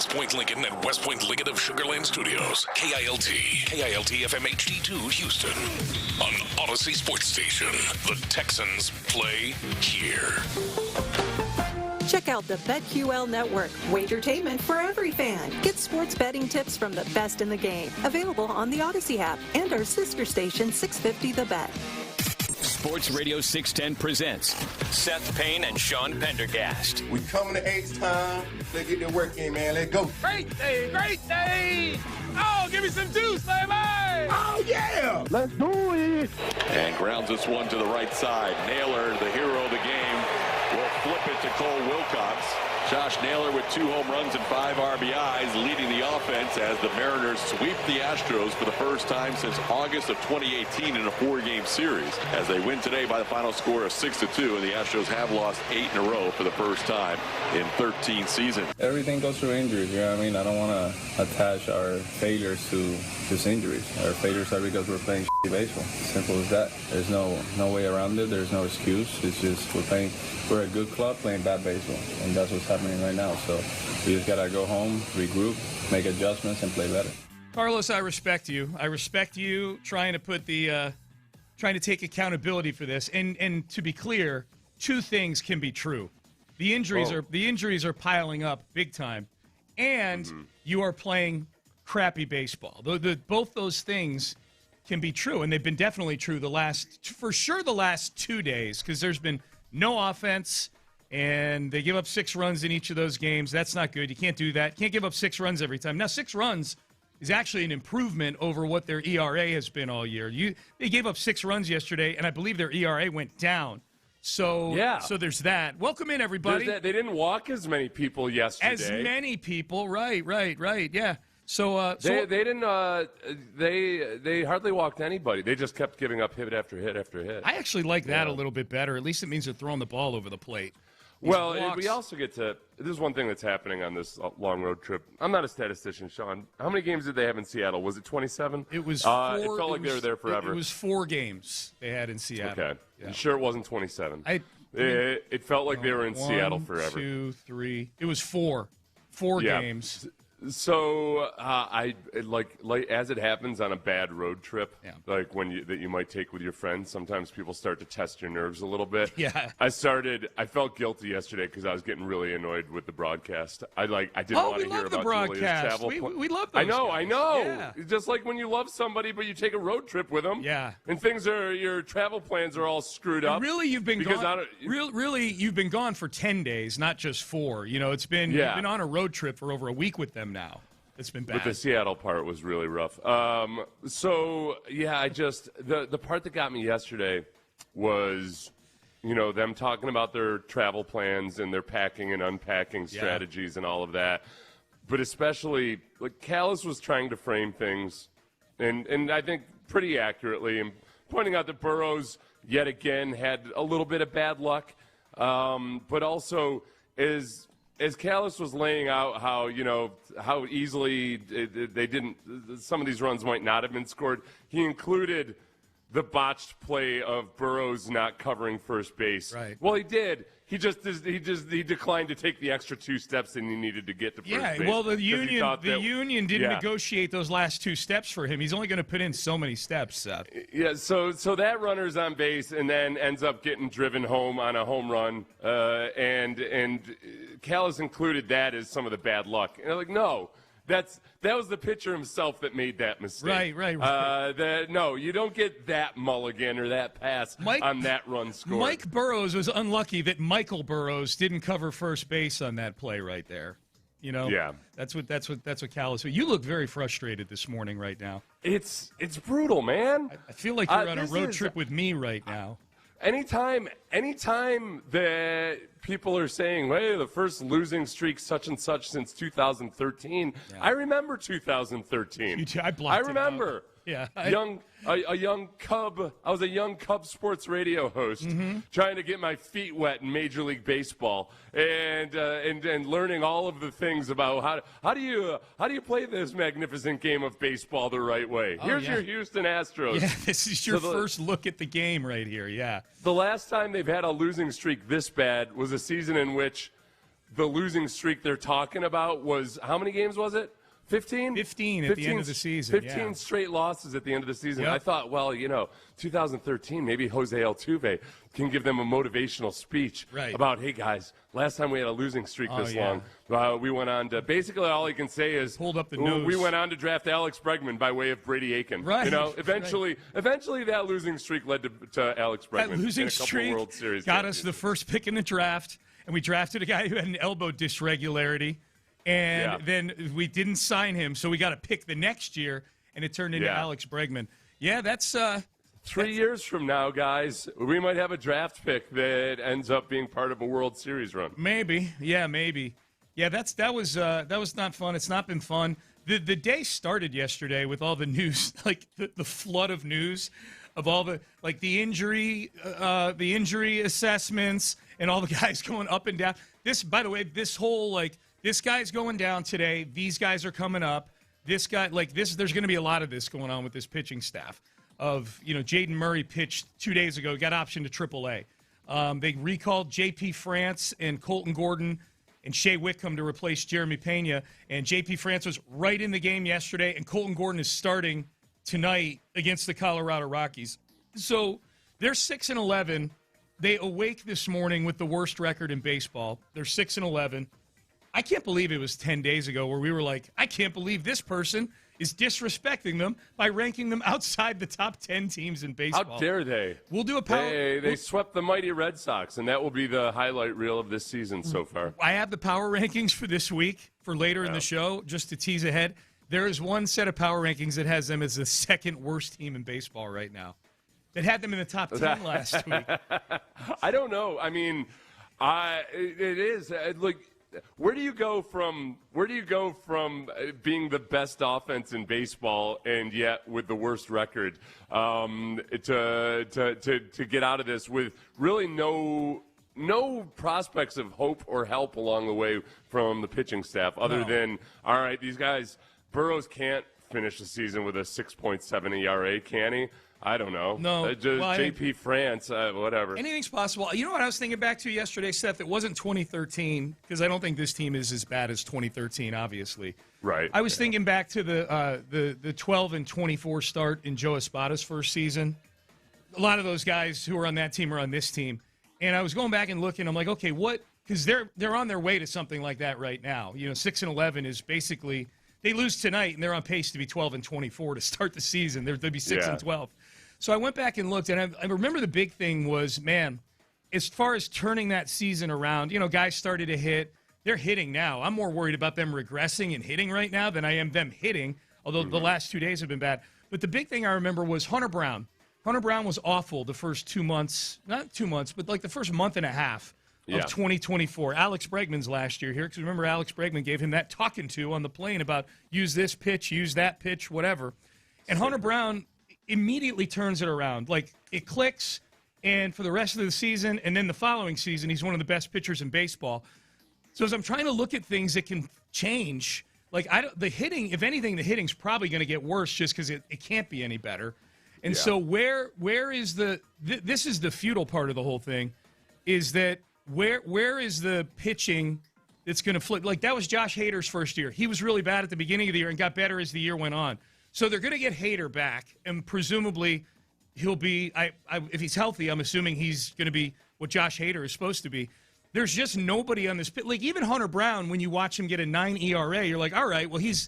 West Point Lincoln and West Point Liggett of Sugarland Studios. KILT FM HD2 Houston. On Odyssey Sports Station. The Texans play here. Check out the BetQL Network, wagertainment for every fan. Get sports betting tips from the best in the game. Available on the Odyssey app and our sister station, 650 The Bet. Sports Radio 610 presents Seth Payne and Sean Pendergast. We coming to H-Town. Let's get their work in, man. Let's go. Great day, great day. Oh, give me some juice, baby. Oh, yeah. Let's do it. And grounds this one to the right side. Naylor, the hero of the game, will flip it to Cole Wilcox. Josh Naylor with 2 home runs and 5 RBIs, leading the offense as the Mariners sweep the Astros for the first time since August of 2018 in a 4-game series. As they win today by the final score of 6-2, and the Astros have lost 8 in a row for the first time in 13 seasons. Everything goes through injuries, you know what I mean? I don't want to attach our failures to just injuries. Our failures are because we're playing baseball. Simple as that. There's no way around it. There's no excuse. It's just we're a good club playing bad baseball, and that's what's happening right now. So we just got to go home, regroup, make adjustments, and play better. Carlos, I respect you. I respect you trying to take accountability for this. And to be clear, 2 things can be true. The injuries are piling up big time, and you are playing crappy baseball. Both those things can be true, and they've been definitely true the last 2 days, because there's been no offense, and they give up 6 runs in each of those games. That's not good. You can't do that. Can't give up 6 runs every time. Now, 6 runs is actually an improvement over what their ERA has been all year. They gave up 6 runs yesterday, and I believe their ERA went down. So there's that. Welcome in, everybody. They didn't walk as many people yesterday. As many people, right, yeah. So they didn't. They hardly walked anybody. They just kept giving up hit after hit after hit. I actually like that a little bit better. At least it means they're throwing the ball over the plate. Well, we also get to – this is one thing that's happening on this long road trip. I'm not a statistician, Sean. How many games did they have in Seattle? Was it 27? It was 4. It felt like they were there forever. It was 4 games they had in Seattle. Okay. Yeah. You sure it wasn't 27? It felt like they were in Seattle forever. 1, 2, 3. It was 4. 4 games. So I like as it happens on a bad road trip, like that you might take with your friends. Sometimes people start to test your nerves a little bit. Yeah. I felt guilty yesterday because I was getting really annoyed with the broadcast. I didn't want to hear about Julia's travel. We love those I know. Yeah. Just like when you love somebody, but you take a road trip with them. Yeah. And your travel plans are all screwed up. Really, you've been gone. Really, you've been gone for 10 days, not just 4. You know, you've been on a road trip for over a week with them now. It's been bad. But the Seattle part was really rough. The part that got me yesterday was, them talking about their travel plans and their packing and unpacking strategies and all of that. But especially, Callis was trying to frame things, and I think pretty accurately, and pointing out that Burrows, yet again, had a little bit of bad luck. But also, as Callis was laying out how easily some of these runs might not have been scored, he included the botched play of Burrows not covering first base. Right. Well, he did. He declined to take the extra 2 steps and he needed to get to first base. Yeah, well, the union didn't negotiate those last 2 steps for him. He's only going to put in so many steps, Seth. Yeah, so that runner's on base and then ends up getting driven home on a home run, and Callis included that as some of the bad luck. And I'm like, no. That was the pitcher himself that made that mistake. Right. No, you don't get that mulligan or that pass on that run score. Mike Burrows was unlucky that Michael Burrows didn't cover first base on that play right there. Yeah. That's what Callis. You look very frustrated this morning right now. It's brutal, man. I feel like you're on a road trip with me right now. Anytime that people are saying, hey, the first losing streak such and such since 2013, I remember 2013. I blocked I remember. Yeah, a young Cub. I was a young Cub sports radio host, trying to get my feet wet in Major League Baseball, and learning all of the things about how do you play this magnificent game of baseball the right way. Here's your Houston Astros. Yeah, this is your first look at the game right here. Yeah. The last time they've had a losing streak this bad was a season in which the losing streak they're talking about was, how many games was it? 15? 15 at the end of the season. 15 straight losses at the end of the season. Yep. I thought, well, 2013, maybe Jose Altuve can give them a motivational speech about, hey, guys, last time we had a losing streak this long, we went on to, basically all he can say is, pulled up the nose. We went on to draft Alex Bregman by way of Brady Aiken. Right. Eventually that losing streak led to Alex Bregman. That losing and a couple streak World Series got us the first pick in the draft, and we drafted a guy who had an elbow dysregularity. And then we didn't sign him, so we got to pick the next year, and it turned into Alex Bregman. Yeah, that's 3 years from now, guys, we might have a draft pick that ends up being part of a World Series run. Maybe, maybe. Yeah, that was not fun. It's not been fun. The day started yesterday with all the news, like the flood of news of all the injury assessments and all the guys going up and down. This, by the way, this whole this guy's going down today. These guys are coming up. This guy, there's going to be a lot of this going on with this pitching staff. Jaden Murray pitched 2 days ago, got optioned to AAA. They recalled J.P. France and Colton Gordon and Shea Whitcomb to replace Jeremy Pena. And J.P. France was right in the game yesterday, and Colton Gordon is starting tonight against the Colorado Rockies. So they're 6-11. They awake this morning with the worst record in baseball. They're 6-11. I can't believe it was 10 days ago where we were like, I can't believe this person is disrespecting them by ranking them outside the top 10 teams in baseball. How dare they? We'll do a power. They swept the mighty Red Sox, and that will be the highlight reel of this season so far. I have the power rankings for this week for later in the show, just to tease ahead. There is one set of power rankings that has them as the second worst team in baseball right now. That had them in the top 10 last week. I don't know. I mean, it is where do you go from being the best offense in baseball and yet with the worst record to get out of this with really no prospects of hope or help along the way from the pitching staff other than, all right, these guys, Burrows can't finish the season with a 6.7 ERA, can he? I don't know. No. J.P. France, whatever. Anything's possible. You know what I was thinking back to yesterday, Seth? It wasn't 2013, because I don't think this team is as bad as 2013, obviously. Right. I was thinking back to the 12-24 start in Joe Espada's first season. A lot of those guys who are on that team are on this team. And I was going back and looking. I'm like, okay, what? Because they're on their way to something like that right now. 6-11 is basically – they lose tonight, and they're on pace to be 12-24 to start the season. They'll be 6-12. So I went back and looked, and I remember the big thing was, man, as far as turning that season around, guys started to hit. They're hitting now. I'm more worried about them regressing and hitting right now than I am them hitting, although the last 2 days have been bad. But the big thing I remember was Hunter Brown. Hunter Brown was awful the first 2 months, not 2 months, but the first month and a half of 2024. Alex Bregman's last year here, because remember Alex Bregman gave him that talking to on the plane about use this pitch, use that pitch, whatever. And Hunter Brown immediately turns it around. It clicks, and for the rest of the season, and then the following season, he's one of the best pitchers in baseball. So as I'm trying to look at things that can change, the hitting, if anything, the hitting's probably going to get worse just because it can't be any better. And so where is this is the futile part of the whole thing, is that where is the pitching that's going to flip? That was Josh Hader's first year. He was really bad at the beginning of the year and got better as the year went on. So they're going to get Hader back, and presumably he'll be if he's healthy, I'm assuming he's going to be what Josh Hader is supposed to be. There's just nobody on this – even Hunter Brown, when you watch him get a 9 ERA, you're like, all right, well, he's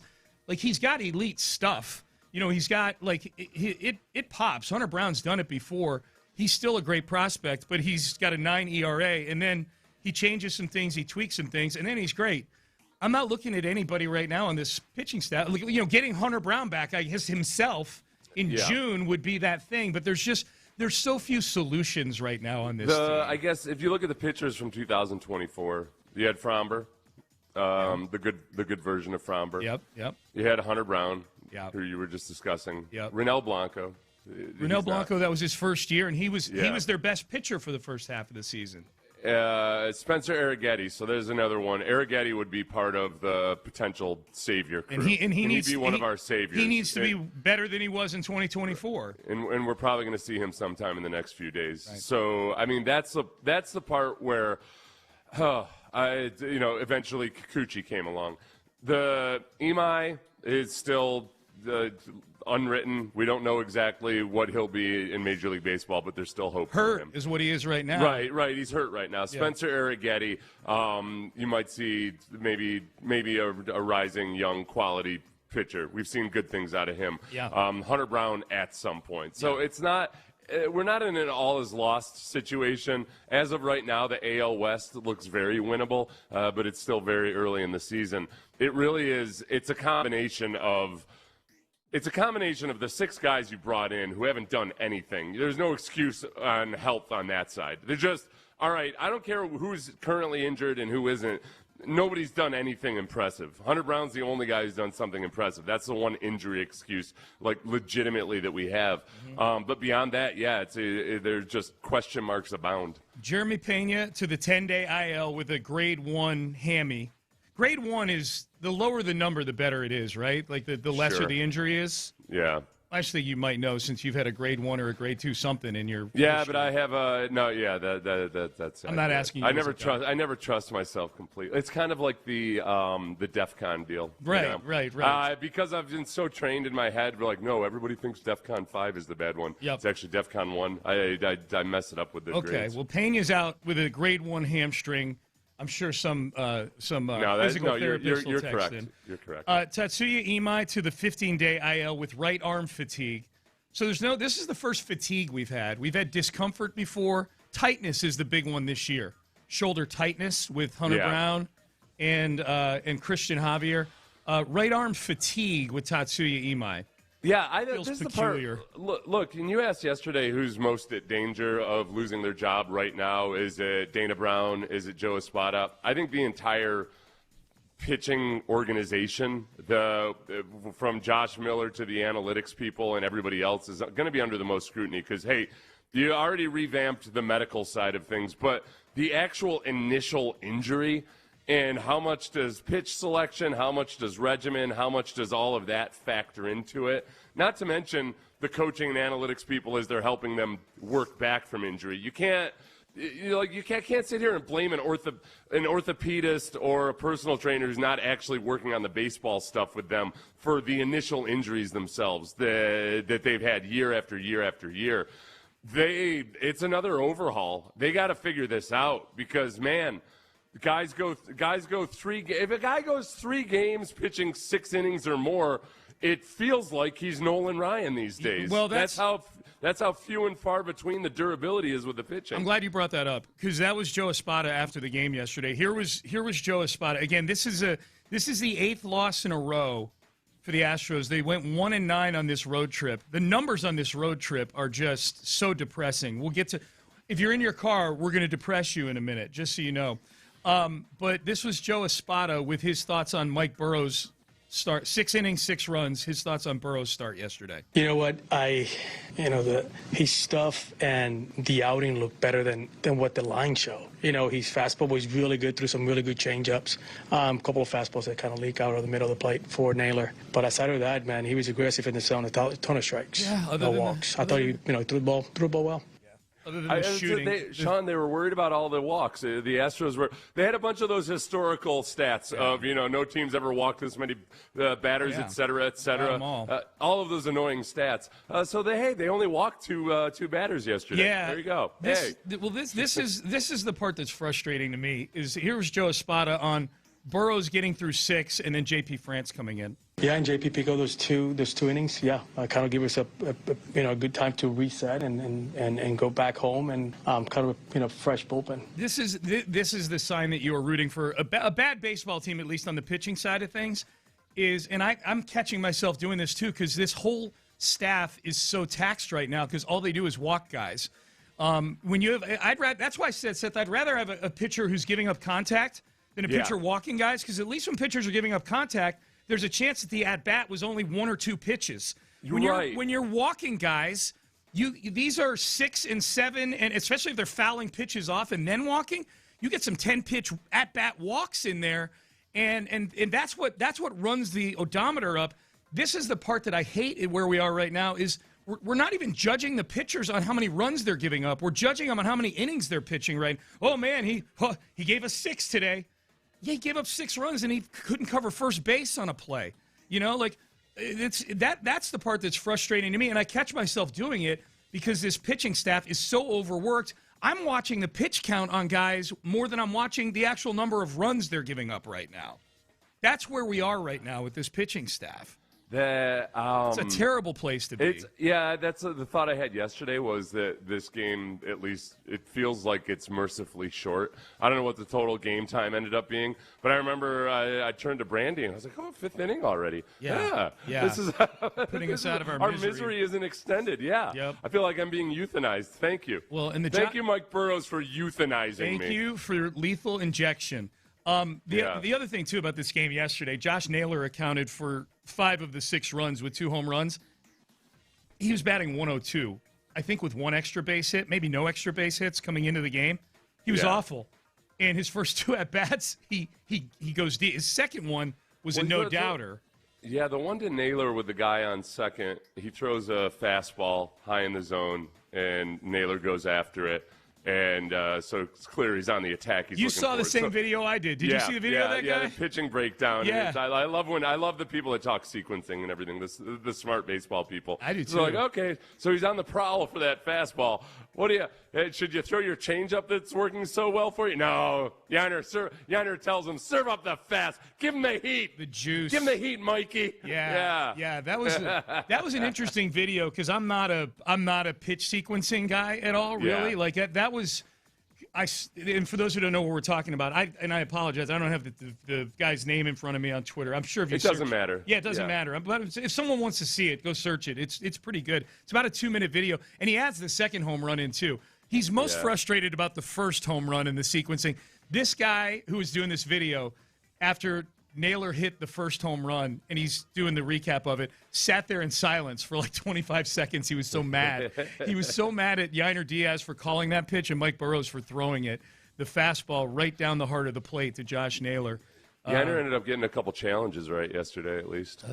got elite stuff. He's got – it pops. Hunter Brown's done it before. He's still a great prospect, but he's got a 9 ERA, and then he changes some things, he tweaks some things, and then he's great. I'm not looking at anybody right now on this pitching staff. Getting Hunter Brown back, I guess himself in June would be that thing. But there's so few solutions right now on this team. I guess if you look at the pitchers from 2024, you had Fromber, the good version of Fromber. Yep. You had Hunter Brown, who you were just discussing. Yep. Rinel Blanco. That was his first year, and he was their best pitcher for the first half of the season. Spencer Arrighetti, so there's another one. Arrighetti would be part of the potential savior crew. And he needs to be one of our saviors. He needs to be better than he was in 2024. And we're probably going to see him sometime in the next few days. Right. So, I mean, that's the part where Eventually Kikuchi came along. The Imai is still unwritten. We don't know exactly what he'll be in Major League Baseball, but there's still hope for him. Hurt is what he is right now. Right. He's hurt right now. Spencer Arrighetti, you might see maybe a rising young quality pitcher. We've seen good things out of him. Yeah. Hunter Brown at some point. So it's not – we're not in an all-is-lost situation. As of right now, the AL West looks very winnable, but it's still very early in the season. It really is – it's a combination of the 6 guys you brought in who haven't done anything. There's no excuse on health on that side. They're just, all right, I don't care who's currently injured and who isn't. Nobody's done anything impressive. Hunter Brown's the only guy who's done something impressive. That's the one injury excuse, legitimately, that we have. But beyond that, there's just question marks abound. Jeremy Pena to the 10-day IL with a grade 1 hammy. Grade 1 is the lower the number, the better it is, right? Like the lesser the injury is. Yeah. Actually, you might know since you've had a grade 1 or a grade 2 something in your. Yeah, history. But I have a no. Yeah, that's. I'm not asking you. I never trust myself completely. It's kind of like the DEF CON deal. Right. Because I've been so trained in my head, we're like, no, everybody thinks DEF CON 5 is the bad one. Yep. It's actually DEF CON 1. I mess it up with the grades. Okay. Well, Pena's out with a grade 1 hamstring. I'm sure some physical therapist will text correct. in. You're correct. Tatsuya Imai to the 15-day IL with right arm fatigue. So this is the first fatigue we've had. We've had discomfort before. Tightness is the big one this year. Shoulder tightness with Hunter Brown and Christian Javier. Right arm fatigue with Tatsuya Imai. Yeah, Feels this peculiar. is the part. Look, and you asked yesterday who's most at danger of losing their job right now. Is it Dana Brown? Is it Joe Espada? I think the entire pitching organization, from Josh Miller to the analytics people and everybody else, is going to be under the most scrutiny because, hey, you already revamped the medical side of things, but the actual initial injury – and how much does pitch selection, how much does regimen, how much does all of that factor into it? Not to mention the coaching and analytics people as they're helping them work back from injury. You can't sit here and blame an orthopedist or a personal trainer who's not actually working on the baseball stuff with them for the initial injuries themselves that they've had year after year after year. It's another overhaul. They got to figure this out because, man, guys go 3. If a guy goes 3 games pitching 6 innings or more, it feels like he's Nolan Ryan these days. Well, that's how few and far between the durability is with the pitching. I'm glad you brought that up because that was Joe Espada after the game yesterday. Here was Joe Espada again. This is the 8th loss in a row for the Astros. They went 1-9 on this road trip. The numbers on this road trip are just so depressing. We'll get to. If you're in your car, we're going to depress you in a minute, just so you know. But this was Joe Espada with his thoughts on Mike Burrow's start. 6 innings, 6 runs. His thoughts on Burrow's start yesterday. You know what? His stuff and the outing looked better than what the line showed. His fastball was really good through some really good changeups. A couple of fastballs that kind of leak out of the middle of the plate for Naylor. But aside of that, man, he was aggressive in the zone. A ton of strikes. Yeah, no walks. I thought he threw the ball well. Other than the shooting. Sean, they were worried about all the walks. The Astros they had a bunch of those historical stats of, no teams ever walked this many batters, et cetera, et cetera. All of those annoying stats. So they only walked two batters yesterday. Yeah. There you go. This is the part that's frustrating to me is here's Joe Espada on Burrow's getting through 6 and then J.P. France coming in. Yeah, and JP pick up those two innings. Yeah, kind of give us a good time to reset and go back home and kind of fresh bullpen. This is the sign that you are rooting for a bad baseball team, at least on the pitching side of things. And I'm catching myself doing this too because this whole staff is so taxed right now because all they do is walk guys. That's why I said, Seth, I'd rather have a pitcher who's giving up contact than a pitcher walking guys because at least when pitchers are giving up contact, there's a chance that the at-bat was only 1 or 2 pitches. When you're walking guys, these are 6 and 7, and especially if they're fouling pitches off and then walking, you get some 10-pitch at-bat walks in there, and that's what runs the odometer up. This is the part that I hate where we are right now is we're not even judging the pitchers on how many runs they're giving up. We're judging them on how many innings they're pitching, right? Oh, man, he gave us 6 today. Yeah, he gave up 6 runs, and he couldn't cover first base on a play. That's the part that's frustrating to me, and I catch myself doing it because this pitching staff is so overworked. I'm watching the pitch count on guys more than I'm watching the actual number of runs they're giving up right now. That's where we are right now with this pitching staff. It's a terrible place to be. That's the thought I had yesterday was that this game, at least, it feels like it's mercifully short. I don't know what the total game time ended up being, but I remember I turned to Brandy and I was like, 5th inning already. Yeah. This is putting us out of our misery. Our misery isn't extended. Yeah. Yep. I feel like I'm being euthanized. Thank you. Well, and thank you, Mike Burrows, for euthanizing me. Thank you for lethal injection. The other thing, too, about this game yesterday, Josh Naylor accounted for 5 of the 6 runs with 2 home runs. He was batting 102, I think with 1 extra base hit, maybe no extra base hits coming into the game. He was awful. And his first 2 at-bats, he goes deep. His second one was a no-doubter. Yeah, the one to Naylor with the guy on second, he throws a fastball high in the zone, and Naylor goes after it. And so it's clear he's on the attack. You saw the same video I did. Did you see the video of that guy? Yeah, the pitching breakdown. Yeah. I love the people that talk sequencing and everything, the smart baseball people. I do, too. So like, okay, so he's on the prowl for that fastball. Should you throw your changeup that's working so well for you? No. Yainer tells him, serve up the fast. Give him the heat. The juice. Give him the heat, Mikey. Yeah. That was an interesting video because I'm not a pitch sequencing guy at all, really. Yeah. Like that was and for those who don't know what we're talking about, I apologize. I don't have the guy's name in front of me on Twitter. I'm sure if you search, doesn't matter. Yeah, it doesn't matter. But if someone wants to see it, go search it. It's pretty good. It's about a 2-minute video, and he adds the second home run in too. He's most frustrated about the first home run in the sequencing. This guy who was doing this video, after Naylor hit the first home run, and he's doing the recap of it, sat there in silence for like 25 seconds. He was so mad. He was so mad at Yainer Diaz for calling that pitch and Mike Burrows for throwing it, the fastball right down the heart of the plate to Josh Naylor. Yainer ended up getting a couple challenges right yesterday, at least.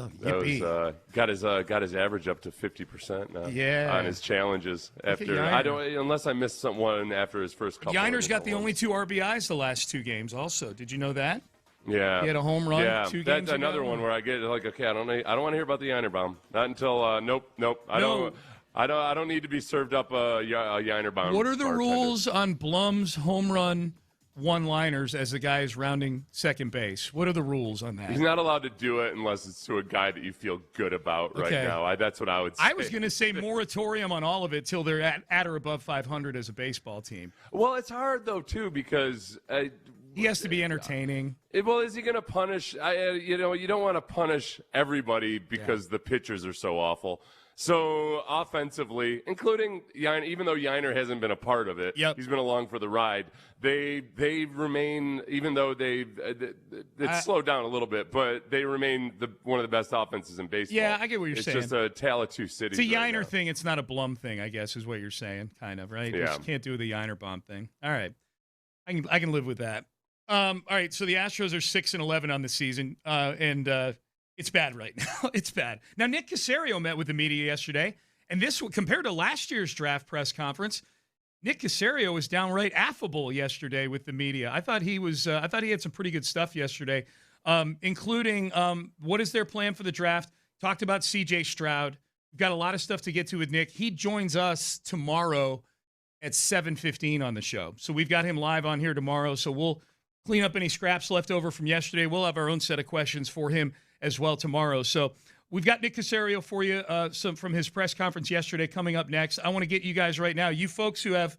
Got his average up to 50% now on his challenges. Unless I missed someone after his first couple. Yainer's got the only 2 RBIs the last 2 games. Also, did you know that? Yeah, he had a home run. Yeah, 2 games that's another one where I get like, okay, I don't want to hear about the Yainer bomb. Not until nope. I don't need to be served up a Yainer bomb. What are the rules on Blum's home run one-liners as the guy is rounding second base? What are the rules on that? He's not allowed to do it unless it's to a guy that you feel good about right now. That's what I would say. I was going to say moratorium on all of it till they're at or above 500 as a baseball team. Well, it's hard, though, too, because he has to be entertaining. Well, is he going to punish? You don't want to punish everybody because the pitchers are so awful. So offensively, including Yainer, even though Yainer hasn't been a part of it, he's been along for the ride. They remain, even though it's slowed down a little bit, but they remain one of the best offenses in baseball. Yeah, I get what you're saying. It's just a tale of 2 cities. It's a Yainer thing. It's not a Blum thing, I guess, is what you're saying, kind of, right? Yeah. You can't do the Yainer bomb thing. All right, I can live with that. All right, so the Astros are 6-11 on the season, and it's bad right now. It's bad. Now, Nick Caserio met with the media yesterday, and this, compared to last year's draft press conference, Nick Caserio was downright affable yesterday with the media. I thought he was. I thought he had some pretty good stuff yesterday, including what is their plan for the draft. Talked about C.J. Stroud. We've got a lot of stuff to get to with Nick. He joins us tomorrow at 7:15 on the show. So we've got him live on here tomorrow. So we'll clean up any scraps left over from yesterday. We'll have our own set of questions for him as well tomorrow. So we've got Nick Caserio for you, some from his press conference yesterday coming up next. I want to get you guys right now, you folks who have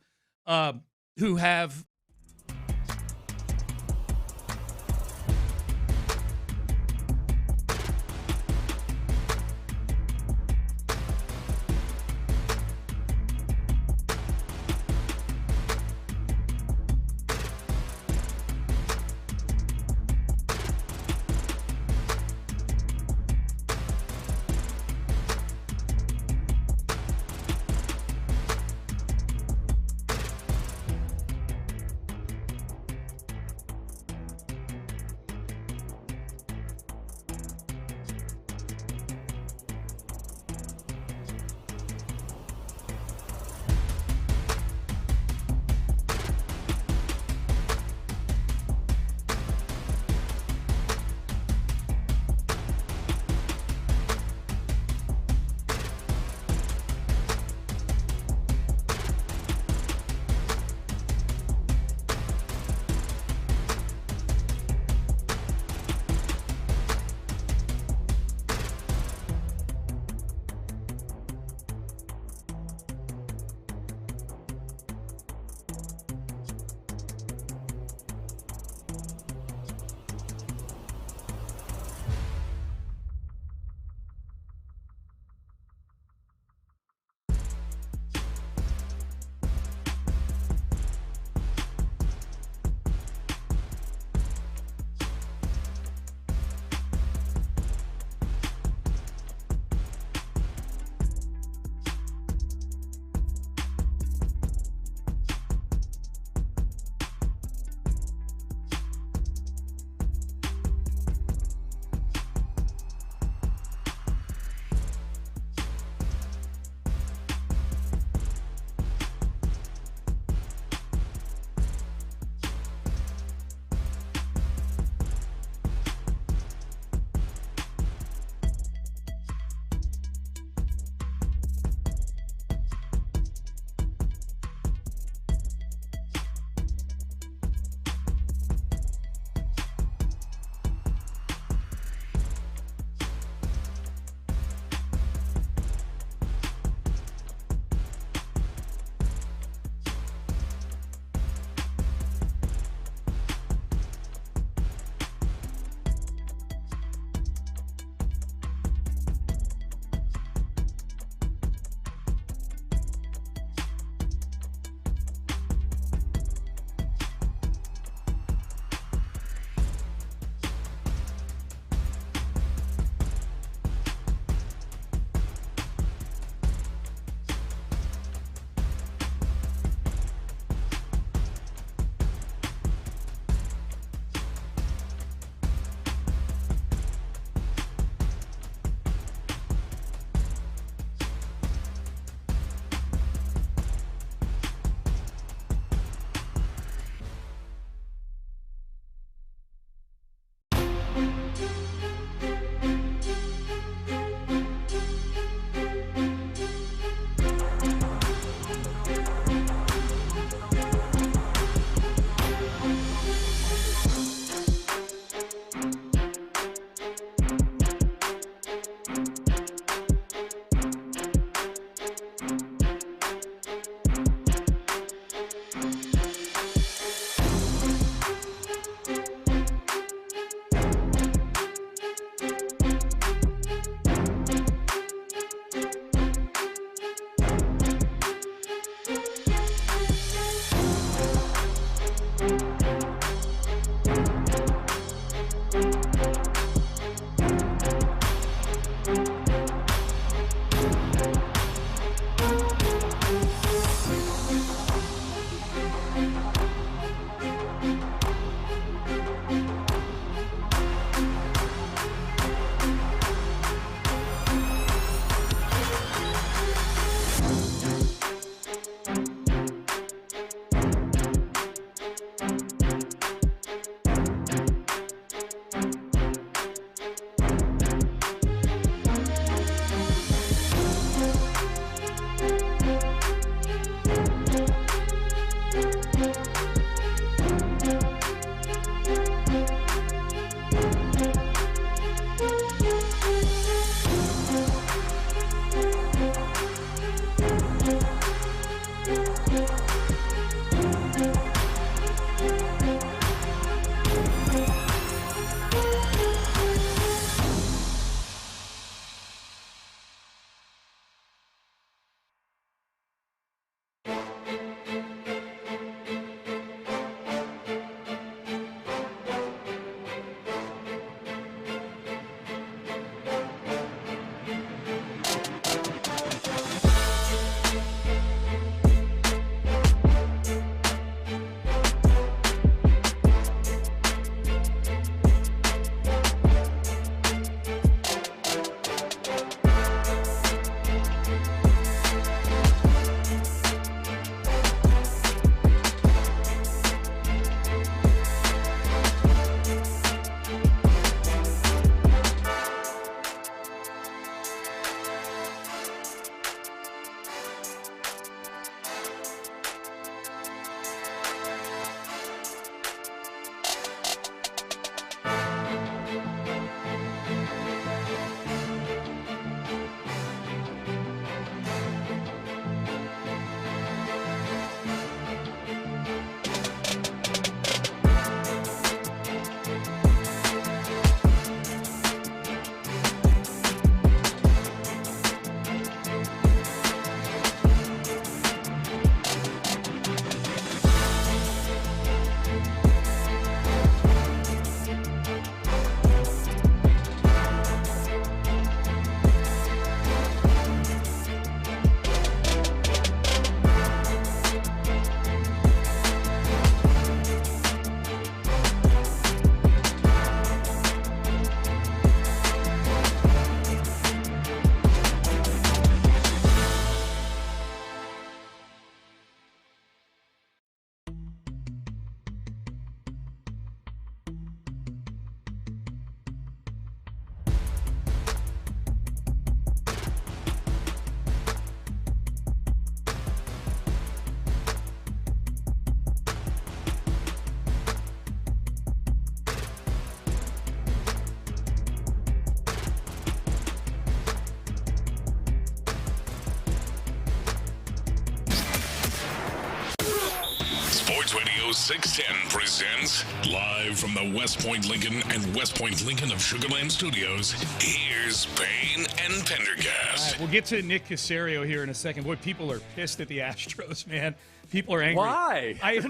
610 presents live from the West Point Lincoln and West Point Lincoln of Sugar Land Studios. Here's Payne and Pendergast. All right, we'll get to Nick Caserio here in a second. Boy, people are pissed at the Astros, man. People are angry. Why?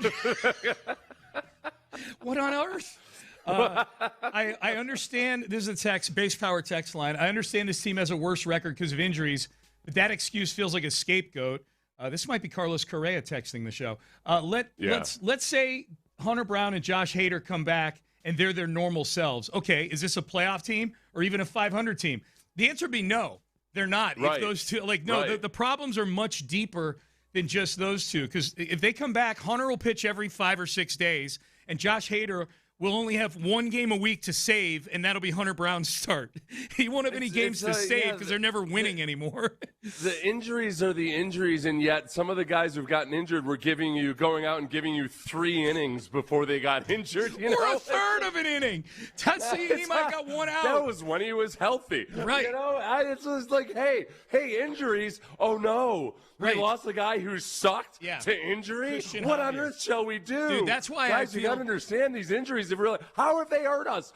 What on earth? I understand this is a text, base power text line. I understand this team has a worse record because of injuries, but that excuse feels like a scapegoat. This might be Carlos Correa texting the show. Let's say Hunter Brown and Josh Hader come back and they're their normal selves. Okay, is this a playoff team or even a 500 team? The answer would be no. They're not. Right. If those two, the problems are much deeper than just those two. Because if they come back, Hunter will pitch every 5 or 6 days, and Josh Hader will only have one game a week to save, and that'll be Hunter Brown's start. He won't have any games to save because they're never winning anymore. The injuries are the injuries, and yet some of the guys who've gotten injured were going out and giving you 3 innings before they got injured. Or a third of an inning. Tatsuya Imai got 1 out. That was when he was healthy. Right. It's just like, hey, injuries. Oh, no. Right. We lost a guy who sucked to injury? Christian What Javier. on earth shall we do? Dude, that's why guys, you got to understand these injuries. How have they hurt us?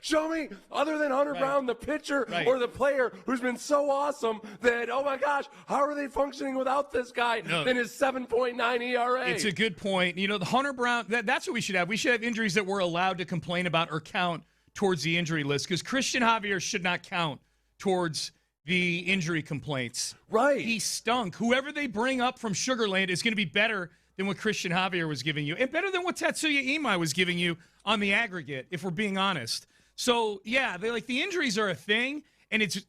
Show me, other than Hunter Brown, the pitcher or the player who's been so awesome that, oh, my gosh, how are they functioning without this guy in his 7.9 ERA? It's a good point. The Hunter Brown, that's what we should have. We should have injuries that we're allowed to complain about or count towards the injury list, because Christian Javier should not count towards the injury complaints. Right. He stunk. Whoever they bring up from Sugar Land is going to be better than what Christian Javier was giving you, and better than what Tatsuya Imai was giving you on the aggregate, if we're being honest. So, yeah, the injuries are a thing, and it's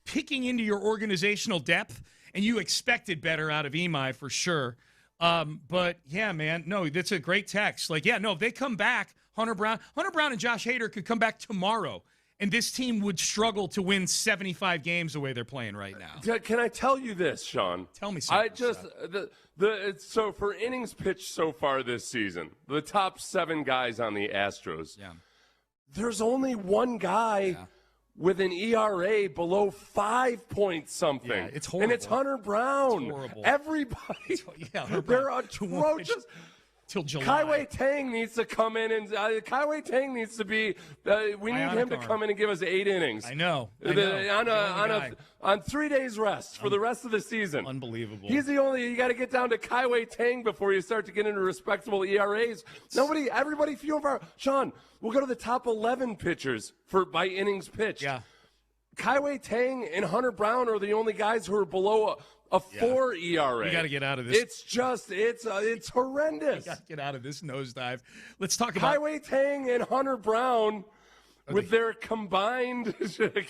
picking into your organizational depth, and you expected better out of Imai for sure. But, yeah, man, no, that's a great text. If they come back, Hunter Brown and Josh Hader could come back tomorrow, and this team would struggle to win 75 games the way they're playing right now. Can I tell you this, Sean? Tell me something. So for innings pitched so far this season, the top 7 guys on the Astros, there's only one guy with an ERA below 5 point something. Yeah, it's horrible. And it's Hunter Brown. It's horrible. Everybody, they're atrocious. Till July. Kai Tang needs to come in, and Kai Tang needs to be. We need him to come in and give us 8 innings. I know. On 3 days rest for the rest of the season. Unbelievable. He's the only. You got to get down to Kai Tang before you start to get into respectable ERAs. Everybody, few of our Sean. We'll go to the top 11 pitchers by innings pitched. Yeah. Kai Tang and Hunter Brown are the only guys who are below a 4 ERA. We got to get out of this. It's horrendous. We got to get out of this nosedive. Let's talk about Kai Tang and Hunter Brown with their combined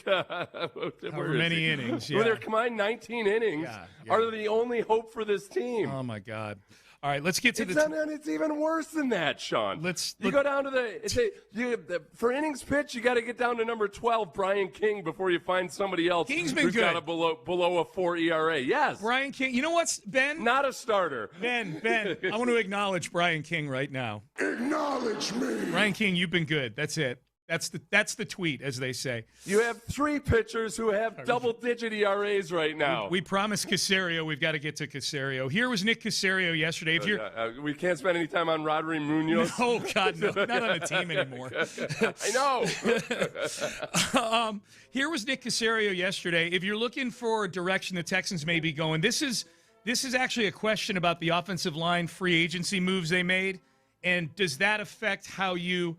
however many innings. With their combined 19 innings are the only hope for this team. Oh my God. All right, let's get to it's even worse than that, Sean. You go down to for innings pitch, you got to get down to number 12, Brian King, before you find somebody else King's been who's good. got a below a 4 ERA. Yes. Brian King. You know what's, Ben? Not a starter. Ben, I want to acknowledge Brian King right now. Acknowledge me. Brian King, you've been good. That's it. That's the tweet, as they say. You have 3 pitchers who have double-digit ERAs right now. We promised Caserio. We've got to get to Caserio. Here was Nick Caserio yesterday. We can't spend any time on Rodri Munoz. Oh, God, no. Not on a team anymore. I know. Here was Nick Caserio yesterday. If you're looking for a direction the Texans may be going, this is actually a question about the offensive line free agency moves they made, and does that affect how you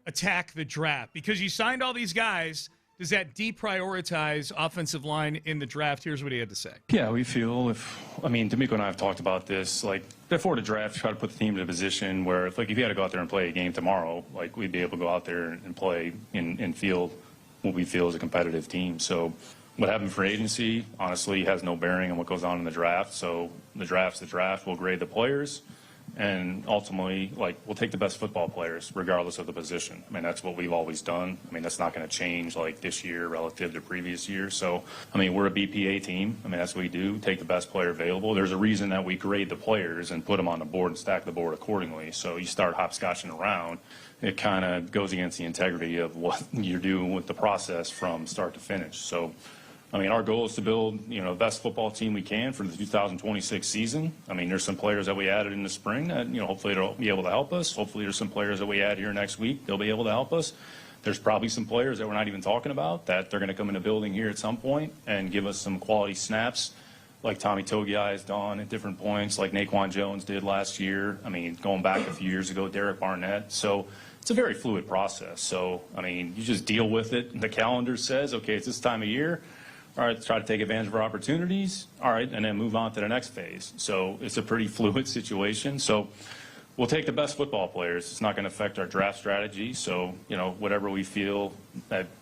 attack the draft? Because you signed all these guys. Does that deprioritize offensive line in the draft? Here's what he had to say. Yeah, we feel Demeco and I have talked about this, before the draft, try to put the team in a position where, if you had to go out there and play a game tomorrow, we'd be able to go out there and play and field what we feel is a competitive team. So what happened for agency, honestly, has no bearing on what goes on in the draft. So the draft's the draft. We'll grade the players. And ultimately, we'll take the best football players, regardless of the position. That's what we've always done. That's not going to change, this year relative to previous years. So, we're a BPA team. That's what we do, take the best player available. There's a reason that we grade the players and put them on the board and stack the board accordingly. So you start hopscotching around, it kind of goes against the integrity of what you're doing with the process from start to finish. So I mean, our goal is to build, the best football team we can for the 2026 season. I mean, there's some players that we added in the spring that, hopefully they'll be able to help us. Hopefully there's some players that we add here next week. They'll be able to help us. There's probably some players that we're not even talking about that they're going to come in the building here at some point and give us some quality snaps, like Tommy Togiai has done at different points, like Naquan Jones did last year. I mean, going back a few years ago, Derek Barnett. So it's a very fluid process. So, I mean, you just deal with it. The calendar says, okay, it's this time of year. All right, let's try to take advantage of our opportunities. All right, and then move on to the next phase. So it's a pretty fluid situation. So we'll take the best football players. It's not going to affect our draft strategy. So, whatever we feel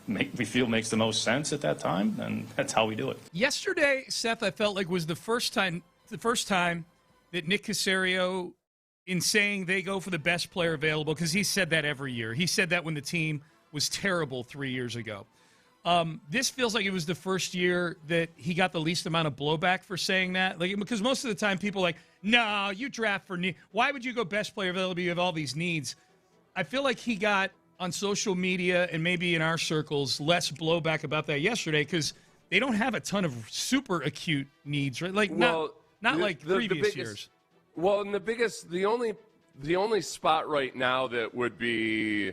makes the most sense at that time, and that's how we do it. Yesterday, Seth, I felt like was the first time that Nick Caserio, in saying they go for the best player available, because he said that every year. He said that when the team was terrible 3 years ago. This feels like it was the first year that he got the least amount of blowback for saying that. Because most of the time people are like, no, you draft for need. Why would you go best player available? You have all these needs. I feel like he got on social media and maybe in our circles less blowback about that yesterday because they don't have a ton of super acute needs, right? Not like previous years. Well, and the only spot right now that would be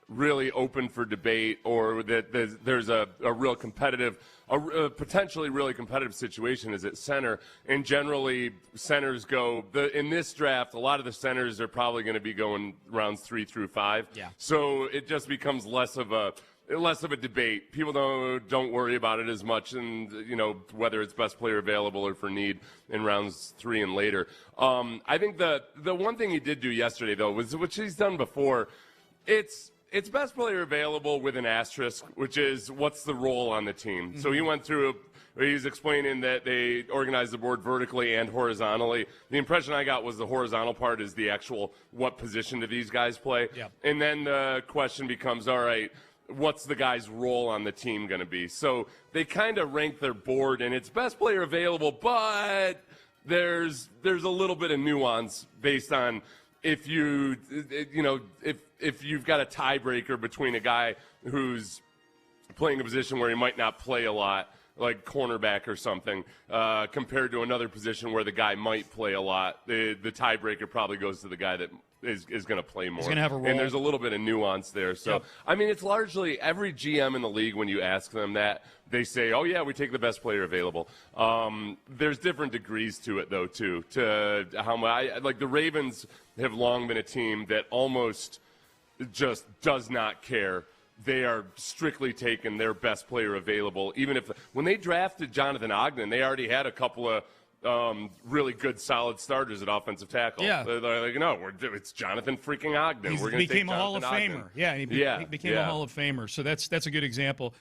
really open for debate, or that there's a real competitive, a potentially really competitive situation is at center. And generally, centers go in this draft. A lot of the centers are probably going to be going rounds 3 through 5. Yeah. So it just becomes less of a debate. People don't worry about it as much, and whether it's best player available or for need in rounds 3 and later. I think the one thing he did do yesterday though was, which he's done before, it's best player available with an asterisk, which is what's the role on the team. Mm-hmm. So he went through. He's explaining that they organize the board vertically and horizontally. The impression I got was the horizontal part is the actual what position do these guys play. Yeah. And then the question becomes, all right, what's the guy's role on the team going to be? So they kind of rank their board, and it's best player available, but there's a little bit of nuance based on if you've got a tiebreaker between a guy who's playing a position where he might not play a lot, like cornerback or something, compared to another position where the guy might play a lot, the tiebreaker probably goes to the guy that is going to play more. He's going to have a role. And there's a little bit of nuance there. So, Yep. I mean, it's largely every GM in the league, when you ask them that, they say, oh, yeah, we take the best player available. There's different degrees to it, though, too, to how much. Like the Ravens have long been a team that almost just does not care. They are strictly taking their best player available. Even if when they drafted Jonathan Ogden, they already had a couple of really good, solid starters at offensive tackle. Yeah. They're like, no, it's Jonathan freaking Ogden. We're going to became take a Hall of Jonathan Famer. Ogden. Yeah, he became a Hall of Famer. So that's a good example.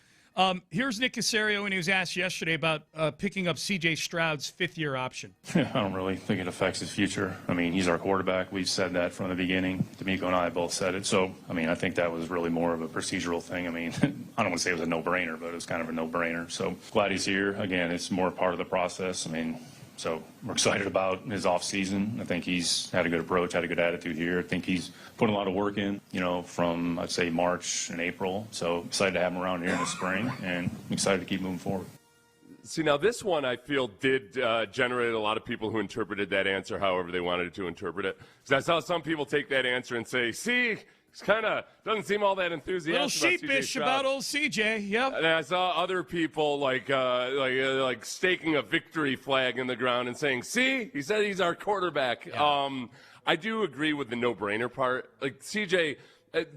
Here's Nick Caserio, and he was asked yesterday about picking up C.J. Stroud's fifth-year option. I don't really think it affects his future. I mean, he's our quarterback. We've said that from the beginning. Demeco and I both said it. So, I mean, I think that was really more of a procedural thing. I mean, I don't want to say it was a no-brainer, but it was kind of a no-brainer. So glad he's here. Again, it's more part of the process. I mean, so we're excited about his offseason. I think he's had a good approach, had a good attitude here. I think he's put a lot of work in, from, I'd say, March and April. So excited to have him around here in the spring, and excited to keep moving forward. See, now this one I feel did generate a lot of people who interpreted that answer however they wanted to interpret it. Because I saw some people take that answer and say, see, he's kind of doesn't seem all that enthusiastic. A little sheepish about old CJ. Yep. And I saw other people like staking a victory flag in the ground and saying, "See, he said he's our quarterback." Yeah. I do agree with the no-brainer part. Like CJ,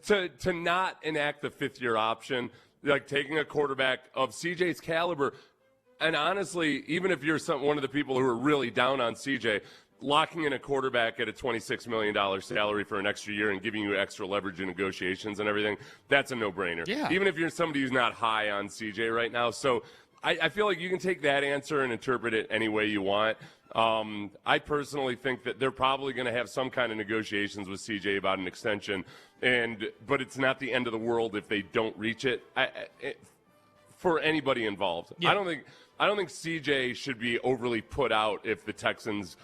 to not enact the fifth-year option, like taking a quarterback of CJ's caliber, and honestly, even if you're one of the people who are really down on CJ. Locking in a quarterback at a $26 million salary for an extra year and giving you extra leverage in negotiations and everything, that's a no-brainer. Yeah. Even if you're somebody who's not high on CJ right now. So I feel like you can take that answer and interpret it any way you want. I personally think that they're probably going to have some kind of negotiations with CJ about an extension, but it's not the end of the world if they don't reach it for anybody involved. Yeah. I don't think CJ should be overly put out if the Texans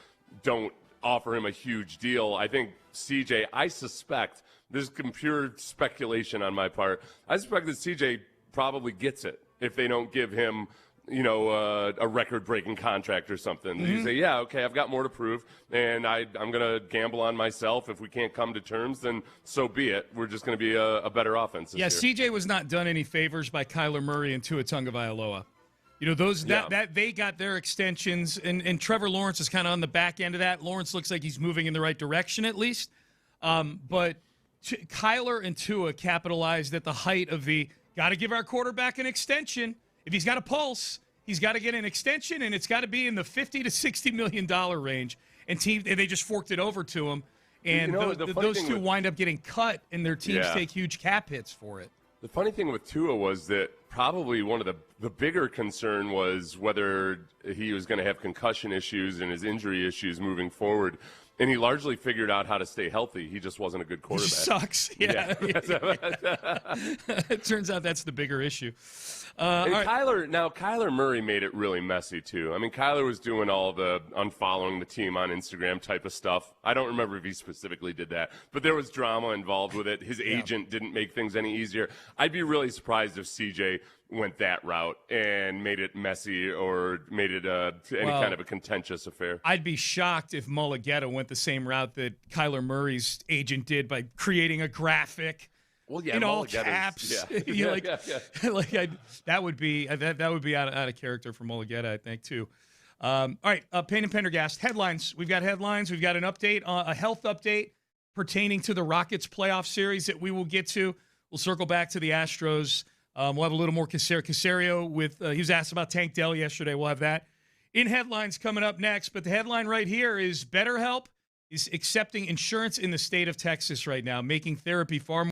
don't offer him a huge deal. I think CJ, I suspect, this is pure speculation on my part, I suspect that CJ probably gets it if they don't give him, a record-breaking contract or something. Mm-hmm. You say, yeah, okay, I've got more to prove, and I'm going to gamble on myself. If we can't come to terms, then so be it. We're just going to be a better offense this year. CJ was not done any favors by Kyler Murray and Tua Tagovailoa. That they got their extensions, and Trevor Lawrence is kind of on the back end of that. Lawrence looks like he's moving in the right direction at least. But Kyler and Tua capitalized at the height of the got to give our quarterback an extension. If he's got a pulse, he's got to get an extension, and it's got to be in the $50 to $60 million range. And they just forked it over to him. And those two wind up getting cut, and their teams take huge cap hits for it. The funny thing with Tua was that probably one of the bigger concern was whether he was going to have concussion issues and his injury issues moving forward. And he largely figured out how to stay healthy. He just wasn't a good quarterback. He sucks. Yeah. It turns out that's the bigger issue. Kyler Murray made it really messy, too. I mean, Kyler was doing all the unfollowing the team on Instagram type of stuff. I don't remember if he specifically did that, but there was drama involved with it. His agent didn't make things any easier. I'd be really surprised if CJ went that route and made it messy or made it any kind of a contentious affair. I'd be shocked if Mulligetta went the same route that Kyler Murray's agent did by creating a graphic in all caps. Yeah. That would be out of character for Mulligetta, I think, too. All right, Payne and Pendergast, headlines. We've got headlines. We've got an update, a health update pertaining to the Rockets playoff series that we will get to. We'll circle back to the Astros. We'll have a little more Caserio with he was asked about Tank Dell yesterday. We'll have that in headlines coming up next. But the headline right here is BetterHelp is accepting insurance in the state of Texas right now, making therapy far more.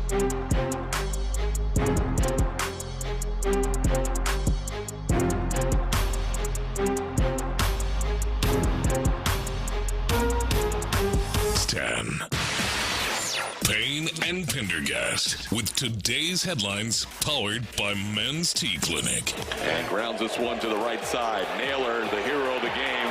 Payne and Pendergast with today's headlines powered by Men's Tea Clinic. And grounds this one to the right side. Naylor, the hero of the game,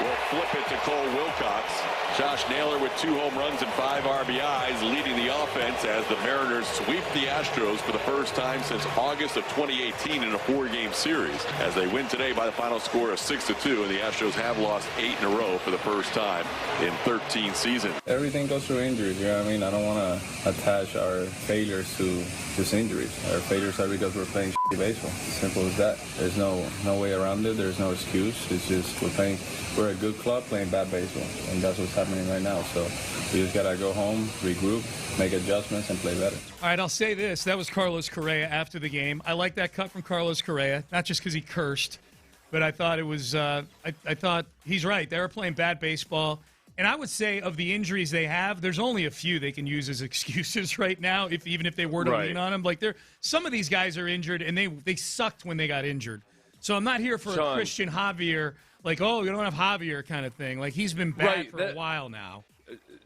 will flip it to Cole Wilcox. Josh Naylor with 2 home runs and 5 RBIs, leading the offense as the Mariners sweep the Astros for the first time since August of 2018 in a 4-game series, as they win today by the final score of 6-2, and the Astros have lost 8 in a row for the first time in 13 seasons. Everything goes through injuries, you know what I mean? I don't want to attach our failures to just injuries. Our failures are because we're playing baseball. Simple as that. There's no way around it. There's no excuse. It's just we're a good club playing bad baseball, and that's what's happening right now. So we just got to go home, regroup, make adjustments, and play better. All right, I'll say this. That was Carlos Correa after the game. I like that cut from Carlos Correa, not just because he cursed, but I thought it was I thought he's right. They were playing bad baseball. And I would say of the injuries they have, there's only a few they can use as excuses right now, even if they were to lean on them. Like some of these guys are injured, and they sucked when they got injured. So I'm not here for a Christian Javier, like, oh, you don't have Javier kind of thing. Like, he's been bad for a while now.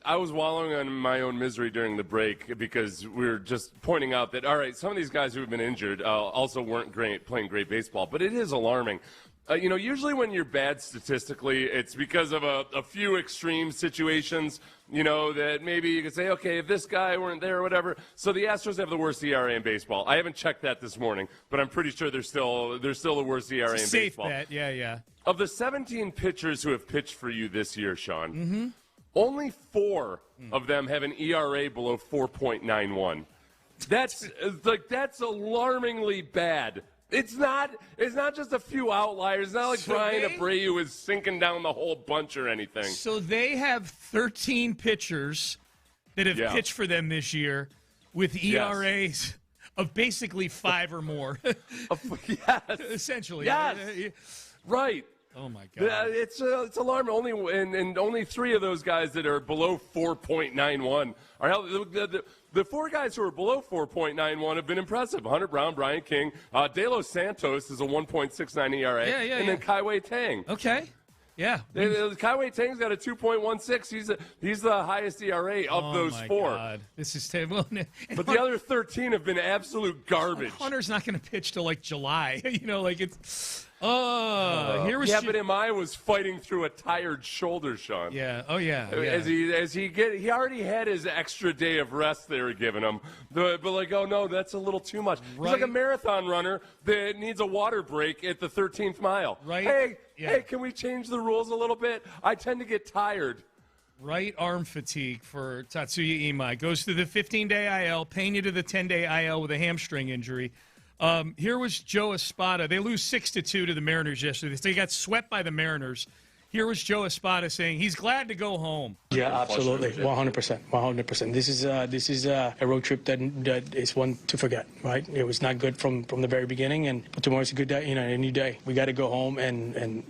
I was wallowing on my own misery during the break because we were just pointing out that, all right, some of these guys who have been injured also weren't playing great baseball. But it is alarming. Usually when you're bad statistically, it's because of a few extreme situations, that maybe you could say, okay, if this guy weren't there or whatever. So the Astros have the worst ERA in baseball. I haven't checked that this morning, but I'm pretty sure they're still the worst ERA in baseball. Safe bet, yeah. Of the 17 pitchers who have pitched for you this year, Sean, only 4 of them have an ERA below 4.91. That's alarmingly bad. It's not just a few outliers. It's not like Brian Abreu is sinking down the whole bunch or anything. So they have 13 pitchers that have pitched for them this year with ERAs of basically 5 or more. Yes. Essentially. Yes. Right. Oh, my God. It's alarming. Only 3 of those guys that are below 4.91 are the 4 guys who are below 4.91 have been impressive. Hunter Brown, Brian King, De Los Santos is a 1.69 ERA, and then Kaiwei Tang. Okay. Yeah. Kaiwei Tang's got a 2.16. He's the highest ERA of those 4. God. This is terrible. But the other 13 have been absolute garbage. Hunter's not going to pitch till like July. It's. But Amaya was fighting through a tired shoulder, Sean. Yeah. Oh yeah. He already had his extra day of rest they were giving him. But oh no, that's a little too much. He's like a marathon runner that needs a water break at the 13th mile. Right. Hey, can we change the rules a little bit? I tend to get tired. Right arm fatigue for Tatsuya Imai. Goes to the 15-day IL, Pena to the 10-day IL with a hamstring injury. Here was Joe Espada. They lose 6-2 to the Mariners yesterday. They got swept by the Mariners. Here was Joe Espada saying he's glad to go home. Yeah, absolutely, 100%. This is a road trip that is one to forget, right? It was not good from the very beginning, but tomorrow's a good day, a new day. We got to go home and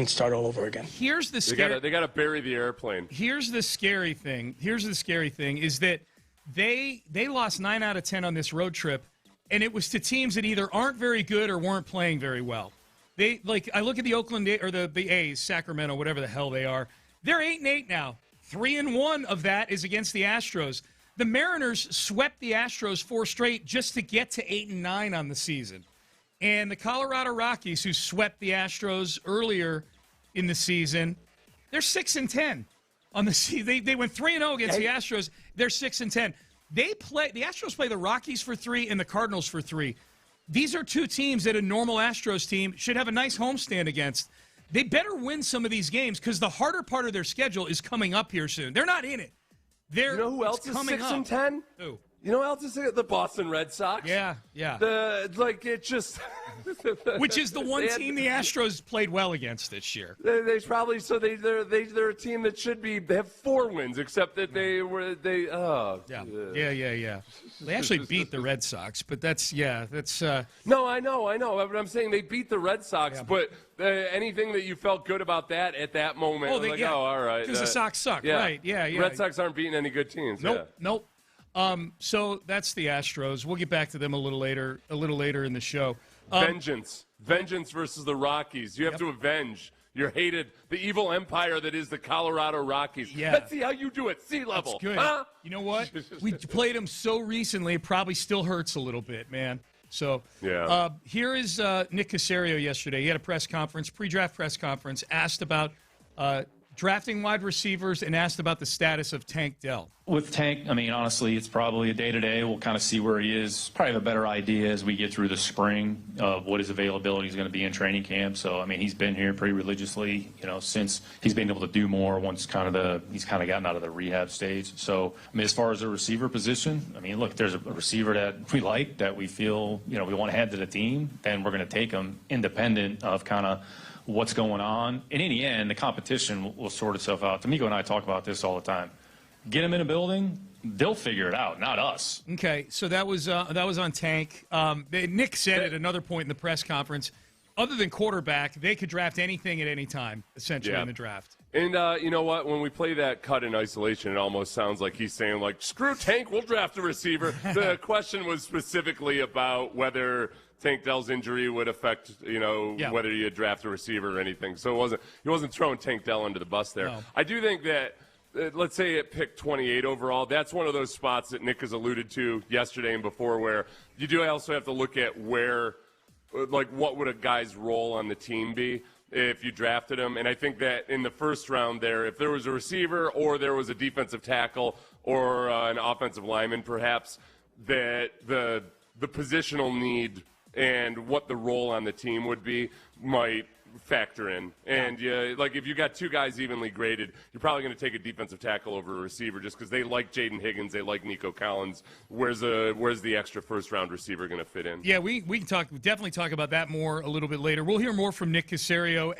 start all over again. Here's the scary. They got to bury the airplane. Here's the scary thing is that they lost 9 out of 10 on this road trip. And it was to teams that either aren't very good or weren't playing very well. I look at the Oakland or the A's, Sacramento, whatever the hell they are. They're 8-8 now. 3-1 of that is against the Astros. The Mariners swept the Astros 4 straight just to get to 8-9 on the season. And the Colorado Rockies, who swept the Astros earlier in the season, they're 6-10 on the season. They went 3-0 against the Astros. They're 6-10. The Astros play the Rockies for 3 and the Cardinals for 3. These are 2 teams that a normal Astros team should have a nice homestand against. They better win some of these games because the harder part of their schedule is coming up here soon. They're not in it. You know who else is 6-10? Who? You know who else is the Boston Red Sox? Yeah. Which is the one team the Astros played well against this year. They're a team that should have 4 wins, except that they. Yeah. They actually beat the Red Sox, but that's. No, I know. But I'm saying they beat the Red Sox, but anything that you felt good about that at that moment, all right. Because the Sox suck, right? Yeah. Red Sox aren't beating any good teams. Nope. So that's the Astros. We'll get back to them a little later in the show. Vengeance versus the Rockies. You have to avenge your hated, the evil empire that is the Colorado Rockies. Yeah. Let's see how you do it. Sea level. That's good. Huh? You know what? We played them so recently, it probably still hurts a little bit, man. So here is Nick Caserio yesterday. He had a press conference, pre-draft press conference, asked about drafting wide receivers and asked about the status of Tank Dell. With Tank, I mean, honestly, it's probably a day-to-day. We'll kind of see where he is. Probably have a better idea as we get through the spring of what his availability is going to be in training camp. So, I mean, he's been here pretty religiously, since he's been able to do more once he's kind of gotten out of the rehab stage. So, I mean, as far as the receiver position, I mean, look, there's a receiver that we like, that we feel, we want to add to the team, then we're going to take him independent of kind of what's going on. And in the end, the competition will sort itself out. Demeco and I talk about this all the time. Get them in a building, they'll figure it out, not us. Okay, so that was on Tank. Nick said at another point in the press conference, other than quarterback, they could draft anything at any time, essentially, in the draft. And you know what? When we play that cut in isolation, it almost sounds like he's saying, screw Tank, we'll draft a receiver. The question was specifically about whether Tank Dell's injury would affect, whether you draft a receiver or anything. So he wasn't throwing Tank Dell under the bus there. No. I do think that, let's say it picked 28 overall, that's one of those spots that Nick has alluded to yesterday and before where you do also have to look at where, what would a guy's role on the team be if you drafted him. And I think that in the first round there, if there was a receiver or there was a defensive tackle or an offensive lineman perhaps, that the positional need and what the role on the team would be might factor in. And if you got two guys evenly graded, you're probably going to take a defensive tackle over a receiver just because they like Jaden Higgins, they like Nico Collins. Where's the extra first-round receiver going to fit in? Yeah, we can definitely talk about that more a little bit later. We'll hear more from Nick Caserio.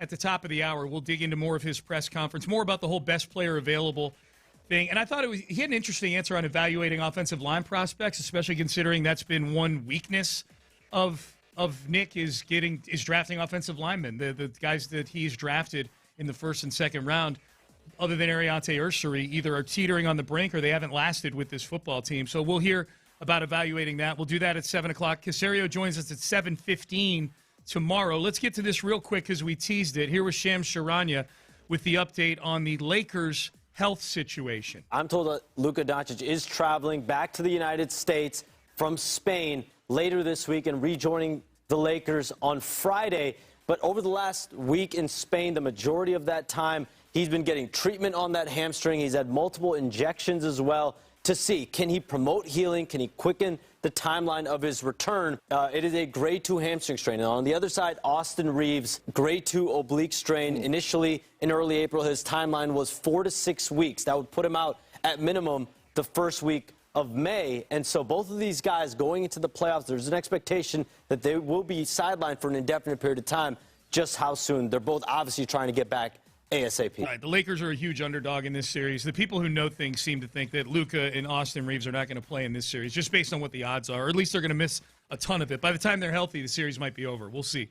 At the top of the hour, we'll dig into more of his press conference, more about the whole best player available thing. And I thought he had an interesting answer on evaluating offensive line prospects, especially considering that's been one weakness of Nick is drafting offensive linemen. The guys that he's drafted in the first and second round, other than Ariante Ursary, either are teetering on the brink or they haven't lasted with this football team. So we'll hear about evaluating that. We'll do that at 7 o'clock. Caserio joins us at 7:15 tomorrow. Let's get to this real quick because we teased it. Here was Shams Charania with the update on the Lakers' health situation. I'm told that Luka Doncic is traveling back to the United States from Spain later this week and rejoining the Lakers on Friday. But over the last week in Spain, the majority of that time, he's been getting treatment on that hamstring. He's had multiple injections as well to see, can he promote healing? Can he quicken the timeline of his return? It is a grade 2 hamstring strain. And on the other side, Austin Reeves, grade 2 oblique strain. Initially, in early April, his timeline was 4 to 6 weeks. That would put him out at minimum the first week of May. And so both of these guys going into the playoffs, there's an expectation that they will be sidelined for an indefinite period of time. Just how soon? They're both obviously trying to get back ASAP. All right, the Lakers are a huge underdog in this series. The people who know things seem to think that Luka and Austin Reeves are not going to play in this series, just based on what the odds are, or at least they're going to miss a ton of it. By the time they're healthy, the series might be over. We'll see.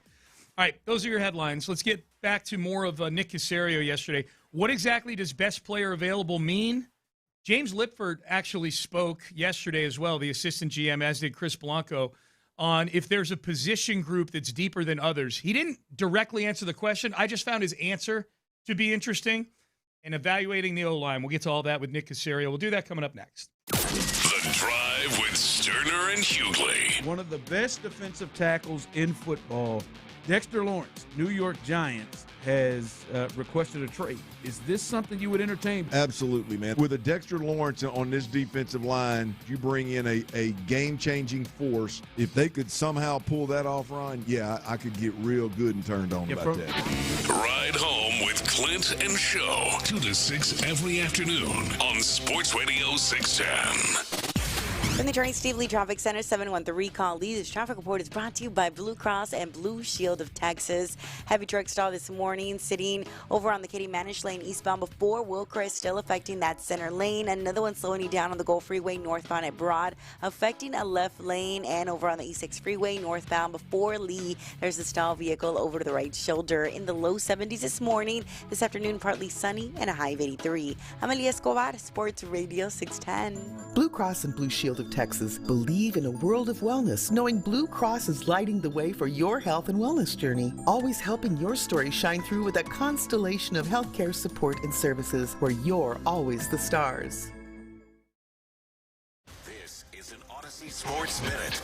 All right, those are your headlines. Let's get back to more of Nick Caserio yesterday. What exactly does best player available mean? James Lipford actually spoke yesterday as well, the assistant GM, as did Chris Blanco, on if there's a position group that's deeper than others. He didn't directly answer the question. I just found his answer to be interesting. And evaluating the O-line. We'll get to all that with Nick Caserio. We'll do that coming up next. The Drive with Stoerner and Hughley. One of the best defensive tackles in football, Dexter Lawrence, New York Giants, has requested a trade. Is this something you would entertain? Absolutely, man. With a Dexter Lawrence on this defensive line, you bring in a game-changing force. If they could somehow pull that off, Ron, yeah, I could get real good and turned on about that. Ride home with Clint and Show, 2 to 6 every afternoon on Sports Radio 610. From the Tri-State Lee Traffic Center, 713 call. This traffic report is brought to you by Blue Cross and Blue Shield of Texas. Heavy truck stall this morning sitting over on the Katy Manish Lane eastbound before Wilcrest, still affecting that center lane. Another one slowing you down on the Gulf Freeway northbound at Broad, affecting a left lane. And over on the E6 Freeway northbound before Lee, there's a stall vehicle over to the right shoulder. In the low 70s this morning. This afternoon, partly sunny and a high of 83. I'm Elia Escobar, Sports Radio 610. Blue Cross and Blue Shield of Texas believe in a world of wellness, knowing Blue Cross is lighting the way for your health and wellness journey, always helping your story shine through with a constellation of healthcare support and services where you're always the stars. This is an Odyssey Sports Minute.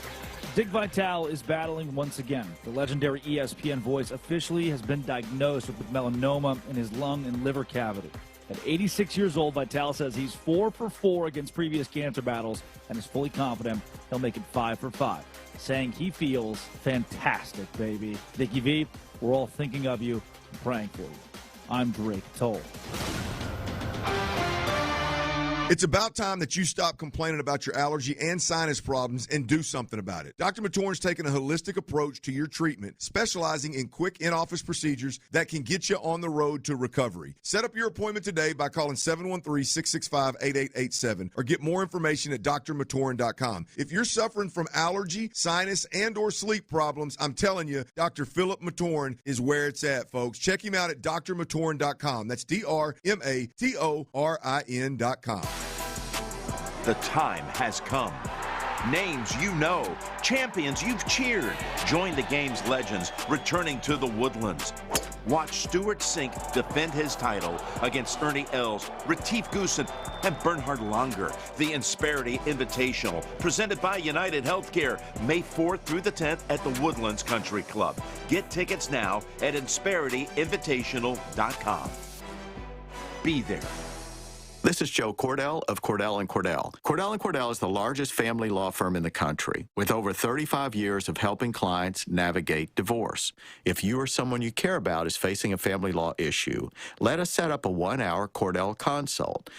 Dick Vitale is battling once again. The legendary ESPN voice officially has been diagnosed with melanoma in his lung and liver cavity. At 86 years old, Vitale says he's 4 for 4 against previous cancer battles and is fully confident he'll make it 5 for 5, saying he feels fantastic, baby. Dickie V, we're all thinking of you and praying for you. I'm Drake Toll. It's about time that you stop complaining about your allergy and sinus problems and do something about it. Dr. Matoran's taken a holistic approach to your treatment, specializing in quick in-office procedures that can get you on the road to recovery. Set up your appointment today by calling 713-665-8887 or get more information at drmatoran.com. If you're suffering from allergy, sinus, and or sleep problems, I'm telling you, Dr. Philip Matoran is where it's at, folks. Check him out at drmatoran.com. That's drmatorin.com. The time has come. Names you know, champions you've cheered. Join the game's legends returning to the Woodlands. Watch Stuart Sink defend his title against Ernie Els, Retief Goosen, and Bernhard Langer. The Insperity Invitational, presented by United Healthcare, May 4th through the 10th at the Woodlands Country Club. Get tickets now at InsperityInvitational.com. Be there. This is Joe Cordell of Cordell & Cordell. Cordell & Cordell is the largest family law firm in the country, with over 35 years of helping clients navigate divorce. If you or someone you care about is facing a family law issue, let us set up a 1-hour Cordell consult.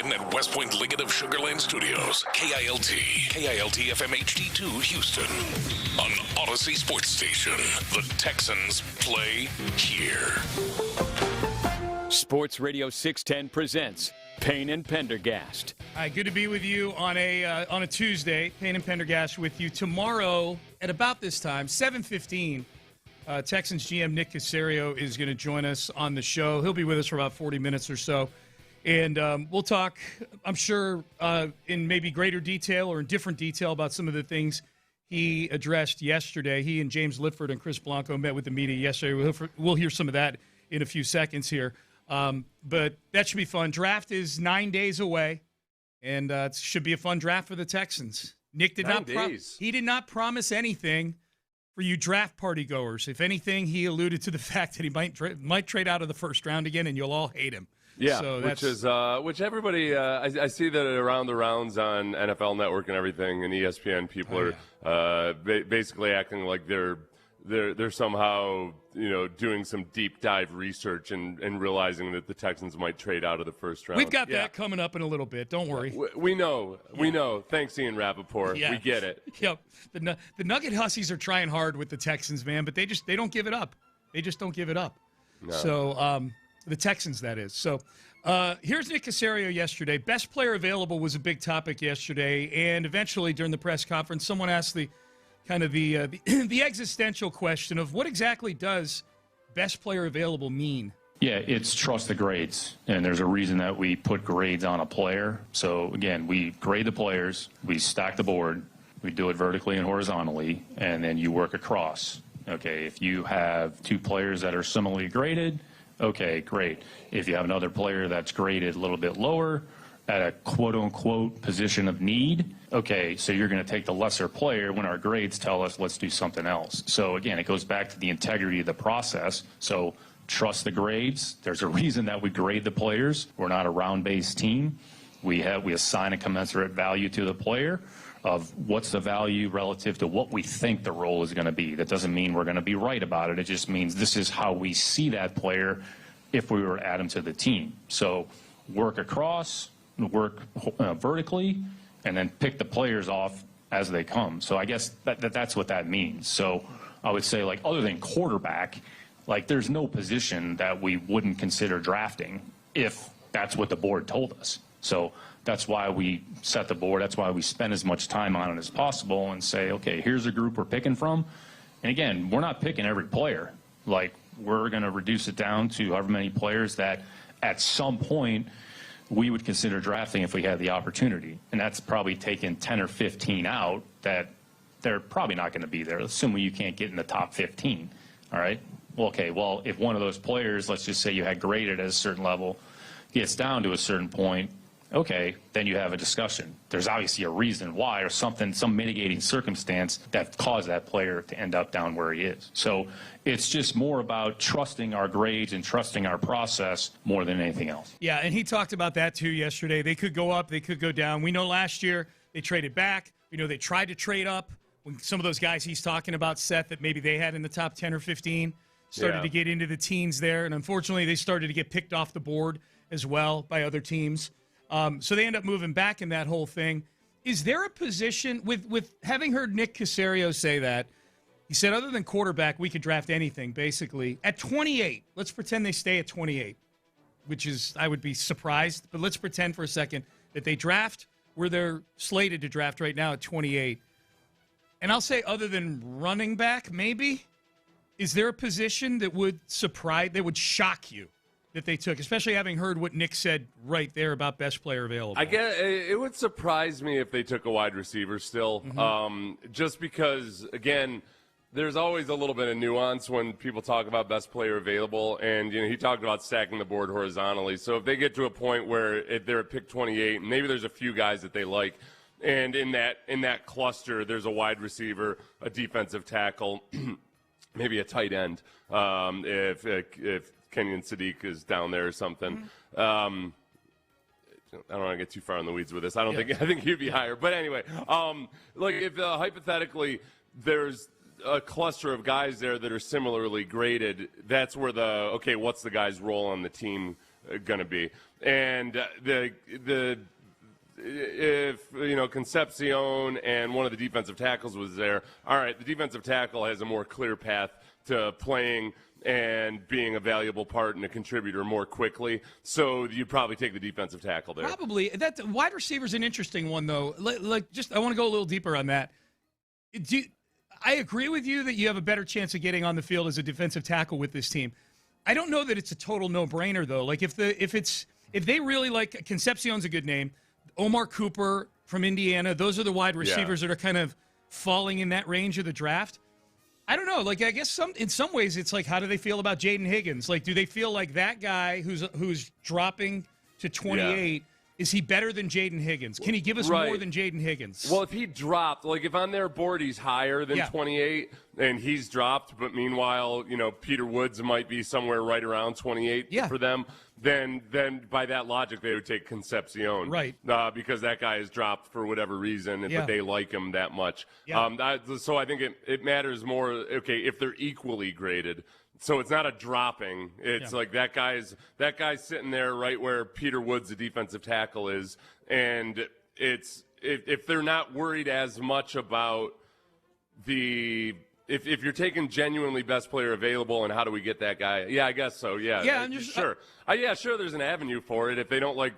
Creighton at West Point Liggett of Sugarland Studios. KILT FM HD2 Houston. On Odyssey Sports Station. The Texans play here. Sports Radio 610 presents Payne and Pendergast. All right, good to be with you on a Tuesday. Payne and Pendergast with you tomorrow at about this time, 7:15. Texans GM Nick Caserio is going to join us on the show. He'll be with us for about 40 minutes or so. And we'll talk, I'm sure, in maybe greater detail or in different detail about some of the things he addressed yesterday. He and James Litford and Chris Blanco met with the media yesterday. We'll hear some of that in a few seconds here. But that should be fun. Draft is 9 days away, and it should be a fun draft for the Texans. Nick did he did not promise anything for you draft party goers. If anything, he alluded to the fact that he might trade out of the first round again, and you'll all hate him. Yeah, so which everybody I see that around the rounds on NFL Network and everything and ESPN, people are basically acting like they're somehow doing some deep dive research and realizing that the Texans might trade out of the first round. We've got that coming up in a little bit. Don't worry. We know. Thanks, Ian Rappaport. Yeah. We get it. Yep. The Nugget Hussies are trying hard with the Texans, man, but they don't give it up. They just don't give it up. No. So the Texans, that is. So here's Nick Caserio yesterday. Best player available was a big topic yesterday, and eventually during the press conference, someone asked the existential question of what exactly does best player available mean? Yeah, it's trust the grades, and there's a reason that we put grades on a player. So, again, we grade the players, we stack the board, we do it vertically and horizontally, and then you work across. Okay, if you have two players that are similarly graded, okay, great. If you have another player that's graded a little bit lower at a quote-unquote position of need, okay, so you're going to take the lesser player when our grades tell us let's do something else. So, again, it goes back to the integrity of the process. So trust the grades. There's a reason that we grade the players. We're not a round-based team. We assign a commensurate value to the player of what's the value relative to what we think the role is going to be. That doesn't mean we're going to be right about it. It just means this is how we see that player if we were to add him to the team. So work across, work vertically, and then pick the players off as they come. So I guess that's what that means. So I would say, like, other than quarterback, like, there's no position that we wouldn't consider drafting if that's what the board told us. So that's why we set the board. That's why we spend as much time on it as possible and say, okay, here's a group we're picking from. And again, we're not picking every player. Like, we're going to reduce it down to however many players that at some point we would consider drafting if we had the opportunity. And that's probably taking 10 or 15 out that they're probably not going to be there, assuming you can't get in the top 15. All right? Well, okay, well, if one of those players, let's just say you had graded at a certain level, gets down to a certain point, okay, then you have a discussion. There's obviously a reason why, or something, some mitigating circumstance that caused that player to end up down where he is. So it's just more about trusting our grades and trusting our process more than anything else. Yeah, and he talked about that too yesterday. They could go up, they could go down. We know last year they traded back. We know they tried to trade up when some of those guys he's talking about, Seth, that maybe they had in the top 10 or 15, started to get into the teens there. And unfortunately, they started to get picked off the board as well by other teams. So they end up moving back in that whole thing. Is there a position, with having heard Nick Caserio say that, he said other than quarterback, we could draft anything, basically. At 28, let's pretend they stay at 28, which is, I would be surprised, but let's pretend for a second that they draft where they're slated to draft right now at 28. And I'll say other than running back, maybe, is there a position that would surprise, that would shock you? That they took, especially having heard what Nick said right there about best player available. I guess it would surprise me if they took a wide receiver still, just because, again, there's always a little bit of nuance when people talk about best player available, and he talked about stacking the board horizontally. So if they get to a point where if they're at pick 28, maybe there's a few guys that they like, and in that cluster there's a wide receiver, a defensive tackle, maybe a tight end, if Kenyon Sadiq is down there or something. I don't want to get too far in the weeds with this. I think he'd be higher. But anyway, look, if hypothetically there's a cluster of guys there that are similarly graded, that's where what's the guy's role on the team going to be. And if, Concepcion and one of the defensive tackles was there, all right, the defensive tackle has a more clear path to playing and being a valuable part and a contributor more quickly. So you'd probably take the defensive tackle there. Probably. That wide receiver is an interesting one, though. I want to go a little deeper on that. I agree with you that you have a better chance of getting on the field as a defensive tackle with this team. I don't know that it's a total no-brainer, though. Like, if they really like, Concepcion's a good name. Omar Cooper from Indiana, those are the wide receivers that are kind of falling in that range of the draft. I don't know. Like, I guess in some ways it's like, how do they feel about Jaden Higgins? Like, do they feel like that guy who's dropping to 28, is he better than Jaden Higgins? Can he give us more than Jaden Higgins? Well, if he dropped, like if on their board he's higher than 28 and he's dropped, but meanwhile, Peter Woods might be somewhere right around 28 for them, then by that logic they would take Concepcion. Right. Because that guy has dropped for whatever reason, but they like him that much. Yeah. So I think it matters more, if they're equally graded. So it's not a dropping. It's like that guy's sitting there right where Peter Woods, the defensive tackle, is, and it's if they're not worried as much about if you're taking genuinely best player available and how do we get that guy? Yeah, I guess so. Yeah, sure. Sure. There's an avenue for it. If they don't like,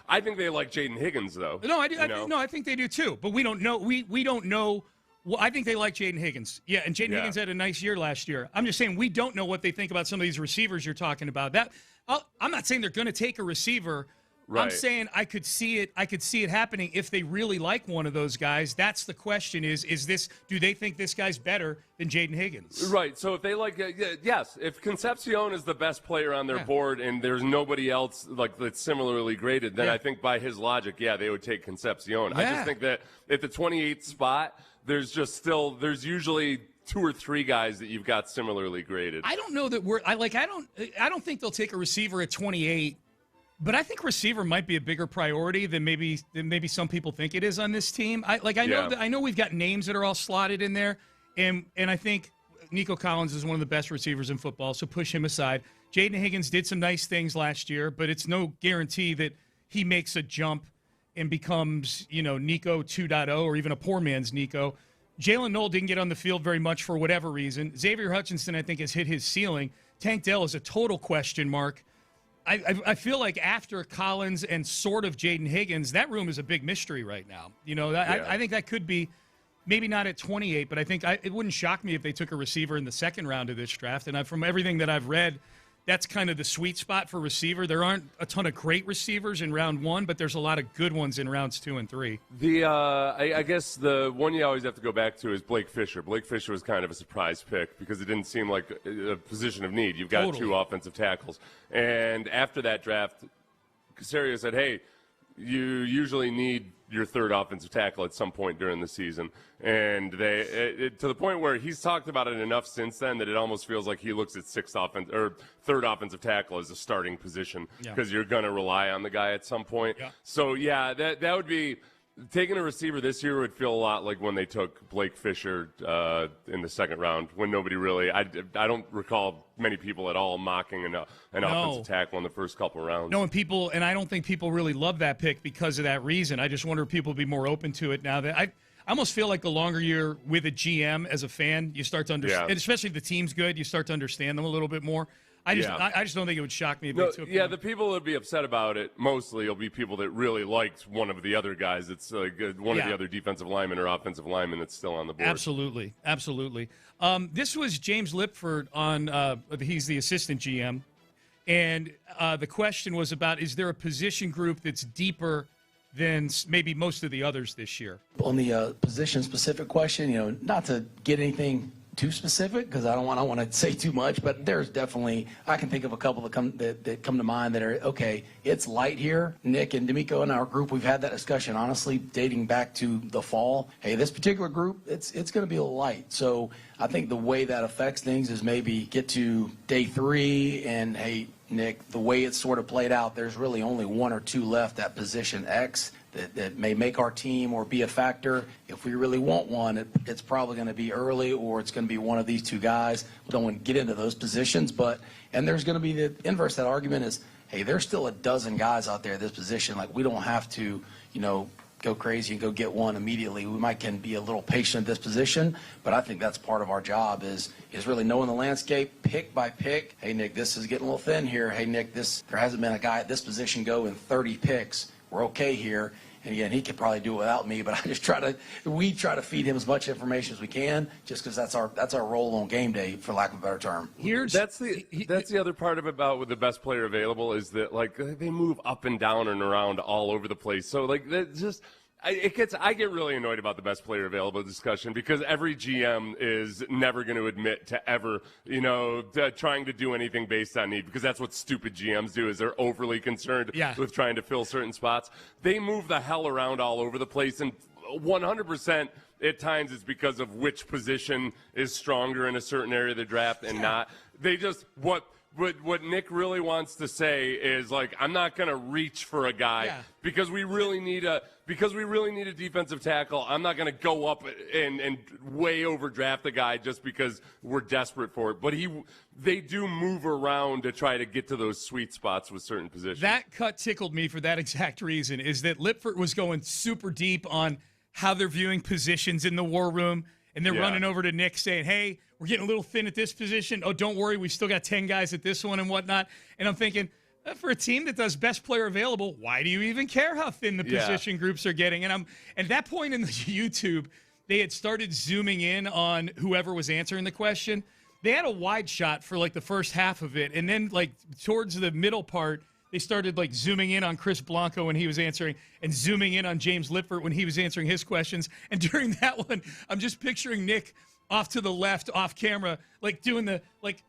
I think they like Jaden Higgins though. No, I do. I think they do too. But we don't know. We don't know. Well, I think they like Jaden Higgins. Yeah, and Jaden Higgins had a nice year last year. I'm just saying we don't know what they think about some of these receivers you're talking about. I'm not saying they're going to take a receiver. Right. I'm saying I could see it happening if they really like one of those guys. That's the question: do they think this guy's better than Jaden Higgins? Right. So if they like, yes, if Concepcion is the best player on their board and there's nobody else like that's similarly graded, then I think by his logic, they would take Concepcion. I just think that at the 28th spot, there's usually 2 or 3 guys that you've got similarly graded. I don't know that I don't think they'll take a receiver at 28. But I think receiver might be a bigger priority than maybe some people think it is on this team. I know we've got names that are all slotted in there, and I think Nico Collins is one of the best receivers in football, so push him aside. Jaden Higgins did some nice things last year, but it's no guarantee that he makes a jump and becomes, Nico 2.0 or even a poor man's Nico. Jalen Knoll didn't get on the field very much for whatever reason. Xavier Hutchinson, I think, has hit his ceiling. Tank Dell is a total question mark. I feel like after Collins and sort of Jaden Higgins, that room is a big mystery right now. I think that could be maybe not at 28, but I think it wouldn't shock me if they took a receiver in the second round of this draft. And from everything that I've read, that's kind of the sweet spot for receiver. There aren't a ton of great receivers in round 1, but there's a lot of good ones in rounds 2 and 3. I guess the one you always have to go back to is Blake Fisher. Blake Fisher was kind of a surprise pick because it didn't seem like a position of need. You've got 2 offensive tackles. And after that draft, Caserio said, hey, you usually need your third offensive tackle at some point during the season. And to the point where he's talked about it enough since then that it almost feels like he looks at third offensive tackle as a starting position because you're going to rely on the guy at some point. Yeah. So, that would be – taking a receiver this year would feel a lot like when they took Blake Fisher in the second round when nobody really – I don't recall many people at all mocking an offensive tackle in the first couple of rounds. No, and I don't think people really love that pick because of that reason. I just wonder if people will be more open to it now. That I almost feel like the longer you're with a GM as a fan, you start to understand – and especially if the team's good, you start to understand them a little bit more. I just don't think it would shock me if they took one. The people that would be upset about it mostly will be people that really liked one of the other guys. It's like one of the other defensive linemen or offensive linemen that's still on the board. Absolutely. This was James Lipford on he's the assistant GM, and the question was about, is there a position group that's deeper than maybe most of the others this year? On the position-specific question, not to get anything too specific because I don't want to say too much, but there's definitely, I can think of a couple that come to mind that are okay. It's light here. Nick and Demeco in our group, we've had that discussion honestly dating back to the fall. Hey, this particular group, it's going to be a little light. So I think the way that affects things is maybe get to day 3 and hey, Nick, the way it's sort of played out, there's really only 1 or 2 left at position X that may make our team or be a factor. If we really want one, it's probably going to be early or it's going to be one of these 2 guys. We don't want to get into those positions, and there's going to be the inverse. That argument is, hey, there's still a dozen guys out there at this position. Like, we don't have to, go crazy and go get one immediately. We can be a little patient at this position, but I think that's part of our job is really knowing the landscape, pick by pick. Hey, Nick, this is getting a little thin here. Hey, Nick, there hasn't been a guy at this position go in 30 picks. We're okay here. And again, he could probably do it without me, but we try to feed him as much information as we can, just because that's our role on game day, for lack of a better term. That's the other part of it about with the best player available is that they move up and down and around all over the place. So I get really annoyed about the best player available discussion because every GM is never going to admit to ever, trying to do anything based on need, because that's what stupid GMs do is they're overly concerned with trying to fill certain spots. They move the hell around all over the place, and 100% at times it's because of which position is stronger in a certain area of the draft and not. They just what Nick really wants to say is I'm not going to reach for a guy because we really need a defensive tackle. I'm not going to go up and way overdraft a guy just because we're desperate for it. But they do move around to try to get to those sweet spots with certain positions. That cut tickled me for that exact reason, is that Lipford was going super deep on how they're viewing positions in the war room, and they're running over to Nick saying, hey, we're getting a little thin at this position. Oh, don't worry, we still got 10 guys at this one and whatnot. And I'm thinking, for a team that does best player available, why do you even care how thin the position groups are getting? And at that point in the YouTube, they had started zooming in on whoever was answering the question. They had a wide shot for the first half of it, and then towards the middle part, they started zooming in on Chris Blanco when he was answering, and zooming in on James Lipford when he was answering his questions. And during that one, I'm just picturing Nick off to the left, off camera, doing the,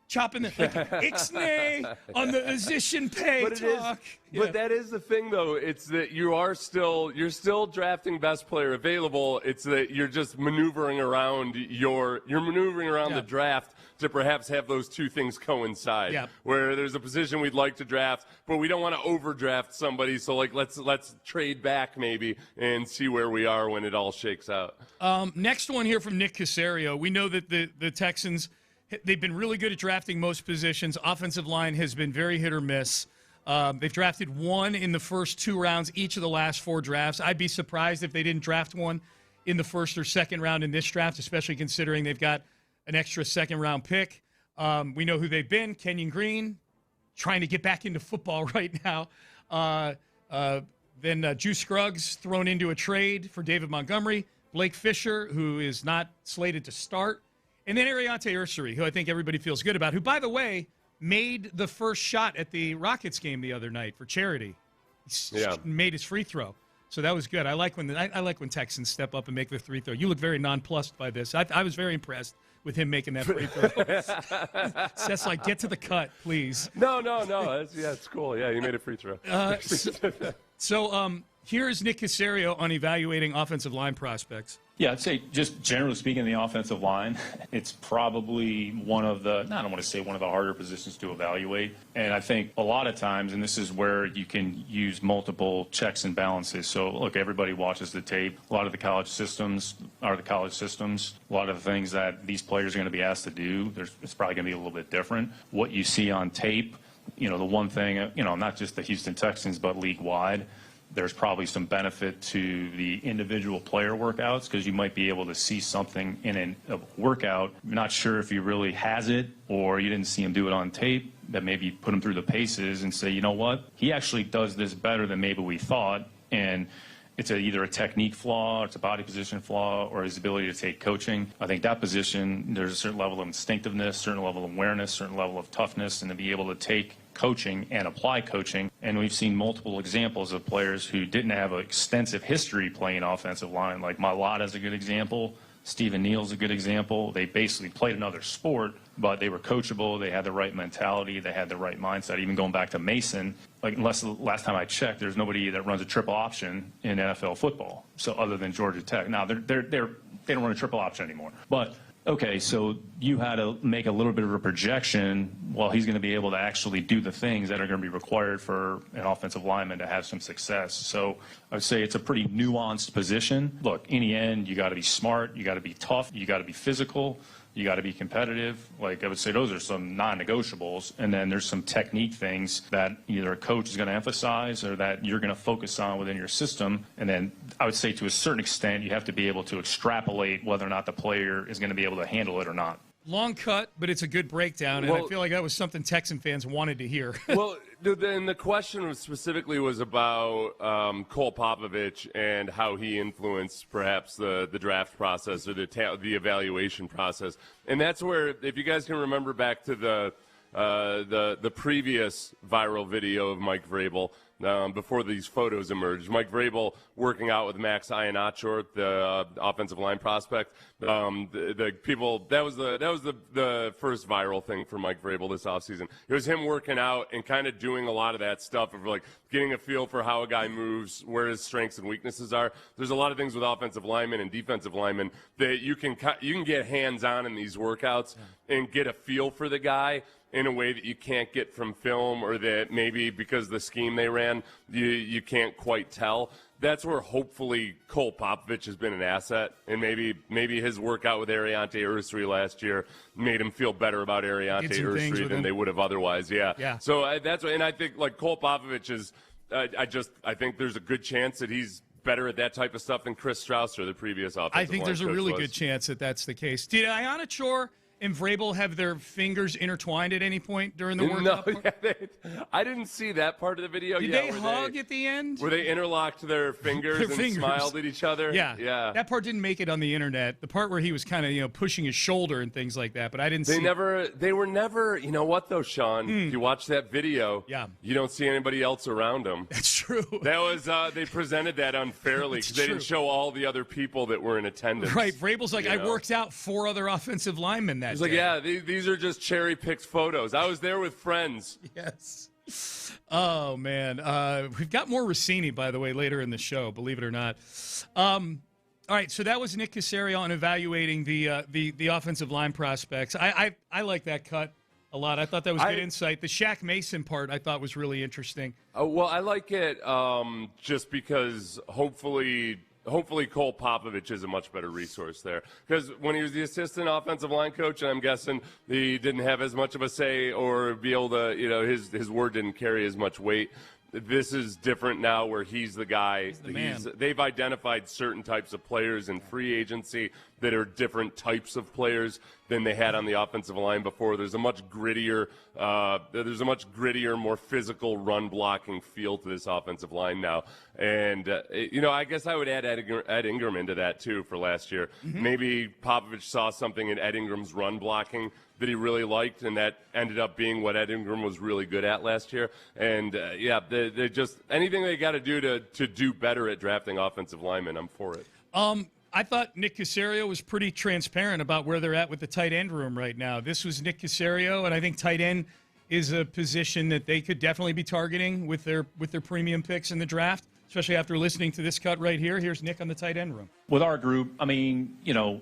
chopping the, ixnay on the position pay talk. But that is the thing, though. It's that you're still drafting best player available. It's that you're just maneuvering around the draft to perhaps have those two things coincide. Yeah. Where there's a position we'd like to draft, but we don't want to overdraft somebody. So let's trade back maybe and see where we are when it all shakes out. Next one here from Nick Caserio. We know that the Texans, they've been really good at drafting most positions. Offensive line has been very hit or miss. They've drafted one in the first 2 rounds each of the last 4 drafts. I'd be surprised if they didn't draft one in the first or second round in this draft, especially considering they've got an extra second-round pick. We know who they've been. Kenyon Green, trying to get back into football right now. Then Juice Scruggs thrown into a trade for David Montgomery. Blake Fisher, who is not slated to start. And then Ariante Ursary, who I think everybody feels good about, who, by the way, made the first shot at the Rockets game the other night for charity. He made his free throw. So that was good. I like when Texans step up and make their free throw. You look very nonplussed by this. I was very impressed with him making that free throw. Seth's get to the cut, please. No. It's cool. Yeah, he made a free throw. So here's Nick Caserio on evaluating offensive line prospects. Yeah, I'd say just generally speaking, the offensive line, it's probably one of the, I don't want to say one of the harder positions to evaluate. And I think a lot of times, and this is where you can use multiple checks and balances. So, look, everybody watches the tape. A lot of the college systems are the college systems. A lot of the things that these players are going to be asked to do, it's probably going to be a little bit different. What you see on tape, the one thing, not just the Houston Texans, but league-wide, there's probably some benefit to the individual player workouts because you might be able to see something in a workout. I'm not sure if he really has it or you didn't see him do it on tape, that maybe put him through the paces and say, you know what, he actually does this better than maybe we thought. And it's either a technique flaw, it's a body position flaw, or his ability to take coaching. I think that position, there's a certain level of instinctiveness, certain level of awareness, certain level of toughness, and to be able to take coaching and apply coaching. And we've seen multiple examples of players who didn't have an extensive history playing offensive line, like Malat is a good example. Stephen Neal's a good example. They basically played another sport, but they were coachable. They had the right mentality. They had the right mindset. Even going back to Mason, unless the last time I checked, there's nobody that runs a triple option in NFL football. So other than Georgia Tech. Now, they don't run a triple option anymore. But okay, so you had to make a little bit of a projection. Well, he's going to be able to actually do the things that are going to be required for an offensive lineman to have some success. So I would say it's a pretty nuanced position. Look, in the end, you got to be smart, you got to be tough, you got to be physical. You got to be competitive. Like I would say, those are some non-negotiables. And then there's some technique things that either a coach is going to emphasize or that you're going to focus on within your system. And then I would say to a certain extent, you have to be able to extrapolate whether or not the player is going to be able to handle it or not. Long cut, but it's a good breakdown, and I feel like that was something Texan fans wanted to hear. Well, and the question specifically was about Cole Popovich and how he influenced perhaps the draft process or the evaluation process. And that's where, if you guys can remember back to the previous viral video of Mike Vrabel, before these photos emerged, Mike Vrabel working out with Max Iannaccio, the offensive line prospect. The people that was the first viral thing for Mike Vrabel this offseason. It was him working out and kind of doing a lot of that stuff of like getting a feel for how a guy moves, where his strengths and weaknesses are. There's a lot of things with offensive linemen and defensive linemen that you can get hands-on in these workouts and get a feel for the guy in a way that you can't get from film, or that maybe because the scheme they ran, you can't quite tell. That's where hopefully Cole Popovich has been an asset, and maybe his workout with Ariante Ursary last year made him feel better about Ariante Ursary than they would have otherwise. Yeah. So that's what, and I think like Cole Popovich is. I think there's a good chance that he's better at that type of stuff than Chris Strausser, the previous offensive line coach. I think there's a really good chance that that's the case. Did Iannaccio and Vrabel have their fingers intertwined at any point during the workout? No, I didn't see that part of the video. Did they hug at the end? Where they interlocked their fingers and smiled at each other? Yeah. That part didn't make it on the internet. The part where he was kind of pushing his shoulder and things like that, but I didn't see. They were never. You know what though, Sean? If you watch that video, you don't see anybody else around them. That's true. That was they presented that unfairly because they didn't show all the other people that were in attendance. Right. Vrabel's like, I worked out 4 other offensive linemen that day. He's like, yeah, these are just cherry-picked photos. I was there with friends. Yes. Oh, man. We've got more Rossini, by the way, later in the show, believe it or not. All right, so that was Nick Caserio on evaluating the offensive line prospects. I like that cut a lot. I thought that was good insight. The Shaq Mason part I thought was really interesting. Well, I like it just because hopefully Cole Popovich is a much better resource there. Because when he was the assistant offensive line coach, and I'm guessing he didn't have as much of a say or be able to, his word didn't carry as much weight. This is different now where he's the guy. They've identified certain types of players in free agency that are different types of players than they had on the offensive line before. There's a much grittier, more physical run blocking feel to this offensive line now. And, I guess I would add Ed Ingram into that too for last year. Mm-hmm. Maybe Popovich saw something in Ed Ingram's run blocking that he really liked, and that ended up being what Ed Ingram was really good at last year. And, they just anything they got to do to do better at drafting offensive linemen, I'm for it. I thought Nick Caserio was pretty transparent about where they're at with the tight end room right now. This was Nick Caserio, and I think tight end is a position that they could definitely be targeting with their premium picks in the draft, especially after listening to this cut right here. Here's Nick on the tight end room. With our group, I mean,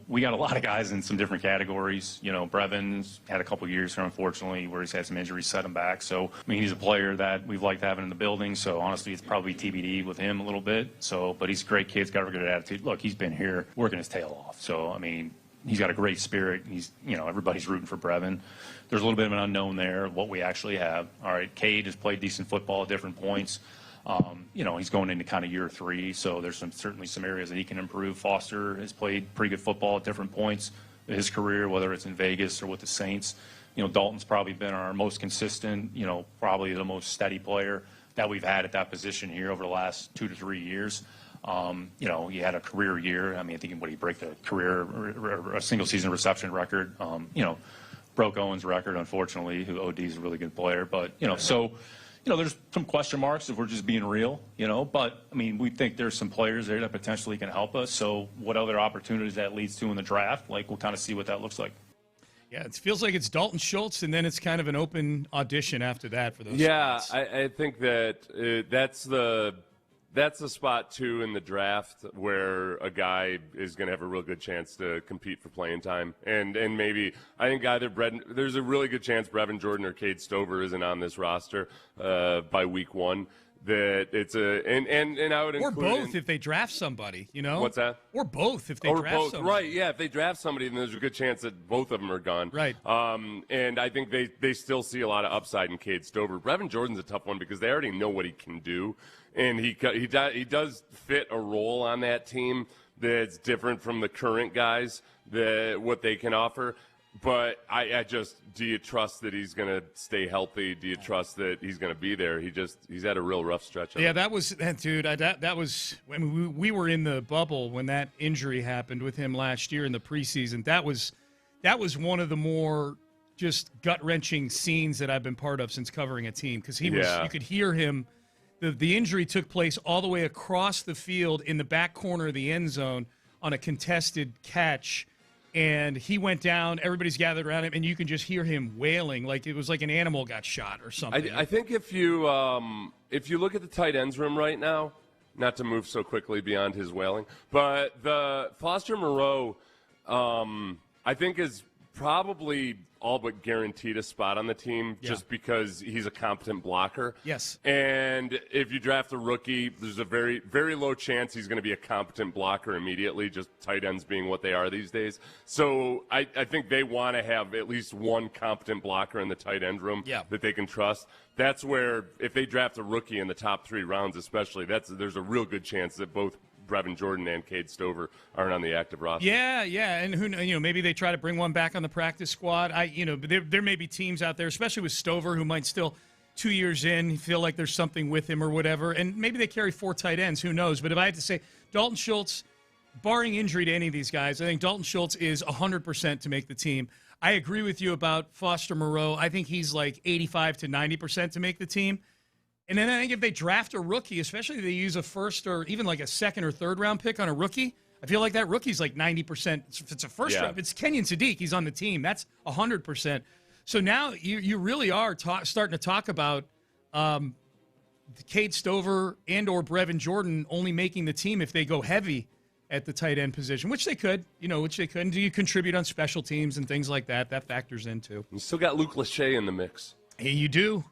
we got a lot of guys in some different categories. Brevin's had a couple years here, unfortunately, where he's had some injuries set him back. So, I mean, he's a player that we've liked having in the building. So, honestly, it's probably TBD with him a little bit. So, but he's a great kid. He's got a good attitude. Look, he's been here working his tail off. So, I mean, he's got a great spirit. He's, everybody's rooting for Brevin. There's a little bit of an unknown there, what we actually have. All right, Cade has played decent football at different points. He's going into kind of year 3, so there's certainly some areas that he can improve. Foster has played pretty good football at different points in his career, whether it's in Vegas or with the Saints. Dalton's probably been our most consistent, probably the most steady player that we've had at that position here over the last 2 to 3 years. He had a career year. I mean, I think he break the career or a single season reception record. Broke Owen's record, unfortunately, who OD is a really good player. But, there's some question marks if we're just being real, but, I mean, we think there's some players there that potentially can help us. So what other opportunities that leads to in the draft, we'll kind of see what that looks like. Yeah, it feels like it's Dalton Schultz, and then it's kind of an open audition after that for those spots. I think that that's the spot, too, in the draft where a guy is going to have a real good chance to compete for playing time. And maybe I think there's a really good chance Brevin Jordan or Cade Stover isn't on this roster by week 1. that it's and I would or include both if they draft somebody, you know. What's that? Or both if they or draft both. somebody. Right? Yeah, if they draft somebody, then there's a good chance that both of them are gone. Right. And I think they still see a lot of upside in Cade Stover. Brevin Jordan's a tough one because they already know what he can do, and he does fit a role on that team that's different from the current guys what they can offer. But I just, do you trust that he's going to stay healthy? Do you trust that he's going to be there? He's had a real rough stretch. Yeah, that was, dude. That was. I mean, we were in the bubble when that injury happened with him last year in the preseason. That was one of the more just gut wrenching scenes that I've been part of since covering a team because he was. You could hear him. The injury took place all the way across the field in the back corner of the end zone on a contested catch. And he went down, everybody's gathered around him, and you can just hear him wailing like it was like an animal got shot or something. I think if you look at the tight ends room right now, not to move so quickly beyond his wailing, but the Foster Moreau, I think is probably all but guaranteed a spot on the team just because he's a competent blocker. Yes. And if you draft a rookie, there's a very, very low chance he's going to be a competent blocker immediately, just tight ends being what they are these days. So I think they want to have at least one competent blocker in the tight end room that they can trust. That's where, if they draft a rookie in the top 3 rounds especially, there's a real good chance that both Brevin Jordan and Cade Stover aren't on the active roster. Yeah, and who maybe they try to bring one back on the practice squad. There may be teams out there, especially with Stover, who might still 2 years in feel like there's something with him or whatever, and maybe they carry 4 tight ends. Who knows? But if I had to say, Dalton Schultz, barring injury to any of these guys, I think Dalton Schultz is 100% to make the team. I agree with you about Foster Moreau. I think he's like 85 to 90% to make the team. And then I think if they draft a rookie, especially if they use a first or even like a second or third round pick on a rookie, I feel like that rookie's like 90%. If it's a first round, if it's Kenyon Sadiq, he's on the team. That's 100%. So now you really are starting to talk about Cade Stover and or Brevin Jordan only making the team if they go heavy at the tight end position, which they could, And do you contribute on special teams and things like that? That factors in too. You still got Luke Lachey in the mix. Hey, you do.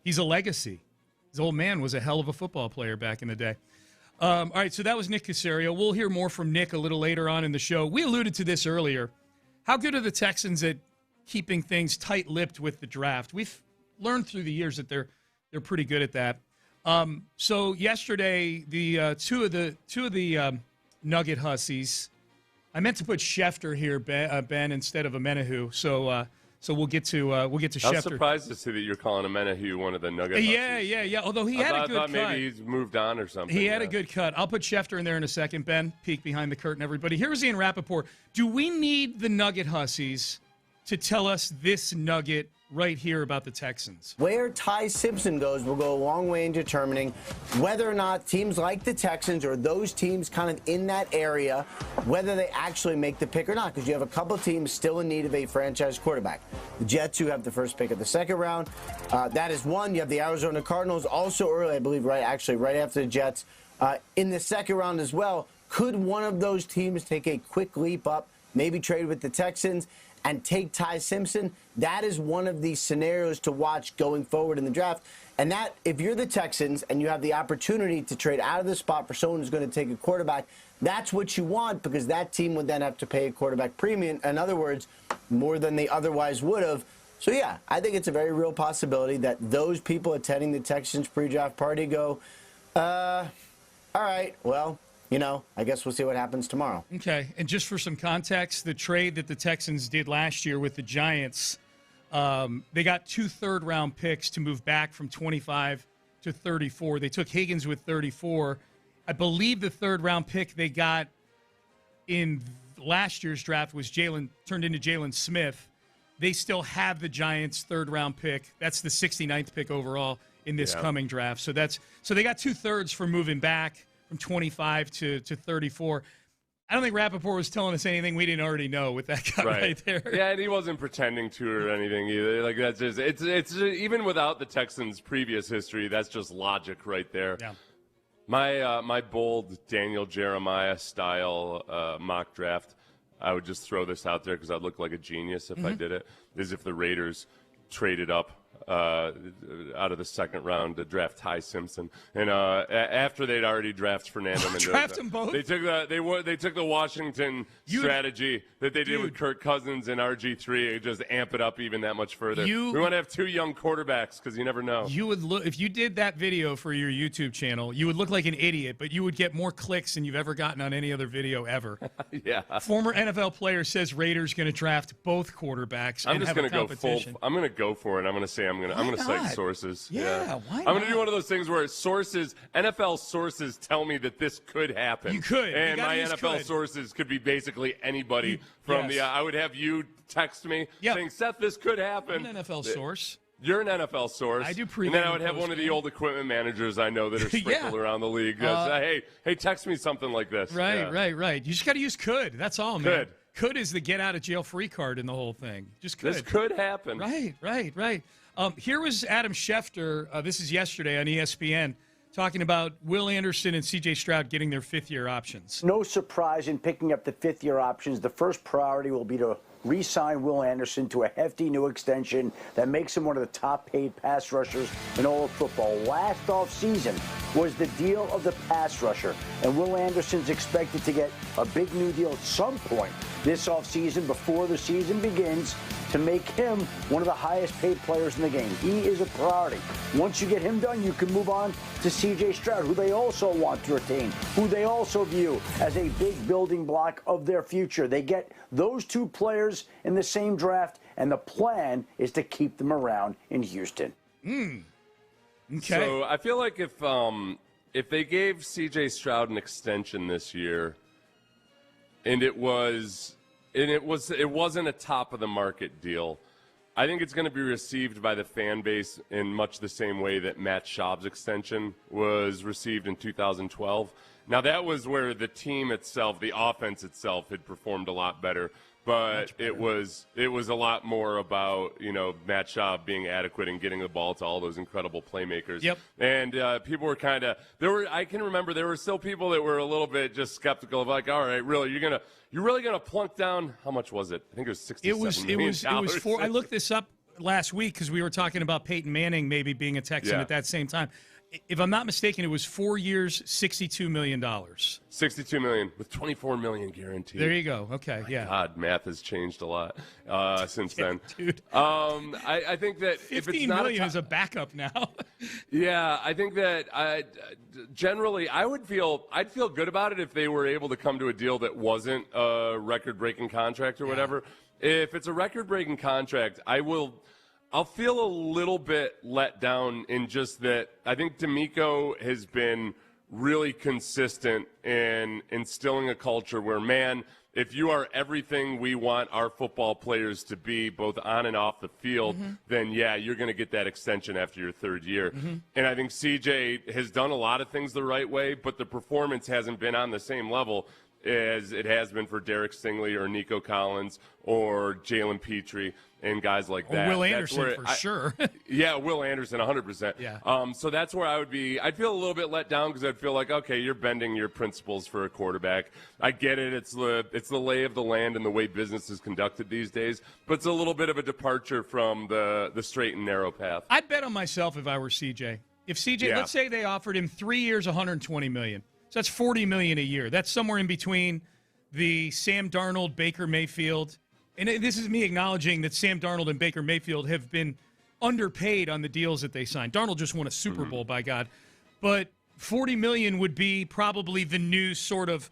He's a legacy. His old man was a hell of a football player back in the day. All right, so that was Nick Caserio. We'll hear more from Nick a little later on in the show. We alluded to this earlier. How good are the Texans at keeping things tight-lipped with the draft? We've learned through the years that they're pretty good at that. So yesterday, the two of the Nugget Hussies. I meant to put Schefter here, Ben, instead of Amenahu. So we'll get to Schefter. I was surprised to see that you're calling Amenahu one of the Nugget Hussies. Yeah. Although he had a good cut. I thought maybe he's moved on or something. He had a good cut. I'll put Schefter in there in a second. Ben, peek behind the curtain, everybody. Here's Ian Rappaport. Do we need the Nugget Hussies to tell us this nugget right here about the Texans? Where Ty Simpson goes will go a long way in determining whether or not teams like the Texans or those teams kind of in that area, whether they actually make the pick or not, because you have a couple teams still in need of a franchise quarterback. The Jets, who have the first pick of the second round, that is one. You have the Arizona Cardinals, also early, I believe, right after the Jets, in the second round as well. Could one of those teams take a quick leap up, maybe trade with the Texans, and take Ty Simpson? That is one of the scenarios to watch going forward in the draft. And that, if you're the Texans and you have the opportunity to trade out of the spot for someone who's going to take a quarterback, that's what you want, because that team would then have to pay a quarterback premium. In other words, more than they otherwise would have. So, yeah, I think it's a very real possibility that those people attending the Texans pre-draft party go, all right, well, I guess we'll see what happens tomorrow. Okay, and just for some context, the trade that the Texans did last year with the Giants, they got 2 third-round picks to move back from 25 to 34. They took Higgins with 34. I believe the third-round pick they got in last year's draft was turned into Jalen Smith. They still have the Giants' third-round pick. That's the 69th pick overall in this coming draft. So they got 2/3 for moving back from 25 to 34. I don't think Rappaport was telling us anything we didn't already know with that cut right there. Yeah, and he wasn't pretending to or anything either. Like, that's just it's even without the Texans' previous history, that's just logic right there. Yeah. My bold Daniel Jeremiah style mock draft, I would just throw this out there because I'd look like a genius if I did it, is if the Raiders traded up out of the second round to draft Ty Simpson, and after they'd already drafted Fernando Mendoza. Draft them both? They took the Washington strategy that they did with Kirk Cousins and RG3, just amp it up even that much further. We want to have two young quarterbacks because you never know. You would look if you did that video for your YouTube channel. You would look like an idiot, but you would get more clicks than you've ever gotten on any other video ever. Yeah. Former NFL player says Raiders going to draft both quarterbacks. I'm just going to go full. I'm going to go for it. I'm going to say I'm going to cite sources. Yeah, why I'm going to do one of those things where NFL sources tell me that this could happen. You could. And my NFL sources could be basically anybody from the. I would have you text me saying, Seth, this could happen. I'm an NFL source. You're an NFL source. I do pre. And then I would have one of the old equipment managers I know that are sprinkled around the league. Say, hey, text me something like this. Right. You just got to use could. That's all, man. Could is the get out of jail free card in the whole thing. Just could. This could happen. Right. Here was Adam Schefter. This is yesterday on ESPN. Talking about Will Anderson and C.J. Stroud getting their fifth-year options. No surprise in picking up the fifth-year options. The first priority will be to re-sign Will Anderson to a hefty new extension that makes him one of the top-paid pass rushers in all of football. Last offseason was the deal of the pass rusher, and Will Anderson's expected to get a big new deal at some point this offseason before the season begins to make him one of the highest-paid players in the game. He is a priority. Once you get him done, you can move on to C.J. Stroud, who they also want to retain, who they also view as a big building block of their future. They get those two players in the same draft, and the plan is to keep them around in Houston. Okay. So I feel like if they gave C.J. Stroud an extension this year, and it wasn't a top of the market deal, I think it's going to be received by the fan base in much the same way that Matt Schaub's extension was received in 2012. Now, that was where the team itself, the offense itself, had performed a lot better. But it was a lot more about, Matt Schaub being adequate and getting the ball to all those incredible playmakers. Yep. And people were I can remember there were still people that were a little bit just skeptical of like, all right, really, you're really gonna plunk down, how much was it? I think it was $67 million. It was four. I looked this up last week because we were talking about Peyton Manning maybe being a Texan at that same time. If I'm not mistaken, it was 4 years, $62 million. $62 million with $24 million guaranteed. There you go. Okay, God, math has changed a lot since then. Dude. I think that if it's not $15 million is a backup now. Yeah, I think that generally I'd feel good about it if they were able to come to a deal that wasn't a record-breaking contract or whatever. If it's a record-breaking contract, I'll feel a little bit let down in just that I think Demeco has been really consistent in instilling a culture where, man, if you are everything we want our football players to be, both on and off the field, then, you're going to get that extension after your third year. And I think CJ has done a lot of things the right way, but the performance hasn't been on the same level as it has been for Derek Stingley or Nico Collins or Jalen Petrie and guys like that. Will Anderson for sure. Will Anderson, 100%. Yeah. So that's where I'd feel a little bit let down because I'd feel like, okay, you're bending your principles for a quarterback. I get it. It's the lay of the land and the way business is conducted these days, but it's a little bit of a departure from the straight and narrow path. I'd bet on myself if I were CJ. If CJ, let's say they offered him 3 years, $120 million. So that's $40 million a year. That's somewhere in between the Sam Darnold, Baker Mayfield. And this is me acknowledging that Sam Darnold and Baker Mayfield have been underpaid on the deals that they signed. Darnold just won a Super Bowl, by God. But $40 million would be probably the new sort of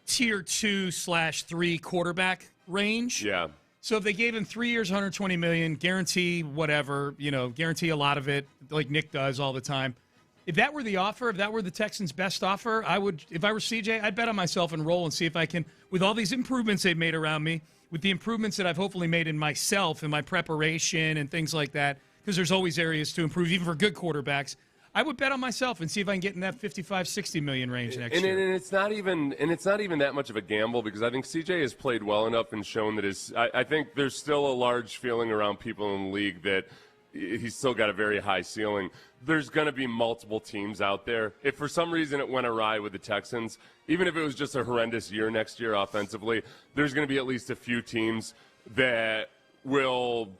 tier 2/3 quarterback range. Yeah. So if they gave him 3 years, $120 million, guarantee whatever, guarantee a lot of it, like Nick does all the time. If that were the offer, if that were the Texans' best offer, if I were CJ, I'd bet on myself and roll and see if I can, with all these improvements they've made around me, with the improvements that I've hopefully made in myself and my preparation and things like that, because there's always areas to improve, even for good quarterbacks, I would bet on myself and see if I can get in that 55-60 million range next year. And it's not even that much of a gamble because I think CJ has played well enough and shown that I think there's still a large feeling around people in the league that he's still got a very high ceiling. There's going to be multiple teams out there. If for some reason it went awry with the Texans, even if it was just a horrendous year next year offensively, there's going to be at least a few teams that will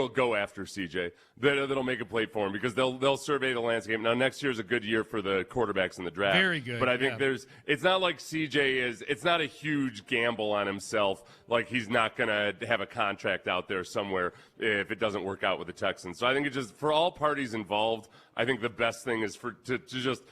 go after CJ. That'll make a play for him because they'll survey the landscape. Now, next year's a good year for the quarterbacks in the draft. Very good. But I think it's not like CJ it's not a huge gamble on himself. Like he's not going to have a contract out there somewhere if it doesn't work out with the Texans. So I think it's just for all parties involved, I think the best thing is to just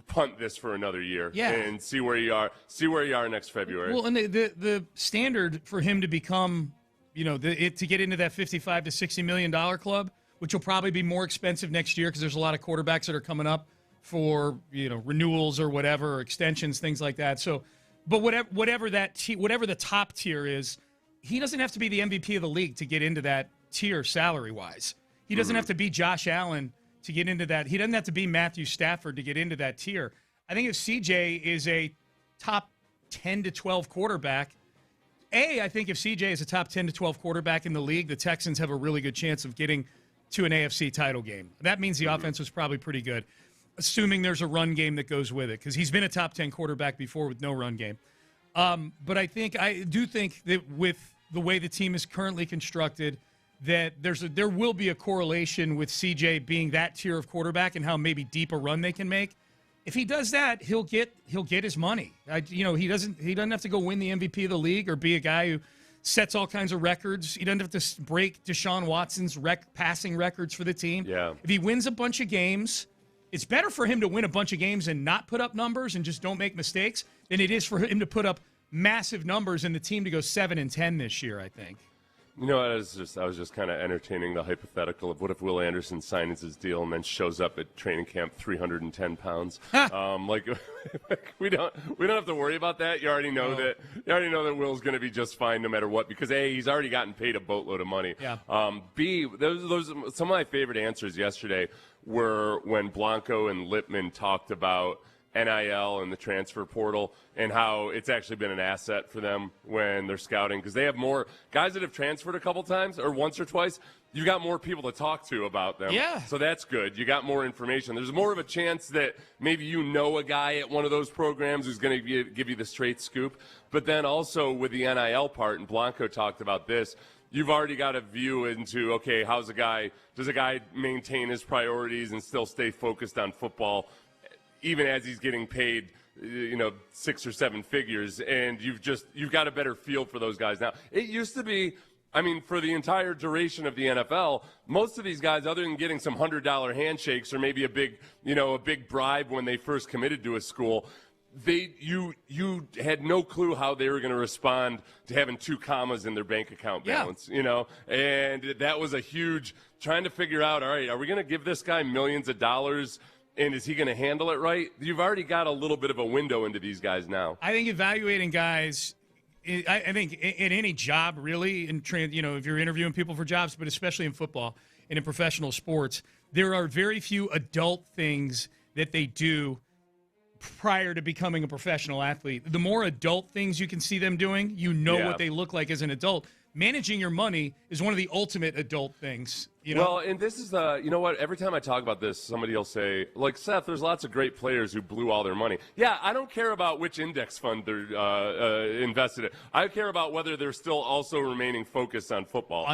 punt this for another year and see where you are next February. Well, and the standard for him to become, to get into that $55 to $60 million club, which will probably be more expensive next year because there's a lot of quarterbacks that are coming up for renewals or whatever, or extensions, things like that. So, but whatever the top tier is, he doesn't have to be the MVP of the league to get into that tier salary wise. He doesn't have to be Josh Allen to get into that. He doesn't have to be Matthew Stafford to get into that tier. I think if CJ is a top 10 to 12 quarterback, I think if CJ is a top 10 to 12 quarterback in the league, the Texans have a really good chance of getting to an AFC title game. That means the offense was probably pretty good, assuming there's a run game that goes with it, because he's been a top 10 quarterback before with no run game. But I do think that with the way the team is currently constructed, that there will be a correlation with CJ being that tier of quarterback and how maybe deep a run they can make. If he does that, he'll get his money. He doesn't have to go win the MVP of the league or be a guy who sets all kinds of records. He doesn't have to break Deshaun Watson's passing records for the team. Yeah. If he wins a bunch of games, it's better for him to win a bunch of games and not put up numbers and just don't make mistakes than it is for him to put up massive numbers and the team to go 7-10 this year, I think. I was just kind of entertaining the hypothetical of what if Will Anderson signs his deal and then shows up at training camp 310 pounds. We don't have to worry about that. You already know that Will's going to be just fine no matter what because A, he's already gotten paid a boatload of money. Yeah. B, those some of my favorite answers yesterday were when Blanco and Lippman talked about NIL and the transfer portal and how it's actually been an asset for them when they're scouting because they have more guys that have transferred a couple times or once or twice. You got more people to talk to about them. Yeah. So that's good. You got more information. There's more of a chance that maybe a guy at one of those programs who's going to give you the straight scoop. But then also with the NIL part, and Blanco talked about this, you've already got a view into, okay, does a guy maintain his priorities and still stay focused on football even as he's getting paid, 6 or 7 figures, and you've got a better feel for those guys now. It used to be, for the entire duration of the NFL, most of these guys, other than getting some $100 handshakes or maybe a big bribe when they first committed to a school, you had no clue how they were going to respond to having 2 commas in their bank account balance, and that was a huge trying to figure out, all right, are we going to give this guy millions of dollars? And is he going to handle it right? You've already got a little bit of a window into these guys now. I think evaluating guys, I think in any job really, if you're interviewing people for jobs, but especially in football and in professional sports, there are very few adult things that they do prior to becoming a professional athlete. The more adult things you can see them doing, what they look like as an adult. Managing your money is one of the ultimate adult things. Well, and this is what? Every time I talk about this, somebody will say, like, Seth, there's lots of great players who blew all their money. Yeah, I don't care about which index fund they're invested in. I care about whether they're still also remaining focused on football.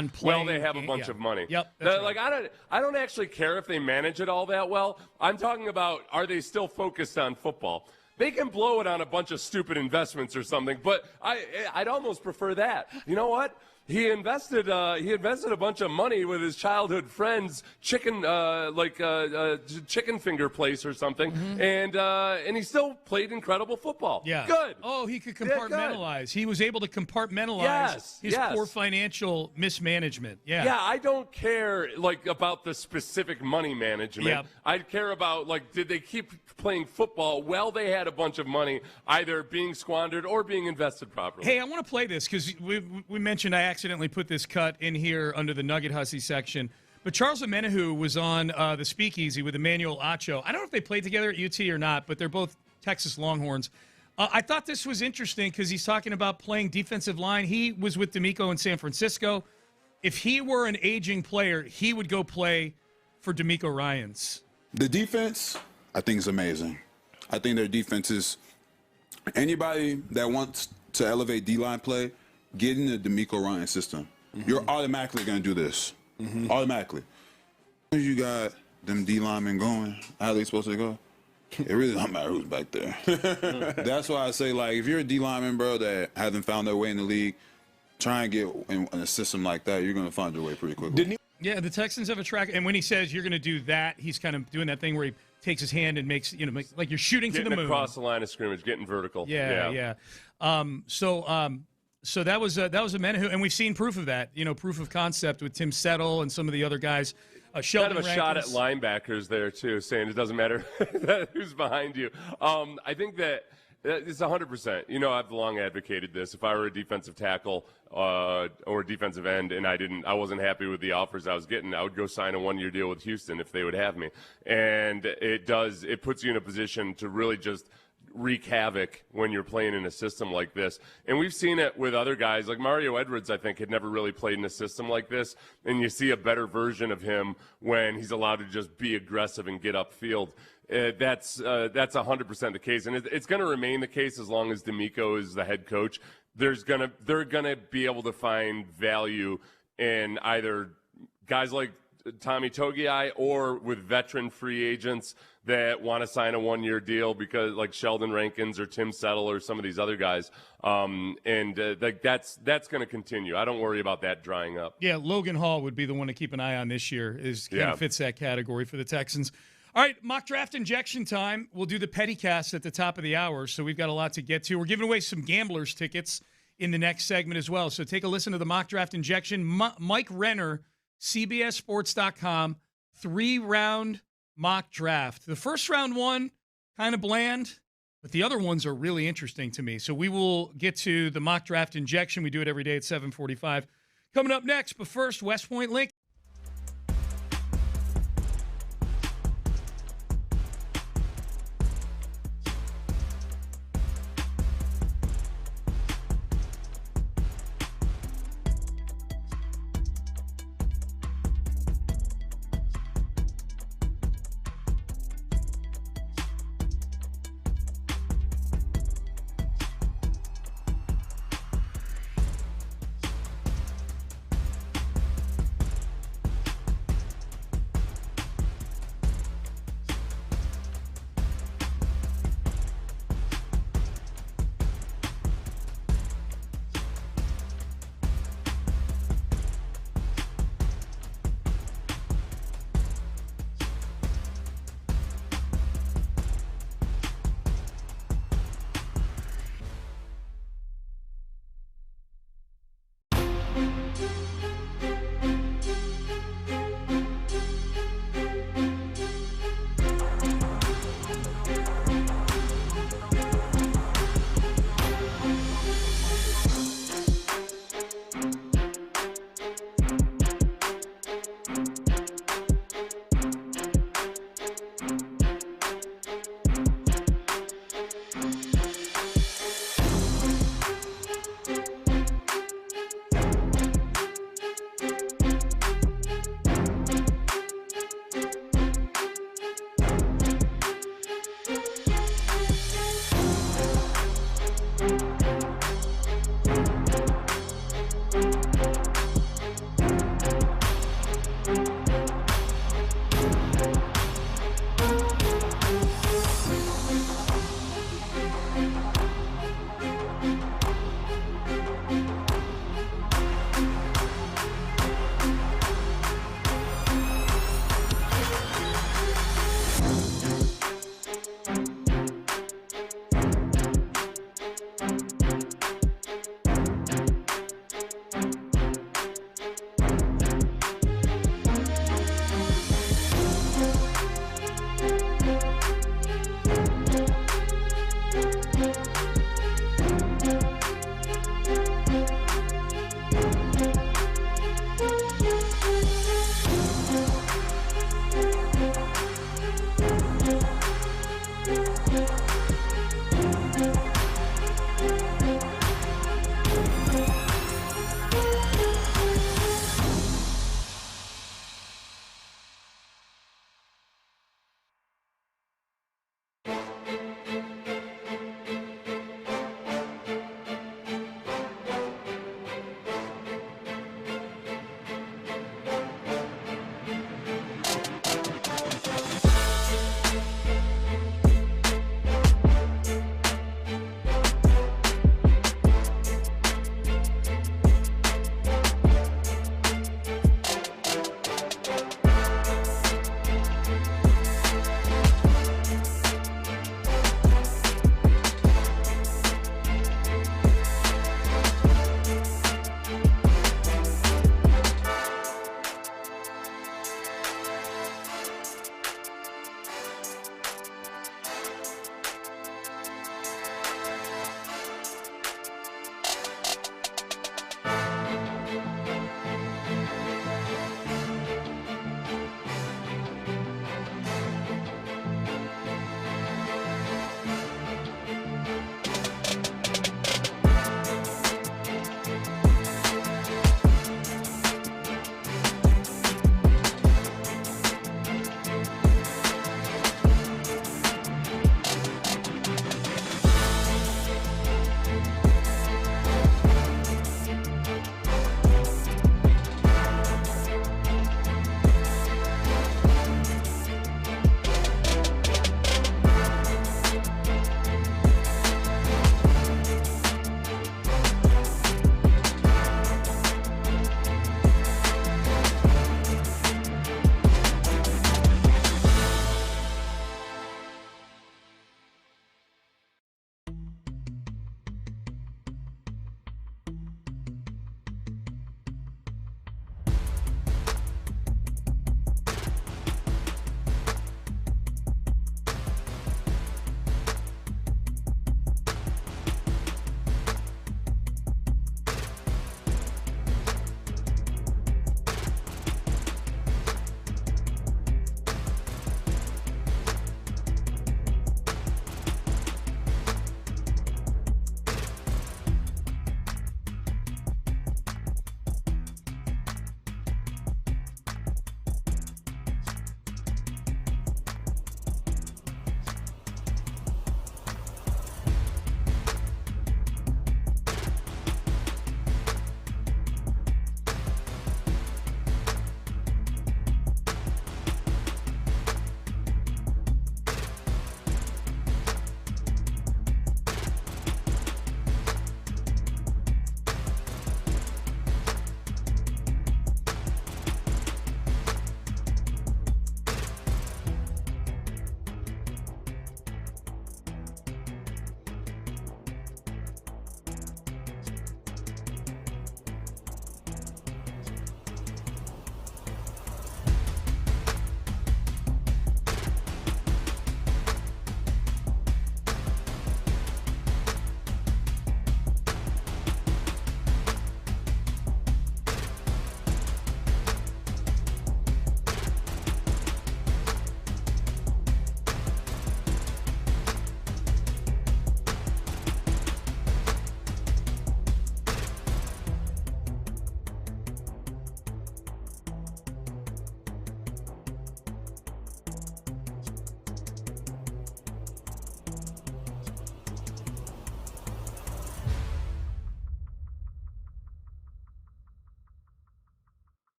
They have a bunch of money. Yep. Right. I don't actually care if they manage it all that well. I'm talking about, are they still focused on football? They can blow it on a bunch of stupid investments or something, but I'd almost prefer that. You know what? He invested a bunch of money with his childhood friends, chicken finger place or something, and he still played incredible football. Yeah, good. Oh, he could compartmentalize. He was able to compartmentalize his poor financial mismanagement. Yeah, yeah. I don't care about the specific money management. Yep. I care about did they keep playing football while they had a bunch of money either being squandered or being invested properly. Hey, I want to play this because we mentioned I accidentally put this cut in here under the Nugget Hussy section. But Charles Omenihu was on the Speakeasy with Emmanuel Acho. I don't know if they played together at UT or not, but they're both Texas Longhorns. I thought this was interesting because he's talking about playing defensive line. He was with Demeco in San Francisco. If he were an aging player, he would go play for Demeco Ryans. The defense, I think, is amazing. I think their defense is anybody that wants to elevate D-line play, get in the Demeco Ryans system. you're automatically going to do this. Automatically. As you got them D linemen going, how they supposed to go? It really don't matter who's back there. That's why I say, like, if you're a D lineman, bro, that hasn't found their way in the league, try and get in a system like that. You're going to find your way pretty quickly. Yeah, the Texans have a track, and when he says you're going to do that, he's kind of doing that thing where he takes his hand and makes, like you're shooting getting to the moon. Across the line of scrimmage, getting vertical. Yeah. So that was a man who, and we've seen proof of that. Proof of concept with Tim Settle and some of the other guys. Sheldon kind of a shot at linebackers there too, saying it doesn't matter who's behind you. I think that it's 100%. I've long advocated this. If I were a defensive tackle or a defensive end and I wasn't happy with the offers I was getting, I would go sign a one-year deal with Houston if they would have me. And it puts you in a position to really just wreak havoc when you're playing in a system like this. And we've seen it with other guys. Like Mario Edwards, I think, had never really played in a system like this. And you see a better version of him when he's allowed to just be aggressive and get upfield. That's 100% the case. And it's going to remain the case as long as Demeco is the head coach. They're going to be able to find value in either guys like Tommy Togiai or with veteran free agents that want to sign a one-year deal because like Sheldon Rankins or Tim Settle or some of these other guys. That's going to continue. I don't worry about that drying up. Yeah, Logan Hall would be the one to keep an eye on this year. Kind of fits that category for the Texans. All right, mock draft injection time. We'll do the Pettycast at the top of the hour, so we've got a lot to get to. We're giving away some Gamblers tickets in the next segment as well, so take a listen to the mock draft injection. Mike Renner, CBSSports.com, 3-round mock draft. The first round one, kind of bland, but the other ones are really interesting to me. So we will get to the mock draft injection. We do it every day at 7:45. Coming up next, but first, West Point Link.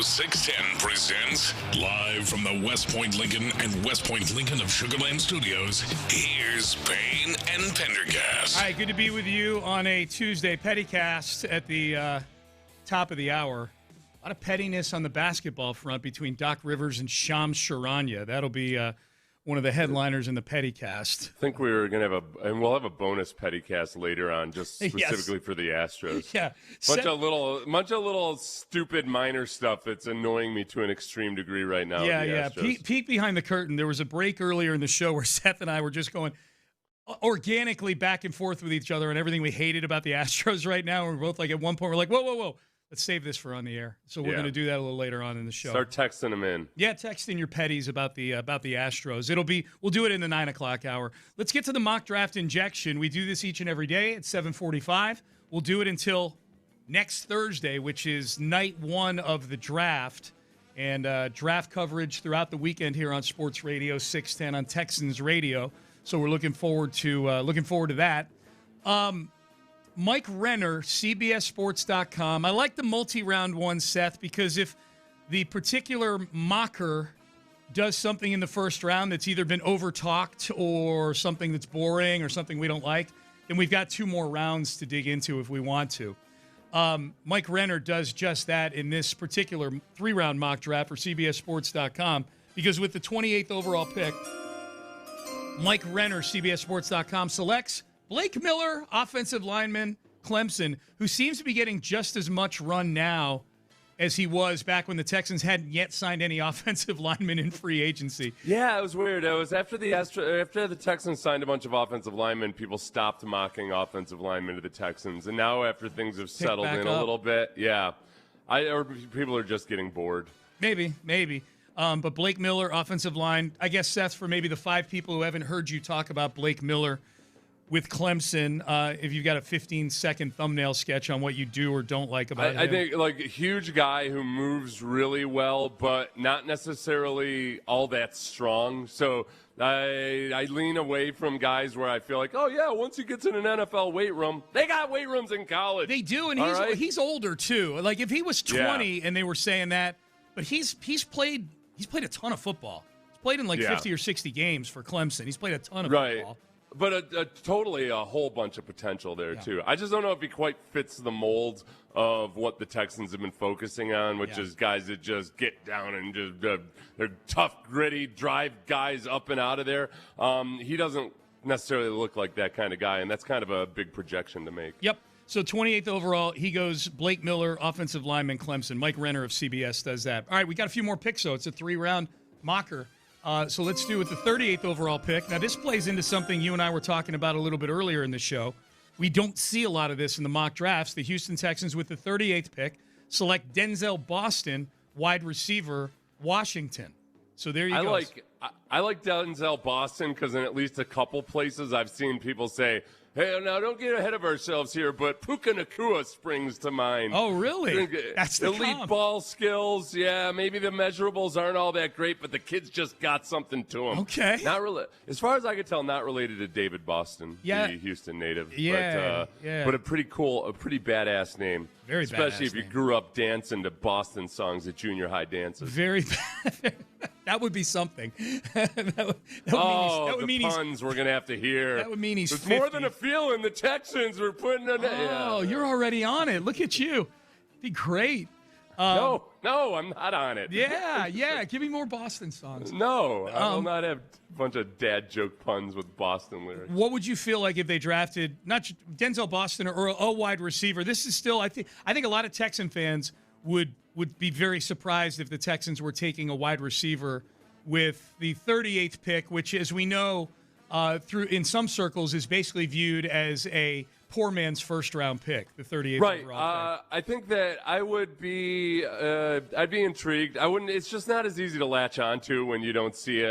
610 presents live from the West Point Lincoln and West Point Lincoln of Sugarland Studios. Here's Payne and Pendergast. All right, good to be with you on a Tuesday pettycast at the top of the hour. A lot of pettiness on the basketball front between Doc Rivers and Shams Charania. That'll be one of the headliners in the pettycast. I think we were going to have we'll have a bonus pettycast later on, just specifically for the Astros. Yeah. Bunch of little stupid minor stuff that's annoying me to an extreme degree right now. Yeah. Peek behind the curtain. There was a break earlier in the show where Seth and I were just going organically back and forth with each other on everything we hated about the Astros right now. We're both like, at one point, we're like, whoa. Let's save this for on the air. So we're going to do that a little later on in the show. Start texting them in. Yeah, text in your petties about the Astros. We'll do it in the 9 o'clock hour. Let's get to the mock draft injection. We do this each and every day at 7:45. We'll do it until next Thursday, which is night one of the draft, and draft coverage throughout the weekend here on Sports Radio 610 on Texans Radio. So we're looking forward to that. Mike Renner, CBSSports.com. I like the multi-round one, Seth, because if the particular mocker does something in the first round that's either been over-talked or something that's boring or something we don't like, then we've got 2 more rounds to dig into if we want to. Mike Renner does just that in this particular 3-round mock draft for CBSSports.com, because with the 28th overall pick, Mike Renner, CBSSports.com, selects Blake Miller, offensive lineman, Clemson, who seems to be getting just as much run now as he was back when the Texans hadn't yet signed any offensive linemen in free agency. Yeah, it was weird. It was after the Texans signed a bunch of offensive linemen, people stopped mocking offensive linemen to the Texans. And now after things have settled in a little bit, or people are just getting bored. Maybe. But Blake Miller, offensive line, I guess, Seth, for maybe the 5 people who haven't heard you talk about Blake Miller with Clemson, if you've got a 15-second thumbnail sketch on what you do or don't like about him. I think, like, a huge guy who moves really well, but not necessarily all that strong. So I lean away from guys where I feel like, oh, yeah, once he gets in an NFL weight room, they got weight rooms in college. They do, and he's older, too. Like, if he was 20 and they were saying that, but he's played a ton of football. He's played in, 50 or 60 games for Clemson. He's played a ton of football. But totally a whole bunch of potential there, too. I just don't know if he quite fits the mold of what the Texans have been focusing on, which is guys that just get down and just they're tough, gritty, drive guys up and out of there. He doesn't necessarily look like that kind of guy, and that's kind of a big projection to make. Yep. So 28th overall, he goes Blake Miller, offensive lineman, Clemson. Mike Renner of CBS does that. All right, we got a few more picks, so it's a 3-round mocker. So let's do with the 38th overall pick. Now, this plays into something you and I were talking about a little bit earlier in the show. We don't see a lot of this in the mock drafts. The Houston Texans, with the 38th pick, select Denzel Boston, wide receiver, Washington. So there you go. I like Denzel Boston because in at least a couple places I've seen people say, hey, now don't get ahead of ourselves here, but Puka Nacua springs to mind. Oh, really? That's the elite ball skills. Yeah, maybe the measurables aren't all that great, but the kid's just got something to him. Okay. As far as I could tell, not related to David Boston, the Houston native. Yeah, but a pretty badass name. Very badass especially if you grew up dancing to Boston songs at junior high dances. Very bad. That would be something. that would mean puns we're going to have to hear. That would mean he's 50. More than a feeling. The Texans were putting it. Oh, you're already on it. Look at you. Be great. No, I'm not on it. Yeah. Give me more Boston songs. No, I will not have a bunch of dad joke puns with Boston lyrics. What would you feel like if they drafted not Denzel Boston or a wide receiver? This is still, I think a lot of Texan fans would be very surprised if the Texans were taking a wide receiver with the 38th pick, which, as we know, through in some circles is basically viewed as a poor man's first-round pick, the 38th overall pick. I think that I would be, I'd be intrigued. I wouldn't. It's just not as easy to latch onto when you don't see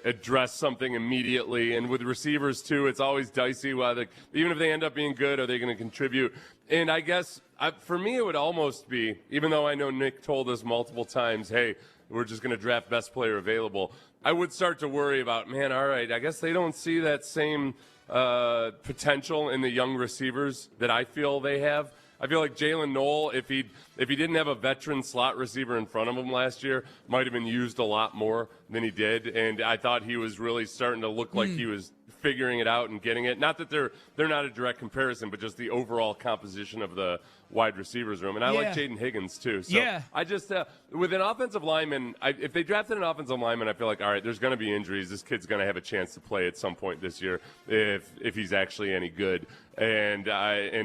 address something immediately. And with receivers too, it's always dicey. Even if they end up being good, are they going to contribute? And I guess for me, it would almost be, even though I know Nick told us multiple times, hey, we're just going to draft best player available. I would start to worry about, man, all right, I guess they don't see that same potential in the young receivers that I feel they have. I feel like Jalen Noel, if he didn't have a veteran slot receiver in front of him last year, might have been used a lot more than he did. And I thought he was really starting to look like he was figuring it out and getting it. Not that they're not a direct comparison, but just the overall composition of the wide receivers room. And I like Jaden Higgins too. So I just with an offensive lineman, if they drafted an offensive lineman, I feel like, all right, there's going to be injuries. This kid's going to have a chance to play at some point this year if he's actually any good. And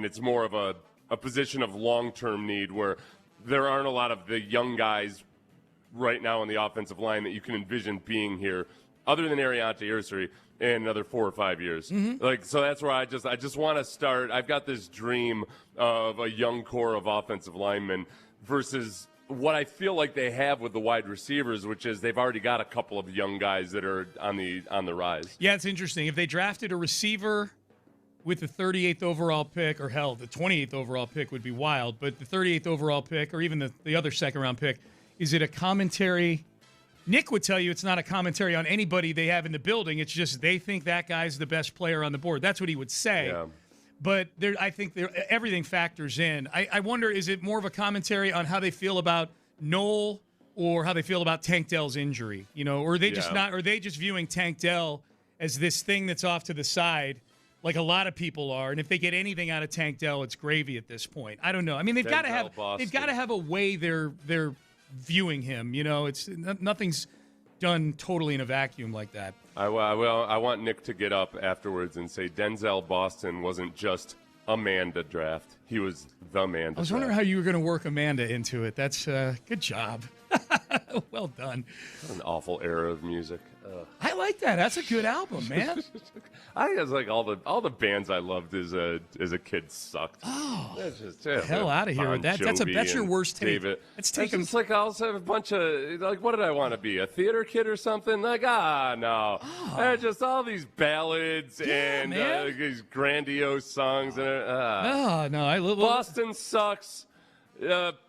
it's more of a position of long-term need where there aren't a lot of the young guys right now on the offensive line that you can envision being here, other than Ariante Ursary, in another 4 or 5 years. So that's where I just want to start. I've got this dream of a young core of offensive linemen versus what I feel like they have with the wide receivers, which is they've already got a couple of young guys that are on the rise. Yeah, it's interesting. If they drafted a receiver with the 38th overall pick, or hell, the 28th overall pick would be wild, but the 38th overall pick, or even the other second-round pick, is it a commentary? Nick would tell you it's not a commentary on anybody they have in the building. It's just they think that guy's the best player on the board. That's what he would say. Yeah. But I think everything factors in. I wonder, is it more of a commentary on how they feel about Noel or how they feel about Tank Dell's injury? Or are they just not? Or are they just viewing Tank Dell as this thing that's off to the side, like a lot of people are? And if they get anything out of Tank Dell, it's gravy at this point. I don't know. I mean, they've got to have a way they're viewing him. It's nothing's done totally in a vacuum like that. I want Nick to get up afterwards and say Denzel Boston wasn't just Amanda draft. He was the man. I was wondering how you were going to work Amanda into it. That's good job. Well done. What an awful era of music. I like that. That's a good album, man. I was like all the bands I loved as a kid sucked. Oh, that's just hell out of here with that. That's your worst take. It's just like I also have a bunch of what did I want to be? A theater kid or something? Like no. Just all these ballads and these grandiose songs and no. Boston sucks.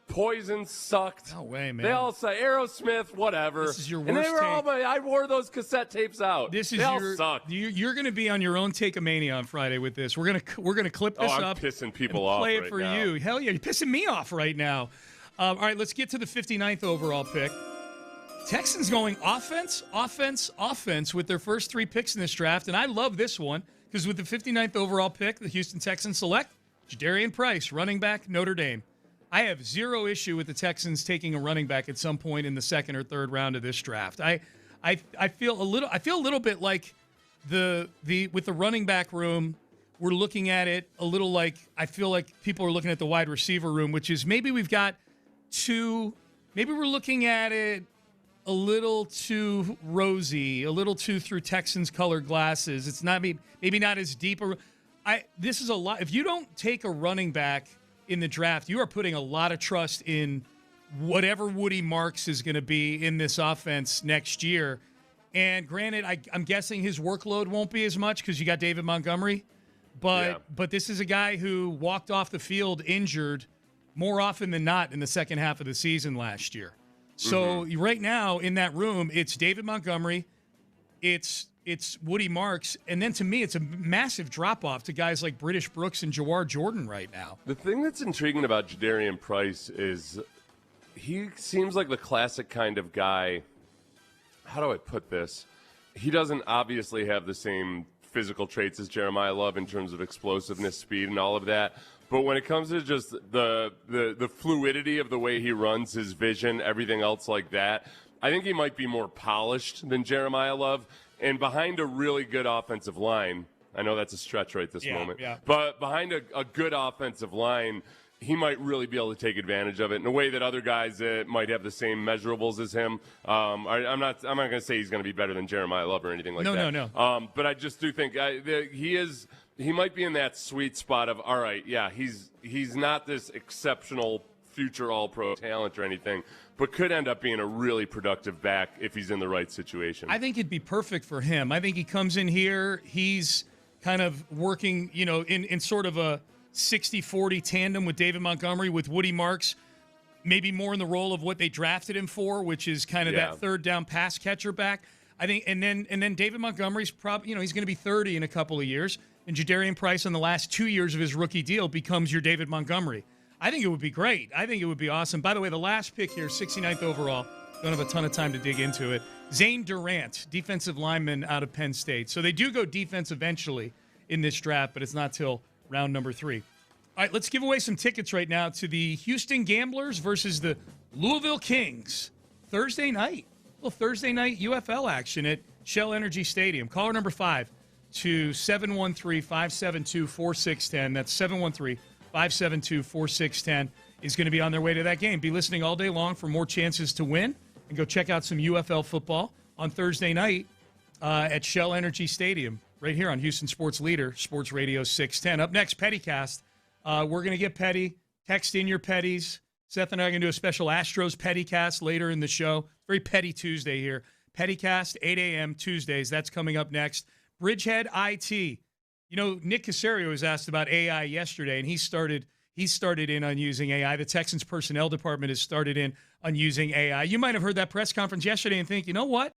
Poison sucked. No way, man. They all say Aerosmith, whatever. This is your worst and they were take. I wore those cassette tapes out. They all sucked. You're going to be on your own Take-A-Mania on Friday with this. We're gonna clip this I'm up. Pissing people and off play right it for now. you. Hell yeah, you're pissing me off right now. All right, let's get to the 59th overall pick. Texans going offense with their first 3 picks in this draft, and I love this one because with the 59th overall pick, the Houston Texans select Jadarian Price, running back, Notre Dame. I have zero issue with the Texans taking a running back at some point in the second or third round of this draft. I feel a little bit like the with the running back room, we're looking at it a little like I feel like people are looking at the wide receiver room, which is maybe we've got maybe we're looking at it a little too rosy, a little too through Texans colored glasses. It's not maybe not as deep. This is a lot. If you don't take a running back in the draft, you are putting a lot of trust in whatever Woody Marks is going to be in this offense next year. And granted, I'm guessing his workload won't be as much because you got David Montgomery. But this is a guy who walked off the field injured more often than not in the second half of the season last year. So right now in that room, it's David Montgomery, it's Woody Marks, and then to me, it's a massive drop-off to guys like British Brooks and Jawar Jordan right now. The thing that's intriguing about Jadarian Price is he seems like the classic kind of guy. How do I put this? He doesn't obviously have the same physical traits as Jeremiah Love in terms of explosiveness, speed, and all of that. But when it comes to just the fluidity of the way he runs, his vision, everything else like that, I think he might be more polished than Jeremiah Love. And behind a really good offensive line, I know that's a stretch right this moment, but behind a good offensive line, he might really be able to take advantage of it in a way that other guys might have the same measurables as him. I'm not going to say he's going to be better than Jeremiah Love or anything like that. No. But I just do think he might be in that sweet spot of, all right, he's not this exceptional future all-pro talent or anything, but could end up being a really productive back if he's in the right situation. I think it'd be perfect for him. I think he comes in here, he's kind of working, in sort of a 60-40 tandem with David Montgomery, with Woody Marks, maybe more in the role of what they drafted him for, which is kind of that third down pass catcher back. I think, and then David Montgomery's probably, he's going to be 30 in a couple of years, and Jadarian Price in the last 2 years of his rookie deal becomes your David Montgomery. I think it would be great. I think it would be awesome. By the way, the last pick here, 69th overall, don't have a ton of time to dig into it. Zane Durant, defensive lineman out of Penn State. So they do go defense eventually in this draft, but it's not till round number 3. All right, let's give away some tickets right now to the Houston Gamblers versus the Louisville Kings. Thursday night. A little Thursday night UFL action at Shell Energy Stadium. Caller number 5 to 713-572-4610. That's 713-572-4610 is going to be on their way to that game. Be listening all day long for more chances to win and go check out some UFL football on Thursday night at Shell Energy Stadium right here on Houston Sports Leader, Sports Radio 610. Up next, Pettycast. We're going to get petty. Text in your petties. Seth and I are going to do a special Astros Pettycast later in the show. Very petty Tuesday here. Pettycast, 8 a.m. Tuesdays. That's coming up next. Bridgehead IT. You know, Nick Caserio was asked about AI yesterday, and he started in on using AI. The Texans personnel department has started in on using AI. You might have heard that press conference yesterday and think, you know what?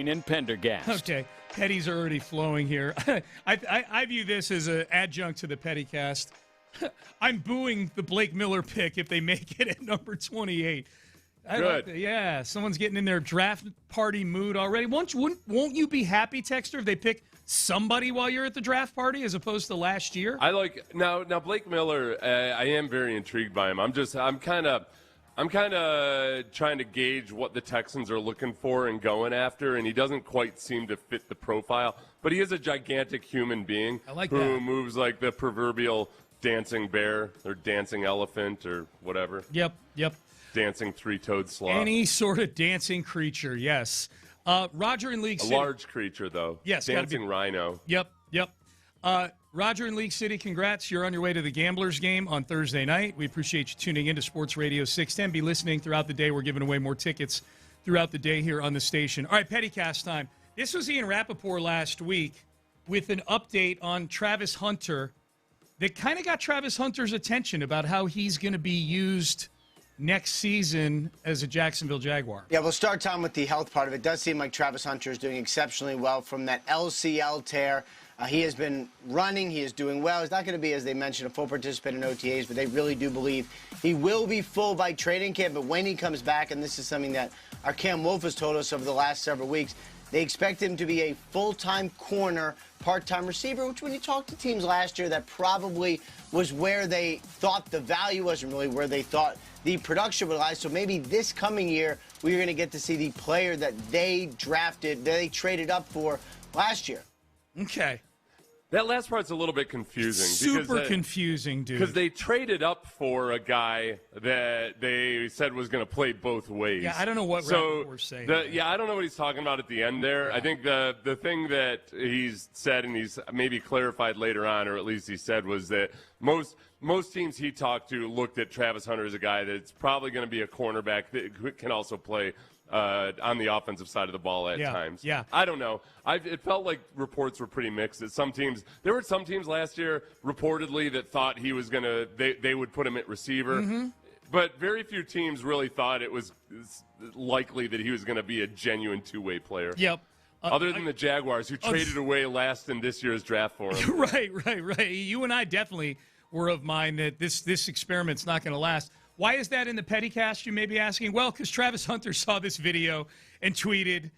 Payne and Pendergast. Okay, petties are already flowing here. I view this as an adjunct to the Pettycast. I'm booing the Blake Miller pick if they make it at number 28. Good. Yeah, someone's getting in their draft party mood already. Won't you be happy, Texter, if they pick somebody while you're at the draft party as opposed to last year? I like now Blake Miller. I am very intrigued by him. I'm kind of trying to gauge what the Texans are looking for and going after, and he doesn't quite seem to fit the profile. But he is a gigantic human being who moves like the proverbial dancing bear or dancing elephant or whatever. Yep. Dancing three-toed sloth. Any sort of dancing creature, yes. Roger in League City. A large creature, though. Yes. Dancing rhino. Yep. Roger in League City, congrats. You're on your way to the Gamblers game on Thursday night. We appreciate you tuning in to Sports Radio 610. Be listening throughout the day. We're giving away more tickets throughout the day here on the station. All right, Pettycast time. This was Ian Rappaport last week with an update on Travis Hunter that kind of got Travis Hunter's attention about how he's going to be used next season as a Jacksonville Jaguar. Yeah, we'll start, Tom, with the health part of it. It does seem like Travis Hunter is doing exceptionally well from that LCL tear. He has been running. He is doing well. He's not going to be, as they mentioned, a full participant in OTAs, but they really do believe he will be full by training camp. But when he comes back, and this is something that our Cam Wolf has told us over the last several weeks, they expect him to be a full-time corner, part-time receiver, which when you talk to teams last year, that probably was where they thought the value was and really where they thought the production would lie. So maybe this coming year, we're going to get to see the player that they drafted, that they traded up for last year. Okay. That last part's a little bit confusing. Super confusing, dude. Because they traded up for a guy that they said was going to play both ways. Yeah, I don't know what Rappaport's saying. I don't know what he's talking about at the end there. I think the thing that he's said, and he's maybe clarified later on, or at least he said, was that most teams he talked to looked at Travis Hunter as a guy that's probably going to be a cornerback that can also play on the offensive side of the ball at times. Yeah. I don't know. It felt like reports were pretty mixed. There were some teams last year reportedly that thought he was going to, they would put him at receiver. Mm-hmm. But very few teams really thought it was likely that he was going to be a genuine two-way player. Yep. Other than the Jaguars, who traded away last in this year's draft for him. Right. You and I definitely were of mind that this experiment's not going to last. Why is that in the Pettycast, you may be asking? Well, because Travis Hunter saw this video and tweeted,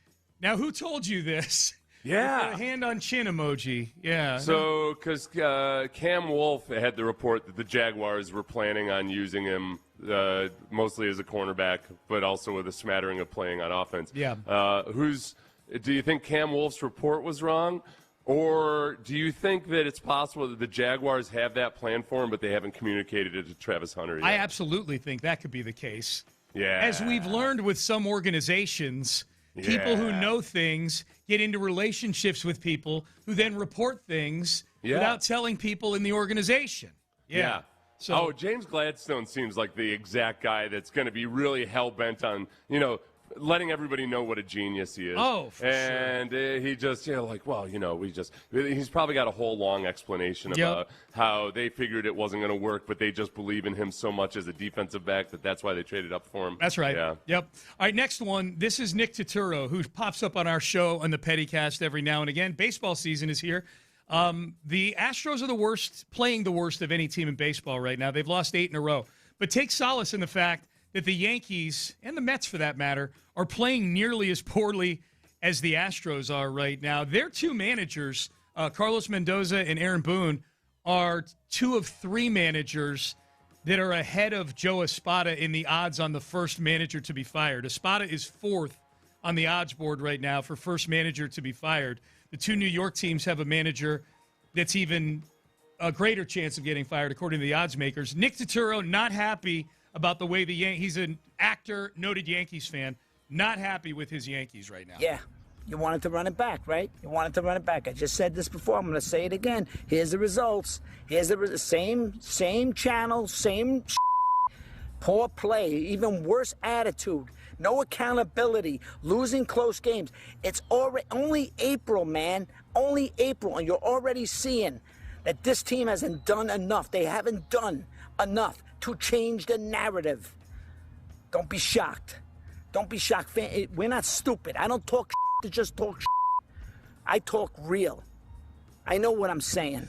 now who told you this? Yeah. With a hand on chin emoji. Yeah. So, because Cam Wolf had the report that the Jaguars were planning on using him mostly as a cornerback, but also with a smattering of playing on offense. Yeah. Do you think Cam Wolf's report was wrong? Or do you think that it's possible that the Jaguars have that plan for him, but they haven't communicated it to Travis Hunter yet? I absolutely think that could be the case. Yeah. As we've learned with some organizations, people who know things get into relationships with people who then report things without telling people in the organization. Yeah. So, James Gladstone seems like the exact guy that's going to be really hell-bent on, letting everybody know what a genius he is. Oh, for and he just, he's probably got a whole long explanation about how they figured it wasn't going to work, but they just believe in him so much as a defensive back that's why they traded up for him. That's right. Yeah. Yep. All right, next one. This is Nick Turturro, who pops up on our show on the Pettycast every now and again. Baseball season is here. The Astros are playing the worst of any team in baseball right now. They've lost 8 in a row. But take solace in the fact that the Yankees, and the Mets for that matter, are playing nearly as poorly as the Astros are right now. Their two managers, Carlos Mendoza and Aaron Boone, are 2 of 3 managers that are ahead of Joe Espada in the odds on the first manager to be fired. Espada is 4th on the odds board right now for first manager to be fired. The 2 New York teams have a manager that's even a greater chance of getting fired, according to the odds makers. Nick Turturro, not happy about the way he's an actor, noted Yankees fan, not happy with his Yankees right now. Yeah, you wanted to run it back, right? You wanted to run it back. I just said this before. I'm going to say it again. Here's the results. Here's the same channel, same poor play, even worse attitude, no accountability, losing close games. It's already only April, man, only April, and you're already seeing that this team hasn't done enough. They haven't done enough to change the narrative. Don't be shocked. Don't be shocked. We're not stupid. I don't talk to just talk shit. I talk real. I know what I'm saying.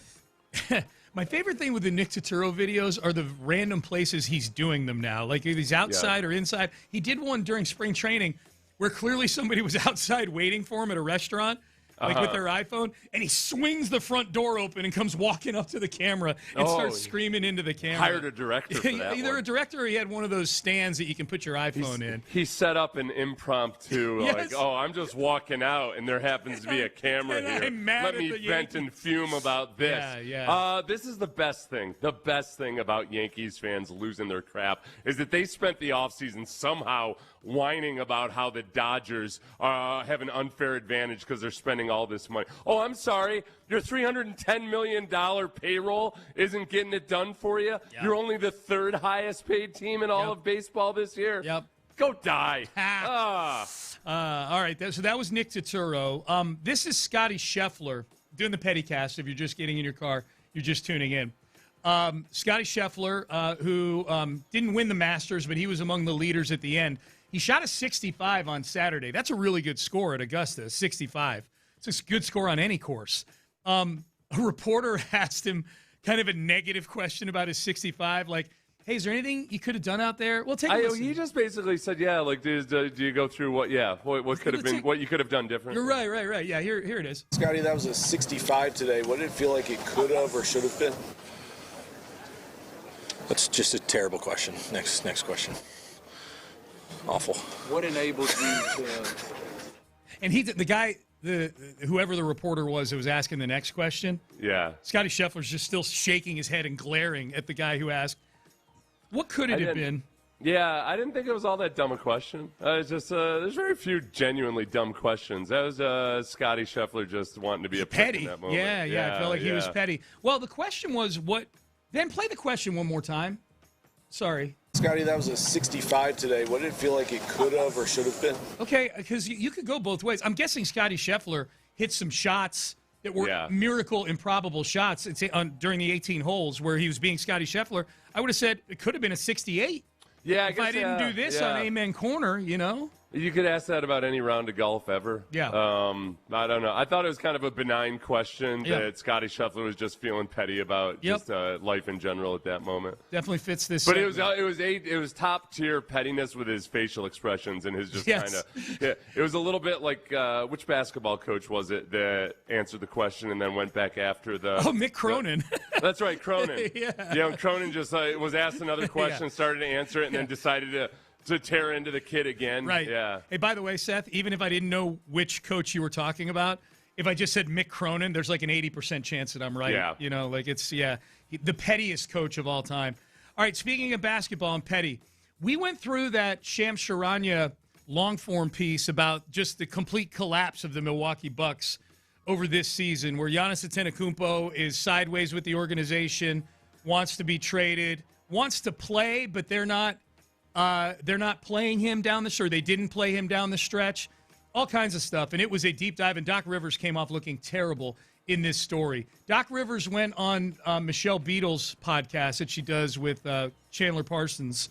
My favorite thing with the Nick Turturro videos are the random places he's doing them now. Like if he's outside or inside. He did one during spring training where clearly somebody was outside waiting for him at a restaurant, like with their iPhone, and he swings the front door open and comes walking up to the camera and starts screaming into the camera. Hired a director for that Either one. a director or he had one of those stands that you can put your iPhone in. He set up an impromptu, Yes. I'm just walking out, and there happens to be a camera and here. I'm mad Let at me the vent Yankees. and fume about this. Yeah. This is the best thing. The best thing about Yankees fans losing their crap is that they spent the offseason somehow whining about how the Dodgers have an unfair advantage because they're spending all this money. Oh, I'm sorry. Your $310 million payroll isn't getting it done for you? Yep. You're only the third highest paid team in all of baseball this year? Yep. Go die. All right, so that was Nick Turturro. This is Scotty Scheffler doing the Pettycast. If you're just getting in your car, you're just tuning in. Scotty Scheffler, who didn't win the Masters, but he was among the leaders at the end. He shot a 65 on Saturday. That's a really good score at Augusta, 65. It's a good score on any course. A reporter asked him kind of a negative question about his 65, like, hey, is there anything you could have done out there? Well, take a listen. He just basically said, do you go through what could have been, what you could have done differently? You're right. Yeah, here it is. Scotty, that was a 65 today. What did it feel like it could have or should have been? That's just a terrible question. Next question. Awful. What enabled you to... And the guy, whoever the reporter was who was asking the next question, Scotty Scheffler's just still shaking his head and glaring at the guy who asked, what could it have been? Yeah, I didn't think it was all that dumb a question. It's just there's very few genuinely dumb questions. That was Scotty Scheffler just wanting to be a prick in that moment. Yeah, I felt like he was petty. Well, the question was what? Then play the question one more time. Sorry. Scotty, that was a 65 today. What did it feel like it could have or should have been? Okay, because you could go both ways. I'm guessing Scotty Scheffler hit some shots that were miracle, improbable shots during the 18 holes where he was being Scotty Scheffler. I would have said it could have been a 68. Yeah, if I didn't do this on Amen Corner, You could ask that about any round of golf ever. Yeah. I don't know. I thought it was kind of a benign question that Scotty Scheffler was just feeling petty about just life in general at that moment. Definitely fits this. But segment. it was top tier pettiness with his facial expressions and his just kind of it was a little bit like which basketball coach was it that answered the question and then went back after the Mick Cronin. That's right, Cronin. Cronin just was asked another question, started to answer it, and then decided to tear into the kid again. Right. Yeah. Hey, by the way, Seth, even if I didn't know which coach you were talking about, if I just said Mick Cronin, there's like an 80% chance that I'm right. Yeah. It's the pettiest coach of all time. All right, speaking of basketball and petty, we went through that Shams Charania long-form piece about just the complete collapse of the Milwaukee Bucks over this season, where Giannis Antetokounmpo is sideways with the organization, wants to be traded, wants to play, but they're not playing him down the stretch. They didn't play him down the stretch. All kinds of stuff. And it was a deep dive, and Doc Rivers came off looking terrible in this story. Doc Rivers went on Michelle Beadle's podcast that she does with Chandler Parsons,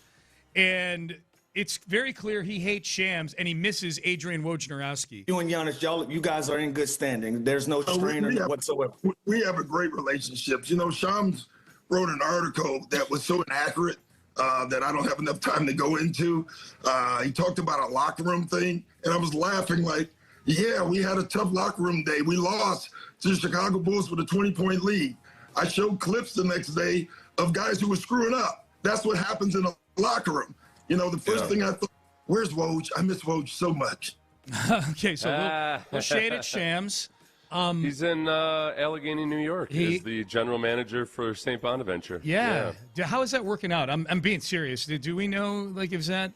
and it's very clear he hates Shams, and he misses Adrian Wojnarowski. You and Giannis, you guys are in good standing. There's no strain whatsoever. We have a great relationship. Shams wrote an article that was so inaccurate that I don't have enough time to go into. He talked about a locker room thing, and I was laughing like, yeah, we had a tough locker room day. We lost to the Chicago Bulls with a 20-point lead. I showed clips the next day of guys who were screwing up. That's what happens in a locker room. The first thing I thought, where's Woj? I miss Woj so much. Okay, so we'll shade at Shams. He's in Allegheny, New York. He's the general manager for St. Bonaventure. Yeah. How is that working out? I'm being serious. Do we know, is that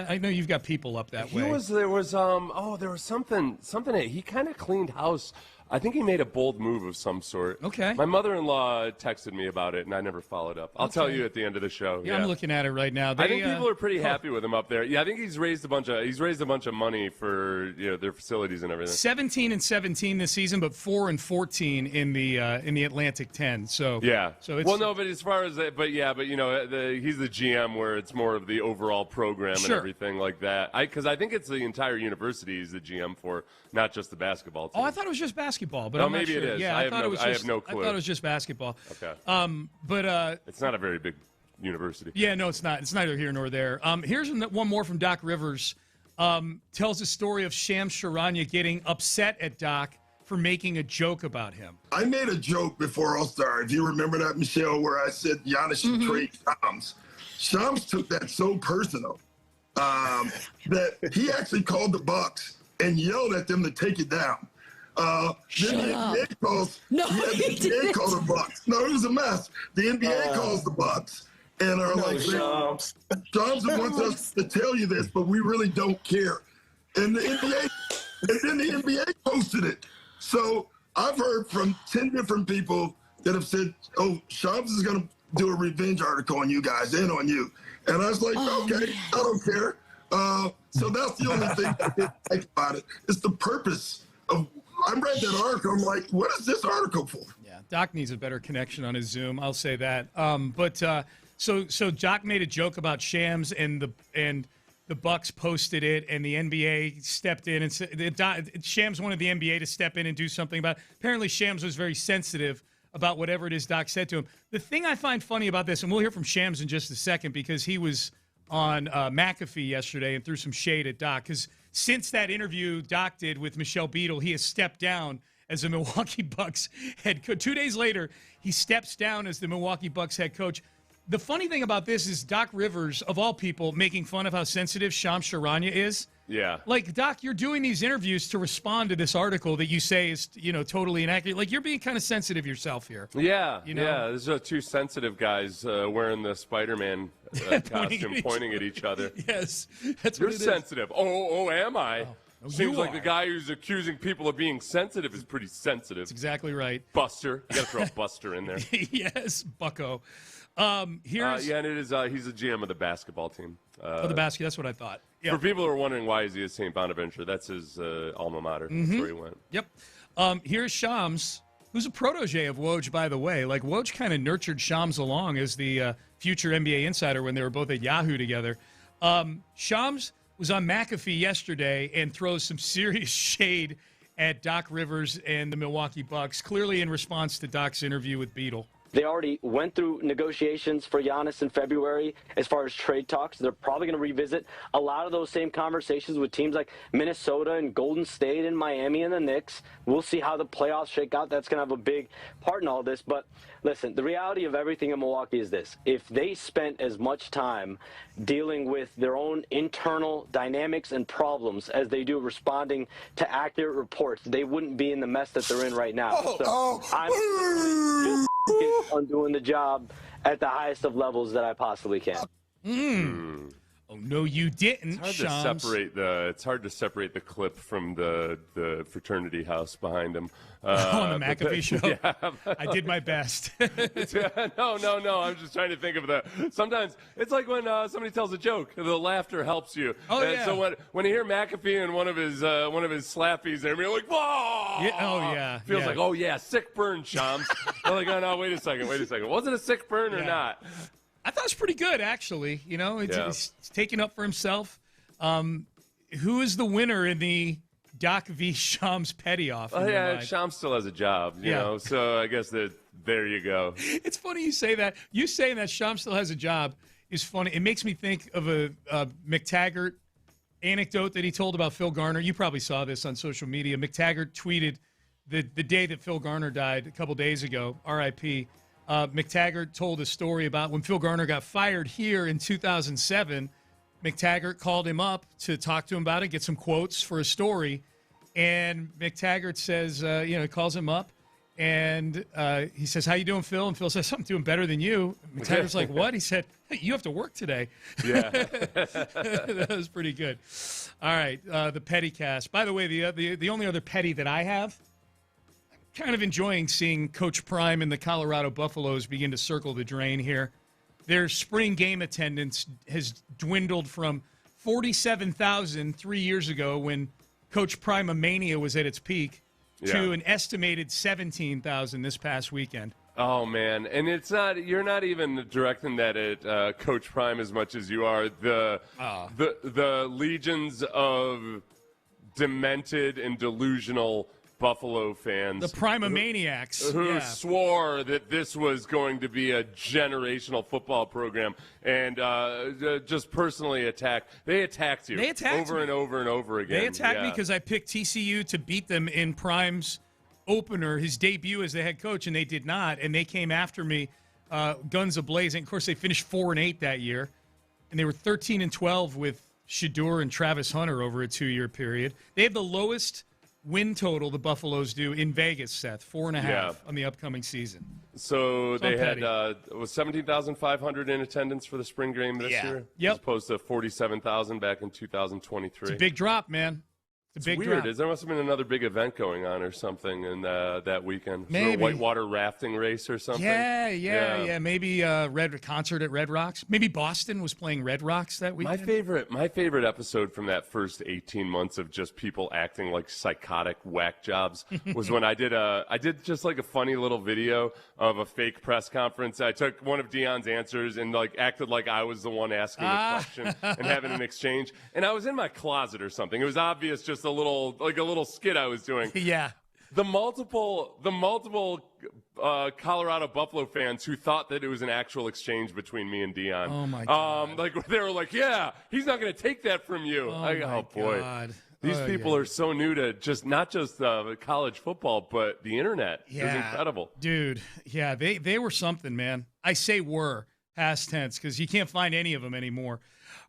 I know you've got people up that way. There was something he kind of cleaned house I think he made a bold move of some sort. Okay. My mother-in-law texted me about it, and I never followed up. I'll tell you at the end of the show. Yeah, I'm looking at it right now. I think people are pretty happy with him up there. Yeah, I think he's raised a bunch of money for their facilities and everything. 17-17 this season, but 4-14 in the Atlantic 10. So yeah. So it's, but as far as he's the GM where it's more of the overall program and everything like that. Because I think it's the entire university he's the GM for, not just the basketball team. Oh, I thought it was just basketball, but no, I'm not maybe sure. it is. Yeah, I have no clue. I thought it was just basketball. Okay. But it's not a very big university. Yeah, no, it's not. It's neither here nor there. Here's one more from Doc Rivers. Tells the story of Shams Charania getting upset at Doc for making a joke about him. I made a joke before All-Star. If you remember that, Michelle, where I said Giannis should trade Shams. Shams took that so personal that he actually called the Bucks and yelled at them to take it down. Then the NBA calls. No, the NBA calls the Bucks. No, it was a mess. The NBA calls the Bucks and are like, Shams wants us to tell you this, but we really don't care. And the NBA, and then the NBA posted it. So I've heard from 10 different people that have said, "Oh, Shams is going to do a revenge article on you guys and on you." And I was like, okay, I don't care. So that's the only thing I didn't like about it. It's the purpose of. I read that article. I'm like, what is this article for? Yeah, Doc needs a better connection on his Zoom. I'll say that. So Doc made a joke about Shams, and the Bucks posted it, and the NBA stepped in and said Shams wanted the NBA to step in and do something about it. Apparently, Shams was very sensitive about whatever it is Doc said to him. The thing I find funny about this, and we'll hear from Shams in just a second because he was on McAfee yesterday and threw some shade at Doc, because since that interview Doc did with Michelle Beadle, he has stepped down as a Milwaukee Bucks head coach. 2 days later, he steps down as the Milwaukee Bucks head coach. The funny thing about this is Doc Rivers, of all people, making fun of how sensitive Shams Charania is. Yeah. Like, Doc, you're doing these interviews to respond to this article that you say is, totally inaccurate. Like, you're being kind of sensitive yourself here. Yeah, yeah. These are two sensitive guys wearing the Spider-Man costume, pointing at each other. Yes, that's you're what it sensitive. is. Oh, am I? Oh, Seems you like are. the guy who's accusing people of being sensitive is pretty sensitive. That's exactly right. Buster. You got to throw a Buster in there. Yes, Bucko. Here's and it is. He's the GM of the basketball team. the basket. That's what I thought. Yep. For people who are wondering why is he at St. Bonaventure, that's his alma mater. That's where he went. Yep. Here's Shams, who's a protege of Woj, by the way. Like, Woj kind of nurtured Shams along as the future NBA insider when they were both at Yahoo together. Shams was on McAfee yesterday and throws some serious shade at Doc Rivers and the Milwaukee Bucks, clearly in response to Doc's interview with Beadle. They already went through negotiations for Giannis in February as far as trade talks. They're probably going to revisit a lot of those same conversations with teams like Minnesota and Golden State and Miami and the Knicks. We'll see how the playoffs shake out. That's going to have a big part in all this. But listen, the reality of everything in Milwaukee is this. If they spent as much time dealing with their own internal dynamics and problems as they do responding to accurate reports, they wouldn't be in the mess that they're in right now. I'm just on doing the job at the highest of levels that I possibly can. Oh, no, you didn't, It's Shams. hard to separate the clip from the fraternity house behind him. On the McAfee show? Yeah. I did my best. No. I'm just trying to think of sometimes it's like when somebody tells a joke, the laughter helps you. Oh, and yeah. So when you hear McAfee and one of his slappies there, you're like, whoa! Yeah, oh, yeah. Feels yeah. like, oh, yeah, sick burn, Shams. I'm like, oh, no, wait a second. Was it a sick burn or not? I thought it was pretty good, actually. He's taking up for himself. Who is the winner in the Doc v. Shams petty off? Oh, yeah, Shams still has a job, you know, so I guess there you go. It's funny you say that. You saying that Shams still has a job is funny. It makes me think of a McTaggart anecdote that he told about Phil Garner. You probably saw this on social media. McTaggart tweeted the day that Phil Garner died a couple days ago, R.I.P., McTaggart told a story about when Phil Garner got fired here in 2007. McTaggart called him up to talk to him about it, get some quotes for a story. And McTaggart says, he calls him up and he says, "How you doing, Phil?" And Phil says, "I'm doing better than you." McTaggart's like, "What?" He said, "Hey, you have to work today." Yeah. That was pretty good. All right. The petty cast. By the way, the only other petty that I have kind of enjoying seeing Coach Prime and the Colorado Buffaloes begin to circle the drain here. Their spring game attendance has dwindled from 47,000 3 years ago when Coach Prime-a-mania was at its peak to an estimated 17,000 this past weekend. Oh, man. And it's not, you're not even directing that at Coach Prime as much as you are the legions of demented and delusional Buffalo fans. The Prime-a-maniacs. Who swore that this was going to be a generational football program and just personally attacked. They attacked you. They attacked over me. and over and over again. They attacked me because I picked TCU to beat them in Prime's opener, his debut as the head coach, and they did not. And they came after me, guns a-blazing. Of course, they finished 4-8 that year, and they were 13-12 with Shedeur and Travis Hunter over a 2-year period. They have the lowest win total the Buffaloes do in Vegas, Seth, 4.5 on the upcoming season. So they had was 17,500 in attendance for the spring game this year, as opposed to 47,000 back in 2023. It's a big drop, man. It's a big weird. drop. There must have been another big event going on or something in that weekend. Maybe. A whitewater rafting race or something. Yeah. Maybe Red concert at Red Rocks. Maybe Boston was playing Red Rocks that weekend. My favorite episode from that first 18 months of just people acting like psychotic whack jobs was when I did just like a funny little video of a fake press conference. I took one of Deion's answers and like acted like I was the one asking the question and having an exchange. And I was in my closet or something. It was obvious, just a little skit I was doing. Yeah. The multiple Colorado Buffalo fans who thought that it was an actual exchange between me and Deion. Oh my God. Like they were like, "Yeah, he's not going to take that from you." Oh boy. God. These people are so new to not just college football, but the internet. Yeah. It's incredible. Dude, yeah, they were something, man. I say were, past tense, because you can't find any of them anymore.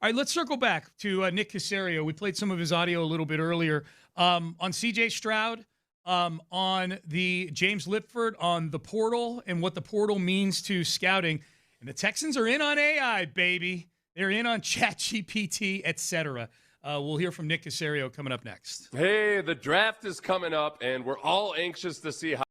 All right, let's circle back to Nick Caserio. We played some of his audio a little bit earlier on C.J. Stroud, on the James Lipford, on the portal and what the portal means to scouting. And the Texans are in on AI, baby. They're in on ChatGPT, etc. We'll hear from Nick Caserio coming up next. Hey, the draft is coming up, and we're all anxious to see how.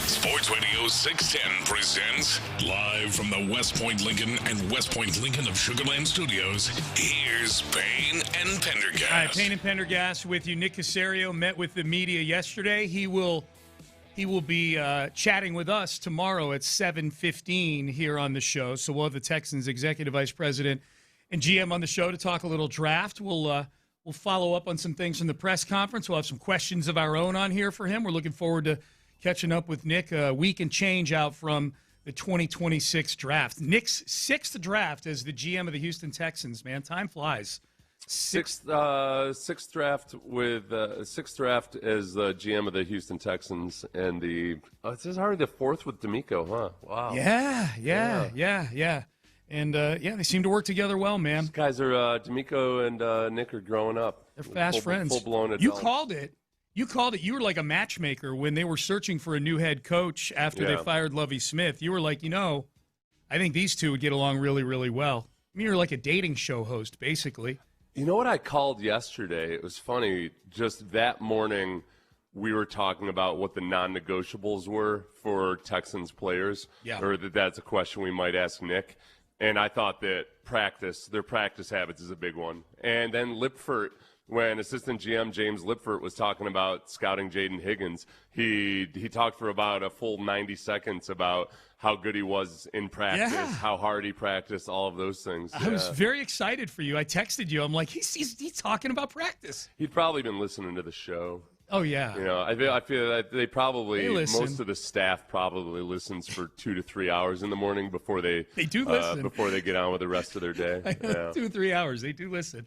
Sports Radio 610 presents live from the West Point Lincoln and West Point Lincoln of Sugarland Studios. Here's Payne and Pendergast. All right, Payne and Pendergast with you. Nick Caserio met with the media yesterday. He will be chatting with us tomorrow at 7:15 here on the show. So we'll have the Texans Executive Vice President and GM on the show to talk a little draft. We'll follow up on some things from the press conference. We'll have some questions of our own on here for him. We're looking forward to catching up with Nick a week and change out from the 2026 draft. Nick's sixth draft as the GM of the Houston Texans, man. Time flies. Sixth draft as the GM of the Houston Texans, and this is already the fourth with Demeco, huh? Wow. Yeah. And, they seem to work together well, man. These guys are, Demeco and Nick are growing up. They're fast friends. Full-blown adults. You called it. You were like a matchmaker when they were searching for a new head coach after they fired Lovie Smith. You were like, I think these two would get along really, really well. I mean, you're like a dating show host, basically. You know what I called yesterday? It was funny. Just that morning, we were talking about what the non-negotiables were for Texans players. Yeah. Or that's a question we might ask Nick. And I thought that their practice habits is a big one. And then Lipfert, when assistant GM James Lipfert was talking about scouting Jaden Higgins, he talked for about a full 90 seconds about how good he was in practice, how hard he practiced, all of those things. I was very excited for you. I texted you. I'm like, he's talking about practice. He'd probably been listening to the show. Oh, yeah. I feel that they most of the staff probably listens for 2 to 3 hours in the morning before they do listen. Before they get on with the rest of their day. 2 to 3 hours. They do listen.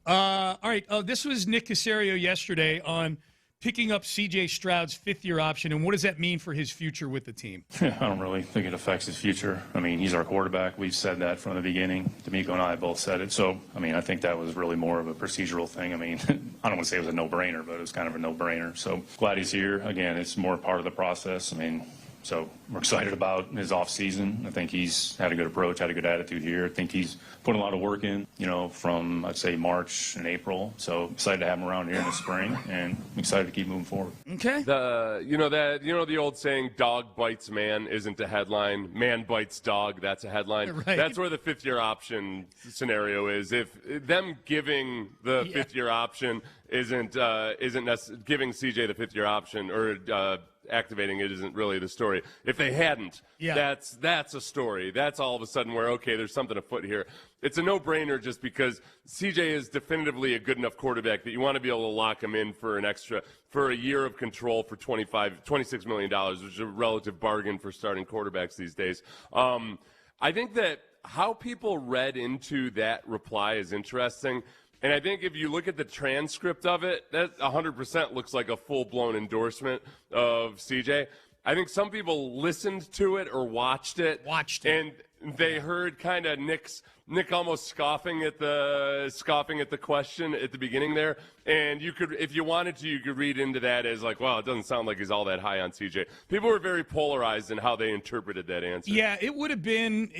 All right. This was Nick Caserio yesterday on picking up C.J. Stroud's fifth-year option, and what does that mean for his future with the team? I don't really think it affects his future. I mean, he's our quarterback. We've said that from the beginning. Demeco and I both said it. So, I mean, I think that was really more of a procedural thing. I mean, I don't want to say it was a no-brainer, but it was kind of a no-brainer. So glad he's here. Again, it's more part of the process. I mean, so we're excited about his offseason. I think he's had a good approach, had a good attitude here. I think he's put a lot of work in, from, I'd say, March and April. So excited to have him around here in the spring, and excited to keep moving forward. Okay. The old saying, dog bites man isn't a headline. Man bites dog, that's a headline. Right. That's where the fifth-year option scenario is. If them giving the fifth-year option isn't giving CJ the fifth-year option or activating it isn't really the story. If they hadn't, that's a story. That's all of a sudden where, okay, there's something afoot here. It's a no-brainer just because CJ is definitively a good enough quarterback that you want to be able to lock him in for a year of control for $26 million, which is a relative bargain for starting quarterbacks these days. I think that how people read into that reply is interesting. And I think if you look at the transcript of it, that 100% looks like a full-blown endorsement of CJ. I think some people listened to it or watched it. And they heard kind of Nick almost scoffing at the question at the beginning there. And you could, if you wanted to, you could read into that as like, well, it doesn't sound like he's all that high on CJ. People were very polarized in how they interpreted that answer. Yeah, it would have been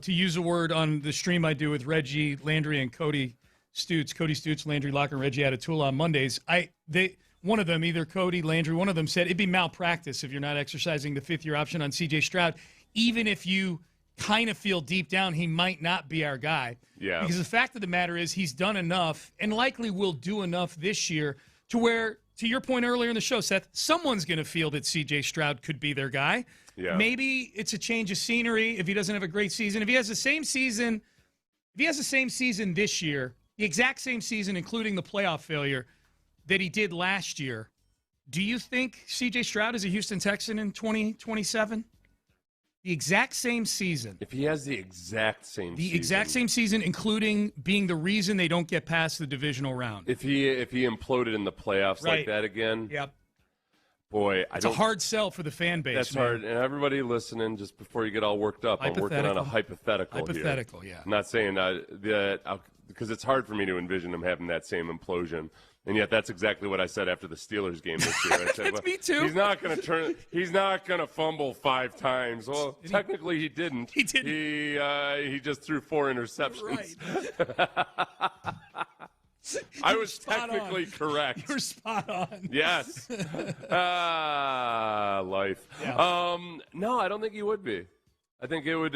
to use a word on the stream I do with Reggie Landry and Cody Stutes, Landry Locker, and Reggie Atatula on Mondays. One of them, either Cody, Landry, one of them said it'd be malpractice if you're not exercising the fifth-year option on C.J. Stroud, even if you kind of feel deep down he might not be our guy. Yeah. Because the fact of the matter is he's done enough and likely will do enough this year to where, to your point earlier in the show, Seth, someone's going to feel that C.J. Stroud could be their guy. Yeah. Maybe it's a change of scenery if he doesn't have a great season. If he has the same season this year, the exact same season, including the playoff failure that he did last year, do you think C.J. Stroud is a Houston Texan in 2027? the exact same season. If he has the exact same season, including being the reason they don't get past the divisional round. If he imploded in the playoffs like that again. Yep. Boy, it's a hard sell for the fan base. That's man. hard. And everybody listening, just before you get all worked up, I'm working on a hypothetical here. Yeah. I'm not saying that because it's hard for me to envision him having that same implosion. And yet that's exactly what I said after the Steelers game this year. I said, me too. He's not going to fumble 5 times. Well, technically he didn't. He didn't. He just threw 4 interceptions. Right. I was technically correct. You're spot on. Yes. Life. Yeah. No, I don't think he would be. I think it would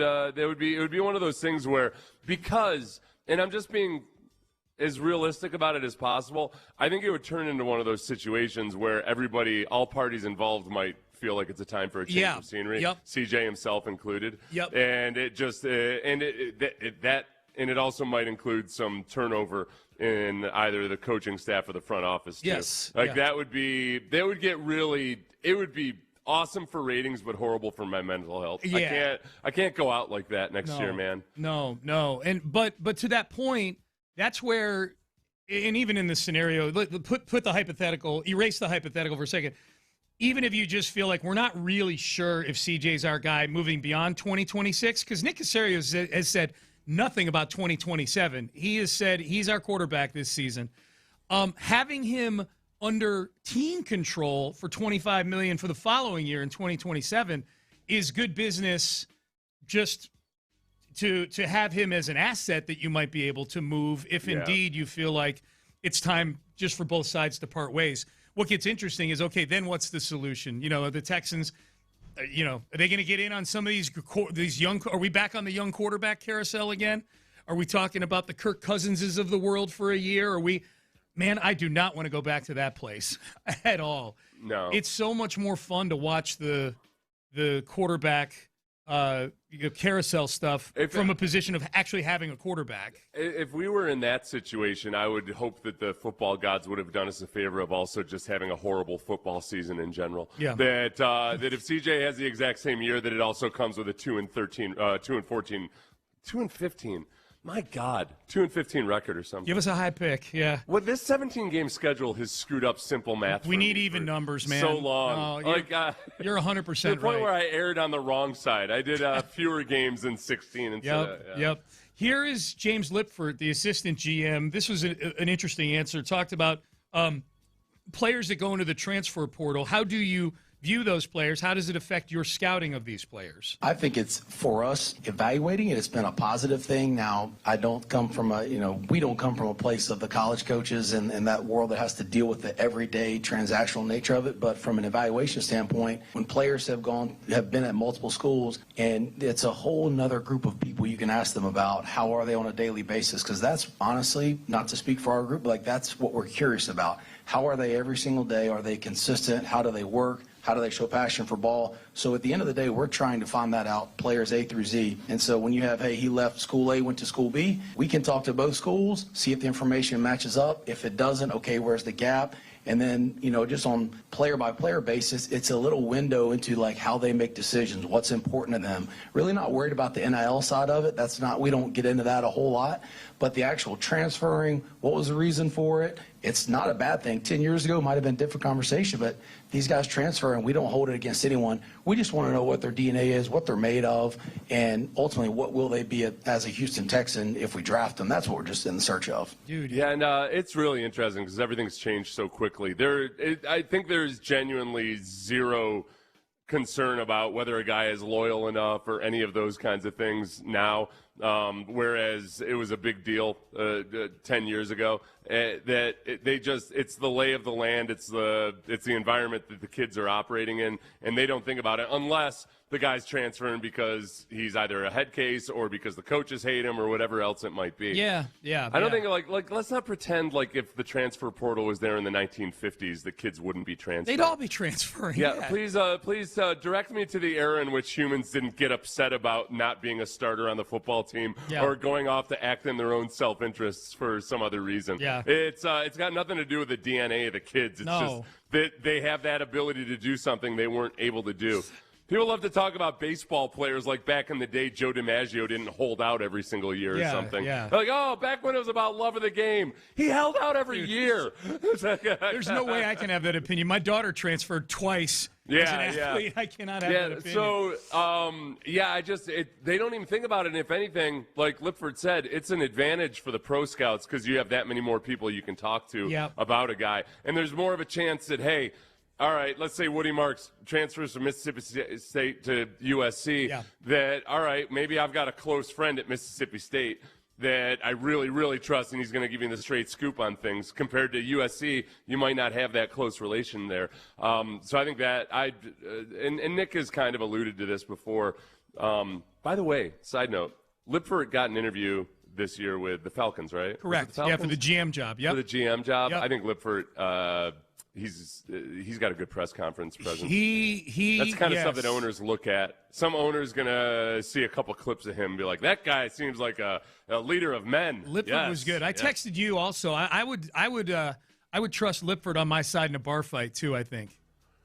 be one of those things where, because, and I'm just being as realistic about it as possible, I think it would turn into one of those situations where all parties involved might feel like it's a time for a change of scenery. Yep. CJ himself included. Yep. And it just and it also might include some turnover in either the coaching staff or the front office too. Yes. That would be awesome for ratings, but horrible for my mental health. Yeah. I can't go out like that next year, man. No. And but to that point, that's where, and even in this scenario, put the hypothetical, erase the hypothetical for a second. Even if you just feel like we're not really sure if CJ's our guy moving beyond 2026, because Nick Caserio has said nothing about 2027. He has said he's our quarterback this season. Having him under team control for $25 million for the following year in 2027 is good business. Just to have him as an asset that you might be able to move if indeed you feel like it's time just for both sides to part ways. What gets interesting is, okay, then what's the solution? The Texans, are they going to get in on some of these young? Are we back on the young quarterback carousel again? Are we talking about the Kirk Cousinses of the world for a year? Man, I do not want to go back to that place at all. No. It's so much more fun to watch the quarterback carousel stuff from a position of actually having a quarterback. If we were in that situation, I would hope that the football gods would have done us a favor of also just having a horrible football season in general. Yeah. That if CJ has the exact same year, that it also comes with a 2-14, 2-15. My God, 2-15 record or something. Give us a high pick, yeah. Well, this 17-game schedule has screwed up simple math. We need even numbers, man. So long. You're 100% right. To the point where I erred on the wrong side. I did fewer games than 16. Yep. Here is James Lipford, the assistant GM. This was an interesting answer. Talked about players that go into the transfer portal. How do you view those players? How does it affect your scouting of these players? I think it's, for us, evaluating it, it's been a positive thing. Now, I don't come from we don't come from a place of the college coaches and that world that has to deal with the everyday transactional nature of it. But from an evaluation standpoint, when players have been at multiple schools, and it's a whole nother group of people you can ask them about how are they on a daily basis, because that's honestly, not to speak for our group, but that's what we're curious about. How are they every single day? Are they consistent? How do they work? How do they show passion for ball? So at the end of the day, we're trying to find that out, players A through Z. And so when you have, hey, he left school A, went to school B, we can talk to both schools, see if the information matches up. If it doesn't, okay, where's the gap? And then, just on player-by-player basis, it's a little window into, how they make decisions, what's important to them. Really not worried about the NIL side of it. We don't get into that a whole lot. But the actual transferring, what was the reason for it? It's not a bad thing. 10 years ago, it might have been a different conversation, but these guys transfer, and we don't hold it against anyone. We just want to know what their DNA is, what they're made of, and ultimately, what will they be as a Houston Texan if we draft them? That's what we're just in the search of. Dude, yeah, and it's really interesting because everything's changed so quickly. I think there's genuinely zero concern about whether a guy is loyal enough or any of those kinds of things now, whereas it was a big deal 10 years ago. It's the lay of the land, it's the environment that the kids are operating in, and they don't think about it unless the guy's transferring because he's either a head case or because the coaches hate him or whatever else it might be. Yeah. I don't think let's not pretend like if the transfer portal was there in the 1950s, the kids wouldn't be transferring. They'd all be transferring. Yeah. Please direct me to the era in which humans didn't get upset about not being a starter on the football team or going off to act in their own self-interests for some other reason. Yeah. It's got nothing to do with the DNA of the kids. It's just that they have that ability to do something they weren't able to do. People love to talk about baseball players like back in the day, Joe DiMaggio didn't hold out every single year or something. Yeah. Like, oh, back when it was about love of the game, he held out every year. There's no way I can have that opinion. My daughter transferred twice as an athlete. I cannot have that opinion. So, they don't even think about it. And if anything, like Lipford said, it's an advantage for the pro scouts because you have that many more people you can talk to about a guy. And there's more of a chance that, hey, all right, let's say Woody Marks transfers from Mississippi State to USC. That, all right, maybe I've got a close friend at Mississippi State that I really, really trust, and he's going to give me the straight scoop on things. Compared to USC, you might not have that close relation there. So I think that and Nick has kind of alluded to this before. By the way, side note, Lipford got an interview this year with the Falcons, right? Correct. Yeah, for the GM job. For the GM job. I think Lipford. He's got a good press conference presence. That's kind of stuff that owners look at. Some owner's gonna see a couple clips of him and be like, "That guy seems like a leader of men." Lipford was good. I texted you also. I would trust Lipford on my side in a bar fight too. I think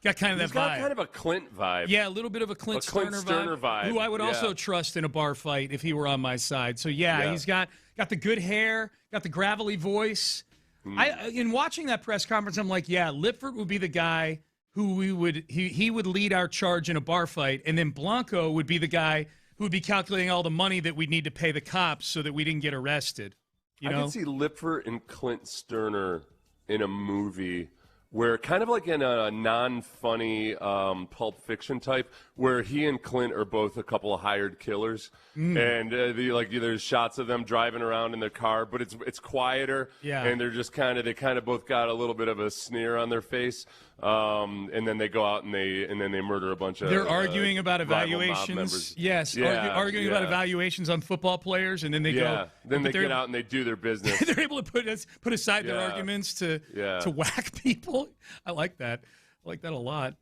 got kind of He's that got vibe. Kind of a Clint vibe. Yeah, a little bit of a Clint Stoerner vibe. Who I would also trust in a bar fight if he were on my side. So he's got the good hair, got the gravelly voice. In watching that press conference, I'm like, Lipford would be the guy who he would lead our charge in a bar fight, and then Blanco would be the guy who would be calculating all the money that we'd need to pay the cops so that we didn't get arrested. I can see Lipford and Clint Stoerner in a movie where kind of like in a non-funny Pulp Fiction type, where he and Clint are both a couple of hired killers, and there's shots of them driving around in their car, but it's quieter, and they're just they both got a little bit of a sneer on their face, and then they go out and they murder a bunch of. They're arguing about evaluations. Yes, arguing about evaluations on football players, and then they go. Then they get out and they do their business. They're able to put aside their arguments to whack people. I like that. I like that a lot.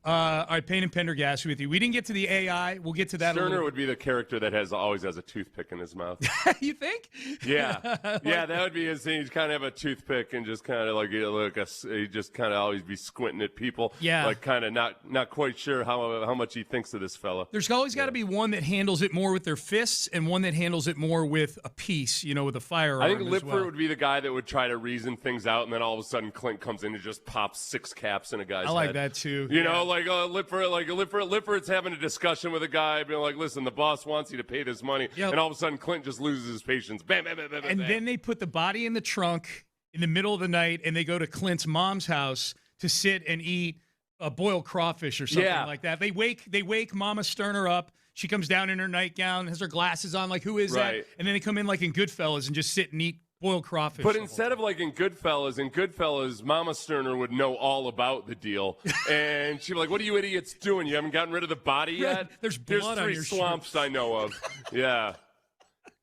All right, Payne and Pendergast with you. We didn't get to the AI. We'll get to that. Stoerner would be the character that always has a toothpick in his mouth. You think? Yeah, that would be his thing. He'd kind of have a toothpick and just kind of he'd just kind of always be squinting at people. Yeah, like kind of not quite sure how much he thinks of this fella. There's always got to be one that handles it more with their fists and one that handles it more with a piece, with a firearm. I think Lipford would be the guy that would try to reason things out, and then all of a sudden Clint comes in and just pops 6 caps in a guy's head. I like that too. Lipford's having a discussion with a guy, being like, "Listen, the boss wants you to pay this money," and all of a sudden Clint just loses his patience. Bam, bam, bam, bam, and bam. Then they put the body in the trunk in the middle of the night, and they go to Clint's mom's house to sit and eat a boiled crawfish or something like that. They wake Mama Stoerner up. She comes down in her nightgown, has her glasses on, like, who is that? And then they come in like in Goodfellas and just sit and eat boiled crawfish. But instead of like in Goodfellas, Mama Stoerner would know all about the deal. And she'd be like, "What are you idiots doing? You haven't gotten rid of the body yet? There's blood on 3 your swamps shirt. I know of." Yeah.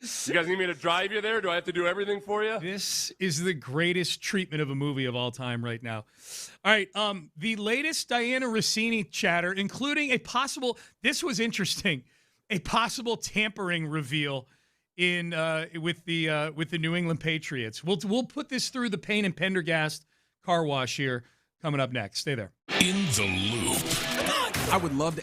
You guys need me to drive you there? Do I have to do everything for you? This is the greatest treatment of a movie of all time right now. All right, the latest Diana Rossini chatter, including this was interesting, a possible tampering reveal with the New England Patriots. We'll put this through the Payne and Pendergast car wash here coming up next. Stay there. In the Loop. I would love to.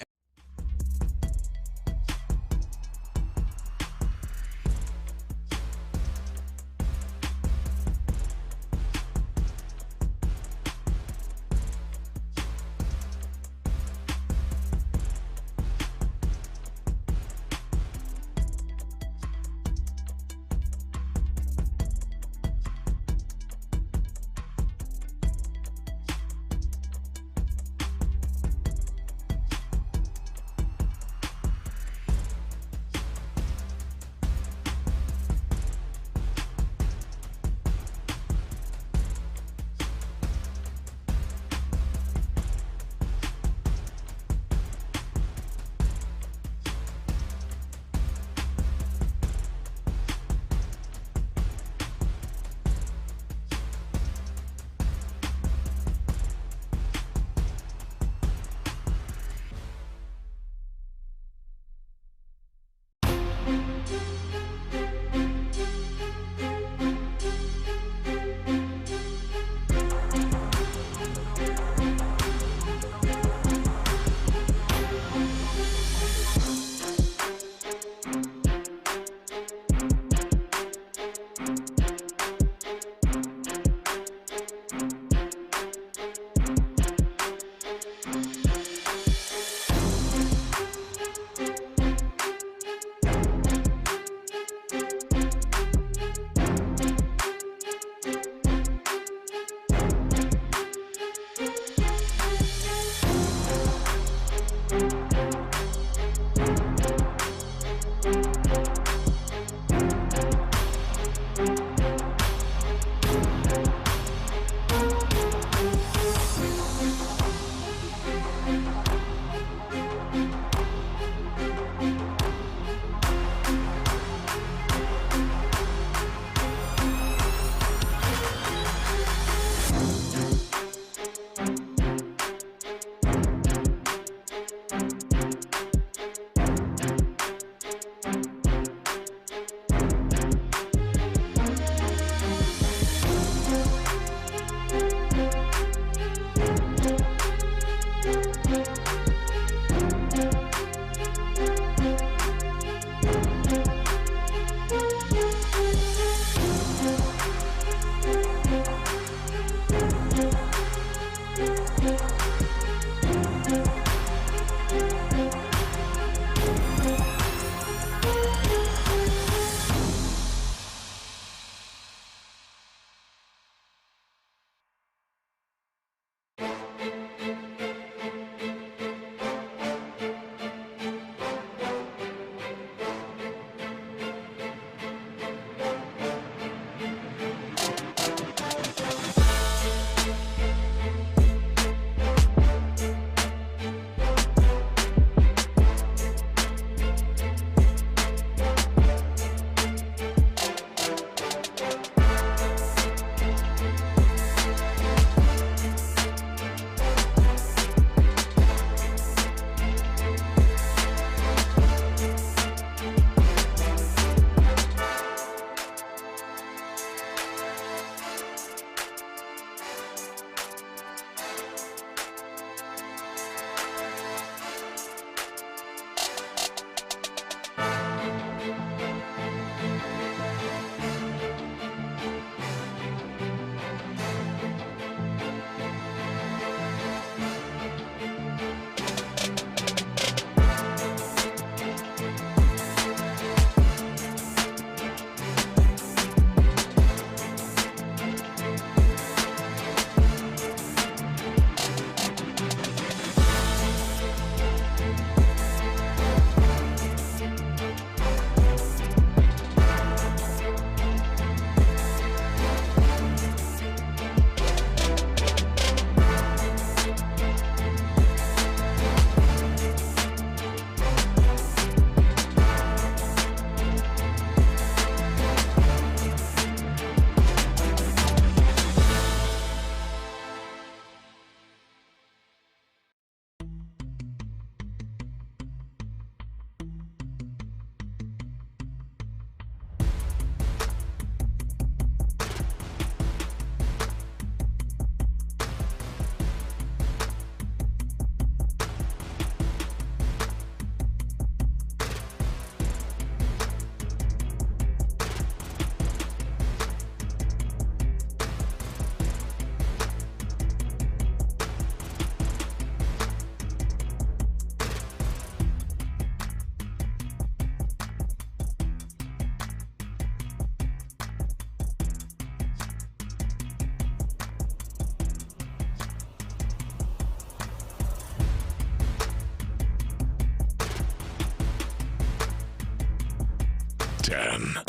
610.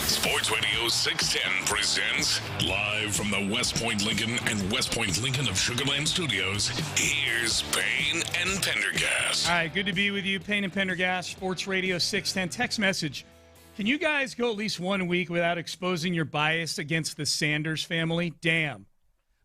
Sports Radio 610 presents live from the West Point Lincoln and West Point Lincoln of Sugar Land Studios. Here's Payne and Pendergast. All right, good to be with you, Payne and Pendergast, Sports Radio 610. Text message. Can you guys go at least 1 week without exposing your bias against the Sanders family? Damn.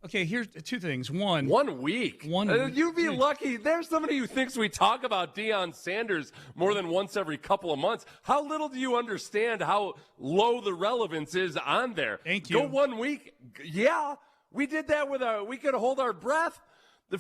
Okay, here's two things. One. 1 week? You'd be lucky. There's somebody who thinks we talk about Deion Sanders more than once every couple of months. How little do you understand how low the relevance is on there? Thank you. Go 1 week. Yeah, we did that with we could hold our breath. The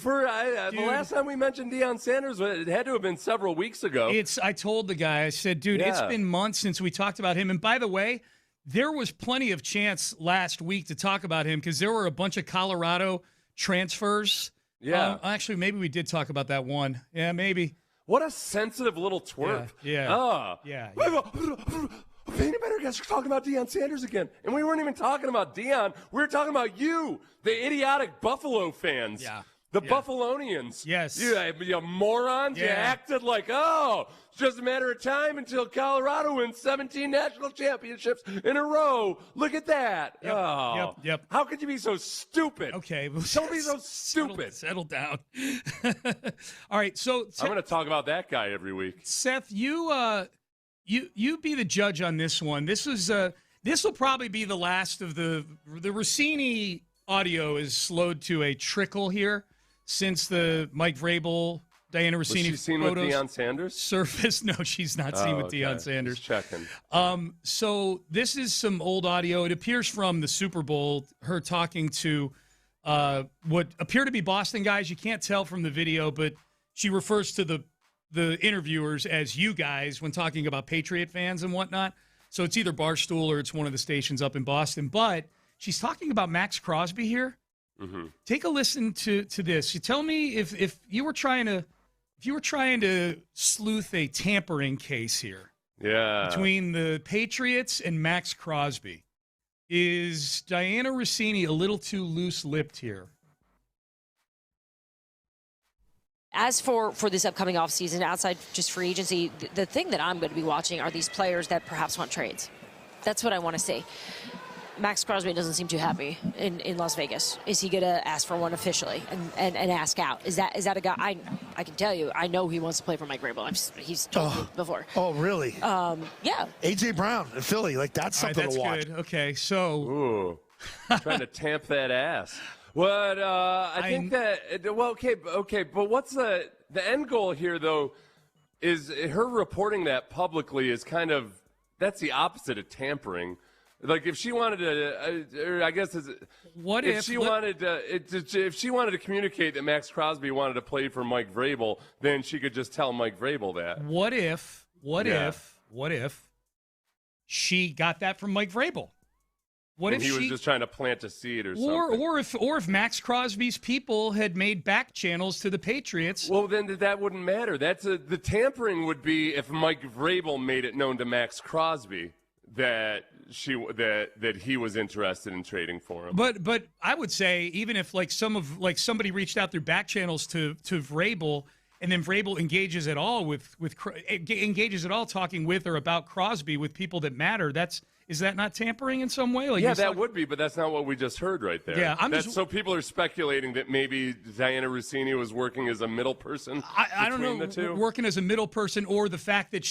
last time we mentioned Deion Sanders, it had to have been several weeks ago. I told the guy, I said, dude, It's been months since we talked about him. And by the way, there was plenty of chance last week to talk about him because there were a bunch of Colorado transfers. Yeah. Actually, maybe we did talk about that one. Yeah, maybe. What a sensitive little twerp. Yeah. Payne and Pendergast are talking about Deion Sanders again. And we weren't even talking about Deion. We were talking about you, the idiotic Buffalo fans. Yeah. The Buffalonians. Yes. You morons. Yeah. You acted like, it's just a matter of time until Colorado wins 17 national championships in a row. Look at that. Yep. How could you be so stupid? Okay. Don't be so stupid. Settle down. All right. So I'm going to talk about that guy every week. Seth, you be the judge on this one. This will probably be the last of the Rossini audio is slowed to a trickle here. Since the Mike Vrabel, Diana Rossini Was she seen photos with Deion Sanders? surfaced. No, she's not seen with Deion Sanders. Just checking. So this is some old audio. It appears from the Super Bowl, her talking to what appear to be Boston guys. You can't tell from the video, but she refers to the interviewers as you guys when talking about Patriot fans and whatnot. So it's either Barstool or it's one of the stations up in Boston. But she's talking about Max Crosby here. Mm-hmm. Take a listen to this. You tell me if you were trying to sleuth a tampering case here. Yeah. Between the Patriots and Max Crosby. Is Diana Rossini a little too loose-lipped here? As for this upcoming offseason, outside just free agency, the thing that I'm going to be watching are these players that perhaps want trades. That's what I want to see. Max Crosby doesn't seem too happy in Las Vegas. Is he going to ask for one officially and ask out? Is that a guy? I can tell you, I know he wants to play for Mike Vrabel. He's told me before. Oh, really? Yeah. A.J. Brown in Philly, that's something to watch. Good. Okay, so. Ooh, trying to tamp that ass. What? I think that. Well, okay, but what's the end goal here though? Is her reporting that publicly is kind of that's the opposite of tampering. Like if she wanted to, I guess, if she wanted to communicate that Max Crosby wanted to play for Mike Vrabel, then she could just tell Mike Vrabel that. What if she got that from Mike Vrabel? What if he was just trying to plant a seed or something? Or if Max Crosby's people had made back channels to the Patriots? Well, then that wouldn't matter. The tampering would be if Mike Vrabel made it known to Max Crosby that he was interested in trading for him. But I would say even if somebody reached out through back channels to Vrabel and then Vrabel engages at all talking with or about Crosby with people that matter, is that not tampering in some way? That would be, but that's not what we just heard right there. Yeah, so people are speculating that maybe Diana Rossini was working as a middle person. I don't know, the two. Working as a middle person, or the fact that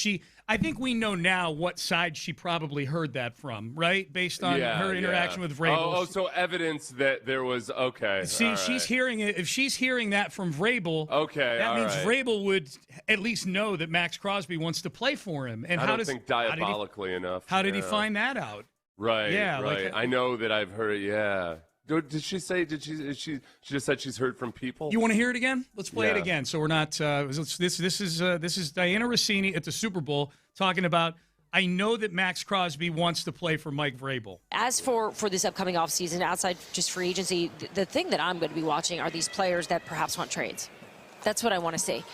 I think we know now what side she probably heard that from, right? Based on her interaction with Vrabel. Oh, so evidence that there was, okay. See, she's hearing it. If she's hearing that from Vrabel, that means Vrabel would at least know that Max Crosby wants to play for him. And I don't think diabolically enough. How did he find that out? Right. Yeah. Right. I know that I've heard. Yeah. Did she say? She just said she's heard from people? You want to hear it again? Let's play it again. So we're not. This is Diana Rossini at the Super Bowl talking about. I know that Max Crosby wants to play for Mike Vrabel. As for this upcoming offseason, outside just free agency, the thing that I'm going to be watching are these players that perhaps want trades. That's what I want to see.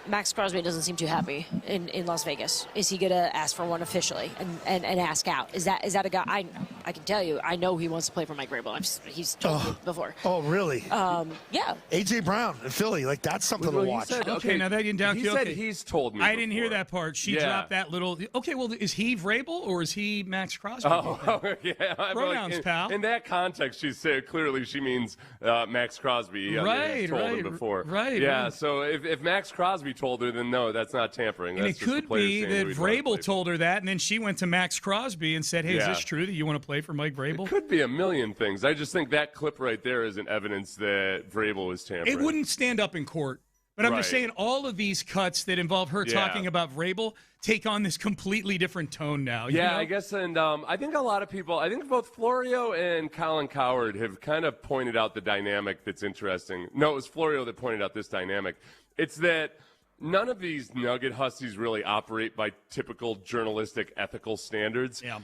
Max Crosby doesn't seem too happy in Las Vegas. Is he going to ask for one officially and ask out? Is that a guy? I can tell you, I know he wants to play for Mike Vrabel. He's told me before. Oh, really? Yeah. A.J. Brown in Philly, like that's something to watch. Okay, now that didn't He said he's told me. I didn't hear that part. She dropped that little. Okay, well, is he Vrabel or is he Max Crosby? Oh, yeah. Pronouns, pal. In that context, she said clearly she means Max Crosby. Told him before. Right. Yeah. Right. So if Max Crosby told her, then no, that's not tampering. And That's it just could the player be saying that who he'd want to play Vrabel told her that, and then she went to Max Crosby and said, "Hey, is this true that you want to play for Mike Vrabel?" It could be a million things. I just think that clip right there isn't evidence that Vrabel was tampering. It wouldn't stand up in court. But I'm just saying all of these cuts that involve her talking about Vrabel take on this completely different tone now. You know? I guess, and I think a lot of people, I think both Florio and Colin Cowherd have kind of pointed out the dynamic that's interesting. No, it was Florio that pointed out this dynamic. It's that none of these Nugget Huskies really operate by typical journalistic ethical standards. Yeah.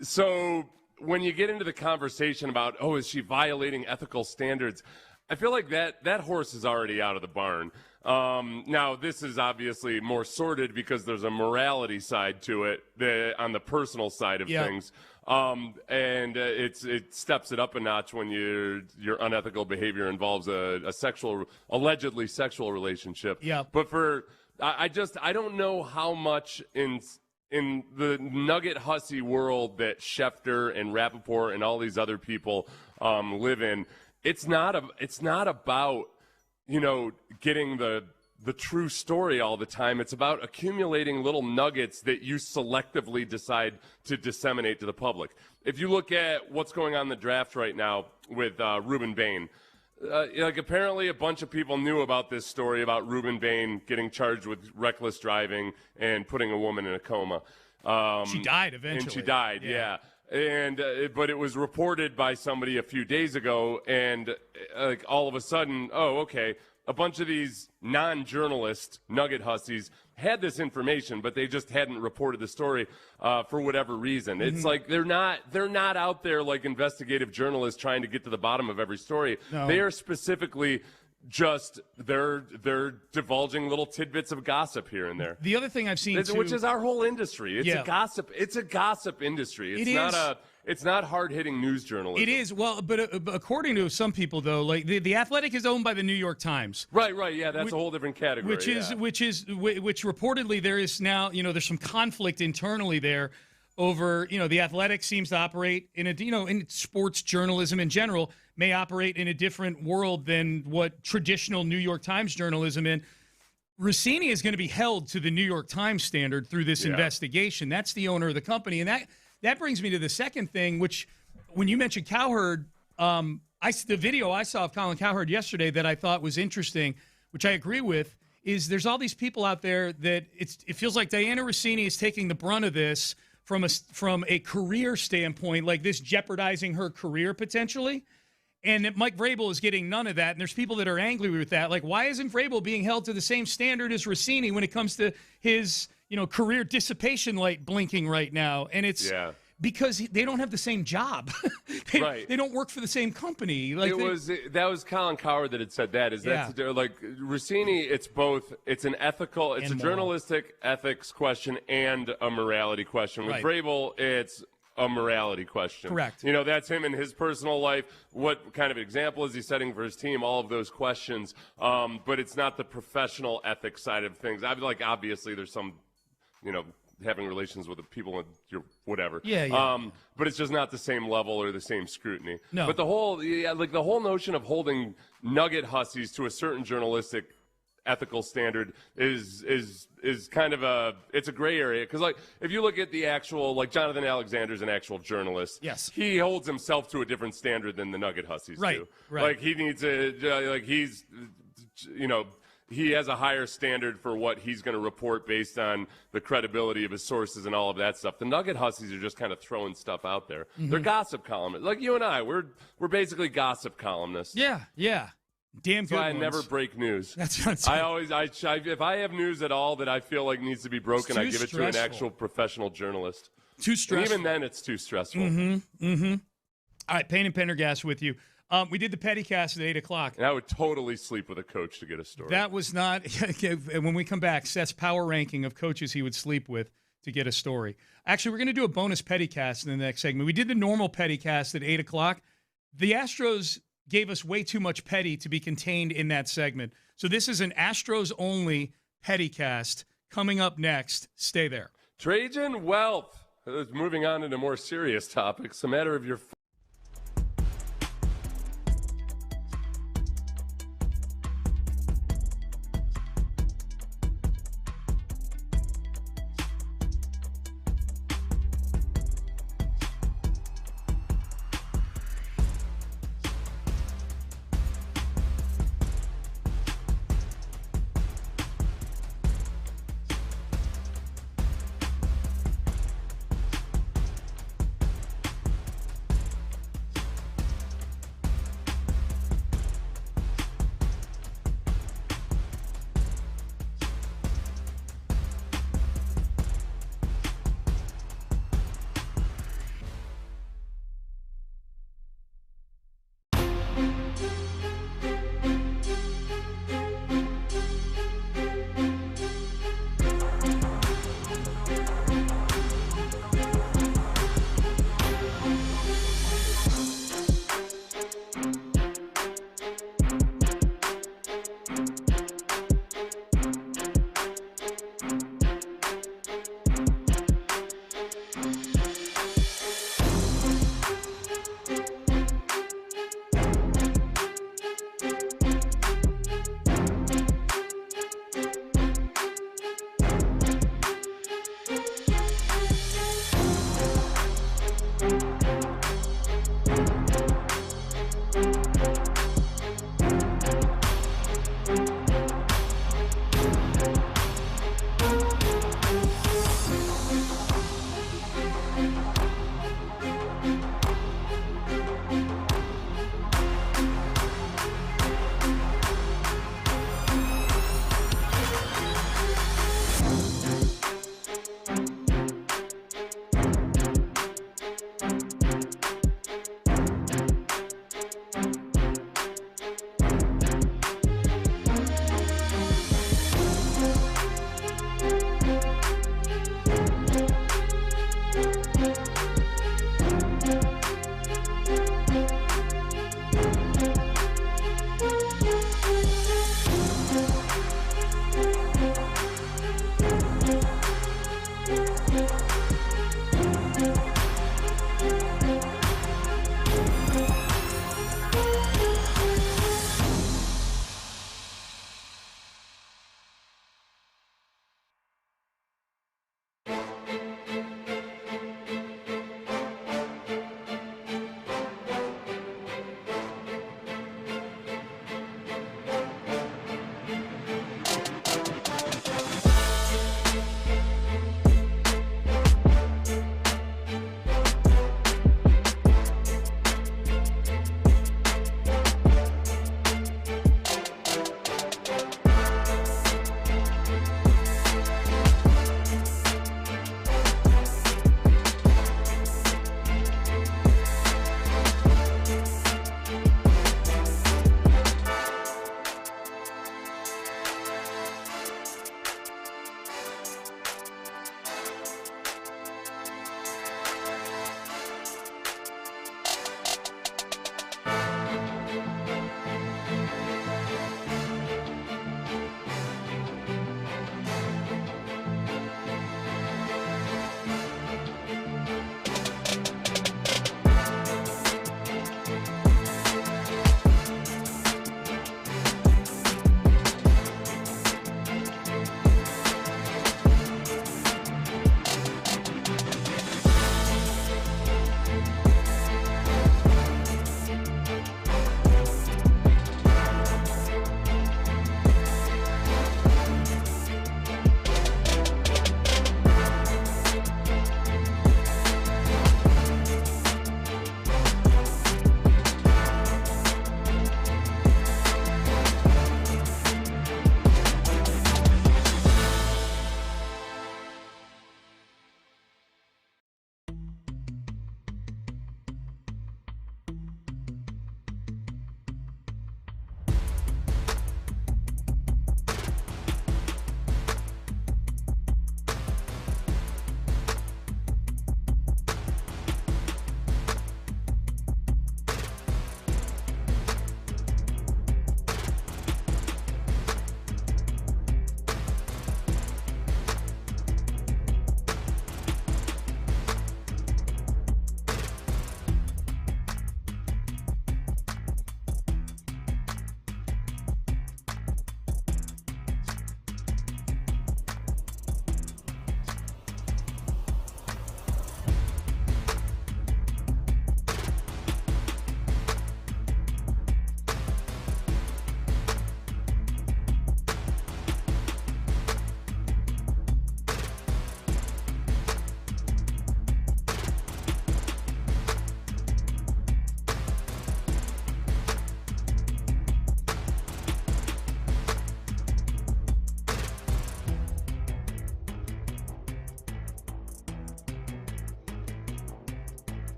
So when you get into the conversation about, oh, is she violating ethical standards? I feel like that horse is already out of the barn. Now, this is obviously more sordid because there's a morality side to it on the personal side of things. And it steps it up a notch when your unethical behavior involves a allegedly sexual relationship. Yeah. But I don't know how much in the Nugget Hussy world that Schefter and Rappaport and all these other people live in. It's not about, getting the true story all the time. It's about accumulating little nuggets that you selectively decide to disseminate to the public. If you look at what's going on in the draft right now with Reuben Bain, apparently a bunch of people knew about this story about Reuben Bain getting charged with reckless driving and putting a woman in a coma. She died eventually. And she died, yeah. And but it was reported by somebody a few days ago, and all of a sudden, a bunch of these non-journalist Nugget Hussies had this information, but they just hadn't reported the story for whatever reason. It's like they're not out there like investigative journalists trying to get to the bottom of every story. No. They are specifically just they're divulging little tidbits of gossip here and there. The other thing I've seen, which is our whole industry. It's a gossip industry. It's not hard-hitting news journalism. It is. Well, but according to some people, though, like the Athletic is owned by the New York Times. Right. Yeah, that's a whole different category. Which reportedly there is now, there's some conflict internally there over, the Athletic seems to operate in in sports journalism in general may operate in a different world than what traditional New York Times journalism in. Rossini is going to be held to the New York Times standard through this investigation. That's the owner of the company. And that brings me to the second thing, which when you mentioned Cowherd, the video I saw of Colin Cowherd yesterday that I thought was interesting, which I agree with, is there's all these people out there that it feels like Diana Rossini is taking the brunt of this from a career standpoint, like this jeopardizing her career potentially. And Mike Vrabel is getting none of that. And there's people that are angry with that. Like, why isn't Vrabel being held to the same standard as Rossini when it comes to his, career dissipation light blinking right now? And it's because they don't have the same job. They don't work for the same company. Like that was Colin Cowherd that had said that. Like Rossini, it's both. It's an ethical, it's a journalistic ethics question and a morality question. With Vrabel, it's a morality question. Correct. That's him in his personal life. What kind of example is he setting for his team? All of those questions. But it's not the professional ethics side of things. Obviously there's some, having relations with the people in your whatever. But it's just not the same level or the same scrutiny. No. But the whole notion of holding Nugget Hussies to a certain journalistic ethical standard is kind of it's a gray area, because if you look at the actual, Jonathan Alexander's an actual journalist. Yes. He holds himself to a different standard than the Nugget Hussies do. Right. He needs he has a higher standard for what he's going to report based on the credibility of his sources and all of that stuff. The Nugget Hussies are just kind of throwing stuff out there. They're gossip columnists. Like you and I, we're basically gossip columnists. Yeah. Damn good So I ones. never break news. That's if I have news at all that I feel like needs to be broken, I give it to an actual professional journalist. Too stressful. And even then, it's too stressful. All right, Payne and Pendergast with you. We did the Pettycast at 8 o'clock. And I would totally sleep with a coach to get a story. That was not – when we come back, Seth's power ranking of coaches he would sleep with. to get a story. Actually, we're going to do a bonus Pettycast in the next segment. We did the normal Pettycast at 8 o'clock. The Astros gave us way too much petty to be contained in that segment. So this is an Astros-only Pettycast coming up next. Stay there. Trajan Wealth. Moving on into more serious topics. A matter of your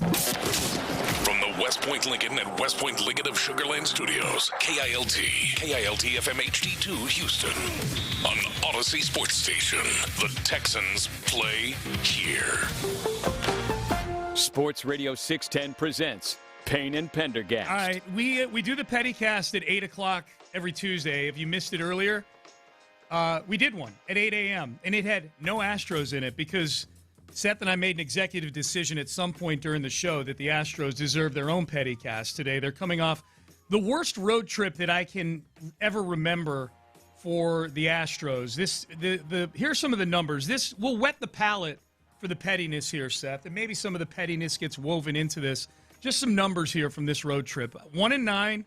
From the West Point Lincoln and West Point Lincoln of Sugar Land Studios, KILT FM HD2 Houston. On Odyssey Sports Station, the Texans play here. Sports Radio 610 presents Payne and Pendergast. All right, we do the Pettycast at 8 o'clock every Tuesday. If you missed it earlier, we did one at 8 a.m., and it had no Astros in it because Seth and I made an executive decision at some point during the show that the Astros deserve their own Pettycast today. They're coming off the worst road trip that I can ever remember for the Astros. Here's some of the numbers. This will whet the palate for the pettiness here, Seth, and maybe some of the pettiness gets woven into this. Just some numbers here from this road trip. 1-9,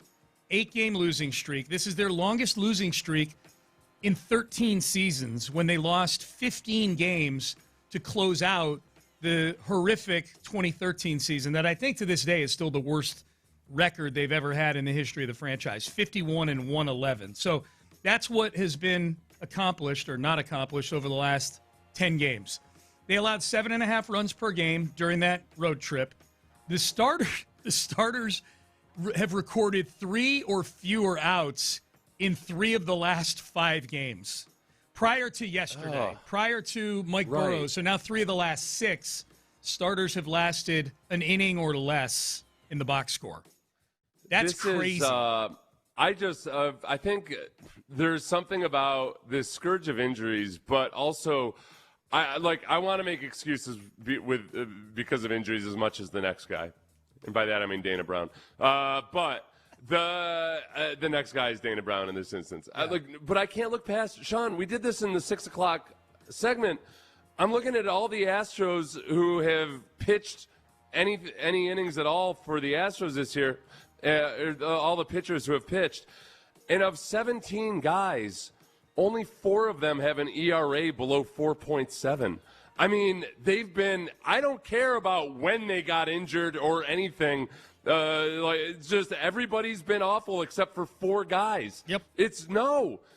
8-game losing streak. This is their longest losing streak in 13 seasons when they lost 15 games to close out the horrific 2013 season that I think to this day is still the worst record they've ever had in the history of the franchise, 51-111. So that's what has been accomplished or not accomplished over the last 10 games. They allowed 7.5 runs per game during that road trip. The starters have recorded 3 or fewer outs in 3 of the last 5 games. Prior to yesterday, prior to Mike Burrows, so now 3 of the last 6 starters have lasted an inning or less in the box score. That's crazy. I think there's something about this scourge of injuries, but also I want to make excuses because of injuries as much as the next guy, and by that I mean Dana Brown. But the next guy is Dana Brown in this instance. Yeah. But I can't look past Sean. We did this in the 6 o'clock segment. I'm looking at all the Astros who have pitched any innings at all for the Astros this year. All the pitchers who have pitched, and of 17 guys, only 4 of them have an ERA below 4.7. I mean, they've been. I don't care about when they got injured or anything. It's just everybody's been awful except for 4 guys. Yep.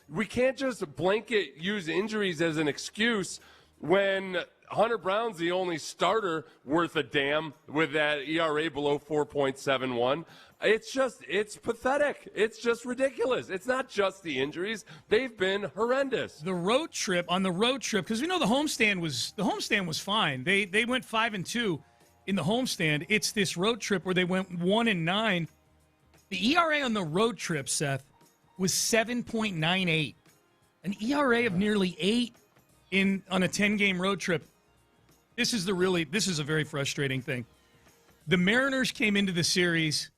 We can't just blanket use injuries as an excuse when Hunter Brown's the only starter worth a damn with that ERA below 4.71. It's pathetic. It's just ridiculous. It's not just the injuries. They've been horrendous. The road trip, because we know the homestand was fine. They went 5-2. In the homestand, it's this road trip where they went 1-9. The ERA on the road trip, Seth, was 7.98. An ERA of nearly 8 on a 10-game road trip. This is a very frustrating thing. The Mariners came into the series,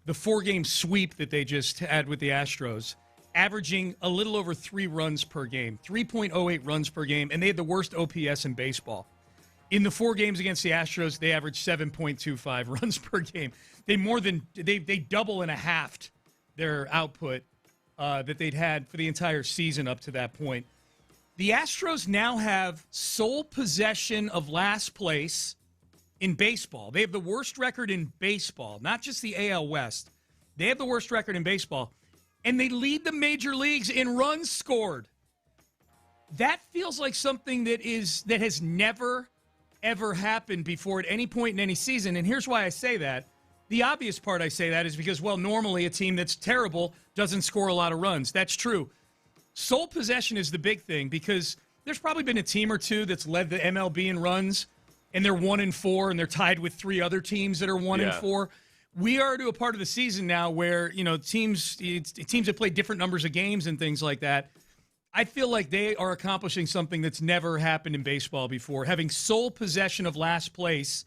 the 4-game sweep that they just had with the Astros, averaging a little over 3 runs per game, 3.08 runs per game, and they had the worst OPS in baseball. In the 4 games against the Astros, they averaged 7.25 runs per game. They double and a halved their output that they'd had for the entire season up to that point. The Astros now have sole possession of last place in baseball. They have the worst record in baseball, not just the AL West. They have the worst record in baseball, and they lead the major leagues in runs scored. That feels like something that has never ever happened before at any point in any season. And here's why I say that. The obvious part I say that is because, well, normally a team that's terrible doesn't score a lot of runs. That's true. Sole possession is the big thing because there's probably been a team or two that's led the MLB in runs, and they're 1-4, and they're tied with 3 other teams that are 1-4. We are to a part of the season now where, teams have played different numbers of games and things like that. I feel like they are accomplishing something that's never happened in baseball before, having sole possession of last place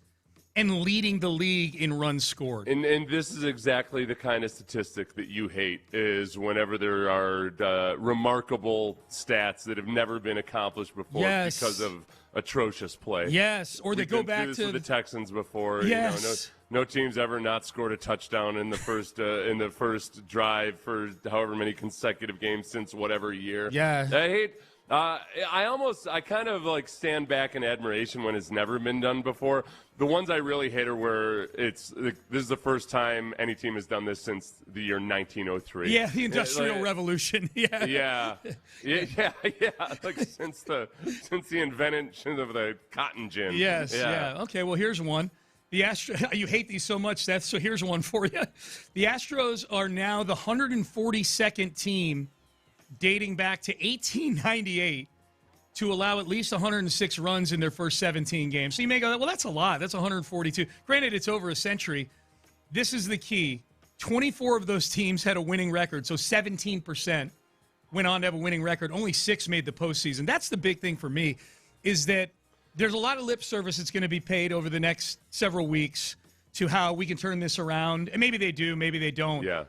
and leading the league in runs scored. And this is exactly the kind of statistic that you hate, is whenever there are remarkable stats that have never been accomplished before because of atrocious play. Yes, or they go back to the Texans before. Yes. No team's ever not scored a touchdown in the first drive for however many consecutive games since whatever year. Yeah. I hate. I kind of stand back in admiration when it's never been done before. The ones I really hate are where this is the first time any team has done this since the year 1903. Yeah, the Industrial Revolution. Yeah. Since the invention of the cotton gin. Yes. Yeah. Okay. Well, here's one. The Astros, you hate these so much. So here's one for you. The Astros are now the 142nd team dating back to 1898 to allow at least 106 runs in their first 17 games. So you may go, well, that's a lot. That's 142. Granted, it's over a century. This is the key. 24 of those teams had a winning record, so 17% went on to have a winning record. Only 6 made the postseason. That's the big thing for me, is that there's a lot of lip service that's going to be paid over the next several weeks to how we can turn this around. And maybe they do, maybe they don't. Yeah.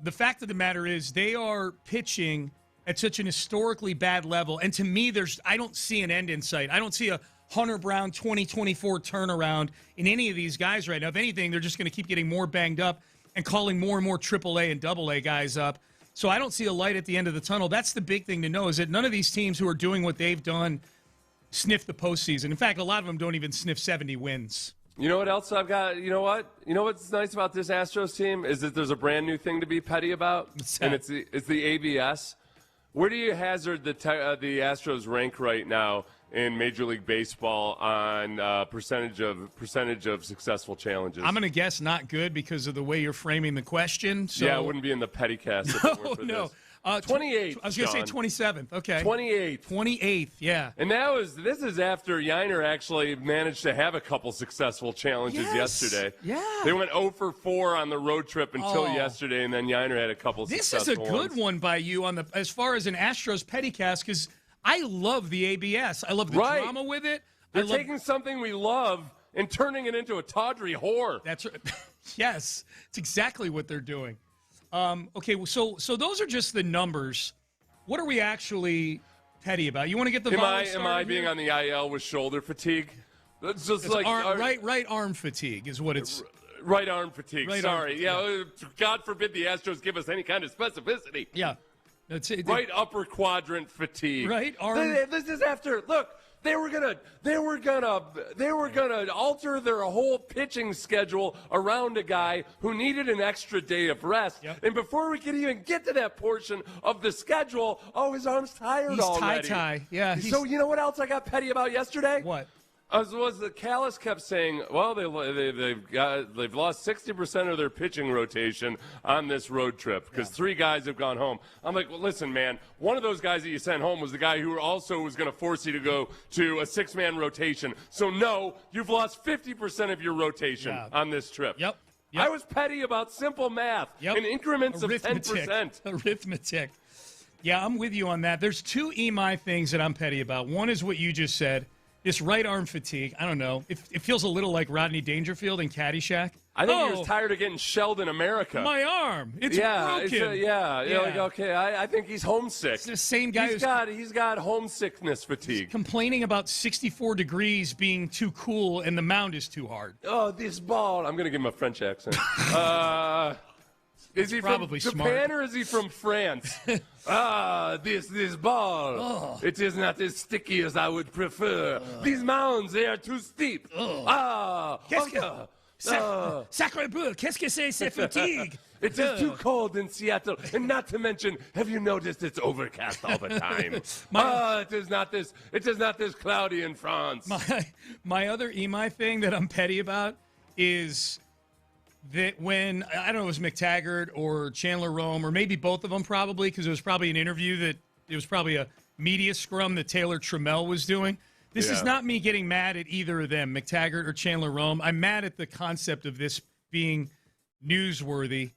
The fact of the matter is they are pitching at such an historically bad level. And to me, I don't see an end in sight. I don't see a Hunter Brown 2024 turnaround in any of these guys right now. If anything, they're just going to keep getting more banged up and calling more and more AAA and AA guys up. So I don't see a light at the end of the tunnel. That's the big thing to know, is that none of these teams who are doing what they've done sniff the postseason. In fact, a lot of them don't even sniff 70 wins. You know what else I've got? You know what? You know what's nice about this Astros team is that there's a brand new thing to be petty about, and it's the ABS. Where do you hazard the Astros rank right now in Major League Baseball on percentage of successful challenges? I'm going to guess not good because of the way you're framing the question. So. Yeah, it wouldn't be in the petty cast. If it were for no. This. 28th. I was going to say 27th. Okay. 28th. 28th, yeah. And this is after Yiner actually managed to have a couple successful challenges yesterday. Yeah. They went 0 for 4 on the road trip until yesterday, and then Yiner had a couple successful This is a good one by you as far as an Astros pettycast, because I love the ABS. I love the drama with it. They're taking something we love and turning it into a tawdry whore. That's right. Yes, it's exactly what they're doing. Okay, so those are just the numbers. What are we actually petty about? You want to get the Am I being on the IL with shoulder fatigue? That's just right arm fatigue is what it's. Right arm fatigue. Right Sorry. arm, yeah. God forbid the Astros give us any kind of specificity. Yeah. That's it. Right upper quadrant fatigue. Right arm. This is after. Look. They were gonna alter their whole pitching schedule around a guy who needed an extra day of rest. Yep. And before we could even get to that portion of the schedule, his arm's tired already. He's tie. Yeah. So you know what else I got petty about yesterday? What? Was the Callis kept saying, well, they've lost 60% of their pitching rotation on this road trip because 3 guys have gone home. I'm like, well, listen, man, one of those guys that you sent home was the guy who also was going to force you to go to a 6-man rotation. So no, you've lost 50% of your rotation on this trip. Yep. I was petty about simple math in increments of 10%. Arithmetic. Yeah, I'm with you on that. There's 2 EMI things that I'm petty about. One is what you just said. This right arm fatigue, I don't know. It feels a little like Rodney Dangerfield in Caddyshack. I think he was tired of getting shelled in America. My arm, it's broken. You're like, okay, I think he's homesick. It's the same guy he's got homesickness fatigue. Complaining about 64 degrees being too cool and the mound is too hard. Oh, this ball. I'm going to give him a French accent. Is he probably from smart. Japan or is he from France? This ball. Oh. It is not as sticky as I would prefer. These mounds, they are too steep. Sacre bleu, qu'est-ce que c'est fatigue? It is too cold in Seattle, and not to mention, have you noticed it's overcast all the time? It is not this cloudy in France. My other EMI thing that I'm petty about is that when, I don't know, it was McTaggart or Chandler Rome, or maybe both of them probably, because it was probably an interview that it was probably a media scrum that Taylor Trammell was doing. This is not me getting mad at either of them, McTaggart or Chandler Rome. I'm mad at the concept of this being newsworthy,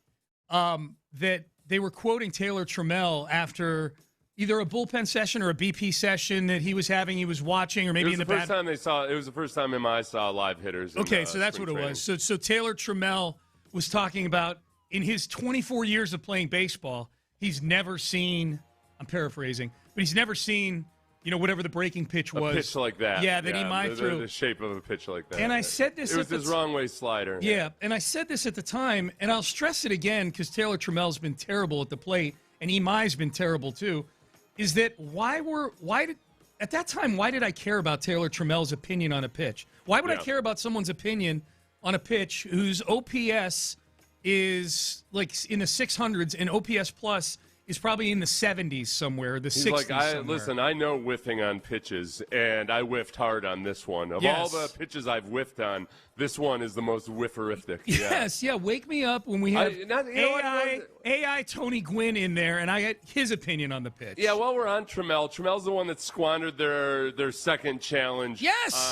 that they were quoting Taylor Trammell after either a bullpen session or a BP session that he was having, he was watching, or maybe in the first time it was the first time MI saw live hitters. Okay, so that's what it was. So Taylor Trammell was talking about, in his 24 years of playing baseball, he's never seen, I'm paraphrasing, but he's never seen, whatever the breaking pitch was. A pitch like that. Yeah, that he might threw. The shape of a pitch like that. And I said this. It was his wrong way slider. Yeah, and I said this at the time, and I'll stress it again because Taylor Trammell's been terrible at the plate, and Imai's been terrible too. Is that at that time, why did I care about Taylor Trammell's opinion on a pitch? Why would I care about someone's opinion on a pitch whose OPS is like in the 600s and OPS plus is probably in the 70s somewhere, the He's 60s like, somewhere. listen, I know whiffing on pitches, and I whiffed hard on this one. Of Yes. all the pitches I've whiffed on, this one is the most whifferific. Yes, yeah. Wake me up when we have AI Tony Gwynn in there, and I get his opinion on the pitch. Yeah, while we're on Trammell, Trammell's the one that squandered their second challenge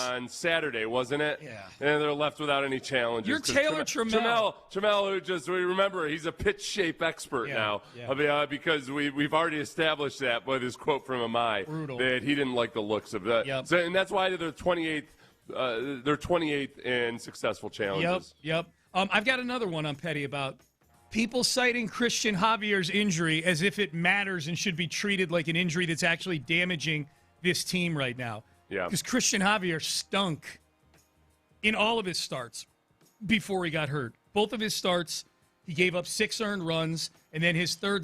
on Saturday, wasn't it? Yeah. And they're left without any challenges. You're 'Cause Taylor Trammell. Trammell, who just, we remember, he's a pitch shape expert now. Yeah. I mean, because we've already established that by this quote from Amai. Brutal. That he didn't like the looks of that. Yep. So, and that's why they're 28th. They're 28th in successful challenges. Yep. I've got another one on Petty about people citing Christian Javier's injury as if it matters and should be treated like an injury that's actually damaging this team right now. Yeah. Because Christian Javier stunk in all of his starts before he got hurt. Both of his starts, he gave up 6 earned runs, and then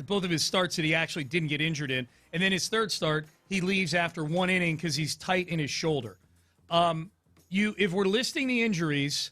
both of his starts that he actually didn't get injured in, and then his third start, he leaves after 1 inning because he's tight in his shoulder. If we're listing the injuries,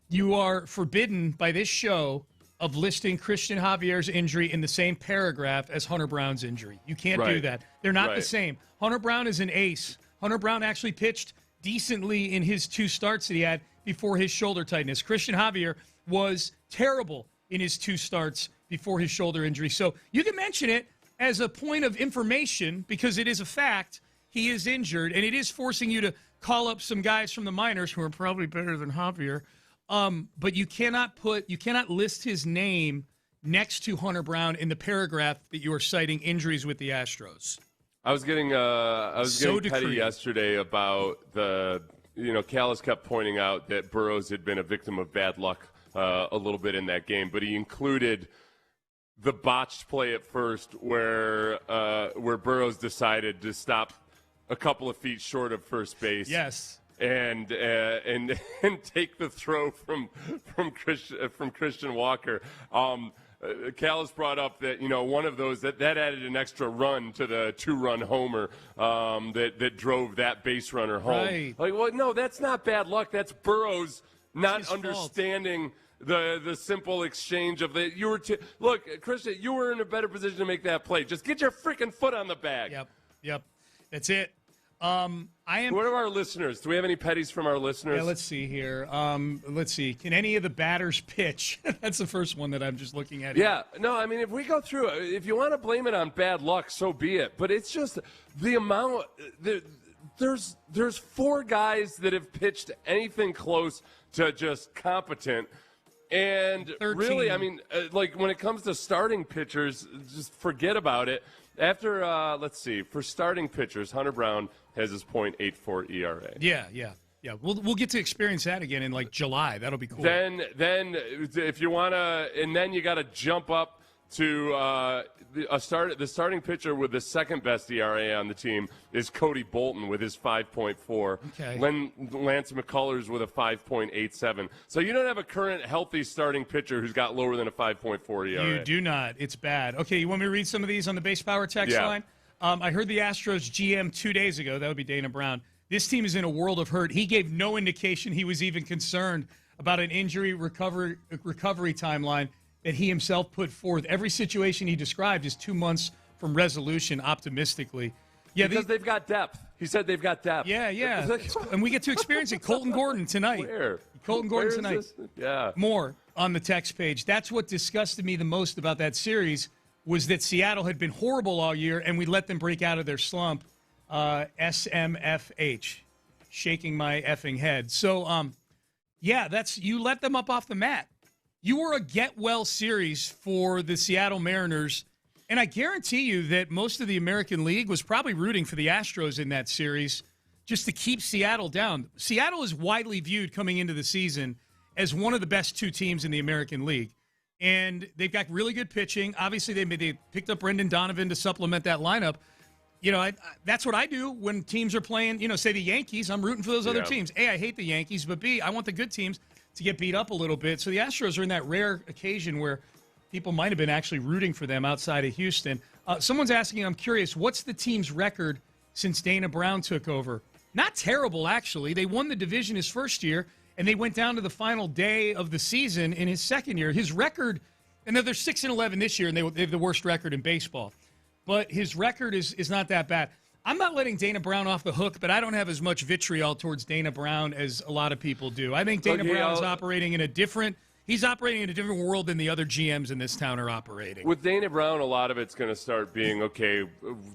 you are forbidden by this show of listing Christian Javier's injury in the same paragraph as Hunter Brown's injury. You can't do that. They're not the same. Hunter Brown is an ace. Hunter Brown actually pitched decently in his 2 starts that he had before his shoulder tightness. Christian Javier was terrible in his 2 starts before his shoulder injury. So you can mention it as a point of information because it is a fact. He is injured, and it is forcing you to call up some guys from the minors who are probably better than Javier. But you cannot list his name next to Hunter Brown in the paragraph that you are citing injuries with the Astros. I was getting petty yesterday about Callis kept pointing out that Burrows had been a victim of bad luck a little bit in that game, but he included the botched play at first where Burrows decided to stop a couple of feet short of first base. Yes. And take the throw from Christian Walker. Callis brought up that one of those that added an extra run to the 2-run homer that drove that base runner home. Right. Like, well, no, that's not bad luck. That's Burrows not understanding the simple exchange of the look, Christian, you were in a better position to make that play. Just get your freaking foot on the bag. Yep. That's it. What are our listeners? Do we have any petties from our listeners? Yeah, let's see here. Let's see. Can any of the batters pitch? That's the first one that I'm just looking at. Yeah. No, I mean, if we go through it, if you want to blame it on bad luck, so be it. But it's just the amount. There's 4 guys that have pitched anything close to just competent. And 13. Really, I mean, like when it comes to starting pitchers, just forget about it. After, let's see, for starting pitchers, Hunter Brown has his .84 ERA. Yeah. We'll get to experience that again in like July. That'll be cool. Then if you want to, and then you got to jump up to the starting pitcher with the second best ERA on the team is Cody Bolton with his 5.4. Okay. Lance McCullers with a 5.87. So you don't have a current healthy starting pitcher who's got lower than a 5.4 ERA. You do not. It's bad. Okay, you want me to read some of these on the base power text line? I heard the Astros GM 2 days ago. That would be Dana Brown. This team is in a world of hurt. He gave no indication he was even concerned about an injury recovery timeline that he himself put forth. Every situation he described is 2 months from resolution optimistically. Yeah, because they've got depth. He said they've got depth. Yeah. And we get to experience it. Colton Gordon tonight. Where? Colton Gordon tonight. This? Yeah. More on the text page. That's what disgusted me the most about that series was that Seattle had been horrible all year, and we let them break out of their slump. SMFH. Shaking my effing head. So, you let them up off the mat. You were a get-well series for the Seattle Mariners, and I guarantee you that most of the American League was probably rooting for the Astros in that series just to keep Seattle down. Seattle is widely viewed coming into the season as one of the best 2 teams in the American League, and they've got really good pitching. Obviously, they picked up Brendan Donovan to supplement that lineup. That's what I do when teams are playing, say the Yankees. I'm rooting for those other teams. A, I hate the Yankees, but B, I want the good teams to get beat up a little bit. So the Astros are in that rare occasion where people might have been actually rooting for them outside of Houston. Someone's asking, I'm curious, what's the team's record since Dana Brown took over? Not terrible, actually. They won the division his first year, and they went down to the final day of the season in his second year. His record, and they're 6-11 this year, and they have the worst record in baseball. but his record is not that bad. I'm not letting Dana Brown off the hook, but I don't have as much vitriol towards Dana Brown as a lot of people do. I think Dana Brown is operating in a different world than the other GMs in this town are operating. With Dana Brown, a lot of it's going to start being, okay,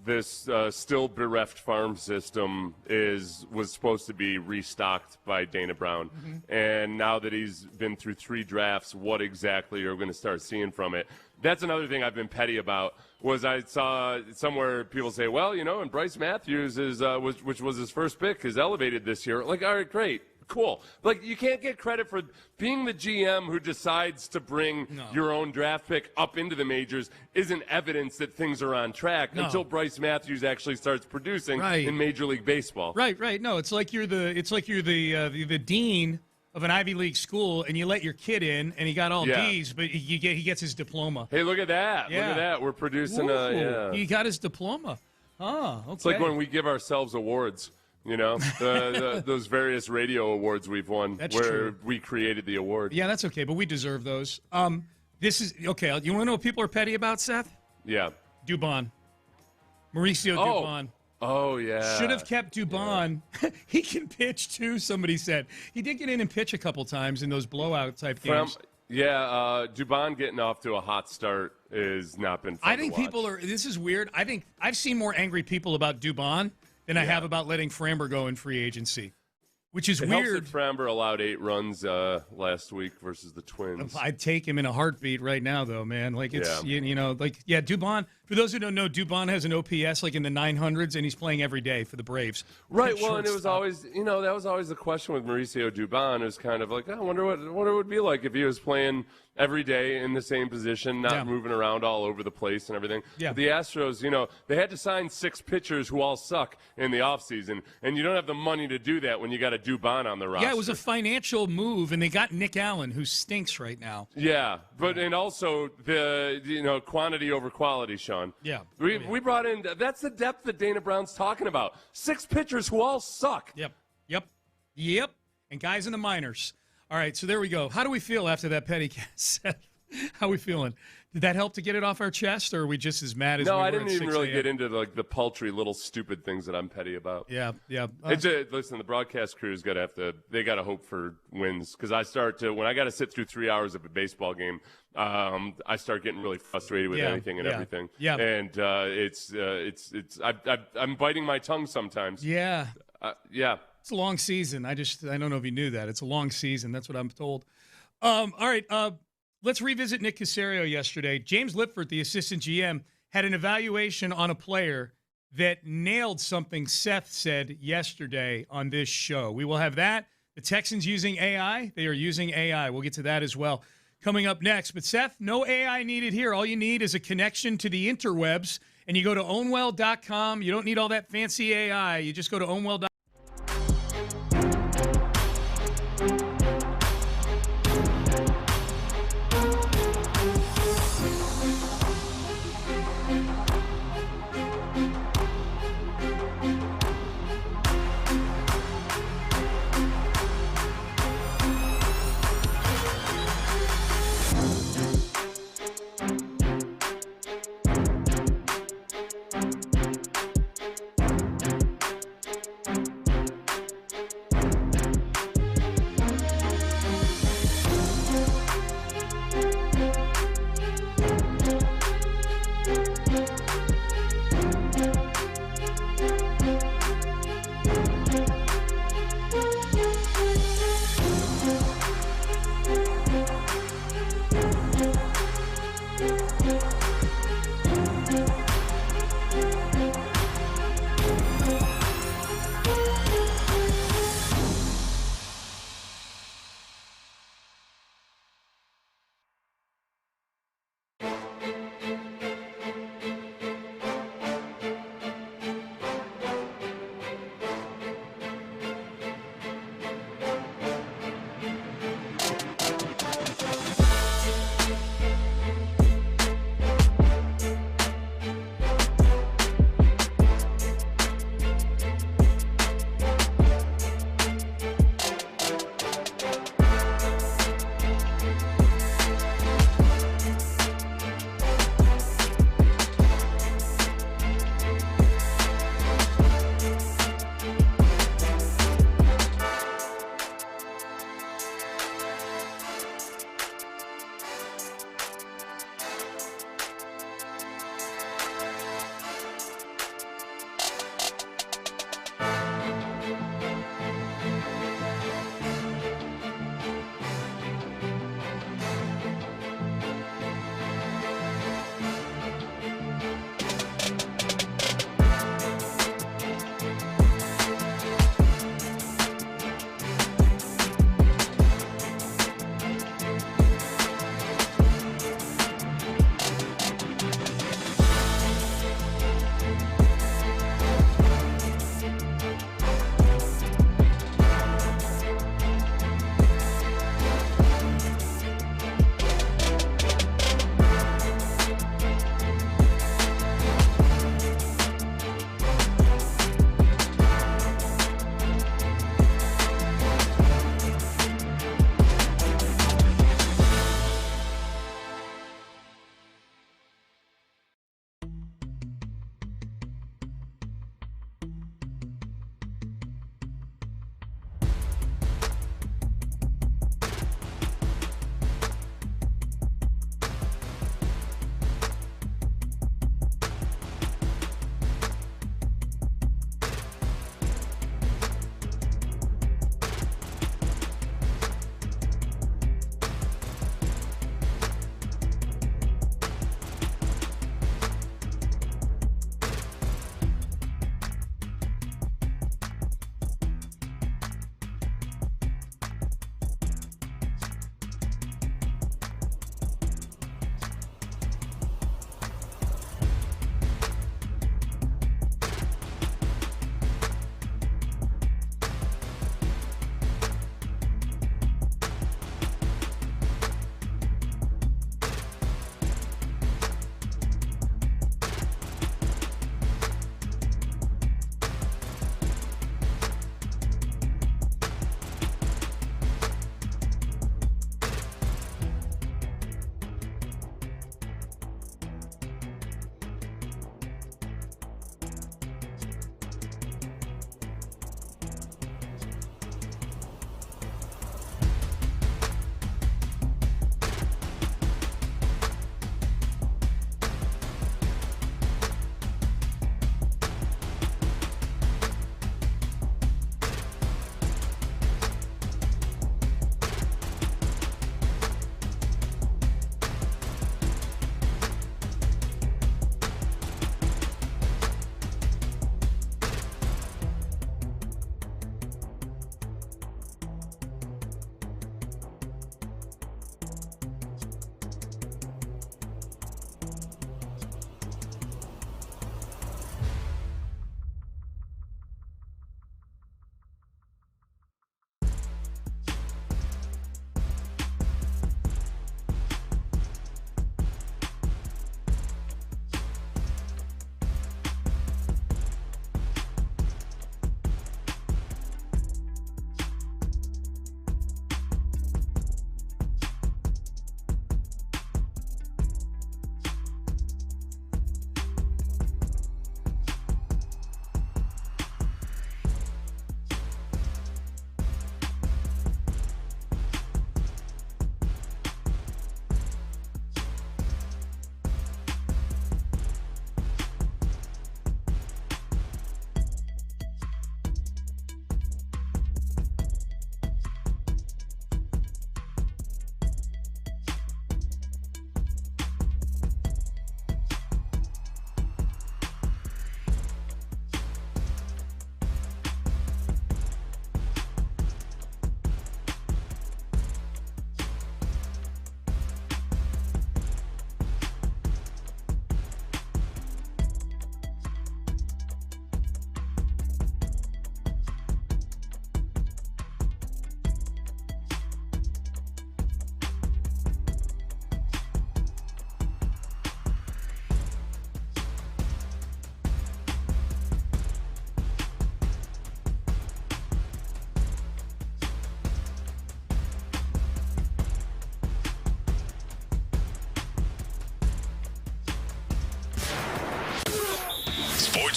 this still bereft farm system was supposed to be restocked by Dana Brown. Mm-hmm. And now that he's been through 3 drafts, what exactly are we going to start seeing from it? That's another thing I've been petty about. Was I saw somewhere people say, well, and Bryce Matthews which was his first pick, is elevated this year. Like, all right, great. Cool. Like, you can't get credit for being the GM who decides to bring your own draft pick up into the majors isn't evidence that things are on track until Bryce Matthews actually starts producing in Major League Baseball. Right. No, it's like you're the dean of an Ivy League school, and you let your kid in, and he got all D's, but he gets his diploma. Hey, look at that. Yeah. Look at that. We're producing He got his diploma. Oh, okay. It's like when we give ourselves awards. Those various radio awards we've won. That's where true. we created the award. Yeah, that's okay, but we deserve those. This is okay. You want to know what people are petty about, Seth? Yeah. Dubon. Mauricio Dubon. Oh, yeah. Should have kept Dubon. Yeah. He can pitch, too, somebody said. He did get in and pitch a couple times in those blowout-type games. Dubon getting off to a hot start has not been fun I think to watch. people are – this is weird. I think I've seen more angry people about Dubon than I have about letting Framber go in free agency, which is weird. Helps that Framber allowed 8 runs last week versus the Twins. I'd take him in a heartbeat right now, though, man. Like, it's, Dubon, for those who don't know, Dubon has an OPS like in the 900s, and he's playing every day for the Braves. Right, well, and it was always, that was always the question with Mauricio Dubon. It was kind of like, I wonder what it would be like if he was playing every day in the same position, not moving around all over the place and everything. Yeah. But the Astros, they had to sign 6 pitchers who all suck in the offseason, and you don't have the money to do that when you got a Dubon on the roster. Yeah, it was a financial move, and they got Nick Allen, who stinks right now. Yeah, and also the quantity over quality, Sean. Yeah. We brought in, that's the depth that Dana Brown's talking about. 6 pitchers who all suck. Yep. And guys in the minors. All right, so there we go. How do we feel after that petty cast? How are we feeling? Did that help to get it off our chest, or are we just as mad as we were I didn't at even 6 really a.m.? get into the paltry little stupid things that I'm petty about. Yeah. Listen, the broadcast crew's got to hope for wins, because when I got to sit through 3 hours of a baseball game, I start getting really frustrated with anything and everything. Yeah. And I'm biting my tongue sometimes. Yeah. Yeah. It's a long season. I don't know if you knew that. It's a long season. That's what I'm told. All right. Let's revisit Nick Caserio yesterday. James Lipford, the assistant GM, had an evaluation on a player that nailed something Seth said yesterday on this show. We will have that. The Texans using AI. They are using AI. We'll get to that as well coming up next. But Seth, no AI needed here. All you need is a connection to the interwebs, and you go to ownwell.com. You don't need all that fancy AI. You just go to ownwell.com.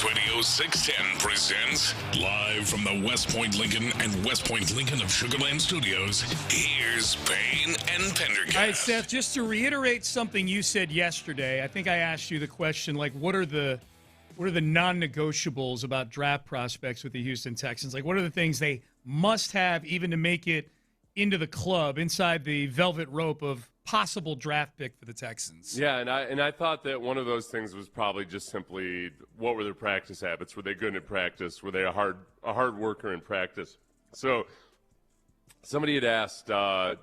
Sports Radio 610 presents live from the West Point Lincoln and West Point Lincoln of Sugarland Studios. Here's Payne and Pendergast. All right, Seth, just to reiterate something you said yesterday, I think I asked you the question, like, what are the non-negotiables about draft prospects with the Houston Texans? Like, what are the things they must have even to make it into the club, inside the velvet rope of possible draft pick for the Texans? Yeah, and I thought that one of those things was probably just simply, what were their practice habits? Were they good at practice? Were they a hard worker in practice? So somebody had asked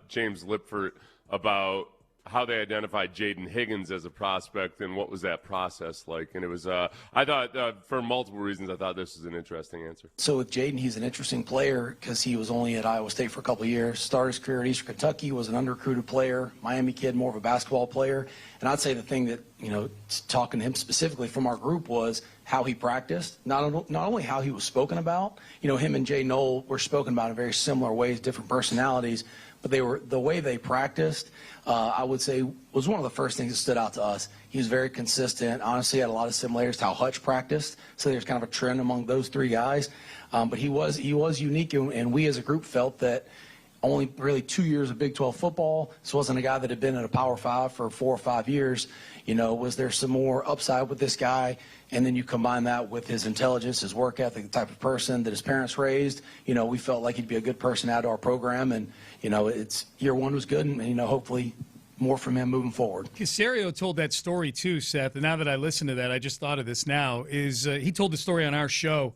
James Lipford about how they identified Jaden Higgins as a prospect and what was that process like. And it was, I thought, for multiple reasons, I thought this was an interesting answer. So with Jaden, he's an interesting player because he was only at Iowa State for a couple of years, started his career at Eastern Kentucky, was an unrecruited player, Miami kid, more of a basketball player. And I'd say the thing that, talking to him specifically from our group was how he practiced, not only how he was spoken about. Him and Jay Knoll were spoken about in very similar ways, different personalities, but the way they practiced, I would say, was one of the first things that stood out to us. He was very consistent. Honestly, had a lot of similarities to how Hutch practiced. So there's kind of a trend among those three guys. But he was unique, and we as a group felt that only really 2 years of Big 12 football. This wasn't a guy that had been at a Power 5 for 4 or 5 years. Was there some more upside with this guy? And then you combine that with his intelligence, his work ethic, the type of person that his parents raised. We felt like he'd be a good person to add to our program. And, it's year one was good, and, hopefully more from him moving forward. Caserio told that story too, Seth, and now that I listen to that, I just thought of this now, he told the story on our show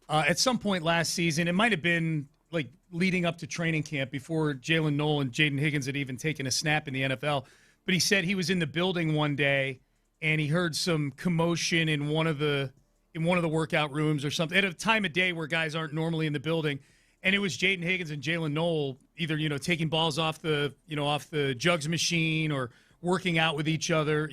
at some point last season. It might have been like leading up to training camp before Jalen Knoll and Jaden Higgins had even taken a snap in the NFL. But he said he was in the building one day and he heard some commotion in one of the workout rooms or something at a time of day where guys aren't normally in the building. And it was Jaden Higgins and Jalen Knoll either, taking balls off the jugs machine or working out with each other,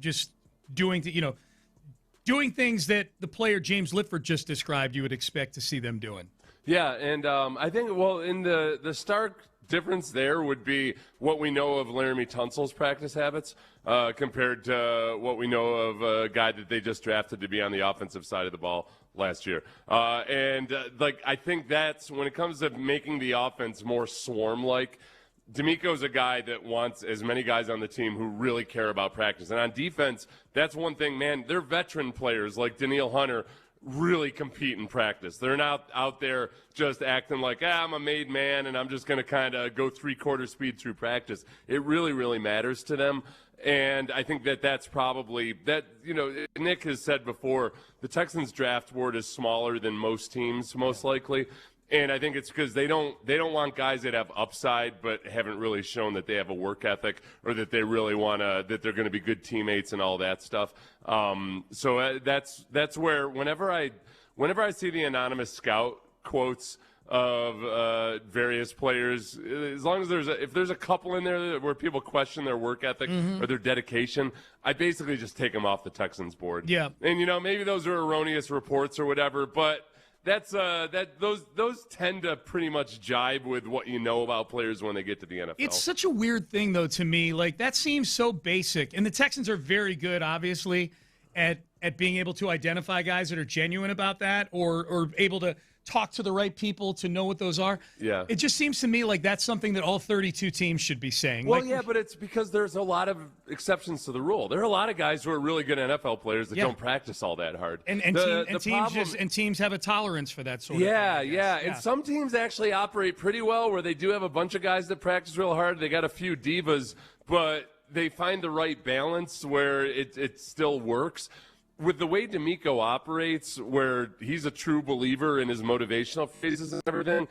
just doing things that the player James Lipford just described you would expect to see them doing. Yeah, and I think, in the stark difference there would be what we know of Laramie Tunsil's practice habits compared to what we know of a guy that they just drafted to be on the offensive side of the ball last year. I think that's, when it comes to making the offense more swarm-like, Demeco's a guy that wants as many guys on the team who really care about practice. And on defense, that's one thing, man, they're veteran players like Daniil Hunter really compete in practice. They're not out there just acting like, I'm a made man and I'm just going to kind of go 3/4 speed through practice. It really, really matters to them. And I think that's probably that, Nick has said before, the Texans draft board is smaller than most teams, most likely. And I think it's because they don't want guys that have upside but haven't really shown that they have a work ethic or that they really that they're going to be good teammates and all that stuff. So that's where whenever I see the anonymous scout quotes of various players, as long as if there's a couple in there where people question their work ethic or their dedication, I basically just take them off the Texans board. Yeah. And maybe those are erroneous reports or whatever, but those tend to pretty much jibe with what you know about players when they get to the NFL. It's such a weird thing, though, to me. Like, that seems so basic. And the Texans are very good, obviously, at being able to identify guys that are genuine about that or able to talk to the right people to know what those are. Yeah. It just seems to me like that's something that all 32 teams should be saying. Well, yeah, but it's because there's a lot of exceptions to the rule. There are a lot of guys who are really good NFL players that don't practice all that hard. And teams have a tolerance for that sort of thing. Yeah. And some teams actually operate pretty well where they do have a bunch of guys that practice real hard. They got a few divas, but they find the right balance where it still works. With the way Demeco operates, where he's a true believer in his motivational phases and everything,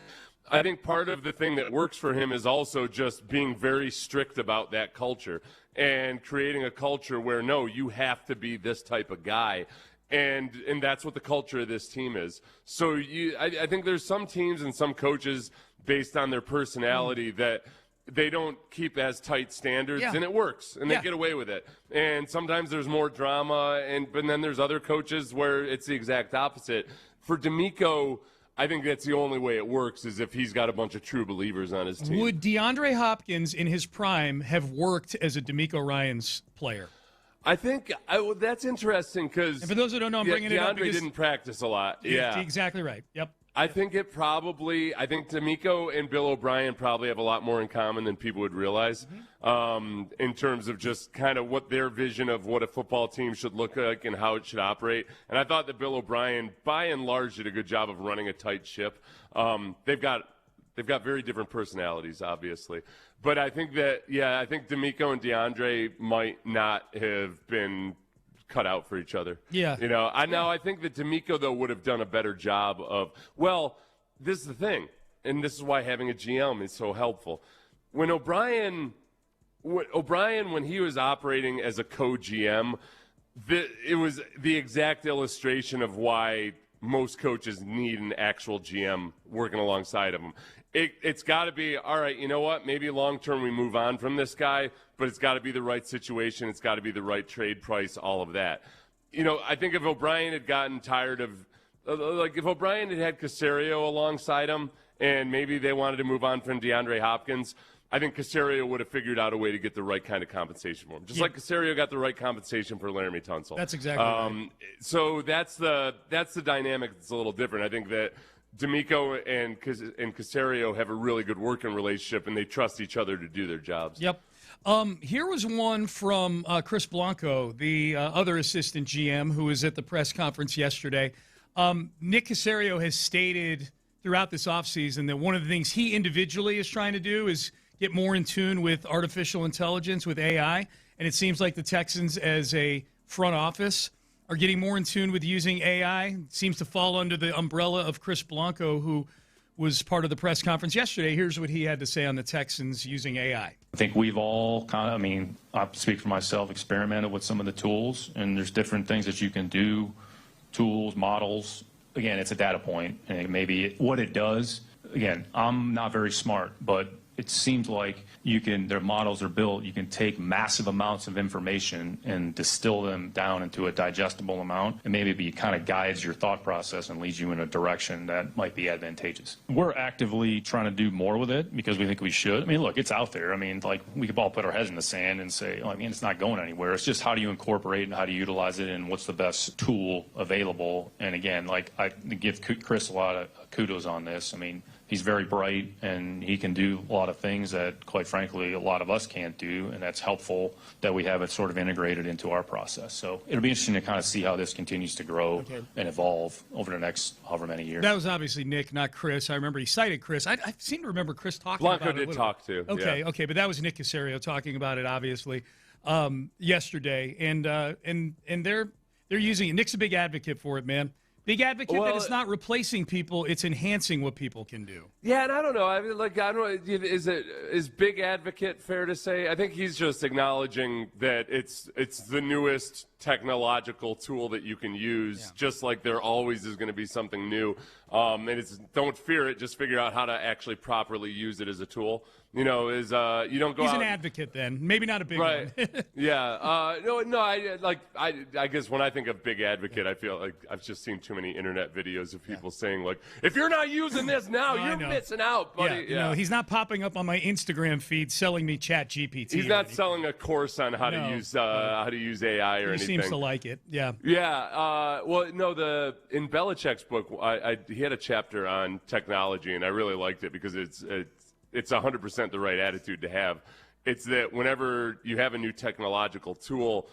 I think part of the thing that works for him is also just being very strict about that culture and creating a culture where, no, you have to be this type of guy. And that's what the culture of this team is. So I think there's some teams and some coaches, based on their personality, that they don't keep as tight standards, and it works, and they get away with it. And sometimes there's more drama, but then there's other coaches where it's the exact opposite. For Demeco, I think that's the only way it works is if he's got a bunch of true believers on his team. Would DeAndre Hopkins in his prime have worked as a Demeco Ryans player? I think that's interesting because for those who don't know, I'm bringing it up because DeAndre didn't practice a lot. Yeah, exactly right. Yep. I think Demeco and Bill O'Brien probably have a lot more in common than people would realize in terms of just kind of what their vision of what a football team should look like and how it should operate. And I thought that Bill O'Brien, by and large, did a good job of running a tight ship. They've got very different personalities, obviously. But I think Demeco and DeAndre might not have been cut out for each other. Yeah. I think that Demeco, though, would have done a better job of, this is the thing, and this is why having a GM is so helpful. When O'Brien, when he was operating as a co-GM, it was the exact illustration of why most coaches need an actual GM working alongside of them. It's got to be, all right, you know what, maybe long-term we move on from this guy, but it's got to be the right situation. It's got to be the right trade price, all of that. I think if O'Brien had gotten tired of, if O'Brien had Caserio alongside him and maybe they wanted to move on from DeAndre Hopkins, I think Caserio would have figured out a way to get the right kind of compensation for him. Just like Caserio got the right compensation for Laramie Tunsil. That's exactly right. So that's the dynamic that's a little different. I think that Demeco and Caserio have a really good working relationship, and they trust each other to do their jobs. Yep. Here was one from Chris Blanco, the other assistant GM, who was at the press conference yesterday. Nick Caserio has stated throughout this offseason that one of the things he individually is trying to do is get more in tune with artificial intelligence, with AI, and it seems like the Texans as a front office are getting more in tune with using AI. It seems to fall under the umbrella of Chris Blanco, who was part of the press conference yesterday. Here's what he had to say on the Texans using AI. I think we've all I speak for myself, experimented with some of the tools, and there's different things that you can do, tools, models. Again, it's a data point, and maybe what it does. Again, I'm not very smart, but it seems like their models are built, you can take massive amounts of information and distill them down into a digestible amount, and maybe it kind of guides your thought process and leads you in a direction that might be advantageous. We're actively trying to do more with it because we think we should. Look, it's out there. We could all put our heads in the sand and say, it's not going anywhere. It's just how do you incorporate and how do you utilize it and what's the best tool available. And again, I give Chris a lot of kudos on this. He's very bright, and he can do a lot of things that, quite frankly, a lot of us can't do, and that's helpful that we have it sort of integrated into our process. So it'll be interesting to kind of see how this continues to grow and evolve over the next however many years. That was obviously Nick, not Chris. I remember he cited Chris. I seem to remember Chris talking Blanco about it. Blanco did talk too. Okay, but that was Nick Caserio talking about it, obviously, yesterday. And they're using it. Nick's a big advocate for it, man. Big advocate that it's not replacing people; it's enhancing what people can do. Yeah, and I don't know. I don't know. Is big advocate fair to say? I think he's just acknowledging that it's the newest technological tool that you can use. Just like there always is going to be something new, and don't fear it. Just figure out how to actually properly use it as a tool. You don't go. He's an advocate, then. Maybe not a big one. Yeah. No. I guess when I think of big advocate, I feel like I've just seen too many internet videos of people saying if you're not using this now, you're missing out, buddy. Yeah. No, he's not popping up on my Instagram feed selling me Chat GPT. He's not selling a course on how to use AI or anything. He seems to like it. Yeah. Yeah. In Belichick's book, he had a chapter on technology, and I really liked it because it's 100% the right attitude to have. It's that whenever you have a new technological tool,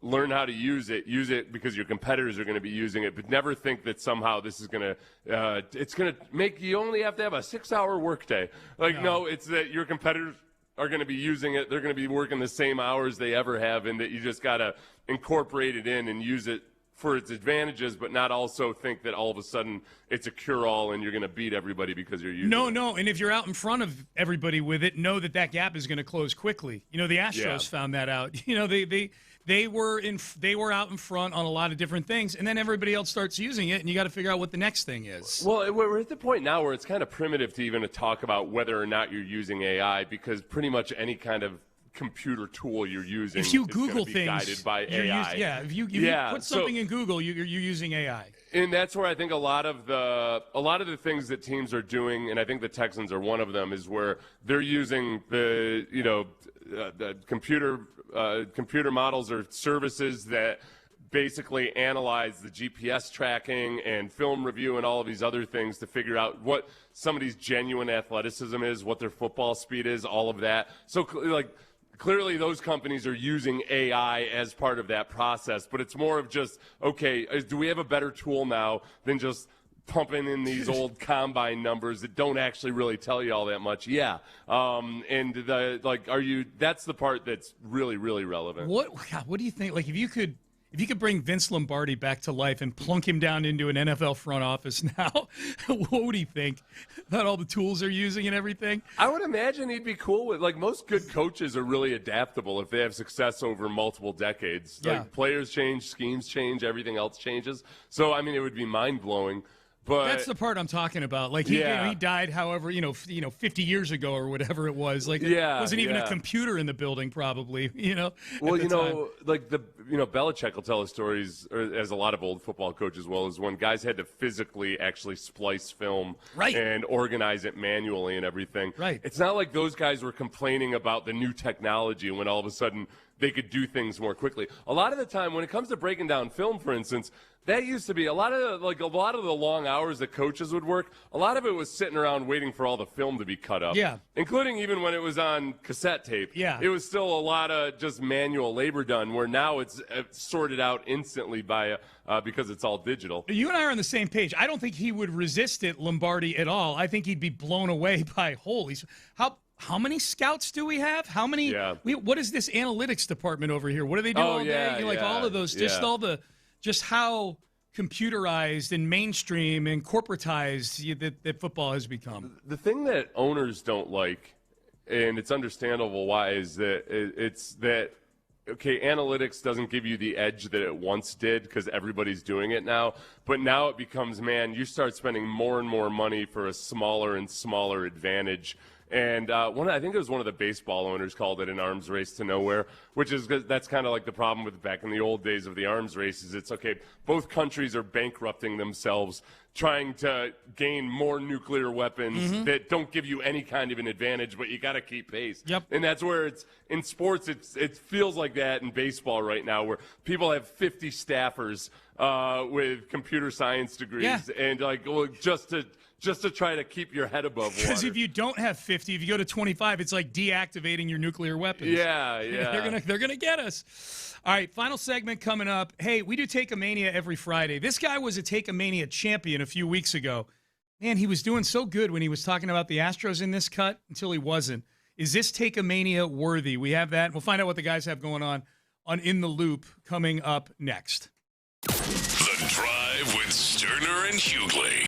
learn how to use it because your competitors are going to be using it, but never think that somehow this is going to it's going to make you only have to have a 6-hour workday. No, it's that your competitors are going to be using it. They're going to be working the same hours they ever have, and that you just got to incorporate it in and use it for its advantages, but not also think that all of a sudden it's a cure-all and you're going to beat everybody because you're using it. No, and if you're out in front of everybody with it, know that gap is going to close quickly. The Astros found that out. They were out in front on a lot of different things, and then everybody else starts using it, and you got to figure out what the next thing is. Well, we're at the point now where it's kind of primitive to even talk about whether or not you're using AI, because pretty much any kind of computer tool you're using if you Google is things, guided by AI. If you put something in Google, you're using AI. And that's where I think a lot of the things that teams are doing, and I think the Texans are one of them, is where they're using the computer computer models or services that basically analyze the GPS tracking and film review and all of these other things to figure out what somebody's genuine athleticism is, what their football speed is, all of that. So, clearly those companies are using AI as part of that process, but it's more of just, okay, do we have a better tool now than just pumping in these old combine numbers that don't actually really tell you all that much? Yeah. That's the part that's really, really relevant. What do you think? Like, if you could bring Vince Lombardi back to life and plunk him down into an NFL front office now, what would he think about all the tools they're using and everything? I would imagine he'd be cool with, most good coaches are really adaptable if they have success over multiple decades. Yeah. Players change, schemes change, everything else changes. So, it would be mind-blowing. But that's the part I'm talking about. He died, however, 50 years ago or whatever it was. Wasn't even a computer in the building, probably. Well, Belichick will tell us stories, as a lot of old football coaches will, is when guys had to physically actually splice film and organize it manually and everything. Right. It's not like those guys were complaining about the new technology when all of a sudden they could do things more quickly. A lot of the time, when it comes to breaking down film, for instance, that used to be a lot of the long hours that coaches would work. A lot of it was sitting around waiting for all the film to be cut up. Yeah. Including even when it was on cassette tape. Yeah. It was still a lot of just manual labor done, where now it's sorted out instantly because it's all digital. You and I are on the same page. I don't think he would resist it, Lombardi, at all. I think he'd be blown away by how many scouts do we have? How many? Yeah. What is this analytics department over here? What do they do all day? All of those, just how computerized and mainstream and corporatized that football has become. The thing that owners don't like, and it's understandable why, is that analytics doesn't give you the edge that it once did because everybody's doing it now. But now it becomes, you start spending more and more money for a smaller and smaller advantage. And I think it was one of the baseball owners called it an arms race to nowhere, which is that's kind of like the problem with back in the old days of the arms races. It's okay, both countries are bankrupting themselves, trying to gain more nuclear weapons that don't give you any kind of an advantage, but you got to keep pace. Yep. And that's where in sports, it feels like that in baseball right now, where people have 50 staffers with computer science degrees, and just to try to keep your head above water. Because if you don't have 50, if you go to 25, it's like deactivating your nuclear weapons. Yeah. They're gonna get us. All right, final segment coming up. Hey, we do Take-A-Mania every Friday. This guy was a Take-A-Mania champion a few weeks ago. Man, he was doing so good when he was talking about the Astros in this cut until he wasn't. Is this Take-A-Mania worthy? We have that. We'll find out what the guys have going on In the Loop coming up next. The Drive with Stoerner and Hughley.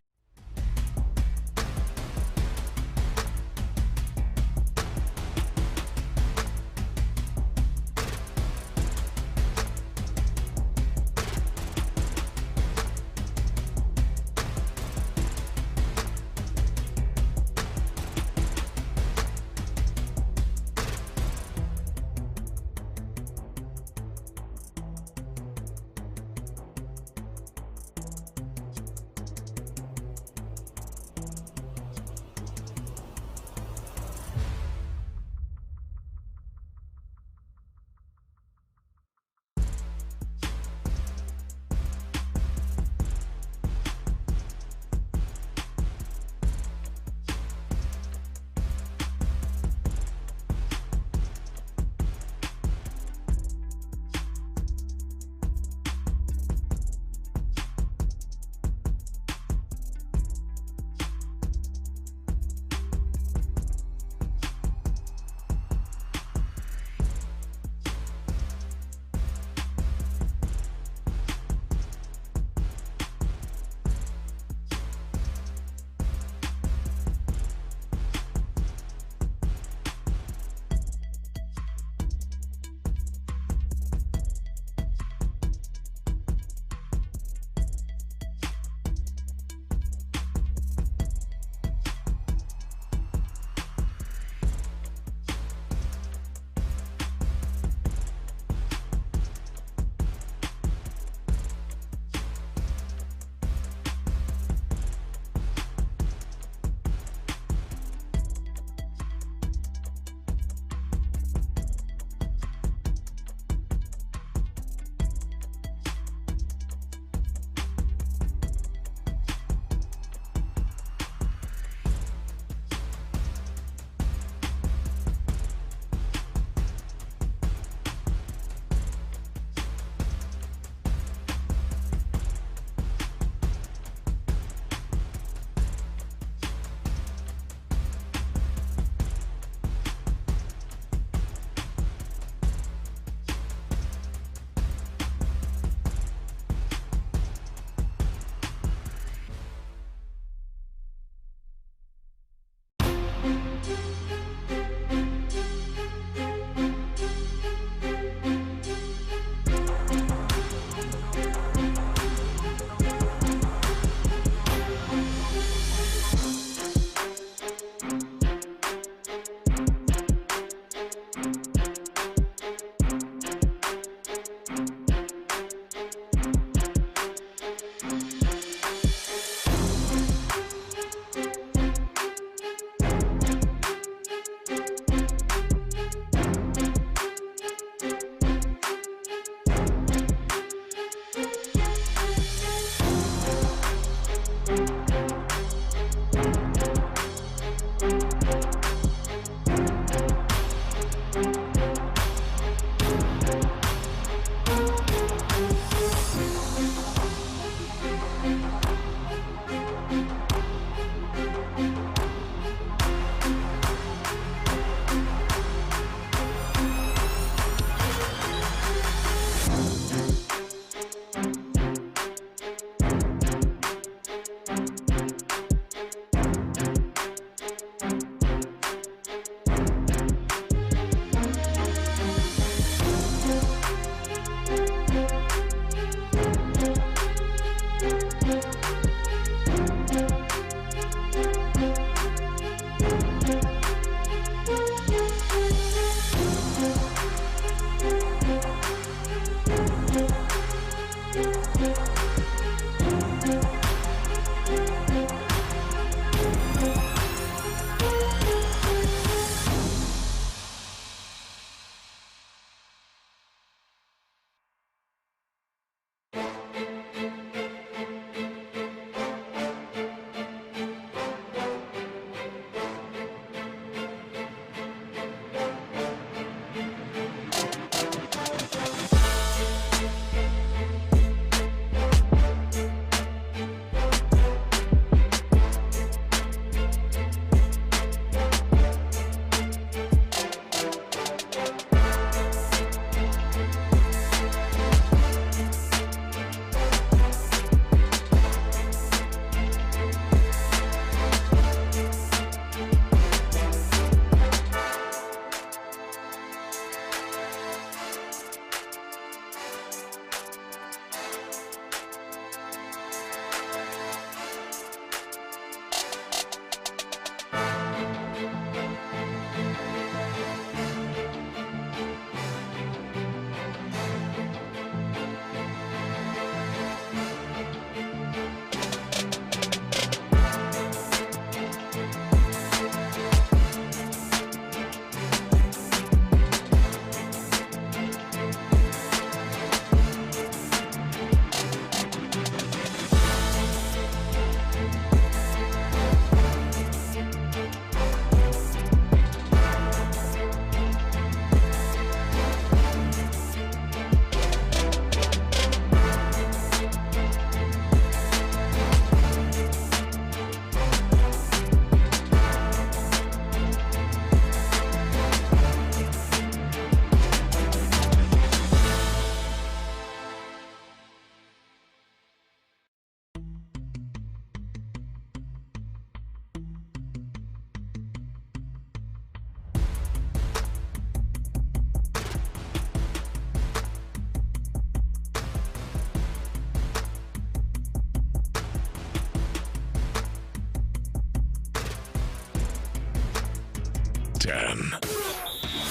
610.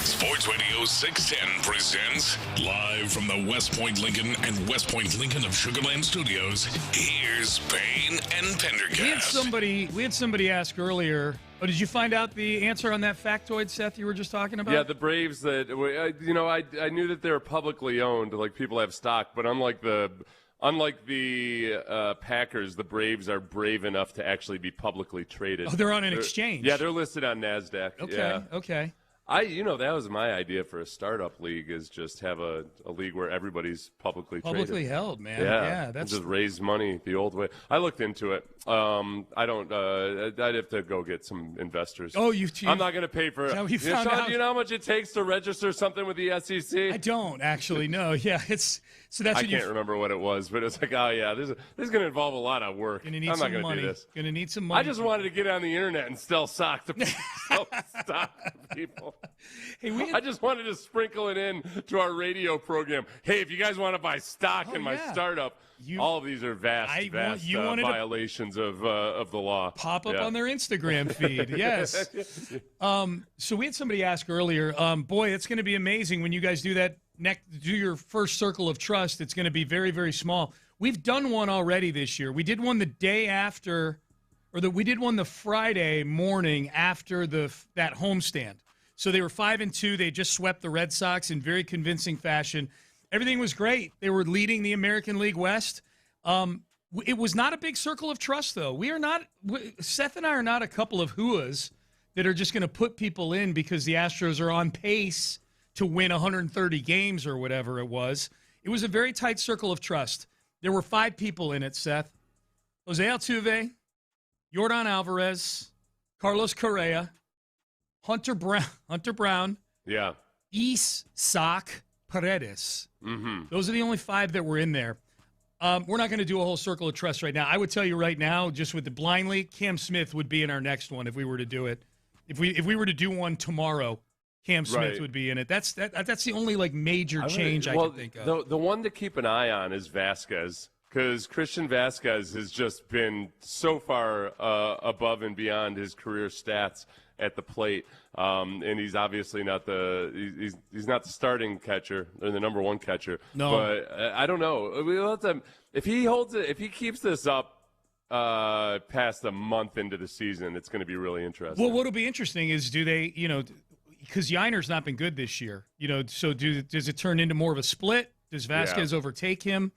Sports Radio 610 presents live from the West Point Lincoln and West Point Lincoln of Sugar Land Studios. Here's Payne and Pendergast. We had somebody ask earlier. Oh, did you find out the answer on that factoid, Seth, you were just talking about? Yeah, the Braves that I knew that they're publicly owned, like people have stock, but unlike the Packers, the Braves are brave enough to actually be publicly traded. Oh, they're on an exchange. Yeah, they're listed on NASDAQ. Okay, okay. That was my idea for a startup league, is just have a league where everybody's publicly traded. Held, man. Yeah, that's just raise money the old way. I looked into it. I'd have to go get some investors. Oh, I'm not going to pay for it. Sean, do you know how much it takes to register something with the SEC? I don't actually know. Yeah, I can't remember what it was, but it's like, oh yeah, this is going to involve a lot of work. I'm not going to do this. Going to need some money. I just wanted to get on the internet and sell stock to people. Hey, I just wanted to sprinkle it in to our radio program. Hey, if you guys want to buy stock in my startup, all of these are vast violations of the law. Pop up on their Instagram feed. Yes. So we had somebody ask earlier. Boy, it's going to be amazing when you guys do that. Do your first circle of trust. It's going to be very, very small. We've done one already this year. We did one the day after, we did one the Friday morning after that homestand. So they were 5-2. They just swept the Red Sox in very convincing fashion. Everything was great. They were leading the American League West. It was not a big circle of trust, though. Seth and I are not a couple of hooahs that are just going to put people in because the Astros are on pace to win 130 games or whatever it was. It was a very tight circle of trust. There were 5 people in it, Seth. Jose Altuve, Yordan Alvarez, Carlos Correa, Hunter Brown, yeah, Isaac Paredes. Mm-hmm. Those are the only 5 that were in there. We're not going to do a whole circle of trust right now. I would tell you right now, just with the blindly, Cam Smith would be in our next one if we were to do it. If we were to do one tomorrow, Cam Smith would be in it. That's the only major change I can think of. The one to keep an eye on is Vasquez, because Christian Vasquez has just been so far above and beyond his career stats at the plate, and he's obviously not he's not the starting catcher or the number 1 catcher. No, but I don't know. If he keeps this up past a month into the season, it's going to be really interesting. Well, what'll be interesting is do they, because Yiner's not been good this year, so does it turn into more of a split? Does Vasquez overtake him?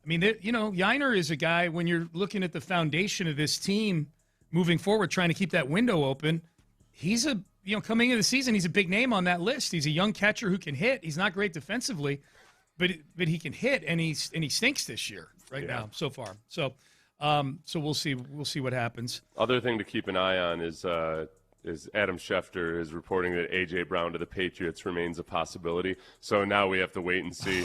I mean, Yiner is a guy, when you're looking at the foundation of this team moving forward, trying to keep that window open. He's coming into the season, he's a big name on that list. He's a young catcher who can hit. He's not great defensively, but he can hit, and he stinks this year now so far. So we'll see what happens. Other thing to keep an eye on is Adam Schefter is reporting that A.J. Brown to the Patriots remains a possibility. So now we have to wait and see.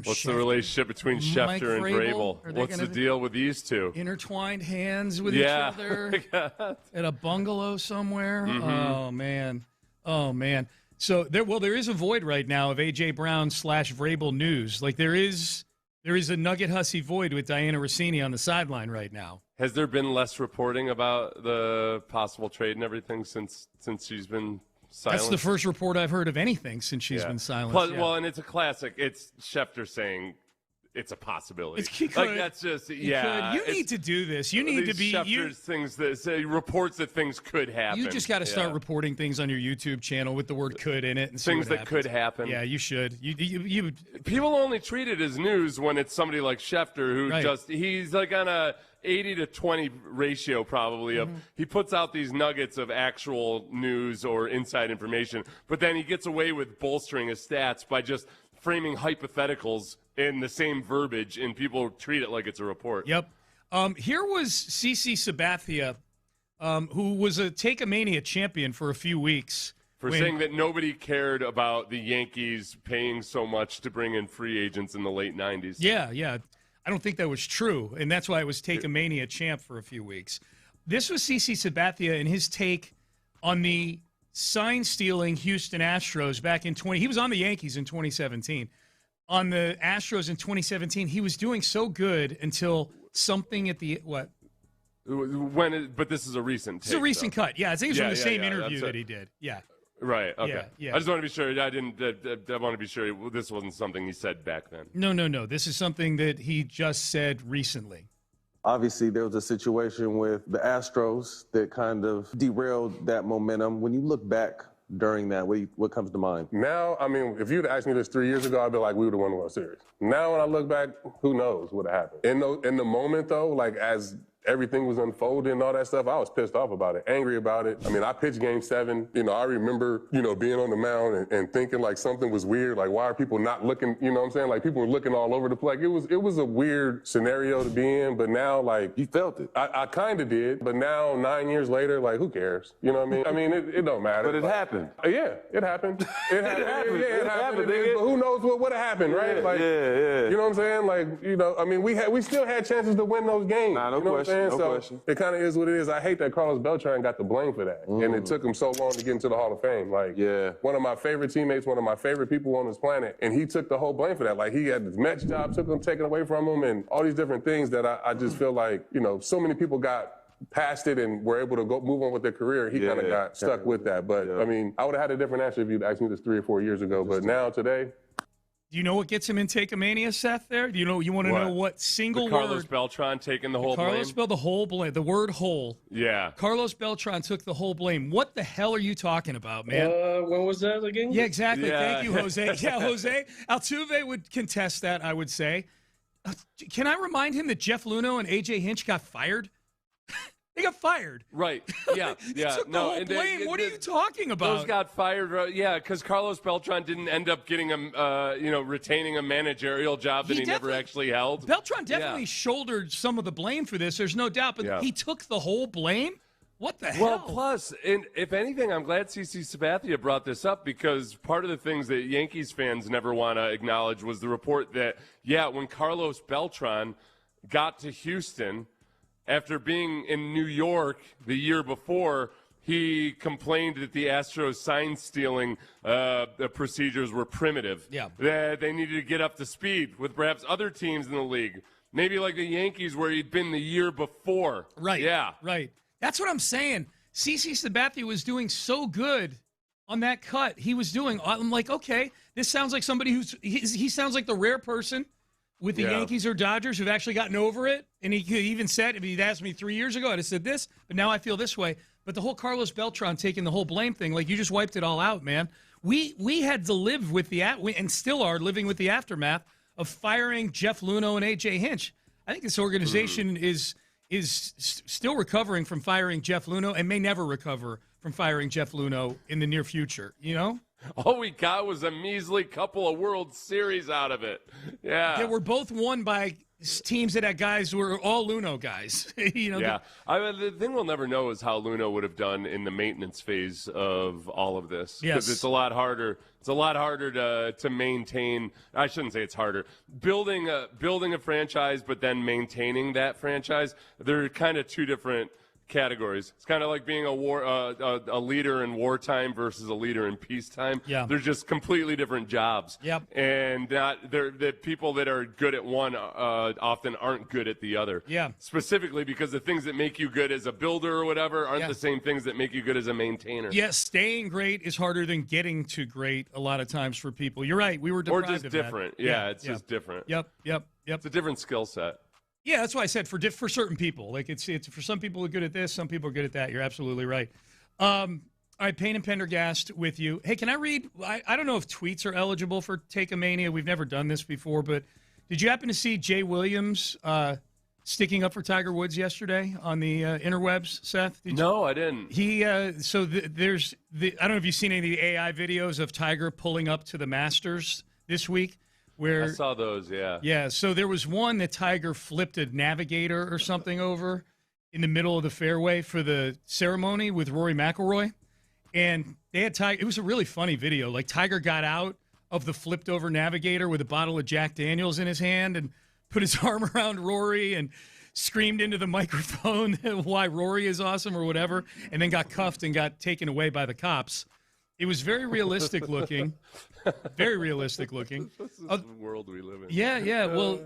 What's the relationship between Schefter and Vrabel? What's the deal with these two? Intertwined hands with each other at a bungalow somewhere? Mm-hmm. Oh, man. So there is a void right now of A.J. Brown / Vrabel news. There is a Nugget Hussey void with Diana Rossini on the sideline right now. Has there been less reporting about the possible trade and everything since she's been silent? That's the first report I've heard of anything since she's been silent. Well, and it's a classic. It's Schefter saying it's a possibility. That's just You need to do this. You need to be Schefter's things that say reports that things could happen. You just got to start reporting things on your YouTube channel with the word "could" in it and things that could happen. Yeah, you should. You people only treat it as news when it's somebody like Schefter who he's on a 80 to 20 ratio probably of he puts out these nuggets of actual news or inside information, but then he gets away with bolstering his stats by just framing hypotheticals in the same verbiage, and people treat it like it's a report. Yep. Here was CC Sabathia, who was a Take-A-Mania champion for a few weeks. Saying that nobody cared about the Yankees paying so much to bring in free agents in the late 90s. Yeah. I don't think that was true, and that's why it was Take-A-Mania champ for a few weeks. This was CC Sabathia and his take on the sign-stealing Houston Astros back in he was on the Yankees in 2017. On the Astros in 2017, he was doing so good until something at the what? But this is a recent take. It's a recent cut. Yeah, I think it's from the same interview that he did. Yeah. Right. Okay. Yeah, yeah. I just want to be sure. I want to be sure this wasn't something he said back then. No. This is something that he just said recently. Obviously, there was a situation with the Astros that kind of derailed that momentum. When you look back during that, what comes to mind? Now, I mean, if you'd asked me this 3 years ago, I'd be like, we would have won the World Series. Now, when I look back, who knows what happened? In the moment, though, like as everything was unfolding and all that stuff, I was pissed off about it, angry about it. I mean, I pitched Game 7. I remember, being on the mound and thinking like something was weird. Like, why are people not looking? You know what I'm saying? Like, people were looking all over the place. It was a weird scenario to be in. But now, like, you felt it. I kind of did. But now, 9 years later, like, who cares? You know what I mean? It don't matter. But it happened. Yeah, it happened. It happened. It happened. But who knows what would have happened, right? Like, yeah. You know what I'm saying? Like, I mean, we still had chances to win those games. Nah, no you know question. What I'm saying? No So, question. it kind of is what it is. I hate that Carlos Beltran got the blame for that. And it took him so long to get into the Hall of Fame. Like, one of my favorite teammates, one of my favorite people on this planet, and he took the whole blame for that. Like, he had his Mets job taken away from him and all these different things that I just feel like, so many people got past it and were able to move on with their career. He kind of got stuck with that. But, I mean, I would have had a different answer if you'd asked me this 3 or 4 years ago. But now, today... Do you know what gets him in Take-A-Mania, Seth, there? Do you want to know what single Carlos word? Beltran taking the whole blame? Carlos the whole blame. The word whole. Yeah. Carlos Beltran took the whole blame. What the hell are you talking about, man? When was that again? Yeah, exactly. Yeah. Thank you, Jose. Yeah, Jose. Altuve would contest that, I would say. Can I remind him that Jeff Luhnow and A.J. Hinch got fired? They got fired. Right. Yeah. Yeah. Took the whole blame. What are you talking about? Those got fired. Yeah, because Carlos Beltran didn't end up getting retaining a managerial job that he never actually held. Beltran definitely shouldered some of the blame for this. There's no doubt, but he took the whole blame. What the hell? Well, plus, and if anything, I'm glad CC Sabathia brought this up because part of the things that Yankees fans never want to acknowledge was the report that, when Carlos Beltran got to Houston after being in New York the year before, he complained that the Astros sign-stealing procedures were primitive. Yeah. That they needed to get up to speed with perhaps other teams in the league. Maybe like the Yankees where he'd been the year before. Right. Yeah. Right. That's what I'm saying. CC Sabathia was doing so good on that cut. I'm like, okay, this sounds like somebody he sounds like the rare person with the Yankees or Dodgers who've actually gotten over it. And he even said, if he'd asked me 3 years ago, I'd have said this, but now I feel this way. But the whole Carlos Beltran taking the whole blame thing, like you just wiped it all out, man. We had to live with and still are living with the aftermath of firing Jeff Luhnow and A.J. Hinch. I think this organization is still recovering from firing Jeff Luhnow and may never recover from firing Jeff Luhnow in the near future, All we got was a measly couple of World Series out of it. Yeah. Yeah, we're both won by teams that had guys who were all Luhnow guys. Yeah. The thing we'll never know is how Luhnow would have done in the maintenance phase of all of this. Because it's a lot harder. It's a lot harder to maintain. I shouldn't say it's harder. Building a franchise, but then maintaining that franchise, they're kind of two different categories. It's kind of like being a leader in wartime versus a leader in peacetime. Yeah. They're just completely different jobs. Yep. And the people that are good at one often aren't good at the other. Yeah. Specifically because the things that make you good as a builder or whatever aren't the same things that make you good as a maintainer. Yes, staying great is harder than getting to great a lot of times for people. You're right. We were deprived or just of different. That. Yeah, it's just different. Yep. It's a different skill set. Yeah, that's why I said for certain people. Like it's for some people are good at this, some people are good at that. You're absolutely right. All right, Payne and Pendergast with you. Hey, can I read? I don't know if tweets are eligible for Take-A-Mania. We've never done this before, but did you happen to see Jay Williams sticking up for Tiger Woods yesterday on the interwebs, Seth? No, I didn't. There's I don't know if you've seen any of the AI videos of Tiger pulling up to the Masters this week. I saw those, yeah. Yeah, so there was one that Tiger flipped a navigator or something over in the middle of the fairway for the ceremony with Rory McIlroy. And they had Tiger. It was a really funny video. Like, Tiger got out of the flipped over navigator with a bottle of Jack Daniels in his hand and put his arm around Rory and screamed into the microphone why Rory is awesome or whatever, and then got cuffed and got taken away by the cops. It was very realistic looking. Very realistic looking. This is the world we live in. Yeah. Well,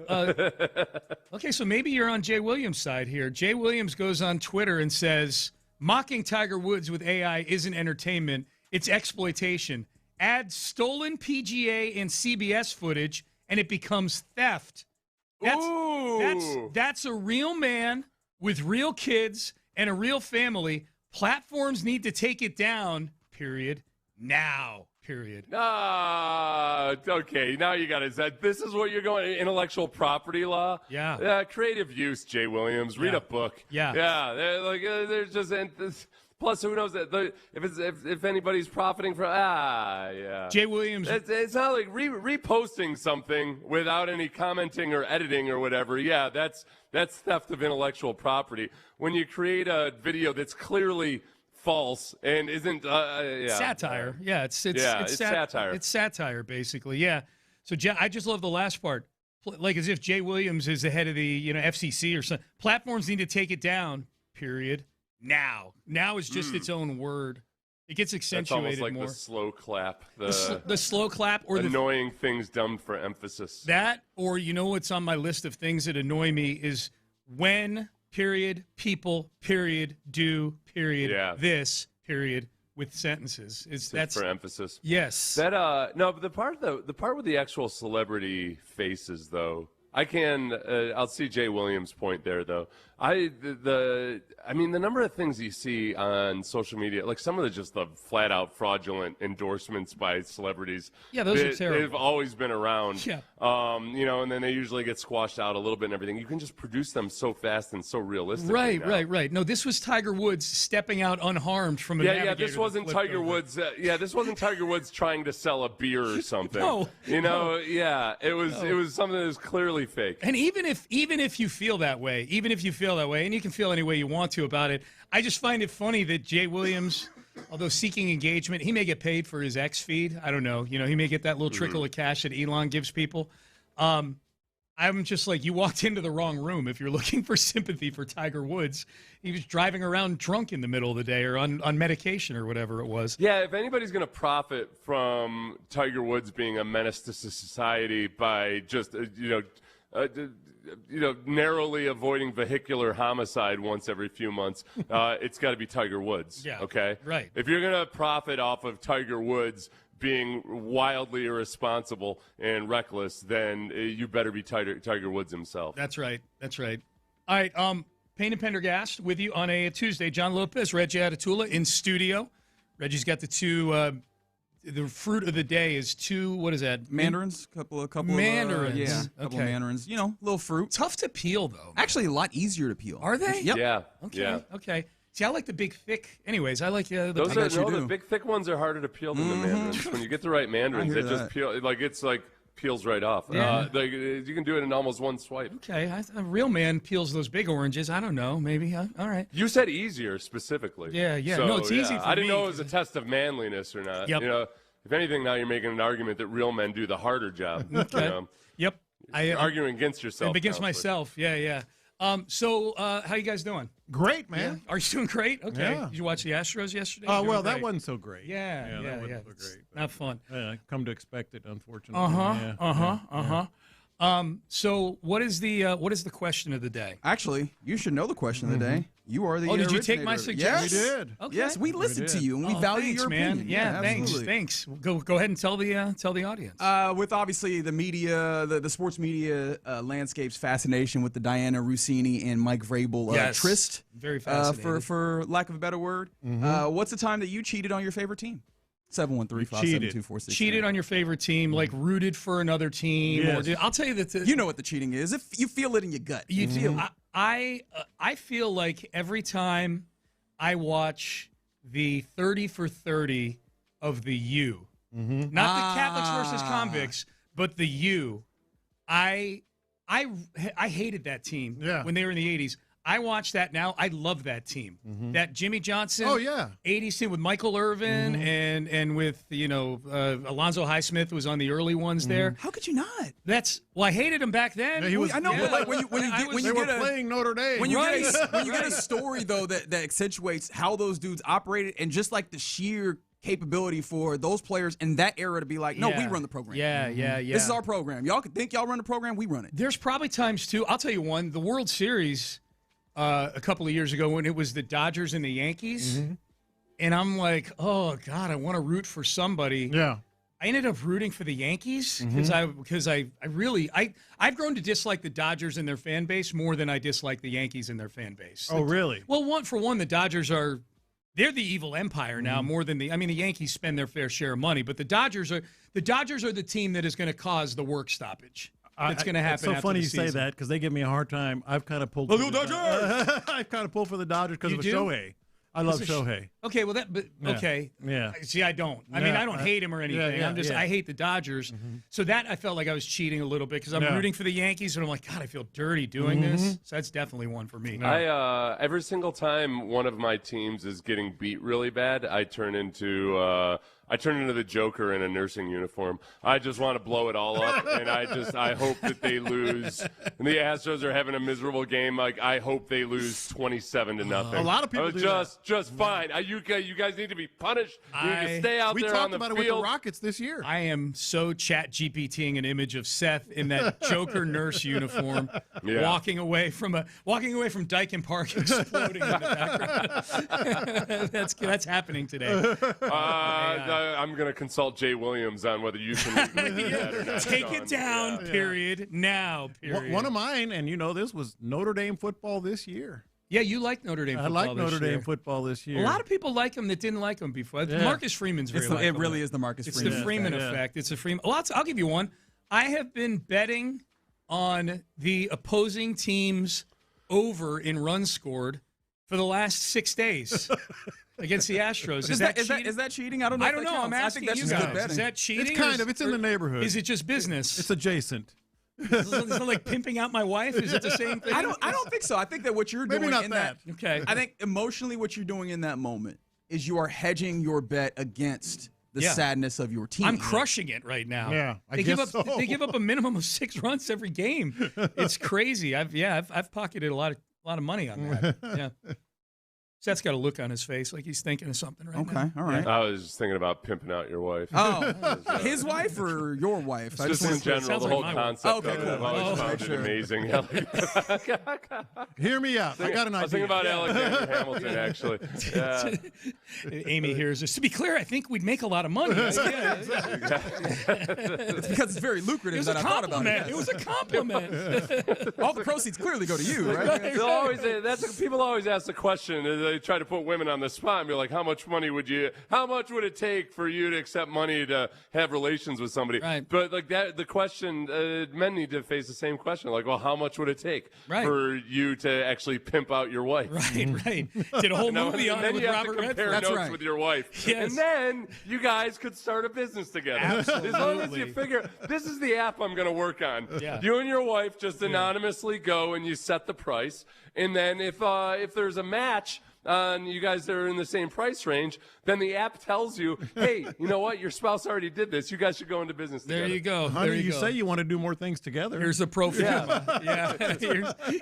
okay, so maybe you're on Jay Williams' side here. Jay Williams goes on Twitter and says, mocking Tiger Woods with AI isn't entertainment. it's exploitation. Add stolen PGA and CBS footage, and it becomes theft. That's a real man with real kids and a real family. Platforms need to take it down, period. Now, period. Okay, now you got it. This is what you're going, intellectual property law? Yeah. Creative use, Jay Williams. Read a book. Yeah. Yeah, there's just... Plus, who knows that if anybody's profiting from? Yeah. Jay Williams. It's not like reposting something without any commenting or editing or whatever. Yeah, that's theft of intellectual property. When you create a video that's clearly false and isn't satire. Yeah, it's satire. It's satire, basically. Yeah. So I just love the last part, like as if Jay Williams is the head of the FCC or something. Platforms need to take it down. Period. Now is just its own word. It gets accentuated That's almost like more. the slow clap. The slow clap or annoying things dumbed for emphasis. That, or what's on my list of things that annoy me is when, period, people, period, do, period, this, period, with sentences. That's for emphasis. Yes. But the part with the actual celebrity faces though. I'll see Jay Williams' point there, though. The number of things you see on social media, like some of the flat-out fraudulent endorsements by celebrities. Yeah, those are terrible. They've always been around. Yeah. And then they usually get squashed out a little bit and everything. You can just produce them so fast and so realistically. Right. No, this was Tiger Woods stepping out unharmed from a navigator. Yeah, this wasn't Tiger Woods. This wasn't Tiger Woods trying to sell a beer or something. No. It was something that was clearly fake. And even if you feel that way, and you can feel any way you want to about it, I just find it funny that Jay Williams, although seeking engagement, he may get paid for his X feed. I don't know. He may get that little trickle of cash that Elon gives people. I'm just like, you walked into the wrong room if you're looking for sympathy for Tiger Woods. He was driving around drunk in the middle of the day or on medication or whatever it was. Yeah, if anybody's going to profit from Tiger Woods being a menace to society by just, narrowly avoiding vehicular homicide once every few months, it's got to be Tiger Woods. Yeah, okay? Right. If you're going to profit off of Tiger Woods being wildly irresponsible and reckless, then you better be Tiger Woods himself. That's right. All right, Payne and Pendergast with you on a Tuesday. John Lopez, Reggie Atatula in studio. Reggie's got the two... the fruit of the day is two, what is that? Mandarins, couple mandarins. Couple mandarins. Little fruit. Tough to peel, though. Actually, a lot easier to peel. Are they? Yep. Yeah. Okay. See, I like the big, thick. Anyways, I like the the big, thick ones are harder to peel than the mandarins. When you get the right mandarins, they just peel. Peels right off. Yeah. You can do it in almost one swipe. Okay, a real man peels those big oranges. I don't know, maybe. All right. You said easier specifically. Yeah. So, no, it's easy for me. I didn't know it was a test of manliness or not. Yep. If anything, now you're making an argument that real men do the harder job. Okay. Yep. You're arguing against yourself. Against myself. Yeah. So, how you guys doing? Great, man. Yeah. Are you doing great? Okay. Yeah. Did you watch the Astros yesterday? Well, that wasn't so great. Yeah. That wasn't so great. Not fun. I come to expect it, unfortunately. So, what is the question of the day? Actually, you should know the question of the day. You are the did you take my suggestion? Yes, we did. Okay. Yes, we listened to you and we value your opinion. Yeah, thanks. Go ahead and tell the audience. With obviously the media, the sports media landscape's fascination with the Diana Rossini and Mike Vrabel tryst. Very fascinating. For lack of a better word. What's the time that you cheated on your favorite team? 713-572-46. Cheated on your favorite team, like rooted for another team. Yes. I'll tell you that. You know what the cheating is. If you feel it in your gut. You feel. I feel like every time I watch the 30 for 30 of the U, not the Catholics versus convicts, but the U, I hated that team when they were in the 80s. I watch that now. I love that team. That Jimmy Johnson, 80s team with Michael Irvin and with Alonzo Highsmith was on the early ones there. How could you not? I hated him back then. I know, but like when you get playing Notre Dame. When you get a story though that accentuates how those dudes operated and just like the sheer capability for those players in that era to be like, no, we run the program. Yeah. This is our program. Y'all can think y'all run the program. We run it. There's probably times too. I'll tell you one. The World Series. A couple of years ago when it was the Dodgers and the Yankees, and I'm like, oh God, I want to root for somebody. Yeah. I ended up rooting for the Yankees because I've grown to dislike the Dodgers and their fan base more than I dislike the Yankees and their fan base. Oh, really? Well, the Dodgers they're the evil empire now more than the Yankees spend their fair share of money, but the Dodgers are the team that is going to cause the work stoppage. That's going to happen. It's so funny you say that because they give me a hard time. I've kind of pulled. I've kind of pulled for the Dodgers because of Shohei. I love Shohei. Okay, well okay. Yeah. See, I don't. I mean, I don't hate him or anything. I hate the Dodgers. So that I felt like I was cheating a little bit because I'm rooting for the Yankees, and I'm like, God, I feel dirty doing this. So that's definitely one for me. Every single time one of my teams is getting beat really bad, I turn into the Joker in a nursing uniform. I just want to blow it all up, and I hope that they lose. And the Astros are having a miserable game. Like, I hope they lose 27-0. A lot of people do just fine. You guys need to be punished. You need to stay out there on the field. We talked about it with the Rockets this year. I am so chat GPTing an image of Seth in that Joker nurse uniform, walking away from Dyken Park, exploding in the background. That's happening today. I'm going to consult Jay Williams on whether you can that or not. Take it down, period. Now, period. One of mine, and this was Notre Dame football this year. Yeah, you like Notre Dame football I like Notre Dame football this year. A lot of people like him that didn't like him before. Yeah. Marcus Freeman's very likable. It really is the Marcus Freeman. It's the Freeman effect. It's a Freeman. Well, I'll give you one. I have been betting on the opposing team's over in runs scored for the last 6 days. Against the Astros. Is that cheating? I don't know. I'm asking you guys. Is that cheating? It's in the neighborhood. Is it just business? It's adjacent. Is it like pimping out my wife? Is it the same thing? I don't think so. I think that what you're doing in that. Okay. I think emotionally what you're doing in that moment is you are hedging your bet against the sadness of your team. I'm crushing it right now. Yeah, they give up a minimum of 6 runs every game. It's crazy. I've pocketed a lot of money on that. Yeah. Seth's got a look on his face like he's thinking of something right now. Okay, all right. I was just thinking about pimping out your wife. Oh, his wife or your wife? Just in general, the whole concept of it. I've always found it amazing. Hear me out. I got an idea. I was thinking about Alexander Hamilton, actually. Yeah. Amy hears this. To be clear, I think we'd make a lot of money. It's because it's very lucrative that I thought about it. It was a compliment. All the proceeds clearly go to you, right? People always ask the question. They try to put women on the spot and be like, how much would it take for you to accept money to have relations with somebody? Right. But like that, the question, men need to face the same question. Like, well, how much would it take for you to actually pimp out your wife? Right. Did a whole movie on it with Robert Redford. That's notes with your wife. Yes. And then you guys could start a business together. Absolutely. As long as you figure, this is the app I'm going to work on. Yeah. You and your wife just anonymously go and you set the price. And then if there's a match, you guys are in the same price range, then the app tells you, hey, you know what? Your spouse already did this. You guys should go into business together. There you go. Honey, you say you want to do more things together. Here's a pro forma. Yeah.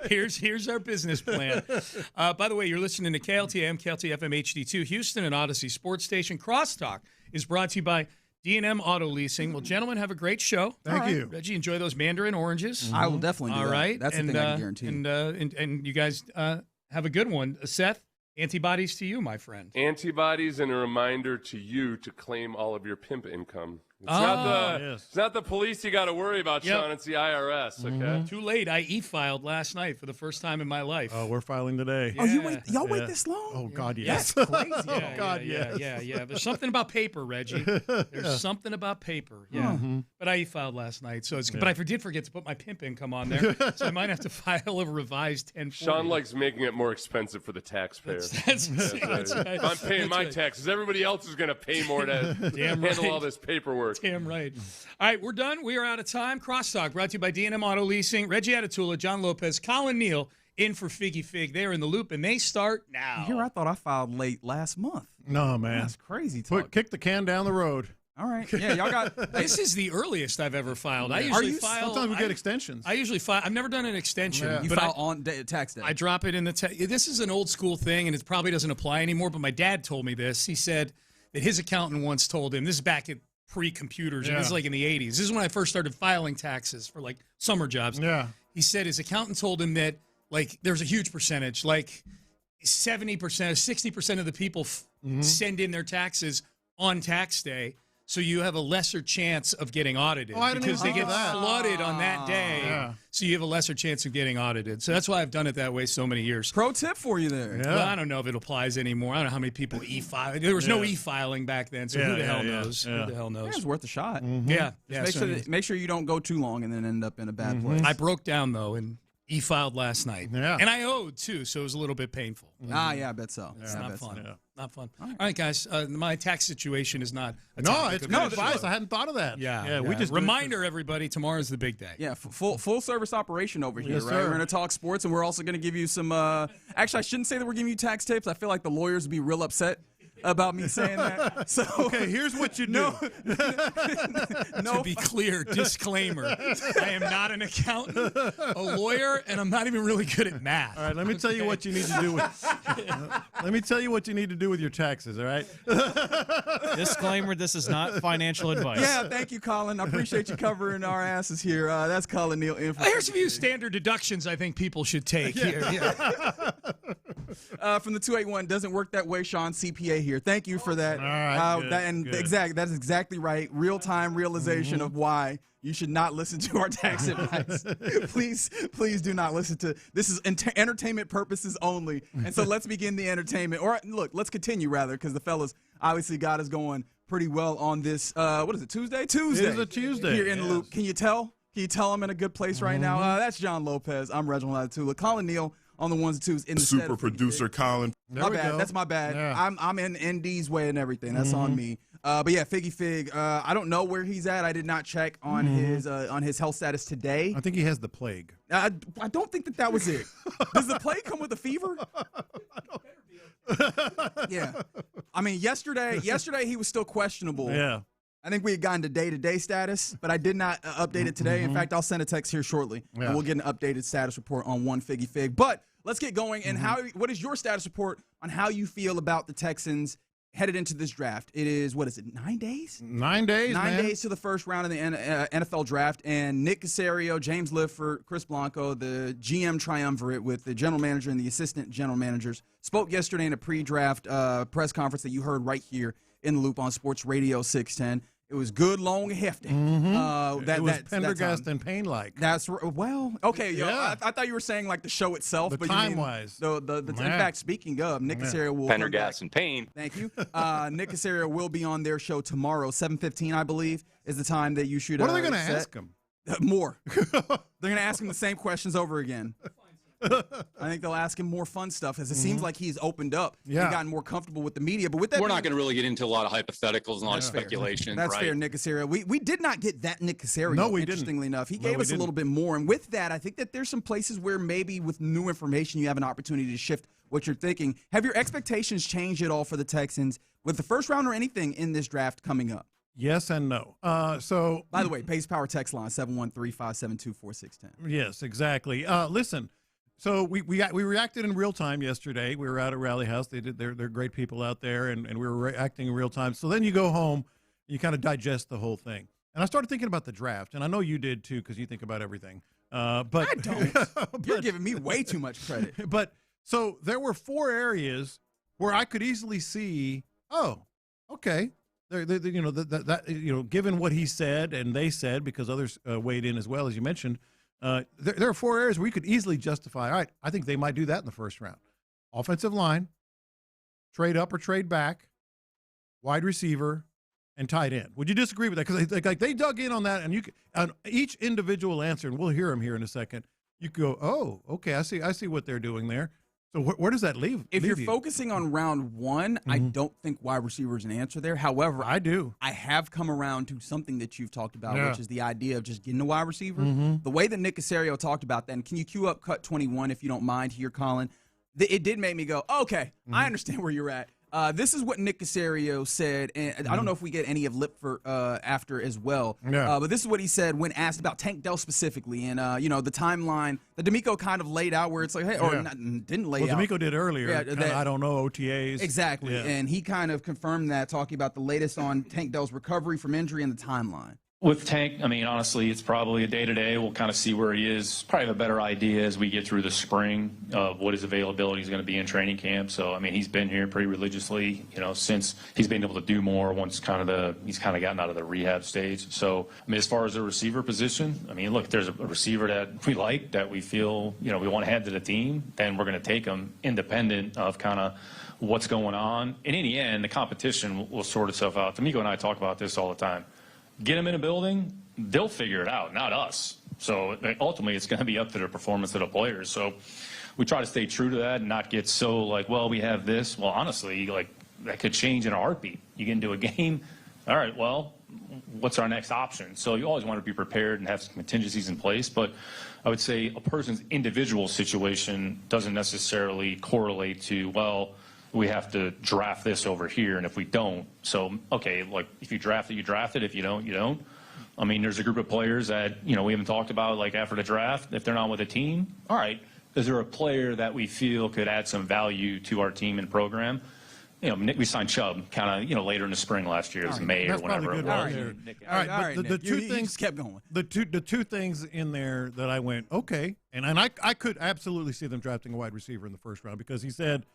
Here's our business plan. By the way, you're listening to KLTM, KLT FM HD2, Houston and Odyssey Sports Station. Crosstalk is brought to you by D&M Auto Leasing. Well, gentlemen, have a great show. Thank you. Reggie, enjoy those mandarin oranges. I will definitely do that. All right. That's the thing I can guarantee. And you guys have a good one. Seth, antibodies to you, my friend. Antibodies and a reminder to you to claim all of your pimp income. It's not the police you got to worry about, Sean. It's the IRS, okay? Too late. I e-filed last night for the first time in my life. Oh, we're filing today. Yeah. Oh, y'all wait this long? Oh, God, yes. That's crazy. yes. There's something about paper, Reggie. There's something about paper. Yeah. Mm-hmm. But I e-filed last night, so it's good. But I did forget to put my pimp income on there, so I might have to file a revised 1040. Sean likes making it more expensive for the taxpayer. That's right. If I'm paying my taxes, everybody else is going to pay more to handle all this paperwork. Damn right. All right, we're done. We are out of time. Crosstalk brought to you by D&M Auto Leasing. Reggie Atatula, John Lopez, Colin Neal in for Figgy Fig. They are in the loop, and they start now. Here, I thought I filed late last month. No, man. That's crazy talk. Kick the can down the road. All right. Yeah, y'all got. This is the earliest I've ever filed. I usually file. Sometimes we get extensions. I usually file. I've never done an extension. Yeah. You file on tax day. I drop it in the. This is an old school thing, and it probably doesn't apply anymore. But my dad told me this. He said that his accountant once told him. This is back at pre-computers. And this is like in the 80s. This is when I first started filing taxes for like summer jobs. Yeah. He said his accountant told him that like there's a huge percentage, like 70% or 60% of the people send in their taxes on tax day. So you have a lesser chance of getting audited because they get flooded on that day. Yeah. So you have a lesser chance of getting audited. So that's why I've done it that way so many years. Pro tip for you there. Yeah. Well, I don't know if it applies anymore. I don't know how many people e-file. There was no e-filing back then, so who the hell knows? Yeah. Who the hell knows? It's worth a shot. Yeah. Make sure you don't go too long and then end up in a bad place. I broke down, though, and e-filed last night. Yeah. And I owed, too, so it was a little bit painful. Yeah, I bet so. It's not fun. Yeah. Not fun. All right, guys. My tax situation is not. It's good advice. I hadn't thought of that. Yeah. We just reminder everybody. Tomorrow's the big day. Yeah, full service operation over here, Yes, right? sir. We're going to talk sports, and we're also going to give you some. Actually, I shouldn't say that we're giving you tax tips. I feel like the lawyers would be real upset about me saying that. So okay, here's what you do. To be clear, disclaimer: I am not an accountant, a lawyer, and I'm not even really good at math. All right, let me tell you what you need to do. Let me tell you what you need to do with your taxes. All right. Disclaimer: this is not financial advice. Yeah, thank you, Colin. I appreciate you covering our asses here. That's Colin Neal. Here's a few standard deductions I think people should take here. From the 281, doesn't work that way. Sean, CPA here. Thank you for that. All right, good. That's exactly right. Real-time realization of why you should not listen to our tax advice. Please do not listen to this. Is entertainment purposes only. And so let's begin the entertainment. Or look, let's continue rather, because the fellas obviously got us going pretty well on this. What is it? Tuesday. Tuesday. It is a Tuesday. Here in the loop. Can you tell? Can you tell I'm in a good place right now? That's John Lopez. I'm Reginald Atatula. Colin Neal on the ones and twos in the super producer Colin. My bad. That's my bad. Yeah. I'm in ND's way and everything. That's on me. But yeah, Figgy Fig. I don't know where he's at. I did not check on his health status today. I think he has the plague. I don't think that was it. Does the plague come with a fever? Yeah. I mean, yesterday he was still questionable. Yeah. I think we had gotten to day-to-day status, but I did not update it today. In fact, I'll send a text here shortly, and we'll get an updated status report on one Figgy Fig. But let's get going. And what is your status report on how you feel about the Texans headed into this draft? It is, 9 days? 9 days, 9 days to the first round of the NFL draft. And Nick Caserio, James Lifford, Chris Blanco, the GM triumvirate with the general manager and the assistant general managers, spoke yesterday in a pre-draft press conference that you heard right here in the loop on Sports Radio 610. It was good, long, and hefty. It was Pendergast and Payne-like. That's well, okay. Yeah. I thought you were saying like the show itself, but time-wise. In fact, speaking of, Nick Caserio will Pendergast and Payne. Thank you. Nick Caserio will be on their show tomorrow, 7:15, I believe, is the time that you should. What are they going to ask him? More. They're going to ask him the same questions over again. I think they'll ask him more fun stuff, as it seems like he's opened up and gotten more comfortable with the media. But with that, we're not going to really get into a lot of hypotheticals and a lot of speculation. That's right? fair, Nick Caserio. We did not get that Nick Caserio. No, we interestingly enough, he gave us a little bit more. And with that, I think that there's some places where maybe with new information you have an opportunity to shift what you're thinking. Have your expectations changed at all for the Texans with the first round or anything in this draft coming up? Yes and no. By the way, Pace Power text line 713-572-4610. Yes, exactly. Listen. So we reacted in real time yesterday. We were out at Rally House. They're great people out there, and we were reacting in real time. So then you go home, you kind of digest the whole thing. And I started thinking about the draft, and I know you did too because you think about everything. But I don't. You're giving me way too much credit. But so there were 4 areas where I could easily see. Oh, okay. Given what he said and they said, because others weighed in as well, as you mentioned. There are 4 areas where we could easily justify, all right, I think they might do that in the first round. Offensive line, trade up or trade back, wide receiver, and tight end. Would you disagree with that? Because they dug in on that, and on each individual answer, and we'll hear them here in a second, you could go, oh, okay, I see what they're doing there. So where does that leave? If you're focusing on round 1, I don't think wide receiver is an answer there. However, I do. I have come around to something that you've talked about, which is the idea of just getting a wide receiver. The way that Nick Caserio talked about that, and can you cue up cut 21 if you don't mind here, Colin? It did make me go, okay, I understand where you're at. This is what Nick Caserio said, and I don't know if we get any of Lipford after as well. But this is what he said when asked about Tank Dell specifically, and the timeline that Demeco kind of laid out, where it's like, hey, or didn't lay out. Well, Demeco did earlier. I don't know, OTAs. Exactly, and he kind of confirmed that, talking about the latest on Tank Dell's recovery from injury and the timeline. With Tank, I mean, honestly, it's probably a day-to-day. We'll kind of see where he is. Probably have a better idea as we get through the spring of what his availability is going to be in training camp. So, I mean, he's been here pretty religiously, since he's been able to do more once he's kind of gotten out of the rehab stage. So, I mean, as far as the receiver position, I mean, look, if there's a receiver that we like, that we feel, we want to add to the team, then we're going to take him independent of kind of what's going on. And in the end, the competition will sort itself out. Demeco and I talk about this all the time. Get them in a building, they'll figure it out, not us. So ultimately, it's going to be up to the performance of the players. So we try to stay true to that and not get so like, well, we have this. Well, honestly, like that could change in a heartbeat. You get into a game, all right, well, what's our next option? So you always want to be prepared and have some contingencies in place. But I would say a person's individual situation doesn't necessarily correlate to, well, we have to draft this over here, and if we don't, so, okay, like, if you draft it, you draft it. If you don't, you don't. I mean, there's a group of players that, we haven't talked about, like, after the draft, if they're not with a team, all right, is there a player that we feel could add some value to our team and program? We signed Chubb kind of, later in the spring last year. It was May or whatever it was. All right, but the two things kept going. The two things in there that I went, okay, and I could absolutely see them drafting a wide receiver in the first round because he said,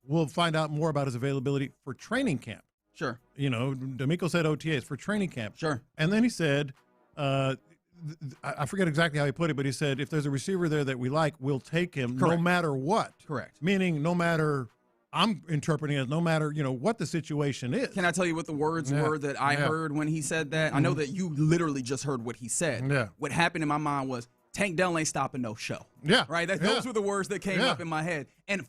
we'll find out more about his availability for training camp. Sure. Demeco said OTAs for training camp. Sure. And then he said, I forget exactly how he put it, but he said, if there's a receiver there that we like, we'll take him no matter what. Correct. Meaning no matter, I'm interpreting it as no matter, what the situation is. Can I tell you what the words were that I heard when he said that? I know that you literally just heard what he said. Yeah. What happened in my mind was, Tank Dell ain't stopping no show. Yeah. Right? Those were the words that came up in my head. And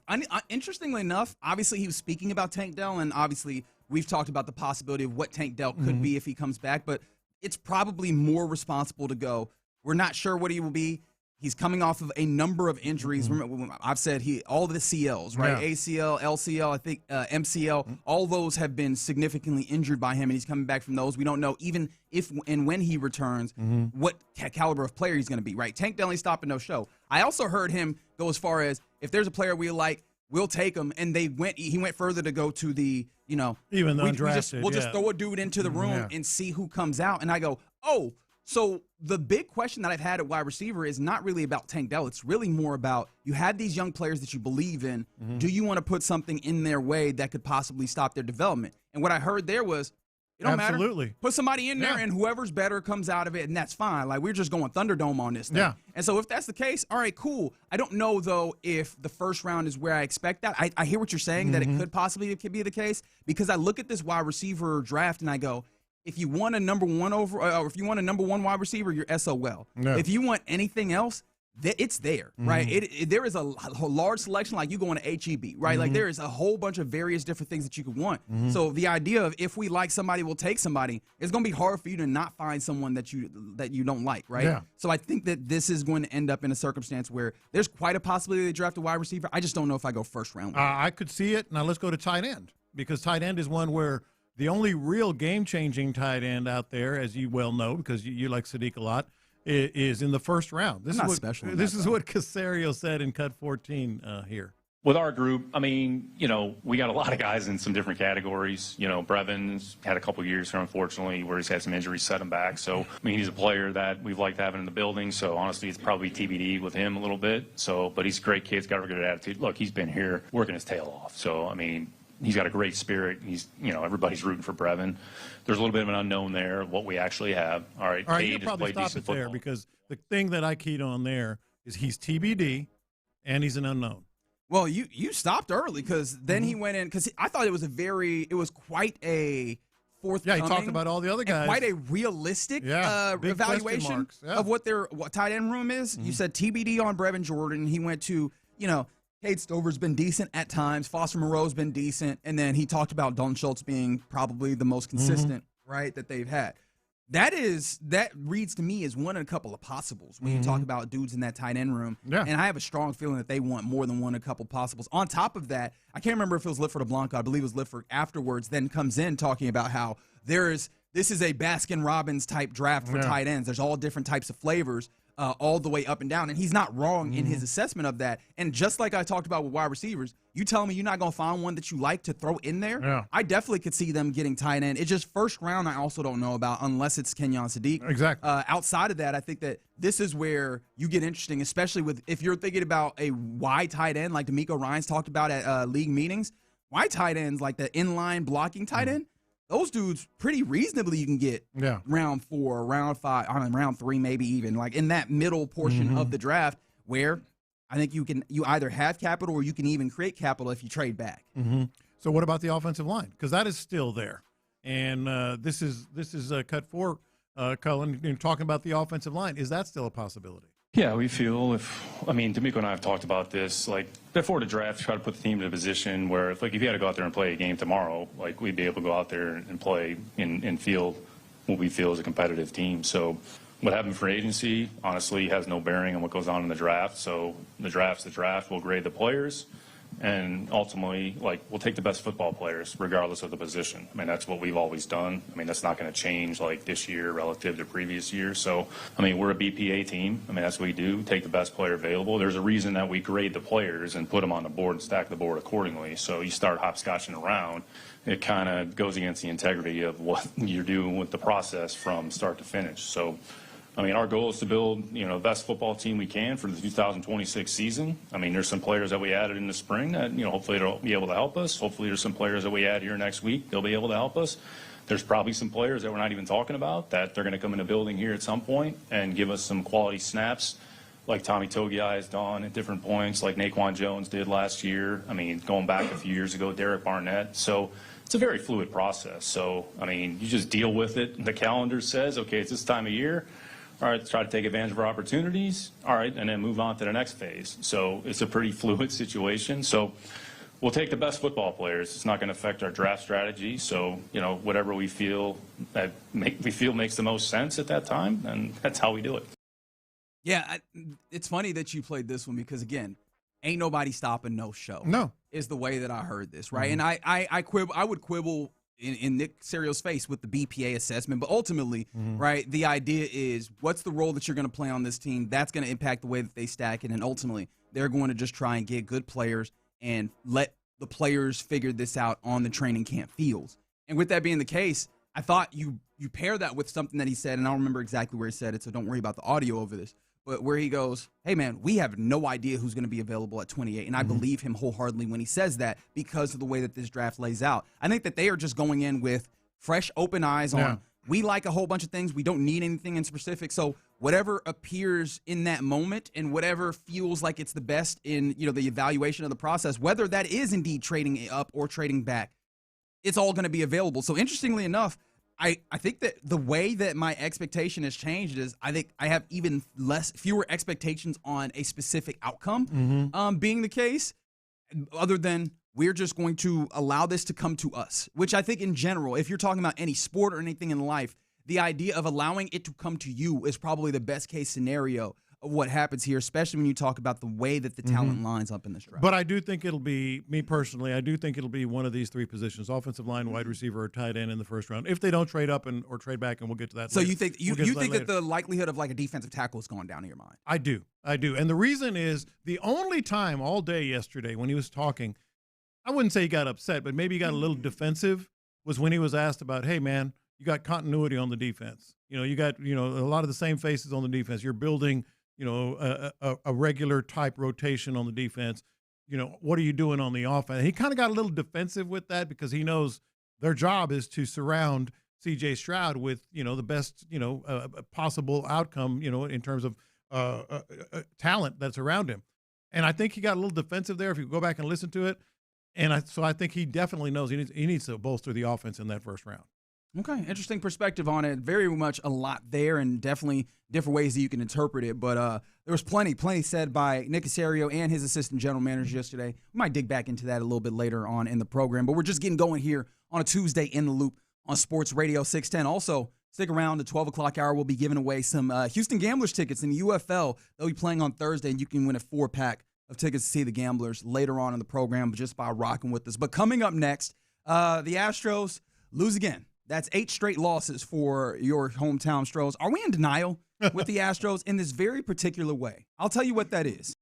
interestingly enough, obviously he was speaking about Tank Dell, and obviously we've talked about the possibility of what Tank Dell could be if he comes back, but it's probably more responsible to go, we're not sure what he will be. He's coming off of a number of injuries. Remember, I've said all the CLs, right? Yeah. ACL, LCL, I think MCL, all those have been significantly injured by him, and he's coming back from those. We don't know even if and when he returns what caliber of player he's going to be, right? Tank Dell ain't stopping no show. I also heard him go as far as, if there's a player we like, we'll take him, and he went further to go to the, even the undrafted. We'll just throw a dude into the room and see who comes out. And I go, oh, so the big question that I've had at wide receiver is not really about Tank Dell. It's really more about, you had these young players that you believe in. Do you want to put something in their way that could possibly stop their development? And what I heard there was, it don't matter. Put somebody in there, and whoever's better comes out of it, and that's fine. Like, we're just going Thunderdome on this thing. Yeah. And so if that's the case, all right, cool. I don't know, though, if the first round is where I expect that. I hear what you're saying, that it could possibly be the case, because I look at this wide receiver draft, and I go, if you want a number one or if you want a number one wide receiver, you're SOL. Yeah. If you want anything else, it's there, right? There is a large selection, like you going to HEB, right? Like there is a whole bunch of various different things that you could want. So the idea of, if we like somebody, we'll take somebody, it's going to be hard for you to not find someone that you don't like, right? Yeah. So I think that this is going to end up in a circumstance where there's quite a possibility they draft a wide receiver. I just don't know if I go first round. I could see it. Now let's go to tight end, because tight end is one where the only real game-changing tight end out there, as you well know, because you like Sadiq a lot, is in the first round. This is what Caserio said in Cut 14 here. With our group, I mean, we got a lot of guys in some different categories. Brevin's had a couple years here, unfortunately, where he's had some injuries set him back. So, I mean, he's a player that we've liked having in the building. So, honestly, it's probably TBD with him a little bit. So, but he's a great kid. He's got a good attitude. Look, he's been here working his tail off. So, I mean, he's got a great spirit. He's, everybody's rooting for Brevin. There's a little bit of an unknown there, what we actually have. All right, you can probably stop it there, because the thing that I keyed on there is he's TBD and he's an unknown. Well, you stopped early, because then he went in, because I thought it was quite a forthcoming. Yeah, he talked about all the other guys. Quite a realistic evaluation of what tight end room is. You said TBD on Brevin Jordan. He went to, Cade Stover's been decent at times. Foster Moreau's been decent. And then he talked about Dalton Schultz being probably the most consistent, right, that they've had. That reads to me as one in a couple of possibles when you talk about dudes in that tight end room. Yeah. And I have a strong feeling that they want more than one in a couple possibles. On top of that, I can't remember if it was Lifford or Blanco. I believe it was Lifford afterwards, then comes in talking about how this is a Baskin-Robbins type draft for tight ends. There's all different types of flavors. all the way up and down. And he's not wrong in his assessment of that. And just like I talked about with wide receivers, you tell me you're not going to find one that you like to throw in there. Yeah. I definitely could see them getting tight end. It's just first round I also don't know about unless it's Kenyon Sadiq. Exactly. Outside of that, I think that this is where you get interesting, especially with if you're thinking about a wide tight end like Demeco Ryans talked about at league meetings. Wide tight ends like the inline blocking tight end, those dudes pretty reasonably you can get round 4, round 5, round 3 maybe even, like in that middle portion of the draft where I think you either have capital or you can even create capital if you trade back. So what about the offensive line? Because that is still there. And this is cut 4, Cullen, talking about the offensive line. Is that still a possibility? Yeah, we feel Demeco and I have talked about this, like, before the draft, try to put the team in a position where, like, if you had to go out there and play a game tomorrow, like, we'd be able to go out there and play and field what we feel is a competitive team. So what happened for agency, honestly, has no bearing on what goes on in the draft. So the draft's the draft. We'll grade the players. And ultimately, like, we'll take the best football players regardless of the position. I mean, that's what we've always done. I mean, that's not going to change, like, this year relative to previous years. So, I mean, we're a BPA team. I mean, that's what we do, take the best player available. There's a reason that we grade the players and put them on the board and stack the board accordingly. So you start hopscotching around, it kind of goes against the integrity of what you're doing with the process from start to finish. So, I mean, our goal is to build, the best football team we can for the 2026 season. I mean, there's some players that we added in the spring that, hopefully they'll be able to help us. Hopefully there's some players that we add here next week. They'll be able to help us. There's probably some players that we're not even talking about that they're going to come in the building here at some point and give us some quality snaps like Tommy Togiai has done at different points, like Naquan Jones did last year. I mean, going back a few years ago, Derek Barnett. So it's a very fluid process. So, I mean, you just deal with it. The calendar says, okay, it's this time of year. All right, let's try to take advantage of our opportunities. All right, and then move on to the next phase. So it's a pretty fluid situation. So we'll take the best football players. It's not going to affect our draft strategy. So, whatever we feel makes the most sense at that time, and that's how we do it. Yeah, it's funny that you played this one because, again, ain't nobody stopping no show. No. Is the way that I heard this, right? And I would quibble in Nick Caserio's face with the BPA assessment, but ultimately, right, the idea is what's the role that you're going to play on this team? That's going to impact the way that they stack it, and ultimately they're going to just try and get good players and let the players figure this out on the training camp fields. And with that being the case, I thought you pair that with something that he said, and I don't remember exactly where he said it, so don't worry about the audio over this, but where he goes, hey, man, we have no idea who's going to be available at 28. And I believe him wholeheartedly when he says that because of the way that this draft lays out. I think that they are just going in with fresh, open eyes on, we like a whole bunch of things. We don't need anything in specific. So whatever appears in that moment and whatever feels like it's the best in, the evaluation of the process, whether that is indeed trading up or trading back, it's all going to be available. So interestingly enough, I think that the way that my expectation has changed is I think I have even fewer expectations on a specific outcome being the case, other than we're just going to allow this to come to us, which I think in general, if you're talking about any sport or anything in life, the idea of allowing it to come to you is probably the best case scenario of what happens here, especially when you talk about the way that the talent lines up in this draft. But I do think it'll be, me personally, I do think it'll be one of these three positions, offensive line, wide receiver, or tight end in the first round, if they don't trade up or trade back, and we'll get to that so later. You think you think that the likelihood of like a defensive tackle is going down in your mind? I do. And the reason is the only time all day yesterday when he was talking, I wouldn't say he got upset, but maybe he got a little defensive, was when he was asked about, hey, man, you got continuity on the defense. You got, a lot of the same faces on the defense. You're building – a regular type rotation on the defense. What are you doing on the offense? He kind of got a little defensive with that because he knows their job is to surround C.J. Stroud with, the best, possible outcome, in terms of talent that's around him. And I think he got a little defensive there if you go back and listen to it. And so I think he definitely knows he needs to bolster the offense in that first round. Okay, interesting perspective on it. Very much a lot there, and definitely different ways that you can interpret it. But there was plenty said by Nick Caserio and his assistant general manager yesterday. We might dig back into that a little bit later on in the program. But we're just getting going here on a Tuesday in the Loop on Sports Radio 610. Also, stick around. The 12 o'clock hour, we'll be giving away some Houston Gamblers tickets in the UFL. They'll be playing on Thursday, and you can win a 4-pack of tickets to see the Gamblers later on in the program just by rocking with us. But coming up next, the Astros lose again. That's 8 straight losses for your hometown Stros. Are we in denial? with the Astros in this very particular way. I'll tell you what that is.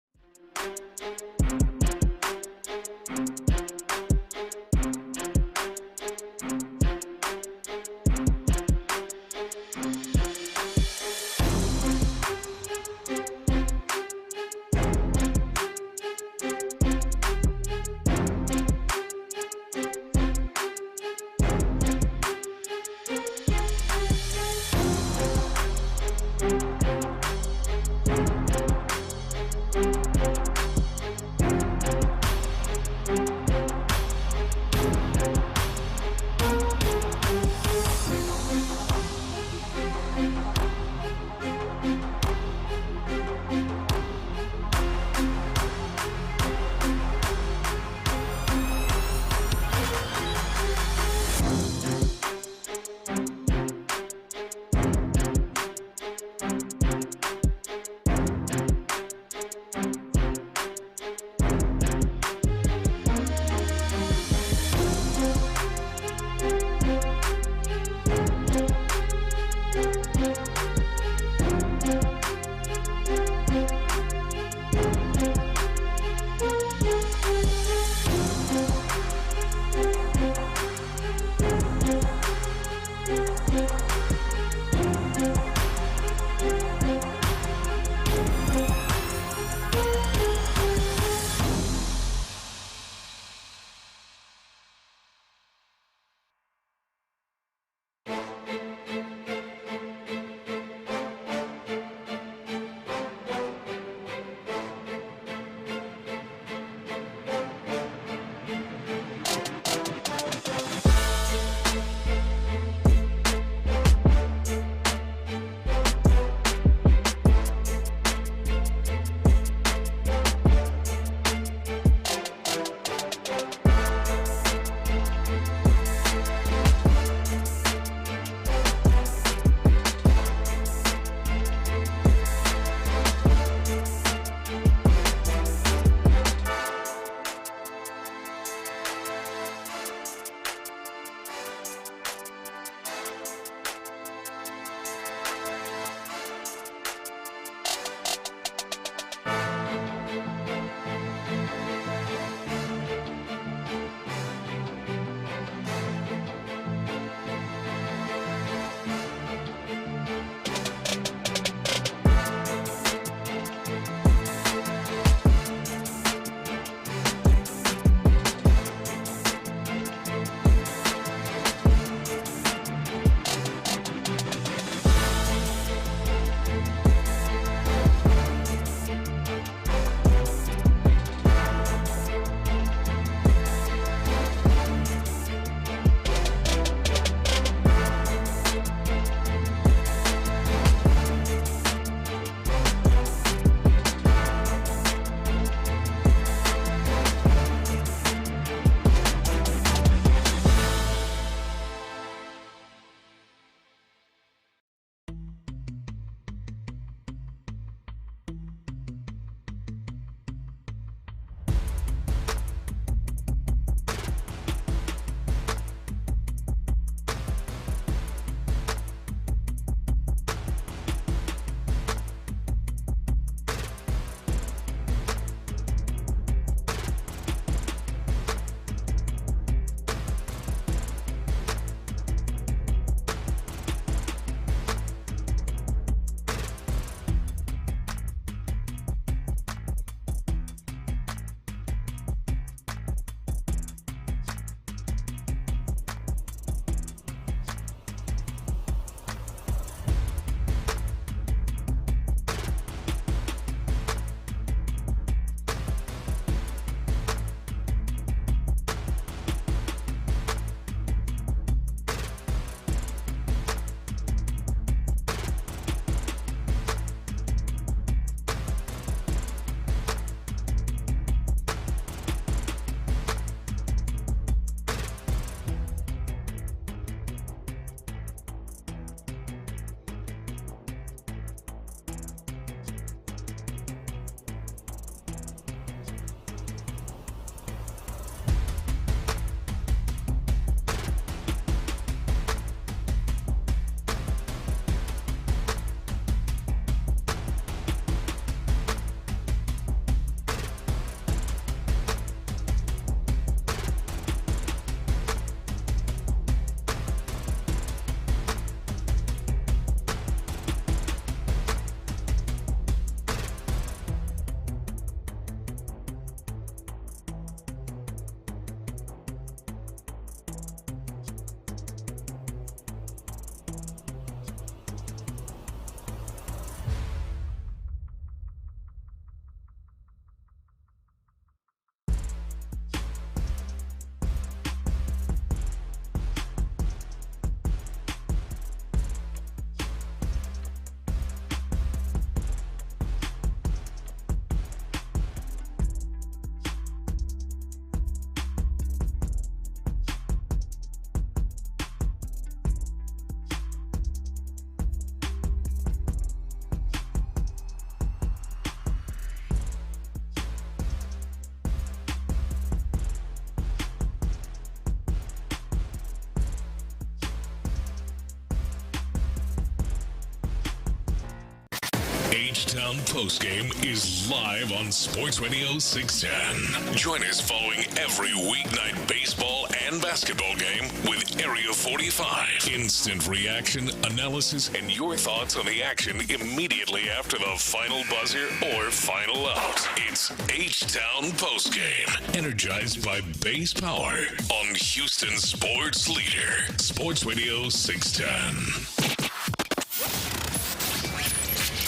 H-Town Postgame is live on Sports Radio 610. Join us following every weeknight baseball and basketball game with Area 45. Instant reaction, analysis, and your thoughts on the action immediately after the final buzzer or final out. It's H-Town Postgame, energized by base power on Houston Sports Leader, Sports Radio 610.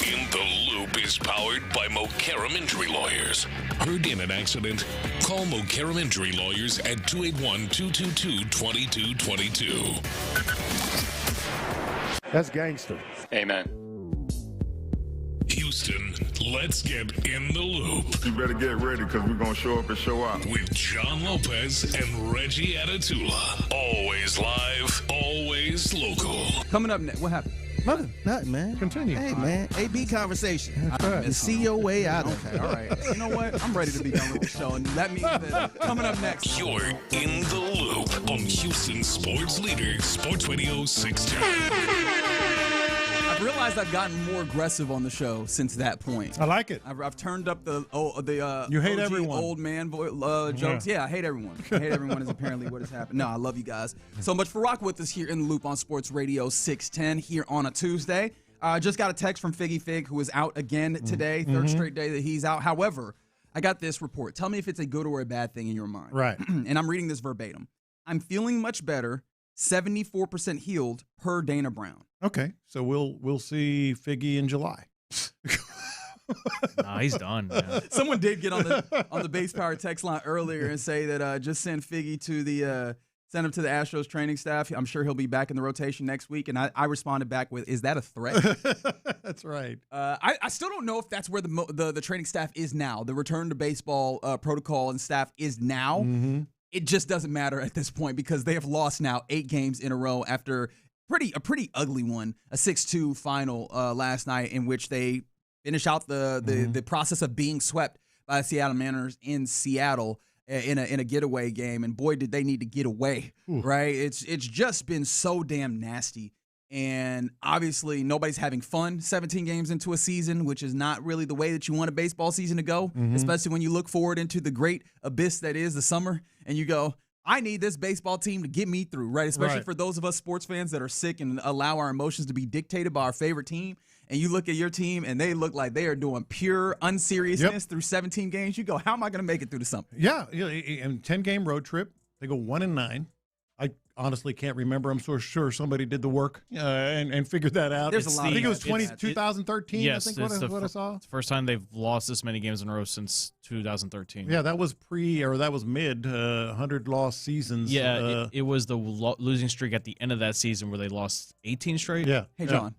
In the Loop is powered by Mokaram Injury Lawyers. Heard in an accident? Call Mokaram Injury Lawyers at 281-222-2222. That's gangster. Amen. Houston, let's get in the loop. You better get ready because we're going to show up and show out. With John Lopez and Reggie Atatula. Always live, always local. Coming up next, what happened? Nothing, man. Continue. Hey, man. AB conversation. To see your way out of it. Okay, all right. You know what? I'm ready to be done with the show, and that means that coming up next. You're in the loop on Houston Sports Leader, Sports Radio 610. I've realized I've gotten more aggressive on the show since that point. I like it. I've turned up the you hate OG everyone. Old man jokes. Yeah, I hate everyone. I hate everyone is apparently what has happened. No, I love you guys so much for rocking with us here in the loop on Sports Radio 610 here on a Tuesday. I just got a text from Figgy Fig, who is out again today, third straight day that he's out. However, I got this report. Tell me if it's a good or a bad thing in your mind. Right. And I'm reading this verbatim. I'm feeling much better, 74% healed per Dana Brown. Okay, so we'll see Figgy in July. Nah, he's done, man. Someone did get on the base power text line earlier and say that just send Figgy to send him to the Astros training staff. I'm sure he'll be back in the rotation next week. And I responded back with, "Is that a threat?" That's right. I still don't know if that's where the training staff is now. The return to baseball protocol and staff is now. Mm-hmm. It just doesn't matter at this point because they have lost now 8 games in a row after a pretty ugly one, a 6-2 final last night in which they finish out the process of being swept by the Seattle Mariners in Seattle in a getaway game. And boy, did they need to get away, right? It's just been so damn nasty. And obviously nobody's having fun 17 games into a season, which is not really the way that you want a baseball season to go, especially when you look forward into the great abyss that is the summer and you go, I need this baseball team to get me through, right? Especially for those of us sports fans that are sick and allow our emotions to be dictated by our favorite team. And you look at your team and they look like they are doing pure unseriousness through 17 games. You go, how am I going to make it through the summer? Yeah, and 10-game road trip. They go 1-9. I honestly can't remember. I'm so sure somebody did the work and figured that out. There's a lot. I think it was 2013. 2013. Yes, I think what I saw. It's the first time they've lost this many games in a row since 2013. Yeah, that was mid 100-loss seasons. Yeah, it was the losing streak at the end of that season where they lost 18 straight. Yeah. Hey, John,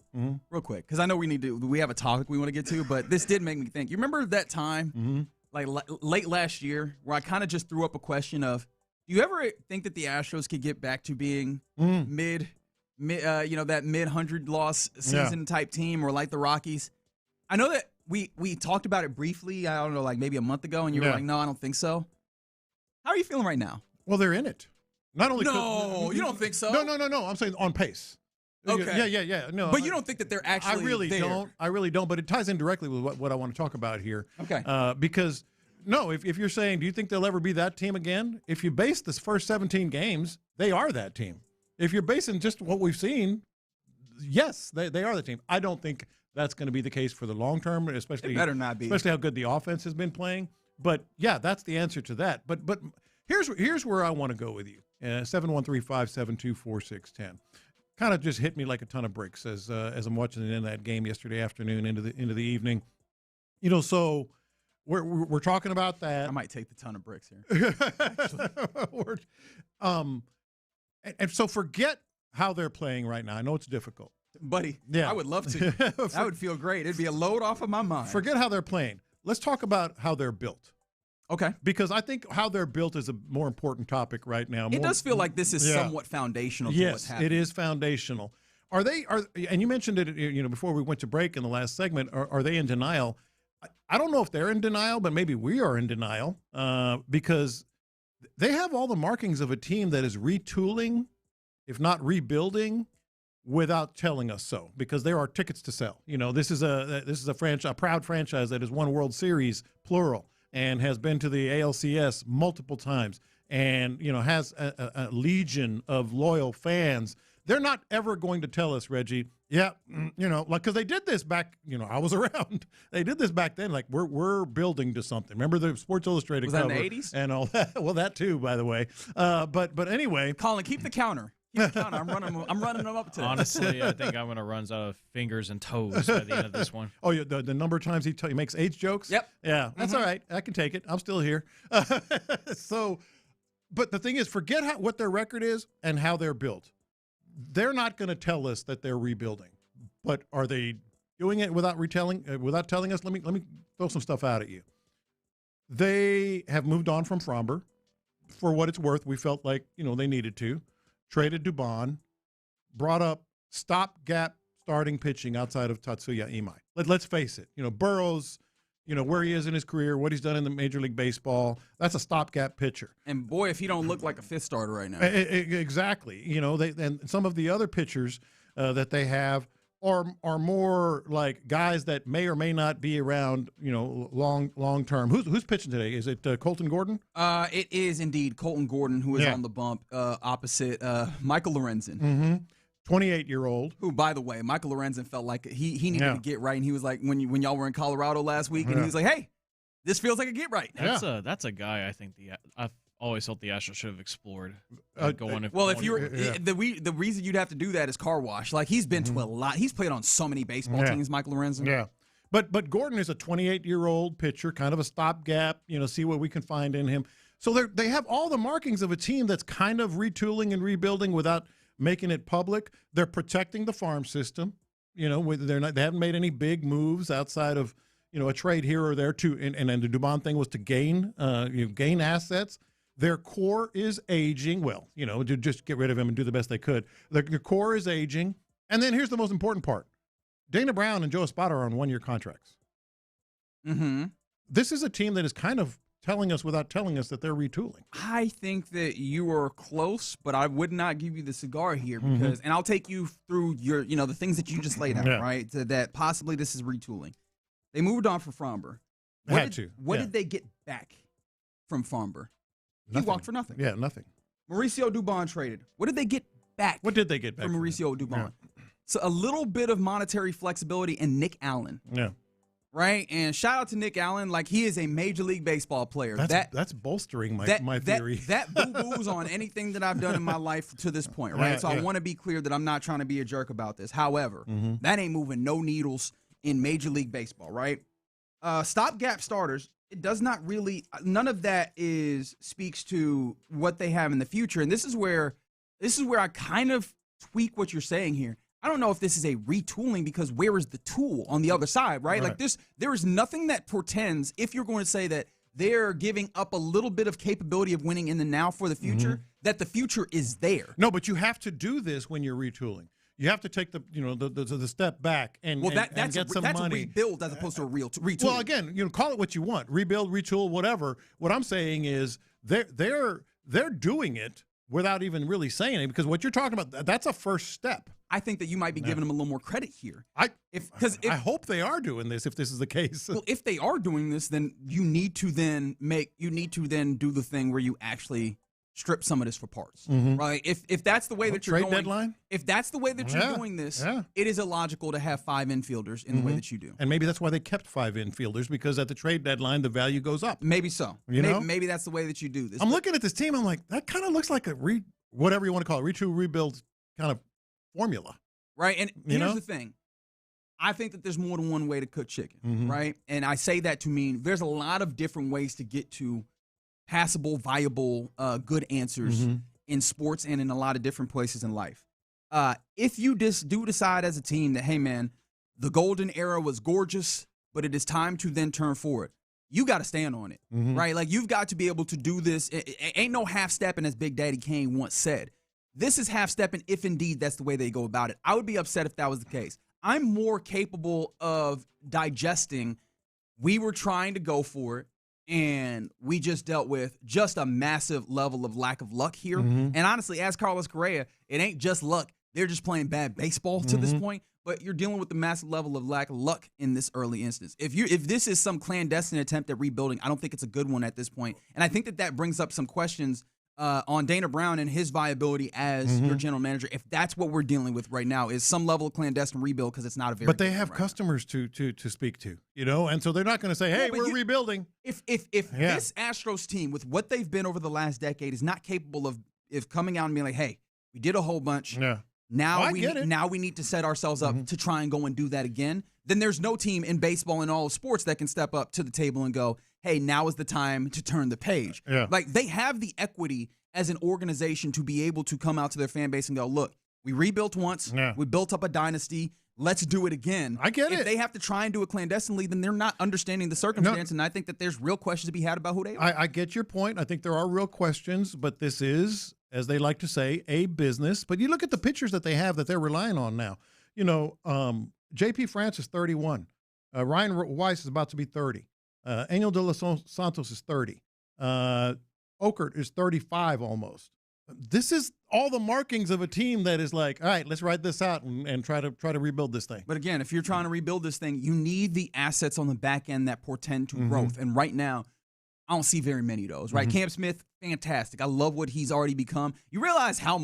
real quick, because I know we have a topic we want to get to, but this did make me think. You remember that time, like late last year, where I kind of just threw up a question of, do you ever think that the Astros could get back to being mid that mid 100-loss season type team, or like the Rockies? I know that we talked about it briefly. I don't know, like maybe a month ago, and you were like, "No, I don't think so." How are you feeling right now? Well, they're in it. Not only no, you don't think so? No. I'm saying on pace. Okay. Yeah. No, but you don't think that they're actually? I really don't. But it ties in directly with what I want to talk about here. Okay. Because. No, if you're saying, do you think they'll ever be that team again? If you base this first 17 games, they are that team. If you're basing just what we've seen, yes, they are the team. I don't think that's going to be the case for the long term, especially it better not be. Especially how good the offense has been playing. But yeah, that's the answer to that. But here's where I want to go with you. 713-572-4610. Kind of just hit me like a ton of bricks as I'm watching it in that game yesterday afternoon into the evening. So. We're talking about that. I might take the ton of bricks here. And so forget how they're playing right now. I know it's difficult. Buddy, yeah. I would love to. That would feel great. It'd be a load off of my mind. Forget how they're playing. Let's talk about how they're built. Okay. Because I think how they're built is a more important topic right now. It does feel like this is somewhat foundational to what's happening. Yes, it is foundational. And you mentioned it before we went to break in the last segment, are they in denial? I don't know if they're in denial, but maybe we are in denial because they have all the markings of a team that is retooling, if not rebuilding, without telling us so, because there are tickets to sell. This is a proud franchise that has won World Series, plural, and has been to the ALCS multiple times, and has a legion of loyal fans. They're not ever going to tell us, Reggie, because they did this back, I was around. They did this back then, like we're building to something. Remember the Sports Illustrated was cover? that in the 80s? And all that. Well, that too, by the way. But anyway. Colin, keep the counter. I'm running them up to. Honestly, I think I'm going to run out of fingers and toes by the end of this one. Oh, yeah, the number of times he makes age jokes? Yep. Yeah, that's all right. I can take it. I'm still here. But the thing is, forget what their record is and how they're built. They're not going to tell us that they're rebuilding. But are they doing it without telling us? Let me throw some stuff out at you. They have moved on from Fromber. For what it's worth, we felt like, they needed to. Traded Dubon, brought up stopgap starting pitching outside of Tatsuya Imai. Let's face it, Burrows, where he is in his career, what he's done in the Major League Baseball, that's a stopgap pitcher. And boy, if he don't look like a fifth starter right now. Exactly. And some of the other pitchers that they have are more like guys that may or may not be around, long term. Who's pitching today? Is it Colton Gordon? It is indeed Colton Gordon, who is on the bump opposite Michael Lorenzen. Mm-hmm. 28-year-old. Who, by the way, Michael Lorenzen felt like he needed to get right, and he was like, when y'all were in Colorado last week, and he was like, hey, this feels like a get right. That's a guy I think I've always thought the Astros should have explored going. If you're the reason you'd have to do that is car wash. Like he's been to a lot. He's played on so many baseball teams, Michael Lorenzen. Yeah, but Gordon is a 28-year-old pitcher, kind of a stopgap. See what we can find in him. So they have all the markings of a team that's kind of retooling and rebuilding without making it public. They're protecting the farm system. They haven't made any big moves outside of a trade here or there and the Dubon thing was to gain assets. Their core is aging. Well, to just get rid of him and do the best they could. The core is aging. And then here's the most important part. Dana Brown and Joe Espada are on one-year contracts. Mm-hmm. This is a team that is kind of telling us without telling us that they're retooling. I think that you are close, but I would not give you the cigar here because, and I'll take you through your, the things that you just laid out, right? That possibly this is retooling. They moved on from Fromber. What did they get back from Fromber? He walked for nothing. Yeah, nothing. Mauricio Dubon traded. What did they get back? What did they get back from Mauricio Dubon? Yeah. So a little bit of monetary flexibility and Nick Allen. Yeah. Right? And shout out to Nick Allen. Like, he is a Major League Baseball player. That's bolstering my theory. That boo-boos on anything that I've done in my life to this point, right? I want to be clear that I'm not trying to be a jerk about this. However, that ain't moving no needles in Major League Baseball, right? Stopgap starters, it does not really, none of that speaks to what they have in the future. And this is where I kind of tweak what you're saying here. I don't know if this is a retooling because where is the tool on the other side, right? Like there is nothing that portends, if you're going to say that they're giving up a little bit of capability of winning in the now for the future, that the future is there. No, but you have to do this when you're retooling. You have to take the step back and get some money. That's a rebuild as opposed to a real retool. Well, again, call it what you want, rebuild, retool, whatever. What I'm saying is they're doing it without even really saying it, because what you're talking about, that's a first step. I think that you might be giving them a little more credit here. I hope they are doing this, if this is the case. Well, if they are doing this, then you need to then do the thing where you actually strip some of this for parts, right? If that's the way that you're going, deadline? If that's the way that you're doing this, it is illogical to have 5 infielders in the way that you do. And maybe that's why they kept 5 infielders, because at the trade deadline the value goes up. Maybe so. Maybe that's the way that you do this. I'm looking at this team. I'm like, that kind of looks like a whatever you want to call it, retool, rebuild kind of formula, right? And here's the thing. I think that there's more than one way to cook chicken, right? And I say that to mean there's a lot of different ways to get to passable, viable, good answers in sports and in a lot of different places in life. If you do decide as a team that, hey, man, the golden era was gorgeous, but it is time to then turn forward, you got to stand on it, right? Like, you've got to be able to do this. It ain't no half-stepping, as Big Daddy Kane once said. This is half-stepping if indeed that's the way they go about it. I would be upset if that was the case. I'm more capable of digesting, we were trying to go for it, and we just dealt with just a massive level of lack of luck here. And honestly, as Carlos Correa, it ain't just luck. they're just playing bad baseball to this point. But you're dealing with the massive level of lack of luck in this early instance. If this is some clandestine attempt at rebuilding, I don't think it's a good one at this point. And I think that brings up some questions on Dana Brown and his viability as your general manager. If that's what we're dealing with right now, is some level of clandestine rebuild, because it's not a very. But they have customers to speak to, and so they're not going to say, "Hey, we're rebuilding." If this Astros team, with what they've been over the last decade, is not capable of coming out and being like, "Hey, we did a whole bunch." Yeah. Now we need to set ourselves up to try and go and do that again. Then there's no team in baseball and all of sports that can step up to the table and go, hey, now is the time to turn the page. Yeah. Like, they have the equity as an organization to be able to come out to their fan base and go, look, we rebuilt once. Yeah. We built up a dynasty. Let's do it again. I get it. If they have to try and do it clandestinely, then they're not understanding the circumstance, and I think that there's real questions to be had about who they are. I get your point. I think there are real questions, but this is, as they like to say, a business. But you look at the pitchers that they have that they're relying on now. J.P. France is 31. Ryan Weiss is about to be 30. Angel de los Santos is 30. Okert is 35 almost. This is all the markings of a team that is like, all right, let's write this out and try to rebuild this thing. But again, if you're trying to rebuild this thing, you need the assets on the back end that portend to growth. And right now, I don't see very many of those, right? Cam Smith, fantastic. I love what he's already become. You realize how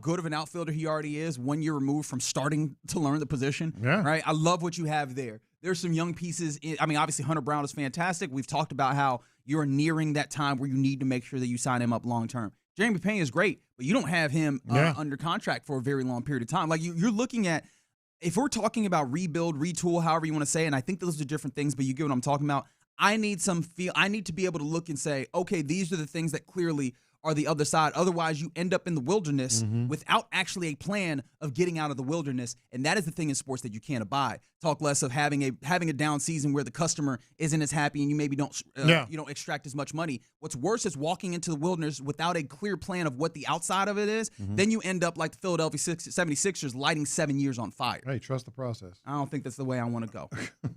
good of an outfielder he already is 1 year removed from starting to learn the position, right? I love what you have there. There's some young pieces. Obviously, Hunter Brown is fantastic. We've talked about how you're nearing that time where you need to make sure that you sign him up long term. Jeremy Payne is great, but you don't have him under contract for a very long period of time. Like, you're looking at, if we're talking about rebuild, retool, however you want to say, and I think those are different things, but you get what I'm talking about. I need to be able to look and say, okay, these are the things that clearly are the other side. Otherwise, you end up in the wilderness without actually a plan of getting out of the wilderness. And that is the thing in sports that you can't abide. Talk less of having a down season where the customer isn't as happy and you maybe don't extract as much money. What's worse is walking into the wilderness without a clear plan of what the outside of it is. Then you end up like the Philadelphia 76ers lighting 7 years on fire. Hey, trust the process. I don't think that's the way I want to go.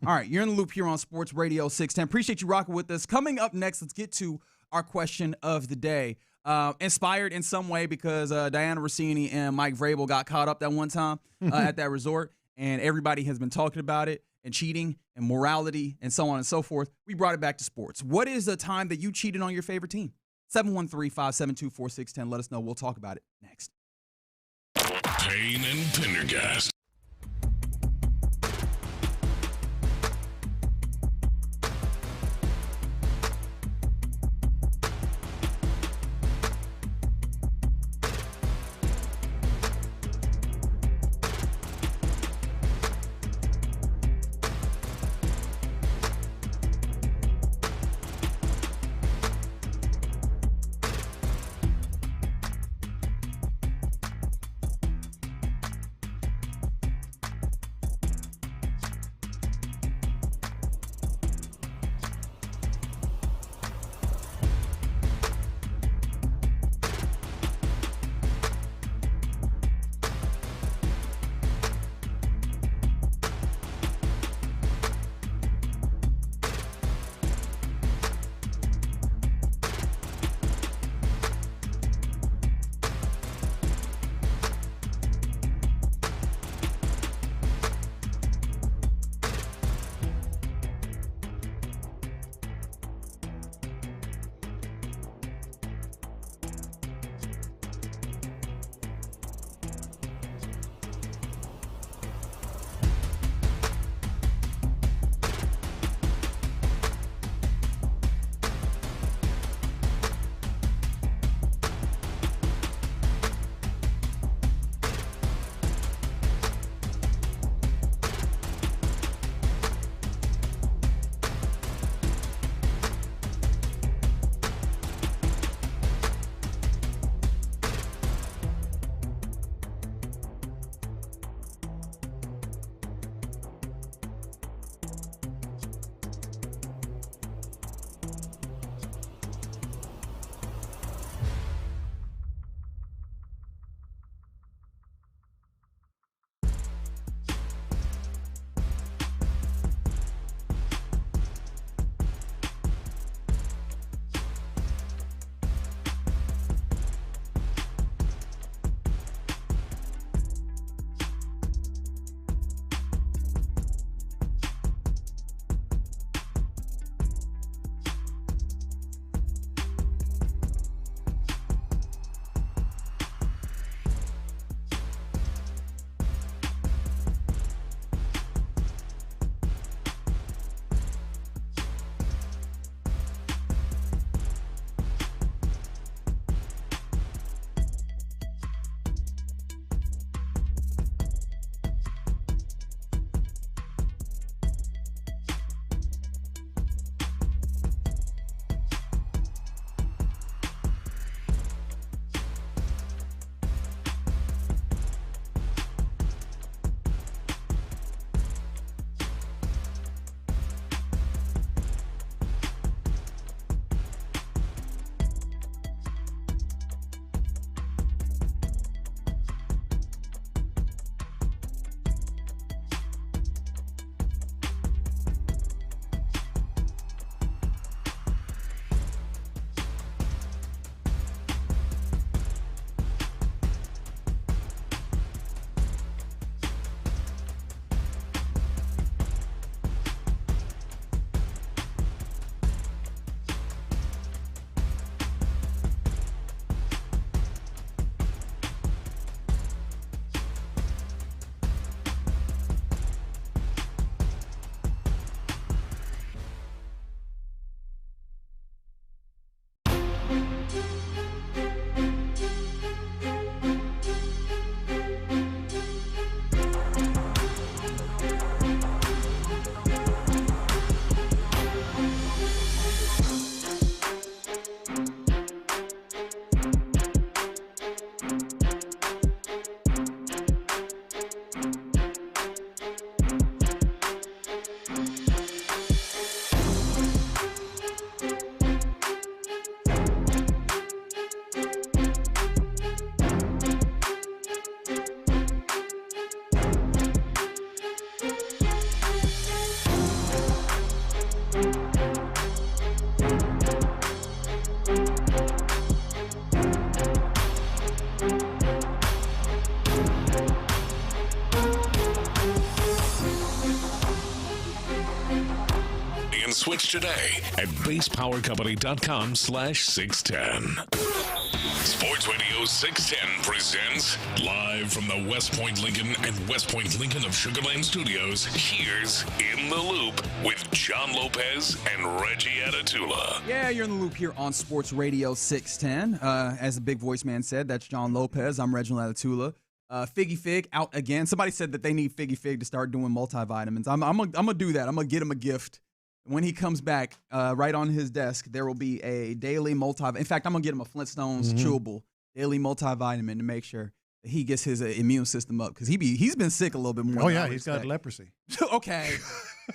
All right, you're in the loop here on Sports Radio 610. Appreciate you rocking with us. Coming up next, let's get to our question of the day. Inspired in some way because Diana Rossini and Mike Vrabel got caught up that one time at that resort, and everybody has been talking about it and cheating and morality and so on and so forth. We brought it back to sports. What is the time that you cheated on your favorite team? 713-572-4610. Let us know. We'll talk about it next. Payne and Pendergast. Switch today at basepowercompany.com/610. Sports Radio 610 presents live from the West Point Lincoln and West Point Lincoln of Sugar Land Studios. Here's In the Loop with John Lopez and Reggie Atatula. Yeah, you're in the loop here on Sports Radio 610. As the big voice man said, that's John Lopez. I'm Reginald Atatula. Figgy Fig out again. Somebody said that they need Figgy Fig to start doing multivitamins. I'm gonna do that. I'm gonna get him a gift. When he comes back, right on his desk, there will be a daily multivitamin. In fact, I'm gonna get him a Flintstones chewable daily multivitamin to make sure that he gets his immune system up, because he's been sick a little bit more. Oh yeah, he's got leprosy. Okay,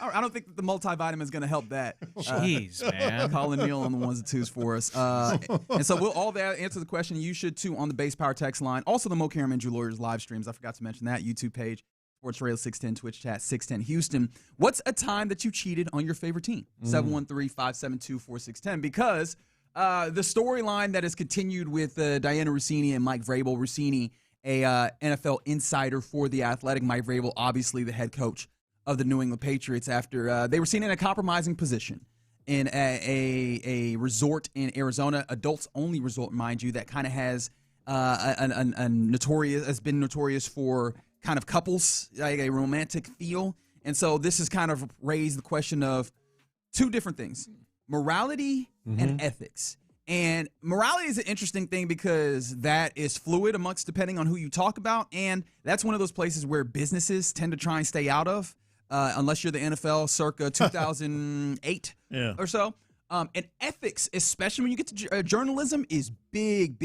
I don't think that the multivitamin is gonna help that. Jeez, man. Calling Neil on the ones and twos for us. And so we'll all that answer the question. You should too on the Base Power text line. Also the Mo Caram and Drew Lawyers live streams. I forgot to mention that YouTube page. Sports Radio 610, Twitch chat 610 Houston. What's a time that you cheated on your favorite team? 713-572-4610. Because the storyline that has continued with Diana Rossini and Mike Vrabel. Rossini, a NFL insider for The Athletic. Mike Vrabel, obviously the head coach of the New England Patriots, after they were seen in a compromising position in a resort in Arizona, adults-only resort, mind you, that kind of has been notorious for kind of couples, like a romantic feel. And so this has kind of raised the question of two different things, morality and ethics. And morality is an interesting thing because that is fluid amongst depending on who you talk about. And that's one of those places where businesses tend to try and stay out of, unless you're the NFL circa 2008 or so. And ethics, especially when you get to journalism, is big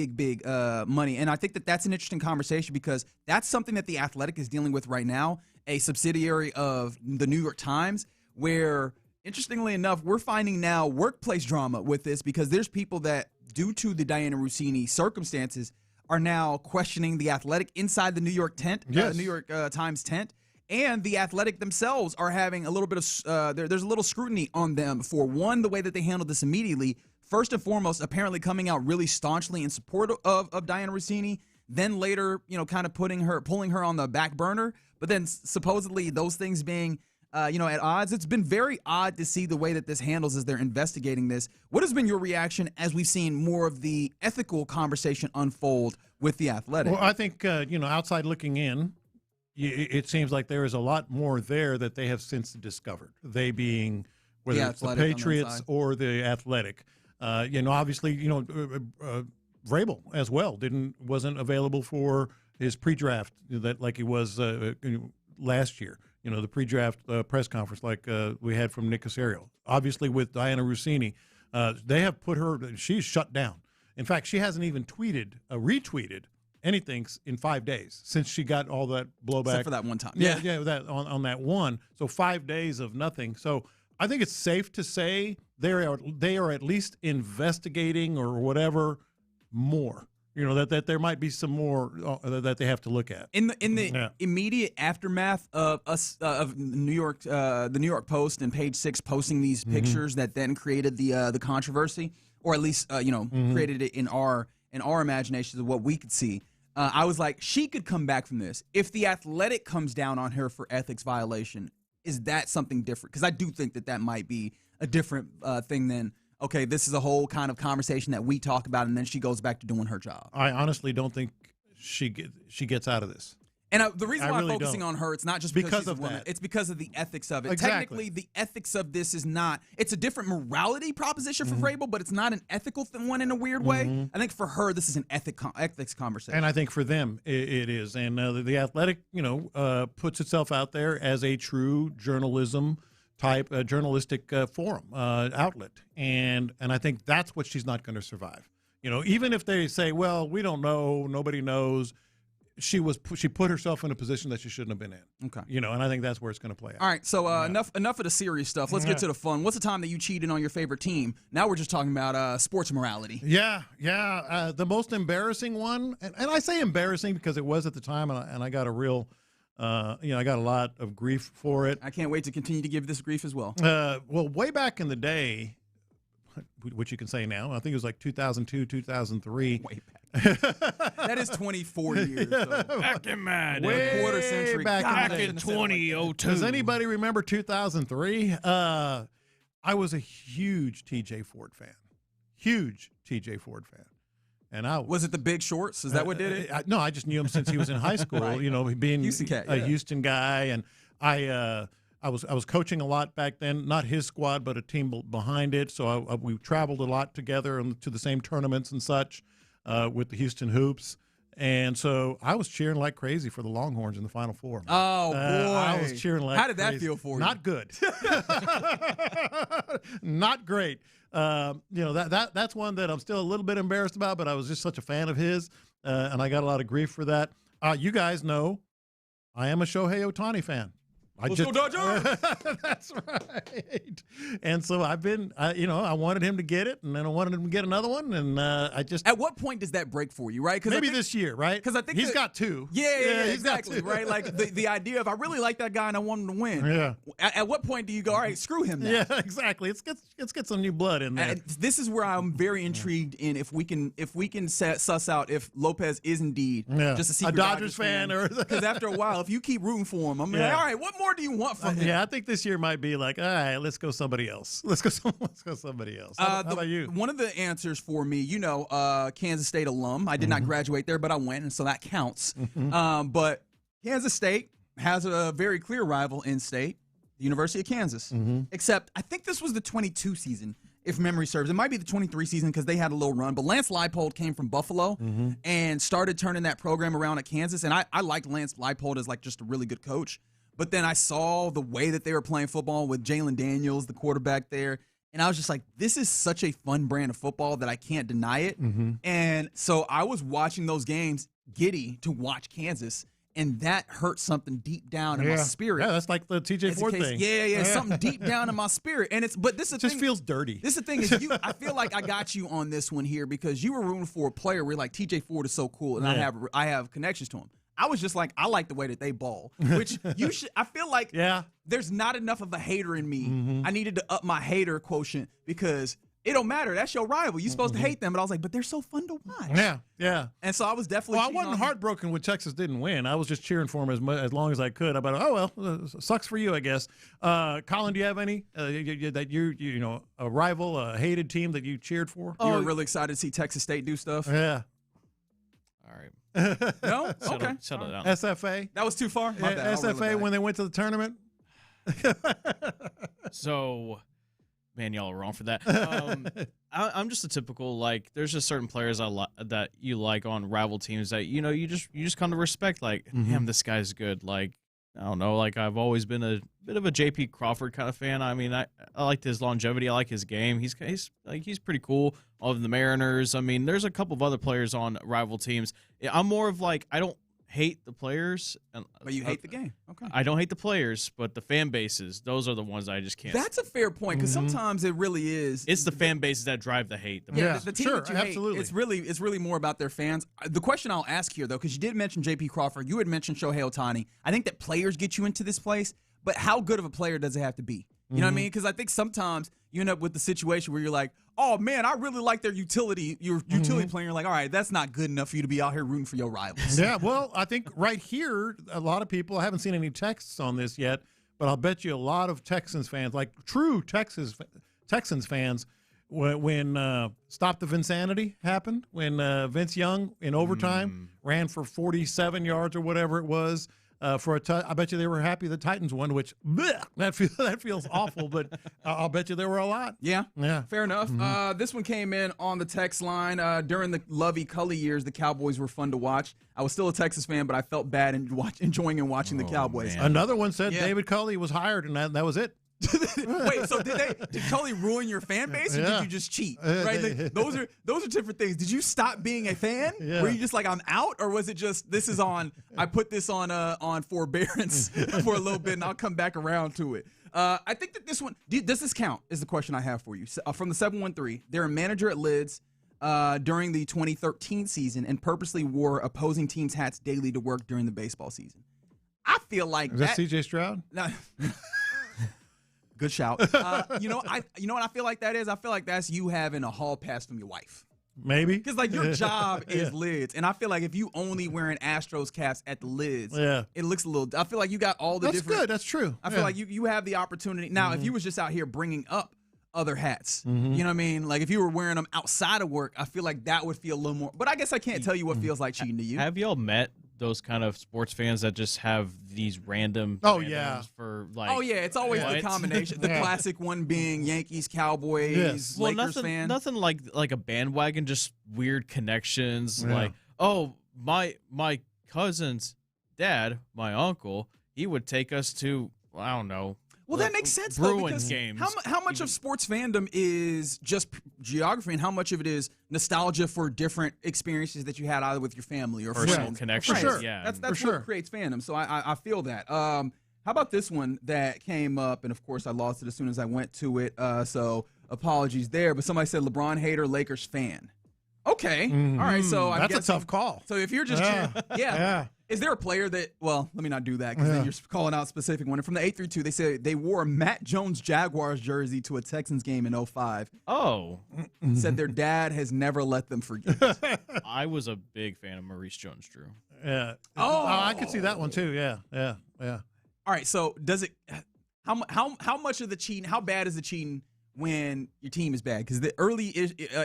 money. And I think that that's an interesting conversation because that's something that The Athletic is dealing with right now, a subsidiary of the New York Times, where, interestingly enough, we're finding now workplace drama with this because there's people that, due to the Diana Rossini circumstances, are now questioning The Athletic inside the New York New York Times tent. And The Athletic themselves are having a little bit of there's a little scrutiny on them for, one, the way that they handled this immediately. First and foremost, apparently coming out really staunchly in support of Diana Rossini. Then later, kind of pulling her on the back burner. But then supposedly those things being, at odds. It's been very odd to see the way that this handles as they're investigating this. What has been your reaction as we've seen more of the ethical conversation unfold with The Athletic? Well, I think outside looking in, it seems like there is a lot more there that they have since discovered. They being whether it's the Patriots or The Athletic. Obviously, Vrabel as well wasn't available for his pre-draft like he was last year. The pre-draft press conference like we had from Nick Caserio. Obviously, with Diana Rossini, they have put her. She's shut down. In fact, she hasn't even retweeted anything in 5 days since she got all that blowback. Except for that one time. Yeah, that on that one. So 5 days of nothing. So I think it's safe to say they are at least investigating or whatever more. That there might be some more that they have to look at. In the immediate aftermath of of New York, the New York Post and Page 6 posting these pictures that then created the controversy, or at least created it in our imaginations of what we could see. I was like, she could come back from this. If The Athletic comes down on her for ethics violation, is that something different? Because I do think that might be a different thing than, okay, this is a whole kind of conversation that we talk about, and then she goes back to doing her job. I honestly don't think she gets out of this. And the reason why I'm focusing on her, it's not just because she's a woman. It's because of the ethics of it. Exactly. Technically, the ethics of this is not – it's a different morality proposition for Vrabel, but it's not an ethical one in a weird way. I think for her, this is an ethics conversation. And I think for them, it is. And The Athletic, puts itself out there as a true journalism type journalistic forum outlet. And I think that's what she's not going to survive. Even if they say, well, we don't know, nobody knows – she put herself in a position that she shouldn't have been in. Okay. And I think that's where it's going to play out. All right, so enough of the serious stuff. Let's get to the fun. What's the time that you cheated on your favorite team? Now we're just talking about sports morality. Yeah. The most embarrassing one, and I say embarrassing because it was at the time, and I got a real, I got a lot of grief for it. I can't wait to continue to give this grief as well. Well, way back in the day, which you can say now, I think it was like 2002, 2003. Way back. That is 24 years. So. Back in my day. Way quarter century. back in 2002. Does anybody remember 2003? I was a huge T.J. Ford fan. And was it the Big Shorts? Is that what did it? No, I just knew him since he was in high school. Right. You know, being Houston cat, a Houston guy, and I was coaching a lot back then. Not his squad, but a team behind it. So we traveled a lot together to the same tournaments and such with the Houston Hoops. And so I was cheering like crazy for the Longhorns in the Final Four. Oh, boy. I was cheering like crazy. How did that feel for you? Not good. Not great. That's one that I'm still a little bit embarrassed about, but I was just such a fan of his, and I got a lot of grief for that. You guys know I am a Shohei Ohtani fan. Let's go Dodgers! That's right. And so I've been, I wanted him to get it, and then I wanted him to get another one, and I just. At what point does that break for you, right? Maybe this year, right? Because I think he's got two. Yeah, he's exactly, got two. right? Like the idea of I really like that guy and I want him to win. Yeah. At what point do you go, all right, screw him now? Yeah, exactly. Let's get some new blood in there. This is where I'm very intrigued in if we can suss out if Lopez is indeed just a secret Dodgers fan, or because after a while, if you keep rooting for him, I'm like, all right, what more do you want from him? Yeah, I think this year might be like, all right, let's go somebody else. Let's go somebody else. How about you? One of the answers for me, Kansas State alum. I did not graduate there, but I went, and so that counts. But Kansas State has a very clear rival in state, the University of Kansas. Except I think this was the 22 season, if memory serves. It might be the 23 season because they had a little run. But Lance Leipold came from Buffalo and started turning that program around at Kansas. And I liked Lance Leipold as like just a really good coach. But then I saw the way that they were playing football with Jalen Daniels, the quarterback there, and I was just like, this is such a fun brand of football that I can't deny it. And so I was watching those games, giddy to watch Kansas, and that hurt something deep down in my spirit. Yeah, that's like the T.J. Ford thing. Yeah, something deep down in my spirit. And but this is the thing. Just feels dirty. This is the thing is I feel like I got you on this one here because you were rooting for a player where like T.J. Ford is so cool, and I have connections to him. I was just like, I like the way that they ball, which you should. I feel like there's not enough of a hater in me. I needed to up my hater quotient because it don't matter. That's your rival. You're supposed to hate them, but I was like, but they're so fun to watch. Yeah. And so I was definitely. Well, I wasn't heartbroken when Texas didn't win. I was just cheering for them as long as I could. I thought, sucks for you, I guess. Colin, do you have any that you a rival, a hated team that you cheered for? You were really excited to see Texas State do stuff. Yeah. All right. No? Okay. Settle down. SFA. That was too far? My bad. SFA when they went to the tournament. So, man, y'all are wrong for that. I'm just a typical, like, there's just certain players that you like on rival teams that, you just kind of respect, like, damn, this guy's good. Like, I don't know, like, I've always been a bit of a J.P. Crawford kind of fan. I mean, I liked his longevity. I like his game. He's pretty cool. All of the Mariners. I mean, there's a couple of other players on rival teams. I'm more of like, I don't hate the players. But you hate the game. Okay. I don't hate the players, but the fan bases, those are the ones I just can't. That's a fair point because sometimes it really is. It's the fan bases that drive the hate. The team that you hate, it's really more about their fans. The question I'll ask here, though, because you did mention J.P. Crawford, you had mentioned Shohei Ohtani. I think that players get you into this place, but how good of a player does it have to be? You know what I mean? Because I think sometimes you end up with the situation where you're like, oh, man, I really like your utility player. You're like, all right, that's not good enough for you to be out here rooting for your rivals. Yeah, well, I think right here, a lot of people, I haven't seen any texts on this yet, but I'll bet you a lot of Texans fans, like true Texans fans, when Stop the Vinsanity happened, when Vince Young in overtime ran for 47 yards or whatever it was, for a I bet you they were happy the Titans won, which that feels awful, but I'll bet you there were a lot. Yeah. Fair enough. This one came in on the text line. During the Lovey Cully years, the Cowboys were fun to watch. I was still a Texas fan, but I felt bad enjoying and watching the Cowboys. Man. Another one said David Cully was hired, and that was it. Wait, so did Cully ruin your fan base, or did you just cheat? Right, those are different things. Did you stop being a fan? Yeah. Were you just like, I'm out, or was it just this is on? I put this on forbearance for a little bit, and I'll come back around to it. I think that this one does this count? Is the question I have for you from the 713. They're a manager at Lids during the 2013 season, and purposely wore opposing teams' hats daily to work during the baseball season. I feel like is that C.J. Stroud? No. Good shout. You know what I feel like that is? I feel like that's you having a hall pass from your wife. Maybe. Because, like, your job is Lids. And I feel like if you only wearing Astros caps at the Lids, it looks a little – I feel like you got all the different – That's good. That's true. I feel like you have the opportunity. Now, if you was just out here bringing up other hats. Mm-hmm. You know what I mean? Like if you were wearing them outside of work, I feel like that would feel a little more. But I guess I can't tell you what feels like cheating to you. Have y'all met those kind of sports fans that just have these random randoms for like it's always the combination. The classic one being Yankees, Cowboys, Lakers fan. Nothing like a bandwagon, just weird connections. Yeah. Like, my cousin's dad, my uncle, he would take us to, I don't know. Well, that makes sense, Bruins though, because games. How much of sports fandom is just geography, and how much of it is nostalgia for different experiences that you had either with your family or personal friends? connections? For sure. Yeah, that's what creates fandom. So I feel that. How about this one that came up, and of course I lost it as soon as I went to it. So apologies there. But somebody said LeBron hater, Lakers fan. Okay, all right. So I'm that's guessing, a tough call. So if you're just yeah. Is there a player that, well, let me not do that because then you're calling out a specific one. And from the 8-2, they said they wore a Matt Jones Jaguars jersey to a Texans game in 05. Oh. Said their dad has never let them forget. I was a big fan of Maurice Jones-Drew. Yeah. Oh, I could see that one too. Yeah. All right, so does it how much of the cheating, how bad is the cheating when your team is bad? Because the early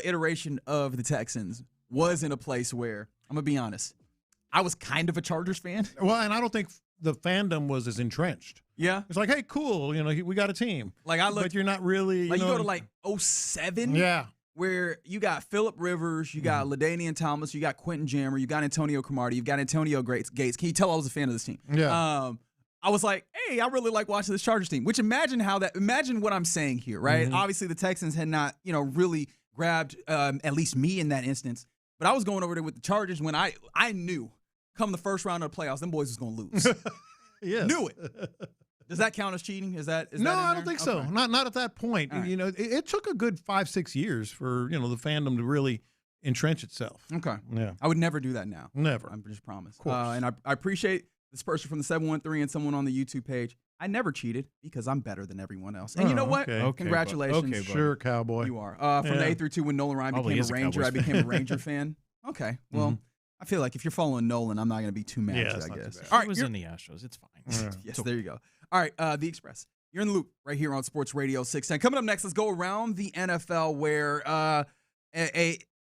iteration of the Texans was in a place where, I'm going to be honest, I was kind of a Chargers fan. Well, and I don't think the fandom was as entrenched. Yeah. It's like, hey, cool, we got a team. Like but you're not really, you go to like 07. Yeah. Where you got Phillip Rivers, you got LaDainian Thomas, you got Quentin Jammer, you got Antonio Cromartie, you've got Antonio Gates. Can you tell I was a fan of this team? Yeah. I was like, hey, I really like watching this Chargers team. Which imagine what I'm saying here, right? Mm-hmm. Obviously the Texans had not, really grabbed at least me in that instance. But I was going over there with the Chargers when I knew come the first round of the playoffs, them boys was going to lose. Yes. Knew it. Does that count as cheating? Is that no? that I don't think so. Not at that point. Right. It took a good 5-6 years for the fandom to really entrench itself. Okay. Yeah. I would never do that now. Never. I just promise. Of course. And I appreciate this person from the 713 and someone on the YouTube page. I never cheated because I'm better than everyone else. And you know what? Okay. Congratulations. Okay, sure, cowboy. You are. From the 8-2 when Nolan Ryan became a Ranger, I became a Ranger fan. Okay. Well, I feel like if you're following Nolan, I'm not going to be too mad at you, I guess. All right, he was in the Astros. It's fine. Yes, there you go. All right, The Express. You're in the loop right here on Sports Radio 610. Coming up next, let's go around the NFL where a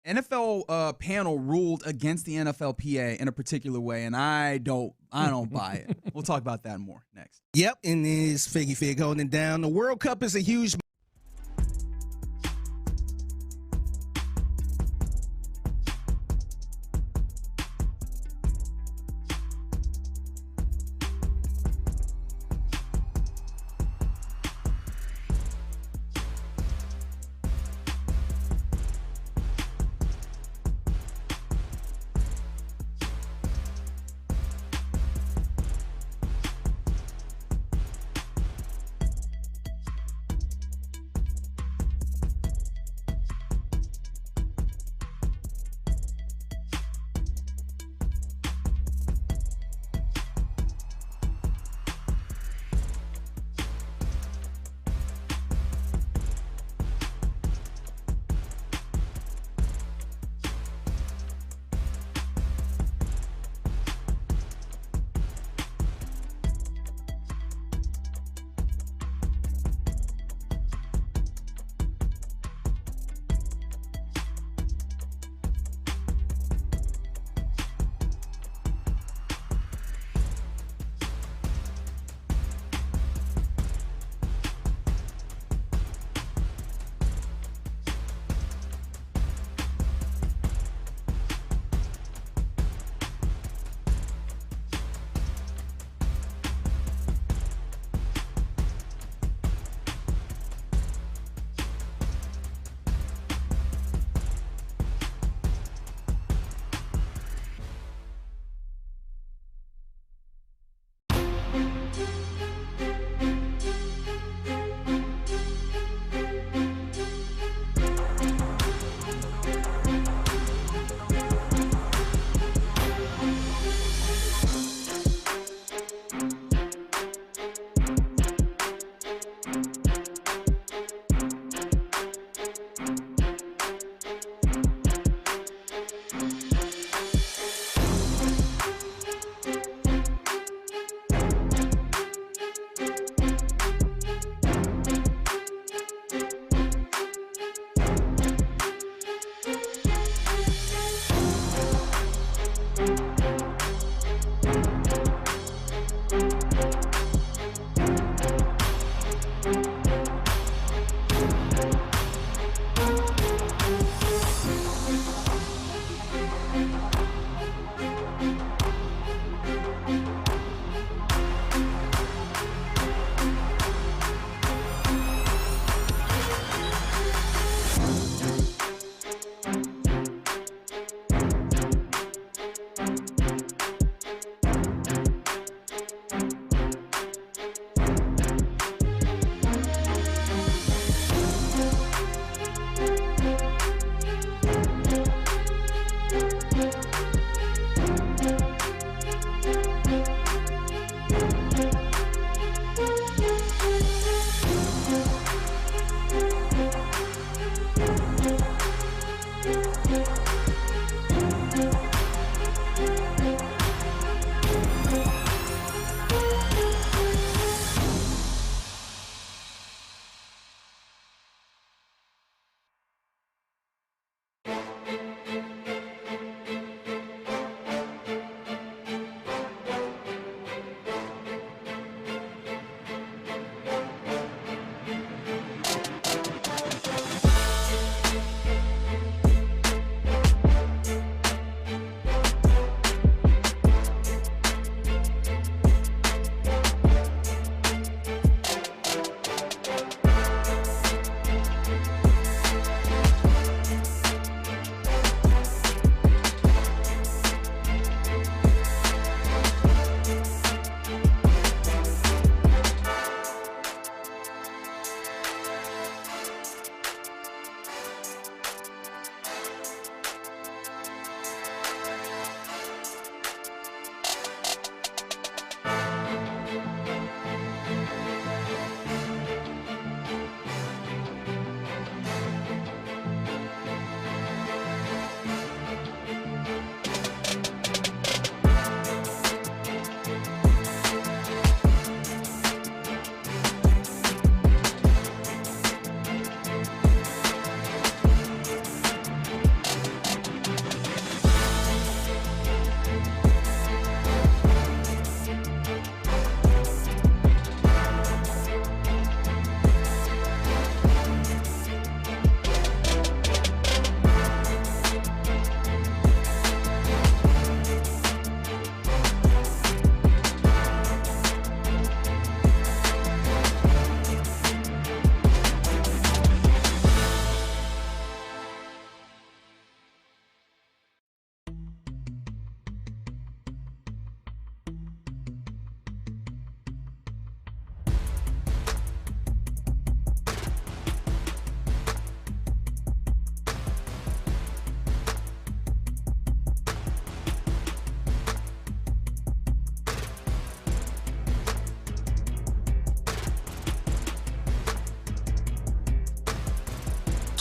NFL panel ruled against the NFLPA in a particular way, and I don't buy it. We'll talk about that more next. Yep, and this Figgy Fig holding it down. The World Cup is a huge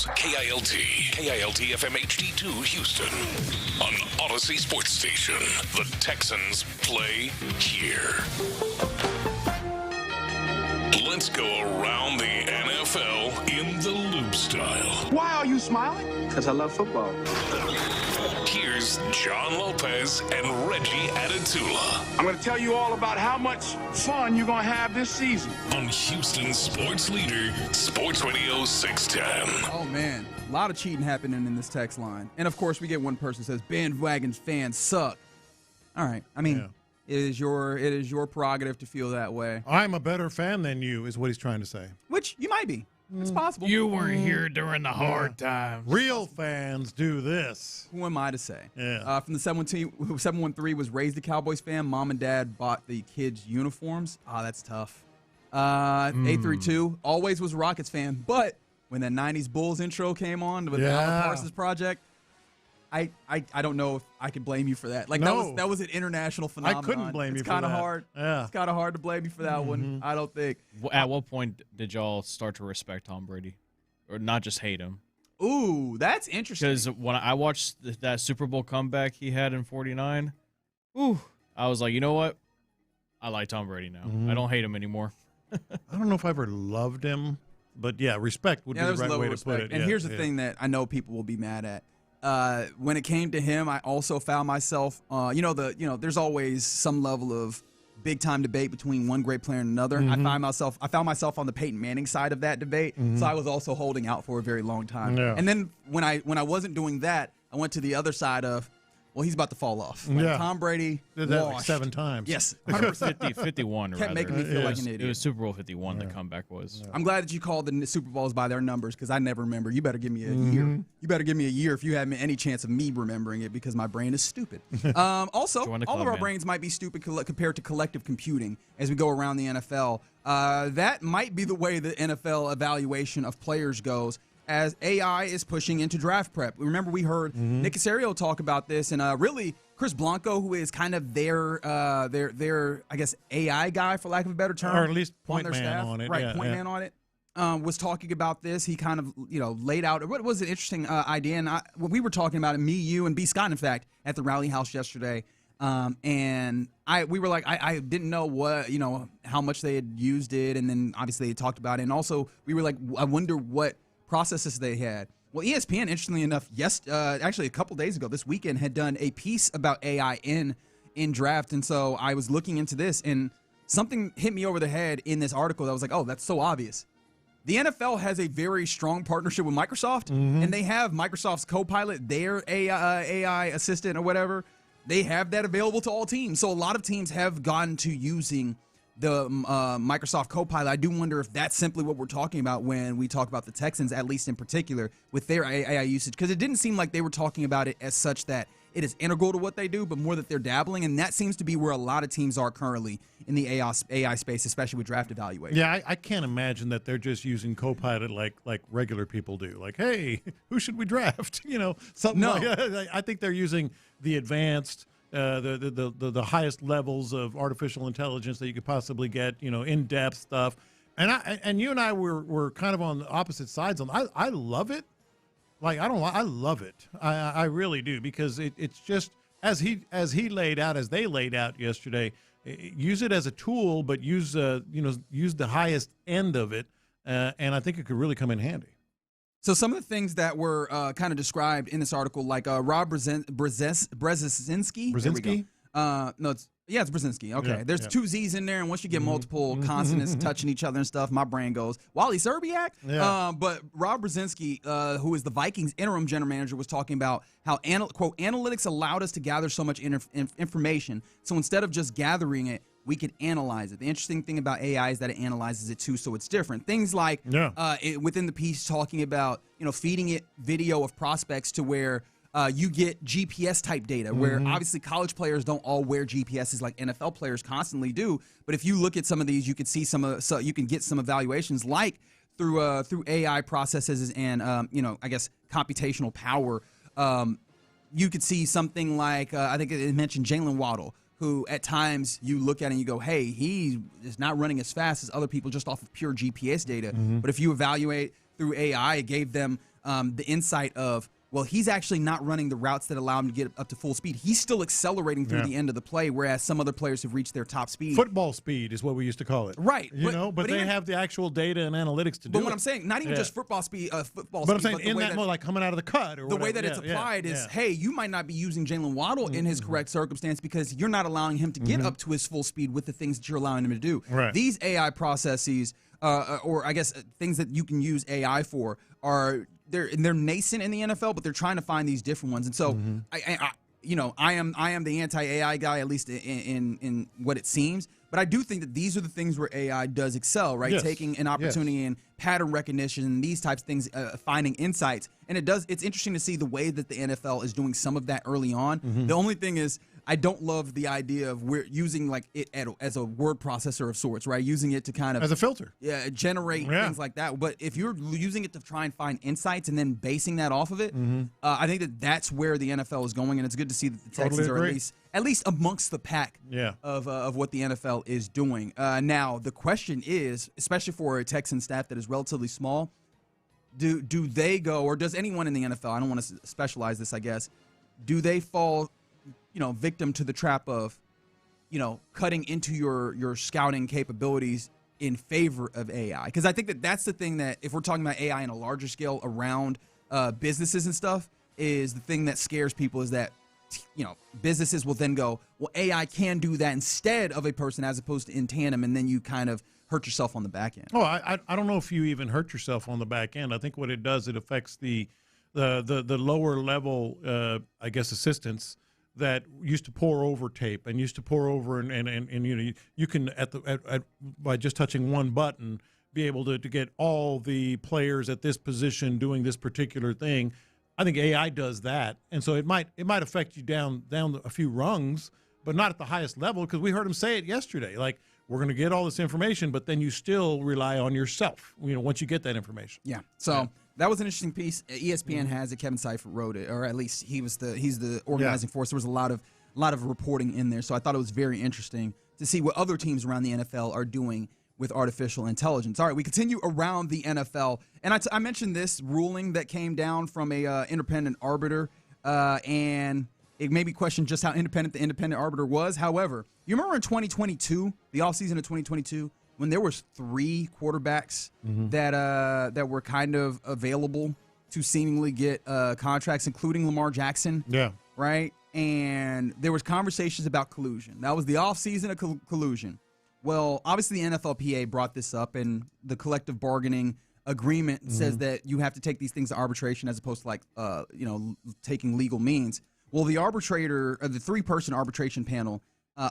Studios. KILT FM HD2 Houston. On Odyssey Sports Station. The Texans play here. Let's go around the NFL in the loop style. Why are you smiling? Because I love football. Here's John Lopez and Reggie Adetula. I'm going to tell you all about how much fun you're going to have this season. On Houston sports leader, Sports Radio 610. Oh, man. A lot of cheating happening in this text line. And, of course, we get one person who says, bandwagon fans suck. All right. I mean, it is your prerogative to feel that way. I'm a better fan than you is what he's trying to say. Which you might be. It's possible. You weren't here during the hard times. Real fans do this. Who am I to say? Yeah. From the 713 was raised a Cowboys fan. Mom and dad bought the kids uniforms. That's tough. 832 always was a Rockets fan, but when that 90s Bulls intro came on with the Alan Parsons Project, I don't know if I could blame you for that. Like that was an international phenomenon. I couldn't blame you for that. It's kind of hard. Yeah. It's kind of hard to blame you for that one. I don't think. At what point did y'all start to respect Tom Brady, or not just hate him? Ooh, that's interesting. Because when I watched that Super Bowl comeback he had in '49, I was like, you know what? I like Tom Brady now. I don't hate him anymore. I don't know if I ever loved him, but yeah, respect would be the right way to put it. And here's the thing that I know people will be mad at. When it came to him, I also found myself, there's always some level of big time debate between one great player and another. I found myself on the Peyton Manning side of that debate, so I was also holding out for a very long time. Yeah. And then when I wasn't doing that, I went to the other side of, well, he's about to fall off. Tom Brady did that like 7 times. Yes, 100%. 51. Kept making me feel like an idiot. It was Super Bowl 51. The comeback was. I'm glad that you called the Super Bowls by their numbers because I never remember. You better give me a year. You better give me a year if you have any chance of me remembering it because my brain is stupid. Also, all of our brains might be stupid compared to collective computing as we go around the NFL. That might be the way the NFL evaluation of players goes, as AI is pushing into draft prep. Remember, we heard Nick Caserio talk about this, and really Chris Blanco, who is kind of their I guess AI guy, for lack of a better term, or at least point on man staff. on it, right? Point man on it. Was talking about this. He kind of laid out what was an interesting idea, and when we were talking about it, me, you, and B. Scott, in fact, at the Rally House yesterday. And we were like, I didn't know what, how much they had used it, and then obviously they talked about it, and also we were like, I wonder what processes they had. Well, ESPN, interestingly enough, actually a couple days ago, this weekend, had done a piece about AI in draft, and so I was looking into this, and something hit me over the head in this article that was like, oh, that's so obvious. The NFL has a very strong partnership with Microsoft, and they have Microsoft's Copilot, their AI assistant or whatever. They have that available to all teams. So a lot of teams have gone to using the Microsoft Copilot. I do wonder if that's simply what we're talking about when we talk about the Texans, at least in particular, with their AI usage. Because it didn't seem like they were talking about it as such that it is integral to what they do, but more that they're dabbling. And that seems to be where a lot of teams are currently in the AI space, especially with draft evaluation. Yeah, I can't imagine that they're just using Copilot like regular people do. Like, hey, who should we draft? Something like that. I think they're using the advanced, the highest levels of artificial intelligence that you could possibly get, in-depth stuff. And you and I were kind of on the opposite sides on. I love it. I love it. I really do, because it's just as they laid out yesterday. Use it as a tool, but use the highest end of it, and I think it could really come in handy. So some of the things that were kind of described in this article, like Rob Brzezinski. Brzezinski? It's Brzezinski. Okay. Yeah, There's 2 Z's in there, and once you get multiple consonants touching each other and stuff, my brain goes, Wally Serbiak? Yeah. But Rob Brzezinski, who is the Vikings interim general manager, was talking about how, quote, analytics allowed us to gather so much information. So instead of just gathering it, we could analyze it. The interesting thing about AI is that it analyzes it too, so it's different. Things like within the piece talking about feeding it video of prospects to where you get GPS type data, where obviously college players don't all wear GPSs like NFL players constantly do. But if you look at some of these, you could see you can get some evaluations like through AI processes and I guess computational power. You could see something like I think it mentioned Jalen Waddle, who at times you look at and you go, hey, he is not running as fast as other people just off of pure GPS data. But if you evaluate through AI, it gave them the insight of, well, he's actually not running the routes that allow him to get up to full speed. He's still accelerating through the end of the play, whereas some other players have reached their top speed. Football speed is what we used to call it. Right. But they have the actual data and analytics to do it. But what I'm saying, not even just football speed, but I'm saying in that mode, like coming out of the cut or the whatever. way that it's applied is, hey, you might not be using Jalen Waddle in his correct circumstance because you're not allowing him to get up to his full speed with the things that you're allowing him to do. Right. These AI processes, or I guess things that you can use AI for, are they're nascent in the NFL, but they're trying to find these different ones. And so, I am the anti-AI guy, at least in what it seems. But I do think that these are the things where AI does excel, right? Yes. Taking an opportunity in pattern recognition and these types of things, finding insights. And it's interesting to see the way that the NFL is doing some of that early on. The only thing is, I don't love the idea of we're using like it as a word processor of sorts, right? Using it to kind of as a filter, generate things like that. But if you're using it to try and find insights and then basing that off of it, I think that's where the NFL is going, and it's good to see that the Texans are at least amongst the pack of what the NFL is doing. Now the question is, especially for a Texan staff that is relatively small, do they go, or does anyone in the NFL? I don't want to specialize this, I guess. Do they fall victim to the trap of, cutting into your scouting capabilities in favor of AI? Because I think that's the thing that, if we're talking about AI in a larger scale around businesses and stuff, is the thing that scares people is that, businesses will then go, well, AI can do that instead of a person as opposed to in tandem, and then you kind of hurt yourself on the back end. Oh, I don't know if you even hurt yourself on the back end. I think what it does, it affects the lower level, I guess, assistants that used to pour over tape and used to pour over and you can by just touching one button be able to get all the players at this position doing this particular thing. I think AI does that, and so it might affect you down a few rungs, but not at the highest level, because we heard him say it yesterday. Like, we're going to get all this information, but then you still rely on yourself. Once you get that information. Yeah. So. That was an interesting piece. ESPN has it. Kevin Seifert wrote it, or at least he's the organizing force. There was a lot of reporting in there, so I thought it was very interesting to see what other teams around the NFL are doing with artificial intelligence. All right, we continue around the NFL, and I mentioned this ruling that came down from a independent arbiter, and it made me question just how independent the independent arbiter was. However, you remember in 2022, the offseason of 2022. When there was 3 quarterbacks that were kind of available to seemingly get contracts, including Lamar Jackson. Yeah. Right? And there was conversations about collusion. That was the offseason of collusion. Well, obviously the NFLPA brought this up, and the collective bargaining agreement says that you have to take these things to arbitration as opposed to taking legal means. Well, the arbitrator, the 3-person arbitration panel,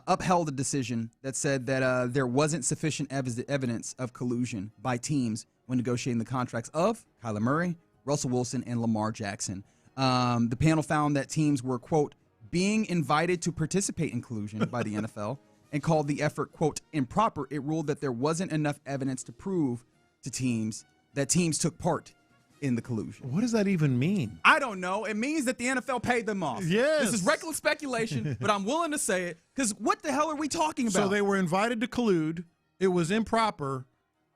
upheld a decision that said that there wasn't sufficient evidence of collusion by teams when negotiating the contracts of Kyler Murray, Russell Wilson, and Lamar Jackson. The panel found that teams were, quote, being invited to participate in collusion by the NFL and called the effort, quote, improper. It ruled that there wasn't enough evidence to prove to teams that teams took part in the collusion. What does that even mean? I don't know. It means that the NFL paid them off. Yes. This is reckless speculation, but I'm willing to say it, because what the hell are we talking about? So they were invited to collude. It was improper,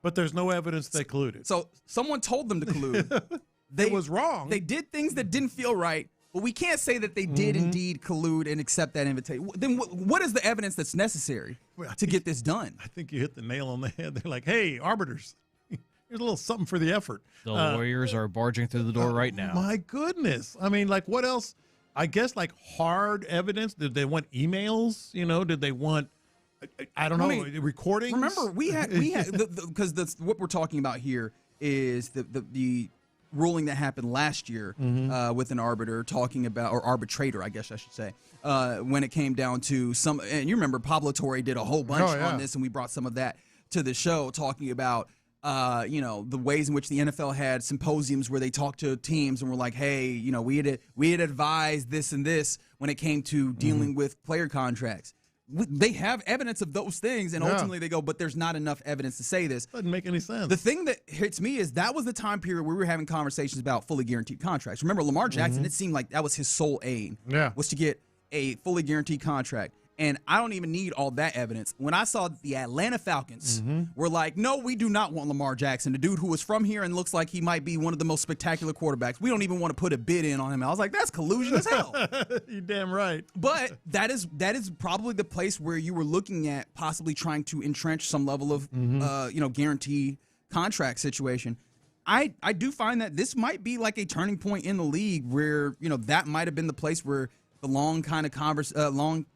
but there's no evidence they colluded. So someone told them to collude. It was wrong. They did things that didn't feel right, but we can't say that they did indeed collude and accept that invitation. Then what is the evidence that's necessary to get this done? I think you hit the nail on the head. They're like, hey, arbiters, here's a little something for the effort. The lawyers are barging through the door right now. My goodness. I mean, like, what else? I guess, like, hard evidence. Did they want emails? Did they want, I don't know, recordings? Remember, we had because what we're talking about here is the ruling that happened last year with an arbiter talking about, or arbitrator, I guess I should say, when it came down to some, and you remember Pablo Torre did a whole bunch on this, and we brought some of that to the show, talking about the ways in which the NFL had symposiums where they talked to teams and were like, hey, we had advised this and this when it came to dealing with player contracts. They have evidence of those things, and ultimately they go, but there's not enough evidence to say this. Doesn't make any sense. The thing that hits me is that was the time period where we were having conversations about fully guaranteed contracts. Remember, Lamar Jackson, it seemed like that was his sole aim, was to get a fully guaranteed contract. And I don't even need all that evidence. When I saw the Atlanta Falcons were like, no, we do not want Lamar Jackson, the dude who was from here and looks like he might be one of the most spectacular quarterbacks. We don't even want to put a bid in on him. I was like, that's collusion as hell. You're damn right. But that is probably the place where you were looking at possibly trying to entrench some level of, guaranteed contract situation. I do find that this might be like a turning point in the league where, that might have been the place where the long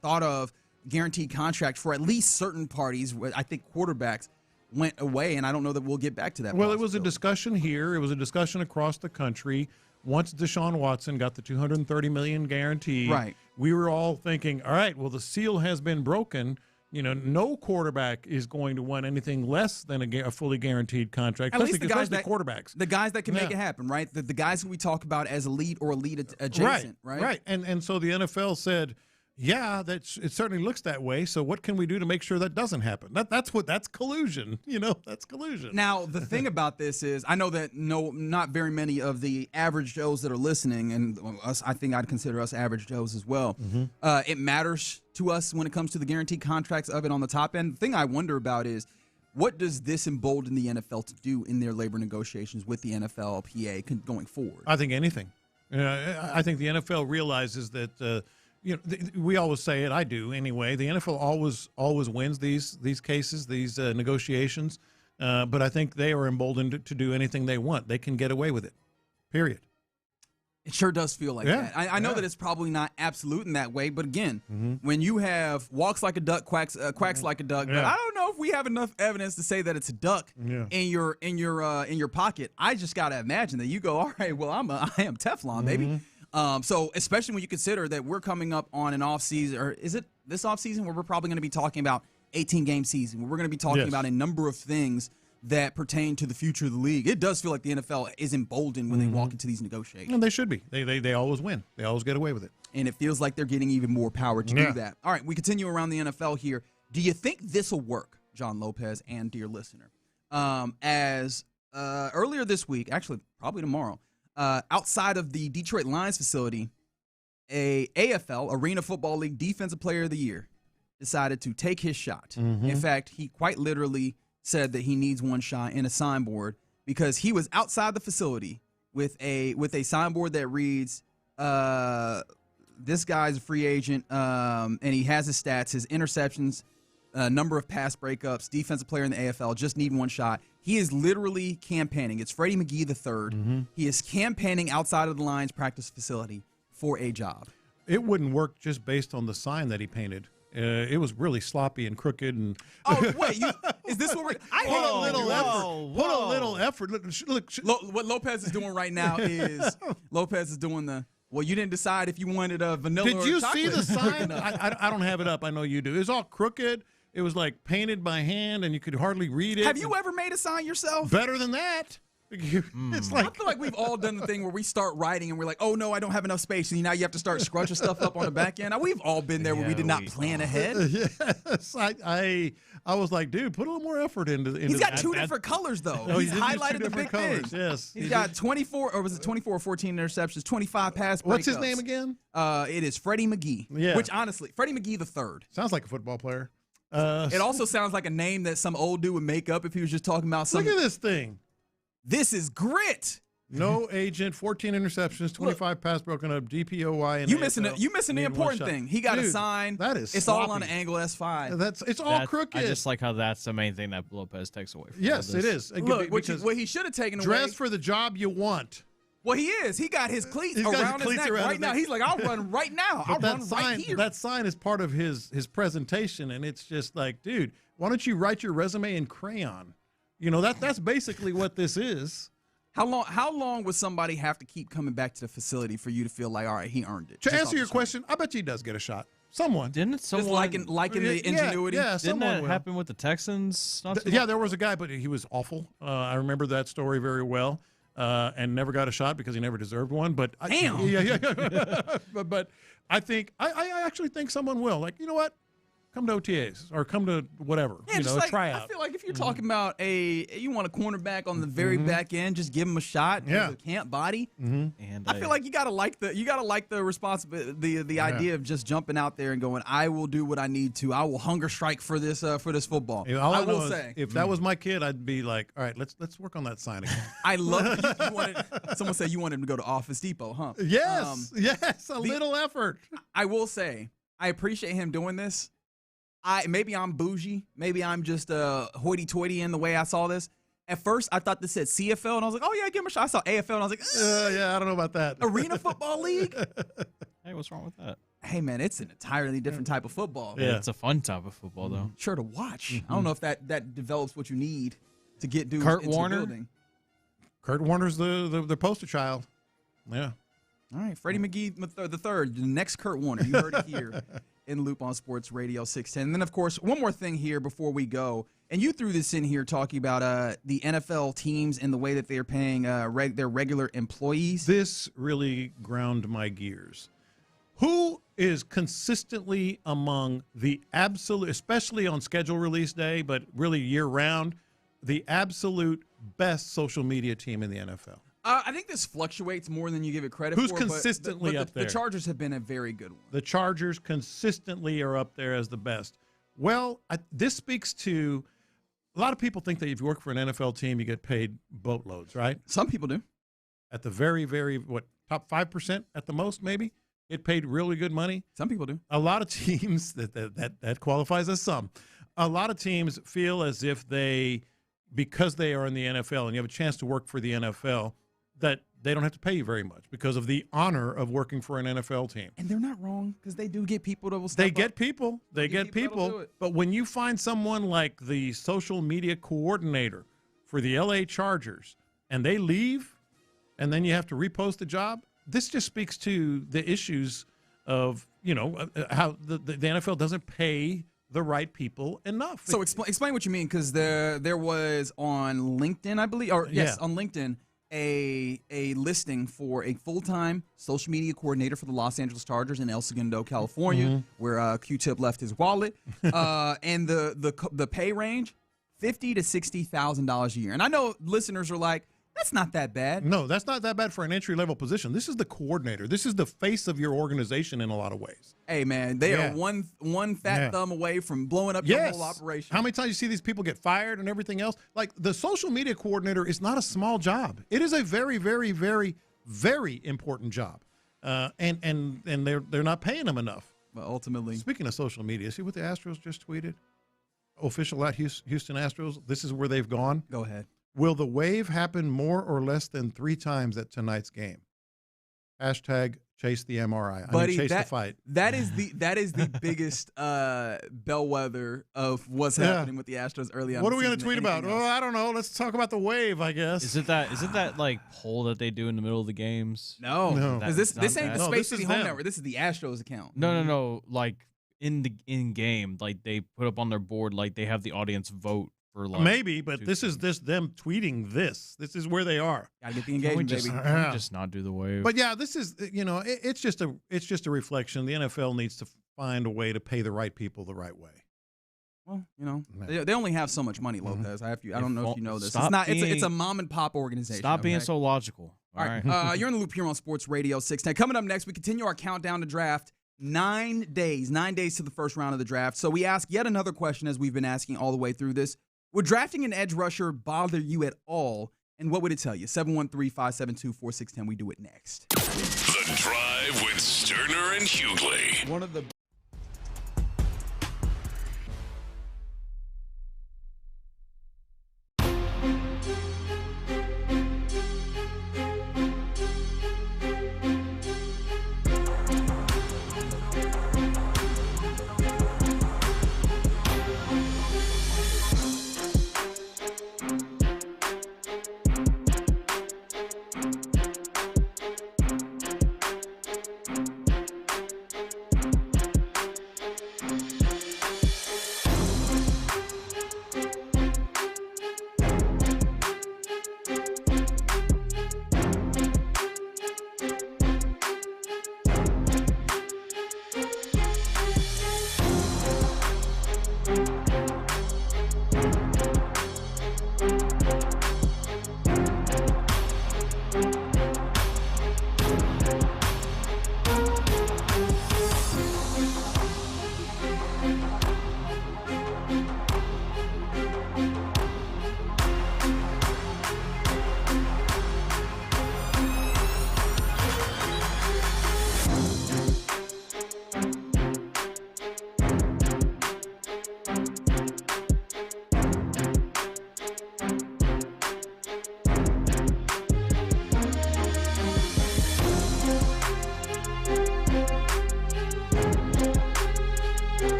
thought of guaranteed contract for at least certain parties, I think quarterbacks, went away, and I don't know that we'll get back to that. Well, it was a discussion here. It was a discussion across the country. Once Deshaun Watson got the $230 million guarantee, right, we were all thinking, all right, well, the seal has been broken. No quarterback is going to want anything less than a fully guaranteed contract. At least the guys quarterbacks, the guys that can make it happen, right? The guys who we talk about as elite or elite adjacent, right? Right. And so the NFL said, yeah, it certainly looks that way. So what can we do to make sure that doesn't happen? That's collusion. That's collusion. Now, the thing about this is, I know that not very many of the average Joes that are listening, and us, I think I'd consider us average Joes as well. It matters to us when it comes to the guaranteed contracts of it on the top end. The thing I wonder about is, what does this embolden the NFL to do in their labor negotiations with the NFLPA going forward? I think anything. I think the NFL realizes that. We always say it. I do anyway. The NFL always wins these cases, these negotiations. But I think they are emboldened to do anything they want. They can get away with it. Period. It sure does feel like that. I know that it's probably not absolute in that way, but again, when you have walks like a duck, quacks like a duck, but I don't know if we have enough evidence to say that it's a duck in your pocket. I just gotta imagine that you go, all right, well, I am Teflon, baby. So especially when you consider that we're coming up on an off season, or is it this off season where we're probably going to be talking about 18-game season, where we're going to be talking about a number of things that pertain to the future of the league. It does feel like the NFL is emboldened when they walk into these negotiations. And they should be. They always win. They always get away with it. And it feels like they're getting even more power to do that. All right, we continue around the NFL here. Do you think this will work, John Lopez and dear listener? As earlier this week, actually probably tomorrow, outside of the Detroit Lions facility, a AFL, Arena Football League Defensive Player of the Year, decided to take his shot. In fact, he quite literally said that he needs one shot in a signboard because he was outside the facility with a signboard that reads, this guy's a free agent, and he has his stats, his interceptions, number of pass breakups, defensive player in the AFL, just need one shot. He is literally campaigning. It's Freddie McGee III. He is campaigning outside of the Lions practice facility for a job. It wouldn't work just based on the sign that he painted. It was really sloppy and crooked. And oh wait, is this what we're? Put a little effort. Put a little effort. Look, what Lopez is doing right now is Lopez is doing the. Well, you didn't decide if you wanted a vanilla. Did you or chocolate. see the sign? I don't have it up. I know you do. It's all crooked. It was like painted by hand, and you could hardly read it. Have you ever made a sign yourself? Better than that. It's like I feel like we've all done the thing where we start writing and we're like, oh no, I don't have enough space, and now you have to start scrunching stuff up on the back end. Now, we've all been there where we did not plan ahead. Yes, I was like, dude, put a little more effort into. He's got two different colors though. Oh, he's highlighted the big colors. thing. Yes, he's got 24, or was it 24 or 14 interceptions, 25 pass breakups. What's his name again? It is Freddie McGee. Yeah. Which honestly, Freddie McGee III. Sounds like a football player. It also sounds like a name that some old dude would make up if he was just talking about something. Look at this thing. This is grit. No agent, 14 interceptions, 25 pass broken up, DPOY. And you missing the important thing. He got a sign. That is it's sloppy. all on an angle. That's fine. It's all crooked. I just like how that's the main thing that Lopez takes away from yes, it is. Look, what he should have taken away. Dress for the job you want. Well, he is. He got his cleats around his neck right now. He's like, I'll run right now. I'll run right here. That sign is part of his presentation, and it's just like, dude, why don't you write your resume in crayon? That's basically what this is. How long would somebody have to keep coming back to the facility for you to feel like, all right, he earned it? To answer your question, I bet you he does get a shot. Someone. Didn't someone liking the ingenuity? Yeah, didn't that happen with the Texans? There was a guy, but he was awful. I remember that story very well, and never got a shot because he never deserved one. But damn. But I think I actually think someone will. Like, you know what? Come to OTAs or come to whatever, Yeah, a like, tryout. I feel like if you're talking about you want a cornerback on the very back end, just give him a shot. Yeah. He's a camp body. And I feel like you gotta like the responsibility, the idea of just jumping out there and going, I will do what I need to. I will hunger strike for this football. All I know will is say, if that was my kid, I'd be like, all right, let's work on that sign again. I love you wanted. Someone said you wanted him to go to Office Depot, huh? Yes, little effort. I will say, I appreciate him doing this. Maybe I'm bougie. Maybe I'm just hoity-toity in the way I saw this. At first, I thought this said CFL, and I was like, oh, yeah, give him a shot. I saw AFL, and I was like, yeah, I don't know about that. Arena Football League? Hey, what's wrong with that? Hey, man, it's an entirely different type of football. Yeah, it's a fun type of football, though. Sure to watch. I don't know if that develops what you need to get dudes Kurt into Warner? the building. Kurt Warner's the poster child. Yeah. All right, Freddie McGee the third, the next Kurt Warner. You heard it here in Loop on Sports Radio 610. And then, of course, one more thing here before we go. And you threw this in here talking about the NFL teams and the way that they're paying their regular employees. This really ground my gears. Who is consistently among the absolute, especially on schedule release day, but really year-round, the absolute best social media team in the NFL? I think this fluctuates more than you give it credit Who's for. consistently up there? The Chargers have been a very good one. The Chargers consistently are up there as the best. Well, this speaks to a lot of people think that if you work for an NFL team, you get paid boatloads, right? Some people do. At the very, very, top 5% at the most, maybe, get paid really good money. Some people do. A lot of teams, that qualifies as some. A lot of teams feel as if because they are in the NFL and you have a chance to work for the NFL, that they don't have to pay you very much because of the honor of working for an NFL team. And they're not wrong because they do get people that will step They up. get people. They get that'll do people. it. But when you find someone like the social media coordinator for the LA Chargers and they leave and then you have to repost the job, this just speaks to the issues of, how the NFL doesn't pay the right people enough. So explain what you mean, because there was on LinkedIn, I believe, on LinkedIn, a listing for a full-time social media coordinator for the Los Angeles Chargers in El Segundo, California, where Q-Tip left his wallet, and the pay range, $50,000 to $60,000 a year. And I know listeners are like, that's not that bad. No, that's not that bad for an entry-level position. This is the coordinator. This is the face of your organization in a lot of ways. Hey, man, they are one fat thumb away from blowing up your whole operation. How many times you see these people get fired and everything else? Like, the social media coordinator is not a small job. It is a very, very, very, very important job. And they're not paying them enough. But ultimately. Speaking of social media, see what the Astros just tweeted? Official at Houston Astros, this is where they've gone. Go ahead. Will the wave happen more or less than 3 times at tonight's game? Hashtag chase the MRI. Buddy, chase the fight. That is the biggest bellwether of what's happening with the Astros early on. What are we going to tweet about? Oh, I don't know. Let's talk about the wave, I guess. Is it that like poll that they do in the middle of the games? No. This ain't the Space this City is Home them. Network. This is the Astros account. No. Like in game, like they put up on their board, like they have the audience vote for like. Maybe, but this is them tweeting this. This is where they are. Gotta get the engagement, baby. Can we just not do the wave? But yeah, this is it's just a reflection. The NFL needs to find a way to pay the right people the right way. Well, they only have so much money, Lopez. I don't know if you know this. It's a mom and pop organization. Stop being so logical. All right. You're in the loop here on Sports Radio 610. Coming up next, we continue our countdown to draft. 9 days to the first round of the draft. So we ask yet another question, as we've been asking all the way through this. Would drafting an edge rusher bother you at all? And what would it tell you? 713-572-4610. We do it next. The Drive with Stoerner and Hughley. One of the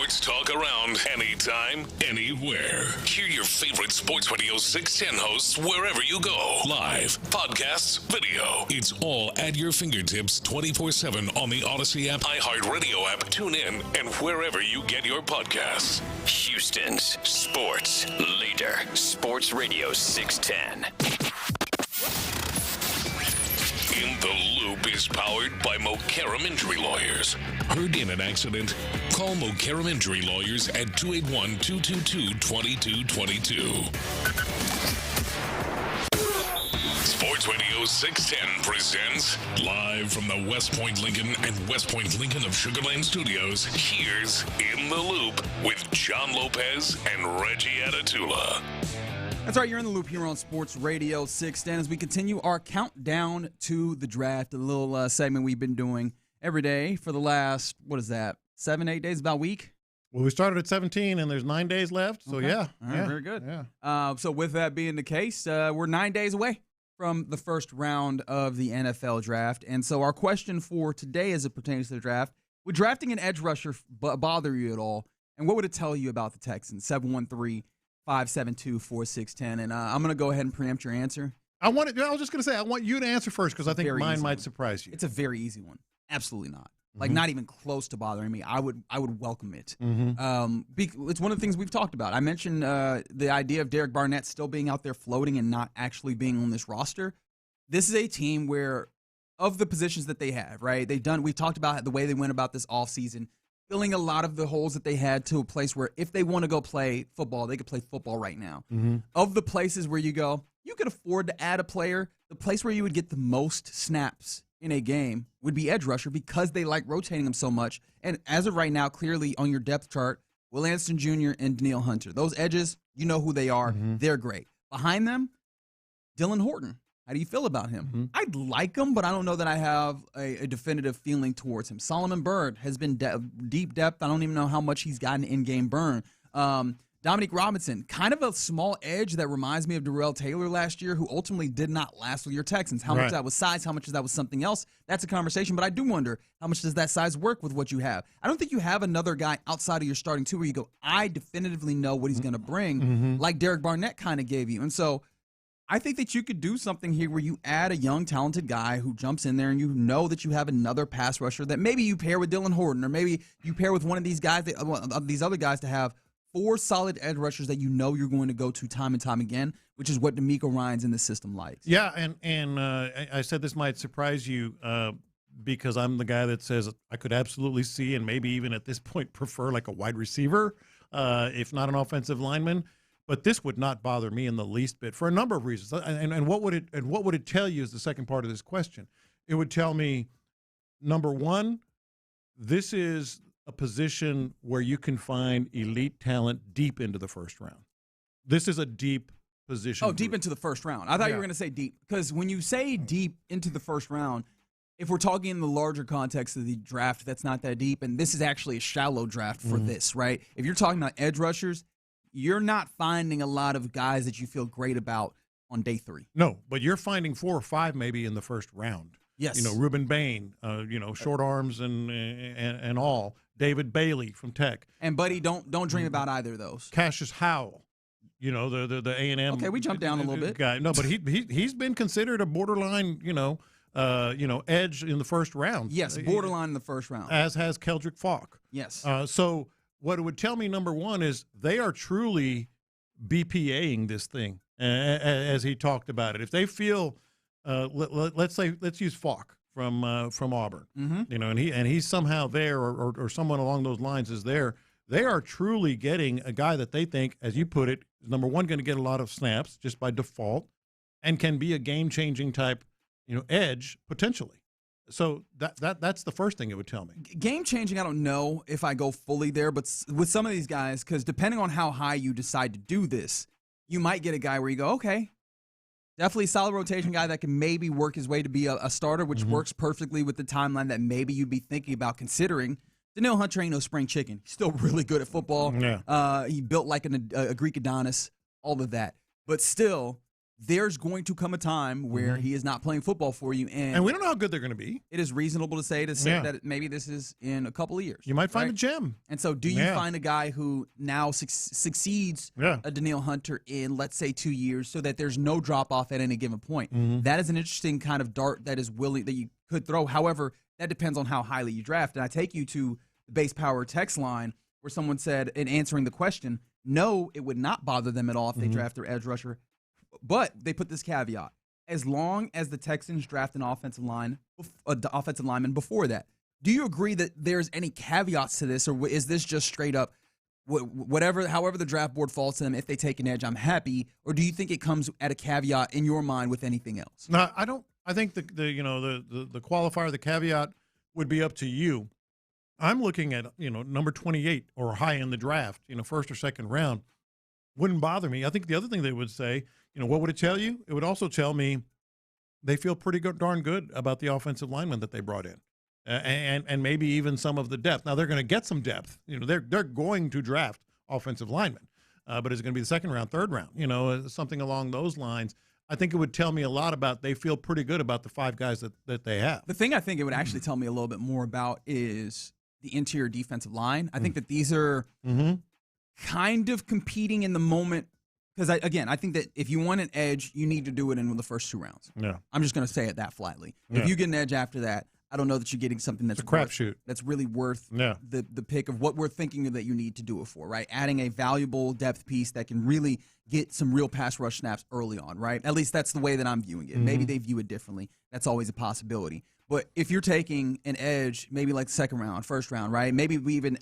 sports talk around anytime, anywhere. Hear your favorite Sports Radio 610 hosts wherever you go. Live, podcasts, video. It's all at your fingertips 24/7 on the Odyssey app, iHeartRadio app, tune in, and wherever you get your podcasts. Houston's sports leader. Sports Radio 610. In the Loop is powered by Mokaram Injury Lawyers. Heard in an accident? Call Mokaram Injury Lawyers at 281-222-2222. Sports Radio 610 presents, live from the West Point Lincoln and West Point Lincoln of Sugar Land Studios, here's In the Loop with John Lopez and Reggie Atatula. That's right, you're in the loop here on Sports Radio 610 as we continue our countdown to the draft, a little segment we've been doing every day for the last, 7-8 days, about a week? Well, we started at 17, and there's 9 days left, so Okay. yeah. All right, yeah. very good. Yeah. So with that being the case, we're 9 days away from the first round of the NFL draft. And so our question for today as it pertains to the draft, would drafting an edge rusher bother you at all? And what would it tell you about the Texans? 713-572-4610. And I'm going to go ahead and preempt your answer. I was just going to say, I want you to answer first because I think mine might surprise you. It's a very easy one. Absolutely not. Mm-hmm. Like, not even close to bothering me. I would welcome it. Mm-hmm. It's one of the things we've talked about. I mentioned the idea of Derek Barnett still being out there floating and not actually being on this roster. This is a team where, of the positions that they have, right? We've talked about the way they went about this offseason, filling a lot of the holes that they had to a place where if they want to go play football, they could play football right now. Mm-hmm. Of the places where you go, you could afford to add a player, the place where you would get the most snaps in a game would be edge rusher because they like rotating them so much. And as of right now, clearly on your depth chart, Will Anderson Jr. and Danielle Hunter. Those edges, you know who they are. Mm-hmm. They're great. Behind them, Dylan Horton. How do you feel about him? Mm-hmm. I'd like him, but I don't know that I have a definitive feeling towards him. Solomon Byrd has been deep depth. I don't even know how much he's gotten in-game burn. Dominique Robinson, kind of a small edge that reminds me of Darrell Taylor last year, who ultimately did not last with your Texans. How much of that was size, how much of that was something else? That's a conversation, but I do wonder how much does that size work with what you have? I don't think you have another guy outside of your starting two where you go, I definitively know what he's going to bring, like Derek Barnett kind of gave you. And so I think that you could do something here where you add a young, talented guy who jumps in there and you know that you have another pass rusher that maybe you pair with Dylan Horton or maybe you pair with one of these guys, these other guys to have 4 solid edge rushers that you know you're going to go to time and time again, which is what Demeco Ryans in the system likes. Yeah, and I said this might surprise you because I'm the guy that says I could absolutely see and maybe even at this point prefer like a wide receiver, if not an offensive lineman. But this would not bother me in the least bit for a number of reasons. And what would it tell you is the second part of this question. It would tell me, number one, this is a position where you can find elite talent deep into the first round. This is a deep position. Oh, deep into the first round. I thought you were going to say deep. Because when you say deep into the first round, if we're talking in the larger context of the draft, that's not that deep. And this is actually a shallow draft for this, right? If you're talking about edge rushers, you're not finding a lot of guys that you feel great about on day 3. No, but you're finding 4 or 5 maybe in the first round. Yes. Reuben Bain, short arms and all. David Bailey from Tech. And buddy, don't dream about either of those. Cassius Howell, the A&M. Okay, we jumped down a little bit. Guy. No, but he's been considered a borderline, edge in the first round. Yes, borderline in the first round. As has Keldrick Falk. Yes. So what it would tell me, number one, is they are truly BPAing this thing, as he talked about it. If they feel, let's use Falk from Auburn, and he's somehow there, or someone along those lines is there. They are truly getting a guy that they think, as you put it, is number one, going to get a lot of snaps just by default, and can be a game-changing type, edge potentially. So that's the first thing it would tell me. Game-changing, I don't know if I go fully there, but with some of these guys, because depending on how high you decide to do this, you might get a guy where you go, okay, definitely a solid rotation guy that can maybe work his way to be a starter, which works perfectly with the timeline that maybe you'd be thinking about considering. Danielle Hunter ain't no spring chicken. He's still really good at football. Yeah. He built like a Greek Adonis, all of that. But still, there's going to come a time where he is not playing football for you. And we don't know how good they're going to be. It is reasonable to say that maybe this is in a couple of years. You might find a gem. And so do you find a guy who now succeeds a Danielle Hunter in, let's say, 2 years so that there's no drop-off at any given point? That is an interesting kind of dart that you could throw. However, that depends on how highly you draft. And I take you to the Base Power text line where someone said, in answering the question, no, it would not bother them at all if they draft their edge rusher. But they put this caveat: as long as the Texans draft an offensive lineman before that. Do you agree that there's any caveats to this, or is this just straight up however the draft board falls to them? If they take an edge, I'm happy. Or do you think it comes at a caveat in your mind with anything else? No, I don't. I think the qualifier, the caveat would be up to you. I'm looking at number 28 or high in the draft, first or second round. Wouldn't bother me. I think the other thing they would say, what would it tell you? It would also tell me they feel pretty darn good about the offensive lineman that they brought in, and maybe even some of the depth. Now they're going to get some depth. They're going to draft offensive linemen, but is it going to be the second round, third round? Something along those lines. I think it would tell me a lot about they feel pretty good about the 5 guys that they have. The thing I think it would actually tell me a little bit more about is the interior defensive line. I think that these are kind of competing in the moment. Because, I think that if you want an edge, you need to do it in the first 2 rounds. Yeah. I'm just going to say it that flatly. Yeah. If you get an edge after that, I don't know that you're getting something that's a crapshoot. That's really worth the pick of what we're thinking that you need to do it for, right? Adding a valuable depth piece that can really get some real pass rush snaps early on, right? At least that's the way that I'm viewing it. Maybe they view it differently. That's always a possibility. But if you're taking an edge, maybe like second round, first round, right? Maybe we even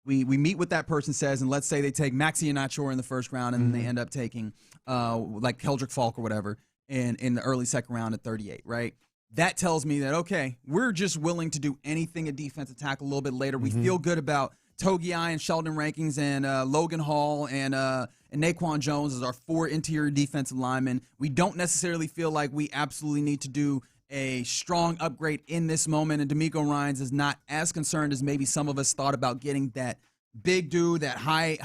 we meet what that person says, and let's say they take Maxi Iheanacho in the first round, and then they end up taking like Keldrick Falk or whatever in the early second round at 38, right? That tells me that, okay, we're just willing to do anything at defensive tackle a little bit later. We feel good about Togiai and Sheldon Rankins and Logan Hall and Naquan Jones as our 4 interior defensive linemen. We don't necessarily feel like we absolutely need to do a strong upgrade in this moment, and Demeco Ryans is not as concerned as maybe some of us thought about getting that big dude, that high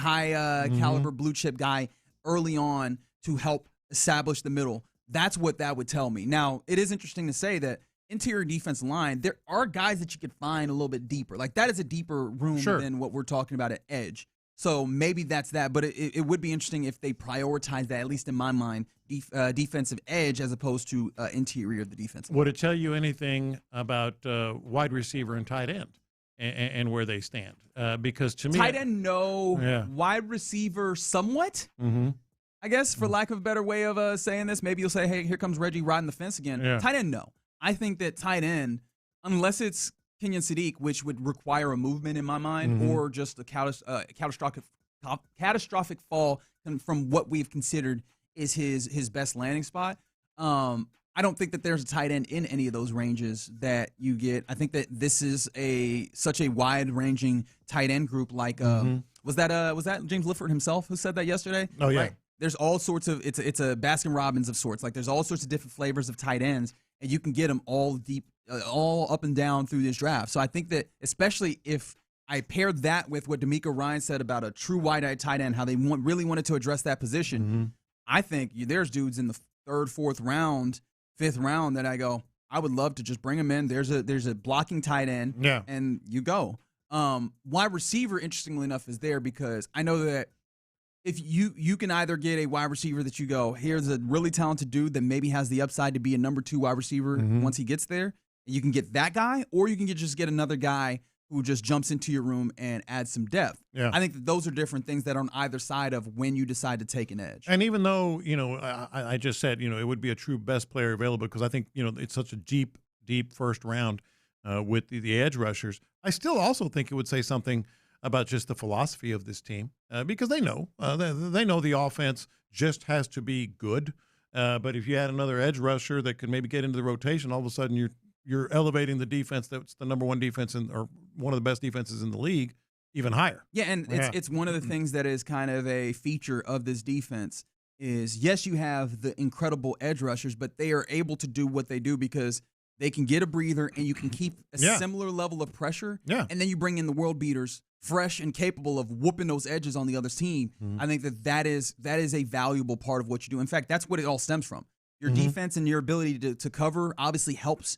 caliber blue chip guy early on to help establish the middle. That's what that would tell me. Now, it is interesting to say that interior defensive line, there are guys that you could find a little bit deeper. Like, that is a deeper room than what we're talking about at edge. So maybe that's that, but it would be interesting if they prioritize that, at least in my mind, defensive edge as opposed to interior of the defense. Would it tell you anything about wide receiver and tight end and where they stand? Because to me, tight end, no. Wide receiver, somewhat. I guess, for lack of a better way of saying this, maybe you'll say, hey, here comes Reggie riding the fence again. Tight end, no. I think that tight end, unless it's Kenyon Sadiq, which would require a movement in my mind, or just a catastrophic fall from what we've considered is his best landing spot. I don't think that there's a tight end in any of those ranges that you get. I think that this is such a wide-ranging tight end group. Like was that James Lifford himself who said that yesterday? Oh yeah. Right? There's all sorts of it's a Baskin Robbins of sorts. Like, there's all sorts of different flavors of tight ends, and you can get them all deep, all up and down through this draft. So I think that, especially if I paired that with what Demeco Ryans said about a true wide-eyed tight end, how they really wanted to address that position, I think there's dudes in the 3rd, 4th round, 5th round that I go, I would love to just bring them in. There's a blocking tight end, and you go. Wide receiver, interestingly enough, is there because I know that if you can either get a wide receiver that you go, here's a really talented dude that maybe has the upside to be a number 2 wide receiver once he gets there, and you can get that guy, or you can just get another guy who just jumps into your room and adds some depth. I think that those are different things that are on either side of when you decide to take an edge. And even though, I just said, it would be a true best player available because I think, it's such a deep first round with the edge rushers, I still also think it would say something about just the philosophy of this team because they know the offense just has to be good. But if you add another edge rusher that could maybe get into the rotation, all of a sudden you're elevating the defense that's the number 1 defense or one of the best defenses in the league even higher. Yeah, and it's one of the things that is kind of a feature of this defense is, yes, you have the incredible edge rushers, but they are able to do what they do because they can get a breather and you can keep a similar level of pressure. And then you bring in the world beaters fresh and capable of whooping those edges on the other team, I think that is a valuable part of what you do. In fact, that's what it all stems from. Your defense and your ability to cover obviously helps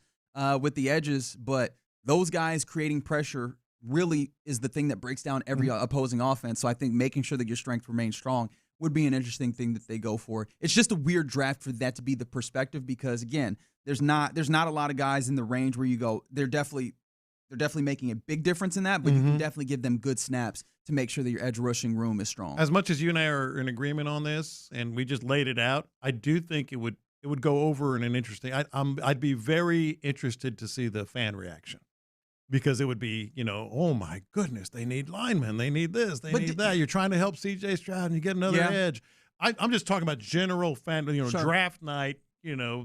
with the edges, but those guys creating pressure really is the thing that breaks down every opposing offense. So I think making sure that your strength remains strong would be an interesting thing that they go for. It's just a weird draft for that to be the perspective because, again, there's not a lot of guys in the range where you go, they're definitely making a big difference in that, but you can definitely give them good snaps to make sure that your edge rushing room is strong. As much as you and I are in agreement on this, and we just laid it out, I do think it would go over in an interesting. I'd be very interested to see the fan reaction. Because it would be, oh my goodness, they need linemen, they need this, they need that. You're trying to help C.J. Stroud and you get another edge. I'm just talking about general fan, draft night,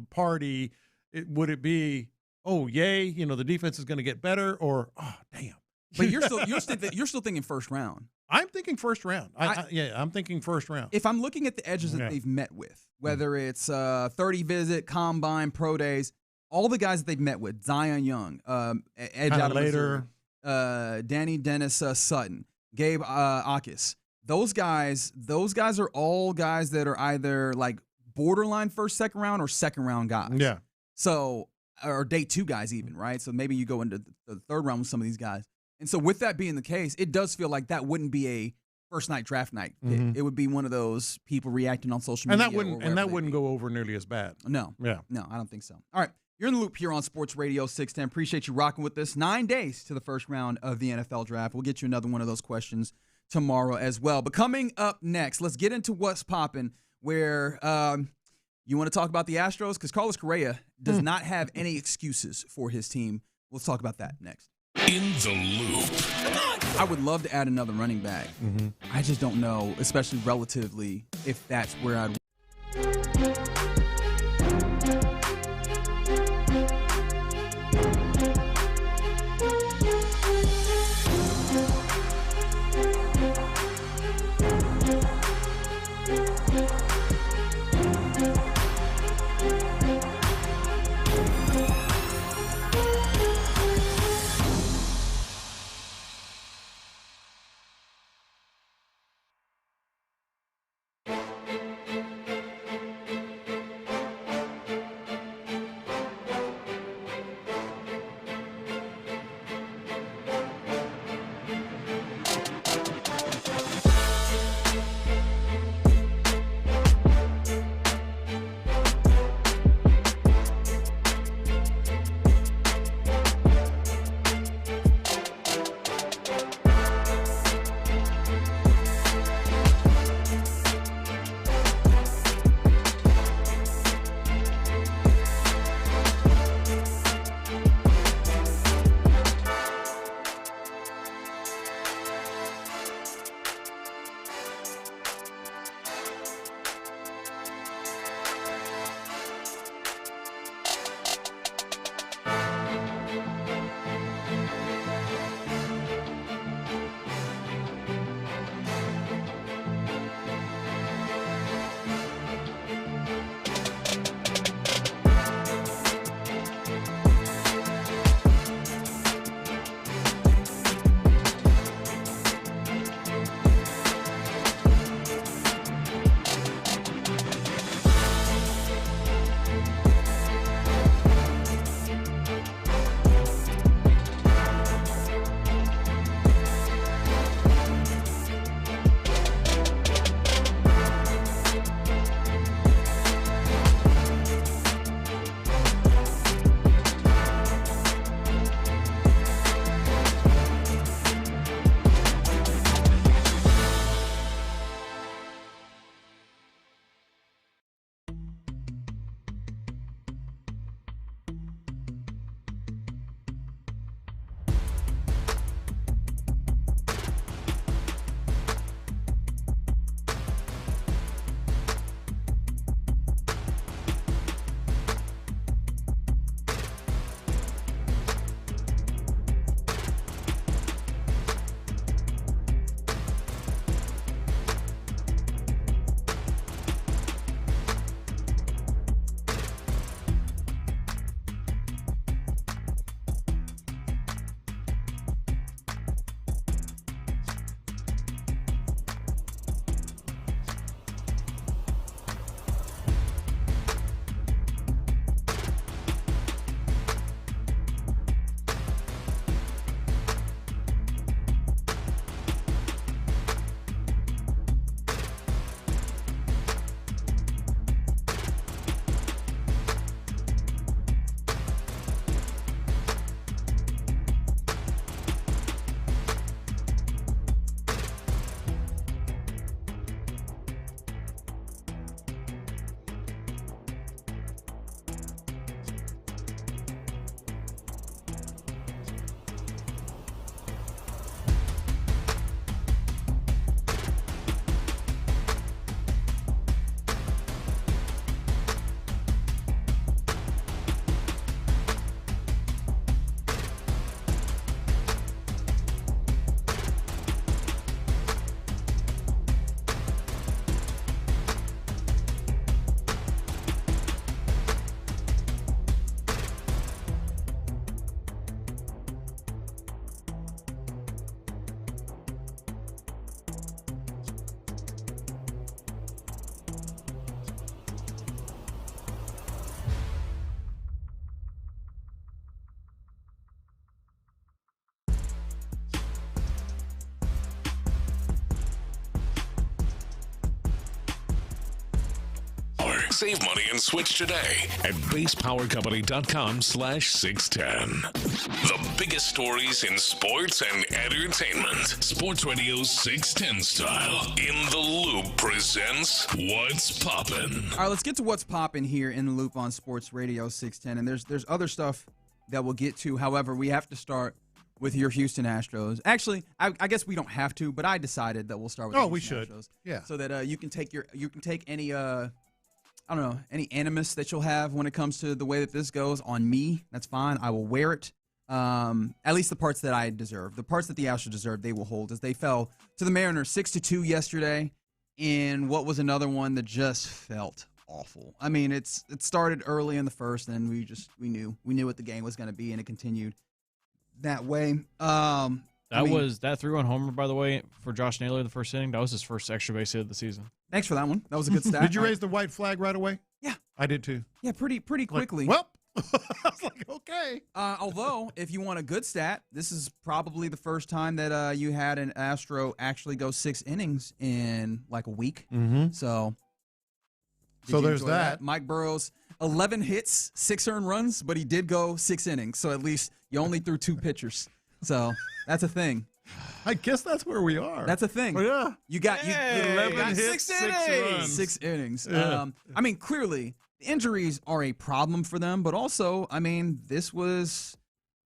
party. Would it be, oh yay, the defense is going to get better, or oh damn? But you're still thinking first round. I'm thinking first round. I'm thinking first round. If I'm looking at the edges that they've met with, whether it's 30 visit, combine, pro days. All the guys that they've met with, Zion Young, edge out of later, Danny Dennis Sutton, Gabe Akis. Those guys are all guys that are either like borderline first, second round or second round guys. Yeah. So, or day 2 guys even, right? So maybe you go into the third round with some of these guys. And so with that being the case, it does feel like that wouldn't be a first night draft night. It would be one of those people reacting on social media. And that wouldn't go over nearly as bad. No. Yeah. No, I don't think so. All right. You're in the loop here on Sports Radio 610. Appreciate you rocking with us. 9 days to the first round of the NFL draft. We'll get you another one of those questions tomorrow as well. But coming up next, let's get into what's popping, where you want to talk about the Astros? Because Carlos Correa does not have any excuses for his team. We'll talk about that next. In the loop. I would love to add another running back. I just don't know, especially relatively, if that's where I'd Save money and switch today at basepowercompany.com/610. The biggest stories in sports and entertainment. Sports Radio 610 style. In the Loop presents What's Poppin'. All right, let's get to what's poppin' here in the Loop on Sports Radio 610. And there's other stuff that we'll get to. However, we have to start with your Houston Astros. Actually, I guess we don't have to, but I decided that we'll start with the Houston Astros. Yeah. So that you can take any any animus that you'll have when it comes to the way that this goes on me. That's fine. I will wear it. At least the parts that I deserve. The parts that the Astros deserve, they will hold, as they fell to the Mariners 6-2 yesterday in what was another one that just felt awful. I mean, it started early in the first, and we knew what the game was going to be, and it continued that way. That 3-run homer, by the way, for Josh Naylor the first inning. That was his first extra base hit of the season. Thanks for that one. That was a good stat. Did you raise the white flag right away? Yeah, I did too. Yeah, pretty quickly. I was like, okay. Although, if you want a good stat, this is probably the first time that you had an Astro actually go 6 innings in like a week. Mm-hmm. So there's that. Mike Burrows, 11 hits, 6 earned runs, but he did go 6 innings. So at least you only threw 2 pitchers. So that's a thing. I guess that's where we are. That's a thing. Oh, yeah. You got 11 hits, 6 innings. 6 innings. Yeah. I mean, clearly, the injuries are a problem for them, but also, I mean, there was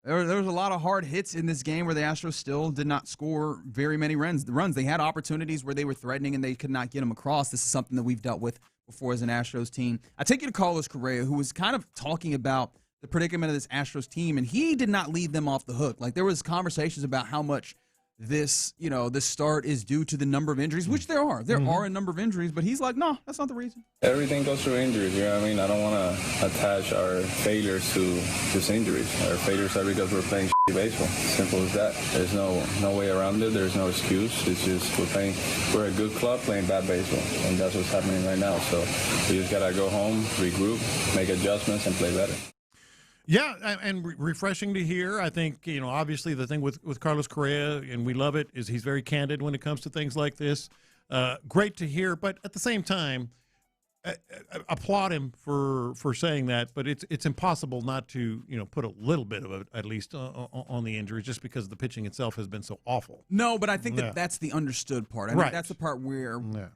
a lot of hard hits in this game where the Astros still did not score very many runs. They had opportunities where they were threatening and they could not get them across. This is something that we've dealt with before as an Astros team. I take you to Carlos Correa, who was kind of talking about the predicament of this Astros team, and he did not leave them off the hook. Like, there was conversations about how much this start is due to the number of injuries, which there are. There are a number of injuries, but he's like, no, that's not the reason. Everything goes through injuries, you know what I mean? I don't want to attach our failures to just injuries. Our failures are because we're playing baseball. Simple as that. There's no way around it. There's no excuse. It's just we're a good club playing bad baseball, and that's what's happening right now. So we just got to go home, regroup, make adjustments, and play better. Yeah, and refreshing to hear. I think, obviously the thing with Carlos Correa, and we love it, is he's very candid when it comes to things like this. Great to hear, but at the same time, applaud him for saying that. But it's impossible not to put a little bit of it at least on the injuries, just because the pitching itself has been so awful. No, but I think that's the understood part. I think that's the part where I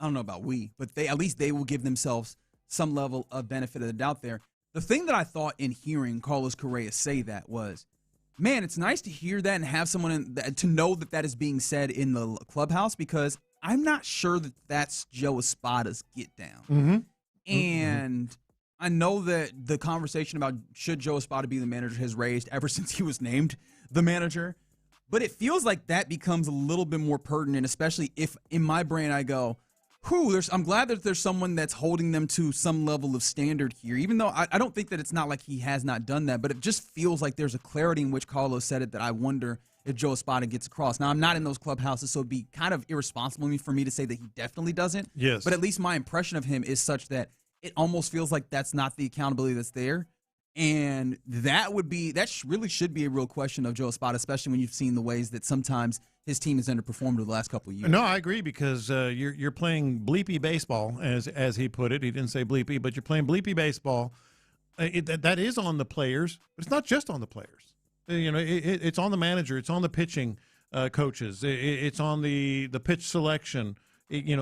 don't know about but at least they will give themselves some level of benefit of the doubt there. The thing that I thought in hearing Carlos Correa say that was, man, it's nice to hear that and have someone to know that is being said in the clubhouse, because I'm not sure that that's Joe Espada's get down. Mm-hmm. And I know that the conversation about should Joe Espada be the manager has raised ever since he was named the manager. But it feels like that becomes a little bit more pertinent, especially if in my brain I go, I'm glad that there's someone that's holding them to some level of standard here, even though I don't think that it's not like he has not done that, but it just feels like there's a clarity in which Carlos said it that I wonder if Joe Espada gets across. Now, I'm not in those clubhouses, so it'd be kind of irresponsible for me to say that he definitely doesn't. Yes. But at least my impression of him is such that it almost feels like that's not the accountability that's there. And that really should be a real question of Joe Espada, especially when you've seen the ways that sometimes his team has underperformed over the last couple of years. No, I agree, because you're playing bleepy baseball, as he put it. He didn't say bleepy, but you're playing bleepy baseball. That is on the players, but it's not just on the players. It's on the manager. It's on the pitching coaches. It's on the pitch selection.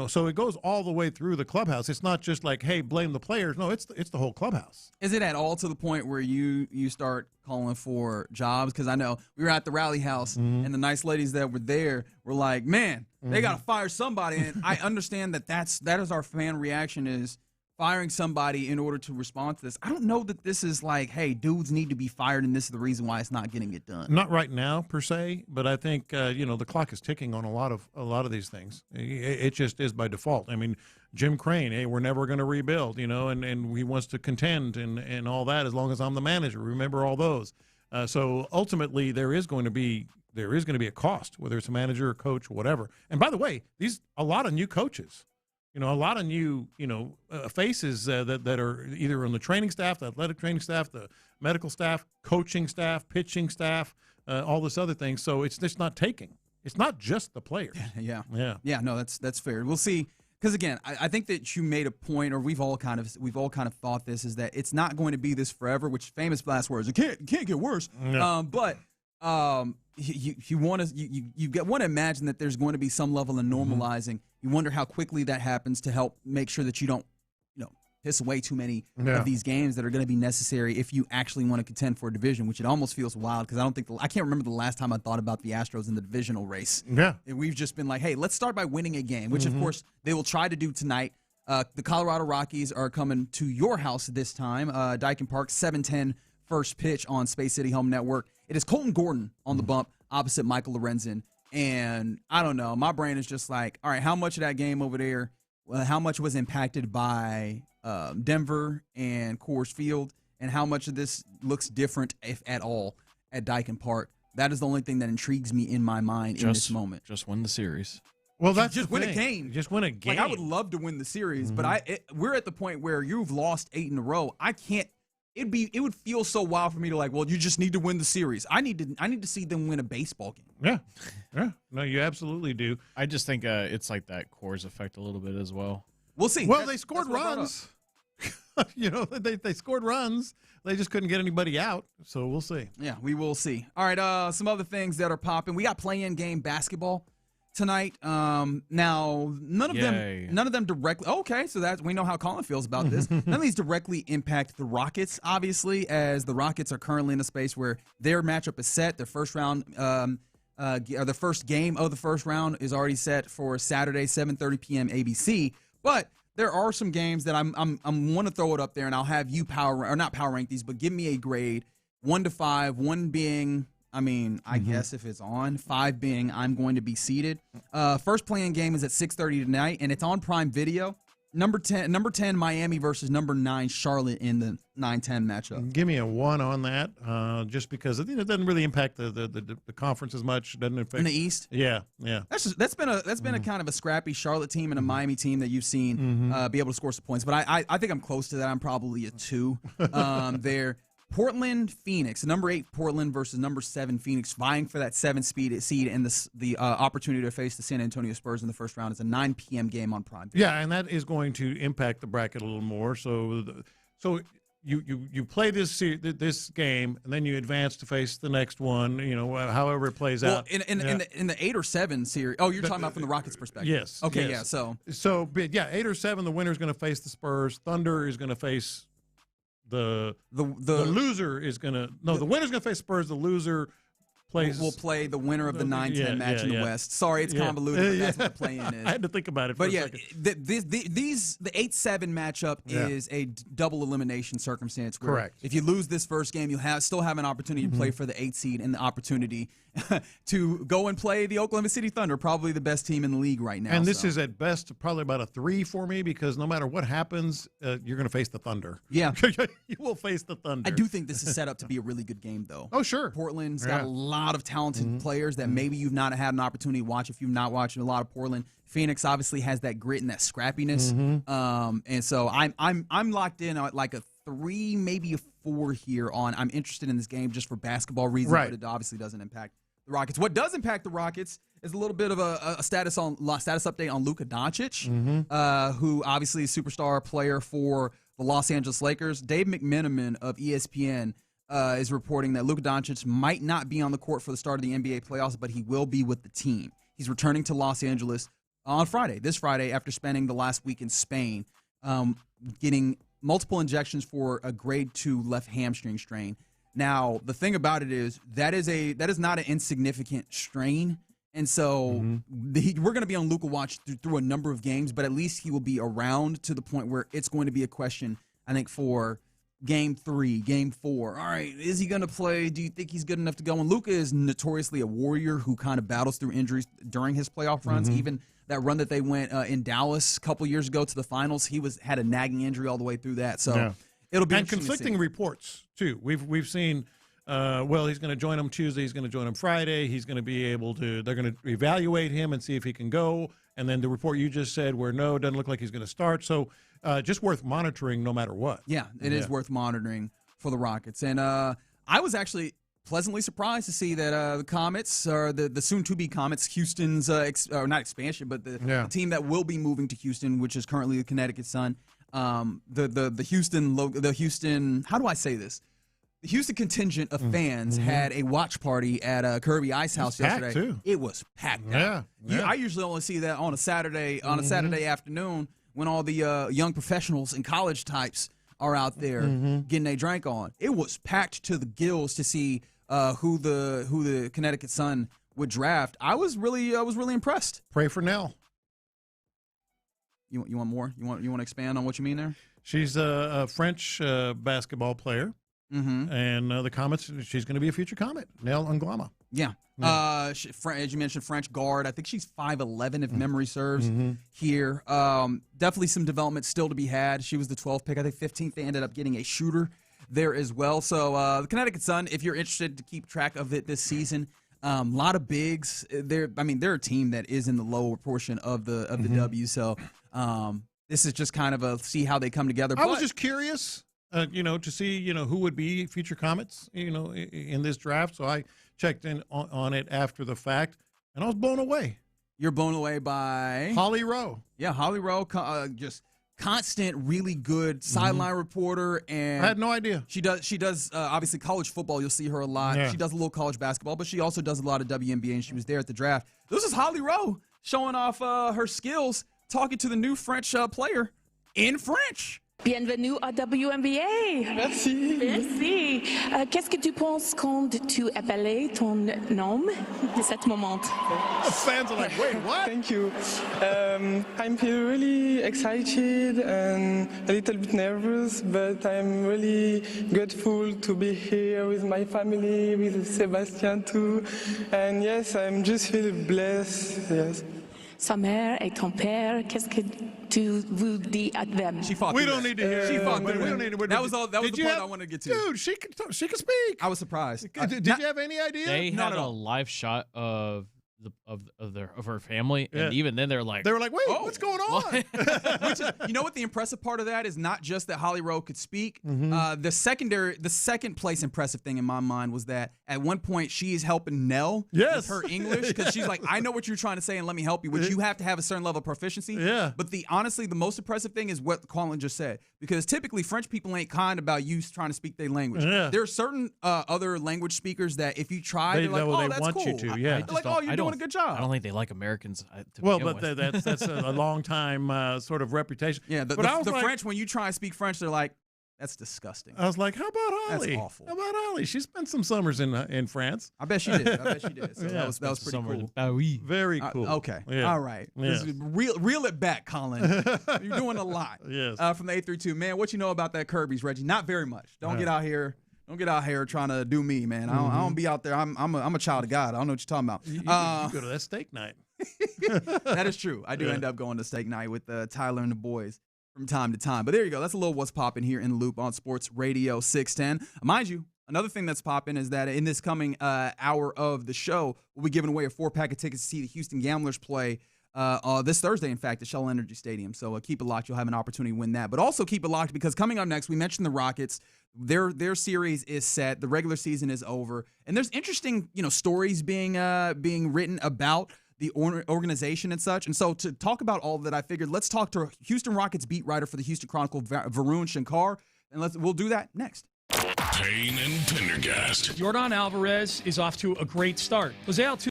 So it goes all the way through the clubhouse. It's not just like, hey, blame the players. No, it's the whole clubhouse. Is it at all to the point where you start calling for jobs? Because I know we were at the rally house, and the nice ladies that were there were like, man, they got to fire somebody. And I understand that is our fan reaction, is firing somebody in order to respond to this. I don't know that this is like, hey, dudes need to be fired, and this is the reason why it's not getting it done. Not right now per se, but I think the clock is ticking on a lot of these things. It just is by default. I mean, Jim Crane, hey, we're never going to rebuild, and he wants to contend and all that as long as I'm the manager. Remember all those. So ultimately, there is going to be a cost, whether it's a manager or coach or whatever. And by the way, a lot of new coaches. A lot of new, faces that are either on the training staff, the athletic training staff, the medical staff, coaching staff, pitching staff, all this other thing. So it's just not taking. It's not just the players. Yeah. No, that's fair. We'll see. Because again, I think that you made a point, or we've all kind of thought this, is that it's not going to be this forever. Which famous last words, it can't get worse. No. You want to imagine that there's going to be some level of normalizing. You wonder how quickly that happens to help make sure that you don't, piss away too many of these games that are going to be necessary if you actually want to contend for a division, which it almost feels wild because I can't remember the last time I thought about the Astros in the divisional race. Yeah. And we've just been like, hey, let's start by winning a game, which of course they will try to do tonight. The Colorado Rockies are coming to your house this time, Dyken Park, 7:10 first pitch on Space City Home Network. It is Colton Gordon on the bump opposite Michael Lorenzen. And I don't know, my brain is just like, all right, how much of that game over there, how much was impacted by Denver and Coors Field, and how much of this looks different, if at all, at Dyken Park? That is the only thing that intrigues me in my mind in this moment. Just win the series. Well, that's just win a game. Just win a game. Like, I would love to win the series, but we're at the point where you've lost 8 in a row. I can't. It would feel so wild for me to like, well, you just need to win the series. I need to see them win a baseball game. Yeah. No, you absolutely do. I just think it's like that Coors effect a little bit as well. We'll see. Well, they scored runs. They scored runs. They just couldn't get anybody out. So we'll see. Yeah, we will see. All right, some other things that are popping. We got play-in game basketball tonight. Now none of them directly. Okay, so that we know how Colin feels about this. None of these directly impact the Rockets, obviously, as the Rockets are currently in a space where their matchup is set. Their first round, the first game of the first round is already set for Saturday, 7:30 p.m. ABC. But there are some games that I'm want to throw it up there, and I'll have you not power rank these, but give me a grade 1 to 5. 1 being, I guess if it's on, 5 being I'm going to be seated. First play-in game is at 6:30 tonight, and it's on Prime Video. Number 10 Miami versus number 9 Charlotte in the 9-10 matchup. Give me a 1 on that, just because it doesn't really impact the conference as much. Doesn't affect in the East. Yeah. That's been a kind of a scrappy Charlotte team and a Miami team that you've seen be able to score some points. But I think I'm close to that. I'm probably a 2 there. Portland, Phoenix, number 8 Portland versus number 7 Phoenix, vying for that 7th seed and the opportunity to face the San Antonio Spurs in the first round. It's a 9 p.m. game on Prime. Yeah, and that is going to impact the bracket a little more. So you play this game and then you advance to face the next one. However it plays out. In the 8 or 7 series. Oh, you're talking about from the Rockets' perspective. Yes. Okay. Yes. Yeah. But 8 or 7, the winner is going to face the Spurs. Thunder is going to face. The loser is going to – the winner's going to face Spurs. The loser plays – will play the winner of the 9-10 match in the West. Sorry, it's convoluted, but that's what the play-in is. I had to think about it for a second. The 8-7 matchup is a double elimination circumstance. Where Correct. If you lose this first game, you'll still have an opportunity to play for the 8 seed and the opportunity to go and play the Oklahoma City Thunder, probably the best team in the league right now. And this is at best probably about a 3 for me because no matter what happens, you're going to face the Thunder. Yeah. You will face the Thunder. I do think this is set up to be a really good game, though. Oh, sure. Portland's got a lot of talented players that maybe you've not had an opportunity to watch if you've not watched a lot of Portland. Phoenix obviously has that grit and that scrappiness. And so I'm locked in at like a 3, maybe a 4 here on I'm interested in this game just for basketball reasons, but it obviously doesn't impact the Rockets. What does impact the Rockets is a little bit of a status update on Luka Doncic, who obviously is a superstar player for the Los Angeles Lakers. Dave McMenamin of ESPN is reporting that Luka Doncic might not be on the court for the start of the NBA playoffs, but he will be with the team. He's returning to Los Angeles on this Friday, after spending the last week in Spain, getting multiple injections for a grade 2 left hamstring strain. Now, the thing about it is that is not an insignificant strain. And so we're going to be on Luka watch through a number of games, but at least he will be around to the point where it's going to be a question, I think, for Game 3, Game 4. All right, is he going to play? Do you think he's good enough to go? And Luka is notoriously a warrior who kind of battles through injuries during his playoff runs. Even that run that they went in Dallas a couple years ago to the finals, he had a nagging injury all the way through that. So it'll be and conflicting reports too. We've seen. He's going to join them Tuesday. He's going to join them Friday. He's going to be able to. They're going to evaluate him and see if he can go. And then the report you just said, where no, it doesn't look like he's going to start. So just worth monitoring no matter what. Yeah, it is worth monitoring for the Rockets. And I was actually pleasantly surprised to see that the Comets, or the soon-to-be Comets, Houston's, not expansion, but the team that will be moving to Houston, which is currently the Connecticut Sun, the Houston, how do I say this? The Houston contingent of fans had a watch party at Kirby Ice House yesterday. Too. It was packed. Yeah. I usually only see that on a Saturday afternoon when all the young professionals and college types are out there getting a drink on. It was packed to the gills to see who the Connecticut Sun would draft. I was really impressed. Pray for Nell. You want more? You want to expand on what you mean there? She's a French basketball player. And the Comets, she's going to be a future Comet, Nell Anglama. Yeah. As you mentioned, French guard. I think she's 5'11", if memory serves here. Definitely some development still to be had. She was the 12th pick. I think 15th, they ended up getting a shooter there as well. So the Connecticut Sun, if you're interested to keep track of it this season, a lot of bigs. They're a team that is in the lower portion of the W. So this is just kind of a see how they come together. I was just curious. To see, who would be future Comets, in this draft. So I checked in on it after the fact, and I was blown away. You're blown away by? Holly Rowe. Yeah, Holly Rowe, just constant, really good sideline reporter. And I had no idea. She does obviously college football. You'll see her a lot. Yeah. She does a little college basketball, but she also does a lot of WNBA, and she was there at the draft. This is Holly Rowe showing off her skills, talking to the new French player in French. Bienvenue à WNBA. Merci. Merci. Qu'est-ce que tu penses quand tu appelles ton nom de cet moment? The fans are like, wait, what? Thank you. I'm really excited and a little bit nervous, but I'm really grateful to be here with my family, with Sébastien too. And yes, I'm just really blessed. Yes. Sa mère et ton père, qu'est-ce que tu vous dis à them? We don't need to hear. She fucked we with don't him. need to. That was the point I wanted to get to. Dude, she could speak. I was surprised. Did you have any idea? They had a live shot of her family, and even then they were like, wait, what's going on? Which is, you know what the impressive part of that is? Not just that Holly Rowe could speak. The second place impressive thing in my mind was that at one point she is helping Nell with her English, because she's like, I know what you're trying to say and let me help you, which you have to have a certain level of proficiency. Yeah. But honestly, the most impressive thing is what Colin just said, because typically French people ain't kind about you trying to speak their language. Yeah. There are certain other language speakers that if you try, they're like, oh, that's want cool. you to. Yeah. They're like, oh, you're doing a good job. I don't think they like Americans. That's a long time sort of reputation. Yeah, the French, when you try and speak French, they're like, that's disgusting. I was like, how about Holly? That's awful. How about Holly? She spent some summers in France. I bet she did. So that was pretty cool. Very cool. Okay. Yeah. All right. Yeah. Reel it back, Colin. You're doing a lot. Yes. From the 832. Man, what you know about that Kirby's, Reggie? Not very much. Don't get out here trying to do me, man. I don't be out there. I'm a child of God. I don't know what you're talking about. You go to that steak night. That is true. I do end up going to steak night with Tyler and the boys from time to time. But there you go. That's a little what's popping here in the Loop on Sports Radio 610. Mind you, another thing that's popping is that in this coming hour of the show, we'll be giving away a 4-pack of tickets to see the Houston Gamblers play this Thursday, in fact, at Shell Energy Stadium. So keep it locked. You'll have an opportunity to win that. But also keep it locked, because coming up next, we mentioned the Rockets. Their series is set. The regular season is over. And there's interesting, stories being written about the organization and such. And so to talk about all of that, I figured let's talk to Houston Rockets beat writer for the Houston Chronicle, Varun Shankar, and we'll do that next. Payne and Pendergast. Yordan Alvarez is off to a great start. Jose Altuve.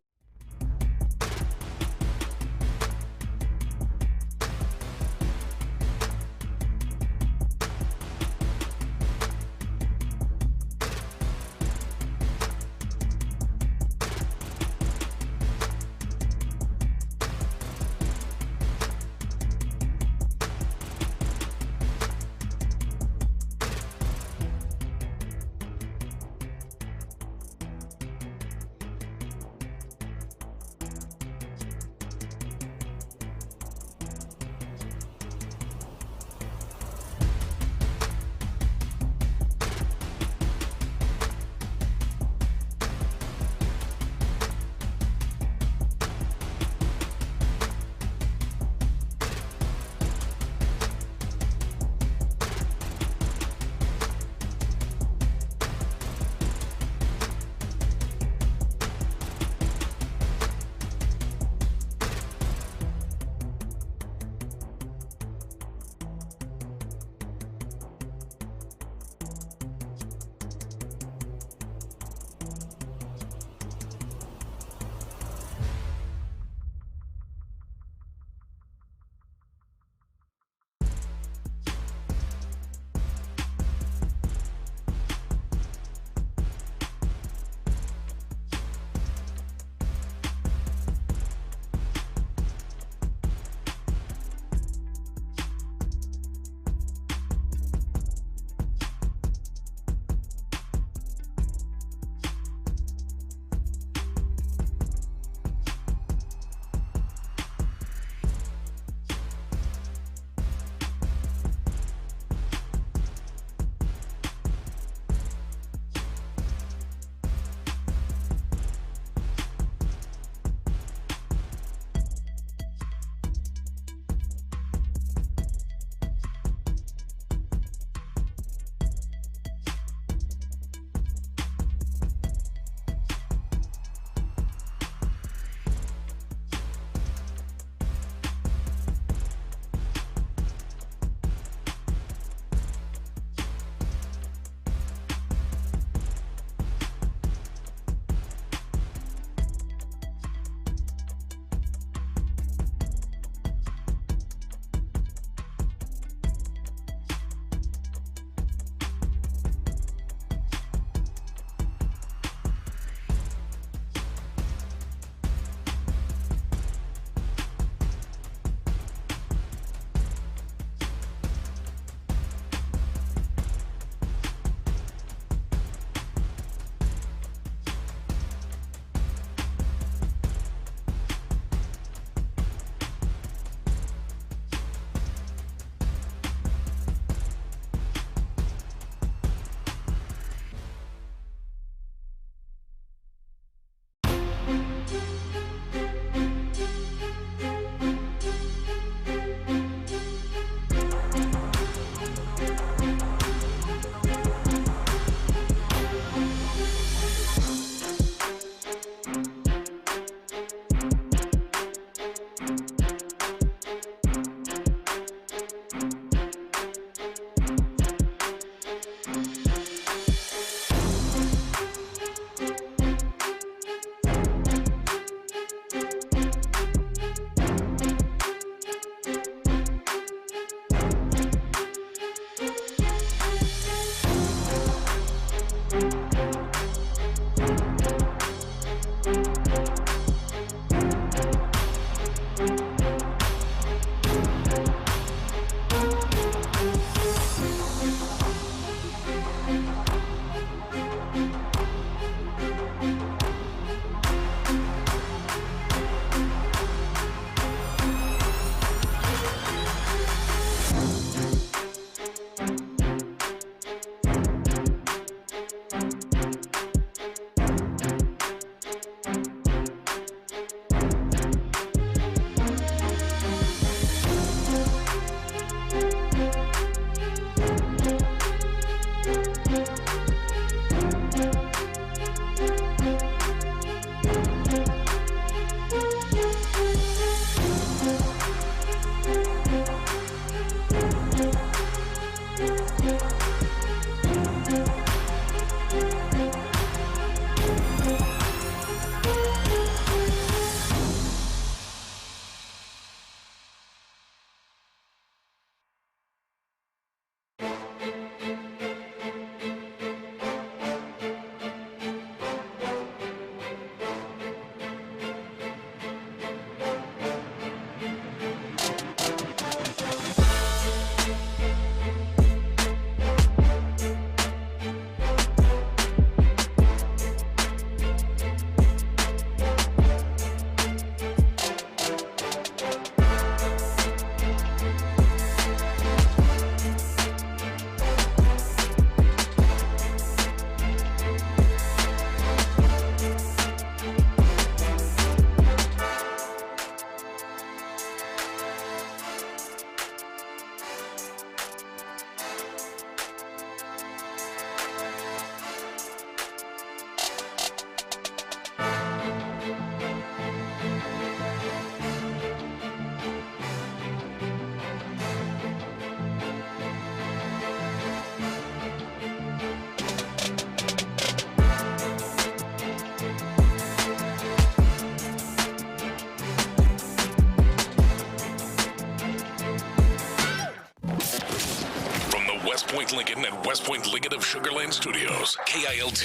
West Point Lincoln and West Point Lincoln of Sugar Land Studios. KILT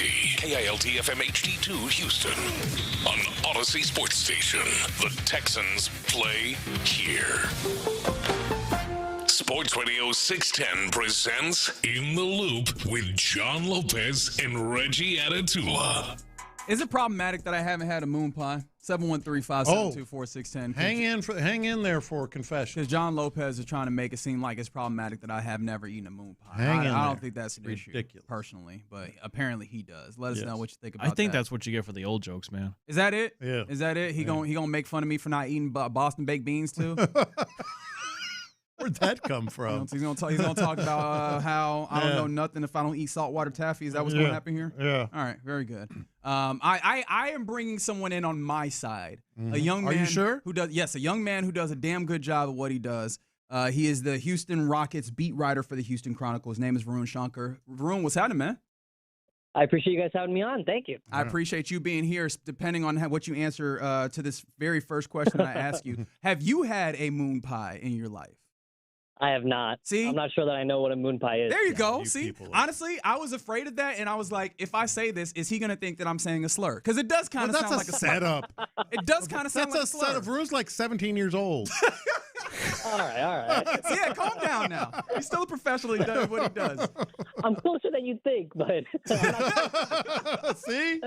FM HD2 Houston. On Odyssey Sports Station. The Texans play here. Sports Radio 610 presents In the Loop with John Lopez and Reggie Atatula. Is it problematic that I haven't had a moon pie? 713-572-4610. Hang in there for confession. Because John Lopez is trying to make it seem like it's problematic that I have never eaten a moon pie. I don't think that's an issue, personally, but apparently he does. Let us know what you think about that. I think that's what you get for the old jokes, man. Is that it? Yeah. Is that it? He gonna make fun of me for not eating Boston baked beans too? Where'd that come from? He's gonna talk about how I don't know nothing if I don't eat saltwater taffy. Is that what's going to happen here? Yeah. All right. Very good. I am bringing someone in on my side. A young man. Are you sure? A young man who does a damn good job of what he does. He is the Houston Rockets beat writer for the Houston Chronicle. His name is Varun Shankar. Varun, what's happening, man? I appreciate you guys having me on. Thank you. I appreciate you being here. Depending on what you answer to this very first question I ask you, have you had a moon pie in your life? I have not. See? I'm not sure that I know what a moon pie is. There you go. See? Honestly, I was afraid of that, and I was like, if I say this, is he going to think that I'm saying a slur? Because it does kind of sound like a setup. It does kind of sound like a slur. That's a setup. Varun's like 17 years old. All right. See, yeah, calm down now. He's still a professional. He does what he does. I'm closer than you'd think, but See?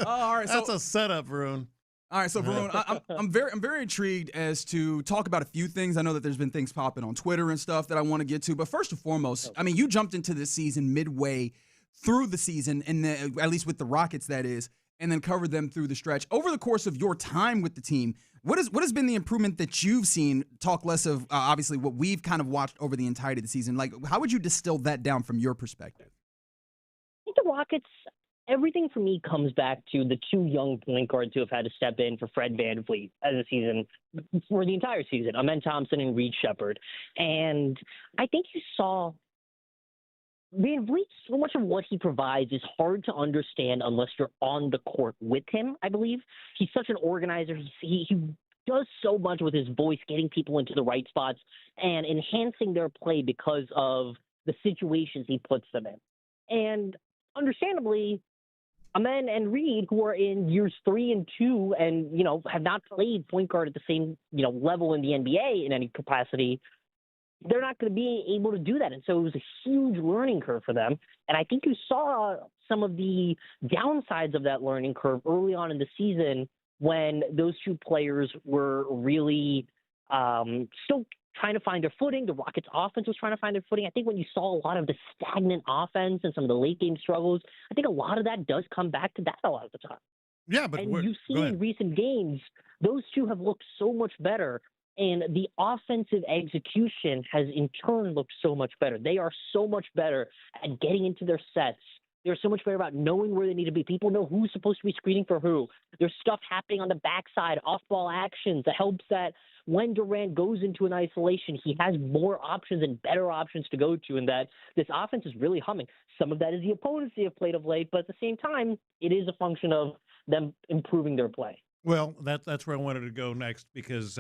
All right. That's a setup, Varun. All right, so Varun, I'm very intrigued as to talk about a few things. I know that there's been things popping on Twitter and stuff that I want to get to, but first and foremost, I mean, you jumped into this season midway through the season, and at least with the Rockets, that is, and then covered them through the stretch. Over the course of your time with the team, what has been the improvement that you've seen? Talk less of obviously what we've kind of watched over the entirety of the season. Like, how would you distill that down from your perspective? I think the Rockets. Everything for me comes back to the two young point guards who have had to step in for Fred VanVleet as a season for the entire season, Amen Thompson and Reed Shepherd. And I think you saw VanVleet, so much of what he provides is hard to understand unless you're on the court with him, I believe. He's such an organizer. He does so much with his voice, getting people into the right spots and enhancing their play because of the situations he puts them in. And understandably, Amen and Reed, who are in years 3 and 2 and, have not played point guard at the same, level in the NBA in any capacity, they're not going to be able to do that. And so it was a huge learning curve for them. And I think you saw some of the downsides of that learning curve early on in the season when those two players were really still trying to find their footing. The Rockets offense was trying to find their footing. I think when you saw a lot of the stagnant offense and some of the late game struggles, I think a lot of that does come back to that a lot of the time. Yeah, but you've seen in recent games, those two have looked so much better, and the offensive execution has in turn looked so much better. They are so much better at getting into their sets. They're so much better about knowing where they need to be. People know who's supposed to be screening for who. There's stuff happening on the backside, off-ball actions that helps that when Durant goes into an isolation, he has more options and better options to go to, and that this offense is really humming. Some of that is the opponents they have played of late, but at the same time, it is a function of them improving their play. Well, that's where I wanted to go next because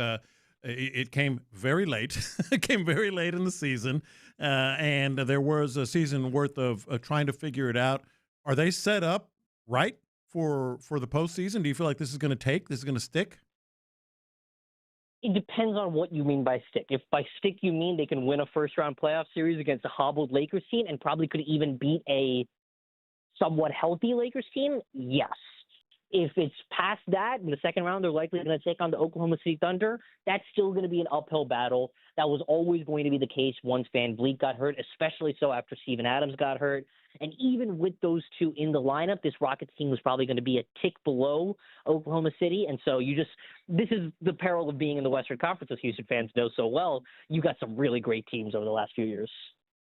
it came very late. It came very late in the season, and there was a season worth of trying to figure it out. Are they set up right for the postseason? Do you feel like this is going to stick? It depends on what you mean by stick. If by stick you mean they can win a first-round playoff series against a hobbled Lakers team and probably could even beat a somewhat healthy Lakers team, yes. If it's past that, in the second round, they're likely going to take on the Oklahoma City Thunder. That's still going to be an uphill battle. That was always going to be the case once VanVleet got hurt, especially so after Steven Adams got hurt. And even with those two in the lineup, this Rockets team was probably going to be a tick below Oklahoma City. And so this is the peril of being in the Western Conference, as Houston fans know so well. You got some really great teams over the last few years.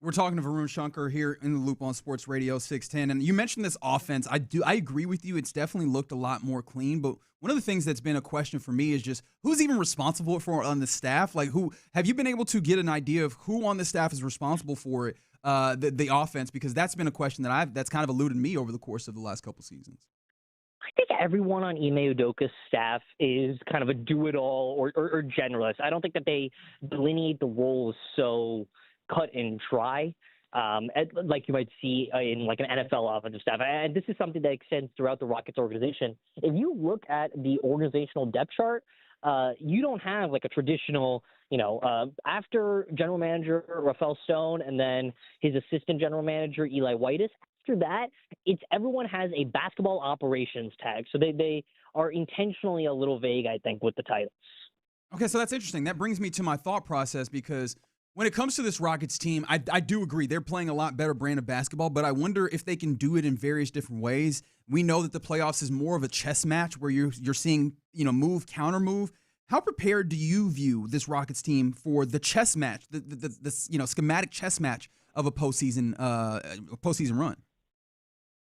We're talking to Varun Shankar here in the Loop on Sports Radio 610. And you mentioned this offense. I agree with you. It's definitely looked a lot more clean. But one of the things that's been a question for me is just who's even responsible for it on the staff? Like, who have you been able to get an idea of who on the staff is responsible for it, the offense? Because that's been a question that's kind of eluded me over the course of the last couple seasons. I think everyone on Ime Udoka's staff is kind of a do-it-all or generalist. I don't think that they delineate the roles so cut and dry. like you might see in like an NFL offensive staff. And this is something that extends throughout the Rockets organization. If you look at the organizational depth chart, you don't have like a traditional, after general manager Rafael Stone and then his assistant general manager Eli Whitus. After that, it's everyone has a basketball operations tag. So they are intentionally a little vague, I think, with the titles. Okay, so that's interesting. That brings me to my thought process because when it comes to this Rockets team, I do agree they're playing a lot better brand of basketball, but I wonder if they can do it in various different ways. We know that the playoffs is more of a chess match where you're seeing, move, counter move. How prepared do you view this Rockets team for the chess match, the schematic chess match of a postseason run?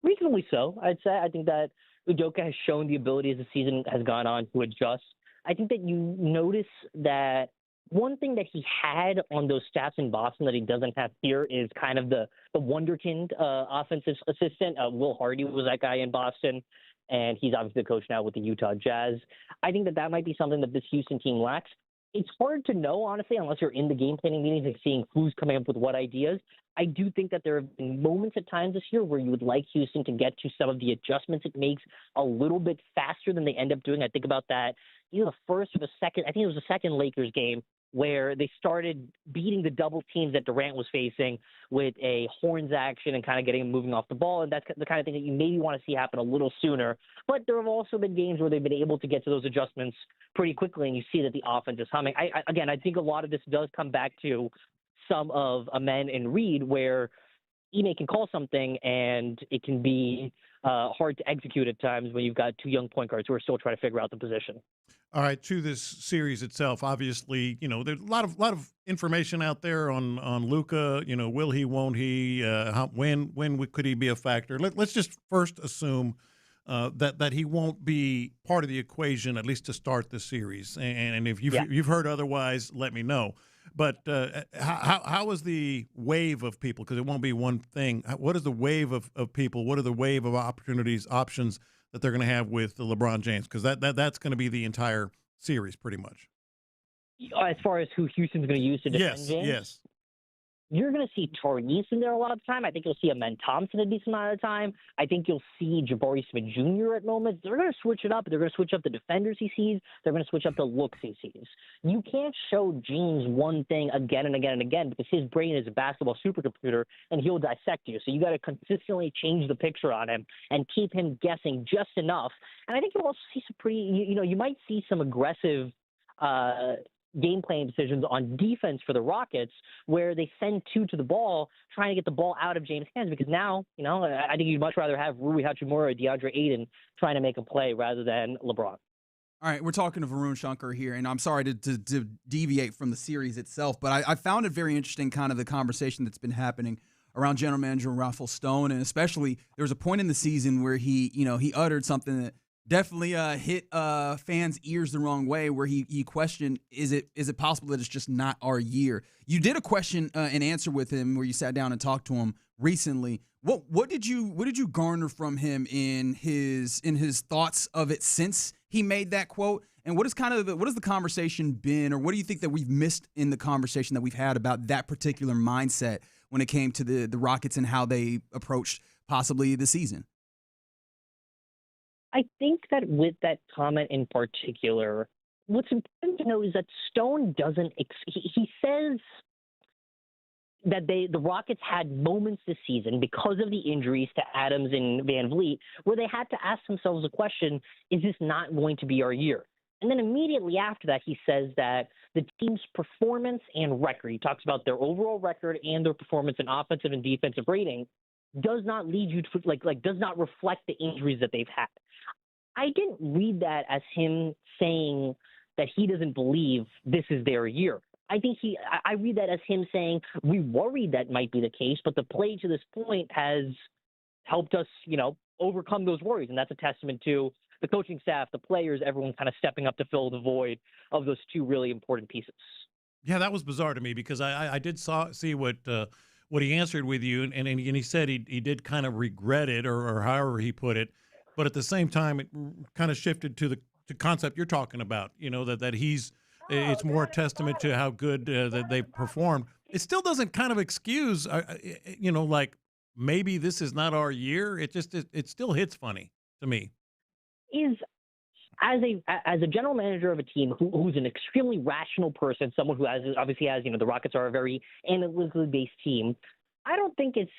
Reasonably so, I'd say. I think that Udoka has shown the ability as the season has gone on to adjust. I think that you notice that one thing that he had on those stats in Boston that he doesn't have here is kind of the wonderkind offensive assistant. Will Hardy was that guy in Boston, and he's obviously the coach now with the Utah Jazz. I think that might be something that this Houston team lacks. It's hard to know, honestly, unless you're in the game planning meetings and seeing who's coming up with what ideas. I do think that there have been moments at times this year where you would like Houston to get to some of the adjustments it makes a little bit faster than they end up doing. I think about that, the first or the second, I think it was the second Lakers game where they started beating the double teams that Durant was facing with a horns action and kind of getting him moving off the ball. And that's the kind of thing that you maybe want to see happen a little sooner. But there have also been games where they've been able to get to those adjustments pretty quickly, and you see that the offense is humming. I think a lot of this does come back to some of Amen and Reed, where Ime can call something and it can be hard to execute at times when you've got two young point guards who are still trying to figure out the position. All right, to this series itself, obviously, there's a lot of information out there on Luka. Will he, won't he? When could he be a factor? Let's just first assume that he won't be part of the equation, at least to start the series. And if you've heard otherwise, let me know. But how is the wave of people? Because it won't be one thing. What is the wave of people? What are the wave of opportunities, options that they're going to have with LeBron James? Because that's going to be the entire series pretty much. As far as who Houston's going to use to defend James? Yes. You're going to see Taurean in there a lot of the time. I think you'll see Amen Thompson a decent amount of the time. I think you'll see Jabari Smith Jr. at moments. They're going to switch it up. They're going to switch up the defenders he sees. They're going to switch up the looks he sees. You can't show James one thing again and again and again because his brain is a basketball supercomputer and he'll dissect you. So you got to consistently change the picture on him and keep him guessing just enough. And I think you'll also see some pretty, you might see some aggressive game plan decisions on defense for the Rockets where they send two to the ball trying to get the ball out of James' hands because now, I think you'd much rather have Rui Hachimura or DeAndre Ayton trying to make a play rather than LeBron. All right, we're talking to Varun Shankar here, and I'm sorry to deviate from the series itself, but I found it very interesting, kind of the conversation that's been happening around general manager Rafael Stone, and especially there was a point in the season where he uttered something that definitely hit fans' ears the wrong way, where he questioned, is it possible that it's just not our year? You did a question and answer with him where you sat down and talked to him recently. What did you garner from him in his thoughts of it since he made that quote? And what has the conversation been, or what do you think that we've missed in the conversation that we've had about that particular mindset when it came to the Rockets and how they approached possibly the season? I think that with that comment in particular, what's important to know is that Stone doesn't he says that the Rockets had moments this season because of the injuries to Adams and Van Vliet where they had to ask themselves the question, is this not going to be our year? And then immediately after that, he says that the team's performance and record, he talks about their overall record and their performance in offensive and defensive rating, does not lead you to does not reflect the injuries that they've had. I didn't read that as him saying that he doesn't believe this is their year. I read that as him saying we worried that might be the case, but the play to this point has helped us, overcome those worries. And that's a testament to the coaching staff, the players, everyone kind of stepping up to fill the void of those two really important pieces. Yeah, that was bizarre to me because I did see what he answered with you, and he said he did kind of regret it or however he put it. But at the same time, it kind of shifted to the concept you're talking about, that it's more a testament to how good that they performed. it still doesn't kind of excuse, like maybe this is not our year. It still hits funny to me. As a general manager of a team who's an extremely rational person, someone who obviously has, the Rockets are a very analytically based team. I don't think it's,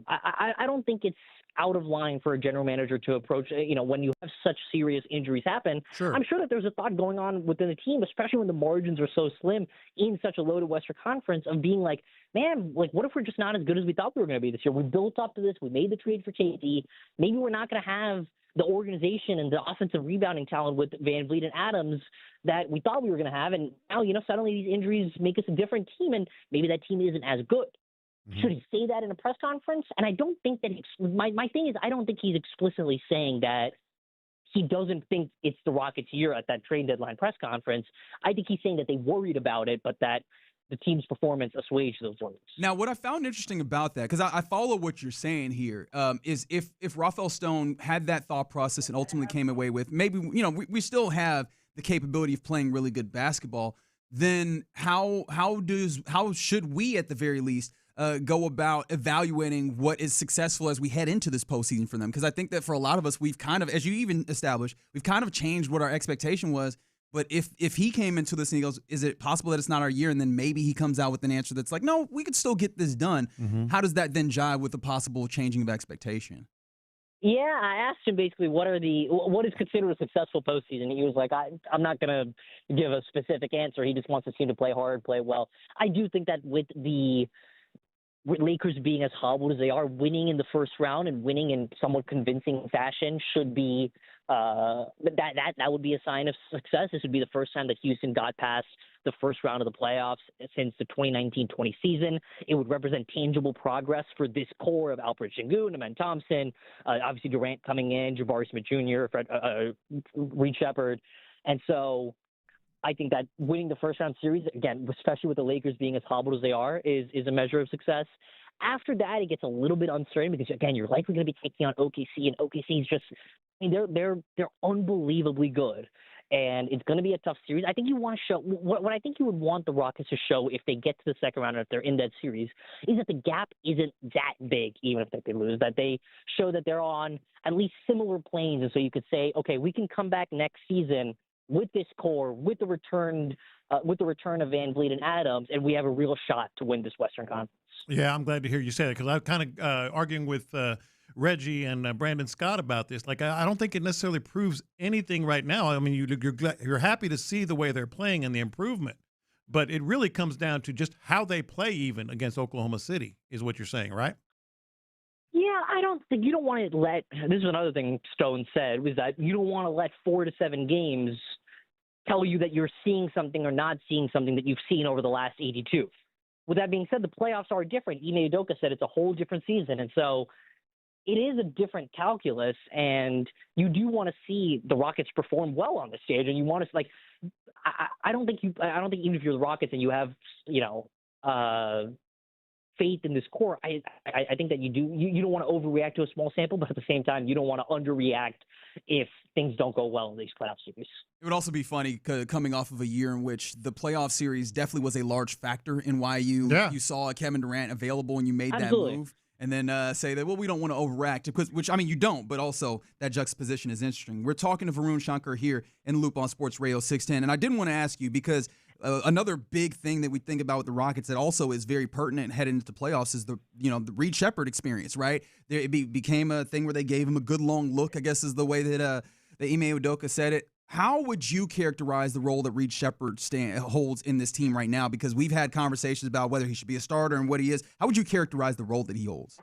I don't think it's out of line for a general manager to approach, when you have such serious injuries happen. Sure. I'm sure that there's a thought going on within the team, especially when the margins are so slim in such a loaded Western Conference, of being like, man, like, what if we're just not as good as we thought we were going to be this year? We built up to this. We made the trade for KD. Maybe we're not going to have the organization and the offensive rebounding talent with Van Vliet and Adams that we thought we were going to have. And now, suddenly these injuries make us a different team, and maybe that team isn't as good. Mm-hmm. Should he say that in a press conference? And I don't think that my thing is, I don't think he's explicitly saying that he doesn't think it's the Rockets' year at that trade deadline press conference. I think he's saying that they worried about it, but that the team's performance assuaged those worries. Now, what I found interesting about that, because I follow what you're saying here, is if Rafael Stone had that thought process and ultimately came away with maybe, we still have the capability of playing really good basketball, then how should we at the very least go about evaluating what is successful as we head into this postseason for them? Because I think that for a lot of us, we've kind of, as you even established, we've kind of changed what our expectation was. But if he came into this and he goes, is it possible that it's not our year? And then maybe he comes out with an answer that's like, no, we could still get this done. Mm-hmm. How does that then jive with the possible changing of expectation? Yeah, I asked him basically what is considered a successful postseason. He was like, I'm not going to give a specific answer. He just wants the team to play hard, play well. I do think that with the Lakers being as hobbled as they are, winning in the first round and winning in somewhat convincing fashion should be that would be a sign of success. This would be the first time that Houston got past the first round of the playoffs since the 2019-20 season. It would represent tangible progress for this core of Alperen Sengun, Amen Thompson, obviously Durant coming in, Jabari Smith Jr., Reed Shepard. And so I think that winning the first round series, again, especially with the Lakers being as hobbled as they are, is a measure of success. After that, it gets a little bit uncertain because, again, you're likely going to be taking on OKC, and OKC is just, they're unbelievably good. And it's going to be a tough series. I think you want to show what I think you would want the Rockets to show if they get to the second round and if they're in that series is that the gap isn't that big, even if they lose, that they show that they're on at least similar planes. And so you could say, okay, we can come back next season with this core, with the return of Van Vliet and Adams, and we have a real shot to win this Western Conference. Yeah, I'm glad to hear you say that because I'm kind of arguing with Reggie and Brandon Scott about this. Like, I don't think it necessarily proves anything right now. I mean, you're happy to see the way they're playing and the improvement, but it really comes down to just how they play even against Oklahoma City is what you're saying, right? Yeah, I don't think you don't want to let – this is another thing Stone said, was that you don't want to let 4 to 7 games tell you that you're seeing something or not seeing something that you've seen over the last 82. With that being said, the playoffs are different. Ime Udoka said it's a whole different season, and so it is a different calculus, and you do want to see the Rockets perform well on the stage, and you want to – I don't think even if you're the Rockets and you have, faith in this core, I think that you don't want to overreact to a small sample, but at the same time, you don't want to underreact if things don't go well in these playoff series. It would also be funny coming off of a year in which the playoff series definitely was a large factor in why you saw Kevin Durant available and you made Absolutely. That move. And then say that, well, we don't want to overreact, which, I mean, you don't, but also that juxtaposition is interesting. We're talking to Varun Shankar here in Loop on Sports Radio 610, and I didn't want to ask you because another big thing that we think about with the Rockets that also is very pertinent heading into the playoffs is the Reed Shepard experience, right? It became a thing where they gave him a good long look, I guess is the way that Ime Udoka said it. How would you characterize the role that Reed Shepard holds in this team right now? Because we've had conversations about whether he should be a starter and what he is. How would you characterize the role that he holds?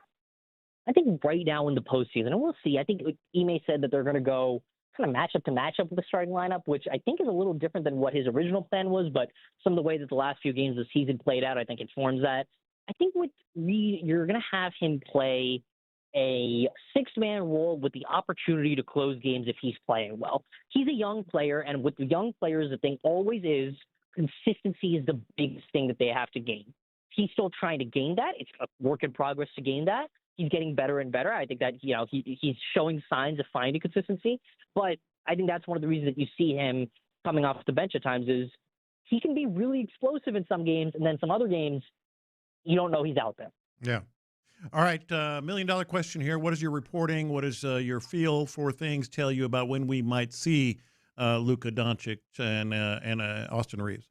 I think right now in the postseason, and we'll see, I think Ime said that they're going to go kind of matchup to matchup with the starting lineup, which I think is a little different than what his original plan was, but some of the way that the last few games of the season played out, I think informs that. I think with Reed, you're going to have him play a 6-man role with the opportunity to close games if he's playing well. He's a young player, and with the young players, the thing always is consistency is the biggest thing that they have to gain. He's still trying to gain that. It's a work in progress to gain that. He's getting better and better. I think that, he's showing signs of finding consistency, but I think that's one of the reasons that you see him coming off the bench at times is he can be really explosive in some games, and then some other games, you don't know he's out there. Yeah. All right, $1 million question here. What is your reporting? What is your feel for things tell you about when we might see Luka Doncic and Austin Reeves?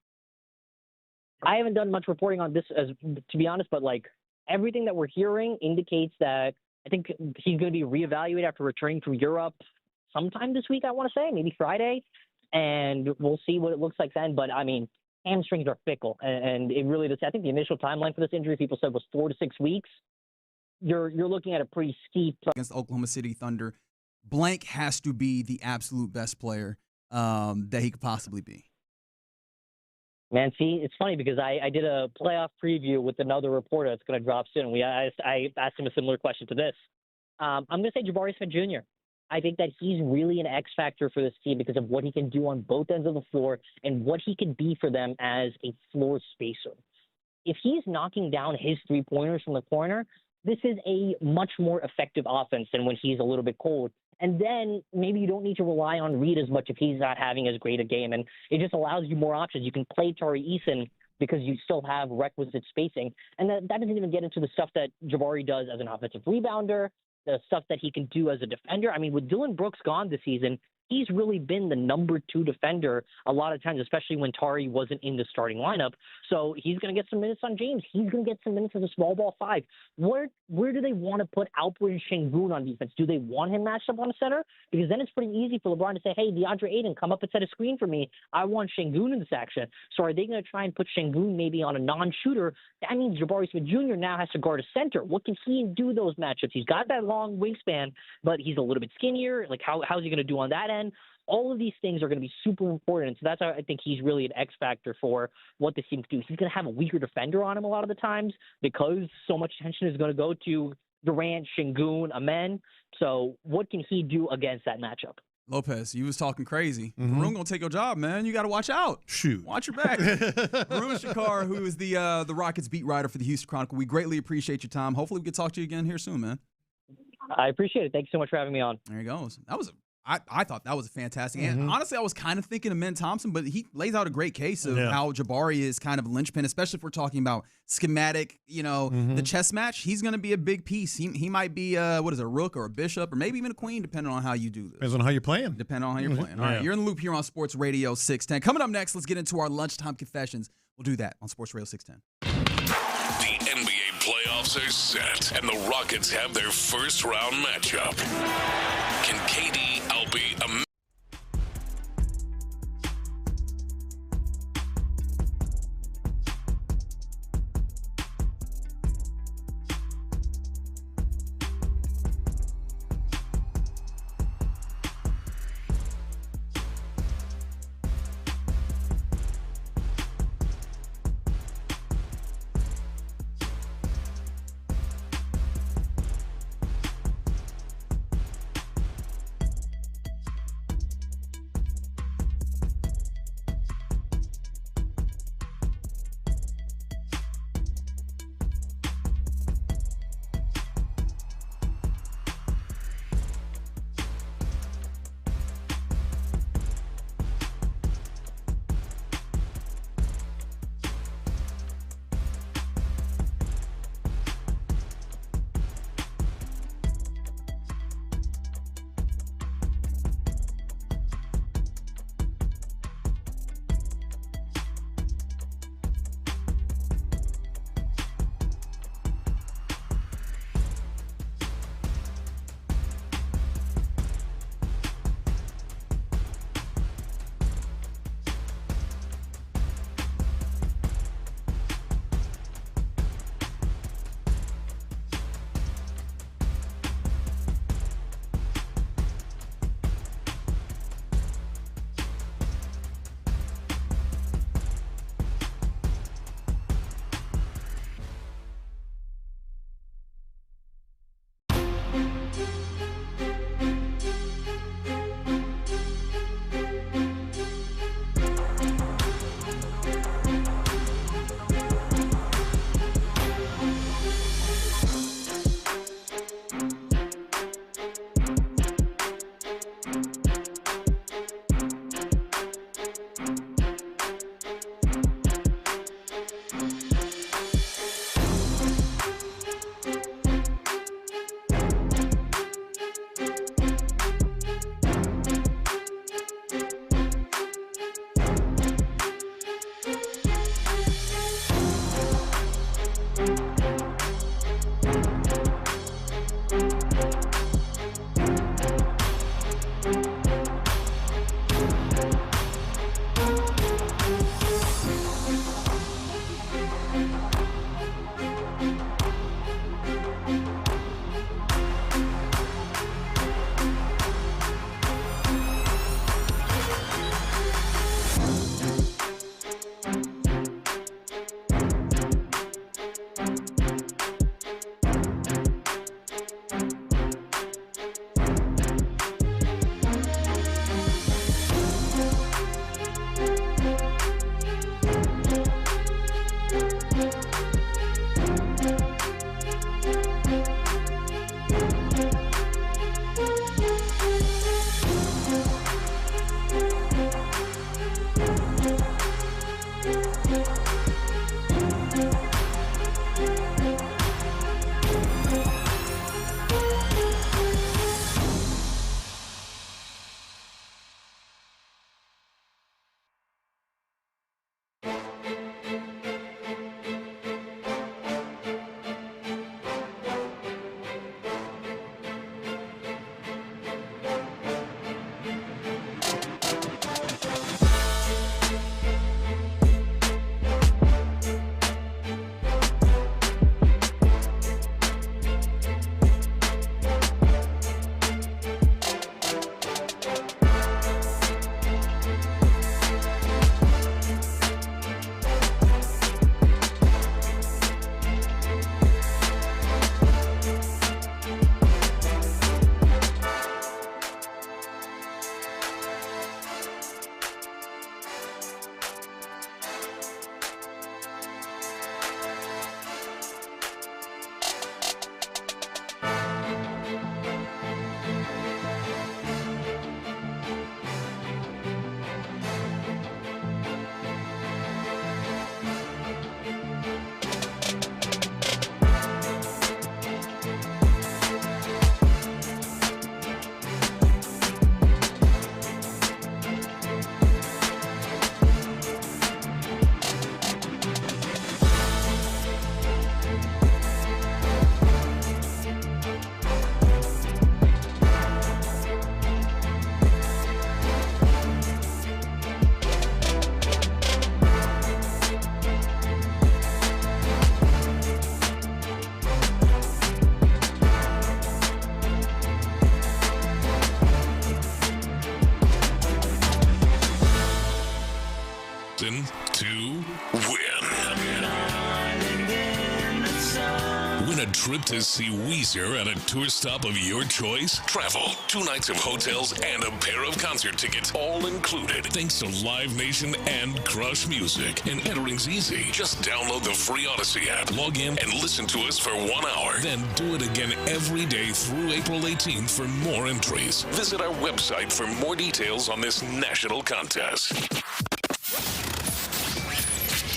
I haven't done much reporting on this, to be honest, but like everything that we're hearing indicates that I think he's going to be reevaluated after returning from Europe sometime this week, I want to say, maybe Friday. And we'll see what it looks like then. But, I mean, hamstrings are fickle. And it really does. I think the initial timeline for this injury, people said, was 4 to 6 weeks. You're looking at a pretty steep. Against the Oklahoma City Thunder, Blank has to be the absolute best player that he could possibly be. Man, see, it's funny because I did a playoff preview with another reporter that's going to drop soon. I asked him a similar question to this. I'm going to say Jabari Smith Jr. I think that he's really an X factor for this team because of what he can do on both ends of the floor and what he can be for them as a floor spacer. If he's knocking down his three-pointers from the corner, this is a much more effective offense than when he's a little bit cold. And then maybe you don't need to rely on Reed as much if he's not having as great a game. And it just allows you more options. You can play Tari Eason because you still have requisite spacing. And that doesn't even get into the stuff that Jabari does as an offensive rebounder, the stuff that he can do as a defender. I mean, with Dillon Brooks gone this season, he's really been the number 2 defender a lot of times, especially when Tari wasn't in the starting lineup. So he's going to get some minutes on James. He's going to get some minutes as a small ball 5. Where do they want to put Alperen Şengün on defense? Do they want him matched up on the center? Because then it's pretty easy for LeBron to say, hey, DeAndre Ayton, come up and set a screen for me. I want Şengün in this action. So are they going to try and put Şengün maybe on a non-shooter? That means Jabari Smith Jr. now has to guard a center. What can he do those matchups? He's got that long wingspan, but he's a little bit skinnier. Like, how's he going to do on that end? All of these things are going to be super important. So that's how I think he's really an X factor for what this team can do. He's going to have a weaker defender on him a lot of the times because so much attention is going to go to Durant, Şengün, Amen. So what can he do against that matchup? Lopez, you was talking crazy. Varun going to take your job, man. You got to watch out. Shoot. Watch your back. Varun Shakar, who is the Rockets beat writer for the Houston Chronicle. We greatly appreciate your time. Hopefully we can talk to you again here soon, man. I appreciate it. Thanks so much for having me on. There he goes. I thought that was fantastic. And honestly, I was kind of thinking of Men Thompson, but he lays out a great case of how Jabari is kind of a linchpin, especially if we're talking about schematic, the chess match. He's going to be a big piece. He might be, a rook or a bishop or maybe even a queen, depending on how you do this. Depends on how you're playing. Depending on how you're playing. All right, you're in the loop here on Sports Radio 610. Coming up next, let's get into our lunchtime confessions. We'll do that on Sports Radio 610. The NBA playoffs are set, and the Rockets have their first round matchup. Can KD outbeat a To win. Win a trip to see Weezer at a tour stop of your choice. Travel, 2 nights of hotels, and a pair of concert tickets, all included. Thanks to Live Nation and Crush Music. And entering's easy. Just download the free Odyssey app, log in, and listen to us for 1 hour. Then do it again every day through April 18th for more entries. Visit our website for more details on this national contest.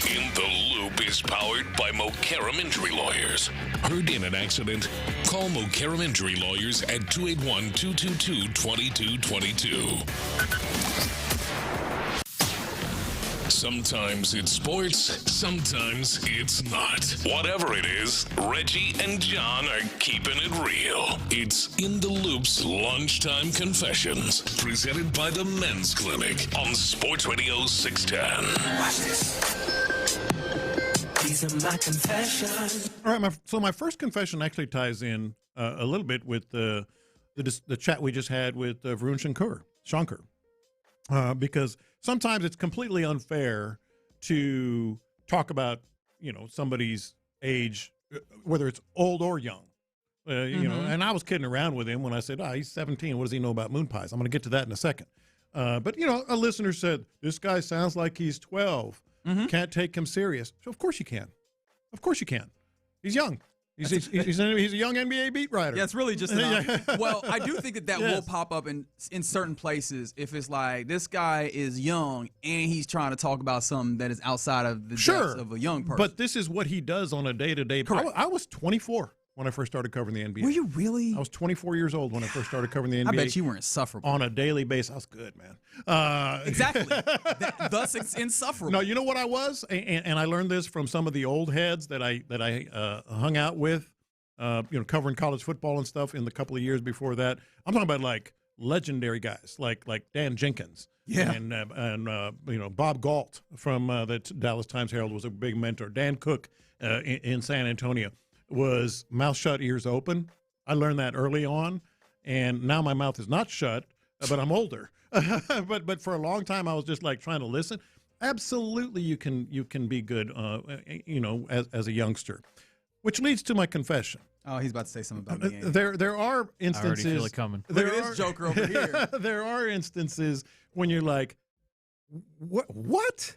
In the Loop is powered by Mokaram Injury Lawyers. Heard in an accident? Call Mokaram Injury Lawyers at 281-222-2222. Sometimes it's sports, sometimes it's not. Whatever it is, Reggie and John are keeping it real. It's In the Loop's Lunchtime Confessions, presented by the Men's Clinic on Sports Radio 610. Watch this. These are my confessions. All right, my first confession actually ties in a little bit with the chat we just had with Varun Shankar, because sometimes it's completely unfair to talk about somebody's age, whether it's old or young. And I was kidding around with him when I said, he's 17. What does he know about moon pies? I'm going to get to that in a second. But a listener said, this guy sounds like he's 12. Can't take him serious. So of course you can. Of course you can. He's young. He's a young NBA beat writer. Yeah, it's really just well, I do think that will pop up in certain places if it's like this guy is young and he's trying to talk about something that is outside of the depths of a young person. But this is what he does on a day-to-day basis. I was 24 when I first started covering the NBA. Were you really? I was 24 years old when I first started covering the NBA. I bet you were insufferable. On a daily basis. I was good, man. Exactly. Thus, it's insufferable. No, you know what I was? And I learned this from some of the old heads that I hung out with, covering college football and stuff in the couple of years before that. I'm talking about like legendary guys like Dan Jenkins. Yeah. And Bob Galt from the Dallas Times-Herald was a big mentor. Dan Cook in San Antonio was mouth shut, ears open. I learned that early on, and now my mouth is not shut, but I'm older. but for a long time, I was just like trying to listen. Absolutely, you can be good, as a youngster. which leads to my confession. Oh, he's about to say something about me. There are instances. I already feel it coming. Look at this joker over here. There are instances when you're like, what?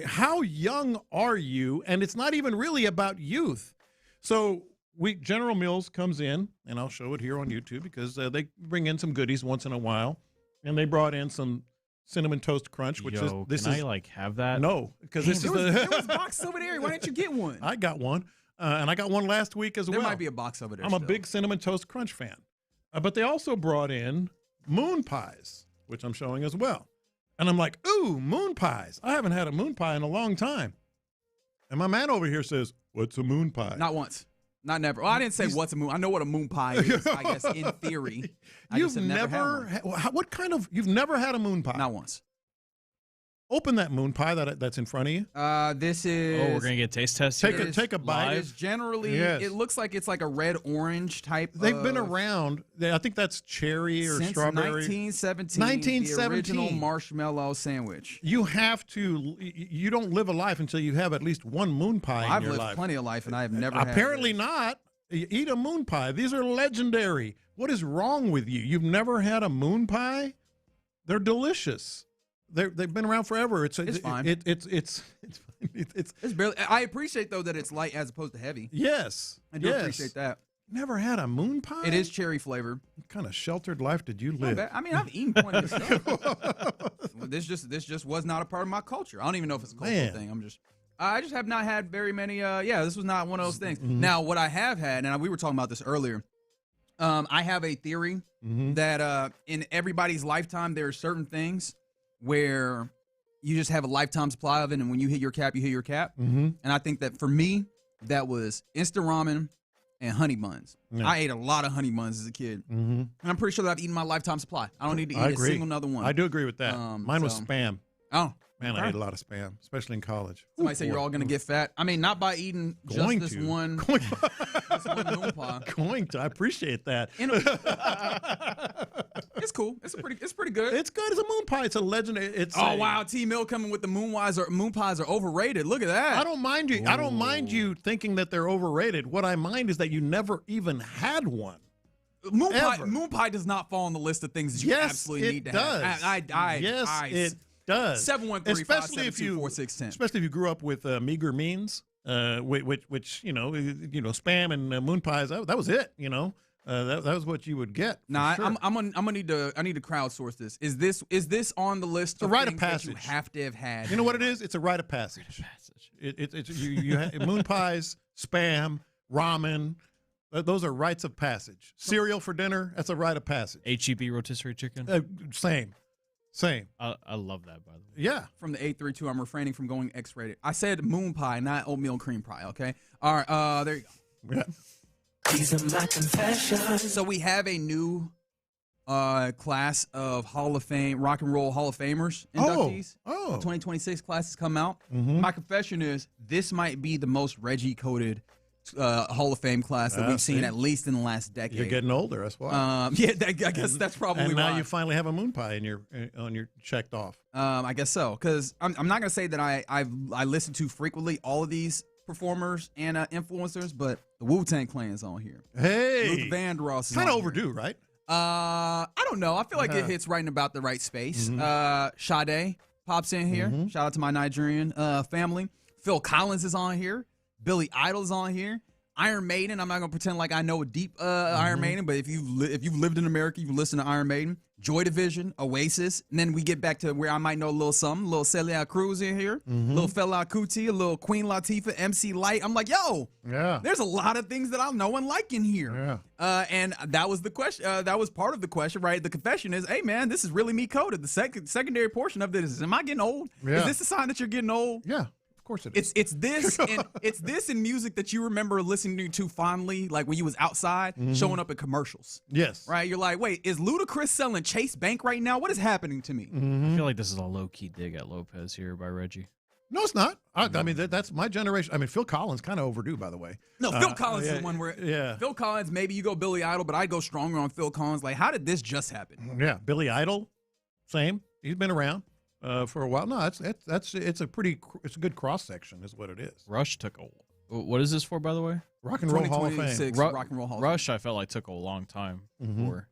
How young are you? And it's not even really about youth. So General Mills comes in, and I'll show it here on YouTube because they bring in some goodies once in a while, and they brought in some Cinnamon Toast Crunch, which is this can is I have that? No, because this is there was boxes over there. Why didn't you get one? I got one, and I got one last week as well. There might be a box over there. I'm a big Cinnamon Toast Crunch fan, but they also brought in moon pies, which I'm showing as well. And I'm like, ooh, moon pies. I haven't had a moon pie in a long time. And my man over here says, what's a moon pie? Not once. Not never. Well, I didn't say what's a moon. I know what a moon pie is, I guess, in theory. You've never had a moon pie? Not once. Open that moon pie that's in front of you. This is. Oh, we're gonna get taste tests. Take a bite. It's generally, it looks like it's like a red orange type. They've been around. I think that's cherry or since strawberry. 1917. The original marshmallow sandwich. You have to. You don't live a life until you have at least one moon pie in your life. I've lived plenty of life, and I have never. Apparently not. You eat a moon pie. These are legendary. What is wrong with you? You've never had a moon pie? They're delicious. They've been around forever. It's fine. It's barely. I appreciate though that it's light as opposed to heavy. Yes, I do appreciate that. Never had a moon pie? It is cherry flavored. What kind of sheltered life did you live? I mean, I've eaten plenty of stuff. This just was not a part of my culture. I don't even know if it's a cultural thing. I just have not had very many. This was not one of those things. Mm-hmm. Now, what I have had, and we were talking about this earlier. I have a theory that in everybody's lifetime there are certain things where you just have a lifetime supply of it, and when you hit your cap, you hit your cap. Mm-hmm. And I think that for me, that was instant ramen and honey buns. Yeah. I ate a lot of honey buns as a kid. Mm-hmm. And I'm pretty sure that I've eaten my lifetime supply. I don't need to eat a single another one. I do agree with that. Mine was Spam. Oh. Man, I ate a lot of Spam, especially in college. Somebody say you're all going to get fat. I mean, not by eating just this one moon pie. Going to. I appreciate that. It's cool. It's pretty good. It's good as a moon pie. It's a legend. Wow, T Mill coming with the moon pies are overrated. Look at that. I don't mind you. I don't mind you thinking that they're overrated. What I mind is that you never even had one. Moon pie does not fall on the list of things that you absolutely need to have. It does. 713-572-4610. Especially if you grew up with meager means, which Spam and moon pies. That was it. That was what you would get. Nah, sure. I need to crowdsource this. Is this on the list? It's a rite of passage. That you have to have had. You know what it is? It's a rite of passage. It's you moon pies, Spam, ramen. Those are rites of passage. Cereal for dinner. That's a rite of passage. HEB rotisserie chicken. Same. I love that, by the way. Yeah. From the 832, I'm refraining from going X-rated. I said moon pie, not oatmeal cream pie, okay? All right, there you go. Yeah. These are my confessions. So we have a new class of Hall of Fame, Rock and Roll Hall of Famers inductees. Oh. The 2026 class has come out. Mm-hmm. My confession is this might be the most Reggie-coded Hall of Fame class that we've seen at least in the last decade. You're getting older, that's why. I guess that's probably and now why. you finally have a moon pie on your checked off. I guess so, because I'm not gonna say that I listen to frequently all of these performers and influencers, but the Wu-Tang Clan's on here. Hey, Luther Vandross is kind of on overdue, right? I don't know. I feel like it hits right in about the right space. Mm-hmm. Sade pops in here. Mm-hmm. Shout out to my Nigerian family. Phil Collins is on here. Billy Idol's on here. Iron Maiden. I'm not gonna pretend like I know a deep Iron Maiden, but if you've lived in America, you've listened to Iron Maiden, Joy Division, Oasis, and then we get back to where I might know a little something. A little Celia Cruz in here, little Fela Kuti, a little Queen Latifah, MC Light. I'm like, yo, there's a lot of things that I'll know and like in here. Yeah. And that was the question. That was part of the question, right? The confession is, hey man, this is really me coded. The secondary portion of this is, am I getting old? Yeah. Is this a sign that you're getting old? Yeah. Of course it is. It's this in music that you remember listening to fondly, like when you was outside, showing up in commercials. Yes. Right? You're like, wait, is Ludacris selling Chase Bank right now? What is happening to me? I feel like this is a low-key dig at Lopez here by Reggie. No, it's not. I mean, that's my generation. I mean, Phil Collins kind of overdue, by the way. No, Phil Collins is the one where Phil Collins, maybe you go Billy Idol, but I'd go stronger on Phil Collins. Like, how did this just happen? Yeah, Billy Idol, same. He's been around for a while. No, it's a good cross section, is what it is. Rush took What is this for, by the way? Rock and Roll Hall of Fame. Rock and Roll Hall of Fame. Rush, I felt like took a long time for.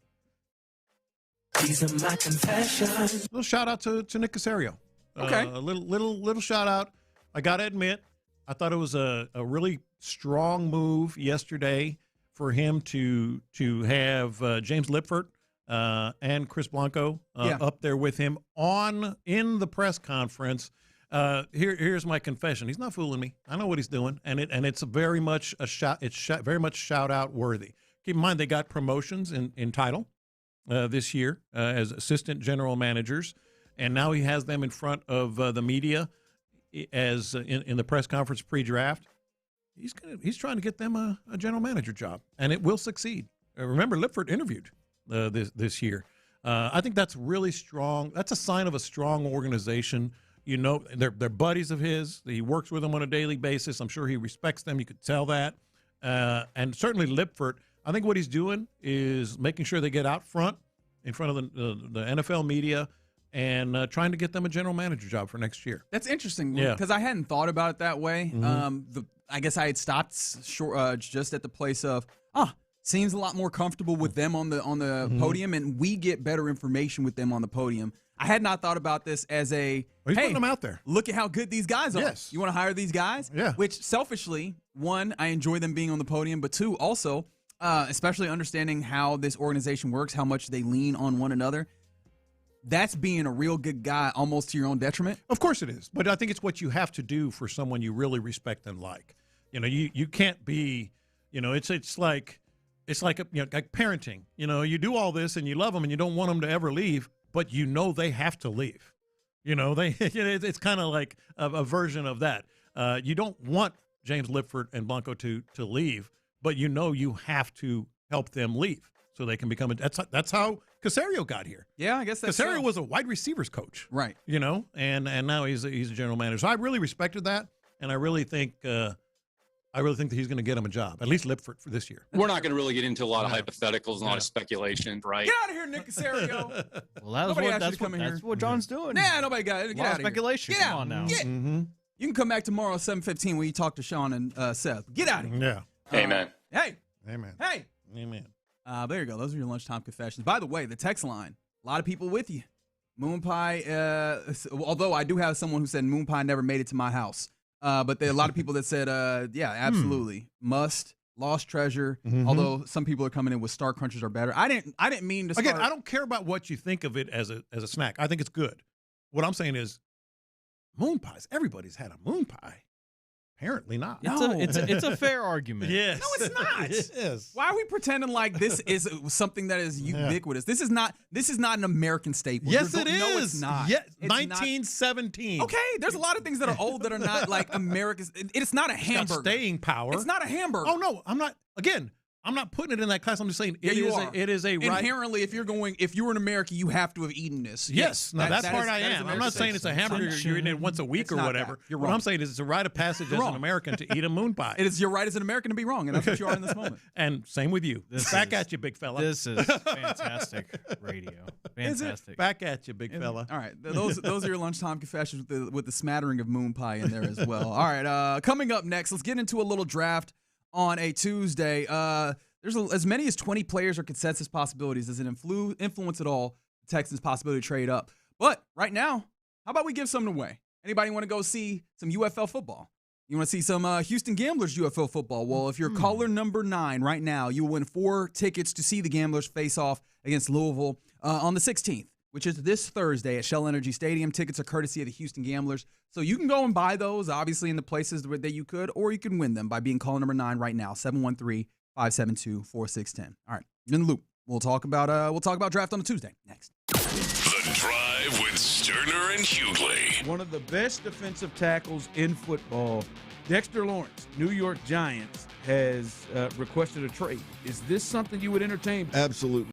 These are my confessions. Little shout out to Nick Caserio. Okay. A little shout out. I got to admit, I thought it was a really strong move yesterday for him to have James Lipford and Chris Blanco up there with him in the press conference. Here's my confession. He's not fooling me. I know what he's doing, and it's very much a shout. It's very much shout out worthy. Keep in mind they got promotions in title this year as assistant general managers, and now he has them in front of the media as in the press conference pre-draft. He's trying to get them a general manager job, and it will succeed. Remember, Lipford interviewed this year. I think that's really strong. That's a sign of a strong organization. You know, they're buddies of his. He works with them on a daily basis. I'm sure he respects them. You could tell that. And certainly Lipford, I think what he's doing is making sure they get out front, in front of the NFL media, and trying to get them a general manager job for next year. That's interesting because I hadn't thought about it that way. I guess I had stopped just at the place of, seems a lot more comfortable with them on the podium, and we get better information with them on the podium. I had not thought about this as he's putting them out there. Look at how good these guys are. Yes. You want to hire these guys? Yeah. Which selfishly, one, I enjoy them being on the podium, but two, also, especially understanding how this organization works, how much they lean on one another. That's being a real good guy almost to your own detriment. Of course it is. But I think it's what you have to do for someone you really respect and like. You know, you can't be, it's like like parenting. You know, you do all this and you love them and you don't want them to ever leave, but they have to leave. It's kind of like a version of that. You don't want James Lipford and Blanco to leave, but you have to help them leave so they can become that's how Caserio got here. Yeah, I guess that's Caserio true. was a wide receivers coach. Right. And now he's a general manager. So I really respected that, and I really think that he's going to get him a job, at least Lipford for this year. We're not going to really get into a lot of hypotheticals and a lot of speculation, right? Get out of here, Nick Caserio. Well, that's what John's doing. Nah, nobody got it. Get out of speculation. Here. Come on now. You can come back tomorrow at 7:15 when you talk to Sean and Seth. Get out of here. Yeah. Amen. Hey. Amen. Hey. Amen. There you go. Those are your lunchtime confessions. By the way, the text line, a lot of people with you. Moon Pie, although I do have someone who said Moon Pie never made it to my house. But there are a lot of people that said, yeah, absolutely. Must, lost treasure. Although some people are coming in with Star Crunchers are better. I didn't mean to start. Again, I don't care about what you think of it as a snack. I think it's good. What I'm saying is moon pies. Everybody's had a moon pie. Apparently not. It's a fair argument. Yes. No, it's not. Yes. Why are we pretending like this is something that is ubiquitous? This is not an American staple. Yes, it is. No, it's not. Yes, It's 1917. not. Okay, there's a lot of things that are old that are not like America's. It's not a hamburger. Got staying power. It's not a hamburger. Oh no, I'm not. Again, I'm not putting it in that class. I'm just saying it is a right. Inherently, if you were in America, you have to have eaten this. Yes, now that part I am. I'm not saying it's a hamburger you're eating it once a week or whatever. You're what wrong. I'm saying is it's a rite of passage as an American to eat a moon pie. It is your right as an American to be wrong, and that's what you are in this moment. And same with you. Back at you, big fella. This is fantastic radio. Fantastic. Back at you, big fella. All right, those are your lunchtime confessions with the smattering of moon pie in there as well. All right, coming up next, let's get into a little draft on a Tuesday. There's as many as 20 players or consensus possibilities. Does it influence at all the Texans' possibility to trade up? But right now, how about we give something away? Anybody want to go see some UFL football? You want to see some Houston Gamblers UFL football? Well, if you're caller number 9 right now, you will win 4 tickets to see the Gamblers face off against Louisville on the 16th, which is this Thursday at Shell Energy Stadium. Tickets are courtesy of the Houston Gamblers. So you can go and buy those, obviously, in the places that you could, or you can win them by being caller number 9 right now, 713-572-4610. All right, in the loop. We'll talk about draft on a Tuesday next. The Drive with Stoerner and Hughley. One of the best defensive tackles in football, Dexter Lawrence, New York Giants, has requested a trade. Is this something you would entertain? Absolutely.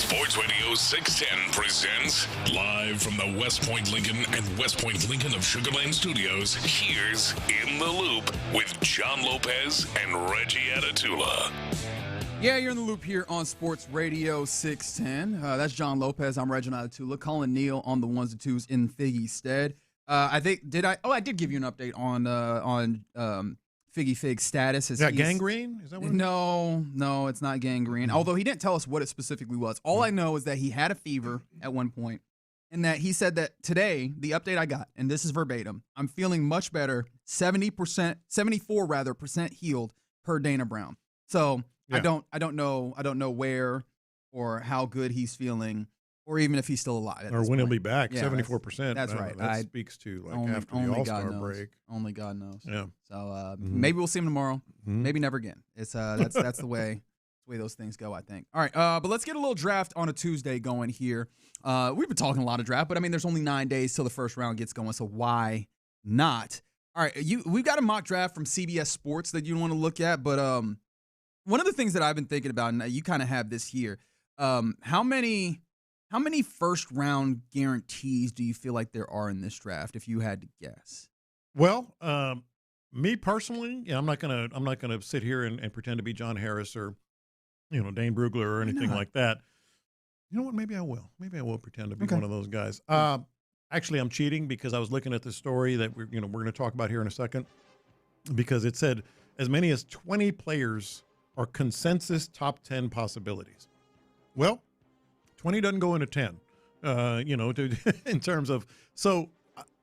Sports Radio 610 presents live from the West Point Lincoln and West Point Lincoln of Sugar Land Studios. Here's In the Loop with John Lopez and Reggie Atatula. Yeah, you're in the loop here on Sports Radio 610. That's John Lopez. I'm Reggie Atatula. Colin Neal on the ones and twos in Figgy's stead. I did give you an update on Figgy Fig's status. Is that gangrene? Is that what? No, it's not gangrene. Although he didn't tell us what it specifically was. All I know is that he had a fever at one point, and that he said that today, the update I got, and this is verbatim, I'm feeling much better, 74% healed per Dana Brown. So yeah. I don't know where or how good he's feeling, or even if he's still alive. Or when he'll be back. 74%. That's right. That speaks to after the All-Star break. Only God knows. Yeah. So maybe we'll see him tomorrow. Maybe never again. It's that's the way those things go, I think. All right, but let's get a little draft on a Tuesday going here. We've been talking a lot of draft, but I mean, there's only 9 days till the first round gets going, so why not? All right, we've got a mock draft from CBS Sports that you want to look at, but one of the things that I've been thinking about, and you kind of have this here, how many first round guarantees do you feel like there are in this draft, if you had to guess? Well, me personally, I'm not gonna sit here and pretend to be John Harris or Dane Brugler or anything like that. You know what? Maybe I will. Maybe I will pretend to be one of those guys. Actually, I'm cheating because I was looking at the story that we're going to talk about here in a second, because it said as many as 20 players are consensus top 10 possibilities. Well, 20 doesn't go into 10, in terms of, so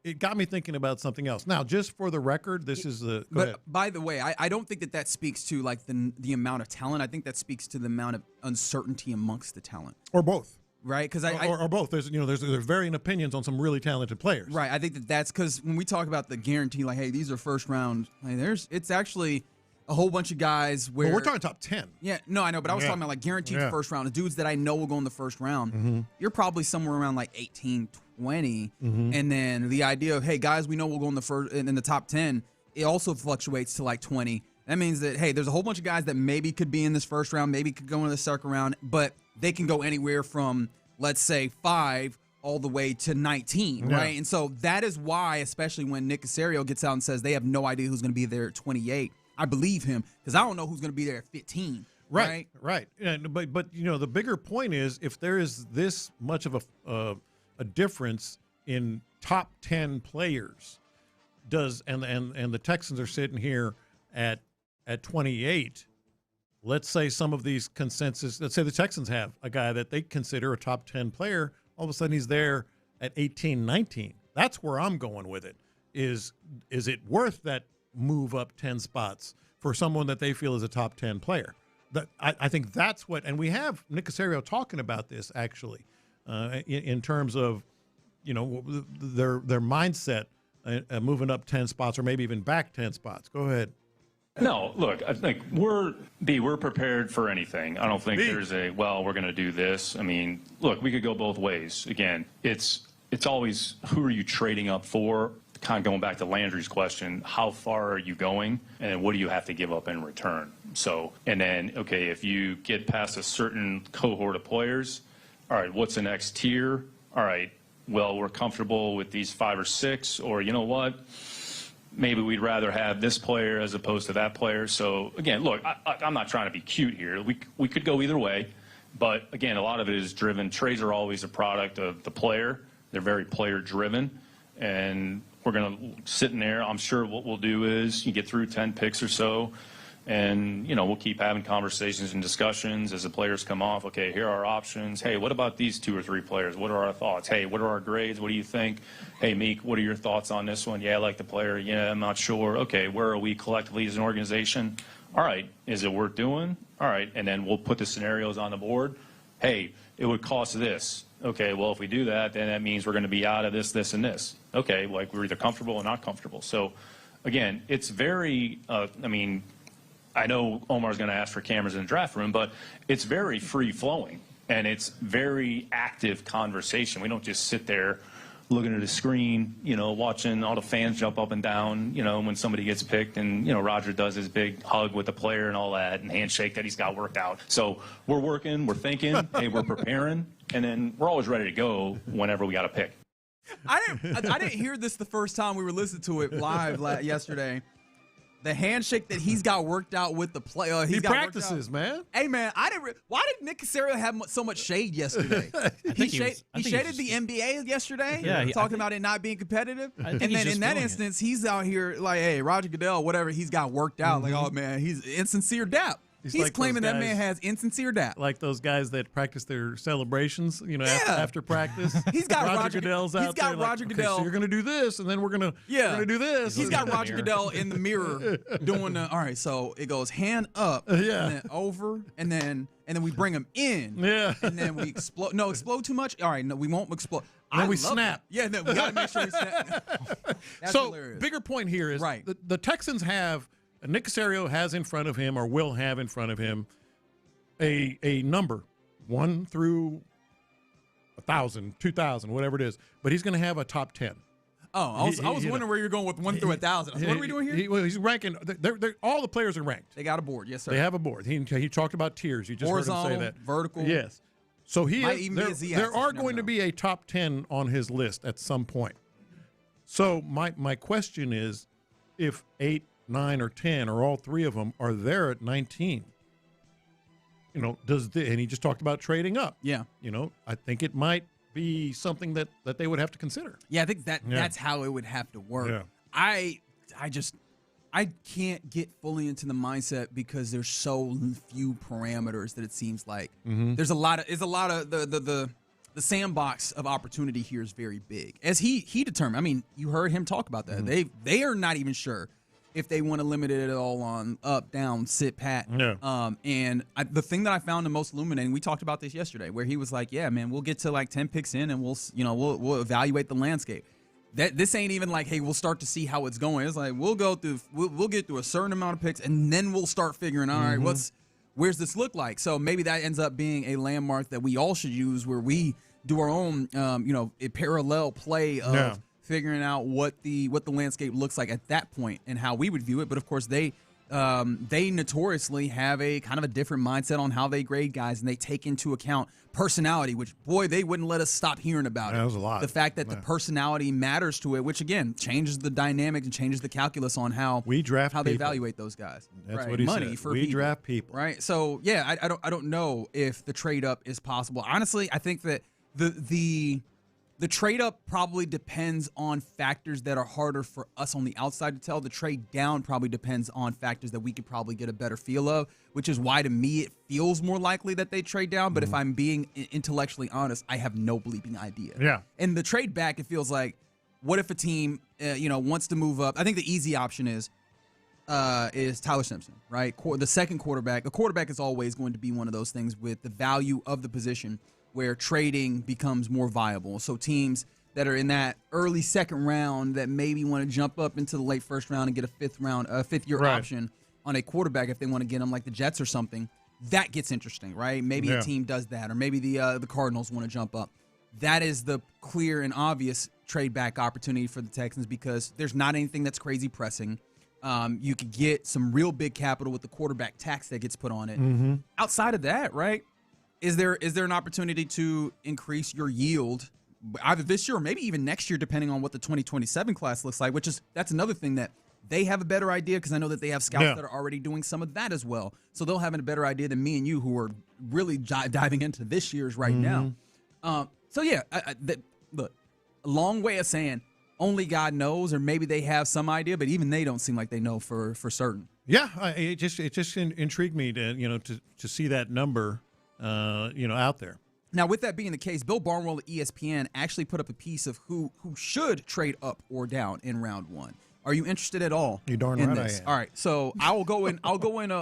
it got me thinking about something else. Now, just for the record, this is the, go ahead. By the way, I don't think that speaks to like the amount of talent. I think that speaks to the amount of uncertainty amongst the talent. Or both. Right? Because or both. There's varying opinions on some really talented players. Right. I think that's because when we talk about the guarantee, like, hey, these are first round, it's actually a whole bunch of guys where we're talking top 10. Yeah, no, I know, but I was talking about like guaranteed first round. The dudes that I know will go in the first round. You're probably somewhere around like 18, 20, and then the idea of, hey, guys, we know we'll go in the top 10. It also fluctuates to like 20. That means that, hey, there's a whole bunch of guys that maybe could be in this first round, maybe could go into the second round, but they can go anywhere from, let's say, 5 all the way to 19, right? And so that is why, especially when Nick Caserio gets out and says they have no idea who's going to be there at 28, I believe him, because I don't know who's going to be there at 15. Right. And, but the bigger point is, if there is this much of a difference in top 10 players, and the Texans are sitting here at 28. Let's say some of these consensus, let's say the Texans have a guy that they consider a top 10 player. All of a sudden he's there at 18, 19. That's where I'm going with it. Is it worth that move up 10 spots for someone that they feel is a top 10 player? I think that's what, and we have Nick Caserio talking about this actually, in terms of, their mindset, moving up 10 spots or maybe even back 10 spots. Go ahead. No, look, I think we're prepared for anything. I don't think there's we're going to do this. I mean, look, we could go both ways. Again, it's always, who are you trading up for? Kind of going back to Landry's question, how far are you going, and what do you have to give up in return? So, and then, okay, if you get past a certain cohort of players, all right, what's the next tier? All right, well, we're comfortable with these 5 or 6, or you know what? Maybe we'd rather have this player as opposed to that player. So, again, look, I'm not trying to be cute here. We could go either way. But, again, a lot of it is driven. Trades are always a product of the player. They're very player-driven. And we're going to sit in there. I'm sure what we'll do is you get through 10 picks or so, and, we'll keep having conversations and discussions as the players come off. Okay, here are our options. Hey, what about these 2 or 3 players? What are our thoughts? Hey, what are our grades? What do you think? Hey, Meek, what are your thoughts on this one? Yeah, I like the player. Yeah, I'm not sure. Okay, where are we collectively as an organization? All right, is it worth doing? All right, and then we'll put the scenarios on the board. Hey, it would cost this. Okay, well, if we do that, then that means we're going to be out of this, this, and this. Okay, like we're either comfortable or not comfortable. So, again, it's very, I know Omar's going to ask for cameras in the draft room, but it's very free-flowing, and it's very active conversation. We don't just sit there looking at the screen, watching all the fans jump up and down, when somebody gets picked, and, Roger does his big hug with the player and all that, and handshake that he's got worked out. So we're working, we're thinking, hey, we're preparing, and then we're always ready to go whenever we got a pick. I didn't hear this the first time we were listening to it live yesterday. The handshake that he's got worked out with the player. He practices, man. Hey, man, why did Nick Caserio have so much shade yesterday? He shaded the NBA yesterday, talking about it not being competitive. And then in that instance, he's out here like, hey, Roger Goodell, whatever he's got worked out. Like, oh, man, he's insincere dap. He's like claiming that man has insincere dap. Like those guys that practice their celebrations, after practice. He's got Roger Goodell's out there. He's got Roger Goodell. Okay, so you're going to do this, and then we're going to do this. He's got Roger Goodell in the mirror doing all right, so it goes hand up, and then over, and then we bring him in. Yeah. And then we explode. No, explode too much? All right, no, we won't explode. And then we snap. Yeah, no, we got to make sure we snap. That's so, hilarious. Bigger point here is the Texans have, Nick Caserio has in front of him, or will have in front of him, a number 1 through 1,000, 2,000, whatever it is, but he's going to have a top 10. Oh, I was wondering where you're going with 1 through 1,000. What are we doing here? He's ranking. All the players are ranked. They got a board, yes, sir. They have a board. He talked about tiers. You just horizontal, heard him say that. Vertical. Yes. So there are going to be a top 10 on his list at some point. So my question is, if 8, 9, or 10, or all three of them are there at 19. And he just talked about trading up. Yeah. I think it might be something that they would have to consider. Yeah, I think that's how it would have to work. Yeah. I can't get fully into the mindset because there's so few parameters that it seems like there's a lot of the sandbox of opportunity here is very big. As he determined, I mean, you heard him talk about that. They are not even sure if they want to limit it at all on up, down, sit, pat. Yeah. And the thing that I found the most illuminating, we talked about this yesterday, where he was like, yeah, man, we'll get to like 10 picks in and we'll evaluate the landscape. This ain't even like, hey, we'll start to see how it's going. It's like, we'll get through a certain amount of picks and then we'll start figuring, all right, where's this look like? So maybe that ends up being a landmark that we all should use where we do our own, a parallel play of figuring out what the landscape looks like at that point and how we would view it. But of course, they notoriously have a kind of a different mindset on how they grade guys, and they take into account personality, which, boy, they wouldn't let us stop hearing about it. That was a lot. The fact that the personality matters to it, which again changes the dynamic and changes the calculus on how they evaluate those guys. That's what he Money said. for we people. draft people. Right. So yeah, I don't know if the trade up is possible. Honestly, I think that the trade up probably depends on factors that are harder for us on the outside to tell. The trade down probably depends on factors that we could probably get a better feel of, which is why to me it feels more likely that they trade down. But if I'm being intellectually honest, I have no bleeping idea. Yeah. And the trade back, it feels like, what if a team, wants to move up? I think the easy option is Tyler Simpson, right? The second quarterback. A quarterback is always going to be one of those things with the value of the position where trading becomes more viable. So teams that are in that early second round that maybe want to jump up into the late first round and get a fifth year option on a quarterback if they want to get them, like the Jets or something, that gets interesting, right? Maybe a team does that, or maybe the Cardinals want to jump up. That is the clear and obvious trade back opportunity for the Texans because there's not anything that's crazy pressing. You could get some real big capital with the quarterback tax that gets put on it. Outside of that, right? Is there an opportunity to increase your yield either this year or maybe even next year, depending on what the 2027 class looks like, that's another thing that they have a better idea because I know that they have scouts that are already doing some of that as well. So they'll have a better idea than me and you who are really diving into this year's right now. Look, a long way of saying only God knows, or maybe they have some idea, but even they don't seem like they know for certain. Yeah, it just intrigued me to see that number. Out there. Now, with that being the case, Bill Barnwell at ESPN actually put up a piece of who should trade up or down in round one. Are you interested at all? You darn in right this? I am. All right, so I'll go in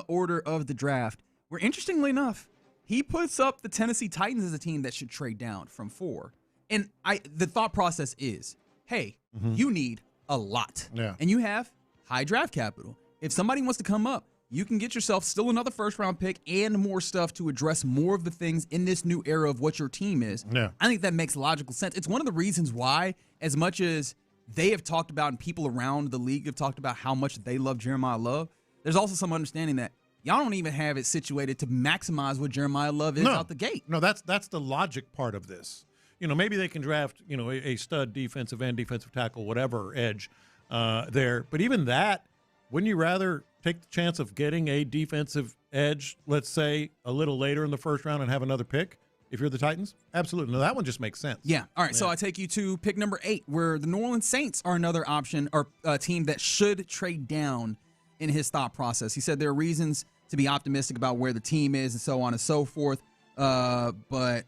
order of the draft. Where interestingly enough, he puts up the Tennessee Titans as a team that should trade down from 4. And the thought process is, hey, you need a lot, and you have high draft capital. If somebody wants to come up, you can get yourself still another first-round pick and more stuff to address more of the things in this new era of what your team is. Yeah. I think that makes logical sense. It's one of the reasons why, as much as they have talked about and people around the league have talked about how much they love Jeremiah Love, there's also some understanding that y'all don't even have it situated to maximize what Jeremiah Love is out the gate. No, that's the logic part of this. Maybe they can draft, a stud defensive end, defensive tackle, whatever, edge there. But even that, wouldn't you rather take the chance of getting a defensive edge, let's say, a little later in the first round and have another pick if you're the Titans? Absolutely. No, that one just makes sense. Yeah. All right, so I take you to pick number 8, where the New Orleans Saints are another option or a team that should trade down in his thought process. He said there are reasons to be optimistic about where the team is and so on and so forth, but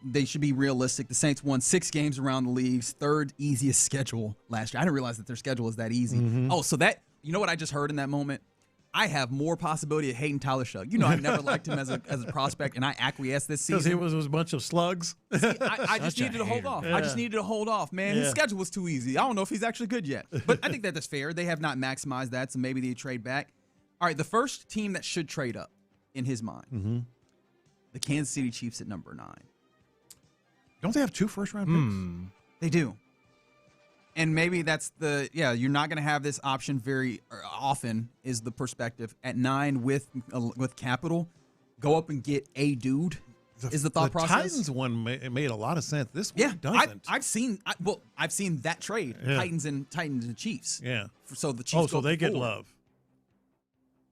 they should be realistic. The Saints won 6 games around the league's third easiest schedule last year. I didn't realize that their schedule is that easy. Oh, so that, you know what I just heard in that moment? I have more possibility of hating Tyler Shugg. I never liked him as a prospect, and I acquiesced this season. Because he was a bunch of slugs? See, I just needed to hold off. Yeah. I just needed to hold off, man. His schedule was too easy. I don't know if he's actually good yet. But I think that that's fair. They have not maximized that, so maybe they trade back. All right, the first team that should trade up, in his mind, the Kansas City Chiefs at number 9. Don't they have 2 first-round picks? They do. And maybe that's you're not going to have this option very often is the perspective. At 9 with capital, go up and get a dude is the thought process. The Titans one made a lot of sense. This one doesn't. I've seen that trade, Titans and Chiefs. Yeah. So the Chiefs they get Love.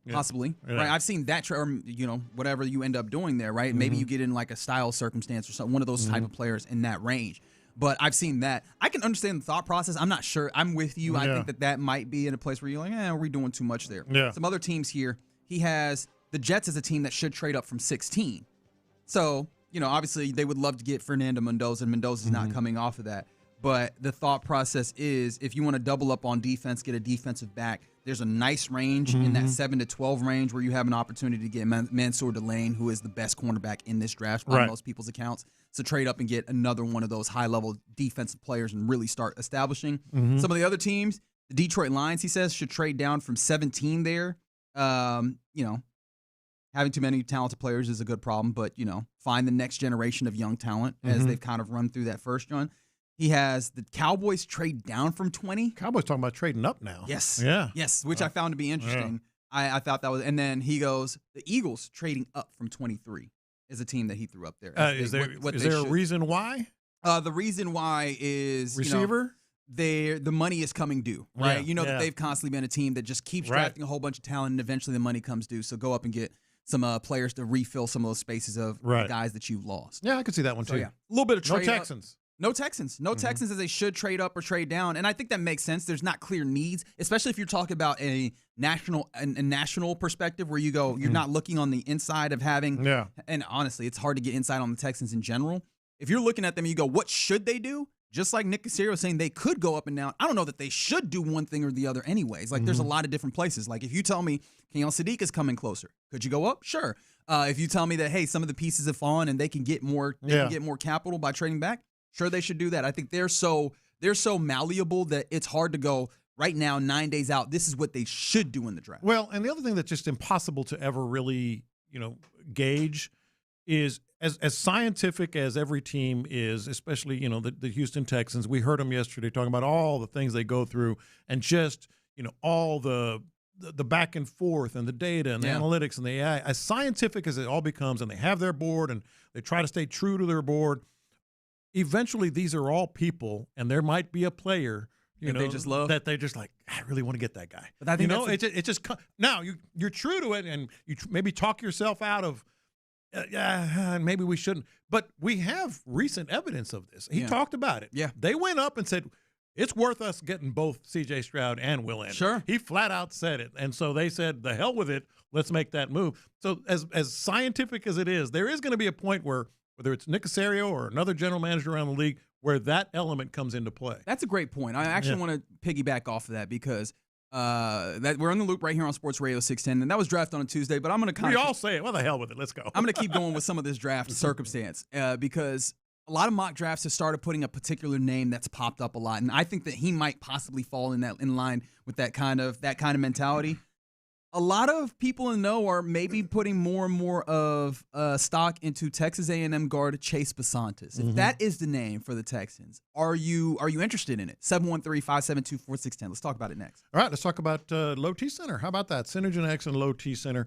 Yeah. Possibly. Yeah. Right. I've seen that trade, or, whatever you end up doing there, right? Maybe you get in like a style circumstance or something, one of those type of players in that range. But I've seen that. I can understand the thought process. I'm not sure. I'm with you. I think that might be in a place where you're like, we're doing too much there. Yeah. Some other teams here. He has the Jets as a team that should trade up from 16. So, obviously they would love to get Fernando Mendoza, and Mendoza's not coming off of that. But the thought process is if you want to double up on defense, get a defensive back, there's a nice range in that 7 to 12 range where you have an opportunity to get Mansour Delane, who is the best cornerback in this draft by most people's accounts. So trade up and get another one of those high-level defensive players and really start establishing. Some of the other teams, the Detroit Lions, he says, should trade down from 17 there. Having too many talented players is a good problem, but, find the next generation of young talent as they've kind of run through that first run. He has the Cowboys trade down from 20. Cowboys talking about trading up now. Yes. Yeah. Yes, which I found to be interesting. Yeah. I thought that was, and then he goes, the Eagles trading up from 23 is a team that he threw up there. Is there a reason why? The reason why is receiver. The money is coming due, right? Yeah. That they've constantly been a team that just keeps drafting a whole bunch of talent, and eventually the money comes due. So go up and get some players to refill some of those spaces of the guys that you've lost. Yeah, I could see that one too. So, a little bit of trade. No Texans. No Texans. No Texans as they should trade up or trade down. And I think that makes sense. There's not clear needs, especially if you're talking about a national perspective where you go, you're not looking on the inside of having. Yeah. And honestly, it's hard to get insight on the Texans in general. If you're looking at them and you go, what should they do? Just like Nick Caserio saying they could go up and down. I don't know that they should do one thing or the other anyways. Like there's a lot of different places. Like if you tell me Kenyon Sadiq is coming closer, could you go up? Sure. If you tell me that, hey, some of the pieces have fallen and they can get more, can get more capital by trading back, sure, they should do that. I think they're so malleable that it's hard to go right now, 9 days out. This is what they should do in the draft. Well, and the other thing that's just impossible to ever really, gauge is as scientific as every team is, especially, the Houston Texans. We heard them yesterday talking about all the things they go through and just, all the back and forth and the data and the analytics and the AI. As scientific as it all becomes, and they have their board and they try to stay true to their board, eventually these are all people, and there might be a player they just love, that they're just like, I really want to get that guy. But I think it just now you're true to it, and you maybe talk yourself out of maybe we shouldn't, but we have recent evidence of this. He talked about it. Yeah, they went up and said it's worth us getting both C.J. Stroud and Will Anderson. Sure, he flat out said it, and so they said, the hell with it, let's make that move. So as scientific as it is, there is going to be a point where, whether it's Nick Caserio or another general manager around the league, where that element comes into play. That's a great point. I actually want to piggyback off of that because that we're on the loop right here on Sports Radio 610, and that was drafted on a Tuesday. But I'm going to kind of all say it. Well, the hell with it. Let's go. I'm going to keep going with some of this draft circumstance because a lot of mock drafts have started putting a particular name that's popped up a lot, and I think that he might possibly fall in line with that kind of mentality. A lot of people in the know are maybe putting more and more of stock into Texas A&M guard Chase Basantis. If that is the name for the Texans, are you interested in it? 713-572-4610. Let's talk about it next. All right, let's talk about Low T Center. How about that? Synergen X and Low T Center.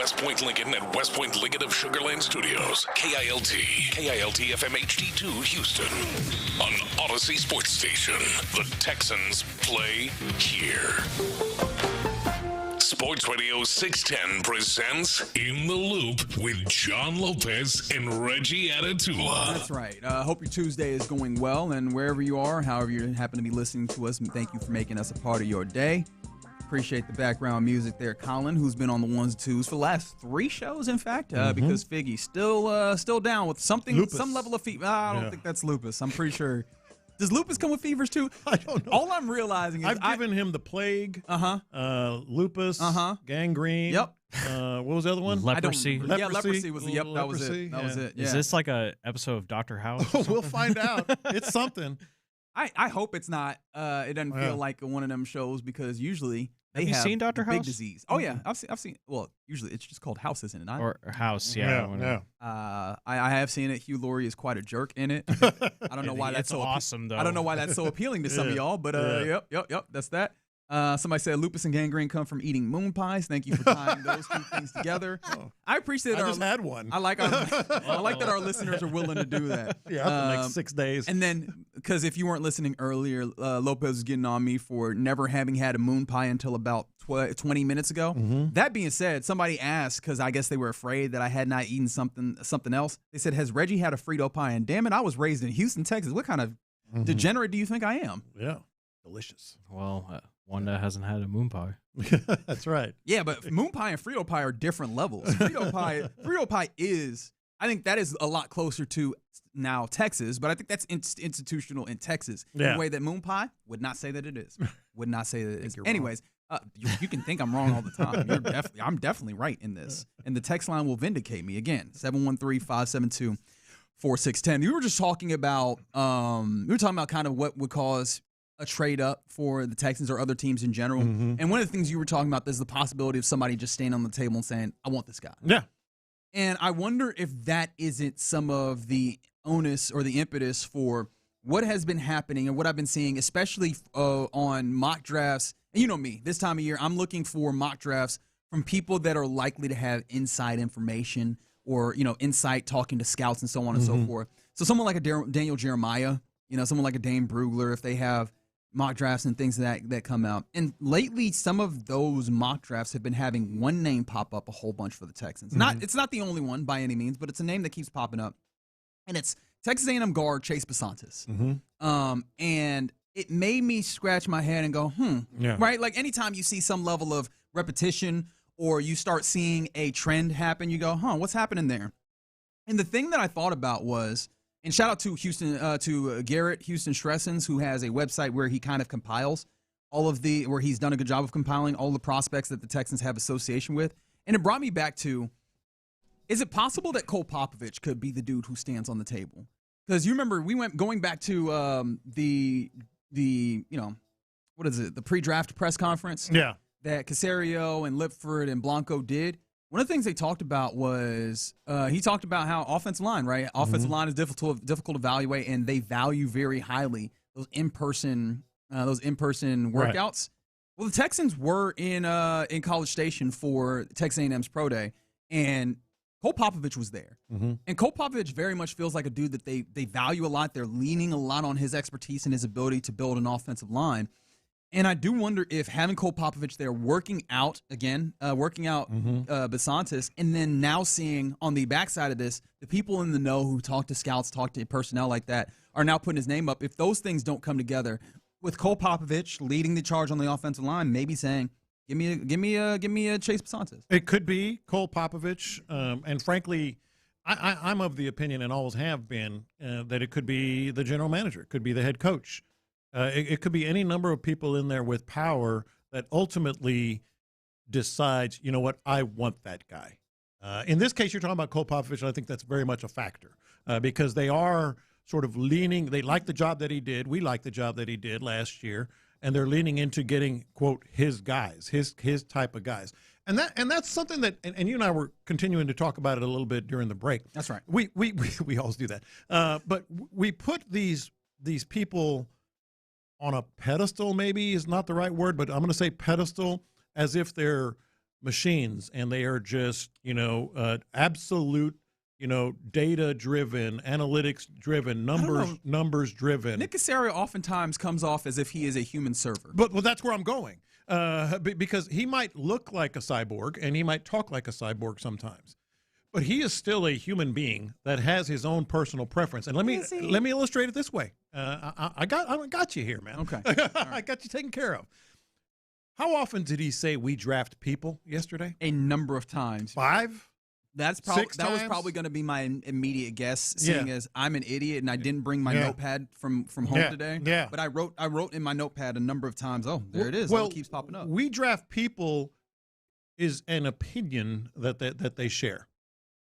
West Point Lincoln at West Point Lincoln of Sugarland Studios. KILT FM HD2 Houston. On Odyssey Sports Station. The Texans play here. Sports Radio 610 presents In the Loop with John Lopez and Reggie Atatula. That's right. Hope your Tuesday is going well, and wherever you are, however you happen to be listening to us, thank you for making us a part of your day. Appreciate the background music there, Colin, who's been on the ones and twos for the last 3 shows, in fact, because Figgy's still down with something, lupus. Some level of fever. I don't think that's lupus. I'm pretty sure. Does lupus come with fevers too? I don't know. All I'm realizing is I've given him the plague, lupus, gangrene. Yep. What was the other one? Leprosy. Yeah, leprosy was That was it. That was it. Yeah. Is this like a episode of Dr. House? We'll find out. It's something. I hope it's not. It doesn't feel like one of them shows because usually they have you seen Dr. big House? disease. Oh yeah, I've seen. Well, usually it's just called House, isn't it? Not? Or House, yeah. I have seen it. Hugh Laurie is quite a jerk in it. I don't know why that's so awesome though. I don't know why that's so appealing to some of y'all, but yep, that's that. Somebody said lupus and gangrene come from eating moon pies. Thank you for tying those two things together. I appreciate I just had one. I like that our listeners are willing to do that. Yeah, the next 6 days. And then, because if you weren't listening earlier, Lopez was getting on me for never having had a moon pie until about 20 minutes ago. That being said, somebody asked, because I guess they were afraid that I had not eaten something else. They said, has Reggie had a Frito pie? And damn it, I was raised in Houston, Texas. What kind of degenerate do you think I am? Yeah, delicious. Well, one that hasn't had a moon pie. That's right. Yeah, but moon pie and Frito pie are different levels. Frito pie is, I think that is a lot closer to now Texas, but I think that's institutional in Texas. In a way that moon pie would not say that it is. Would not say that it is. Anyways, you can think I'm wrong all the time. I'm definitely right in this. And the text line will vindicate me again. 713-572-4610. We were just talking about kind of what would cause a trade up for the Texans or other teams in general. And one of the things you were talking about is the possibility of somebody just standing on the table and saying, I want this guy. Yeah. And I wonder if that isn't some of the onus or the impetus for what has been happening and what I've been seeing, especially on mock drafts. And you know me, this time of year, I'm looking for mock drafts from people that are likely to have inside information or, insight talking to scouts and so on and so forth. So someone like a Daniel Jeremiah, someone like a Dane Brugler, if they have mock drafts and things that come out. And lately, some of those mock drafts have been having one name pop up a whole bunch for the Texans. It's not the only one by any means, but it's a name that keeps popping up. And it's Texas A&M guard Chase Basantis. And it made me scratch my head and go, right? Like anytime you see some level of repetition or you start seeing a trend happen, you go, what's happening there? And the thing that I thought about was, and shout out to Garrett Houston Schressens, who has a website where he kind of compiles where he's done a good job of compiling all the prospects that the Texans have association with. And it brought me back to, is it possible that Cole Popovich could be the dude who stands on the table? Because you remember we went going back to the pre-draft press conference that Caserio and Lipford and Blanco did. One of the things they talked about was he talked about how offensive line, right? Offensive line is difficult to evaluate, and they value very highly those in-person workouts. Right. Well, the Texans were in College Station for Texas A&M's Pro Day, and Cole Popovich was there. And Cole Popovich very much feels like a dude that they value a lot. They're leaning a lot on his expertise and his ability to build an offensive line. And I do wonder if having Cole Popovich there working out Basantis, and then now seeing on the backside of this, the people in the know who talk to scouts, talk to personnel like that, are now putting his name up. If those things don't come together, with Cole Popovich leading the charge on the offensive line, maybe saying, give me a Chase Basantis. It could be Cole Popovich, and frankly, I'm of the opinion and always have been that it could be the general manager, it could be the head coach. It could be any number of people in there with power that ultimately decides, you know what, I want that guy. In this case, you're talking about Cole Popovich, and I think that's very much a factor because they are sort of leaning. They like the job that he did. We like the job that he did last year, and they're leaning into getting, quote, his guys, his type of guys. And that's something that, and you and I were continuing to talk about it a little bit during the break. That's right. We always do that. But we put these people on a pedestal, maybe is not the right word, but I'm going to say pedestal, as if they're machines, and they are just, absolute, data-driven, analytics-driven, numbers-driven. Nick Caserio oftentimes comes off as if he is a human server. But that's where I'm going, because he might look like a cyborg and he might talk like a cyborg sometimes, but he is still a human being that has his own personal preference. And let me illustrate it this way. I got you here, man. Okay, I got you taken care of. How often did he say we draft people yesterday? A number of times. 5? That was probably going to be my immediate guess, seeing as I'm an idiot and I didn't bring my notepad from home today. Yeah. But I wrote in my notepad a number of times. Oh, there it is. Well, it keeps popping up. We draft people is an opinion that they share,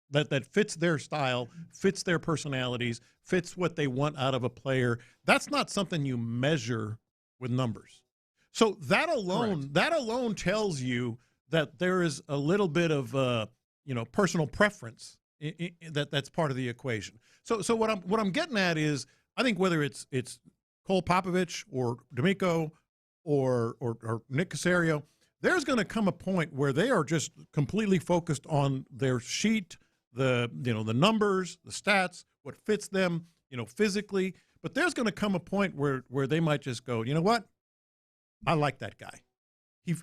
that fits their style, fits their personalities, fits what they want out of a player. That's not something you measure with numbers. So that alone tells you that there is a little bit of personal preference that's part of the equation. So what I'm getting at is, I think whether it's Cole Popovich or Demeco or Nick Caserio, there's going to come a point where they are just completely focused on their sheet, the numbers, the stats, what fits them, physically. But there's going to come a point where they might just go, you know what? I like that guy.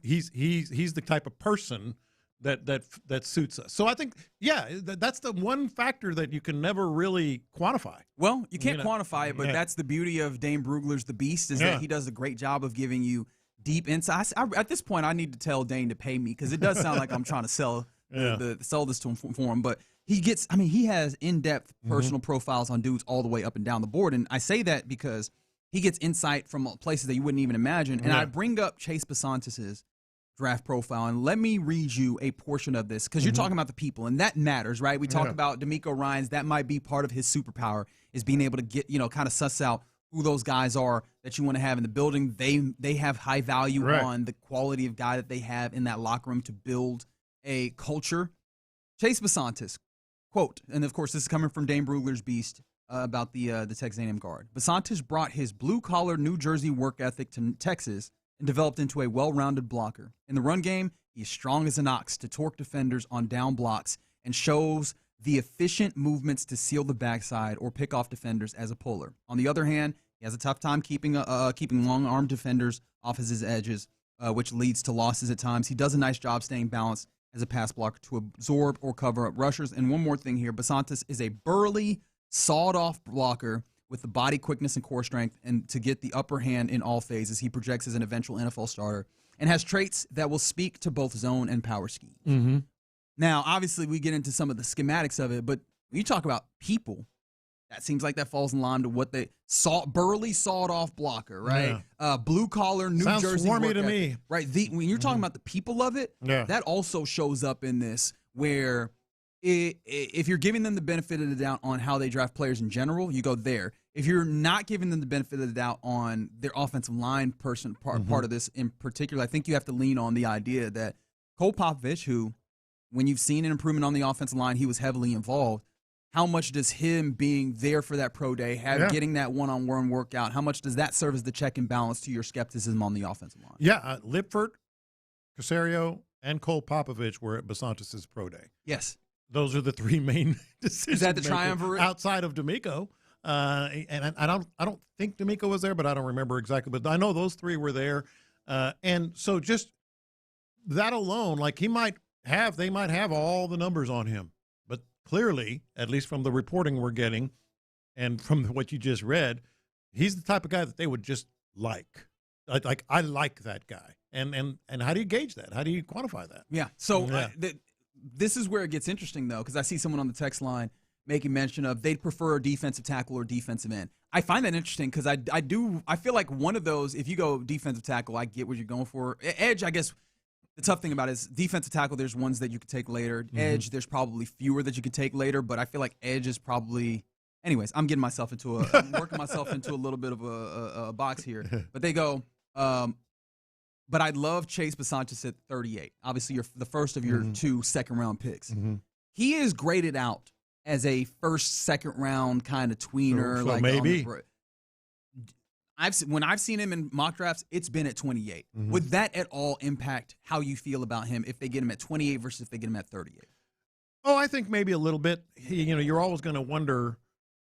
He's the type of person that suits us. So I think, that's the one factor that you can never really quantify. Well, you can't quantify it, but that's the beauty of Dane Brugler's The Beast, is that he does a great job of giving you deep insights. At this point, I need to tell Dane to pay me, because it does sound like I'm trying to sell this to him for him. But he has in-depth personal profiles on dudes all the way up and down the board. And I say that because he gets insight from places that you wouldn't even imagine. And I bring up Chase Bisontis' draft profile, and let me read you a portion of this, because you're talking about the people, and that matters, right? We talk about Demeco Ryans. That might be part of his superpower, is being able to get, kind of suss out who those guys are that you want to have in the building. They have high value on the quality of guy that they have in that locker room to build a culture. Chase Bisontis, quote, and of course this is coming from Dane Brugler's Beast, about the Texas A&M guard. Bisontis brought his blue-collar New Jersey work ethic to Texas and developed into a well-rounded blocker. In the run game, he is strong as an ox to torque defenders on down blocks and shows the efficient movements to seal the backside or pick off defenders as a puller. On the other hand, he has a tough time keeping long-armed defenders off his edges, which leads to losses at times. He does a nice job staying balanced as a pass blocker to absorb or cover up rushers. And one more thing here, Bisontis is a burly, sawed-off blocker with the body quickness and core strength, and to get the upper hand in all phases. He projects as an eventual NFL starter and has traits that will speak to both zone and power schemes. Now, obviously, we get into some of the schematics of it, but when you talk about people, that seems like that falls in line to what they burly, sawed-off blocker, right? Blue-collar, New Sounds Jersey swarmy work to ethic, me. right? When you're talking about the people of it, that also shows up in this, where if you're giving them the benefit of the doubt on how they draft players in general, you go there. If you're not giving them the benefit of the doubt on their offensive line part of this in particular, I think you have to lean on the idea that Cole Popovich, who, when you've seen an improvement on the offensive line, he was heavily involved. How much does him being there for that pro day, getting that one-on-one workout, how much does that serve as the check and balance to your skepticism on the offensive line? Yeah, Lipford, Caserio, and Cole Popovich were at Bisontis' pro day. Yes. Those are the three main decisions. Is that the triumvirate? Outside of Demeco. And I don't think Demeco was there, but I don't remember exactly. But I know those three were there. And so just that alone, like they might have all the numbers on him. But clearly, at least from the reporting we're getting and from what you just read, he's the type of guy that they would just like. I like that guy. And how do you gauge that? How do you quantify that? Yeah. So this is where it gets interesting, though, because I see someone on the text line making mention of they'd prefer a defensive tackle or defensive end. I find that interesting because I feel like one of those, if you go defensive tackle, I get what you're going for. Edge, I guess the tough thing about it is defensive tackle, there's ones that you could take later. Edge, there's probably fewer that you could take later, but I feel like edge is probably – anyways, I'm working myself into a little bit of a box here. But they go but I'd love Chase Bisontis at 38. Obviously, you're the first of your 2 second-round picks. He is graded out as a first, second-round kind of tweener. So maybe. when I've seen him in mock drafts, it's been at 28. Would that at all impact how you feel about him if they get him at 28 versus if they get him at 38? Oh, I think maybe a little bit. You're always going to wonder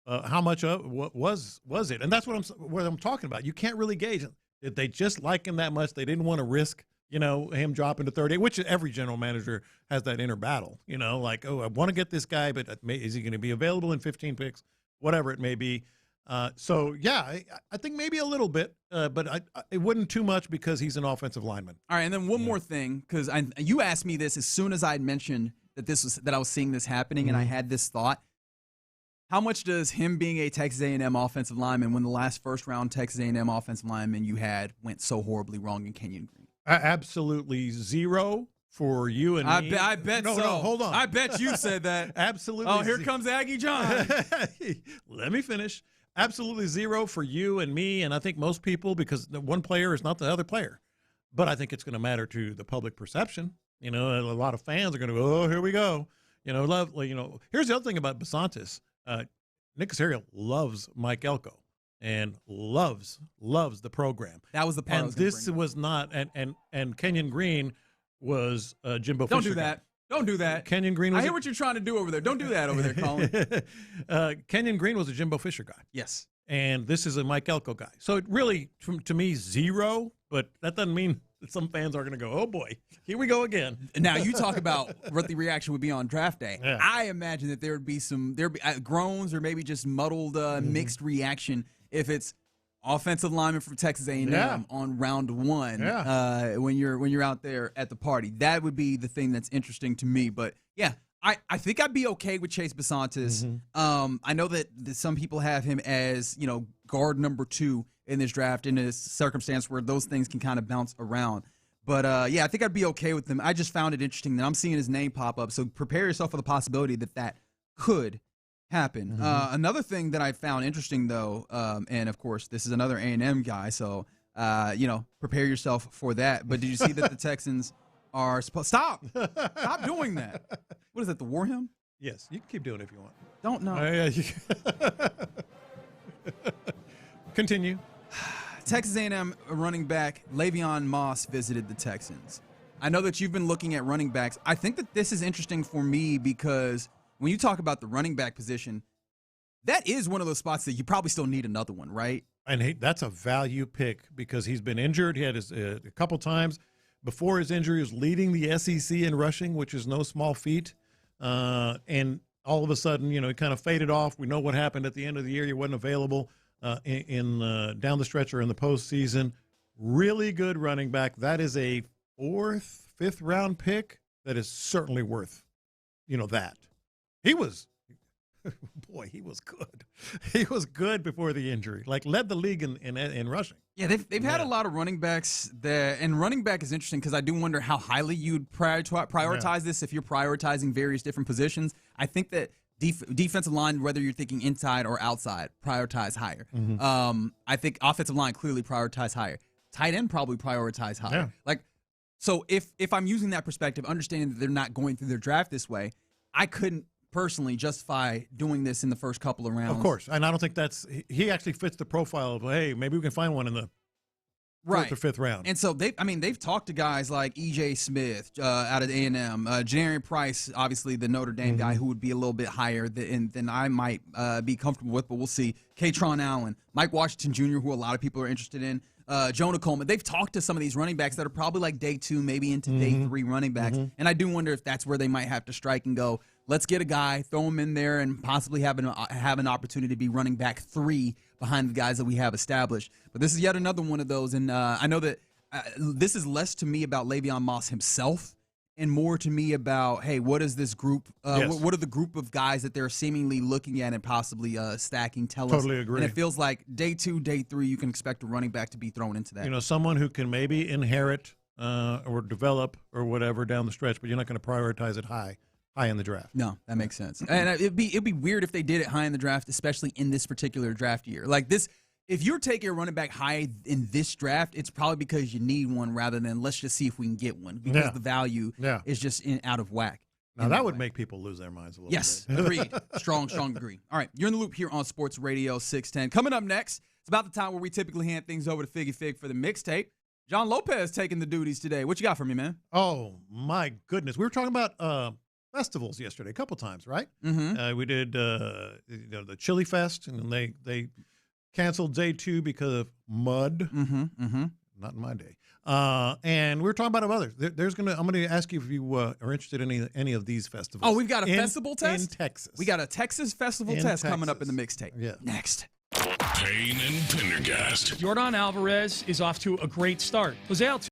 how much of what was it, and that's what I'm talking about. You can't really gauge it. Did they just like him that much? They didn't want to risk, him dropping to 38, which every general manager has that inner battle. Like, oh, I want to get this guy, but is he going to be available in 15 picks, whatever it may be. So, yeah, I think maybe a little bit, but it wouldn't too much because he's an offensive lineman. All right, and then one more thing, because you asked me this as soon as I had mentioned that I was seeing this happening, and I had this thought. How much does him being a Texas A&M offensive lineman, when the last first-round Texas A&M offensive lineman you had went so horribly wrong in Kenyon Green? Absolutely zero for you and me. I bet so. No, hold on. I bet you said that. Absolutely. Oh, here comes Aggie John. Let me finish. Absolutely zero for you and me, and I think most people, because one player is not the other player. But I think it's going to matter to the public perception. A lot of fans are going to go, oh, here we go. Here's the other thing about Basantis. Nick Caserio loves Mike Elko and loves the program. That was the part. And this was not, and Kenyon Green was Jimbo Fisher. Don't do that. Don't do that. Kenyon Green was I hear what you're trying to do over there. Don't do that over there, Colin. Kenyon Green was a Jimbo Fisher guy. Yes. And this is a Mike Elko guy. So it really, to me, zero, but that doesn't mean that some fans are going to go, oh, boy, here we go again. Now, you talk about what the reaction would be on draft day. Yeah. I imagine that there'd be groans or maybe just muddled, mixed reaction if it's offensive lineman from Texas A&M on round one when you're out there at the party. That would be the thing that's interesting to me. But, yeah, I think I'd be okay with Chase Basantis. I know that some people have him as, guard number 2 in this draft in a circumstance where those things can kind of bounce around. But, I think I'd be okay with them. I just found it interesting that I'm seeing his name pop up. So prepare yourself for the possibility that could happen. Another thing that I found interesting, though, and, of course, this is another A&M guy, so, prepare yourself for that. But did you see that the Texans are supposed – Stop doing that. What is that, the war hymn? Yes, you can keep doing it if you want. Don't know. Continue. Texas A&M running back Le'Veon Moss visited the Texans. I know that you've been looking at running backs. I think that this is interesting for me because when you talk about the running back position, that is one of those spots that you probably still need another one, right? And that's a value pick because he's been injured. He had a couple times before his injury. He was leading the SEC in rushing, which is no small feat. And all of a sudden, he kind of faded off. We know what happened at the end of the year. He wasn't available in down the stretch or in the postseason. Really good running back. That is a 4th, 5th round pick that is certainly worth, that. He was, boy, he was good. He was good before the injury. Led the league in rushing. Yeah, they've had a lot of running backs there, and running back is interesting because I do wonder how highly you'd prioritize this if you're prioritizing various different positions. I think that defensive line, whether you're thinking inside or outside, prioritize higher. I think offensive line clearly prioritize higher. Tight end probably prioritize higher. So if I'm using that perspective, understanding that they're not going through their draft this way, I couldn't personally justify doing this in the first couple of rounds. Of course, and I don't think he actually fits the profile of, hey, maybe we can find one in the 4th or 5th round. And so they've talked to guys like E.J. Smith out of A&M, Janarian Price, obviously the Notre Dame guy who would be a little bit higher than I might be comfortable with, but we'll see. Katron Allen, Mike Washington Jr., who a lot of people are interested in, Jonah Coleman. They've talked to some of these running backs that are probably like day 2, maybe into day 3 running backs, and I do wonder if that's where they might have to strike and go, let's get a guy, throw him in there, and possibly have an opportunity to be running back 3 behind the guys that we have established. But this is yet another one of those, and I know that this is less to me about Le'Veon Moss himself and more to me about, hey, what is this group? What are the group of guys that they're seemingly looking at and possibly stacking? Totally agree. And it feels like day 2, day 3, you can expect a running back to be thrown into that. Someone who can maybe inherit or develop or whatever down the stretch, but you're not going to prioritize it high in the draft. No, that makes sense. And it'd be weird if they did it high in the draft, especially in this particular draft year. Like this, if you're taking a running back high in this draft, it's probably because you need one rather than let's just see if we can get one because the value is just out of whack. Now, that would make people lose their minds a little Yes, bit. agreed. Strong agree. All right, you're in the loop here on Sports Radio 610. Coming up next, it's about the time where we typically hand things over to Figgy Fig for the mixtape. John Lopez taking the duties today. What you got for me, man? Oh, my goodness. We were talking about festivals yesterday a couple times, right? Mm-hmm. We did the Chili Fest, and they canceled day 2 because of mud. Mm-hmm. Not in my day. And we were talking about others. I'm going to ask you if you are interested in any of these festivals. Oh, we've got a festival test? In Texas. We got a Texas festival test coming up in the mixtape. Yeah. Next. Payne and Pendergast. Jordan Alvarez is off to a great start. Jose Altuve.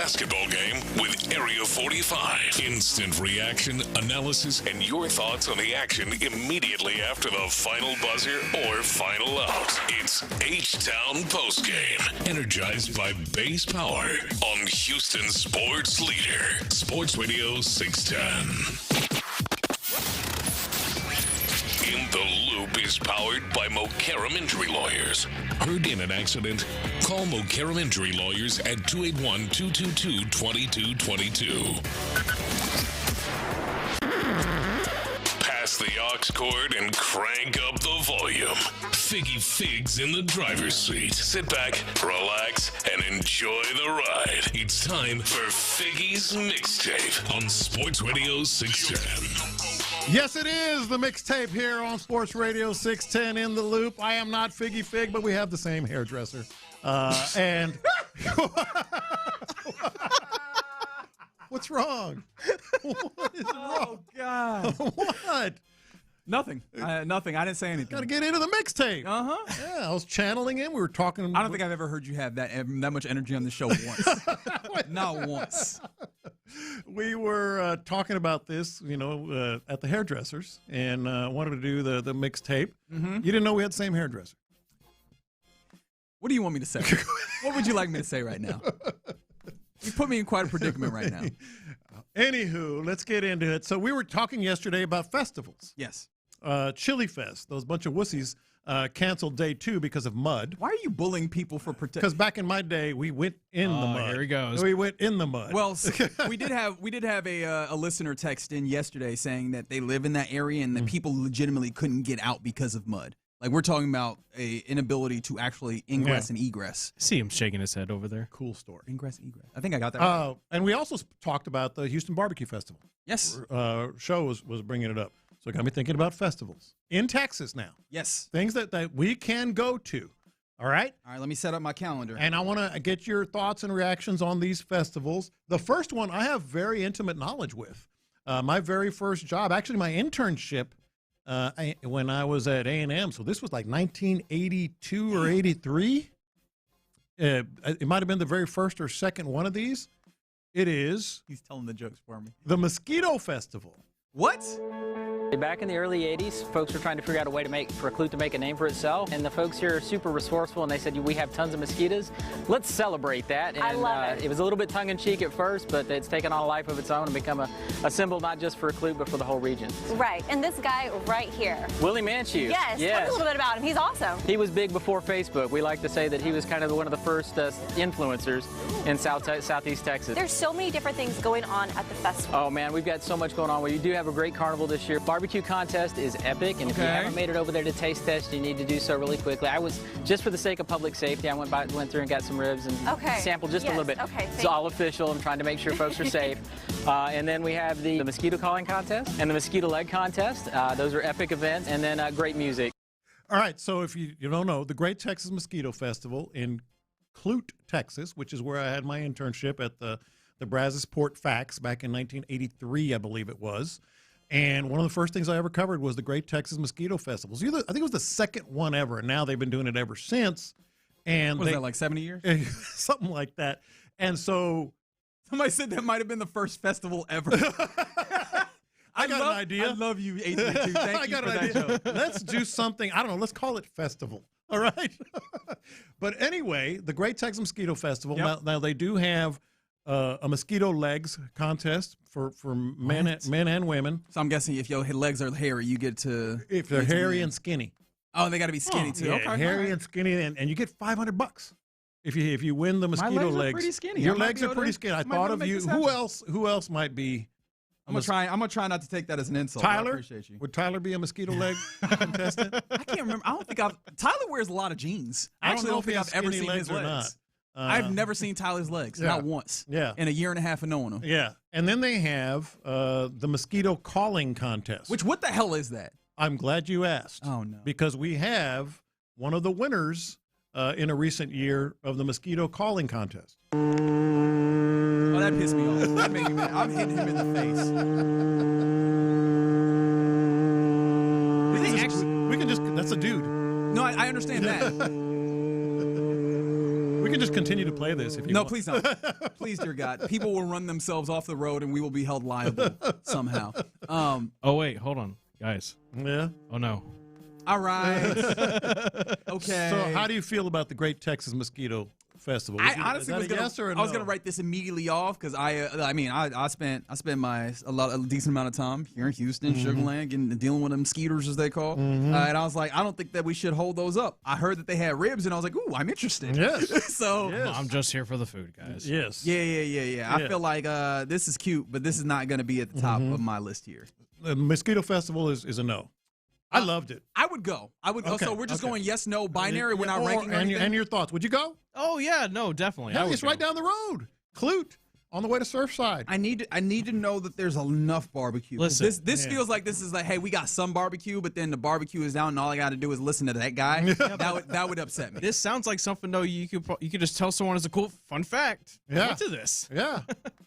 basketball game with Area 45. Instant reaction, analysis, and your thoughts on the action immediately after the final buzzer or final out. It's H-Town Postgame, energized by Base Power on Houston Sports Leader, Sports Radio 610. In the Loop is powered by Mokaram Injury Lawyers. Heard in an accident? Call Mokaram Injury Lawyers at 281-222-2222. Pass the aux cord and crank up the volume. Figgy Figs in the driver's seat. Sit back, relax, and enjoy the ride. It's time for Figgy's Mixtape on Sports Radio 610. Yes, it is the mixtape here on Sports Radio 610 in the Loop. I am not Figgy Fig, but we have the same hairdresser. And what's wrong? What is wrong? Oh, God. What? Nothing. Nothing. I didn't say anything. Got to get into the mixtape. Uh-huh. Yeah, I was channeling him. We were talking. I don't think I've ever heard you have that much energy on the show once. Not once. We were talking about this, at the hairdressers, and wanted to do the mixtape. Mm-hmm. You didn't know we had the same hairdresser. What do you want me to say? What would you like me to say right now? You put me in quite a predicament right now. Anywho, let's get into it. So we were talking yesterday about festivals. Yes. Chili Fest, those bunch of wussies canceled day 2 because of mud. Why are you bullying people for protecting? Because back in my day, we went in the mud. Here he goes. We went in the mud. Well, we did have a listener text in yesterday saying that they live in that area and that people legitimately couldn't get out because of mud. Like, we're talking about a inability to actually ingress and egress. See him shaking his head over there. Cool story. Ingress, egress. I think I got that right. And we also talked about the Houston Barbecue Festival. Yes. Show was bringing it up. So it got me thinking about festivals in Texas now. Yes. Things that we can go to. All right? All right, let me set up my calendar. And I want to get your thoughts and reactions on these festivals. The first one I have very intimate knowledge with. My very first job, actually my internship, when I was at A&M, so this was like 1982 or 83. It might have been the very first or second one of these. It is. He's telling the jokes for me. The Mosquito Festival. What? Back in the early 80s, folks were trying to figure out a way for a clute to make a name for itself, and the folks here are super resourceful, and they said, we have tons of mosquitoes. Let's celebrate that. And, I love it. It was a little bit tongue-in-cheek at first, but it's taken on a life of its own and become a symbol not just for a clute, but for the whole region. Right, and this guy right here. Willie Manchew. Yes, tell me a little bit about him. He's awesome. He was big before Facebook. We like to say that he was kind of one of the first influencers in Southeast Texas. There's so many different things going on at the festival. Oh, man, we've got so much going on. We do have a great carnival this year. Barbecue contest is epic, and if you haven't made it over there to taste test, you need to do so really quickly. I was, just for the sake of public safety, I went through and got some ribs and sampled just a little bit. Okay, it's all official. I'm trying to make sure folks are safe. And then we have the mosquito calling contest and the mosquito leg contest. Those are epic events, and then great music. All right, so if you don't know, the Great Texas Mosquito Festival in Clute, Texas, which is where I had my internship at the Brazos Port Fax back in 1983, I believe it was. And one of the first things I ever covered was the Great Texas Mosquito Festival. I think it was the second one ever, and now they've been doing it ever since. And was that like 70 years? Something like that. And so somebody said that might have been the first festival ever. I got an idea. I love you, AT&T. Thank you for that joke. Let's do something. I don't know. Let's call it festival. All right. But anyway, the Great Texas Mosquito Festival. Yep. Now they do have a mosquito legs contest for men and women. So I'm guessing if your legs are hairy, you get to. If they're hairy and skinny. Oh, they got to be skinny too. Yeah, Okay, hairy and skinny, and you get $500 if you win the mosquito My legs. legs. Are pretty skinny. Your I might legs be are able pretty to- skinny. I might thought be able of to you. make this Who happen. else might be? I'm gonna try not to take that as an insult. I Tyler? appreciate you. Would Tyler be a mosquito leg contestant? I can't remember. I don't think Tyler wears a lot of jeans. I actually don't think I've ever seen his or legs. not. I've never seen Tyler's legs, yeah. not once. Yeah. In a year and a half of knowing him. Yeah, and then they have the mosquito calling contest. What the hell is that? I'm glad you asked. Oh no. Because we have one of the winners in a recent year of the mosquito calling contest. Oh, that pissed me off. That made me mad. I'm hitting him in the face. We can just, that's a dude. No, I understand that. We can just continue to play this if you want. No, please don't. Please, dear God. People will run themselves off the road and we will be held liable somehow. Oh, wait, hold on, guys. Yeah? Oh, no. All right. Okay. So how do you feel about the Great Texas Mosquito Festival? I honestly was going to write this immediately off because I spent a decent amount of time here in Houston, Sugar Land, dealing with them skeeters as they call, and I was like, I don't think that we should hold those up. I heard that they had ribs, and I was like, ooh, I'm interested. Yes. So I'm just here for the food, guys. Yes. Yeah. I feel like this is cute, but this is not going to be at the top of my list here. The Mosquito Festival is a no. I loved it. I would go. Okay, So we're just going yes, no, binary. We're not ranking or anything. And your thoughts. Would you go? Oh, yeah. No, definitely. Yeah, it's right down the road. Clute, on the way to Surfside. I need to know that there's enough barbecue. Listen, this feels like this is like, hey, we got some barbecue, but then the barbecue is down, and all I got to do is listen to that guy. that would upset me. This sounds like something, though, you could just tell someone as a cool fun fact. Yeah. What's this? Yeah.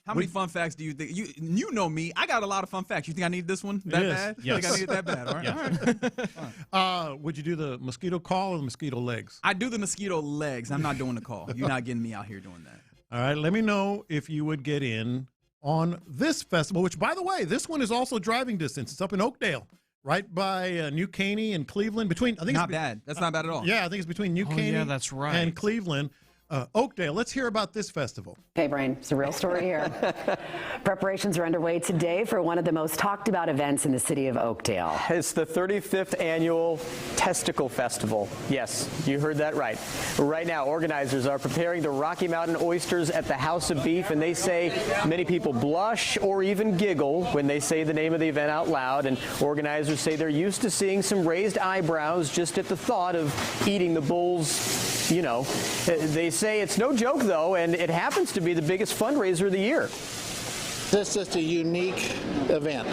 How many fun facts do you think? You know me. I got a lot of fun facts. You think I need this one that bad? Yes. I think I need it that bad. All right. Yes. All right. Would you do the mosquito call or the mosquito legs? I do the mosquito legs. I'm not doing the call. You're not getting me out here doing that. All right. Let me know if you would get in on this festival, which, by the way, this one is also driving distance. It's up in Oakdale, right by New Caney and Cleveland. Not bad. That's not bad at all. Yeah, I think it's between New Caney that's right. and Cleveland. Oakdale, let's hear about this festival. Okay, Brian, it's a real story here. Preparations are underway today for one of the most talked about events in the city of Oakdale. It's the 35th annual Testicle Festival. Yes, you heard that right. Right now, organizers are preparing the Rocky Mountain oysters at the House of Beef, and they say many people blush or even giggle when they say the name of the event out loud, and organizers say they're used to seeing some raised eyebrows just at the thought of eating the bulls. You know, they say it's no joke, though, and it happens to be the biggest fundraiser of the year. This is just a unique event.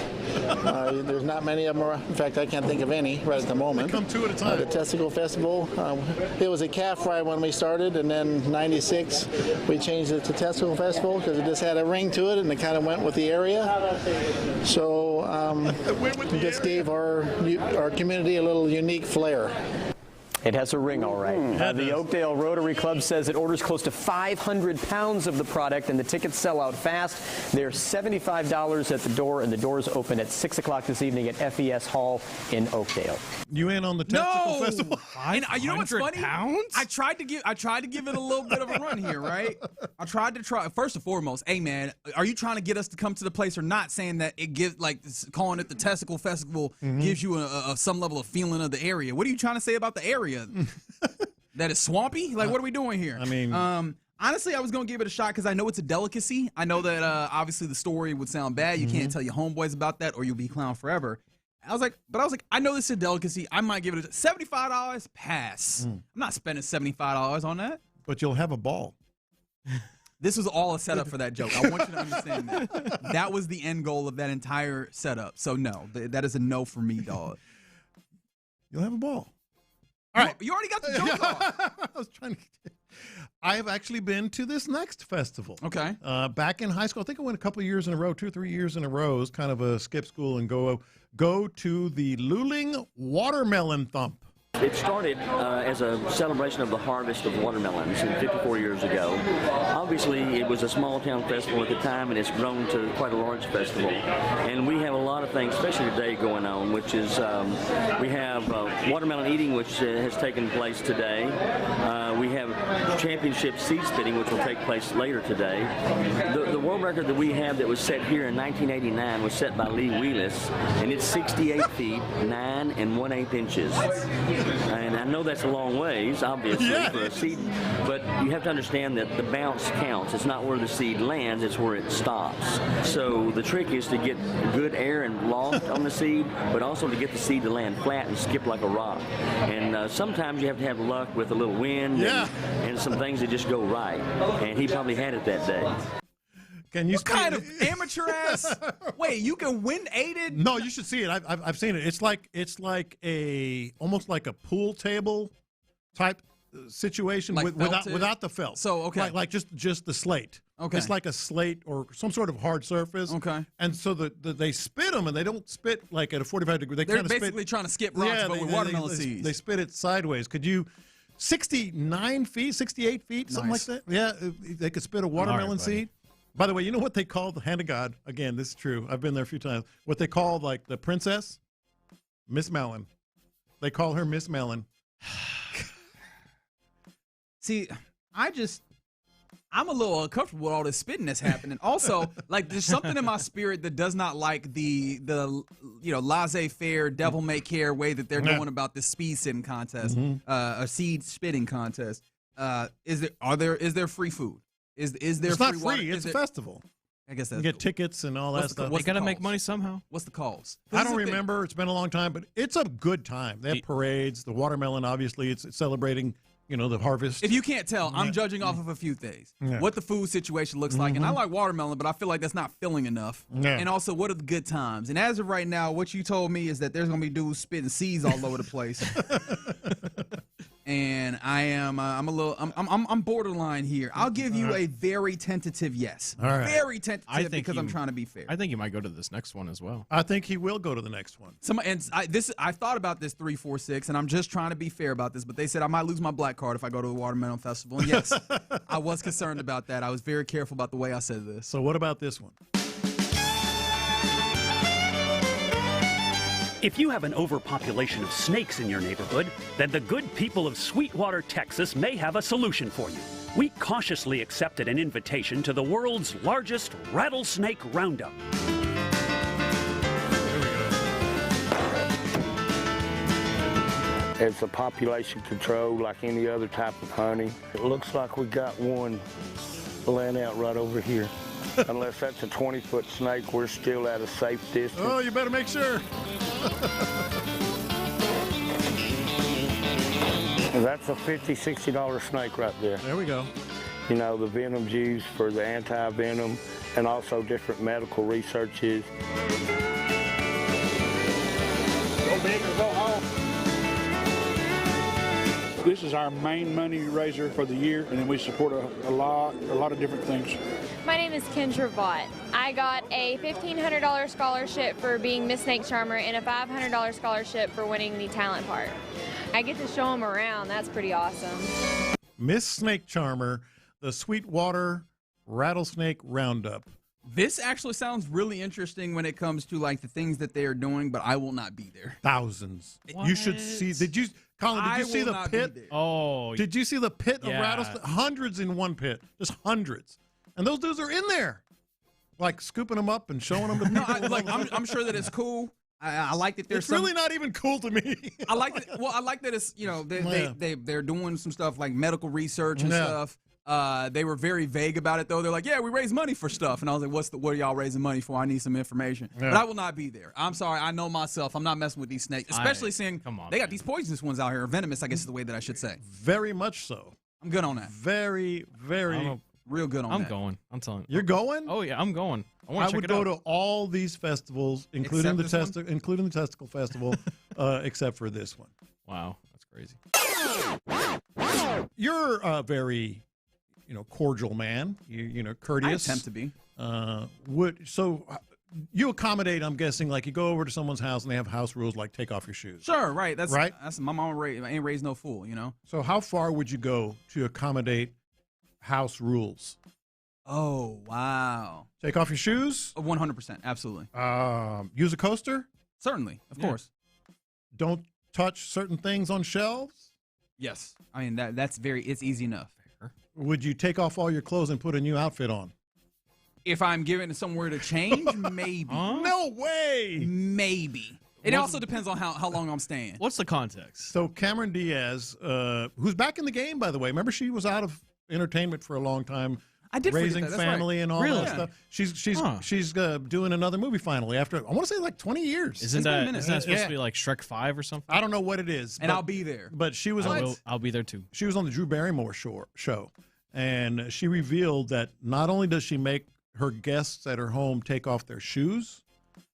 There's not many of them. In fact, I can't think of any right at the moment. Come two at a time. The Testicle Festival. It was a calf fry when we started, and then '96 we changed it to Testicle Festival because it just had a ring to it, and it kind of went with the area. So it just gave our community a little unique flair. It has a ring, all right. The Oakdale Rotary Club says it orders close to 500 pounds of the product, and the tickets sell out fast. They're $75 at the door, and the doors open at 6 o'clock this evening at FES Hall in Oakdale. You in on the Testicle Festival? And you know what's funny? Pounds? I tried to give it a little bit of a run here, right? I tried to first and foremost, hey man, are you trying to get us to come to the place or not? Saying that it gives, like, calling it the Testicle Festival gives you some level of feeling of the area. What are you trying to say about the area? That is swampy? Like, what are we doing here? I mean, honestly, I was going to give it a shot because I know it's a delicacy. I know that obviously the story would sound bad. You can't tell your homeboys about that or you'll be clown forever. I was like, I know this is a delicacy. I might give it a $75. Pass. I'm not spending $75 on that. But you'll have a ball. This was all a setup for that joke. I want you to understand that. That was the end goal of that entire setup. So no, that is a no for me, dog. You'll have a ball. All right, you already got the joke off. I was trying to. I have actually been to this next festival. Okay. Back in high school, I think I went a couple of years in a row, 2 or 3 years in a row. It was kind of a skip school and go to the Luling Watermelon Thump. It started as a celebration of the harvest of watermelons 54 years ago. Obviously, it was a small town festival at the time, and it's grown to quite a large festival. And we have a lot of things, especially today, going on, which is we have watermelon eating, which has taken place today. We have championship seed spitting, which will take place later today. The world record that we have that was set here in 1989 was set by Lee Wheelis, and it's 68 feet, 9 1/8 inches. And I know that's a long ways, obviously, for a seed, but you have to understand that the bounce counts. It's not where the seed lands, it's where it stops. So the trick is to get good air and loft on the seed, but also to get the seed to land flat and skip like a rock. And sometimes you have to have luck with a little wind and some things that just go right. And he probably had it that day. Can you what kind of amateur ass? Wait, you can wind aided? No, you should see it. I've seen it. It's like almost like a pool table type situation like without the felt. So okay, like just the slate. Okay, it's like a slate or some sort of hard surface. Okay, and so they spit them, and they don't spit like at a 45 degree. They're basically trying to skip rocks, but with watermelon seeds. They spit it sideways. Could you 69 feet, 68 feet, something like that. Yeah, they could spit a watermelon seed. By the way, you know what they call the hand of God? Again, this is true. I've been there a few times. What they call like the princess? Miss Mellon. They call her Miss Mellon. See, I'm a little uncomfortable with all this spitting that's happening. Also, like there's something in my spirit that does not like the laissez-faire, devil-may-care way that they're going about this speed sitting contest, a seed spitting contest. Is there free food? Is there it's free not free. water? It's a festival. I guess that's you get tickets and all that stuff. They got to make money somehow. What's the cause? I don't remember. It's been a long time, but it's a good time. They have parades. The watermelon, obviously, it's celebrating, the harvest. If you can't tell, I'm judging off of a few things. Yeah. What the food situation looks like. And I like watermelon, but I feel like that's not filling enough. Yeah. And also, what are the good times? And as of right now, what you told me is that there's going to be dudes spitting seeds all over the place. And I'm borderline here. I'll give you a very tentative yes. All right. Very tentative because I'm trying to be fair. I think you might go to this next one as well. I think he will go to the next one. I thought about this 3, 4, 6, and I'm just trying to be fair about this, but they said I might lose my black card if I go to the Watermelon Festival. And yes, I was concerned about that. I was very careful about the way I said this. So what about this one? If you have an overpopulation of snakes in your neighborhood, then the good people of Sweetwater, Texas may have a solution for you. We cautiously accepted an invitation to the world's largest rattlesnake roundup. It's a population control like any other type of hunting. It looks like we got one laying out right over here. Unless that's a 20-foot snake, we're still at a safe distance. Oh, you better make sure. That's a $50, $60 snake right there. There we go. The venom's used for the anti-venom and also different medical researches. Go big or go home. This is our main money raiser for the year, and then we support a lot of different things. My name is Kendra Vaught. I got a $1,500 scholarship for being Miss Snake Charmer and a $500 scholarship for winning the talent part. I get to show them around. That's pretty awesome. Miss Snake Charmer, the Sweetwater Rattlesnake Roundup. This actually sounds really interesting when it comes to like the things that they are doing, but I will not be there. Thousands. What? You should see. Colin, did you see the pit? Oh. Did you see the pit of rattlesnakes? Hundreds in one pit. Just hundreds. And those dudes are in there, like scooping them up and showing them to people. I'm sure that it's cool. I like that there's. It's really not even cool to me. I like that. Well, I like that it's they're doing some stuff like medical research and stuff. They were very vague about it though. They're like, yeah, we raise money for stuff, and I was like, what are y'all raising money for? I need some information. Yeah. But I will not be there. I'm sorry. I know myself. I'm not messing with these snakes, especially seeing they got these poisonous ones out here, venomous. I guess is the way that I should say. Very much so. I'm good on that. Very, very. Real good on that. I'm going. I'm telling you. You're going? Oh yeah, I'm going. I would go to all these festivals, including the Testicle Festival, except for this one. Wow, that's crazy. You're a very, cordial man. You courteous. I attempt to be. You accommodate? I'm guessing, like you go over to someone's house and they have house rules, like take off your shoes. Sure, right. That's right. That's my mom. Ain't raised no fool, So how far would you go to accommodate house rules? Oh, wow. Take off your shoes? 100%. Absolutely. Use a coaster? Certainly. Of course. Don't touch certain things on shelves? Yes. I mean, it's easy enough. Would you take off all your clothes and put a new outfit on? If I'm given somewhere to change, maybe. No way. Maybe. It also depends on how long I'm staying. What's the context? So Cameron Diaz, who's back in the game, by the way. Remember, she was out of entertainment for a long time. I did raising family and all that stuff. Yeah. She's doing another movie finally after I want to say like 20 years. Isn't that supposed to be like Shrek 5 or something? I don't know what it is. And I'll be there. But she was I'll be there too. She was on the Drew Barrymore show, and she revealed that not only does she make her guests at her home take off their shoes,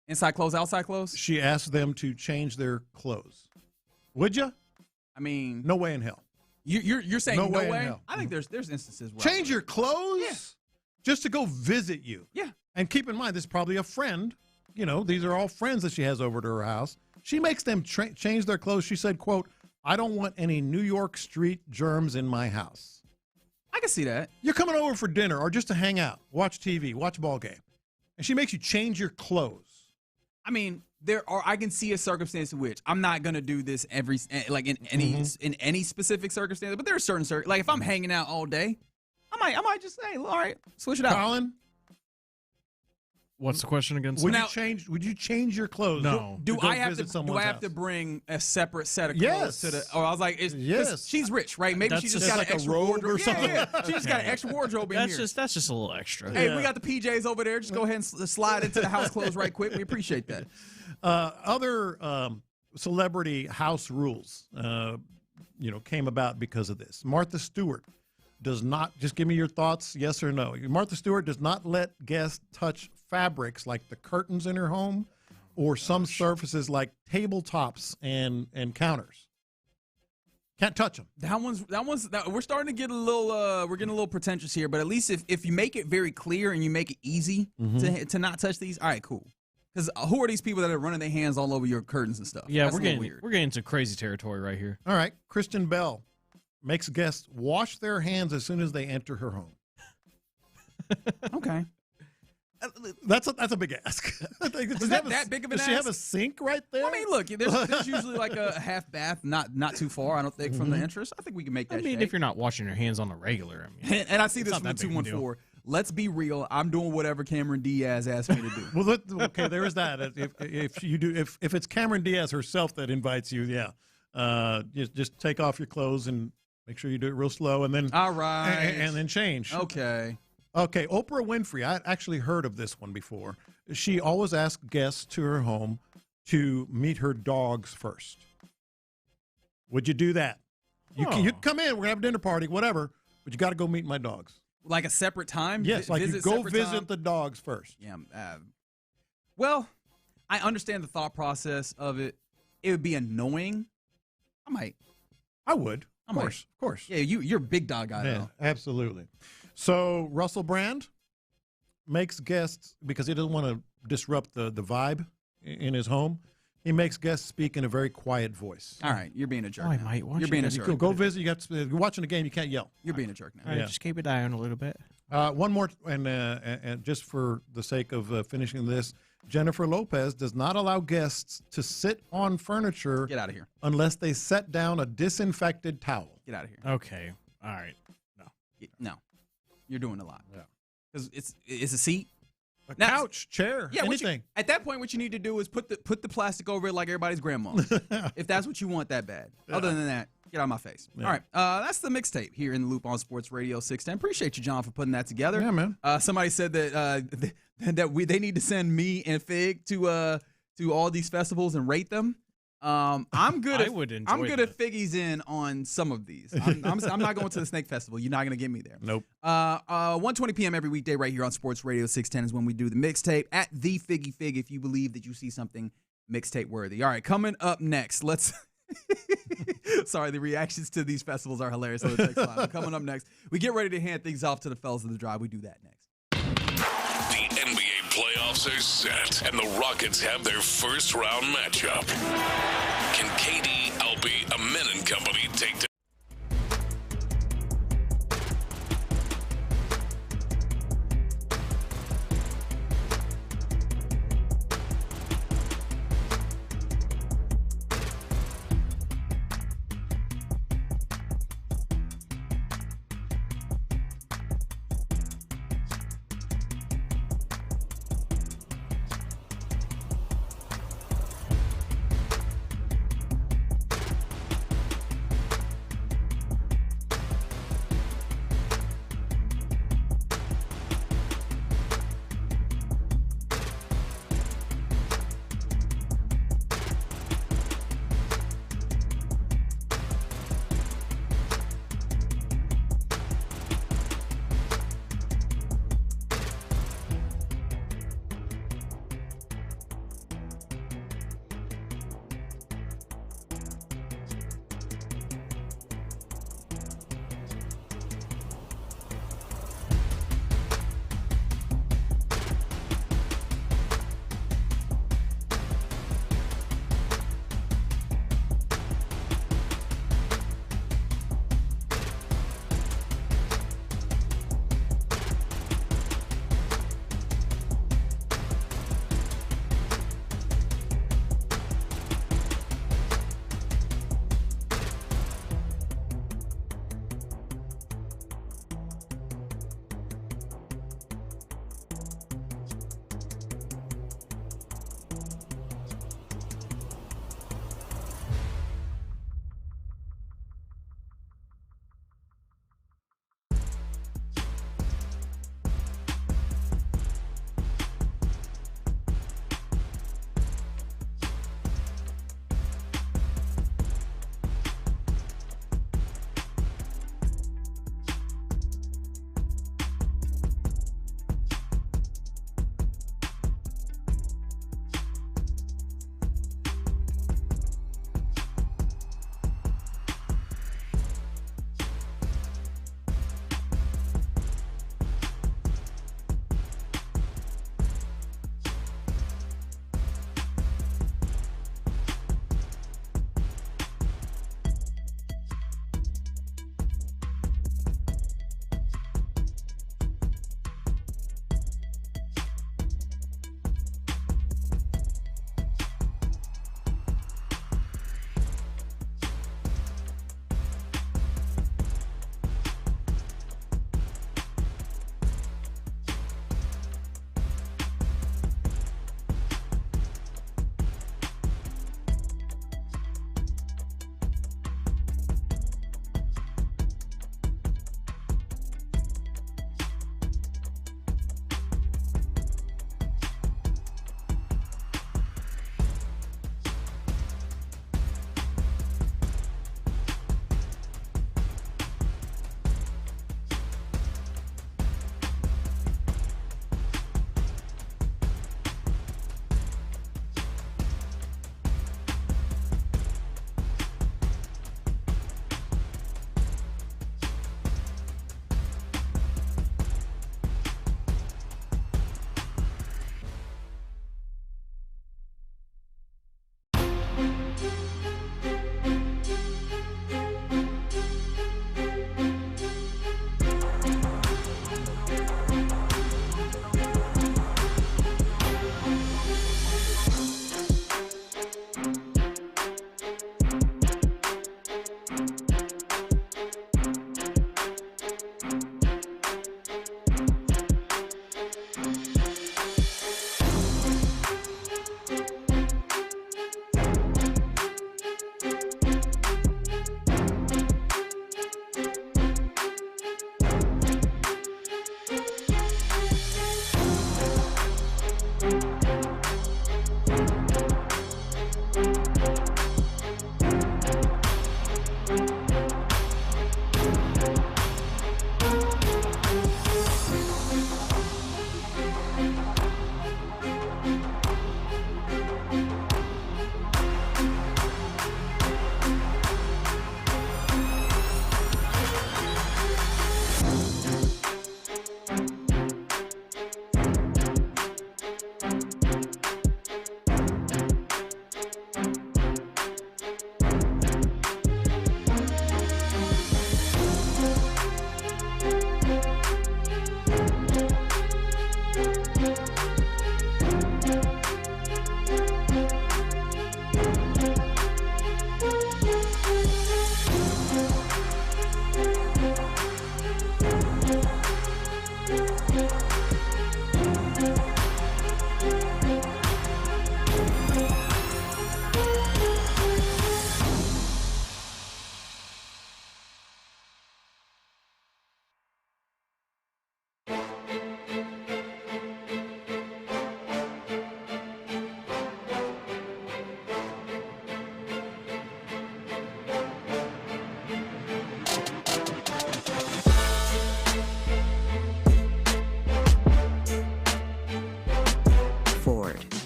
inside clothes, outside clothes, she asks them to change their clothes. Would you? I mean, no way in hell. You're saying no way? I think there's instances where change your clothes just to go visit you. Yeah. And keep in mind, this is probably a friend. These are all friends that she has over to her house. She makes them change their clothes. She said, quote, I don't want any New York street germs in my house. I can see that. You're coming over for dinner or just to hang out, watch TV, watch a ball game, and she makes you change your clothes. I mean, I can see a circumstance in which I'm not gonna do this in any specific circumstance, but there are certain like if I'm hanging out all day, I might just say, all right, switch it out. Colin, what's the question again? Would you change your clothes? No. Do I have to bring a separate set of clothes to the? Or I was like, yes, she's rich, right? Maybe she just got an extra wardrobe or something. Yeah. She just got an extra wardrobe in here. That's just a little extra. Hey, we got the PJs over there. Just go ahead and slide into the house clothes right quick. We appreciate that. Other celebrity house rules, came about because of this. Martha Stewart does not, just give me your thoughts, yes or no. Martha Stewart does not let guests touch fabrics like the curtains in her home or some surfaces like tabletops and counters. Can't touch them. We're starting to get a little, we're getting a little pretentious here, but at least if you make it very clear and you make it easy to not touch these, all right, cool. Because who are these people that are running their hands all over your curtains and stuff? Yeah, That's we're getting into crazy territory right here. All right, Kristen Bell makes guests wash their hands as soon as they enter her home. Okay. That's a big ask. Is that big of an ask? Does she have a sink right there? I mean, look, there's usually like a half bath, not too far, I don't think, from the entrance. I think we can make that if you're not washing your hands on the regular. And I see this from the 214. Let's be real. I'm doing whatever Cameron Diaz asked me to do. Well, okay, there is that. If it's Cameron Diaz herself that invites you, just take off your clothes and make sure you do it real slow, and then all right, and then change. Okay. Oprah Winfrey. I actually heard of this one before. She always asked guests to her home to meet her dogs first. Would you do that? You come in. We're gonna have a dinner party, whatever, but you got to go meet my dogs. Like a separate time? Yes, like you go visit the dogs first. Yeah. Well, I understand the thought process of it. It would be annoying. I would. Of course. Yeah, you're a big dog guy, though. Absolutely. So Russell Brand makes guests, because he doesn't want to disrupt the vibe in his home, he makes guests speak in a very quiet voice. All right, you're being a jerk. You're being a jerk. Go visit. You're watching a game. You can't yell. You're being a jerk now. All right, just keep it down a little bit. One more, and just for the sake of finishing this, Jennifer Lopez does not allow guests to sit on furniture. Get out of here. Unless they set down a disinfected towel. Get out of here. Okay. All right. No. You're doing a lot. Yeah. Because it's a seat. Couch, chair, anything. At that point, what you need to do is put the plastic over it like everybody's grandma. If that's what you want that bad. Yeah. Other than that, get out of my face. Yeah. All right. That's the mixtape here in the Loop on Sports Radio 610. Appreciate you, John, for putting that together. Yeah, man. Somebody said that they need to send me and Fig to all these festivals and rate them. I'm good. I'm good at Figgy's in on some of these. I'm not going to the Snake Festival. You're not going to get me there. Nope. 1:20 p.m. every weekday right here on Sports Radio 610 is when we do the mixtape at the Figgy Fig. If you believe that you see something mixtape worthy. All right, coming up next, let's. Sorry, the reactions to these festivals are hilarious. So it takes a lot. But coming up next, we get ready to hand things off to the fellas of the drive. We do that next. The NBA playoffs are set, and the Rockets have their first round matchup. Can KD, Alby, Amen and company take down?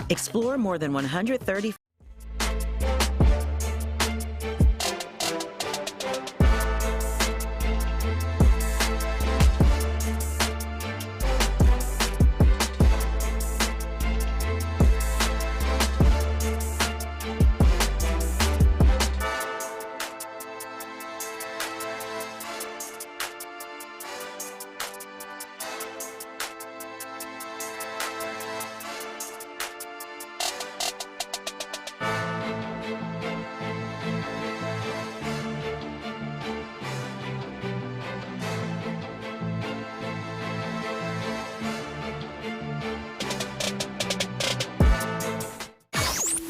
Explore more than 130.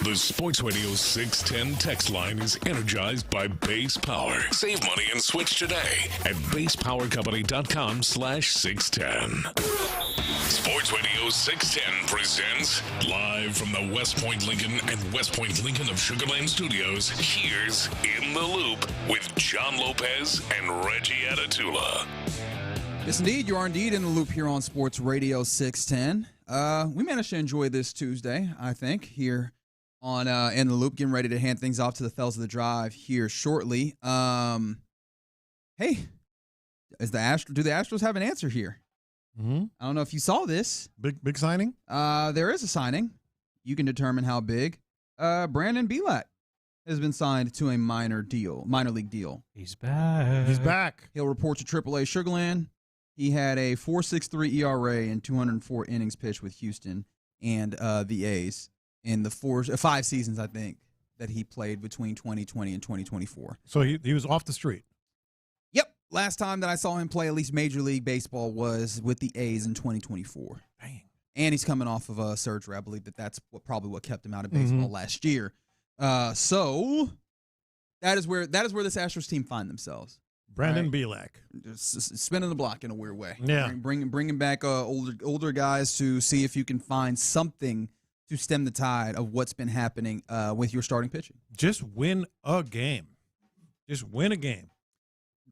The Sports Radio 610 text line is energized by Base Power. Save money and switch today at basepowercompany.com/610. Sports Radio 610 presents live from the West Point Lincoln and West Point Lincoln of Sugar Land Studios. Here's In the Loop with John Lopez and Reggie Atatula. Yes, indeed. You are indeed in the loop here on Sports Radio 610. We managed to enjoy this Tuesday, I think, here on In the Loop, getting ready to hand things off to the fellas of the drive here shortly. Hey, do the Astros have an answer here? Mm-hmm. I don't know if you saw this. Big signing? There is a signing. You can determine how big. Brandon Bielak has been signed to a minor league deal. He's back. He'll report to AAA Sugarland. He had a 4.63 ERA and 204 innings pitched with Houston and the A's in the 5 seasons, I think, that he played between 2020 and 2024. So he was off the street. Yep. Last time that I saw him play at least Major League Baseball was with the A's in 2024. Dang. And he's coming off of surgery. I believe that's probably what kept him out of baseball last year. So that is where this Astros team find themselves. Brandon Bielak. Just spinning the block in a weird way. Yeah. Bringing back older guys to see if you can find something to stem the tide of what's been happening with your starting pitching. Just win a game.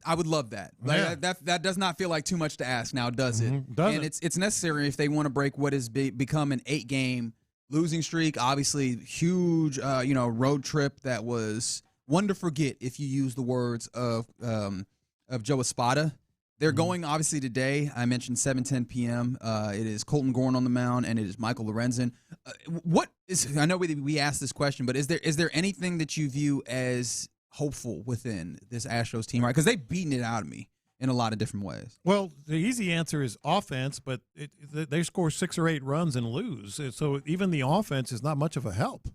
I would love that. That does not feel like too much to ask now, does it? Doesn't. And it's necessary if they want to break what has become an 8-game losing streak. Obviously, huge road trip that was one to forget, if you use the words of Joe Espada. They're going, obviously, today. I mentioned 7:10 p.m. It is Colton Gorn on the mound, and it is Michael Lorenzen. I know we asked this question, but is there anything that you view as hopeful within this Astros team, right? Because they've beaten it out of me in a lot of different ways. Well, the easy answer is offense, but they score 6 or 8 runs and lose. So even the offense is not much of a help.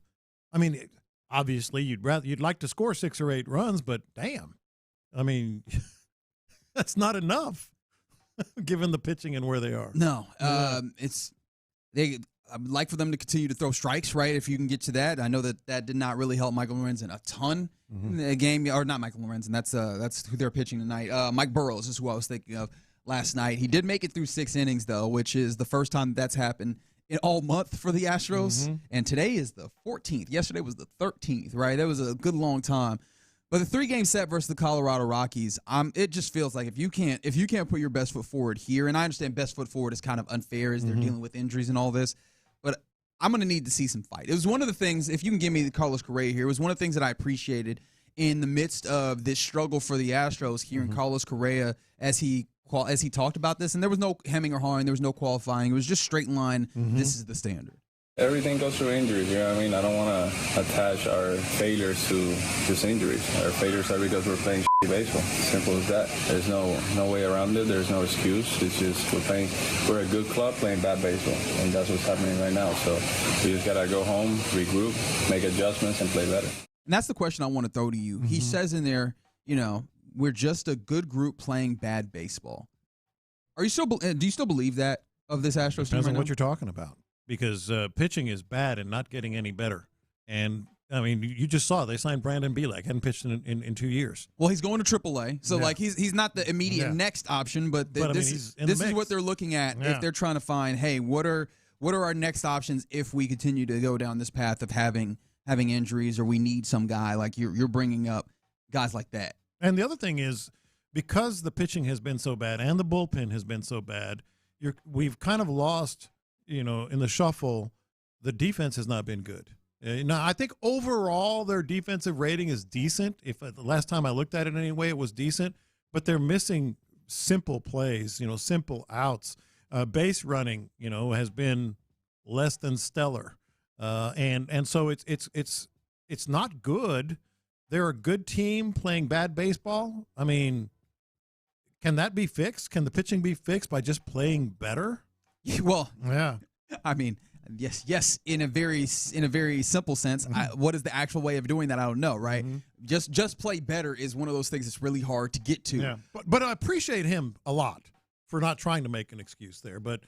I mean, obviously, you'd like to score 6 or 8 runs, but damn, I mean, that's not enough given the pitching and where they are. No, I'd like for them to continue to throw strikes, right? If you can get to that. I know that did not really help Michael Lorenzen a ton in the game, or not Michael Lorenzen. That's who they're pitching tonight. Mike Burrows is who I was thinking of last night. He did make it through 6 innings though, which is the first time that's happened in all month for the Astros. And today is the 14th. Yesterday was the 13th, right? That was a good long time. But the 3-game set versus the Colorado Rockies, it just feels like if you can't put your best foot forward here, and I understand best foot forward is kind of unfair as they're dealing with injuries and all this, but I'm going to need to see some fight. It was one of the things, if you can give me the Carlos Correa here, it was one of the things that I appreciated in the midst of this struggle for the Astros, hearing Carlos Correa as he talked about this, and there was no hemming or hawing, there was no qualifying. It was just straight line, this is the standard. Everything goes through injuries, you know what I mean? I don't want to attach our failures to just injuries. Our failures are because we're playing baseball. Simple as that. There's no way around it. There's no excuse. It's just we're a good club playing bad baseball, and that's what's happening right now. So we just got to go home, regroup, make adjustments, and play better. And that's the question I want to throw to you. He says in there, we're just a good group playing bad baseball. Do you still believe that of this Astros team? Depends on right what now? you're talking about. Because pitching is bad and not getting any better. And, I mean, you just saw they signed Brandon Bielak. Hadn't pitched in 2 years. Well, he's going to AAA. So, he's not the immediate next option, but this is what they're looking at if they're trying to find, hey, what are our next options if we continue to go down this path of having injuries or we need some guy like you're bringing up guys like that. And the other thing is, because the pitching has been so bad and the bullpen has been so bad, we've kind of lost – in the shuffle, the defense has not been good. Now, I think overall their defensive rating is decent. If the last time I looked at it anyway, it was decent. But they're missing simple plays, simple outs. Base running, has been less than stellar, and so it's not good. They're a good team playing bad baseball. I mean, can that be fixed? Can the pitching be fixed by just playing better? Well, yeah. I mean, yes. In a very simple sense, what is the actual way of doing that? I don't know, right? Just play better is one of those things that's really hard to get to. Yeah, but I appreciate him a lot for not trying to make an excuse there. But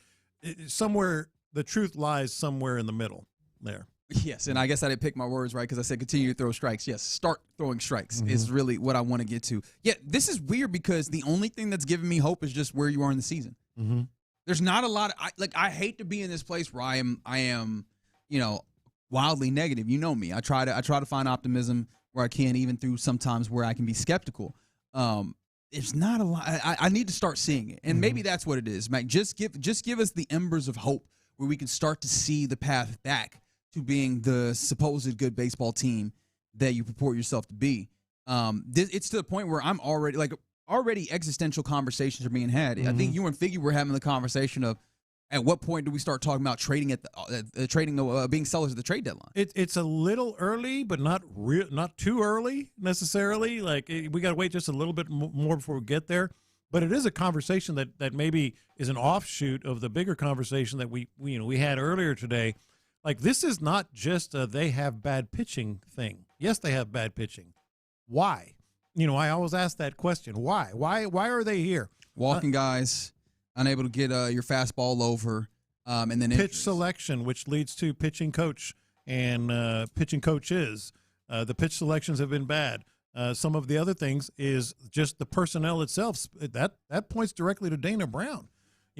somewhere the truth lies somewhere in the middle there. Yes, and I guess I didn't pick my words right because I said continue to throw strikes. Yes, start throwing strikes is really what I want to get to. Yeah, this is weird because the only thing that's giving me hope is just where you are in the season. There's not a lot of I hate to be in this place where I am, wildly negative. You know me. I try to find optimism where I can, even through sometimes where I can be skeptical. There's not a lot. I need to start seeing it, and maybe that's what it is, Mac. Just give us the embers of hope where we can start to see the path back to being the supposed good baseball team that you purport yourself to be. It's to the point where I'm already existential conversations are being had. I think you and Figgy were having the conversation of at what point do we start talking about trading being sellers at the trade deadline? It's a little early, but not too early necessarily. Like we got to wait just a little bit more before we get there. But it is a conversation that maybe is an offshoot of the bigger conversation that we had earlier today. Like this is not just a they have bad pitching thing. Yes, they have bad pitching. Why? I always ask that question. Why? Why are they here? Walking guys, unable to get your fastball over, and then pitch injuries. Selection, which leads to pitching coach and pitching coaches. The pitch selections have been bad. Some of the other things is just the personnel itself. That points directly to Dana Brown.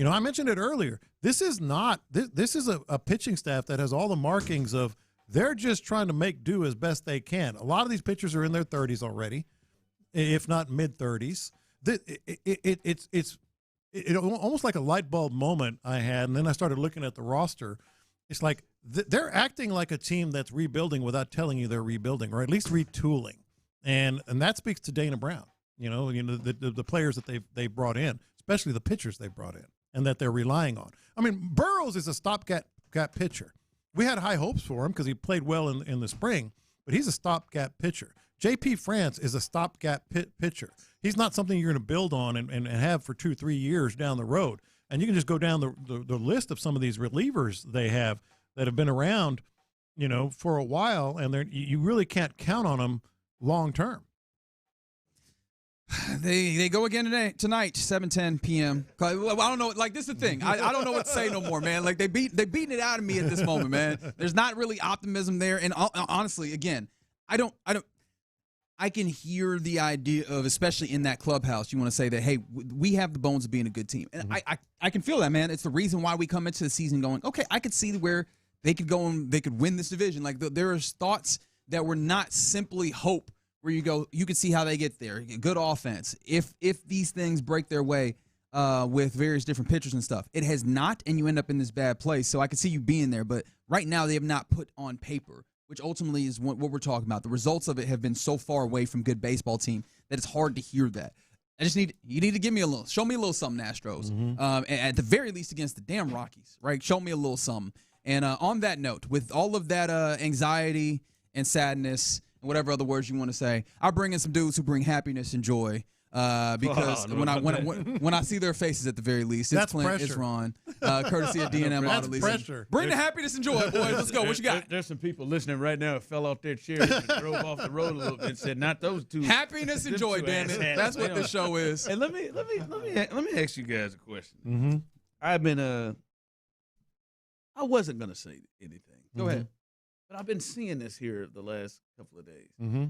I mentioned it earlier. This is not this is a pitching staff that has all the markings of they're just trying to make do as best they can. A lot of these pitchers are in their 30s already, if not mid-30s. It's almost like a light bulb moment I had, and then I started looking at the roster. It's like they're acting like a team that's rebuilding without telling you they're rebuilding, or at least retooling, and that speaks to Dana Brown. The players that they've brought in, especially the pitchers they brought in, and that they're relying on. I mean, Burrows is a stopgap pitcher. We had high hopes for him because he played well in the spring, but he's a stopgap pitcher. J.P. France is a stopgap pitcher. He's not something you're going to build on and have for 2-3 years down the road. And you can just go down the list of some of these relievers they have that have been around, for a while, and you really can't count on them long term. They go again tonight, 7:10 p.m. I don't know. Like, this is the thing. I don't know what to say no more, man. Like, they're beating it out of me at this moment, man. There's not really optimism there. And honestly, again, I can hear the idea of, especially in that clubhouse, you want to say that, hey, we have the bones of being a good team. And I can feel that, man. It's the reason why we come into the season going, okay, I could see where they could go and they could win this division. Like, there are thoughts that were not simply hope, where you can see how they get there. Good offense. If these things break their way with various different pitchers and stuff, it has not, and you end up in this bad place. So I can see you being there. But right now they have not put on paper, which ultimately is what we're talking about. The results of it have been so far away from good baseball team that it's hard to hear that. You need to give me show me a little something, Astros. At the very least against the damn Rockies, right? Show me a little something. And on that note, with all of that anxiety and sadness, whatever other words you want to say, I bring in some dudes who bring happiness and joy. Because when I see their faces, at the very least, it's Clint, pressure. It's Ron, courtesy of D&M That's Auto pressure. Bring the happiness and joy, boys. Let's go. What you got? There's some people listening right now who fell off their chairs and drove off the road a little bit and said, "Not those two." Happiness and joy, damn it. That's what this show is. And let me ask you guys a question. Mm-hmm. I wasn't gonna say anything. Go ahead. But I've been seeing this here the last couple of days. Mm-hmm.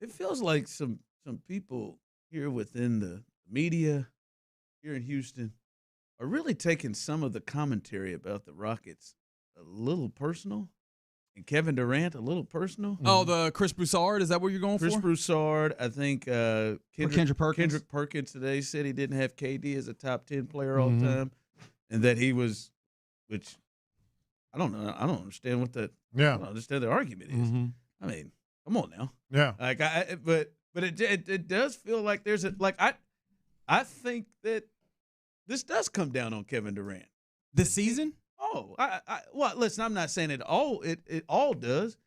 It feels like some people here within the media here in Houston are really taking some of the commentary about the Rockets a little personal, and Kevin Durant a little personal. Oh, the Chris Broussard, is that what you're going Chris for? Broussard, I think Kendrick Perkins. Kendrick Perkins today said he didn't have KD as a top 10 player all the time, and that he was, which I don't know. I don't understand what the I don't understand the argument is. Mm-hmm. I mean, come on now. Yeah. Like but it does feel like there's a like I think that this does come down on Kevin Durant. This season? Oh, well, listen, I'm not saying it all does.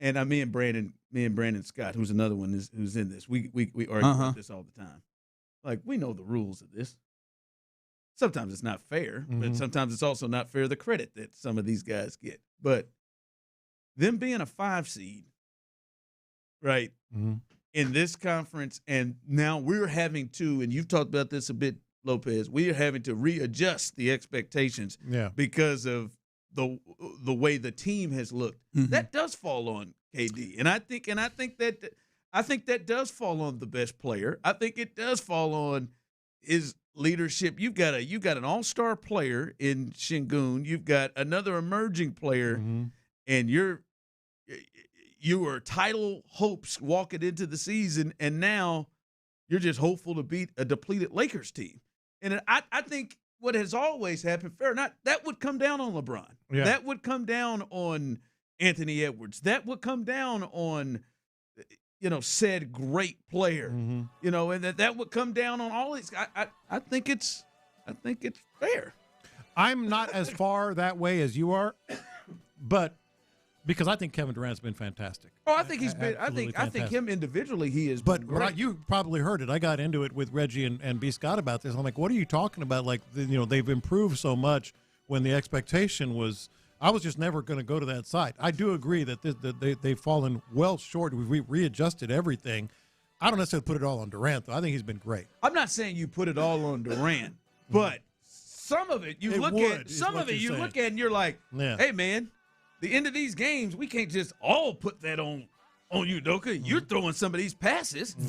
And me and Brandon Scott, who's another one who's in this. We argue about this all the time. Like, we know the rules of this. Sometimes it's not fair, but sometimes it's also not fair the credit that some of these guys get. But them being a 5 seed, right, in this conference, and now we're having to, and you've talked about this a bit, Lopez, we are having to readjust the expectations because of the way the team has looked. That does fall on KD, and I think that does fall on the best player. I think it does fall on his leadership. You've got an all-star player in Şengün. You've got another emerging player, and you are title hopes walking into the season, and now you're just hopeful to beat a depleted Lakers team. And I think what has always happened, fair or not, that would come down on LeBron. Yeah. That would come down on Anthony Edwards. That would come down on, said great player. And that would come down on all these. I think it's fair. I'm not as far that way as you are, but because I think Kevin Durant's been fantastic. Oh, I think he's been. I think him individually, he is. But great. You probably heard it. I got into it with Reggie and B. Scott about this. I'm like, what are you talking about? Like, they've improved so much when the expectation was. I was just never going to go to that side. I do agree that they've fallen well short. We've readjusted everything. I don't necessarily put it all on Durant, though. I think he's been great. I'm not saying you put it all on Durant, but some of it you look at and you're like, hey, man. The end of these games, we can't just all put that on you, Doka. You're throwing some of these passes or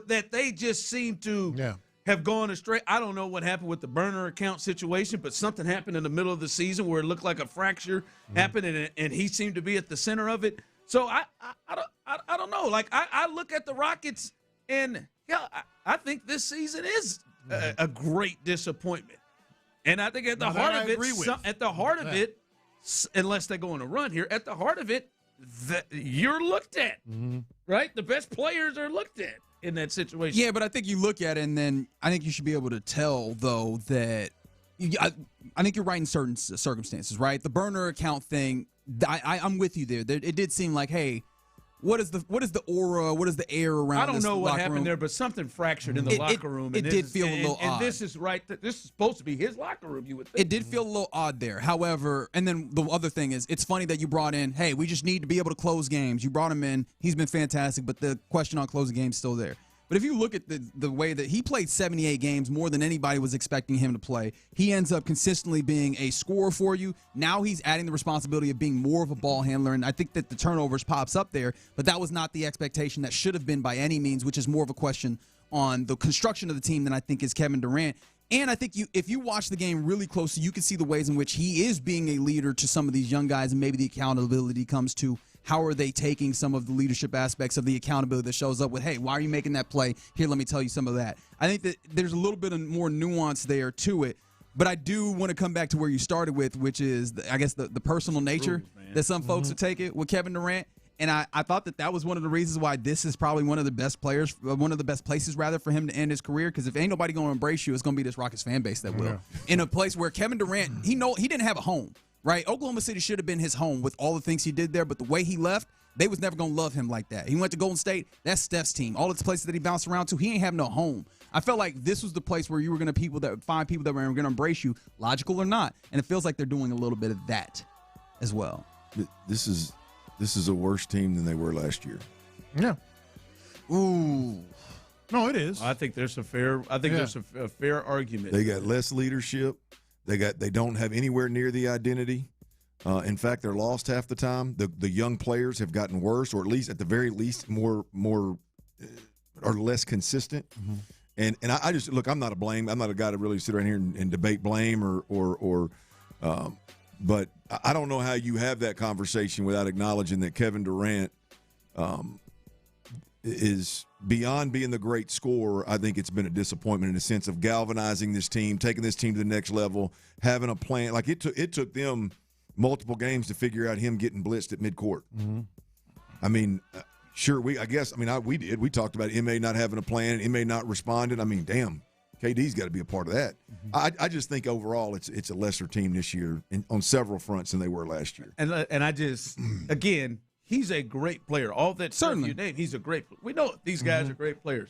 that they just seem to have gone astray. I don't know what happened with the burner account situation, but something happened in the middle of the season where it looked like a fracture happened, and he seemed to be at the center of it. So I don't know. Like I look at the Rockets, and I think this season is a great disappointment. And I think at the heart of it. Unless they go on a run here, at the heart of it, you're looked at, right? The best players are looked at in that situation. Yeah, but I think you look at it, and then I think you should be able to tell, though, that I think you're right in certain circumstances, right? The burner account thing, I'm with you there. It did seem like, hey, what is the aura? What is the air around? I don't know what happened there, but something fractured in the locker room. It did feel a little odd. And this is right. This is supposed to be his locker room. You would think. It did feel a little odd there. However, and then the other thing is, it's funny that you brought in, hey, we just need to be able to close games. You brought him in. He's been fantastic, but the question on closing games is still there. But if you look at the way that he played 78 games, more than anybody was expecting him to play, he ends up consistently being a scorer for you. Now he's adding the responsibility of being more of a ball handler, and I think that the turnovers pops up there, but that was not the expectation that should have been by any means, which is more of a question on the construction of the team than I think is Kevin Durant. And I think if you watch the game really closely, you can see the ways in which he is being a leader to some of these young guys, and maybe the accountability comes to how are they taking some of the leadership aspects of the accountability that shows up with, hey, why are you making that play? Here, let me tell you some of that. I think that there's a little bit of more nuance there to it, but I do want to come back to where you started with, which is, I guess, the personal nature that some folks would take it with Kevin Durant. And I thought that was one of the reasons why this is probably one of the best places for him to end his career. Because if ain't nobody going to embrace you, it's going to be this Rockets fan base that will. Yeah. In a place where Kevin Durant, he didn't have a home, right? Oklahoma City should have been his home with all the things he did there. But the way he left, they was never going to love him like that. He went to Golden State. That's Steph's team. All the places that he bounced around to, he ain't have no home. I felt like this was the place where you were going to find people that were going to embrace you, logical or not. And it feels like they're doing a little bit of that as well. This is a worse team than they were last year. Yeah. Ooh. No, it is. I think there's a fair argument. They got less leadership. They don't have anywhere near the identity. In fact, they're lost half the time. The young players have gotten worse, or at least at the very least more or less consistent. Mm-hmm. And I just look. I'm not a guy to really sit around here and debate blame but I don't know how you have that conversation without acknowledging that Kevin Durant is beyond being the great scorer. I think it's been a disappointment in the sense of galvanizing this team, taking this team to the next level, having a plan. Like it took them multiple games to figure out him getting blitzed at midcourt. Mm-hmm. I mean, sure, we did. We talked about M.A. not having a plan, M.A. not responding. I mean, damn, KD's got to be a part of that. Mm-hmm. I just think overall it's a lesser team this year on several fronts than they were last year. And I just, again, he's a great player. All that certainly you name, he's a great player. We know these guys are great players.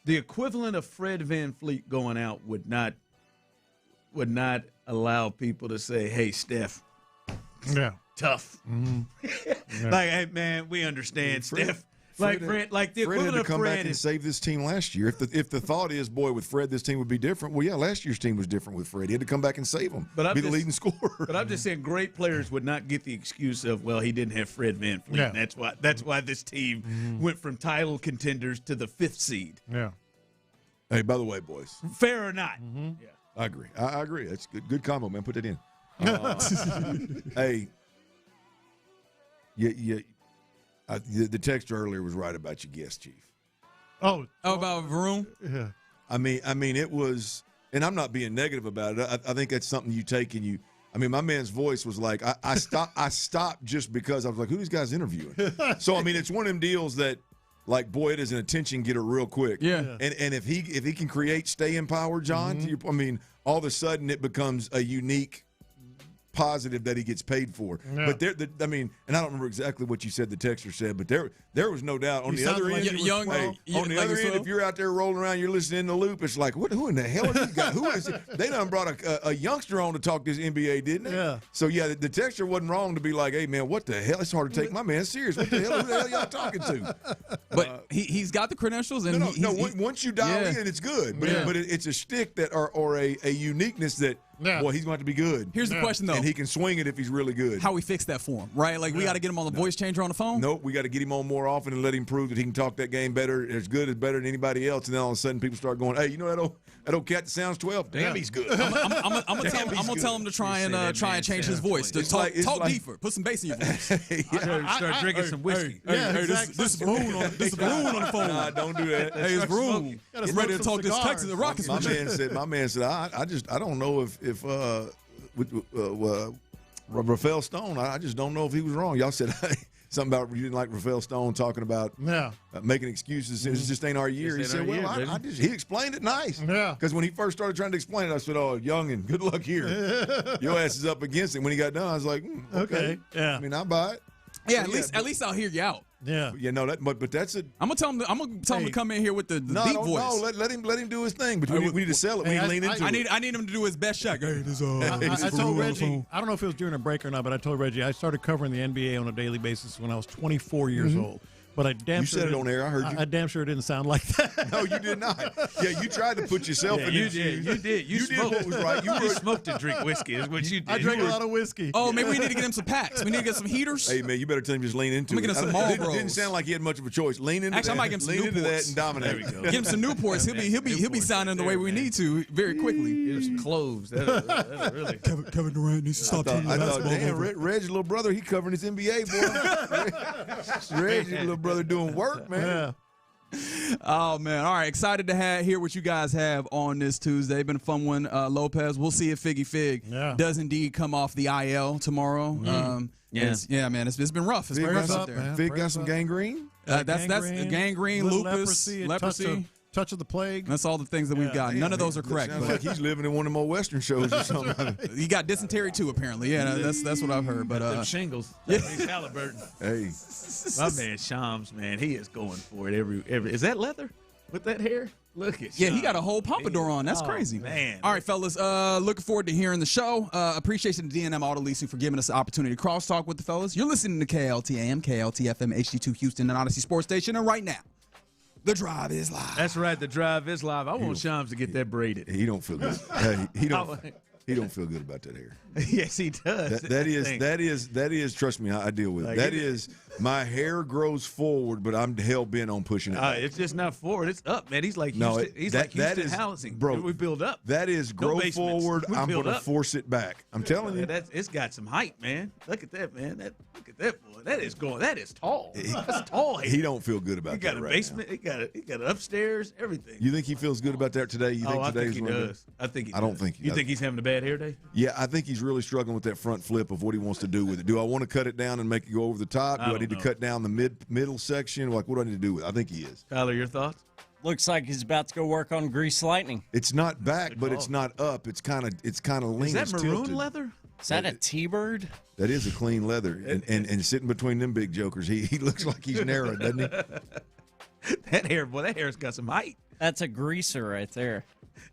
The equivalent of Fred VanVleet going out would not allow people to say, hey, Steph, tough. Mm-hmm. Like, hey, man, we understand, Steph. Fred the equivalent had to of come Fred back and save this team last year. If the thought is, boy, with Fred, this team would be different. Well, yeah, last year's team was different with Fred. He had to come back and save them, be the leading scorer. But I'm just saying, great players would not get the excuse of, well, he didn't have Fred VanVleet. Yeah. That's why this team went from title contenders to the 5th seed. Yeah. Hey, by the way, boys, fair or not? Yeah. I agree. I agree. That's good combo, man. Put that in. Hey, the texter earlier was right about your guest, Chief. Oh, about Varun? Yeah. I mean, it was, and I'm not being negative about it. I think that's something you take and you. I mean, my man's voice was like, I stopped just because I was like, who are these guys interviewing? So I mean, it's one of them deals that, like, boy, it is an attention getter real quick. Yeah. And if he can create staying power, John, I mean, all of a sudden it becomes a unique positive that he gets paid for. Yeah. But I mean, and I don't remember exactly what you said, the texter said, but there was no doubt on the other end. If you're out there rolling around, you're listening to the loop, it's like, who in the hell are these guys? Who is it? They done brought a youngster on to talk this NBA, didn't they? Yeah. So yeah, the texter wasn't wrong to be like, hey man, what the hell? It's hard to take my man serious. What the hell? Who the hell y'all talking to? But he's got the credentials, and once you dial in, it's good. But it's a shtick that or a uniqueness that. Yeah. Boy, he's going to have to be good. Here's the question, though. And he can swing it if he's really good. How we fix that for him, right? Like, we got to get him on the voice changer on the phone? Nope, we got to get him on more often and let him prove that he can talk that game better, as good as better than anybody else. And then all of a sudden people start going, hey, you know that old cat that sounds 12? Damn, he's good. I'm going to tell him to try and change his voice. To talk deeper. Put some bass in your voice. Start drinking some whiskey. This is Varun on the phone. Nah, don't do that. Hey, it's Varun. He's ready to talk this Texas and Rockets. My man said, I don't know if with Rafael Stone, I just don't know if he was wrong. Y'all said something about you didn't like Rafael Stone talking about making excuses. It just ain't our year. He said, well, he explained it nice. Yeah. Because when he first started trying to explain it, I said, oh, young and good luck here. Your ass is up against it. When he got done, I was like, okay. Yeah. I mean, I'll buy it. Yeah, at least I'll hear you out. Yeah. Yeah, no, but that's it. I'm gonna tell him to come in here with the deep voice. No, let him do his thing. But we need to sell it. We need to lean into it. I need him to do his best shot. Hey, I told Reggie, I don't know if it was during a break or not, but I told Reggie I started covering the NBA on a daily basis when I was 24 years old. But I damn you sure said it on air. I heard you. I damn sure didn't sound like that. No, you did not. Yeah, you tried to put yourself in his shoes. You did. You did what was right. You smoked and drink whiskey is what you did. I drank a lot of whiskey. Oh, maybe we need to get him some packs. We need to get some heaters. Hey, man, you better tell him just lean into it. Get him some Marlboros. It didn't sound like he had much of a choice. Lean into Actually, I might get him some Newports. Lean into that and dominate. Get him some Newports. He'll be signing the way we need to very quickly. Get him some clothes. That'll really. Kevin Durant needs to stop taking I thought, damn, Reggie's little brother, he covering his NBA, boy. Reggie's little brother doing work. Man. Yeah. Oh man! All right, excited to hear what you guys have on this Tuesday. Been a fun one, Lopez. We'll see if Figgy Fig does indeed come off the IL tomorrow. Man, it's been rough. It's been rough out there. Fig got some gangrene. That's gangrene, lupus, leprosy. Touch of the plague. That's all the things that we've got. None of those are correct. Sounds like he's living in one of them old Western shows or something. He got dysentery too, apparently. Yeah, that's what I've heard. But them shingles. He's Halliburton. Hey, my man Shams, man, he is going for it every. Is that leather with that hair? Look at he got a whole pompadour on. That's crazy. Man. All right, fellas. Looking forward to hearing the show. Appreciation to D&M Auto Leasing for giving us the opportunity to crosstalk with the fellas. You're listening to KLT AM, KLT FM, HD2 Houston, and Odyssey Sports Station, and right now. The drive is live. That's right. The drive is live. I want Shams to get that braided. He don't feel good. Hey, he don't feel good about that hair. Yes, he does. That is. Trust me, I deal with it. That is, my hair grows forward, but I'm hell bent on pushing it back. It's just not forward; it's up, man. He's like Houston, Houston housing, bro. We build up. That is grow forward. I'm going to force it back. I'm telling you, it's got some height, man. Look at that, man. Look at that boy. That is tall. That's tall. He don't feel good about that. He got a basement. He got it upstairs. Everything. You think he feels good about that today? I think he does. I don't think. You think he's having a bad hair day? Yeah, I think he's really struggling with that front flip of what he wants to do with it. Do I want to cut it down and make it go over the top? Do I need to cut down the middle section? Like, what do I need to do with it? I think he is. Tyler, your thoughts? Looks like he's about to go work on Grease Lightning. It's not back, but it's not up. It's kind of lean. Is that maroon tilted. leather? Is that a T-bird? That is a clean leather. And sitting between them big jokers, he looks like he's narrow, doesn't he? That hair's got some height. That's a greaser right there.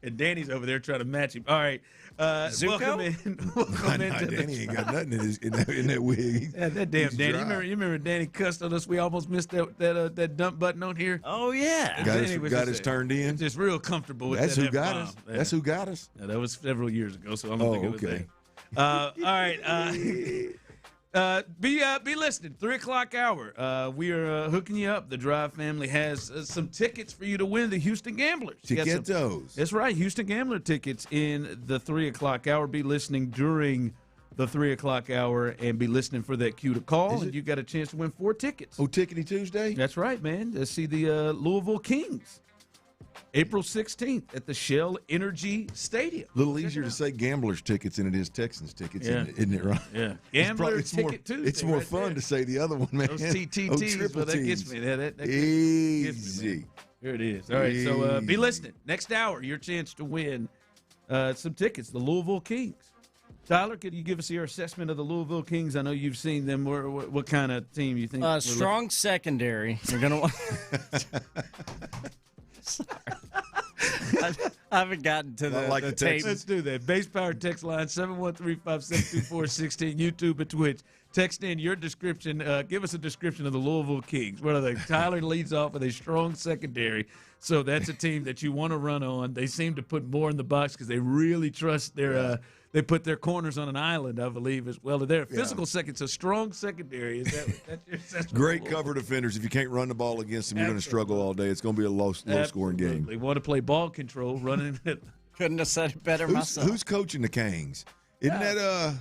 And Danny's over there trying to match him. All right. Welcome in. Danny ain't got nothing in that wig. Yeah, that damn Danny. You remember Danny cussed on us? We almost missed that dump button on here. Oh, yeah. Got us turned in. Just real comfortable with That's that. Who got us. Yeah. That's who got us. Yeah, that was several years ago, so I don't think it was okay. All right. Be listening. 3 o'clock hour. We are hooking you up. The Drive family has some tickets for you to win. The Houston Gamblers. Ticketos. That's right. Houston Gambler tickets in the 3 o'clock hour. Be listening during the 3 o'clock hour and be listening for that cue to call. And you got a chance to win 4 tickets. Oh, Tickety Tuesday? That's right, man. To see the Louisville Kings. April 16th at the Shell Energy Stadium. A little easier to say Gamblers tickets than it is Texans tickets, isn't it, right? Yeah. Gambler Ticket Tuesday. It's more fun to say the other one, man. Those TTTs, but that gets me. That Easy. gets me, here it is. All right, so be listening. Next hour, your chance to win some tickets, the Louisville Kings. Tyler, could you give us your assessment of the Louisville Kings? I know you've seen them. What kind of team you think? Strong secondary. You're going to Sorry. I haven't gotten to the tape. Let's do that. Base Power text line 713-572-416. YouTube and Twitch. Text in your description. Give us a description of the Louisville Kings. What are they? Tyler leads off with a strong secondary. So that's a team that you want to run on. They seem to put more in the box because they really trust their they put their corners on an island, I believe, as well. They're a physical second, so strong secondary. Is that's your assessment? Great cover defenders. If you can't run the ball against them, you're going to struggle all day. It's going to be a low-scoring game. They want to play ball control, running. Couldn't have said it better myself. Who's coaching the Kings? Isn't that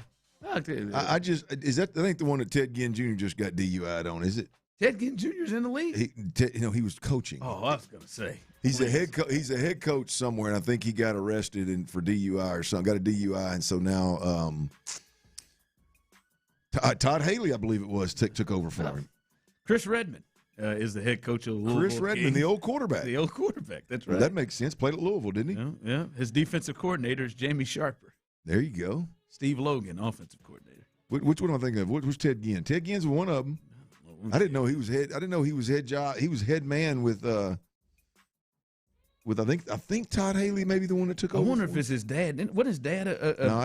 I think the one that Ted Ginn Jr. just got DUI'd on, is it? Ted Ginn Jr.'s in the league? He was coaching. Oh, I was going to say. He's a head coach somewhere, and I think he got arrested for DUI or something. Got a DUI, and so now Todd Haley, I believe it was, took over for him. Chris Redmond is the head coach of Louisville. Chris Redmond, Kings. the old quarterback. The old quarterback, that's right. Well, that makes sense. Played at Louisville, didn't he? Yeah. His defensive coordinator is Jamie Sharper. There you go. Steve Logan, offensive coordinator. Which one am I thinking of? Who's Ted Ginn? Ted Ginn's one of them. I didn't know he was head. I didn't know he was head job. He was head man with I think Todd Haley may be the one that took over. I wonder if it's his dad. What is dad?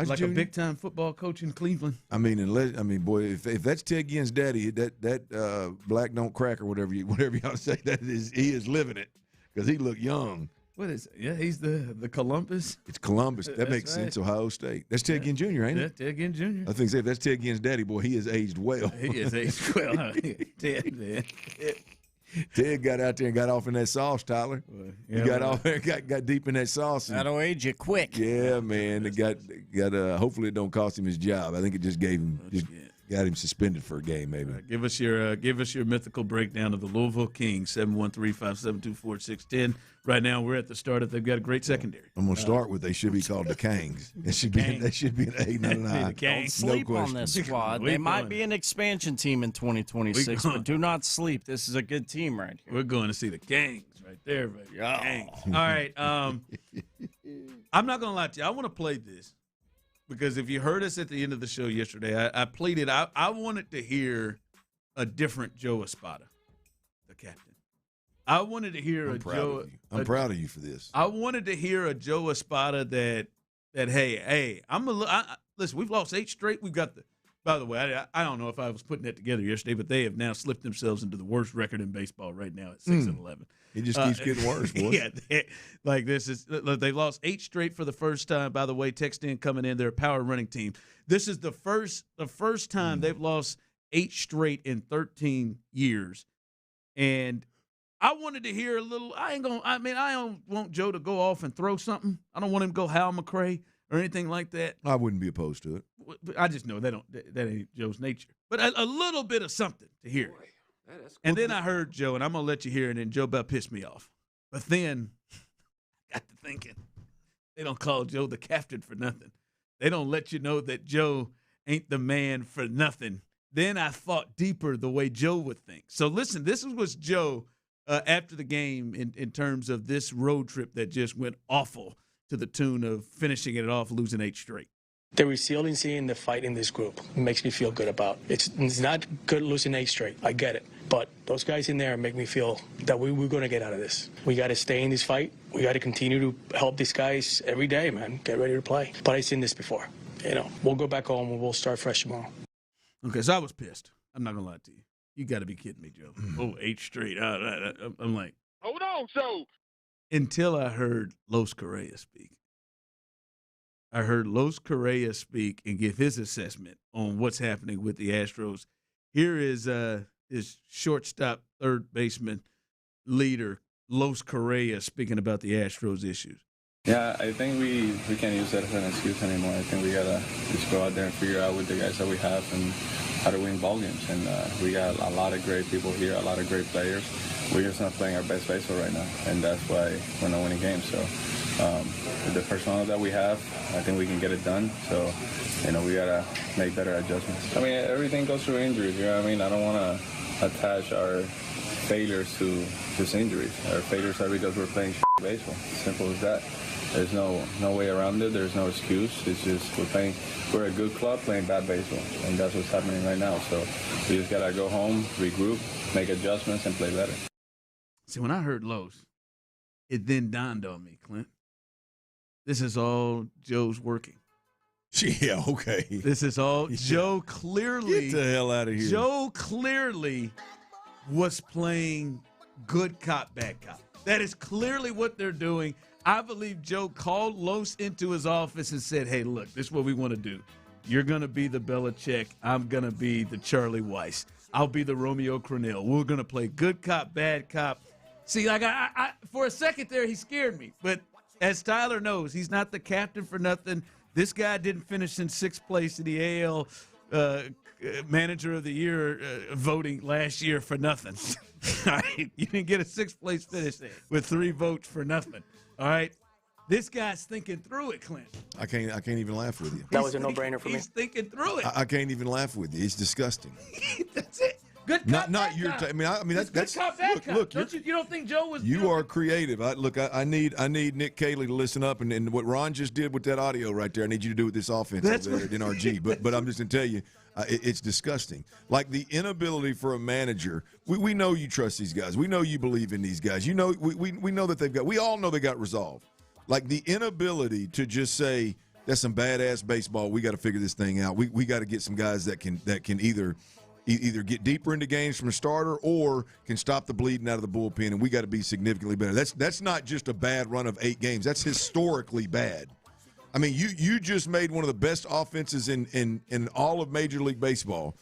Like a big time football coach in Cleveland? I mean, boy, if that's Ted Ginn's daddy, that black don't crack or whatever y'all say, he is living it because he looked young. What is it? Yeah, he's the Columbus. It's Columbus. That makes sense. Ohio State. That's Ted Ginn Jr., ain't it? Yeah, Ted Ginn Jr. I think if that's Ted Ginn's daddy, boy, he has aged well. He has aged well. Ted, man. Ted got out there and got off in that sauce, Tyler. He got off there, got deep in that sauce. That'll age you quick. Yeah, man. It got. Hopefully, it don't cost him his job. I think it just got him suspended for a game, maybe. Right, give us your mythical breakdown of the Louisville Kings. 713-572-4610. Right now, we're at the start of. They've got a great secondary. I'm going to start with they should be called the Kangs. They should be an A, not an I. Don't sleep on this squad. They might be an expansion team in 2026, but do not sleep. This is a good team right here. We're going to see the Kangs right there, baby. Yeah. Kangs. All right. I'm not going to lie to you. I want to play this because if you heard us at the end of the show yesterday, I played it. I wanted to hear a different Joe Espada, the captain. I wanted to hear I'm proud of you for this. I wanted to hear a Joe Espada that hey, listen, we've lost 8 straight. We've got By the way, I don't know if I was putting that together yesterday, but they have now slipped themselves into the worst record in baseball right now at 6-11. It just keeps getting worse, boy. Yeah, they've lost 8 straight for the first time. By the way, text in coming in, they're a power running team. This is the first time they've lost 8 straight in 13 years. And I wanted to hear a little. I don't want Joe to go off and throw something. I don't want him to go Hal McRae or anything like that. I wouldn't be opposed to it. I just know that ain't Joe's nature. But a little bit of something to hear. And then I heard Joe, and I'm going to let you hear it, and Joe about pissed me off. But then I got to thinking, they don't call Joe the captain for nothing. They don't let you know that Joe ain't the man for nothing. Then I thought deeper the way Joe would think. So listen, this was Joe after the game in terms of this road trip that just went awful to the tune of finishing it off, losing 8 straight. The resiliency and the fight in this group makes me feel good about. It's not good losing 8 straight. I get it. But those guys in there make me feel that we're going to get out of this. We got to stay in this fight. We got to continue to help these guys every day, man. Get ready to play. But I've seen this before. We'll go back home and we'll start fresh tomorrow. Okay, so I was pissed. I'm not going to lie to you. You got to be kidding me, Joe. 8 straight. I'm like, hold on, so. Until I heard Los Correa speak. I heard Los Correa speak and give his assessment on what's happening with the Astros. Here is his shortstop, third baseman, leader, Los Correa, speaking about the Astros issues. Yeah, I think we can't use that as an excuse anymore. I think we got to just go out there and figure out with the guys that we have and how to win ball games. And we got a lot of great people here, a lot of great players. We're just not playing our best baseball right now, and that's why we're not winning games. So with the personnel that we have, I think we can get it done. So, we got to make better adjustments. I mean, everything goes through injuries, I don't want to attach our failures to just injuries. Our failures are because we're playing baseball. Simple as that. There's no way around it. There's no excuse. It's just we're a good club playing bad baseball, and that's what's happening right now. So we just got to go home, regroup, make adjustments, and play better. See, when I heard Los, it then dawned on me, Clint. This is all Joe's working. Yeah, okay. This is all Joe clearly. Get the hell out of here. Joe clearly was playing good cop, bad cop. That is clearly what they're doing. I believe Joe called Los into his office and said, hey, look, this is what we want to do. You're going to be the Belichick. I'm going to be the Charlie Weiss. I'll be the Romeo Crennel. We're going to play good cop, bad cop. See, like I for a second there, he scared me. But as Tyler knows, he's not the captain for nothing. This guy didn't finish in 6th place in the AL Manager of the Year voting last year for nothing. All right? You didn't get a 6th place finish with 3 votes for nothing. All right? This guy's thinking through it, Clint. I can't even laugh with you. That was a no-brainer for me. He's thinking through it. I can't even laugh with you. It's disgusting. That's it. Good cop, not your. I mean that's good cop, bad cop. Look, you don't think Joe was? You are creative. I need Nick Cayley to listen up, and what Ron just did with that audio right there. I need you to do with this offense over there at NRG. But I'm just gonna tell you, it's disgusting. Like the inability for a manager. We know you trust these guys. We know you believe in these guys. We know that we all know they got resolve. Like the inability to just say that's some badass baseball. We got to figure this thing out. We got to get some guys that can either get deeper into games from a starter or can stop the bleeding out of the bullpen, and we got to be significantly better. That's not just a bad run of 8 games. That's historically bad. I mean, you just made one of the best offenses in all of Major League Baseball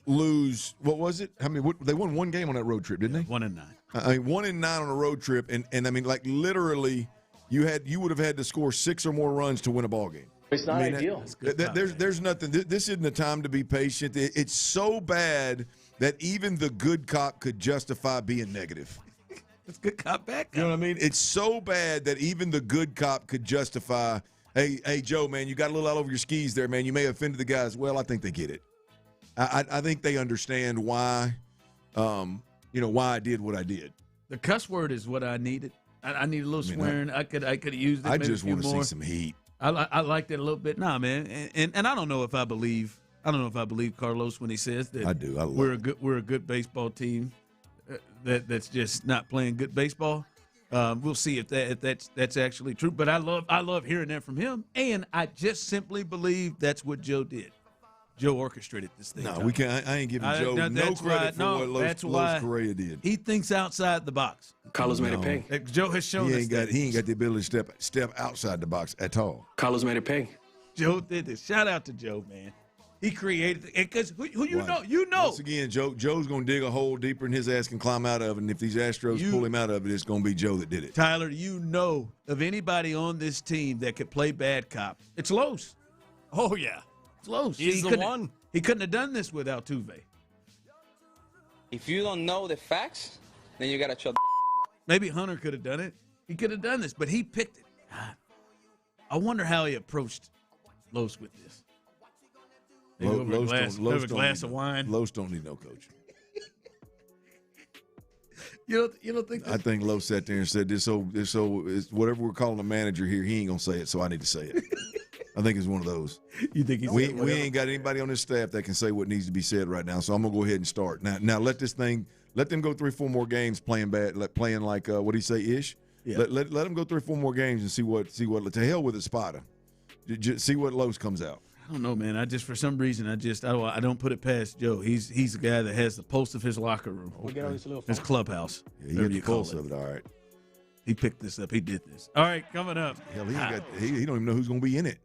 lose. What was it? I mean, they won 1 game on that road trip, didn't they? 1-9. I mean, 1-9 on a road trip, and I mean, like literally, you would have had to score 6 or more runs to win a ball game. It's not ideal. There's nothing. This isn't the time to be patient. It's so bad that even the good cop could justify being negative. It's good cop, bad cop. You know what I mean? It's so bad that even the good cop could justify, hey, Joe, man, you got a little out over your skis there, man. You may have offended the guys. Well, I think they get it. I think they understand why, why I did what I did. The cuss word is what I needed. I need a little swearing. I could have used it. I just want to see some heat. I liked it a little bit. Nah, man, and I don't know if I believe Carlos when he says that. I do. We're a good baseball team that's just not playing good baseball. We'll see if that's actually true. But I love hearing that from him, and I just simply believe that's what Joe did. Joe orchestrated this thing. No, we can't. I ain't giving Joe no credit for what Los Correa did. He thinks outside the box. Carlos made it pay. Joe has shown he ain't got the ability to step outside the box at all. Carlos made it pay. Joe did this. Shout out to Joe, man. He created it because who you know. Once again, Joe's going to dig a hole deeper than his ass can climb out of, and if these Astros pull him out of it, it's going to be Joe that did it. Tyler, you know of anybody on this team that could play bad cop? It's Los. Oh yeah, it's Los. He's the one. He couldn't have done this without Tuve. If you don't know the facts, then you got to chill. Maybe Hunter could have done it. He could have done this, but he picked it. I wonder how he approached Los with this. Over a glass of wine. Los don't need no coach. You don't think? I think Los sat there and said this. So it's whatever we're calling a manager here. He ain't gonna say it, so I need to say it. I think it's one of those. You think we ain't got anybody on this staff that can say what needs to be said right now. So I'm gonna go ahead and start now. Let them go 3-4 more games playing bad, playing like what do you say ish. Yeah. Let them go 3-4 more games and see what. To hell with Espada. See what Los comes out. I don't know, man. For some reason, I don't put it past Joe. He's the guy that has the pulse of his locker room, his clubhouse. Yeah, he got the pulse of it. All right. He picked this up. He did this. All right, coming up. Hell, he don't even know who's gonna be in it.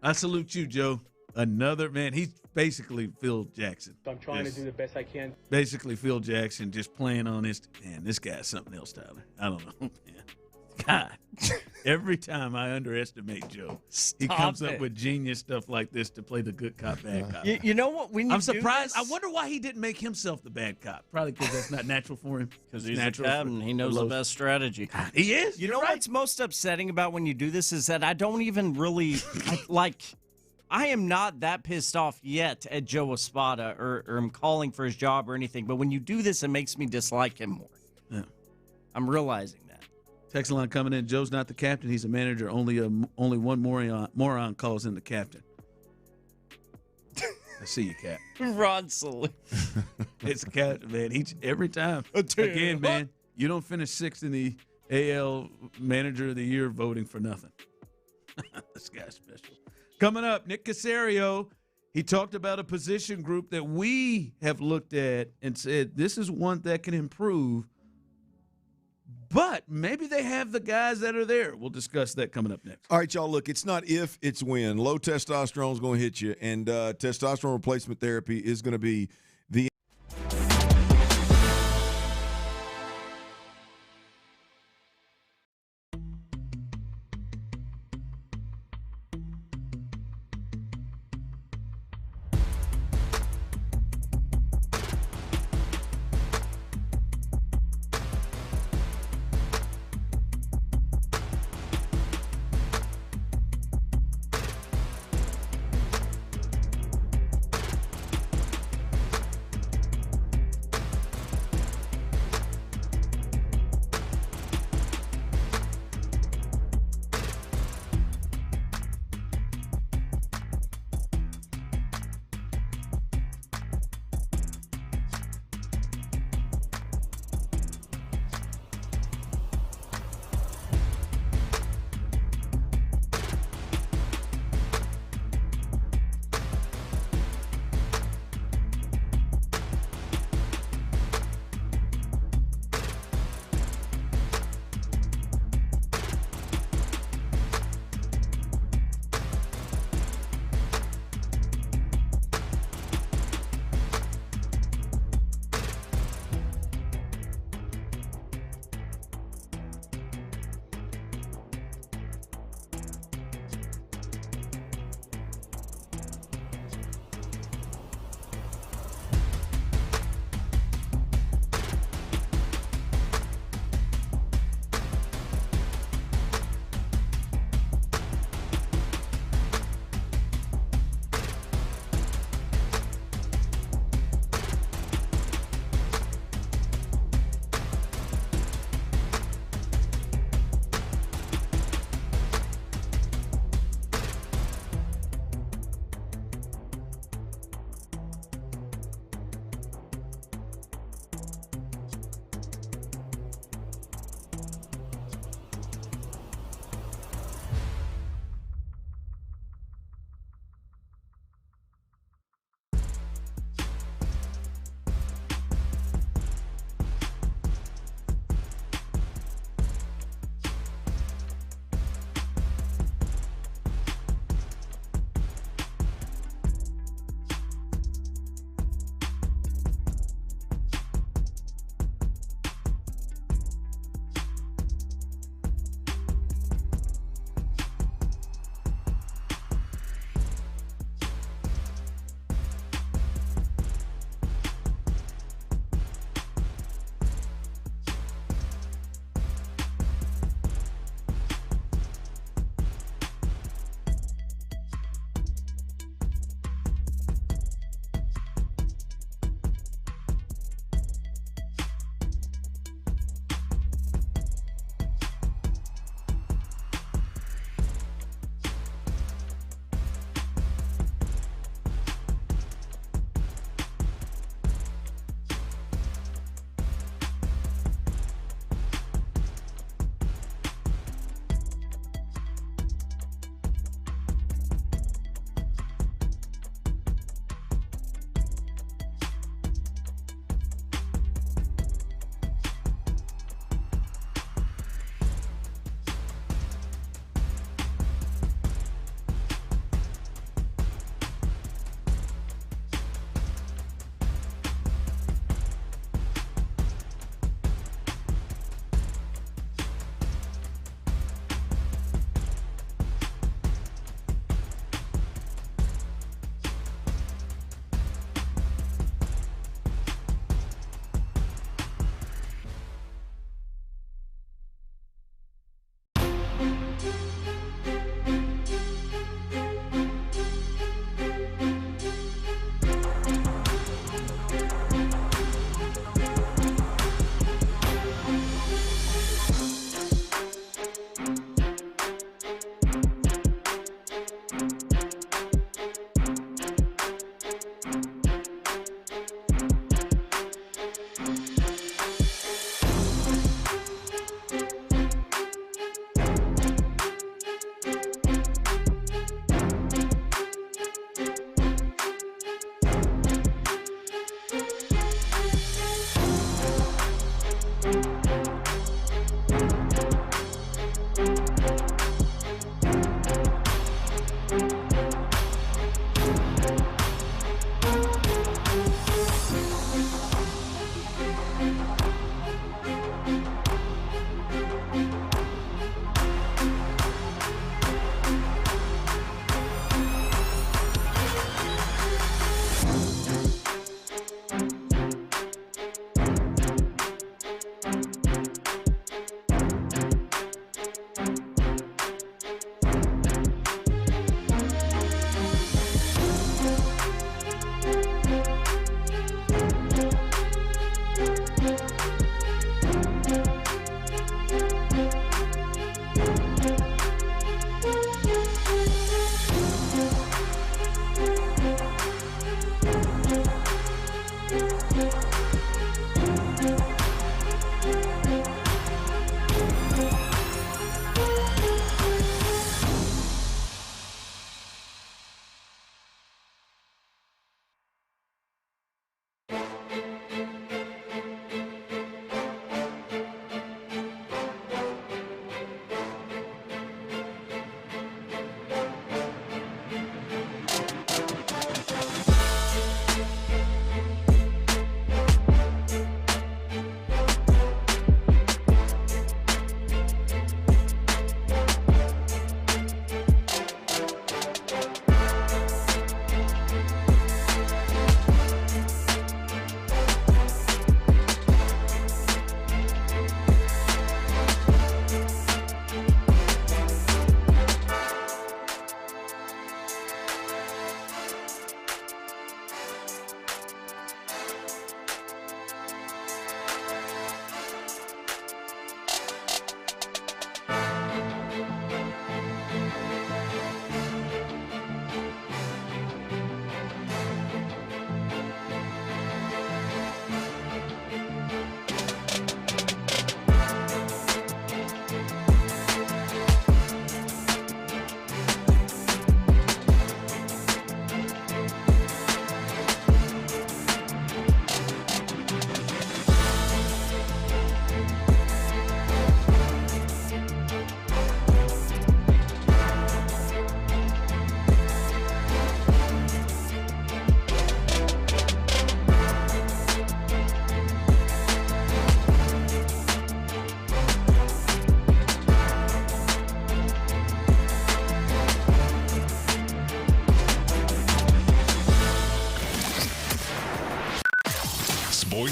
I salute you, Joe. Another man. He's basically Phil Jackson. I'm trying to do the best I can. Basically, Phil Jackson just playing on his. Man, this guy's something else, Tyler. I don't know, man. God, every time I underestimate Joe, he comes up with genius stuff like this to play the good cop, bad cop. You know what? I'm surprised. I wonder why he didn't make himself the bad cop. Probably because that's not natural for him. Because he's natural. He knows the best strategy. He is. You know what's most upsetting about when you do this is that I don't even really I am not that pissed off yet at Joe Espada or I'm calling for his job or anything. But when you do this, it makes me dislike him more. Yeah. I'm realizing that. Text line coming in. Joe's not the captain. He's a manager. Only one moron calls in the captain. I see you, Cap. Ron Sully. It's captain, man. Every time. Again, man, you don't finish sixth in the AL Manager of the Year voting for nothing. This guy's special. Coming up, Nick Caserio. He talked about a position group that we have looked at and said this is one that can improve. But maybe they have the guys that are there. We'll discuss that coming up next. All right, y'all, look, it's not if, it's when. Low testosterone is going to hit you, and testosterone replacement therapy is going to be the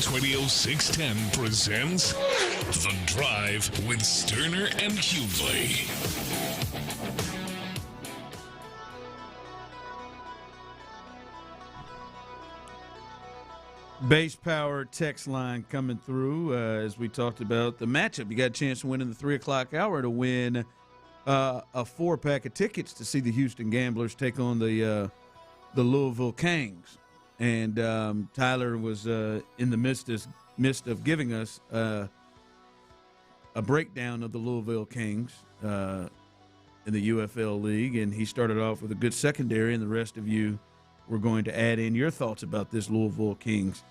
Sports Radio 610 presents The Drive with Stoerner and Hughley. Base Power text line coming through as we talked about the matchup. You got a chance to win in the 3 o'clock hour to win a 4-pack of tickets to see the Houston Gamblers take on the Louisville Kings. And Tyler was in the midst of giving us a breakdown of the Louisville Kings in the UFL League, and he started off with a good secondary, and the rest of you were going to add in your thoughts about this Louisville Kings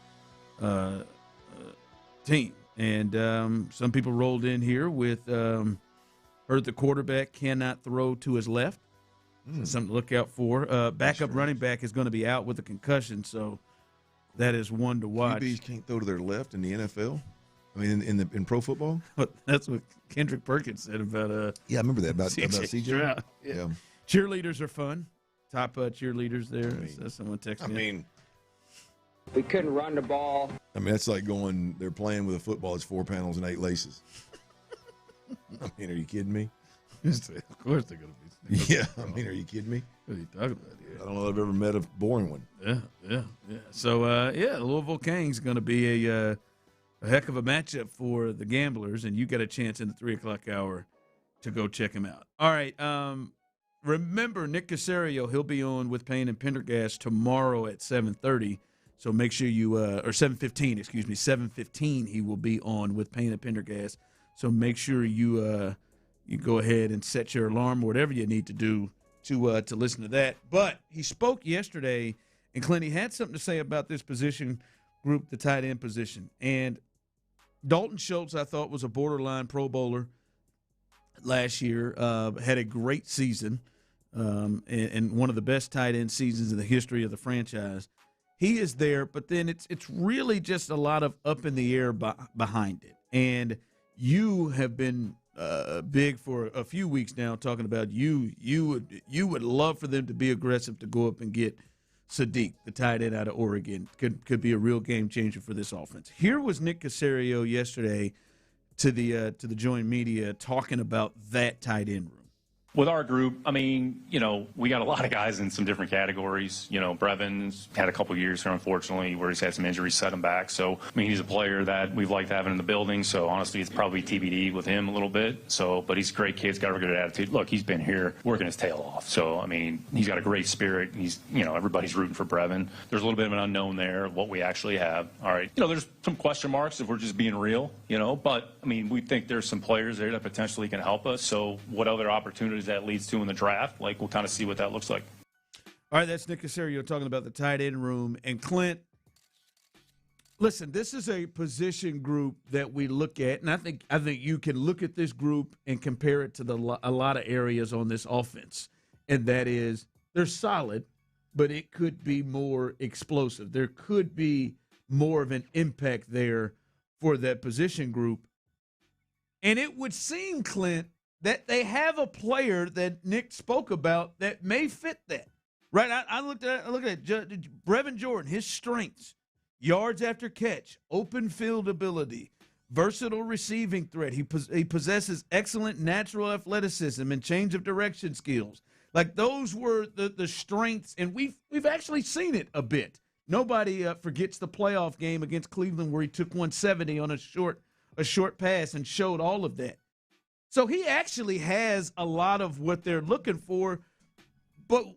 team. And some people rolled in here with heard the quarterback cannot throw to his left. Something to look out for. Backup running back is going to be out with a concussion, so that is one to watch. QBs can't throw to their left in the NFL? I mean, in pro football? But that's what Kendrick Perkins said about yeah, I remember that about CJ. Stroud. Yeah. Cheerleaders are fun. Top cheerleaders there. Someone texted me. We couldn't run the ball. I mean, that's like going, they're playing with a football that's 4 panels and 8 laces. I mean, are you kidding me? Of course they're going to be. Yeah, I mean, are you kidding me? What are you talking about here? I don't know if I've ever met a boring one. Yeah. So, Louisville Kings going to be a heck of a matchup for the Gamblers, and you got a chance in the 3 o'clock hour to go check them out. All right, remember, Nick Caserio, he'll be on with Payne and Pendergast tomorrow at 7:30. So make sure you, or 7:15, 7:15 he will be on with Payne and Pendergast. So make sure you go ahead and set your alarm, whatever you need to do to listen to that. But he spoke yesterday, and Clint, he had something to say about this position group, the tight end position. And Dalton Schultz, I thought, was a borderline Pro Bowler last year, had a great season, and one of the best tight end seasons in the history of the franchise. He is there, but then it's really just a lot of up in the air behind it. And you have been big for a few weeks now, talking about you would love for them to be aggressive to go up and get Sadiq, the tight end out of Oregon. Could be a real game changer for this offense. Here was Nick Caserio yesterday to the joint media talking about that tight end room. With our group, I mean, we got a lot of guys in some different categories. Brevin's had a couple years here, unfortunately, where he's had some injuries set him back. So, I mean, he's a player that we've liked having in the building. So, honestly, it's probably TBD with him a little bit. So, but he's a great kid. He's got a good attitude. Look, he's been here working his tail off. So, I mean, he's got a great spirit. He's, everybody's rooting for Brevin. There's a little bit of an unknown there, what we actually have. All right. There's some question marks if we're just being real, But, I mean, we think there's some players there that potentially can help us. So, what other opportunities that leads to in the draft, we'll kind of see what that looks like. All right, that's Nick Caserio talking about the tight end room. And Clint, listen, this is a position group that we look at, and I think you can look at this group and compare it to a lot of areas on this offense, and that is they're solid, but it could be more explosive. There could be more of an impact there for that position group. And it would seem, Clint, that they have a player that Nick spoke about that may fit that. Right? I looked at Brevin Jordan, his strengths, yards after catch, open field ability, versatile receiving threat. He possesses excellent natural athleticism and change of direction skills. Like, those were the strengths, and we've actually seen it a bit. Nobody forgets the playoff game against Cleveland where he took 170 on a short pass and showed all of that. So he actually has a lot of what they're looking for. But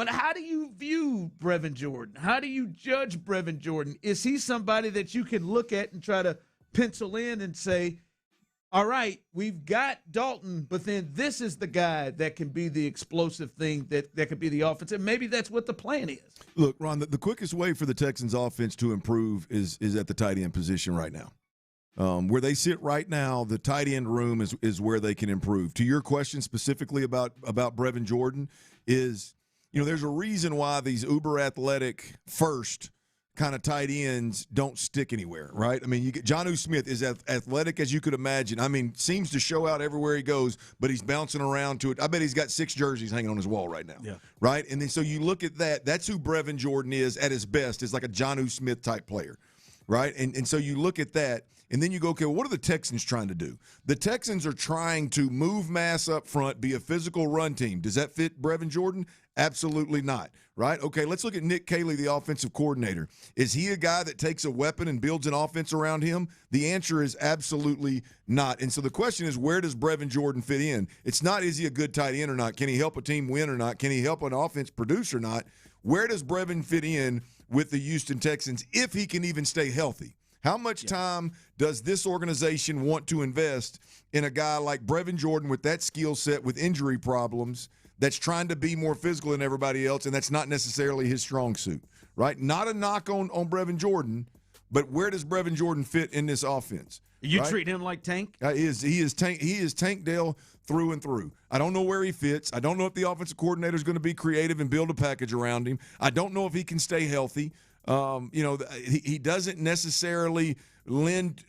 how do you view Brevin Jordan? How do you judge Brevin Jordan? Is he somebody that you can look at and try to pencil in and say, all right, we've got Dalton, but then this is the guy that can be the explosive thing that could be the offense, and maybe that's what the plan is. Look, Ron, the quickest way for the Texans offense to improve is at the tight end position right now. Where they sit right now, the tight end room is where they can improve. To your question specifically about Brevin Jordan is, there's a reason why these uber athletic first kind of tight ends don't stick anywhere, right? I mean, you get Jonnu Smith is as athletic as you could imagine. I mean, seems to show out everywhere he goes, but he's bouncing around to it. I bet he's got 6 jerseys hanging on his wall right now. Yeah. Right? And then so you look at that. That's who Brevin Jordan is at his best, is like a Jonnu Smith type player. right? And so you look at that, and then you go, okay, well, what are the Texans trying to do? The Texans are trying to move mass up front, be a physical run team. Does that fit Brevin Jordan? Absolutely not, right? Okay, let's look at Nick Caley, the offensive coordinator. Is he a guy that takes a weapon and builds an offense around him? The answer is absolutely not. And so the question is, where does Brevin Jordan fit in? It's not, is he a good tight end or not? Can he help a team win or not? Can he help an offense produce or not? Where does Brevin fit in with the Houston Texans if he can even stay healthy? How much time does this organization want to invest in a guy like Brevin Jordan with that skill set, with injury problems, that's trying to be more physical than everybody else, and that's not necessarily his strong suit, right? Not a knock on Brevin Jordan, but where does Brevin Jordan fit in this offense? You treat him like Tank? He is Tank Dell through and through. I don't know where he fits. I don't know if the offensive coordinator is going to be creative and build a package around him. I don't know if he can stay healthy. He doesn't necessarily lend.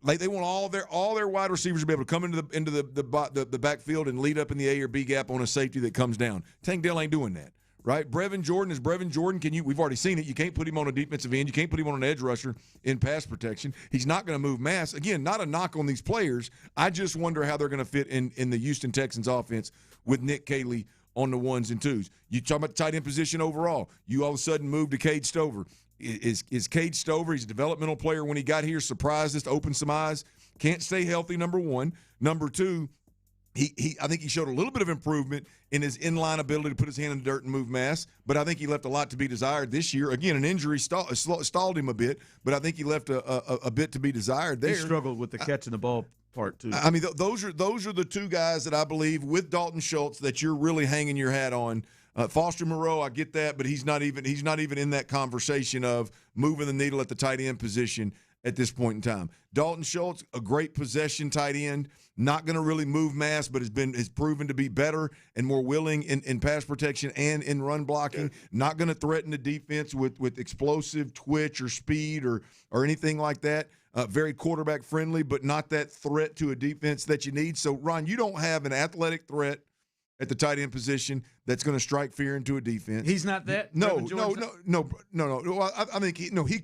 Like they want all their wide receivers to be able to come into the backfield and lead up in the A or B gap on a safety that comes down. Tank Dell ain't doing that, right? Brevin Jordan is Brevin Jordan. We've already seen it. You can't put him on a defensive end. You can't put him on an edge rusher in pass protection. He's not going to move mass. Again, not a knock on these players. I just wonder how they're going to fit in the Houston Texans offense with Nick Caley on the ones and twos. You talk about the tight end position overall. You all of a sudden move to Cade Stover. Is Cade Stover, he's a developmental player when he got here, surprised us to open some eyes. Can't stay healthy, number one. Number two, I think he showed a little bit of improvement in his inline ability to put his hand in the dirt and move mass, but I think he left a lot to be desired this year. Again, an injury stalled him a bit, but I think he left a bit to be desired there. He struggled with the catching the ball part too. I mean, those are the two guys that I believe with Dalton Schultz that you're really hanging your hat on. Foster Moreau, I get that, but he's not even in that conversation of moving the needle at the tight end position at this point in time. Dalton Schultz, a great possession tight end, not going to really move mass, but has proven to be better and more willing in pass protection and in run blocking. Not going to threaten the defense with explosive twitch or speed or anything like that. Very quarterback friendly, but not that threat to a defense that you need. So, Ron, you don't have an athletic threat at the tight end position that's going to strike fear into a defense. He's not that? No. Well, I think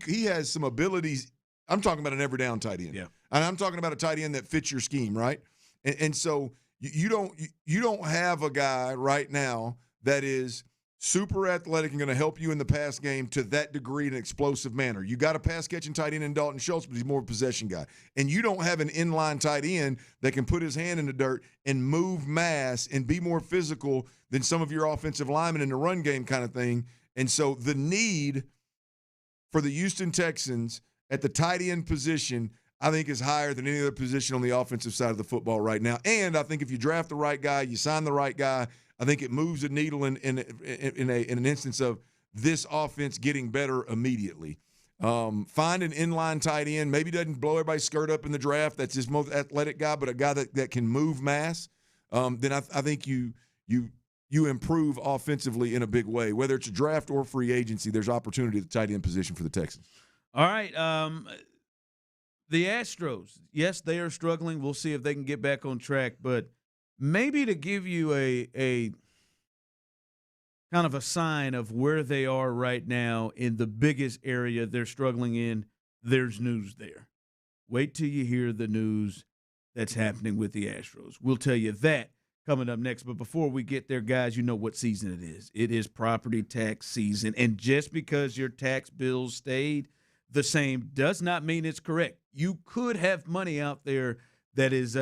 he has some abilities. I'm talking about an every down tight end. Yeah. And I'm talking about a tight end that fits your scheme, right? And so you don't have a guy right now that is super athletic and going to help you in the pass game to that degree in an explosive manner. You got a pass-catching tight end in Dalton Schultz, but he's more of a possession guy. And you don't have an inline tight end that can put his hand in the dirt and move mass and be more physical than some of your offensive linemen in the run game kind of thing. And so the need for the Houston Texans at the tight end position, I think, is higher than any other position on the offensive side of the football right now. And I think if you draft the right guy, you sign the right guy, I think it moves the needle in an instance of this offense getting better immediately. Find an inline tight end, maybe doesn't blow everybody's skirt up in the draft. That's his most athletic guy, but a guy that can move mass. Then I think you improve offensively in a big way. Whether it's a draft or free agency, there's opportunity at the tight end position for the Texans. All right. The Astros, yes, they are struggling. We'll see if they can get back on track, but maybe to give you a kind of a sign of where they are right now in the biggest area they're struggling in, there's news there. Wait till you hear the news that's happening with the Astros. We'll tell you that coming up next. But before we get there, guys, you know what season it is. It is property tax season. And just because your tax bills stayed the same does not mean it's correct. You could have money out there that is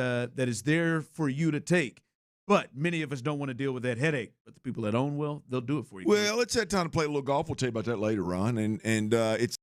there for you to take. But many of us don't want to deal with that headache. But the people that own well, they'll do it for you. Well, it's that time to play a little golf. We'll tell you about that later, Ron. And it's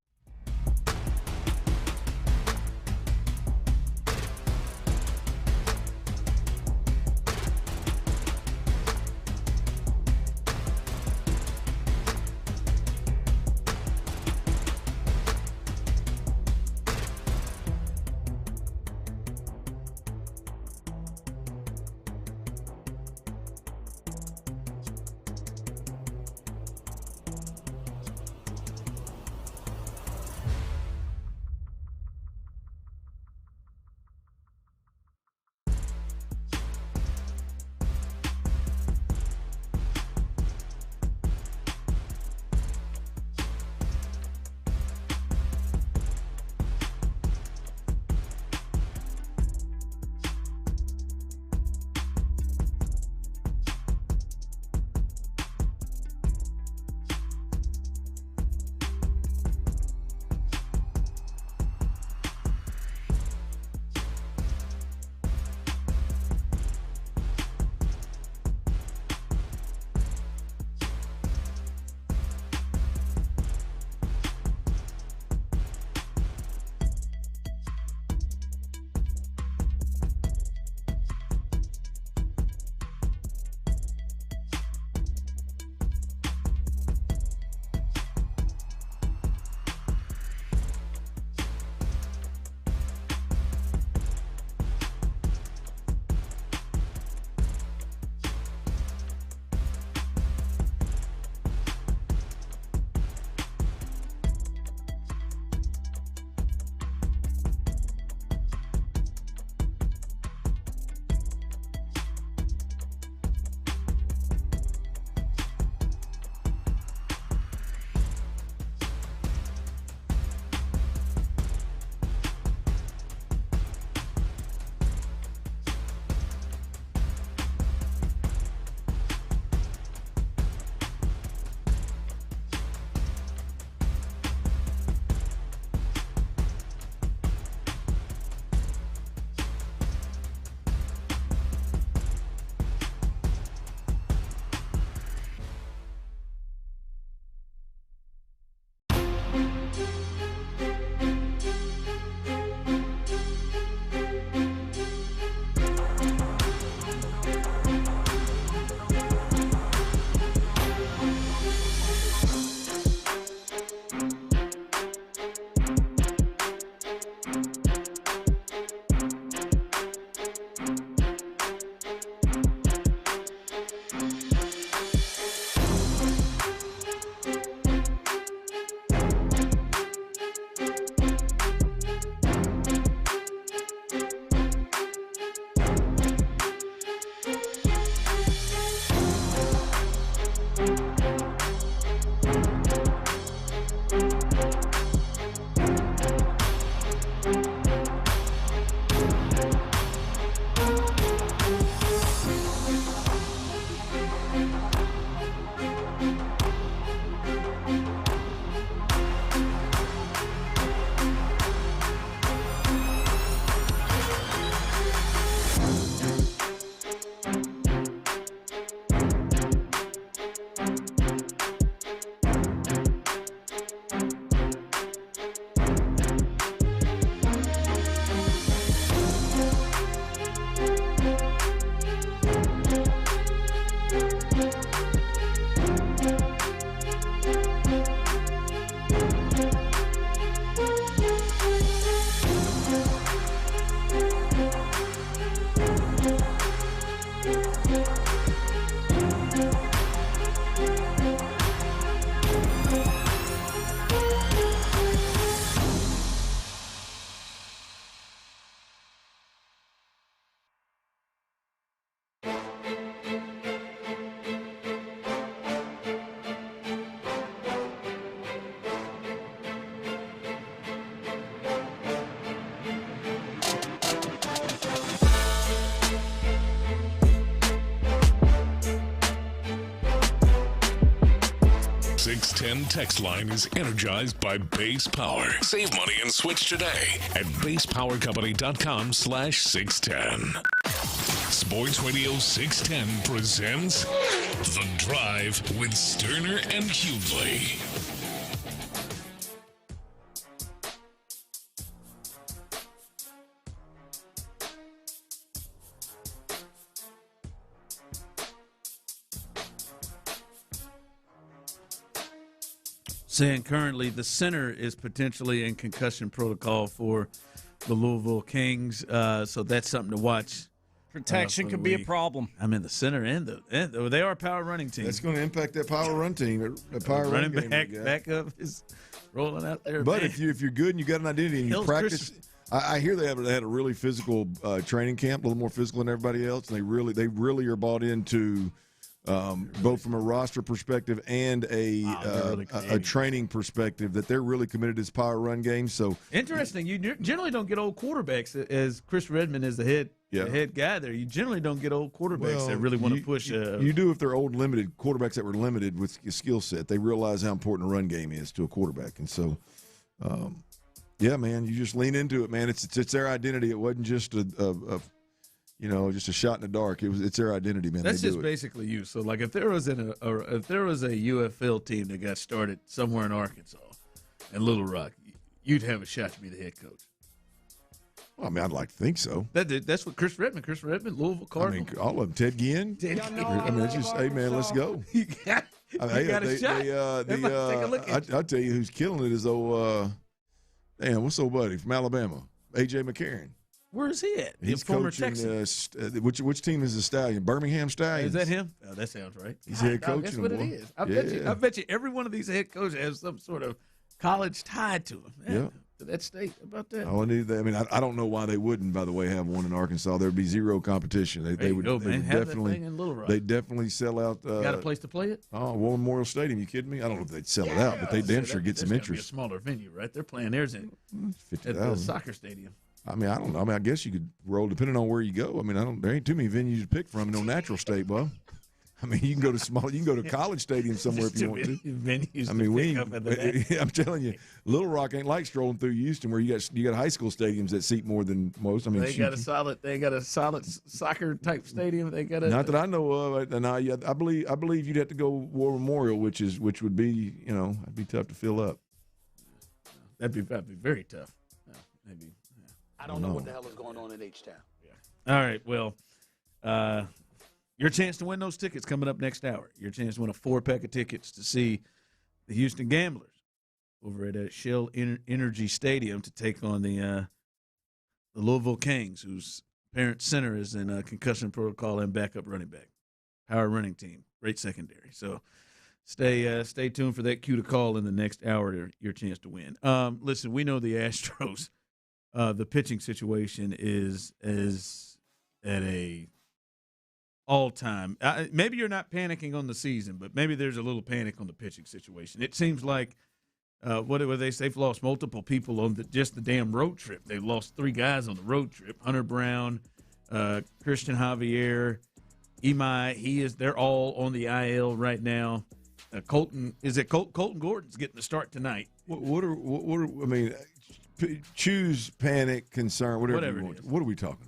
Text line is energized by Base Power. Save money and switch today at basepowercompany.com/610. Sports Radio 610 presents The Drive with Stoerner and Hughley. Saying currently the center is potentially in concussion protocol for the Louisville Kings, so that's something to watch. Protection could be a problem. I mean, the center and they are a power running team. That's going to impact that power run team. The power running run back up is rolling out there. But man. if you're good and you got an identity and you practice, I hear they had a really physical training camp, a little more physical than everybody else, and they really are bought into. Both from a roster perspective and a training perspective, that they're really committed to this power run game. So interesting. You generally don't get old quarterbacks, as Chris Redmond is the head guy there. You generally don't get old quarterbacks that really want to push. You do if they're old limited quarterbacks that were limited with skill set. They realize how important a run game is to a quarterback, and so. Yeah, man, you just lean into it, man. It's their identity. It wasn't just just a shot in the dark. It's their identity, man. That's just basically you. So, like, if there was a UFL team that got started somewhere in Arkansas and Little Rock, you'd have a shot to be the head coach. Well, I mean, I'd like to think so. That's what Chris Redmond, Louisville Cardinal. I mean, all of them. Ted Ginn. I mean, it's just, hey, man, let's go. You got a shot. Take a look at I'll tell you who's killing it is what's old buddy from Alabama, A.J. McCarron. Where is he at? He's coaching. Which team is the Stallion? Birmingham Stallions. Is that him? Oh, that sounds right. He's head coach. That's what it is. I bet you every one of these head coaches has some sort of college tied to him. Yeah. To that state. How about that? All I need. I mean, I don't know why they wouldn't. By the way, have one in Arkansas. There'd be zero competition. They would definitely. In Little Rock. They definitely sell out. Got a place to play it? Oh, War Memorial Stadium. You kidding me? I don't know if they'd sell it out, but they damn sure get some interest. Be a smaller venue, right? They're playing theirs at the soccer stadium. I mean, I don't know. I mean, I guess you could roll depending on where you go. I mean, there ain't too many venues to pick from in no natural state, bub. I mean, you can go to college stadium somewhere if you want to. Venues I mean, I'm telling you, Little Rock ain't like strolling through Houston where you got high school stadiums that seat more than most. I mean, they got a solid soccer type stadium. They got not that I know of. And I believe you'd have to go War Memorial, which would be that'd be tough to fill up. That'd be very tough. Maybe. I don't know what the hell is going on in H-Town. Yeah. All right. Well, your chance to win those tickets coming up next hour. Your chance to win a 4-pack of tickets to see the Houston Gamblers over at Shell Energy Stadium to take on the Louisville Kings, whose parent center is in concussion protocol and backup running back. Power running team. Great secondary. So stay tuned for that cue to call in the next hour. Your chance to win. Listen, we know the Astros. The pitching situation is at a all-time. Maybe you're not panicking on the season, but maybe there's a little panic on the pitching situation. It seems like They've lost multiple people on just the damn road trip. They lost 3 guys on the road trip. Hunter Brown, Christian Javier, Imai. They're all on the IL right now. Colton Gordon's getting the start tonight. Choose panic, concern, whatever you want. What are we talking about?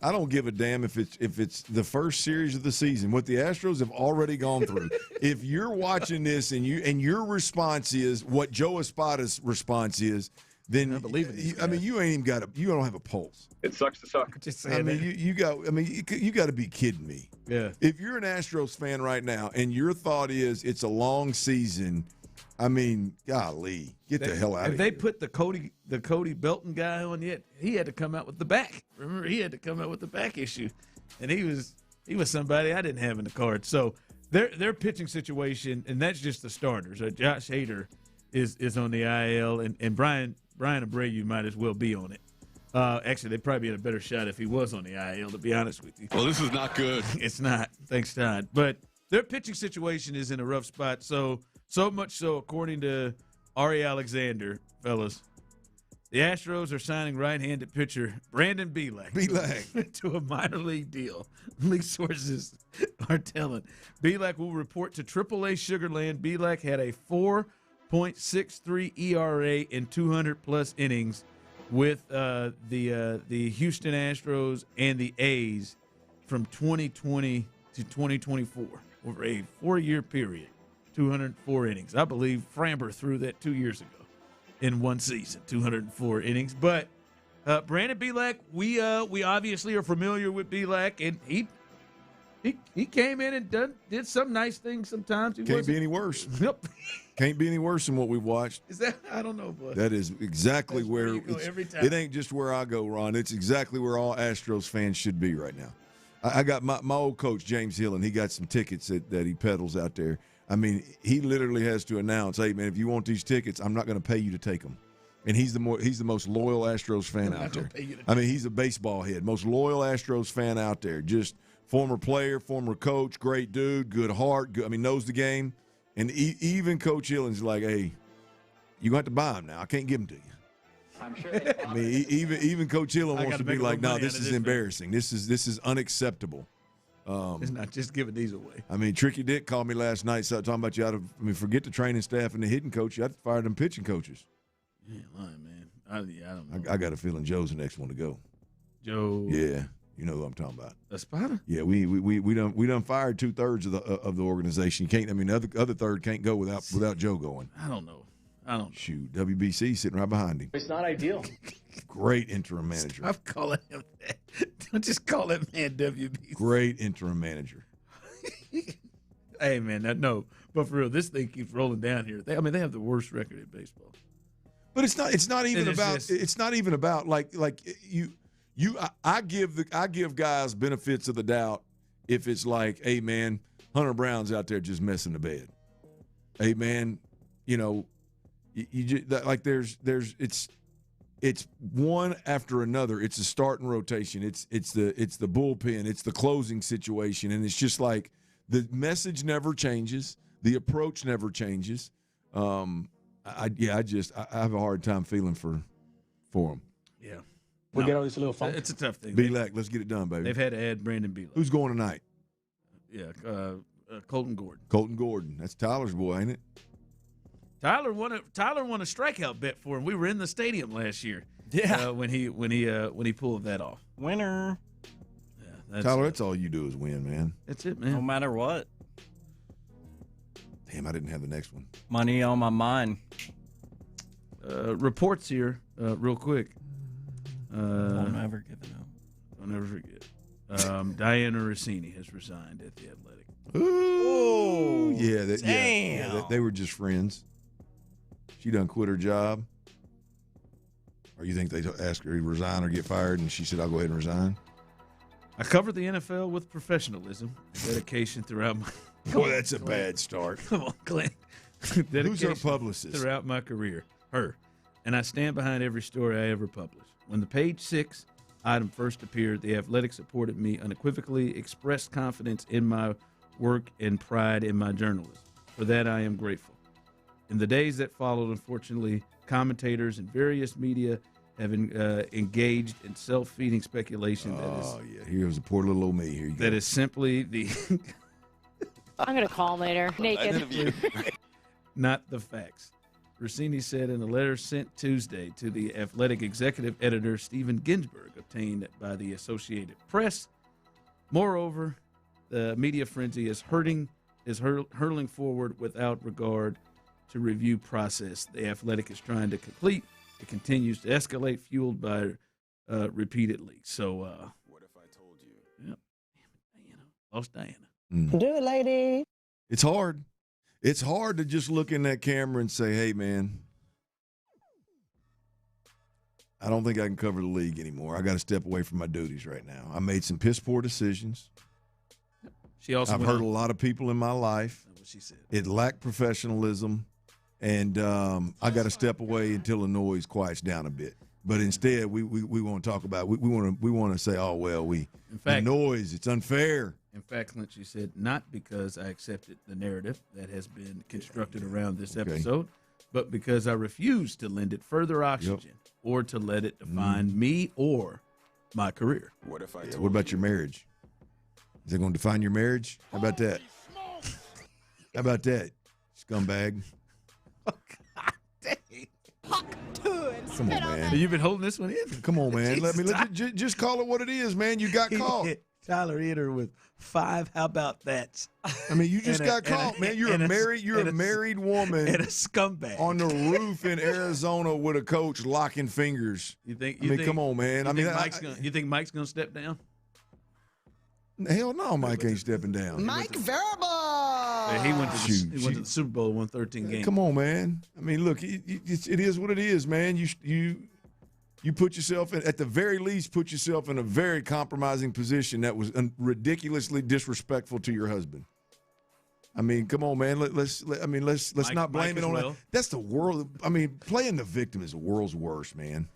I don't give a damn if it's the first series of the season. What the Astros have already gone through. If you're watching this and your response is what Joe Espada's response is, then I believe it. You ain't even got you don't have a pulse. It sucks to suck. You got to be kidding me. Yeah. If you're an Astros fan right now and your thought is it's a long season, golly, get the hell out of here. If they put the Cody Belton guy on yet, he had to come out with the back. Remember, he had to come out with the back issue, and he was somebody I didn't have in the card. So their pitching situation, and that's just the starters. Josh Hader is on the IL, and Brian Abreu might as well be on it. Actually, they'd probably be in a better shot if he was on the IL, to be honest with you. Well, this is not good. It's not. Thanks, Todd. But their pitching situation is in a rough spot. So much so, according to Ari Alexander, fellas, the Astros are signing right-handed pitcher Brandon Bielak to a minor league deal. League sources are telling. Bielak will report to AAA Sugarland. Bielak had a 4.63 ERA in 200-plus innings with the Houston Astros and the A's from 2020 to 2024 over a 4-year period, 204 innings. I believe Framber threw that 2 years ago in one season, 204 innings. But Brandon Bielak, we obviously are familiar with Bielak, and he came in and did some nice things sometimes. Can't be any worse. Yep. Can't be any worse than what we've watched. Is that? I don't know, but that is exactly where you go every time. It ain't just where I go, Ron. It's exactly where all Astros fans should be right now. I got my old coach, James Hill, and he got some tickets that he peddles out there. He literally has to announce, hey, man, if you want these tickets, I'm not going to pay you to take them. And he's the most loyal Astros fan out there. He's a baseball head, most loyal Astros fan out there. Just former player, former coach, great dude, good heart, knows the game. And even Coach Hillen's like, hey, you're going to have to buy them now. I can't give them to you. I'm sure even Coach Hillen wants to be like, no, this is embarrassing. This is unacceptable. It's not just giving these away. Tricky Dick called me last night talking about you forget the training staff and the hitting coach. You have to fire them pitching coaches. You ain't lying, man. I don't know. I got a feeling Joe's the next one to go. Joe. Yeah. You know who I'm talking about. Espada? Yeah, we done fired 2/3 of the organization. You can't. The other third can't go without Joe going. I don't know. Shoot, WBC sitting right behind him. It's not ideal. Great interim manager. Stop calling him that. Don't just call that man WBC. Great interim manager. Hey man, no. But for real, this thing keeps rolling down here. They have the worst record in baseball. But it's not even about like you. I give guys benefits of the doubt if it's like, hey man, Hunter Brown's out there just messing the bed. Hey man, you just, like there's it's one after another. It's a starting rotation. It's the bullpen. It's the closing situation, and it's just like the message never changes. The approach never changes. I have a hard time feeling for them. Yeah. We get all this little fun. It's a tough thing. Bielak, let's get it done, baby. They've had to add Brandon Bielak. Who's going tonight? Yeah, Colton Gordon. Colton Gordon. That's Tyler's boy, ain't it? Tyler won a strikeout bet for him. We were in the stadium last year. Yeah. When he pulled that off. Winner. Yeah, Tyler, that's all you do is win, man. That's it, man. No matter what. Damn, I didn't have the next one. Money on my mind. Reports here, real quick. I'll never give it up. I'll never forget. Diana Rossini has resigned at the Athletic. Ooh, yeah, damn. They were just friends. She done quit her job. Or you think they asked her to resign or get fired, and she said, "I'll go ahead and resign"? I covered the NFL with professionalism and dedication throughout my. Boy, that's a bad start. Come on, Glenn. Who's her publicist? Throughout my career, her, and I stand behind every story I ever published. When the Page 6 item first appeared, the Athletic supported me unequivocally, expressed confidence in my work and pride in my journalism. For that, I am grateful. In the days that followed, unfortunately, commentators and various media have engaged in self-feeding speculation. Here's a poor little old me. Here you go. That is simply the I'm going to call him later. Naked. not the facts. Rossini said in a letter sent Tuesday to the Athletic executive editor Stephen Ginsburg, obtained by the Associated Press. Moreover, the media frenzy is hurling forward without regard to review process the Athletic is trying to complete. It continues to escalate, fueled by repeated leaks. So, what if I told you? Yep. Diana. Lost Diana. Do it, lady. It's hard. It's hard to just look in that camera and say, hey, man, I don't think I can cover the league anymore. I got to step away from my duties right now. I made some piss-poor decisions. I've hurt a lot of people in my life. That's what she said. It lacked professionalism, and I got to step away until the noise quiets down a bit. But instead, we want to talk about we want to say, oh well, the noise, it's unfair. In fact, Clint, she said, not because I accepted the narrative that has been constructed around this episode, but because I refuse to lend it further oxygen or to let it define me or my career. What if I? What about your marriage? Is it going to define your marriage? How about that? How about that, scumbag? Come on, man. You've been holding this one in. Come on, man. Just call it what it is, man. You got caught. Tyler hit her with 5. How about that? I mean, you just got caught, man. You're a married woman and a scumbag on the roof in Arizona with a coach locking fingers. Come on, man. You think Mike's gonna step down? Hell no, Mike ain't stepping down. Mike Variable. Yeah, he went to the Super Bowl, won 13 games. Come on, man. I mean, look, it is what it is, man. You put yourself at the very least, put yourself in a very compromising position that was ridiculously disrespectful to your husband. I mean, come on, man. Let's not blame it on that. That's the world. I mean, playing the victim is the world's worst, man.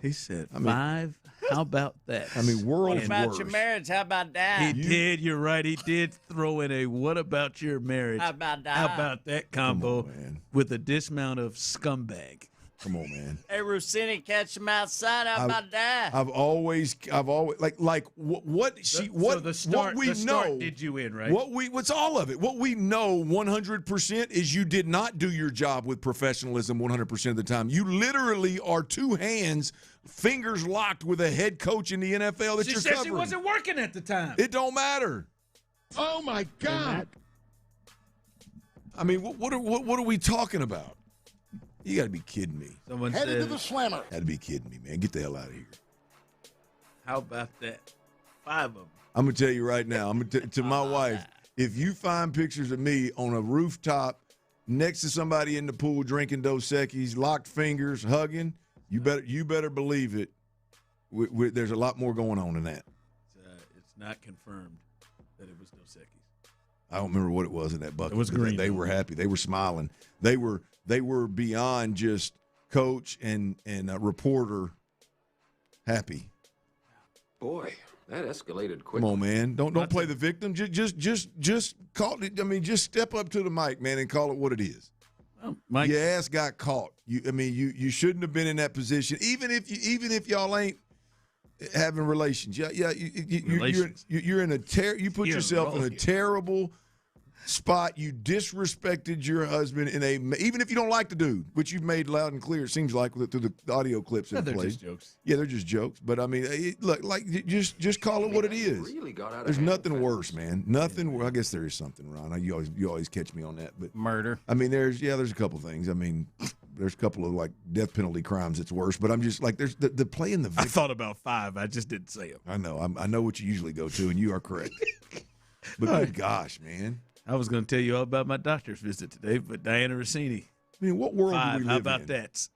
He said 5. How about that? I mean, world's worst. What about worst. your marriage? How about that? He did. You're right. He did throw in a "What about your marriage?" How about that? How about that combo with a dismount of scumbag? Come on, man. Hey, Rossini, catch him outside. How about that? I've always like what we know. Did you in right? What's all of it? What we know 100% is you did not do your job with professionalism 100% of the time. You literally are two hands, fingers locked with a head coach in the NFL that you're covering. She said she wasn't working at the time. It don't matter. Oh my God! I mean, what are we talking about? You got to be kidding me. Someone Headed to the slammer. Got to be kidding me, man. Get the hell out of here. How about that? 5 of them. I'm going to tell you right now. I'm going to my wife, if you find pictures of me on a rooftop next to somebody in the pool drinking Dos Equis, locked fingers, hugging, you better believe it. There's a lot more going on than that. It's not confirmed that it was Dos Equis. I don't remember what it was in that bucket. It was green. They were happy. They were smiling. They were beyond just coach and reporter happy. Boy, that escalated quickly. Come on, man. Don't play the victim. Just call it. I mean, just step up to the mic, man, and call it what it is. Well, Mike, your ass got caught. You shouldn't have been in that position. Even if y'all ain't having relations. You're in a you put yourself in a terrible spot. You disrespected your husband even if you don't like the dude, which you've made loud and clear. It seems like through the audio clips that they're played. just jokes. Yeah, they're just jokes. But I mean, look, just call it what it is. Really got out of There's hand nothing worse, man. Nothing. I guess there is something, Ron. You always catch me on that. But murder. I mean, there's a couple things. I mean, there's a couple of like death penalty crimes that's worse. But I'm just like, there's the playing the victim. I thought about 5. I just didn't say them. I know. I know what you usually go to, and you are correct. But good gosh, man. I was going to tell you all about my doctor's visit today, but Diana Rossini. I mean, what world 5, do we live how about in? that?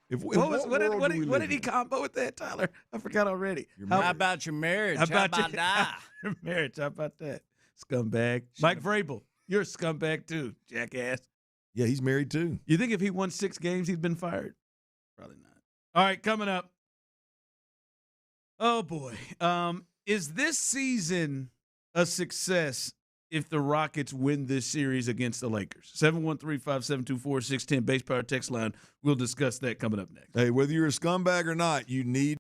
What did he combo with that, Tyler? I forgot already. How about your marriage? How about that? Your marriage. How about that? Scumbag. Mike Vrabel, you're a scumbag too, jackass. Yeah, he's married too. You think if he won 6 games, he'd been fired? Probably not. All right, coming up. Oh, boy. Is this season a success if the Rockets win this series against the Lakers. 713-572-4610 base power text line. We'll discuss that coming up next. Hey, whether you're a scumbag or not, you need.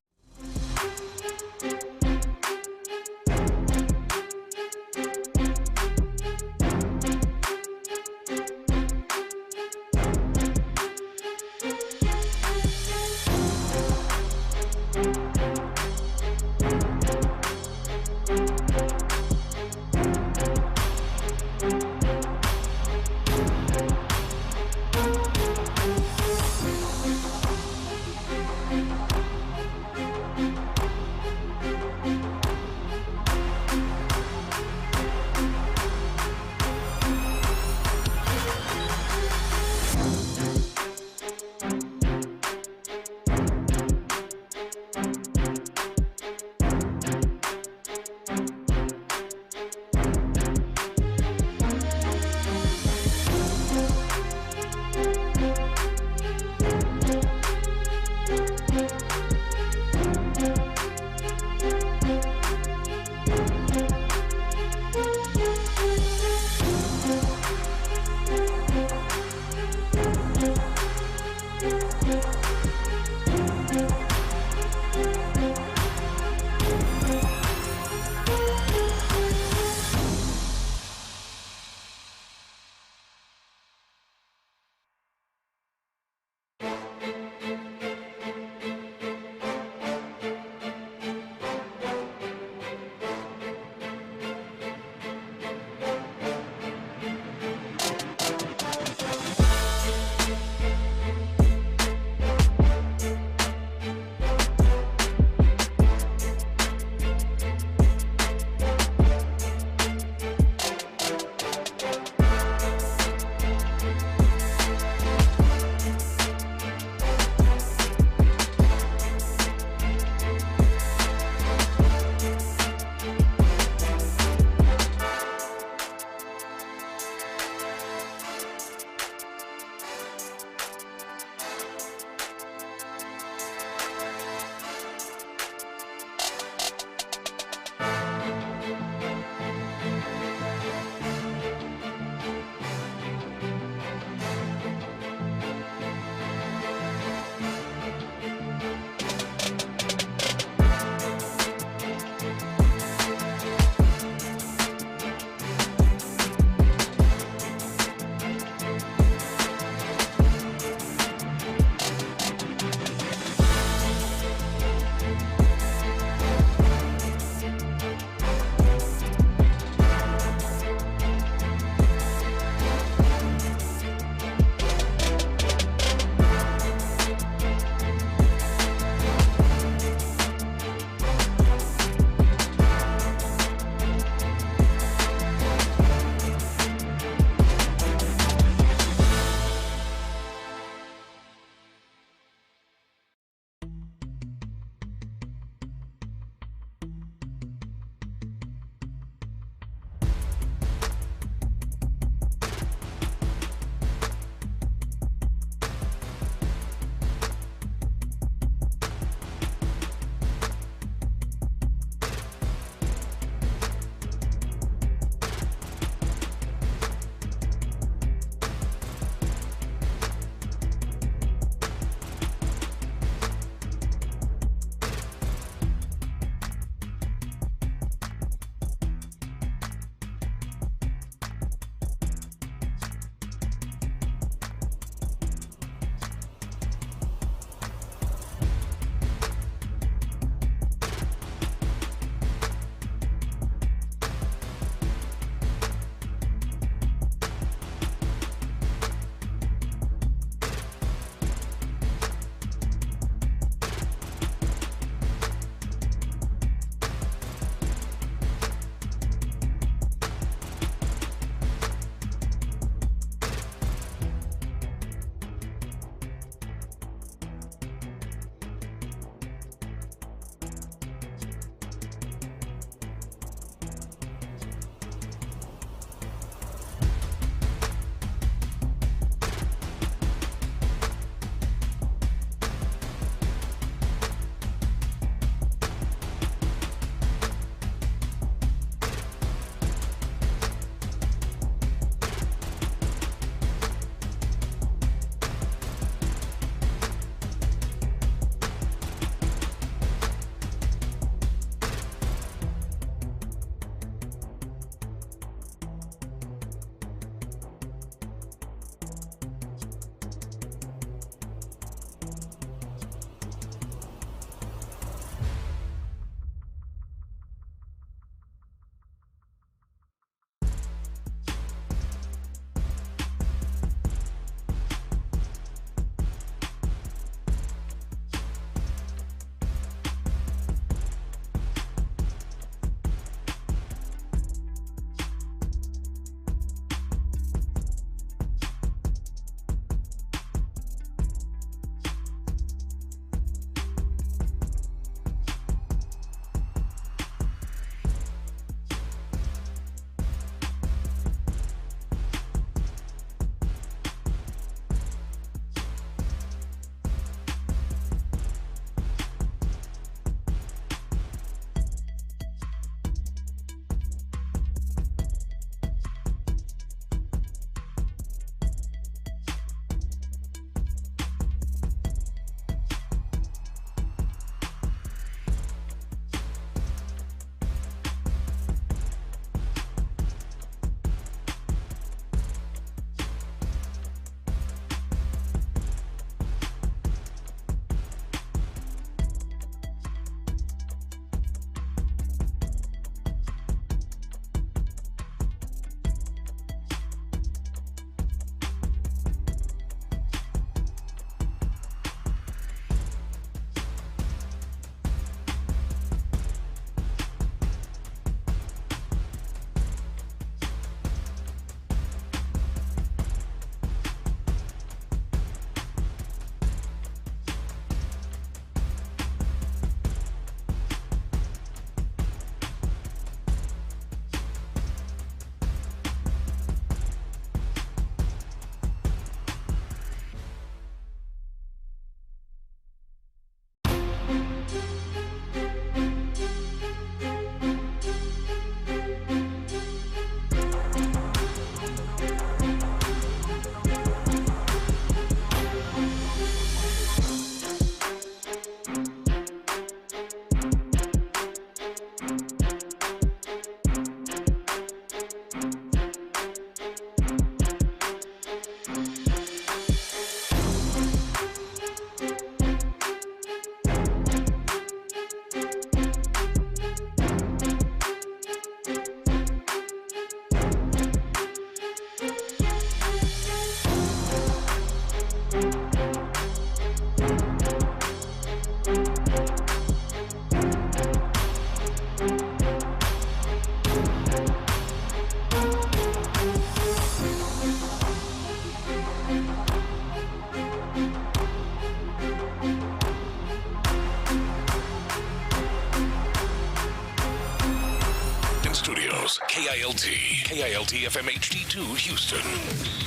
Studios. KILT FM HD2 Houston.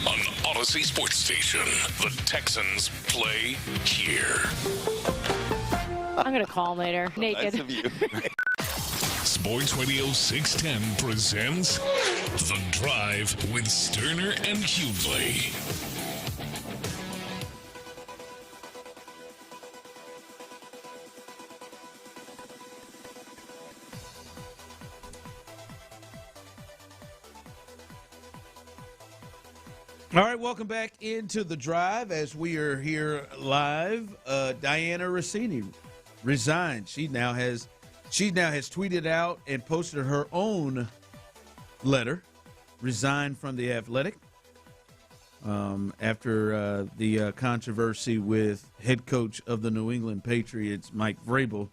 On Odyssey Sports Station. The Texans play here. I'm going to call him later. Naked. Nice of you. Sports Radio 610 presents The Drive with Stoerner and Hughley. All right, welcome back into The Drive as we are here live. Diana Rossini resigned. She now has tweeted out and posted her own letter, resigned from the Athletic after the controversy with head coach of the New England Patriots, Mike Vrabel,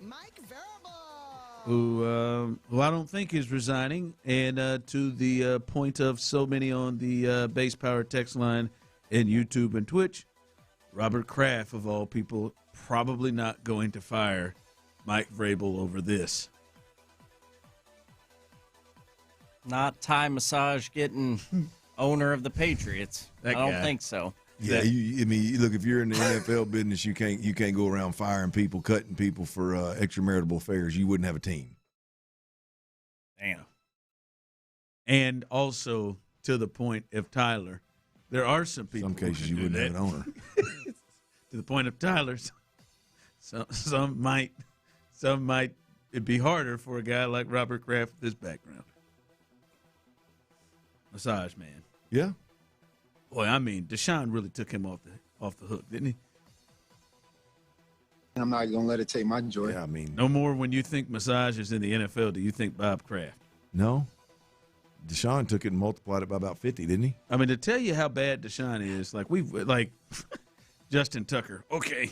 who I don't think is resigning, and to the point of so many on the Base Power text line and YouTube and Twitch, Robert Kraft, of all people, probably not going to fire Mike Vrabel over this. Not Thai massage getting owner of the Patriots. I don't think so. Yeah, I mean, look, if you're in the NFL business, you can't go around firing people, cutting people for extramarital affairs. You wouldn't have a team. Damn. And also, to the point of Tyler, there are some people. Some cases you wouldn't have an owner. To the point of Tyler, some might it'd be harder for a guy like Robert Kraft with this background. Massage man. Yeah. Boy, I mean, Deshaun really took him off the hook, didn't he? I'm not going to let it take my joy. Yeah, I mean. No more when you think massage is in the NFL, do you think Bob Kraft? No. Deshaun took it and multiplied it by about 50, didn't he? I mean, to tell you how bad Deshaun is, like Justin Tucker. Okay.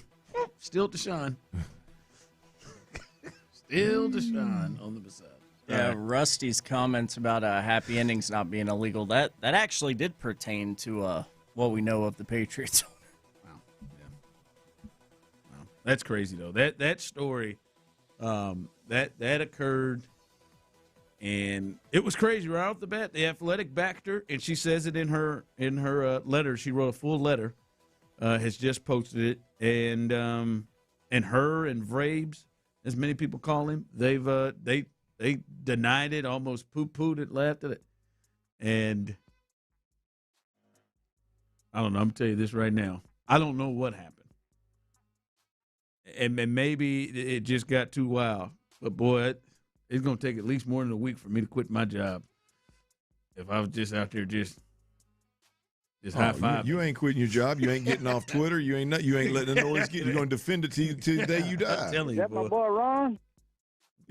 Still Deshaun. Still Deshaun on the massage. Yeah, Rusty's comments about happy endings not being illegal, that actually did pertain to what we know of the Patriots. Wow. That's crazy though. That story that occurred, and it was crazy right off the bat. The Athletic backed her, and she says it in her letter. She wrote a full letter, has just posted it, and her and Vrabes, as many people call him, they denied it, almost poo-pooed it, laughed at it. And I don't know. I'm going to tell you this right now. I don't know what happened. And maybe it just got too wild. But, boy, it's going to take at least more than a week for me to quit my job if I was just out there just high-five. You ain't quitting your job. You ain't getting off Twitter. You ain't letting the noise get. You're going to defend it till the day you die. I'm telling you, boy. my boy Ron?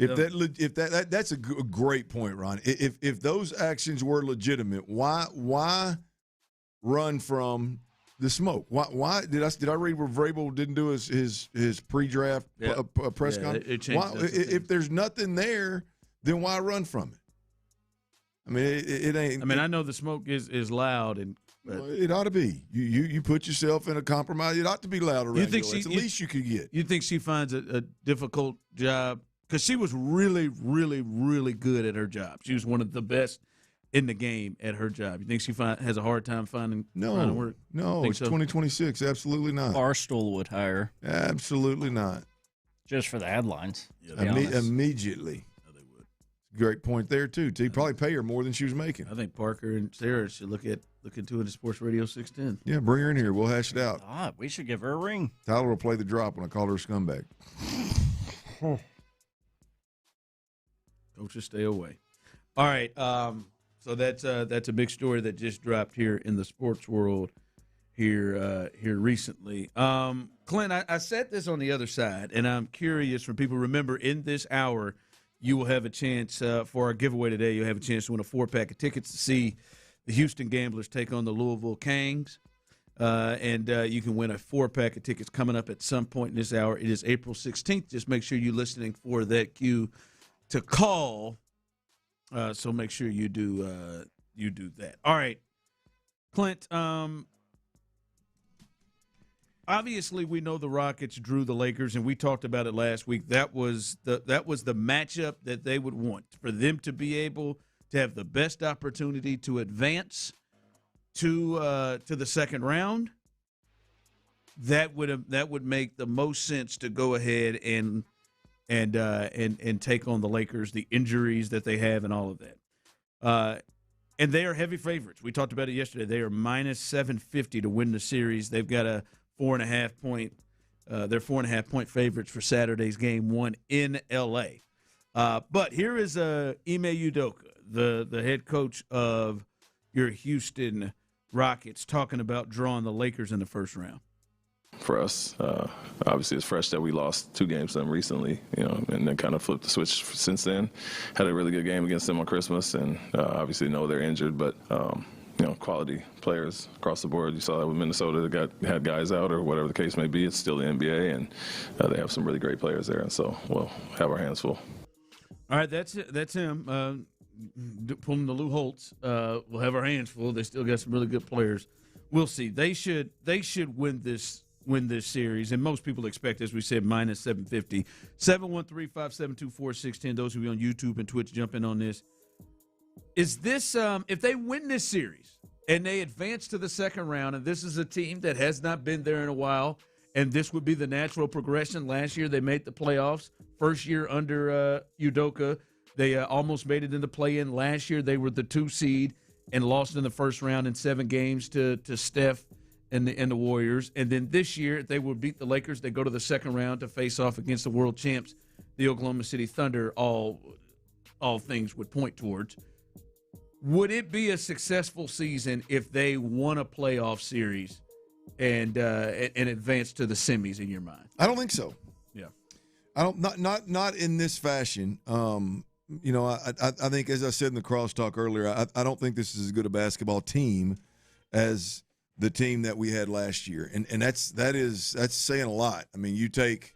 If that's a great point, Ron. If those actions were legitimate, why run from the smoke? Why did I read where Vrabel didn't do his pre-draft press conference? If there's nothing there, then why run from it? I mean, it ain't. I mean, I know the smoke is loud, it ought to be. You put yourself in a compromise. It ought to be loud around. It's the least you could get. You think she finds a difficult job? Because she was really, really, really good at her job. She was one of the best in the game at her job. You think she has a hard time finding work? No, it's 2026. Absolutely not. Barstool would hire. Absolutely not. Just for the headlines. Immediately. No, they would. Great point there, too. You'd probably pay her more than she was making. I think Parker and Sarah should look into it at Sports Radio 610. Yeah, bring her in here. We'll hash it out. God, we should give her a ring. Tyler will play the drop when I call her a scumbag. Coaches, stay away. All right, so that's a big story that just dropped here in the sports world here recently. Clint, I said this on the other side, and I'm curious for people. Remember, in this hour, you will have a chance for our giveaway today. You'll have a chance to win a 4-pack of tickets to see the Houston Gamblers take on the Louisville Kangs. And you can win a 4-pack of tickets coming up at some point in this hour. It is April 16th. Just make sure you're listening for that cue to call. So make sure you do that. All right, Clint. Obviously, we know the Rockets drew the Lakers, and we talked about it last week. That was the matchup that they would want, for them to be able to have the best opportunity to advance to the second round, that would make the most sense to go ahead and take on the Lakers, the injuries that they have and all of that. And they are heavy favorites. We talked about it yesterday. They are minus 750 to win the series. They've got a 4.5 point. They're 4.5 point favorites for Saturday's game 1 in L.A. But here is Ime Udoka, the head coach of your Houston Rockets, talking about drawing the Lakers in the first round. For us, obviously it's fresh that we lost 2 games to them recently, and then kind of flipped the switch since then. Had a really good game against them on Christmas, and obviously know they're injured, but quality players across the board. You saw that with Minnesota that had guys out or whatever the case may be. It's still the NBA, and they have some really great players there, and so we'll have our hands full. All right, that's him pulling the Lou Holtz. We'll have our hands full. They still got some really good players. We'll see. They should win this series, and most people expect, as we said, minus 750. 713-572-4610. Those who are on YouTube and Twitch, jump in on this. Is this if they win this series and they advance to the second round, and this is a team that has not been there in a while, and this would be the natural progression. Last year they made the playoffs. First year under Udoka, they almost made it into play-in. Last year they were the 2 seed and lost in the first round in 7 games to Steph and the Warriors. And then this year they will beat the Lakers. They go to the second round to face off against the world champs, the Oklahoma City Thunder. All things would point towards. Would it be a successful season if they won a playoff series and advance to the semis in your mind? I don't think so. Yeah, I don't not in this fashion. I think, as I said in the crosstalk earlier, I don't think this is as good a basketball team as the team that we had last year, and that's saying a lot. I mean, you take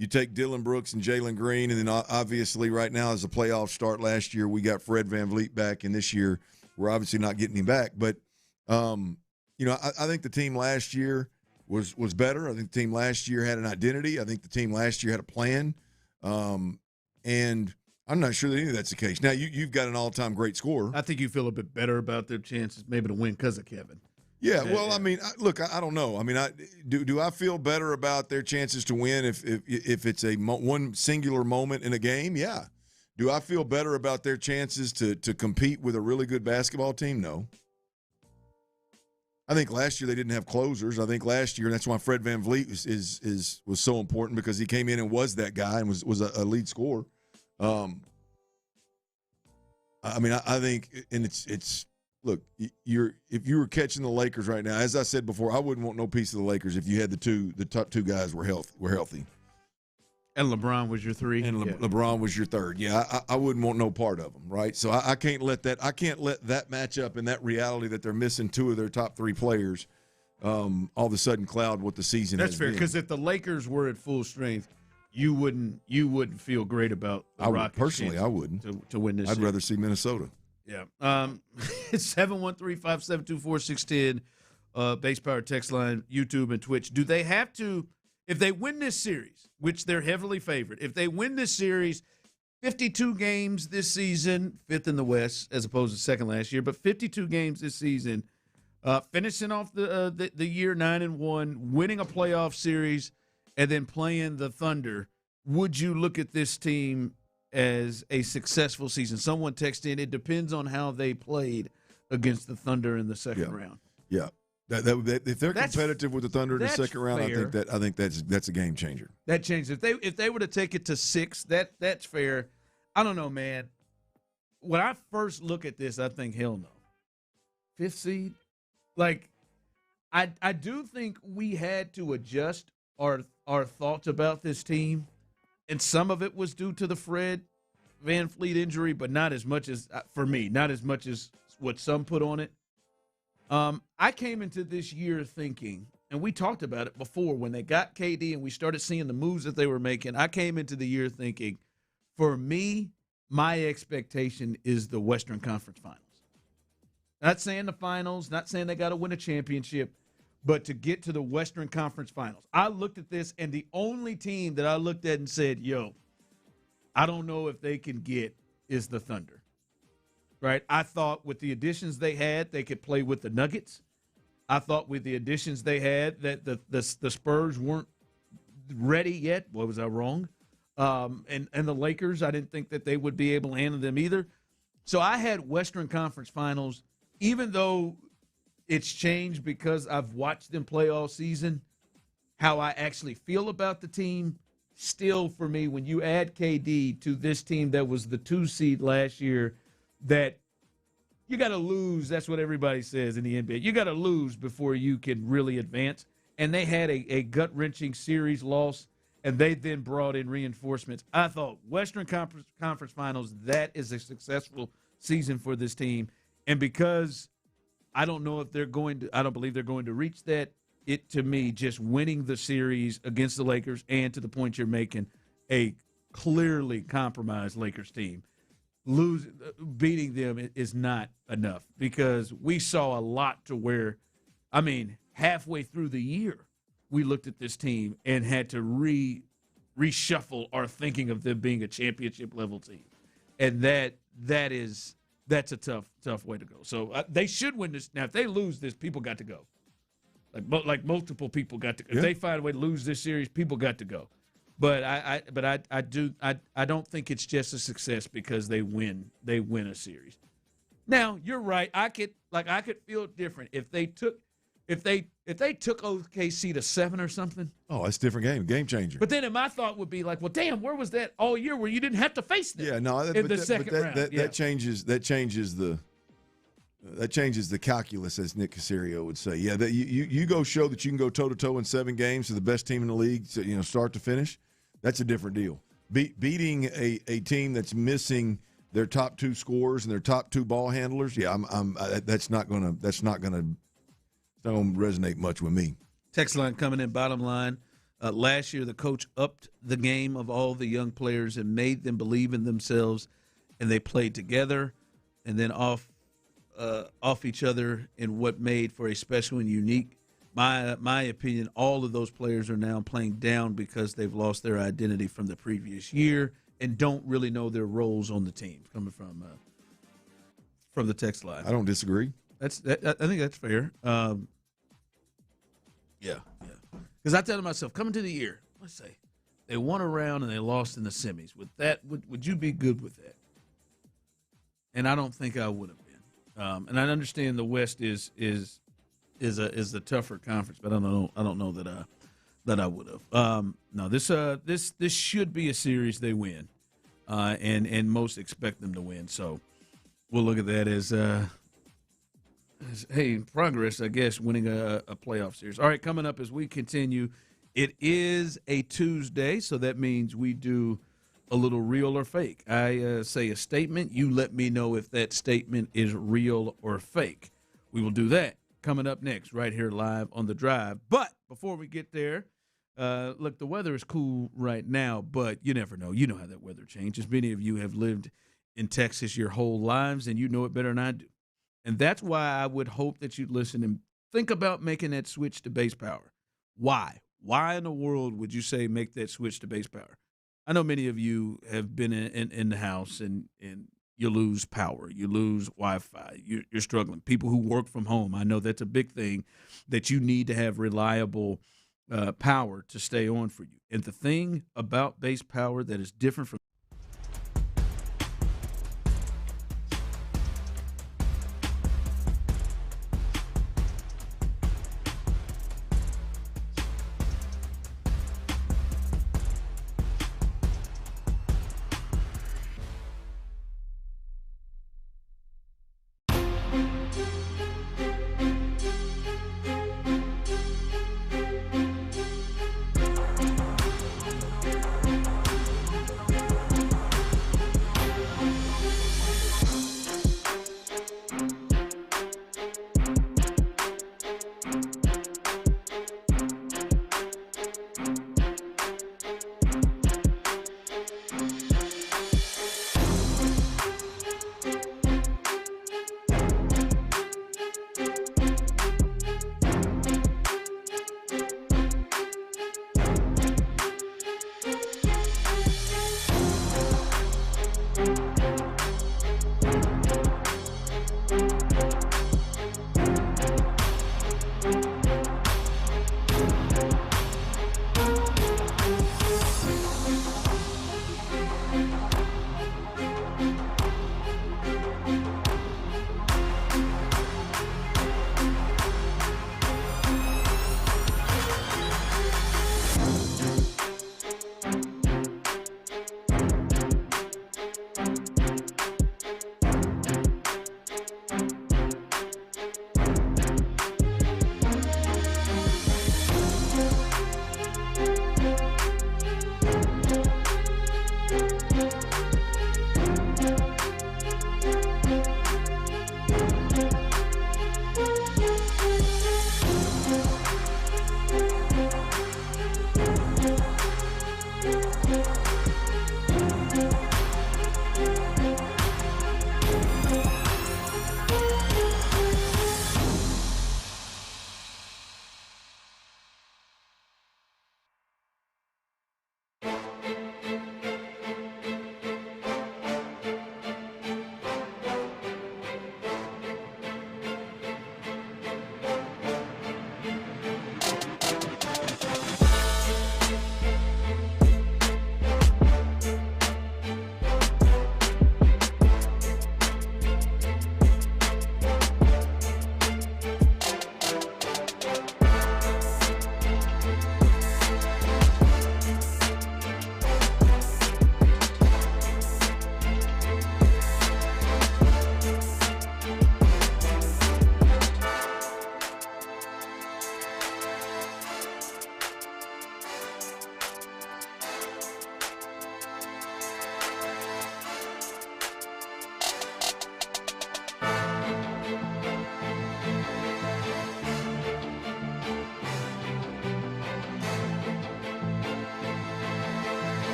Dylan Brooks and Jalen Green, and then obviously right now as the playoffs start last year, we got Fred VanVleet back, and this year we're obviously not getting him back. But I think the team last year was better. I think the team last year had an identity. I think the team last year had a plan, and I'm not sure that any of that's the case. Now you've got an all-time great scorer. I think you feel a bit better about their chances maybe to win because of Kevin. Yeah, well, I mean, look, I don't know. I mean, do I feel better about their chances to win if it's one singular moment in a game? Yeah. Do I feel better about their chances to compete with a really good basketball team? No. I think last year they didn't have closers. I think last year, and that's why Fred VanVleet was so important, because he came in and was that guy and was a lead scorer. I mean, I think, and it's. Look, if you were catching the Lakers right now, as I said before, I wouldn't want no piece of the Lakers if you had the top 2 guys were healthy. And LeBron was your 3. And LeBron was your 3rd. Yeah, I wouldn't want no part of them, right? So I can't let that matchup and that reality that they're missing 2 of their top 3 players all of a sudden cloud what the season has been. That's fair, because if the Lakers were at full strength, you wouldn't feel great about the Rockets. Personally, I wouldn't. To win this I'd series. rather see Minnesota. Yeah. It's 713-572-4610, Base Power text line, YouTube, and Twitch. Do they have to, if they win this series, which they're heavily favored, if they win this series, 52 games this season, 5th in the West as opposed to 2nd last year, but 52 games this season, finishing off the year 9-1, winning a playoff series, and then playing the Thunder, would you look at this team as a successful season? Someone texted in, it depends on how they played against the Thunder in the second round. Yeah. If they're competitive with the Thunder in the second round, fair. I think that's a game changer. That changes. If they were to take it to 6, that's fair. I don't know, man. When I first look at this, I think, hell no. 5th seed? Like, I do think we had to adjust our thoughts about this team. And some of it was due to the Fred VanVleet injury, but not as much as, for me, not as much as what some put on it. I came into this year thinking, and we talked about it before when they got KD and we started seeing the moves that they were making. I came into the year thinking, for me, my expectation is the Western Conference Finals. Not saying the finals, not saying they got to win a championship, but to get to the Western Conference Finals. I looked at this, and the only team that I looked at and said, yo, I don't know if they can get is the Thunder. right? I thought with the additions they had, they could play with the Nuggets. I thought with the additions they had that the Spurs weren't ready yet. Boy, was I wrong. And the Lakers, I didn't think that they would be able to handle them either. So I had Western Conference Finals, even though it's changed because I've watched them play all season, how I actually feel about the team. Still, for me, when you add KD to this team that was the 2 seed last year, that you got to lose. That's what everybody says in the NBA. You got to lose before you can really advance. And they had a gut-wrenching series loss, and they then brought in reinforcements. I thought Western Conference Finals, that is a successful season for this team. And because I don't believe they're going to reach that, it, to me, just winning the series against the Lakers and to the point you're making, a clearly compromised Lakers team. Beating them is not enough because we saw a lot to where, halfway through the year, we looked at this team and had to reshuffle our thinking of them being a championship level team. And that's a tough way to go. So they should win this. Now, if they lose this, people got to go. Like multiple people got to go. If they find a way to lose this series, people got to go. But I don't think it's just a success because they win a series. Now, you're right. I could feel different if they took OKC to 7 or something. Oh, that's a different game changer. But then my thought would be like, well, damn, where was that all year where you didn't have to face them? Yeah, no, in the second round. That changes the calculus, as Nick Caserio would say. Yeah, that you go show that you can go toe-to-toe in 7 games to the best team in the league, so, start to finish. That's a different deal. Beating a team that's missing their top 2 scorers and their top 2 ball handlers, that's not gonna resonate much with me. Text line coming in, bottom line. Last year, the coach upped the game of all the young players and made them believe in themselves, and they played together and then off each other in what made for a special and unique. My opinion, all of those players are now playing down because they've lost their identity from the previous year and don't really know their roles on the team. Coming from the text line, I don't disagree. I think that's fair. Yeah. Because I tell to myself, coming to the year, let's say they won a round and they lost in the semis. Would you be good with that? And I don't think I would have been. And I understand the West is the tougher conference, but I don't know that I would have. No, this should be a series they win, and most expect them to win. So we'll look at that as progress, I guess, winning a playoff series. All right, coming up as we continue, it is a Tuesday, so that means we do a little real or fake. I say a statement. You let me know if that statement is real or fake. We will do that coming up next right here live on The Drive. But before we get there, look, the weather is cool right now, but you never know. You know how that weather changes. Many of you have lived in Texas your whole lives, and you know it better than I do. And that's why I would hope that you'd listen and think about making that switch to base power. Why? Why in the world would you say make that switch to base power? I know many of you have been in the house and you lose power, you lose Wi-Fi, you're struggling. People who work from home, I know that's a big thing, that you need to have reliable power to stay on for you. And the thing about base power that is different from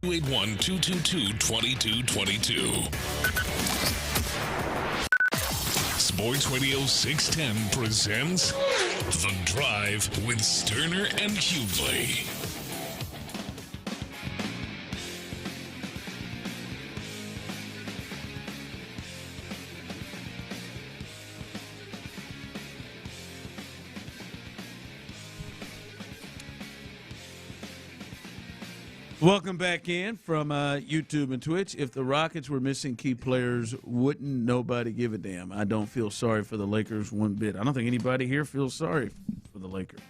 281-222-2222. Sports Radio 610 presents The Drive with Stoerner and Hughley. Welcome back in from YouTube and Twitch. If the Rockets were missing key players, wouldn't nobody give a damn? I don't feel sorry for the Lakers one bit. I don't think anybody here feels sorry for the Lakers.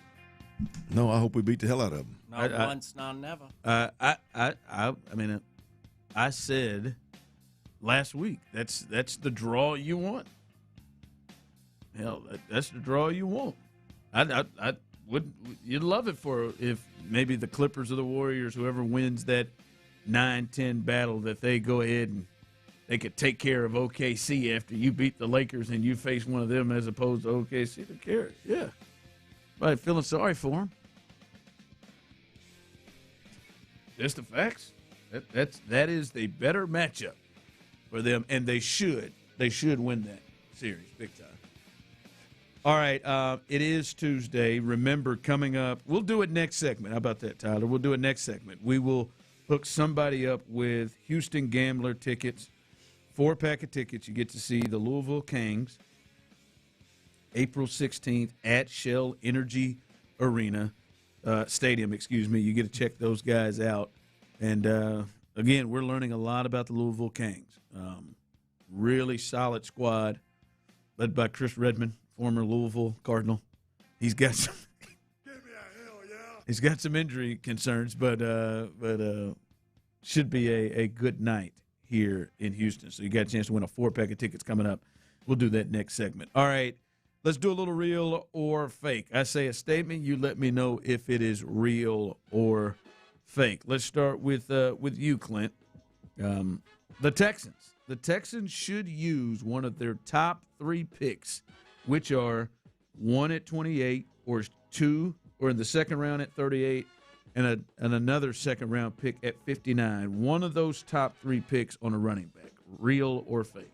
No, I hope we beat the hell out of them. Not once, not never. I said last week that's the draw you want. Hell, that's the draw you want. I would you'd love it for if maybe the Clippers or the Warriors, whoever wins that 9-10 battle, that they go ahead and they could take care of OKC after you beat the Lakers and you face one of them as opposed to OKC. To care, yeah. But feeling sorry for them. That's the facts. That is the better matchup for them, and they should win that series big time. All right, it is Tuesday. Remember, coming up, we'll do it next segment. How about that, Tyler? We'll do it next segment. We will hook somebody up with Houston Gambler tickets, 4-pack of tickets. You get to see the Louisville Kings, April 16th at Shell Energy Arena, Stadium, excuse me. You get to check those guys out. And, again, we're learning a lot about the Louisville Kings. Really solid squad led by Chris Redmond, former Louisville Cardinal. He's got some He's got some injury concerns, but should be a good night here in Houston. So you got a chance to win a 4-pack of tickets coming up. We'll do that next segment. All right, let's do a little real or fake. I say a statement, you let me know if it is real or fake. Let's start with you, Clint. The Texans. The Texans should use one of their top 3 picks, which are 1 at 28 or 2 or in the second round at 38 and another second-round pick at 59. One of those top 3 picks on a running back, real or fake.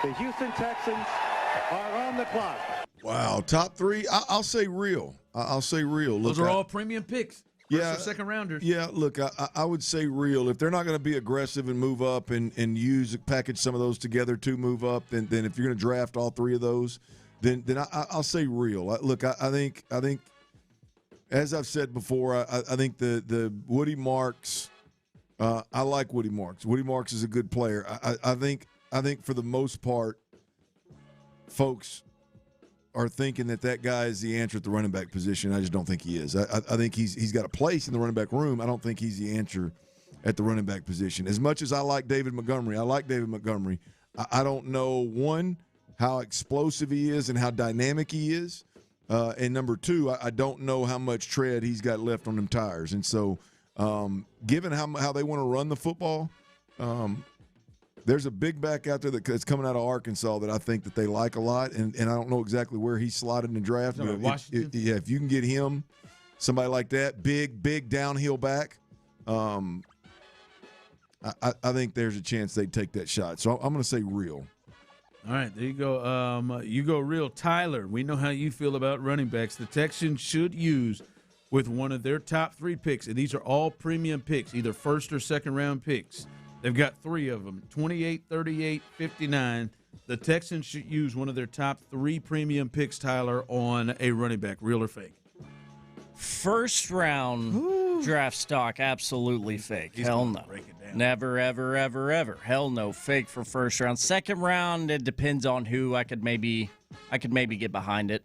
The Houston Texans are on the clock. Wow, top 3? I'll say real. I'll say real. Those are all premium picks. Yeah, second-rounders. Yeah, look, I would say real. If they're not going to be aggressive and move up and package some of those together to move up, then if you're going to draft all 3 of those, then I'll say real. Look, I think as I've said before, I think the Woody Marks, I like Woody Marks. Woody Marks is a good player. I think for the most part, folks are thinking that guy is the answer at the running back position. I just don't think he is. I think he's got a place in the running back room. I don't think he's the answer at the running back position. As much as I like David Montgomery, I don't know, one, how explosive he is and how dynamic he is. And number 2, I don't know how much tread he's got left on them tires. And so given how they want to run the football, there's a big back out there that's coming out of Arkansas that I think that they like a lot, and I don't know exactly where he's slotted in the draft. But if you can get him, somebody like that, big downhill back, I think there's a chance they'd take that shot. So I'm going to say real. All right, there you go. You go real. Tyler, we know how you feel about running backs. The Texans should use with one of their top 3 picks, and these are all premium picks, either first or second round picks. They've got 3 of them, 28, 38, 59. The Texans should use one of their top 3 premium picks, Tyler, on a running back, real or fake. First round draft stock, absolutely fake. Hell no. Never, ever, ever, ever. Hell no. Fake for first round. Second round, it depends on who. I could maybe get behind it.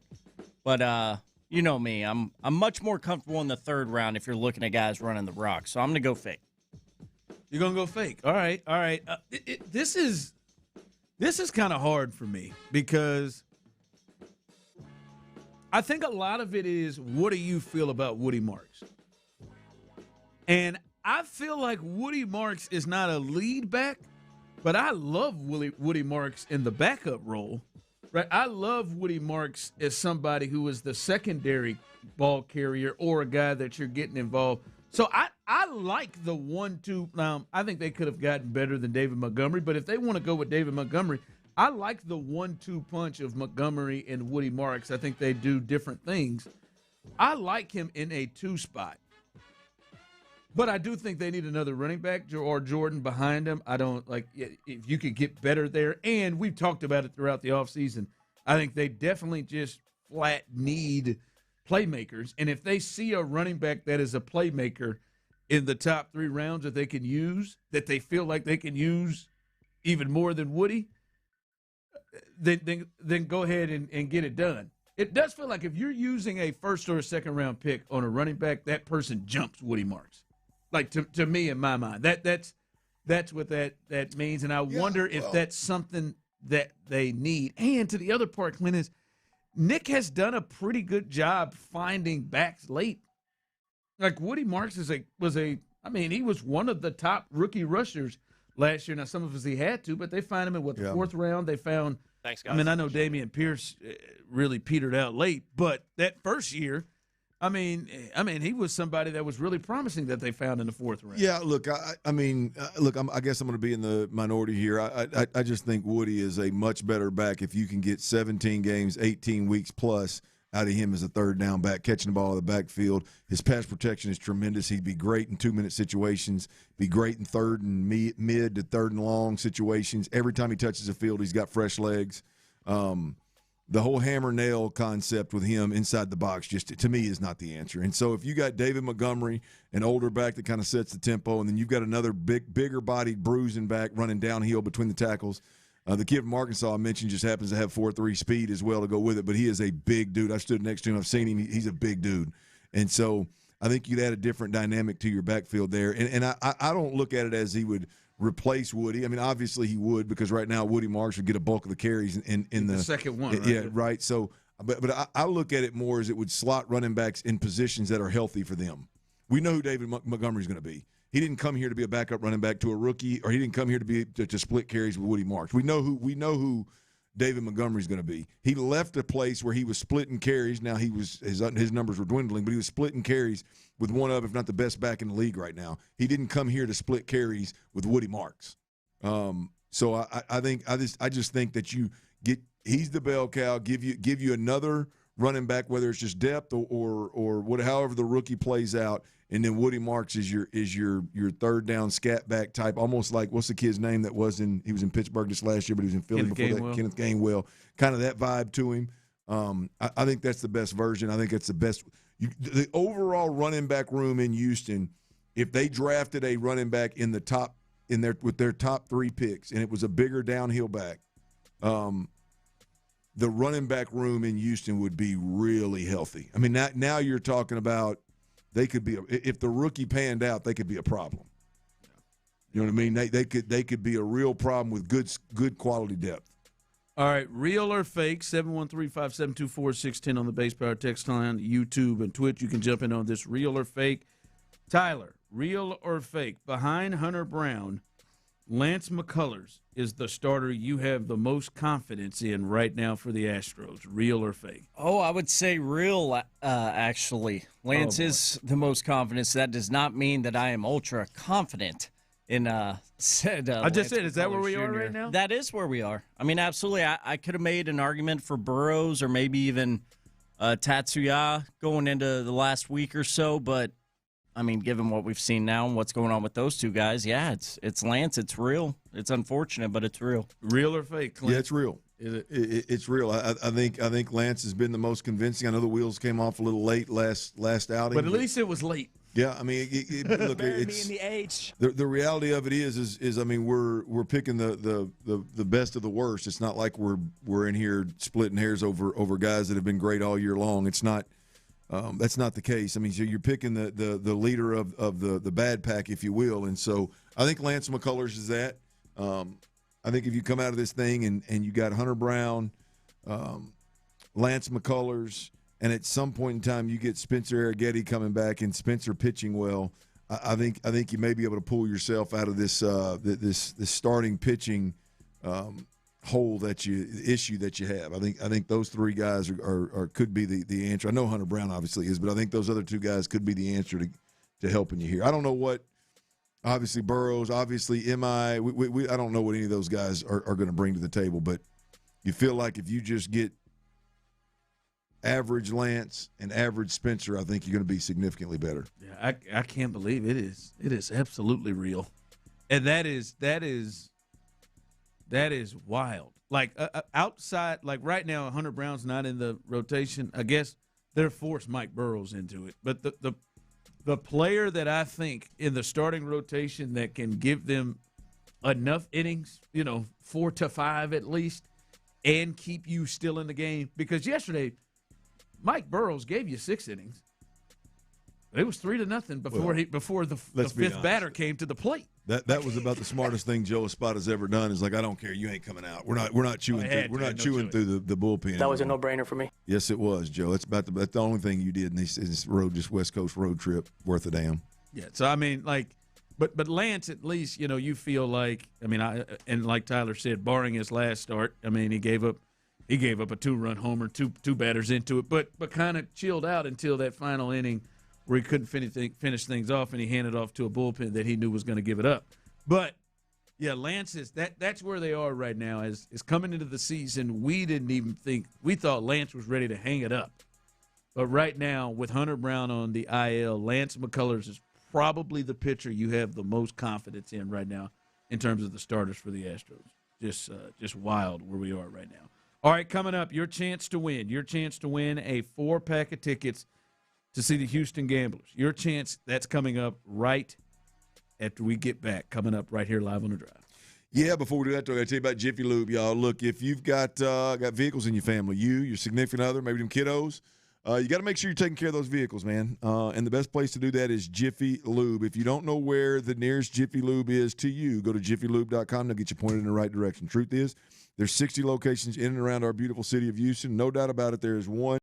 But you know me. I'm much more comfortable in the third round if you're looking at guys running the rock. So I'm gonna go fake. You're gonna go fake. All right. This is kind of hard for me because I think a lot of it is, what do you feel about Woody Marks? And I feel like Woody Marks is not a lead back, but I love Woody Marks in the backup role. Right? I love Woody Marks as somebody who is the secondary ball carrier or a guy that you're getting involved. So I like the 1-2. Now, I think they could have gotten better than David Montgomery, but if they want to go with David Montgomery, I like the 1-2 punch of Montgomery and Woody Marks. I think they do different things. I like him in a 2 spot. But I do think they need another running back or Jordan behind him. I don't like if you could get better there. And we've talked about it throughout the offseason. I think they definitely just flat need playmakers. And if they see a running back that is a playmaker in the top 3 rounds that they can use, that they feel like they can use even more than Woody, then go ahead and get it done. It does feel like if you're using a first or a second round pick on a running back, that person jumps Woody Marks. Like to me, in my mind, that's what that means, and I wonder if that's something that they need. And to the other part, Clint, is Nick has done a pretty good job finding backs late. Like Woody Marks he was one of the top rookie rushers last year. Now some of us he had to, but they find him in the 4th round. They found. Thanks, guys. I mean, I know Damian Pierce really petered out late, but that first year. I mean, he was somebody that was really promising that they found in the 4th round. Yeah, look, I guess I'm going to be in the minority here. I just think Woody is a much better back if you can get 17 games, 18 weeks plus out of him as a third down back, catching the ball in the backfield. His pass protection is tremendous. He'd be great in 2-minute situations, be great in third and mid to third and long situations. Every time he touches the field, he's got fresh legs. The whole hammer-nail concept with him inside the box just, to me, is not the answer. And so if you got David Montgomery, an older back that kind of sets the tempo, and then you've got another bigger-bodied bruising back running downhill between the tackles. The kid from Arkansas I mentioned just happens to have 4.3 speed as well to go with it, but he is a big dude. I stood next to him. I've seen him. He's a big dude. And so I think you'd add a different dynamic to your backfield there. And I don't look at it as he would replace Woody. I mean, obviously he would, because right now Woody Marks would get a bulk of the carries in the second one. Right? Yeah, right. So, but I look at it more as it would slot running backs in positions that are healthy for them. We know who David Montgomery is going to be. He didn't come here to be a backup running back to a rookie, or he didn't come here to split carries with Woody Marks. We know who David Montgomery is going to be. He left a place where he was splitting carries. Now his numbers were dwindling, but he was splitting carries with one of, if not the best back in the league right now. He didn't come here to split carries with Woody Marks. So I just think that he's the bell cow. Give you another running back, whether it's just depth or however the rookie plays out. And then Woody Marks is your third down scat back type, almost like, what's the kid's name that he was in Pittsburgh this last year, but he was in Philly Kenneth Gainwell. Kind of that vibe to him. I think that's the best version. I think that's the best. The overall running back room in Houston, if they drafted a running back with their top 3 picks, and it was a bigger downhill back, the running back room in Houston would be really healthy. I mean, now you're talking about. They could be if the rookie panned out, they could be a problem. You know what I mean? They could be a real problem with good quality depth. All right, real or fake? 713-572-4610 on the Base Power text line, YouTube and Twitch. You can jump in on this. Real or fake? Tyler, real or fake? Behind Hunter Brown, Lance McCullers is the starter you have the most confidence in right now for the Astros. Real or fake? Oh, I would say real, actually. Lance is the most confident. That does not mean that I am ultra confident in said I just said, is that where we are right now? That is where we are. I mean, absolutely. I could have made an argument for Burrows or maybe even Tatsuya going into the last week or so, but I mean, given what we've seen now and what's going on with those two guys, yeah, it's Lance. It's real. It's unfortunate, but it's real. Real or fake, Clint? Yeah, it's real. It's real. I think Lance has been the most convincing. I know the wheels came off a little late last outing, but at least it was late. Yeah, I mean, look, it's me in the age. The reality of it is I mean, we're picking the best of the worst. It's not like we're in here splitting hairs over guys that have been great all year long. It's not. That's not the case. I mean, so you're picking the leader of the bad pack, if you will. And so I think Lance McCullers is that. I think if you come out of this thing and you got Hunter Brown, Lance McCullers, and at some point in time you get Spencer Arrighetti coming back and Spencer pitching well, I think you may be able to pull yourself out of this this starting pitching issue that you have. I think those 3 guys are could be the answer. I know Hunter Brown obviously is, but I think those other 2 guys could be the answer to helping you here. I don't know what. Obviously, Burrows, obviously, I don't know what any of those guys are going to bring to the table, but you feel like if you just get average Lance and average Spencer, I think you're going to be significantly better. Yeah, I can't believe it is. It is absolutely real, and that is wild. Like outside, like right now, Hunter Brown's not in the rotation. I guess they're forced Mike Burrows into it, but the player that I think in the starting rotation that can give them enough innings, 4 to 5 at least, and keep you still in the game. Because yesterday, Mike Burrows gave you 6 innings. It was 3-0 before the fifth batter came to the plate. That was about the smartest thing Joe Espada's ever done. Is like, I don't care, you ain't coming out. We're not chewing through the bullpen. That was a no-brainer for me. Yes, it was, Joe. That's the only thing you did in this West Coast road trip worth a damn. Yeah. So I mean, but Lance, at least you feel like, and like Tyler said, barring his last start, he gave up a 2-run homer, two batters into it, but kind of chilled out until that final inning, where he couldn't finish things off, and he handed off to a bullpen that he knew was going to give it up. But, yeah, Lance that's where they are right now. Is coming into the season, we thought Lance was ready to hang it up. But right now, with Hunter Brown on the IL, Lance McCullers is probably the pitcher you have the most confidence in right now in terms of the starters for the Astros. Just wild where we are right now. All right, coming up, your chance to win a 4-pack of tickets to see the Houston Gamblers. Your chance, that's coming up right after we get back. Coming up right here live on The Drive. Yeah, before we do that, I got to tell you about Jiffy Lube, y'all. Look, if you've got vehicles in your family, your significant other, maybe them kiddos, you got to make sure you're taking care of those vehicles, man. And the best place to do that is Jiffy Lube. If you don't know where the nearest Jiffy Lube is to you, go to jiffylube.com. They'll get you pointed in the right direction. Truth is, there's 60 locations in and around our beautiful city of Houston. No doubt about it, there is one.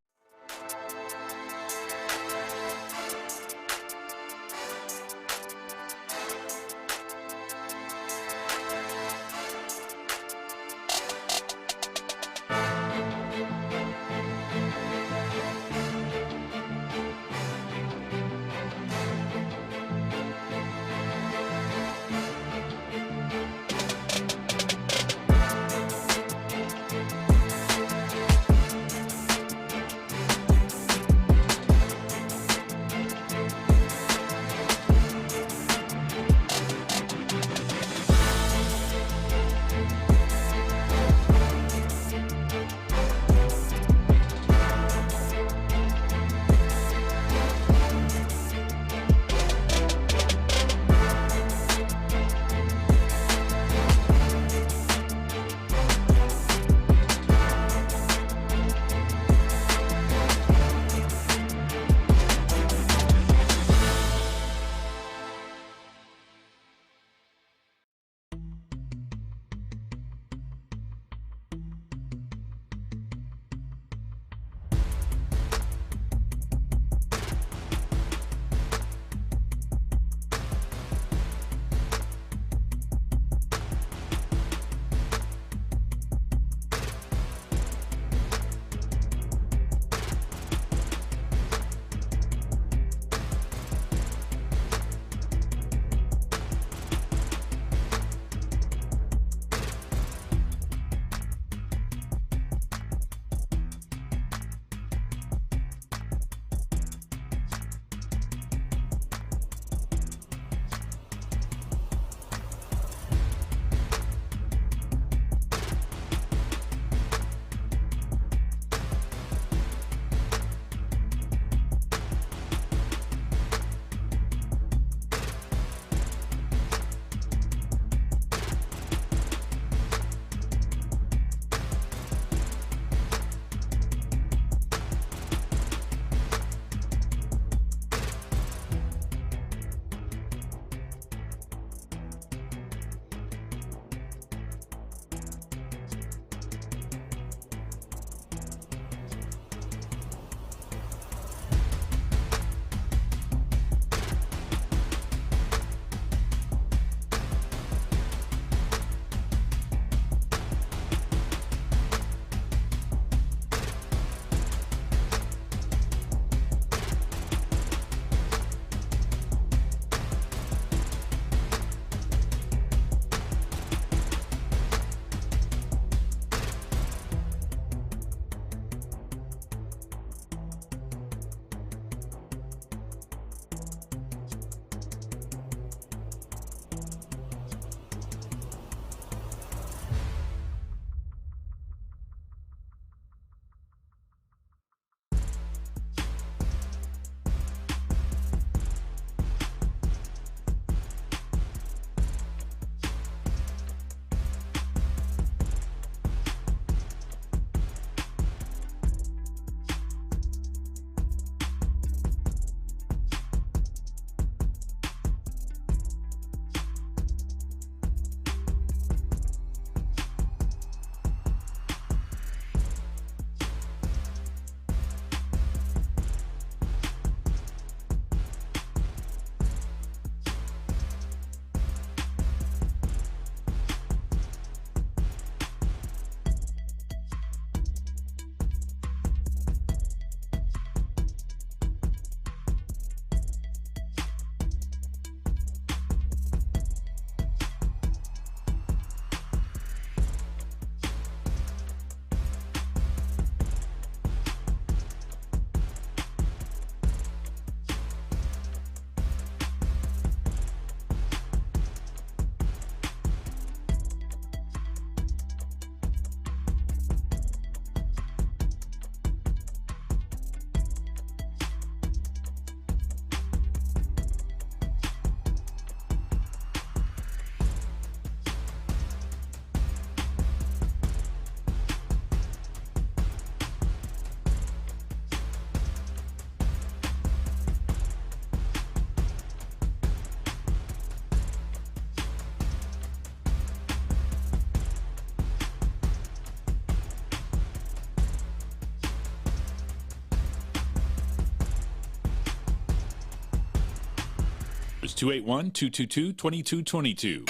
It's 281-222-2222.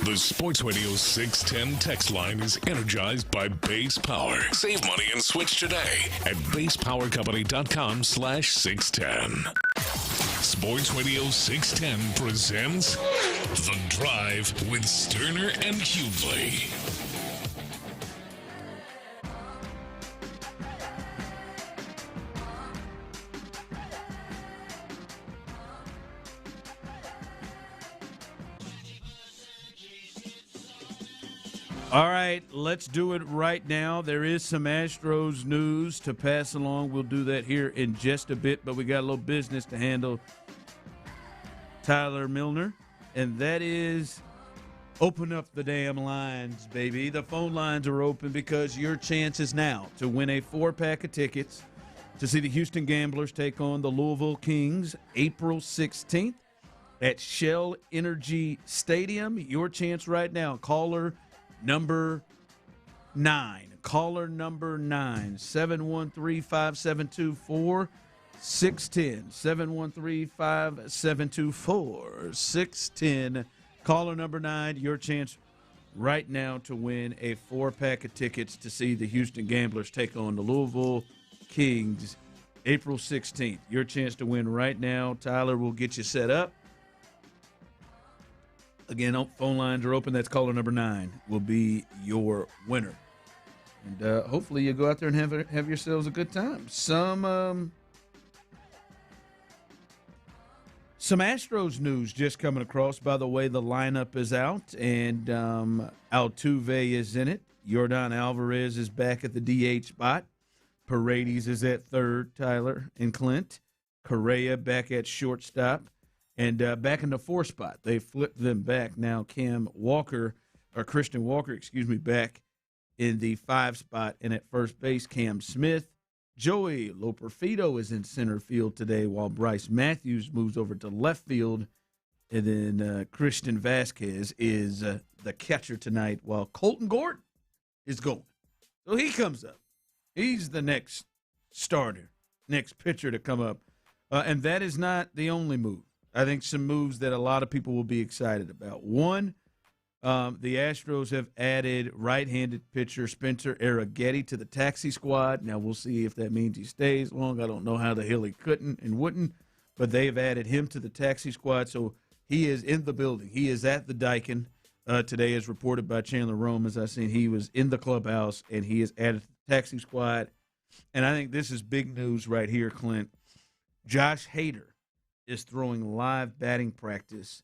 The Sports Radio 610 text line is energized by Base Power. Save money and switch today at basepowercompany.com/610. Sports Radio 610 presents The Drive with Stoerner and Hughley. All right, let's do it right now. There is some Astros news to pass along. We'll do that here in just a bit, but we got a little business to handle, Tyler Milner, and that is open up the damn lines, baby. The phone lines are open because your chance is now to win a 4-pack of tickets to see the Houston Gamblers take on the Louisville Kings April 16th at Shell Energy Stadium. Your chance right now. Caller number 9. Caller number 9. 713-572-4610. 713-572-4610. Caller number 9. Your chance right now to win a 4-pack of tickets to see the Houston Gamblers take on the Louisville Kings April 16th. Your chance to win right now. Tyler will get you set up. Again, phone lines are open. That's caller number 9 will be your winner. And hopefully you go out there and have yourselves a good time. Some Astros news just coming across. By the way, the lineup is out, and Altuve is in it. Yordan Alvarez is back at the DH spot. Paredes is at third, Tyler and Clint. Correa back at shortstop. And back in the 4 spot, they flipped them back. Now Christian Walker, back in the 5 spot. And at first base, Cam Smith. Joey Loperfido is in center field today, while Bryce Matthews moves over to left field. And then Christian Vasquez is the catcher tonight, while Colton Gordon is going. So he comes up. He's the next starter, next pitcher to come up. And that is not the only move. I think some moves that a lot of people will be excited about. One, the Astros have added right-handed pitcher Spencer Arrighetti to the taxi squad. Now, we'll see if that means he stays long. I don't know how the hell he couldn't and wouldn't, but they have added him to the taxi squad, so he is in the building. He is at the Daikin today, as reported by Chandler Rome. As I seen, he was in the clubhouse, and he is added to the taxi squad. And I think this is big news right here, Clint. Josh Hader is throwing live batting practice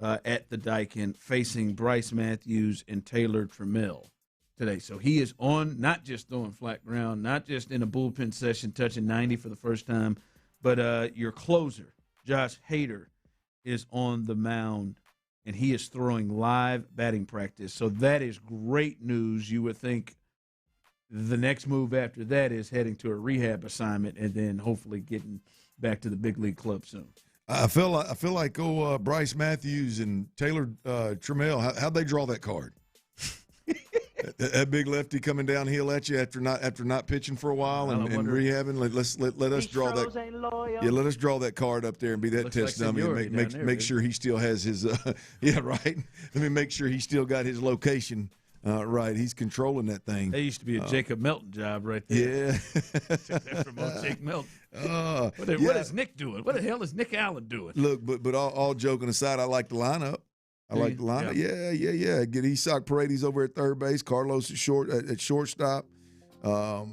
at the Daikin, facing Bryce Matthews and Taylor Trammell today. So he is on, not just throwing flat ground, not just in a bullpen session touching 90 for the first time, but your closer, Josh Hader, is on the mound, and he is throwing live batting practice. So that is great news. You would think the next move after that is heading to a rehab assignment and then hopefully getting back to the big league club soon. I feel like Bryce Matthews and Taylor Trammell. How'd they draw that card? that big lefty coming downhill at you after not pitching for a while and rehabbing. Let us draw that. Yeah, let us draw that card up there and be that test dummy. And make sure he still has his. Yeah, right. Let me make sure he still got his location. Right, he's controlling that thing. That used to be a Jacob Melton job right there. Yeah. That's from Jake Melton. What is Nick doing? What the hell is Nick Allen doing? Look, but all joking aside, I like the lineup. Yeah. Get Isak Paredes over at third base. Carlos at shortstop. I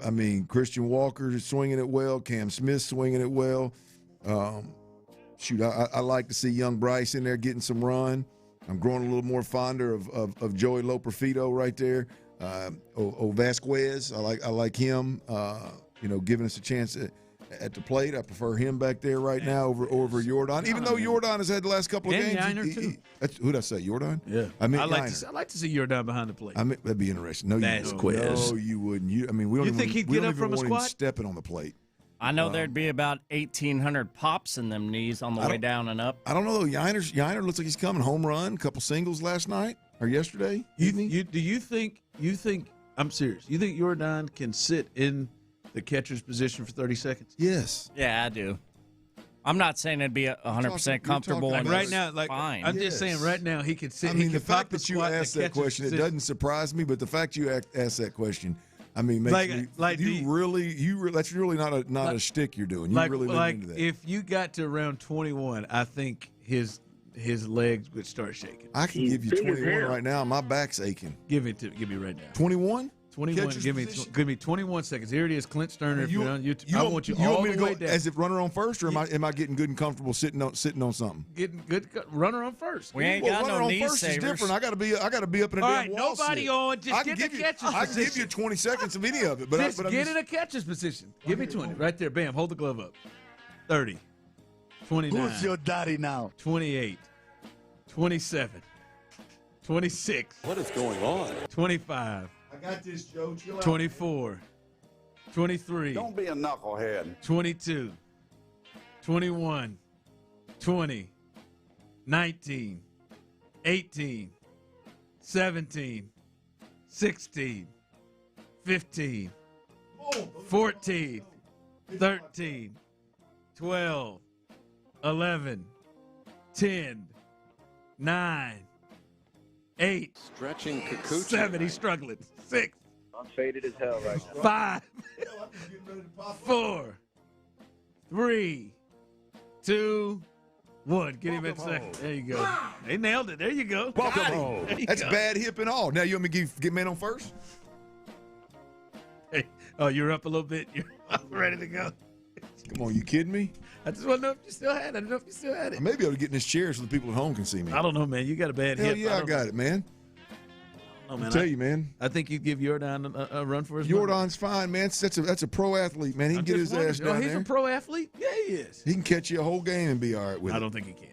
mean, Christian Walker is swinging it well. Cam Smith swinging it well. I like to see young Bryce in there getting some run. I'm growing a little more fonder of Joey Loperfido right there. Vasquez, I like him. Giving us a chance at the plate. I prefer him back there right now over Yordan. Even though Yordan has had the last couple of games. Who'd I say? Yordan? Yeah. I like to see Yordan behind the plate. That'd be interesting. No, Vasquez. No, you wouldn't. We don't think he'd get up from a squat? Stepping on the plate. I know there'd be about 1,800 pops in them knees on the way down and up. I don't know though. Yiner looks like he's coming. Home run, couple singles last night or yesterday. Do you think? I'm serious. You think Yordan can sit in the catcher's position for 30 seconds? Yes. Yeah, I do. I'm not saying it'd be 100% comfortable. Like and right now, like fine. I'm just saying right now he could sit. I mean, he the could pop fact the that you squat and asked catch that his question, it position. doesn't surprise me. But the fact you asked that question, I mean, makes me that's really not a shtick you're doing. You really lean into that. If you got to around 21, I think his legs would start shaking. I can give you 21 right now. My back's aching. Give me right now. 21. 21. Give me 21 seconds. Here it is, Clint Stoerner. If you're on YouTube, I want you all want me the to way go down. as if runner on first, or am I getting good and comfortable sitting on something? Getting good runner on first. We ain't got runner no on knee first savers. is different. I got to be up in a All damn right, wall nobody sit. on. Just get the catcher's position. I can give you 20 seconds of any of it, but Just get in a catcher's position. Give me 20 right there. Bam. Hold the glove up. 30, 29. Who's your daddy now? 28, 27, 26. What is going on? 25. I got this, Joe. Chill out. 24, 23. Don't be a knucklehead. 22, 21, 20, 19, 18, 17, 16, 15, 14, 13, 12, 11, 10, 9, 8, Stretching Kikuchi. 7. He's struggling. 6. I'm faded as hell right now. 5, 4, 3, 2, 1. Get him in second. There you go. They nailed it. There you go. Welcome Got it. home. There you That's go. bad hip and all. Now you want me to get man on first? Hey, oh, you're up a little bit. You're ready to go. Come on, you kidding me? I just want to know if you still had it. I don't know if you still had it. I may be able to get in this chair so the people at home can see me. I don't know, man. You got a bad Hell hip. yeah, I got it, man. Oh, man. I tell you, man. I think you'd give Jordan a run for his money. Jordan's fine, man. That's a pro athlete, man. He can get his ass down he's there. a pro athlete? Yeah, he is. He can catch you a whole game and be all right with it. I don't think he can.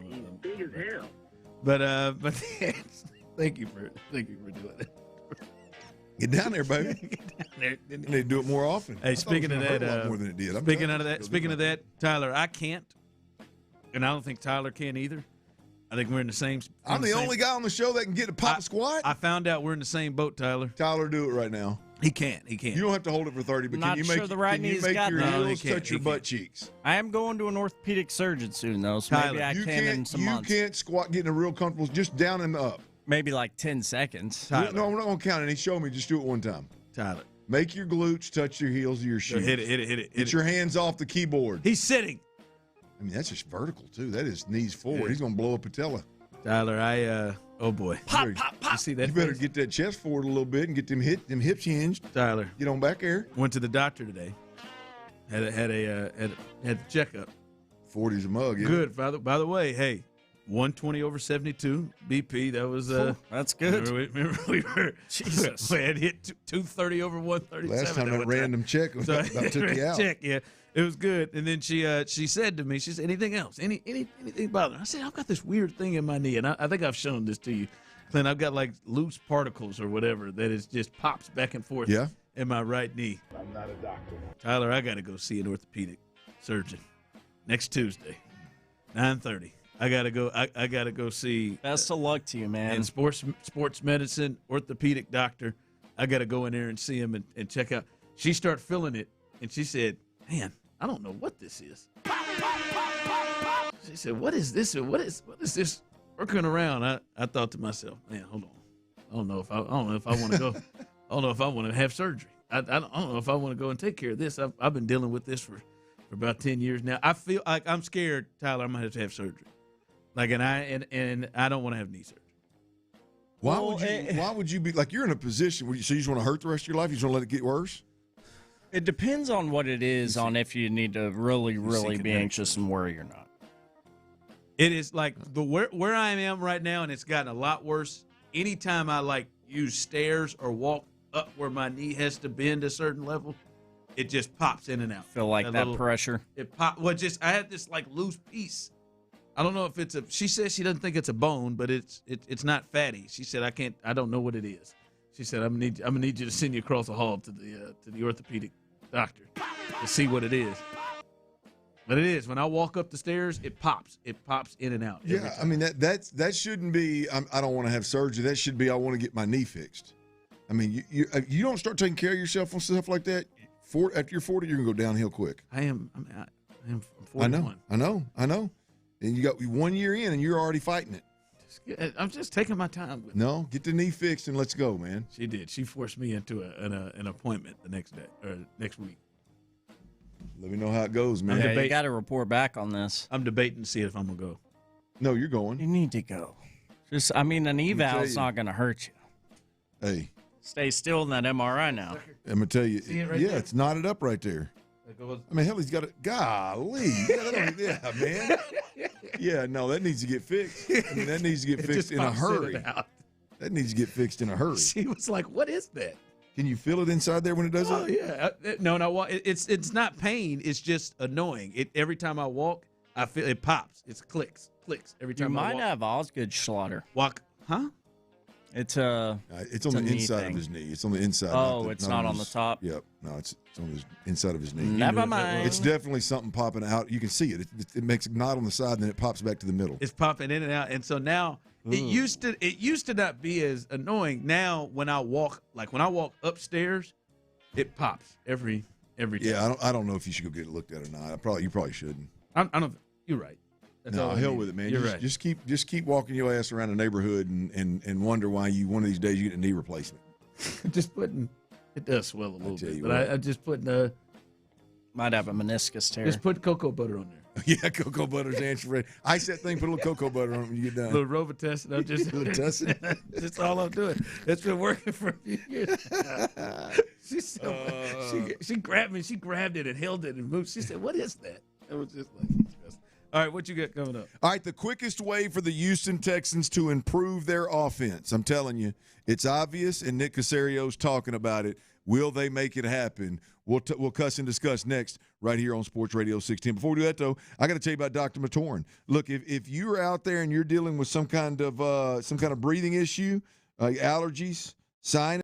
He's big as hell. But thank you for doing it. Get down there, baby. Get down there. I need to do it more often. Hey, speaking of that, a lot more than it did. Speaking of that, Tyler, I can't, and I don't think Tyler can either. I think we're in the same. I'm the only guy on the show that can get a pop squat. I found out we're in the same boat, Tyler. Tyler, do it right now. He can't. He can't. You don't have to hold it for 30, but Not can you sure make, the right can you knee's make got your that. No, heels he can't. touch your He butt can't. cheeks? I am going to an orthopedic surgeon soon, though, so maybe I you can in some months. can't squat getting a real comfortable, just down and up. Maybe like 10 seconds. Tyler. No, I'm not going to count it. He showed me. Just do it one time. Tyler. Make your glutes touch your heels of your shoes. Hit it. Get your hands off the keyboard. He's sitting. I mean, that's just vertical, too. That is knees forward. Yeah. He's going to blow a patella. Tyler, oh boy. Pop. You see that? You better face? get that chest forward a little bit and get them hips hinged. Tyler. Get on back there. Went to the doctor today. Had a checkup. 40's a mug. Yeah. Good. By the way, hey, 120/72 BP. That was that's good. Remember we were Jesus. We had hit 230/137. Last time that random check was about took you out. Check, yeah. It was good. And then she said to me, she said, anything else? Anything bothering? I said, I've got this weird thing in my knee, and I think I've shown this to you. Clint, I've got like loose particles or whatever that is just pops back and forth in my right knee. I'm not a doctor. Tyler, I got to go see an orthopedic surgeon next Tuesday, 9:30. I gotta go. I gotta go see. Best of luck to you, man. And sports medicine orthopedic doctor. I gotta go in there and see him and check out. She started feeling it, and she said, "Man, I don't know what this is." She said, "What is this? What is this working around?" I thought to myself, "Man, hold on. I don't know if I want to go. I don't know if I want to have surgery. I don't know if I want to go and take care of this. I've been dealing with this for about 10 years now. I feel like I'm scared, Tyler. I'm gonna have to have surgery. Like, and I don't want to have knee surgery. Why would you be like, you're in a position where you just want to hurt the rest of your life? You just want to let it get worse? It depends on what it is, on if you need to really be anxious and worry or not. It is like where I am right now, and it's gotten a lot worse. Anytime I use stairs or walk up where my knee has to bend a certain level, it just pops in and out. Feel like that pressure? It pop. Well, I had this loose piece. I don't know if it's she says she doesn't think it's a bone, but it's not fatty. She said I don't know what it is. She said I'm gonna need you to send you across the hall to the orthopedic doctor to see what it is. But it is, when I walk up the stairs, it pops in and out. Yeah, I mean that shouldn't be. I don't want to have surgery. That should be. I want to get my knee fixed. I mean, you don't start taking care of yourself on stuff like that. After you're 40, you're gonna go downhill quick. I am I'm 41. I know. And you got 1 year in, and you're already fighting it. I'm just taking my time. No, get the knee fixed and let's go, man. She did. She forced me into an appointment the next day or next week. Let me know how it goes, man. Yeah, you got to report back on this. I'm debating to see if I'm gonna go. No, you're going. You need to go. Just, an eval is not going to hurt you. Hey, stay still in that MRI now. I'm gonna tell you. See it right yeah, there? it's knotted up right there. I mean, hell, he's got it. Golly, yeah, man. Yeah, no, that needs to get fixed. I mean, that needs to get fixed in a hurry. That needs to get fixed in a hurry. She was like, "What is that?" Can you feel it inside there when it does Oh it? yeah, no. It's not pain. It's just annoying. Every time I walk, I feel it pops. It's clicks every time. You I might walk. have Osgood Schlatter. Walk, huh? It's it's on the inside of his knee. It's on the inside. Oh, it's not on the top. Yep. No, it's on the inside of his knee. Never mind. It's definitely something popping out. You can see it. It makes a knot on the side, and then it pops back to the middle. It's popping in and out, and so now it used to not be as annoying. Now when I walk upstairs, it pops every time. Yeah, I don't know if you should go get it looked at or not. You probably shouldn't. I don't. You're right. That's all No, I hell need. with it, man. You're right. Just keep walking your ass around the neighborhood and wonder why one of these days you get a knee replacement. Just putting it does swell a little bit, but I just putting might have a meniscus tear. Just put cocoa butter on there. Yeah, cocoa butter's answer for it. Ice that thing, put a little cocoa butter on it when you get done. A little Robitussin. I'm just Robitussin. That's all I'm doing. It's been working for a few years. She grabbed me. She grabbed it and held it and moved. She said, "What is that?" It was just like disgusting. All right, what you got coming up? All right, the quickest way for the Houston Texans to improve their offense. I'm telling you, it's obvious, and Nick Caserio's talking about it. Will they make it happen? We'll cuss and discuss next right here on Sports Radio 610. Before we do that, though, I got to tell you about Dr. Matoran. Look, if you're out there and you're dealing with some kind of breathing issue, allergies, sinus.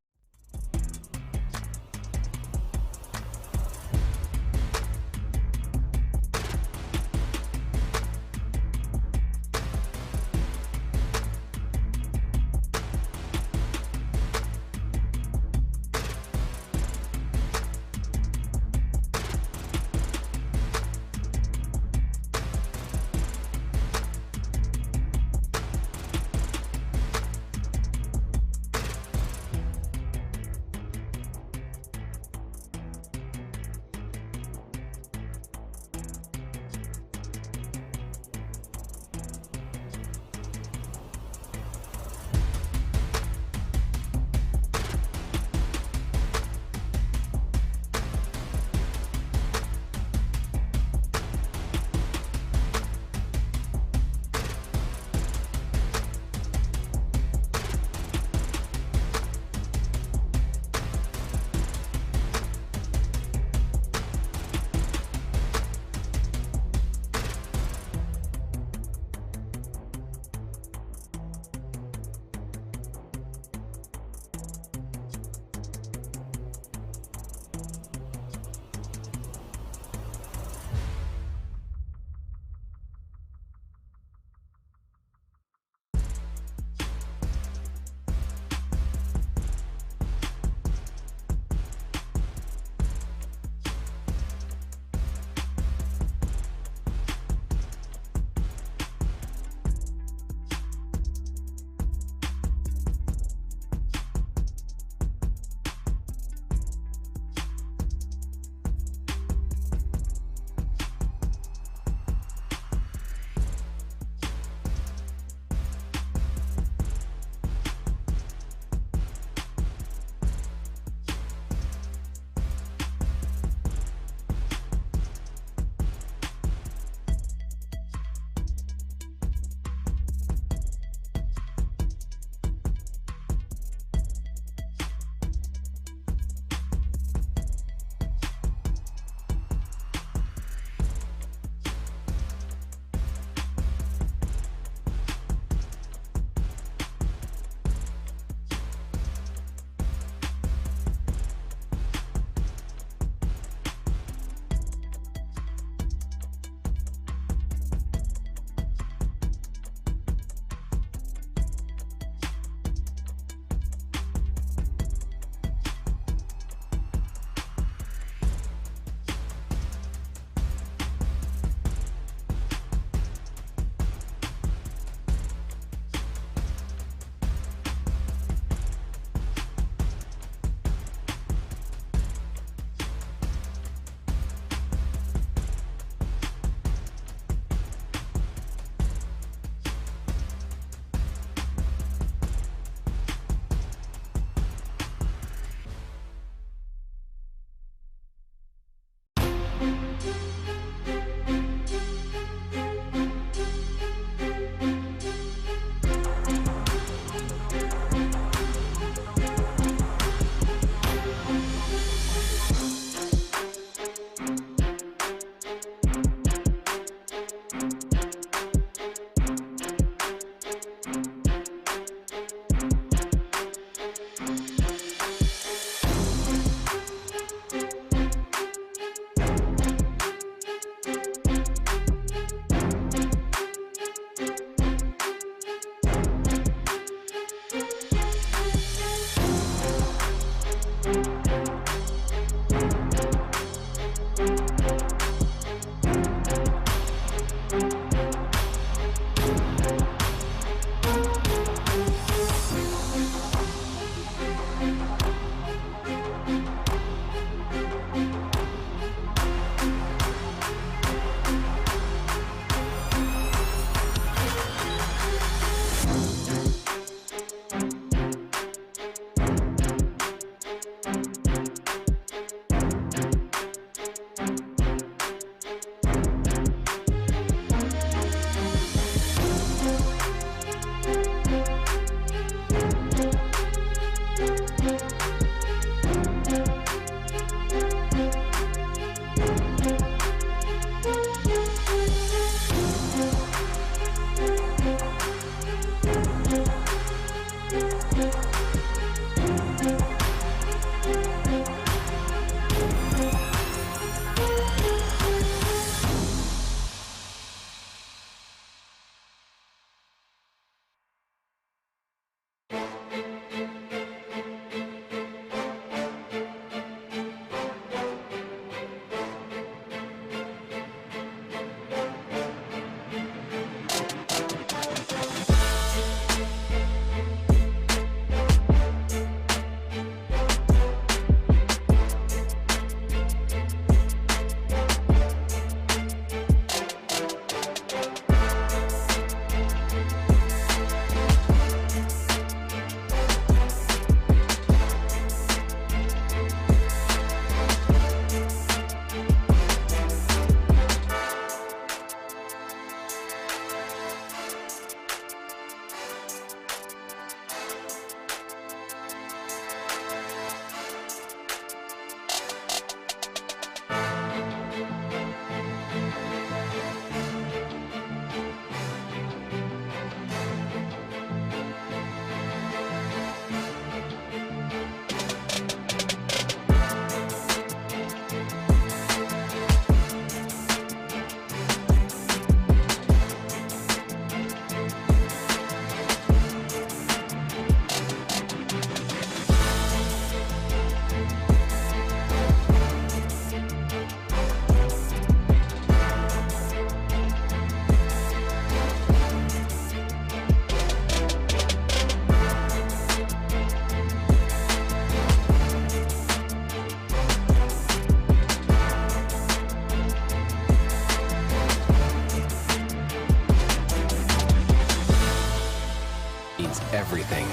means everything.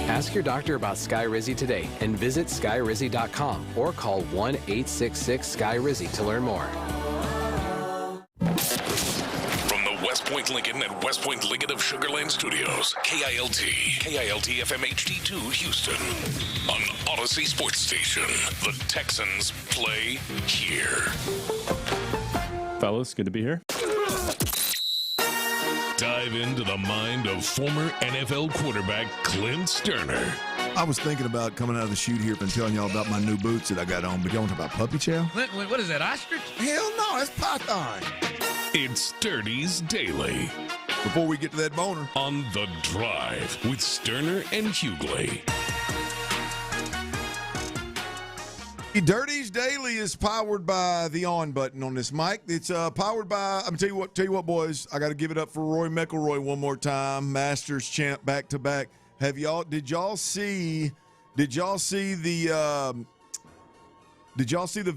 Ask your doctor about Skyrizi today and visit skyrizi.com or call 1-866-SKY-RIZZI to learn more. From the West Point Lincoln and West Point Lincoln of Sugar Land Studios, KILT FM HD2 Houston. On Odyssey Sports Station, the Texans play here. Fellas, good to be here. Dive into the mind of former NFL quarterback Clint Stoerner. I was thinking about coming out of the chute here and telling y'all about my new boots that I got on, but y'all want to talk about puppy chow? What is that, ostrich? Hell no, that's python. It's Dirty's Daily. Before we get to that boner. On The Drive with Stoerner and Hughley. Dirty's Daily is powered by the on button on this mic. It's powered by, I'm tell you what, boys, I got to give it up for Roy McIlroy one more time. Masters champ back to back. Did y'all see the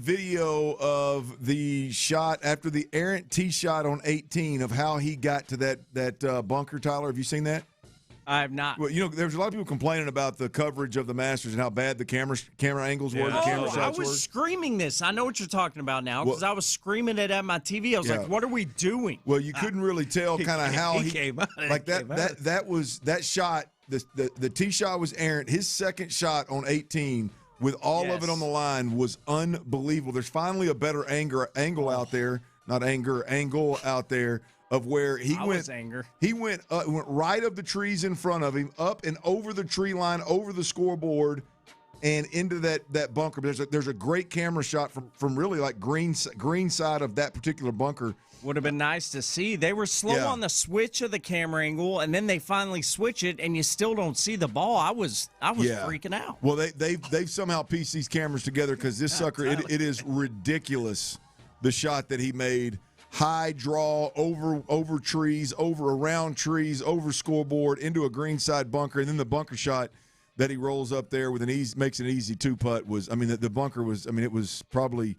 video of the shot after the errant tee shot on 18 of how he got to that bunker, Tyler? Have you seen that? I have not. Well, there's a lot of people complaining about the coverage of the Masters and how bad the camera angles were, the camera shots were. I was screaming this. I know what you're talking about now because I was screaming it at my TV. I was like, "What are we doing?" Well, you couldn't really tell kind of how he came out. Like that shot. The tee shot was errant. His second shot on 18 with all of it on the line was unbelievable. There's finally a better angle out there of where he went. He went right of the trees in front of him, up and over the tree line, over the scoreboard, and into that bunker. There's a great camera shot from really like green side of that particular bunker. Would have been nice to see. They were slow on the switch of the camera angle, and then they finally switch it, and you still don't see the ball. I was freaking out. Well, they've somehow pieced these cameras together because this sucker, it is ridiculous, the shot that he made. High draw, over trees, around trees, over scoreboard, into a greenside bunker, and then the bunker shot that he rolls up there with makes an easy two-putt was, the bunker was, it was probably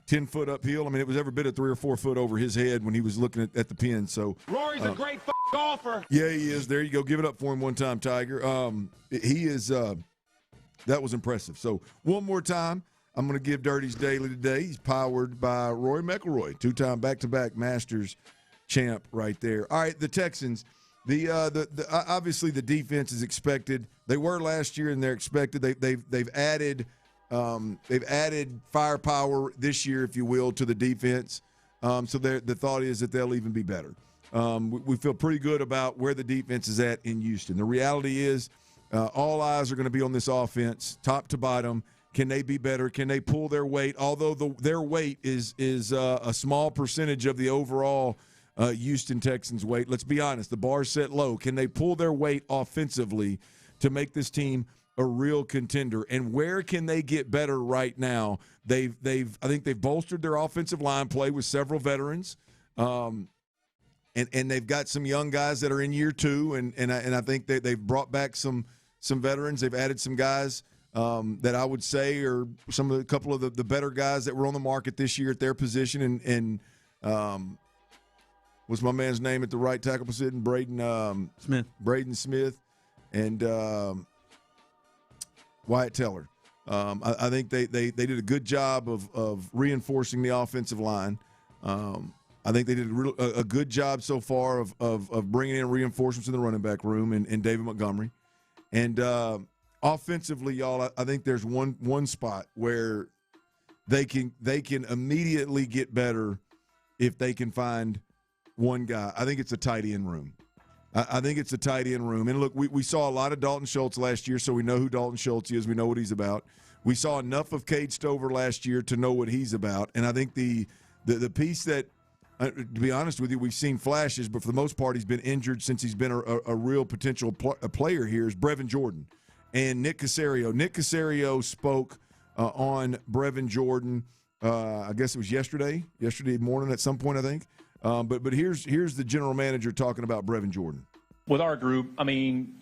10 foot uphill. It was every bit of 3 or 4 foot over his head when he was looking at the pin. So Rory's a great golfer. Yeah, he is. There you go. Give it up for him one time, Tiger. He is, that was impressive. So one more time. I'm going to give Dirty's Daily today. He's powered by Roy McIlroy, 2-time back-to-back Masters champ right there. All right, the Texans. Obviously the defense is expected. They were last year, and they're expected. They've added firepower this year, if you will, to the defense. So the thought is that they'll even be better. We feel pretty good about where the defense is at in Houston. The reality is, all eyes are going to be on this offense, top to bottom. Can they be better? Can they pull their weight? Although their weight is a small percentage of the overall Houston Texans weight. Let's be honest, the bar's set low. Can they pull their weight offensively to make this team a real contender? And where can they get better right now? I think they've bolstered their offensive line play with several veterans, and they've got some young guys that are in year two, and I think they've brought back some veterans. They've added some guys that I would say are a couple of the better guys that were on the market this year at their position. And what's my man's name at the right tackle position? Braden Smith and Wyatt Teller. I think they did a good job of reinforcing the offensive line. I think they did a good job so far of bringing in reinforcements in the running back room and David Montgomery. And offensively, y'all, I think there's one spot where they can immediately get better if they can find one guy. I think it's a tight end room. I think it's a tight end room. And look, we saw a lot of Dalton Schultz last year, so we know who Dalton Schultz is. We know what he's about. We saw enough of Cade Stover last year to know what he's about. And I think the piece that, to be honest with you, we've seen flashes, but for the most part, he's been injured since he's been a real potential player here, is Brevin Jordan. And Nick Caserio. Nick Caserio spoke on Brevin Jordan, I guess it was yesterday morning at some point, I think. But here's the general manager talking about Brevin Jordan. With our group, I mean,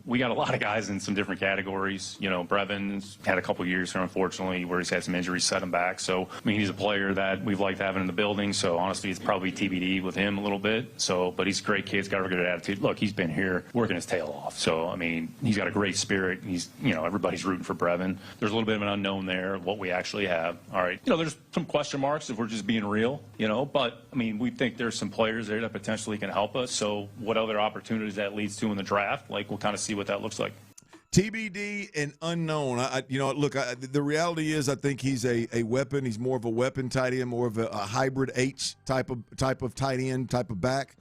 we got a lot of guys in some different categories. Brevin's had a couple years here, unfortunately, where he's had some injuries set him back. So, I mean, he's a player that we've liked having in the building. So, honestly, it's probably TBD with him a little bit. So, but he's a great kid. He's got a good attitude. Look, he's been here working his tail off. So, I mean, he's got a great spirit. He's, everybody's rooting for Brevin. There's a little bit of an unknown there of what we actually have. All right. There's some question marks if we're just being real, but, I mean, we think there's some players there that potentially can help us. So, what other opportunities that leads to in the draft, we'll kind of see what that looks like. TBD and unknown. The reality is I think he's a weapon. He's more of a weapon tight end, more of a hybrid H type of tight end, type of back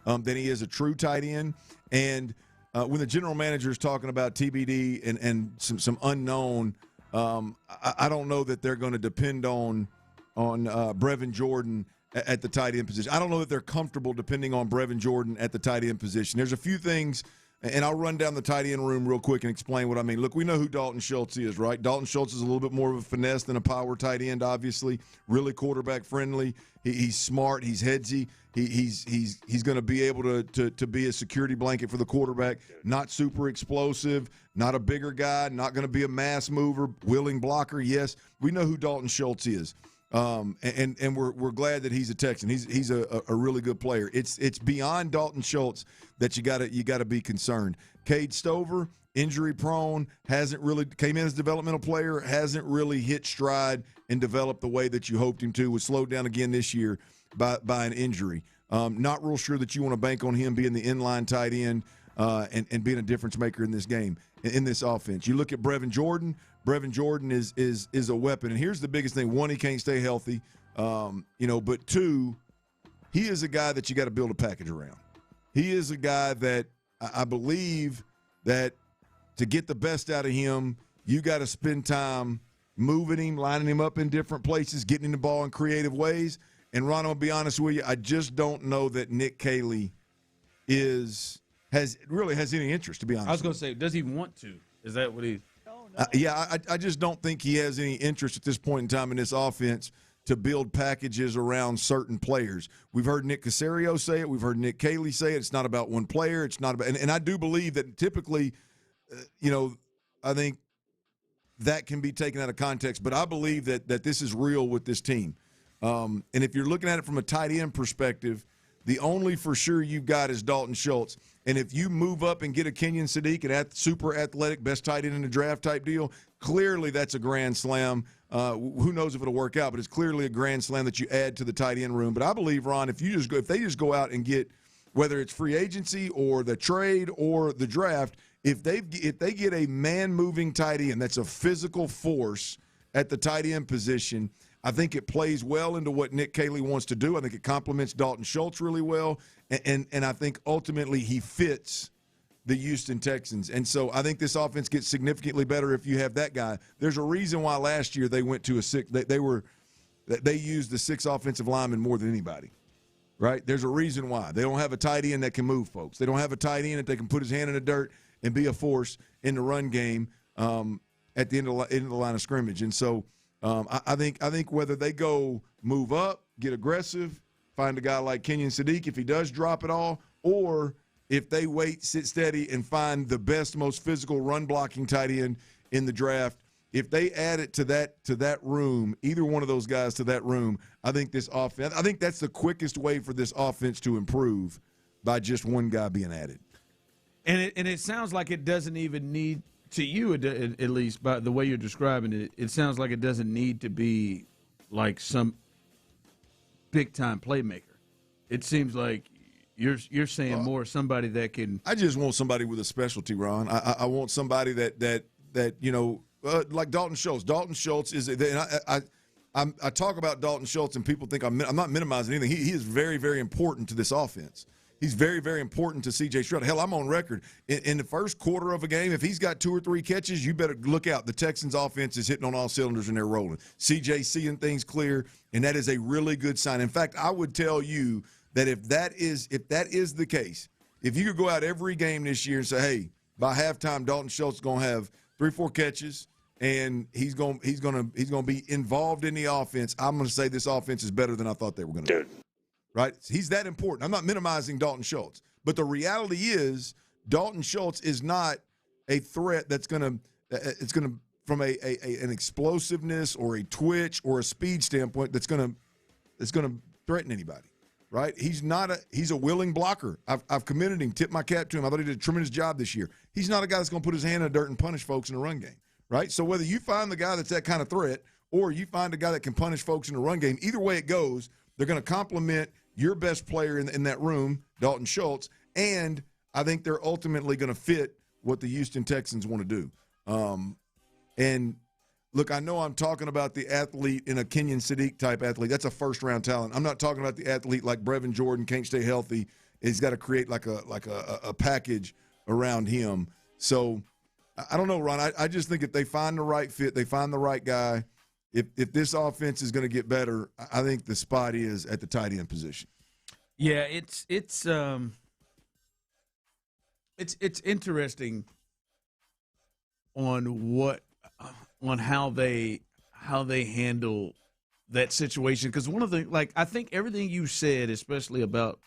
than he is a true tight end. And when the general manager is talking about TBD and some unknown, I don't know that they're going to depend on Brevin Jordan at the tight end position. I don't know that they're comfortable depending on Brevin Jordan at the tight end position. There's a few things, and I'll run down the tight end room real quick and explain what I mean. Look, we know who Dalton Schultz is, right? Dalton Schultz is a little bit more of a finesse than a power tight end, obviously. Really quarterback friendly. He's smart. He's headsy. He's going to be able to be a security blanket for the quarterback. Not super explosive. Not a bigger guy. Not going to be a mass mover. Willing blocker. Yes, we know who Dalton Schultz is. And we're glad that he's a Texan. He's a really good player. It's beyond Dalton Schultz that you gotta be concerned. Cade Stover, injury prone, hasn't really came in as a developmental player, hasn't really hit stride and developed the way that you hoped him to. Was slowed down again this year by an injury. Not real sure that you want to bank on him being the inline tight end and being a difference maker in this game, in this offense. You look at Brevin Jordan. Brevin Jordan is a weapon. And here's the biggest thing. One, he can't stay healthy. But two, he is a guy that you got to build a package around. He is a guy that I believe that to get the best out of him, you got to spend time moving him, lining him up in different places, getting him the ball in creative ways. And, Ron, I'll be honest with you, I just don't know that Nick Caley has any interest, to be honest. I was going to say, does he want to? Is that what he I just don't think he has any interest at this point in time in this offense to build packages around certain players. We've heard Nick Caserio say it. We've heard Nick Caley say it. It's not about one player. It's not about, and I do believe that typically, I think that can be taken out of context. But I believe that this is real with this team. And if you're looking at it from a tight end perspective, the only for sure you've got is Dalton Schultz. And if you move up and get a Kenyon Sadiq, an super athletic, best tight end in the draft type deal, clearly that's a grand slam. Who knows if it'll work out, but it's clearly a grand slam that you add to the tight end room. But I believe, Ron, if they just go out and get, whether it's free agency or the trade or the draft, if they get a man-moving tight end that's a physical force at the tight end position, I think it plays well into what Nick Caley wants to do. I think it complements Dalton Schultz really well, and I think ultimately he fits the Houston Texans. And so I think this offense gets significantly better if you have that guy. There's a reason why last year they went to a six. They used the 6 offensive linemen more than anybody, right? There's a reason why. They don't have a tight end that can move folks. They don't have a tight end that they can put his hand in the dirt and be a force in the run game at the end of the line of scrimmage. And so I think whether they go move up, get aggressive, find a guy like Kenyon Sadiq if he does drop it all, or if they wait, sit steady, and find the best, most physical run-blocking tight end in the draft, if they add it to that room, either one of those guys to that room, I think this offense, I think that's the quickest way for this offense to improve by just one guy being added. And it sounds like it doesn't even need, to you at least, by the way you're describing it, it sounds like it doesn't need to be like some big-time playmaker. It seems like you're saying more somebody that can. I just want somebody with a specialty, Ron. I want somebody that like Dalton Schultz. Dalton Schultz is. I talk about Dalton Schultz and people think I'm not minimizing anything. He is very, very important to this offense. He's very, very important to C.J. Stroud. Hell, I'm on record. In the first quarter of a game, if he's got 2 or 3 catches, you better look out. The Texans' offense is hitting on all cylinders and they're rolling. C.J. seeing things clear, and that is a really good sign. In fact, I would tell you that if that is the case, if you could go out every game this year and say, hey, by halftime, Dalton Schultz is going to have 3 or 4 catches, and he's going to be involved in the offense, I'm going to say this offense is better than I thought they were going to be. Right? He's that important. I'm not minimizing Dalton Schultz, But the reality is Dalton Schultz is not a threat that's going to from an explosiveness or a twitch or a speed standpoint that's going to threaten anybody. Right? He's a willing blocker. I've committed him, tipped my cap to him. I thought he did a tremendous job this year. He's not a guy that's going to put his hand in the dirt and punish folks in the run game. Right? So whether you find the guy that's that kind of threat or you find a guy that can punish folks in the run game, either way it goes, they're going to complement your best player in that room, Dalton Schultz, and I think they're ultimately going to fit what the Houston Texans want to do. And look, I know I'm talking about the athlete in a Kenyon Sadiq type athlete. That's a first-round talent. I'm not talking about the athlete like Brevin Jordan, can't stay healthy. He's got to create like a package around him. So I don't know, Ron. I just think if they find the right fit, they find the right guy, if this offense is going to get better, I think the spot is at the tight end position. Yeah, it's interesting on how they handle that situation, because one of the I think everything you said, especially about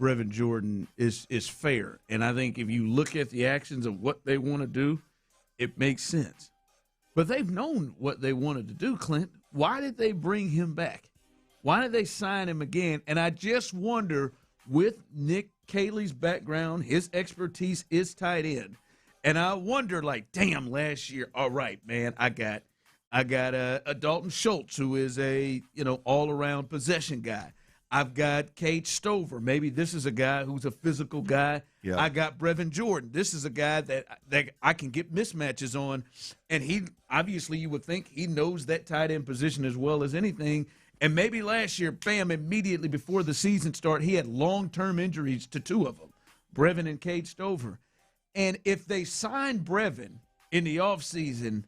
Brevin Jordan, is fair, and I think if you look at the actions of what they want to do, it makes sense. But they've known what they wanted to do, Clint. Why did they bring him back? Why did they sign him again? And I just wonder, with Nick Caley's background, his expertise is tight end. And I wonder, damn, last year, all right, man, I got a Dalton Schultz, who is a all-around possession guy. I've got Cade Stover. Maybe this is a guy who's a physical guy. Yeah. I got Brevin Jordan. This is a guy that I can get mismatches on. And he, obviously, you would think he knows that tight end position as well as anything. And maybe last year, bam, immediately before the season started, he had long-term injuries to two of them, Brevin and Cade Stover. And if they sign Brevin in the offseason,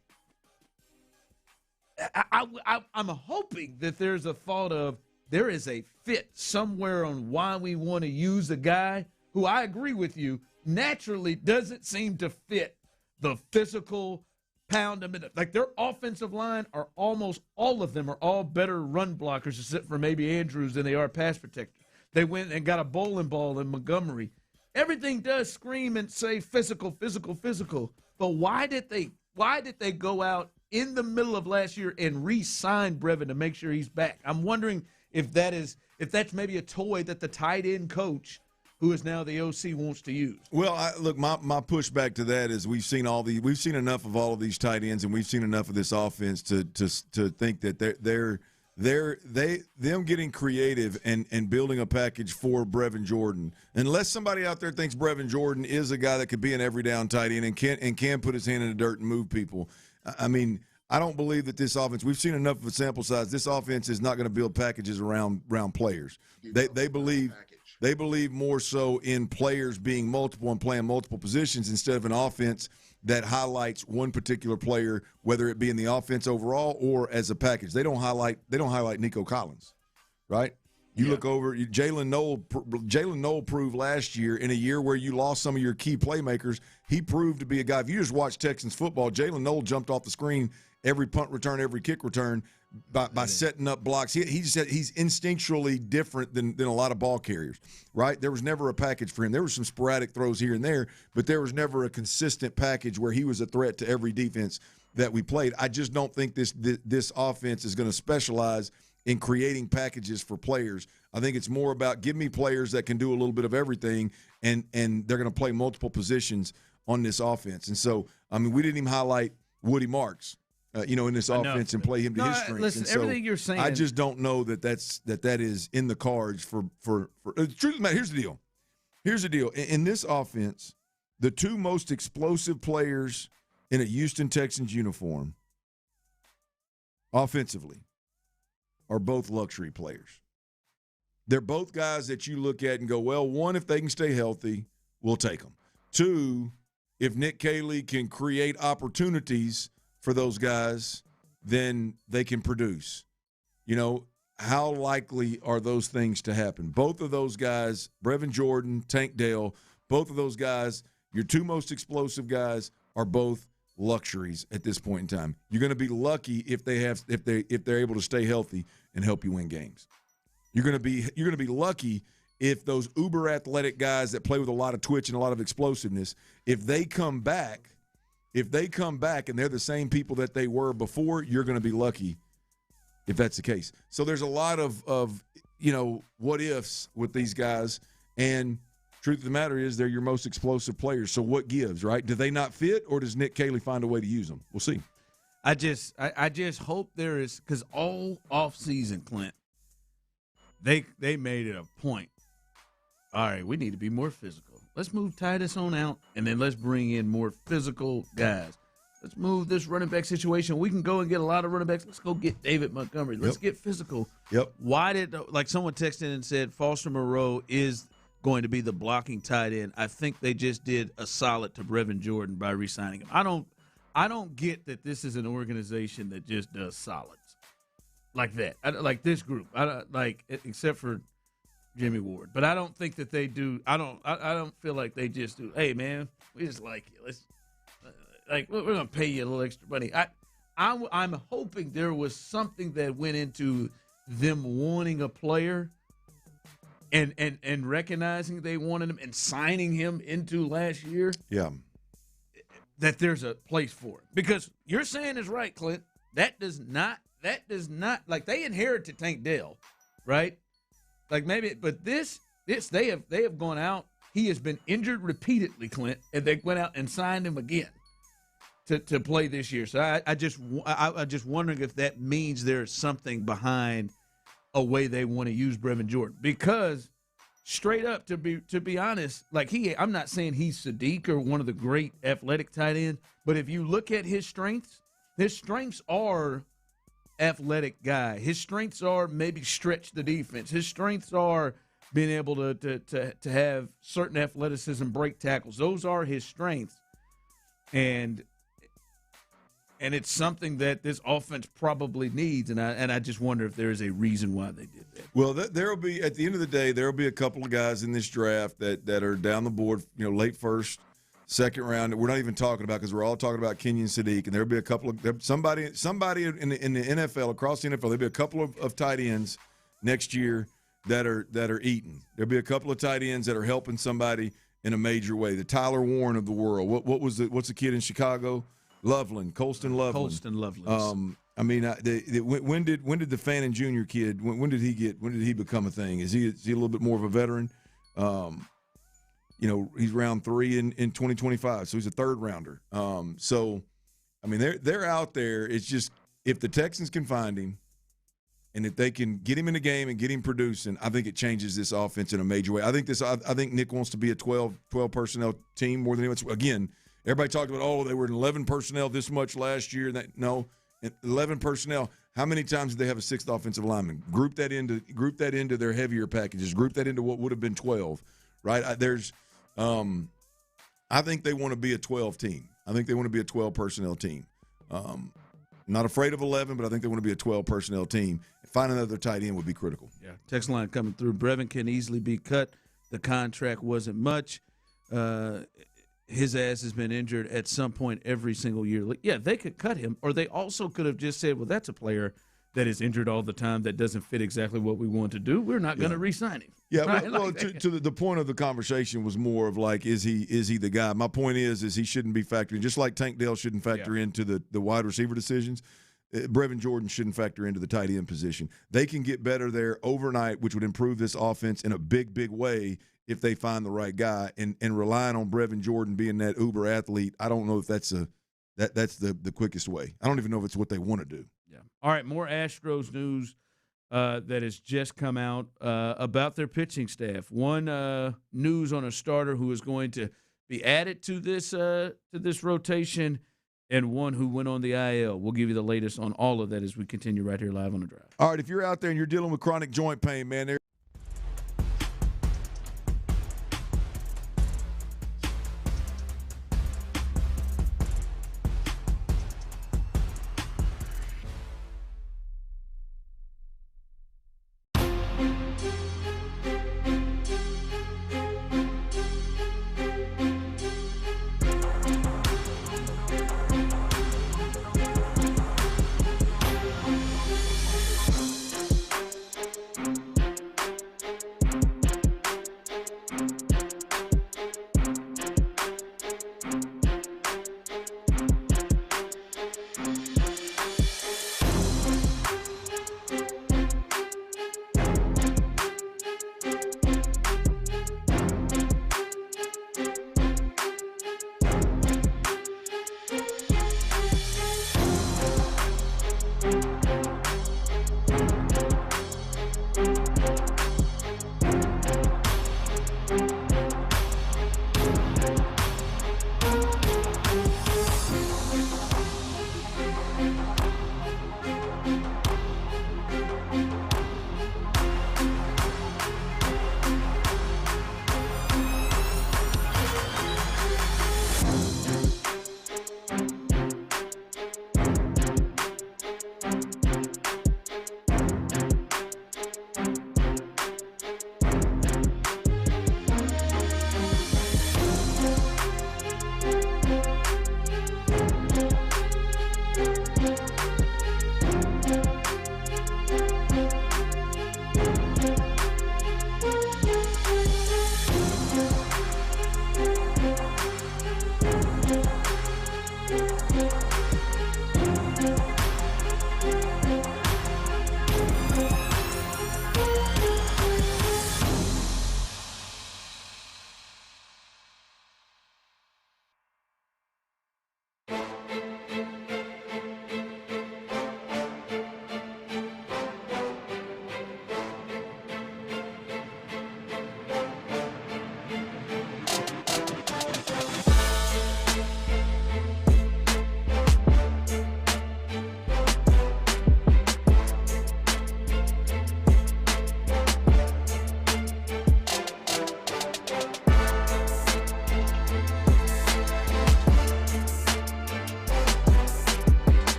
I'm hoping that there's a thought of there is a fit somewhere on why we want to use a guy who, I agree with you, naturally doesn't seem to fit the physical pound a minute. Like, their offensive line are almost all of them are all better run blockers, except for maybe Andrews, than they are pass protectors. They went and got a bowling ball in Montgomery. Everything does scream and say physical, physical, physical. But why did they go out in the middle of last year and re-sign Brevin to make sure he's back? I'm wondering if that's maybe a toy that the tight end coach, who is now the OC, wants to use. Well, look, my pushback to that is we've seen enough of all of these tight ends, and we've seen enough of this offense to think that them getting creative and building a package for Brevin Jordan. Unless somebody out there thinks Brevin Jordan is a guy that could be an every down tight end and can put his hand in the dirt and move people. I mean, I don't believe that this offense, we've seen enough of a sample size. This offense is not going to build packages around players. They believe more so in players being multiple and playing multiple positions instead of an offense that highlights one particular player, whether it be in the offense overall or as a package. They don't highlight Nico Collins, right? You look over Jalen Noel proved last year, in a year where you lost some of your key playmakers, he proved to be a guy. If you just watch Texans football, Jalen Noel jumped off the screen every punt return, every kick return by setting up blocks. He's instinctually different than a lot of ball carriers, right? There was never a package for him. There were some sporadic throws here and there, but there was never a consistent package where he was a threat to every defense that we played. I just don't think this offense is going to specialize in creating packages for players. I think it's more about give me players that can do a little bit of everything, and they're going to play multiple positions on this offense. And so, I mean, we didn't even highlight Woody Marks, in this offense and play him to his strengths. Listen, and so everything you're saying, I just don't know that is in the cards for the truth of the matter. Here's the deal. In this offense, the two most explosive players in a Houston Texans uniform offensively are both luxury players. They're both guys that you look at and go, well, one, if they can stay healthy, we'll take them. Two, if Nick Caley can create opportunities for those guys, then they can produce. How likely are those things to happen? Both of those guys, Brevin Jordan, Tank Dell, both of those guys, your two most explosive guys, are both luxuries at this point in time. You're going to be lucky if they're able to stay healthy and help you win games. You're going to be lucky if those uber athletic guys that play with a lot of twitch and a lot of explosiveness, if they come back and they're the same people that they were before, you're going to be lucky if that's the case. So there's a lot of what ifs with these guys, and truth of the matter is they're your most explosive players. So what gives, right? Do they not fit, or does Nick Caley find a way to use them? We'll see. I just hope there is, because all offseason, Clint, they made it a point. All right, we need to be more physical. Let's move Titus on out, and then let's bring in more physical guys. Let's move this running back situation. We can go and get a lot of running backs. Let's go get David Montgomery. Let's get physical. Yep. Why did, like someone texted and said, Foster Moreau is going to be the blocking tight end? I think they just did a solid to Brevin Jordan by re-signing him. I don't get that this is an organization that just does solids like that. Like this group. Except for Jimmy Ward. But I don't think that they do. I don't feel like they just do, hey, man, we just like you. Let's we're going to pay you a little extra money. I'm hoping there was something that went into them wanting a player and recognizing they wanted him and signing him into last year. Yeah. That there's a place for it. Because you're saying is right, Clint. That does not like they inherited Tank Dell, right? Like maybe, but this they have gone out. He has been injured repeatedly, Clint, and they went out and signed him again to play this year. So I just wondering if that means there's something behind a way they want to use Brevin Jordan, because straight up, to be honest, like I'm not saying he's Sadiq or one of the great athletic tight ends, but if you look at his strengths are athletic guy. His strengths are maybe stretch the defense. His strengths are being able to have certain athleticism, break tackles. Those are his strengths, and it's something that this offense probably needs, and I just wonder if there is a reason why they did that. Well, there will be, at the end of the day, there will be a couple of guys in this draft that are down the board, late first, second round. We're not even talking about, because we're all talking about Kenyon Sadiq, and there'll be a couple of somebody in the NFL, across the NFL. There'll be a couple of tight ends next year that are eating. There'll be a couple of tight ends that are helping somebody in a major way. The Tyler Warren of the world. What's the kid in Chicago? Loveland, Colston Loveland. When did the Fannin Jr. kid? When did he become a thing? Is he a little bit more of a veteran? He's round 3 in 2025, so he's a third rounder. They're out there. It's just, if the Texans can find him, and if they can get him in the game and get him producing, I think it changes this offense in a major way. I think Nick wants to be a 12 personnel team more than anyone. Again, everybody talked about, they were in 11 personnel this much last year. 11 personnel. How many times did they have a 6th offensive lineman? Group that into their heavier packages. Group that into what would have been 12, right? I think they want to be a 12 team. I think they want to be a 12 personnel team. Not afraid of 11, but I think they want to be a 12 personnel team. Finding another tight end would be critical. Yeah. Text line coming through. Brevin can easily be cut. The contract wasn't much. His ass has been injured at some point every single year. Yeah, they could cut him, or they also could have just said, well, that's a player that is injured all the time that doesn't fit exactly what we want to do. We're not going to re-sign him. Yeah, right? well, to the point of the conversation was more of like, is he the guy? My point is he shouldn't be factoring, just like Tank Dell shouldn't factor into the wide receiver decisions. Brevin Jordan shouldn't factor into the tight end position. They can get better there overnight, which would improve this offense in a big, big way if they find the right guy. And relying on Brevin Jordan being that uber athlete, I don't know if that's the quickest way. I don't even know if it's what they want to do. Yeah. All right, more Astros news that has just come out about their pitching staff. One news on a starter who is going to be added to this rotation, and one who went on the IL. We'll give you the latest on all of that as we continue right here live on The Drive. All right, if you're out there and you're dealing with chronic joint pain, man,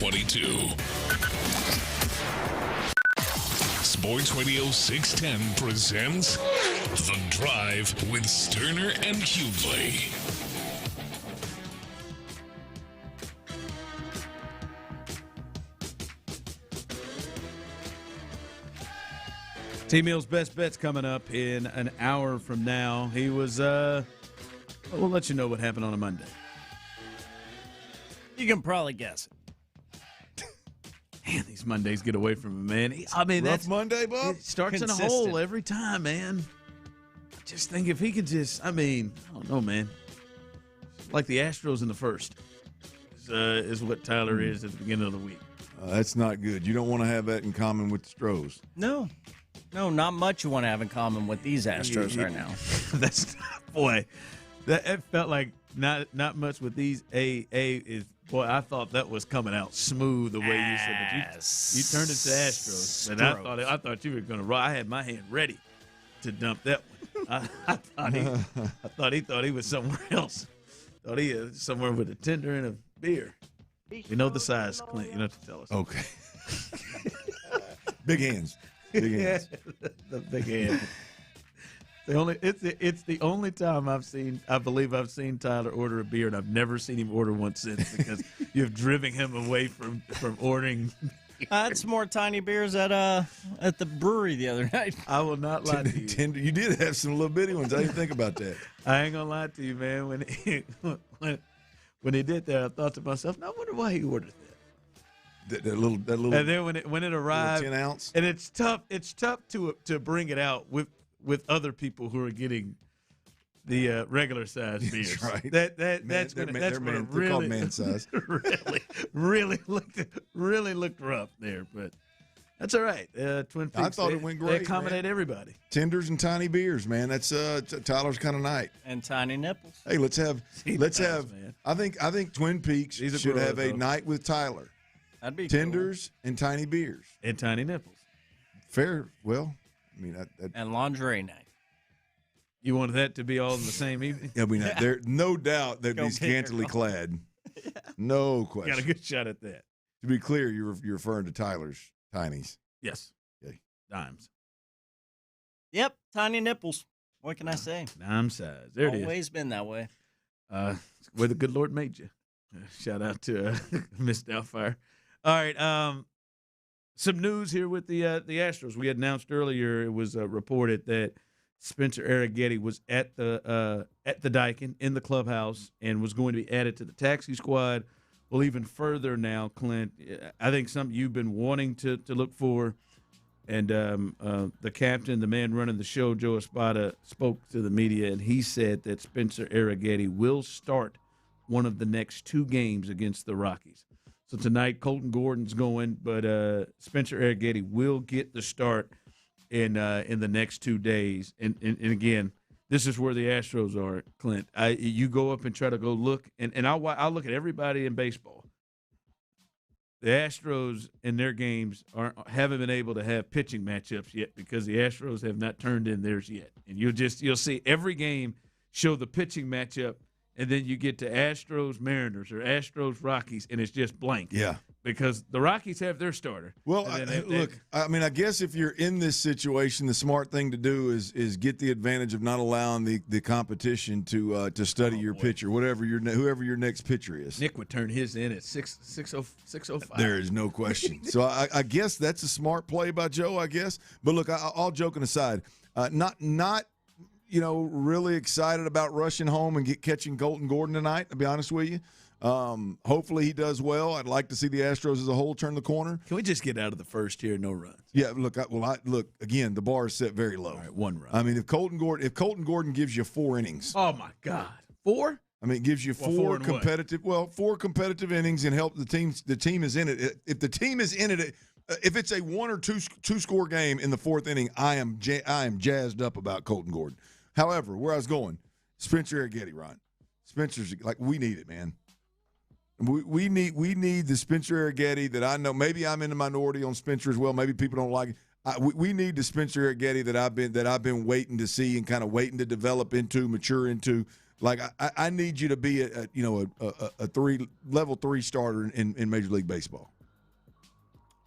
2022. Sports Radio 610 presents The Drive with Stoerner and Hughley. T-Mill's Best Bets coming up in an hour from now. He was, we'll let you know what happened on a Monday. You can probably guess it. Man, these Mondays get away from him, man. That's Monday, Bob. It starts in a hole every time, man. I just think if he could just, I don't know, man. Like the Astros in the first is what Tyler is at the beginning of the week. That's not good. You don't want to have that in common with the Stros. No, not much you want to have in common with these Astros right now. That's, boy, it felt like not much with these. Boy, I thought that was coming out smooth the way you said it. You turned it to Astros, and I thought you were going to roll. I had my hand ready to dump that one. I thought he thought he was somewhere else. Thought he was somewhere with a tender and a beer. You know the size, Clint. You don't have to tell us. Okay. Big hands. Big hands. The big hand. It's the only time I believe I've seen Tyler order a beer, and I've never seen him order one since because you've driven him away from ordering. I had some more tiny beers at the brewery the other night. I will not lie to you. You did have some little bitty ones. I didn't think about that. I ain't gonna lie to you, man. When he did that, I thought to myself, "No, I wonder why he ordered that." That little. And then when it arrived, 10 ounce. And it's tough to bring it out with other people who are getting the regular size beers. That's right. That's when it really called man size. really looked rough there, but that's all right. Twin Peaks. I thought it went great. They accommodate everybody. Tenders and tiny beers, man. That's Tyler's kind of night. And tiny nipples. Hey, let's have. Man. I think Twin Peaks should have a night with Tyler. That'd be tenders and tiny beers and tiny nipples. Fair. Well, and lingerie night. You wanted that to be all in the same evening? There's no doubt they'd be scantily clad. No question. Got a good shot at that. To be clear, you're referring to Tyler's tinies. Yes. Okay. Dimes. Yep, tiny nipples. What can I say? Dime size. There it is. Always been that way. Where the good Lord made you. Shout out to Miss Doubtfire. All right. Some news here with the Astros. We had announced earlier, it was reported that Spencer Arrighetti was at the Daikin in the clubhouse and was going to be added to the taxi squad. Well, even further now, Clint, I think something you've been wanting to look for, and the captain, the man running the show, Joe Espada, spoke to the media, and he said that Spencer Arrighetti will start one of the next 2 games against the Rockies. So tonight, Colton Gordon's going, but Spencer Arrighetti will get the start in the next 2 days. And again, this is where the Astros are, Clint. You go up and try to go look, and I'll look at everybody in baseball. The Astros in their games haven't been able to have pitching matchups yet because the Astros have not turned in theirs yet. And you'll see every game show the pitching matchup. And then you get to Astros Mariners or Astros Rockies, and it's just blank. Yeah. Because the Rockies have their starter. Well, I guess if you're in this situation, the smart thing to do is get the advantage of not allowing the competition to study your pitcher, whoever your next pitcher is. Nick would turn his in at 6:05. There is no question. So I guess that's a smart play by Joe, I guess. But look, all joking aside, not really excited about rushing home and catching Colton Gordon tonight, to be honest with you. Hopefully he does well. I'd like to see the Astros as a whole turn the corner. Can we just get out of the first here, no runs? Yeah, look, again, the bar is set very low. All right, 1 run. I mean, if Colton Gordon gives you 4 innings. Oh, my God. 4? I mean, it gives you 4 competitive innings and help the team is in it. If the team is in it, if it's a 1 or 2 score game in the 4th inning, I am jazzed up about Colton Gordon. However, where I was going, Spencer Arrighetti, Ron. Spencer's we need it, man. We need the Spencer Arrighetti that I know. Maybe I'm in the minority on Spencer as well. Maybe people don't like it. We need the Spencer Arrighetti that I've been waiting to see and kind of waiting to develop into, mature into. Like I need you to be a level 3 starter in Major League Baseball.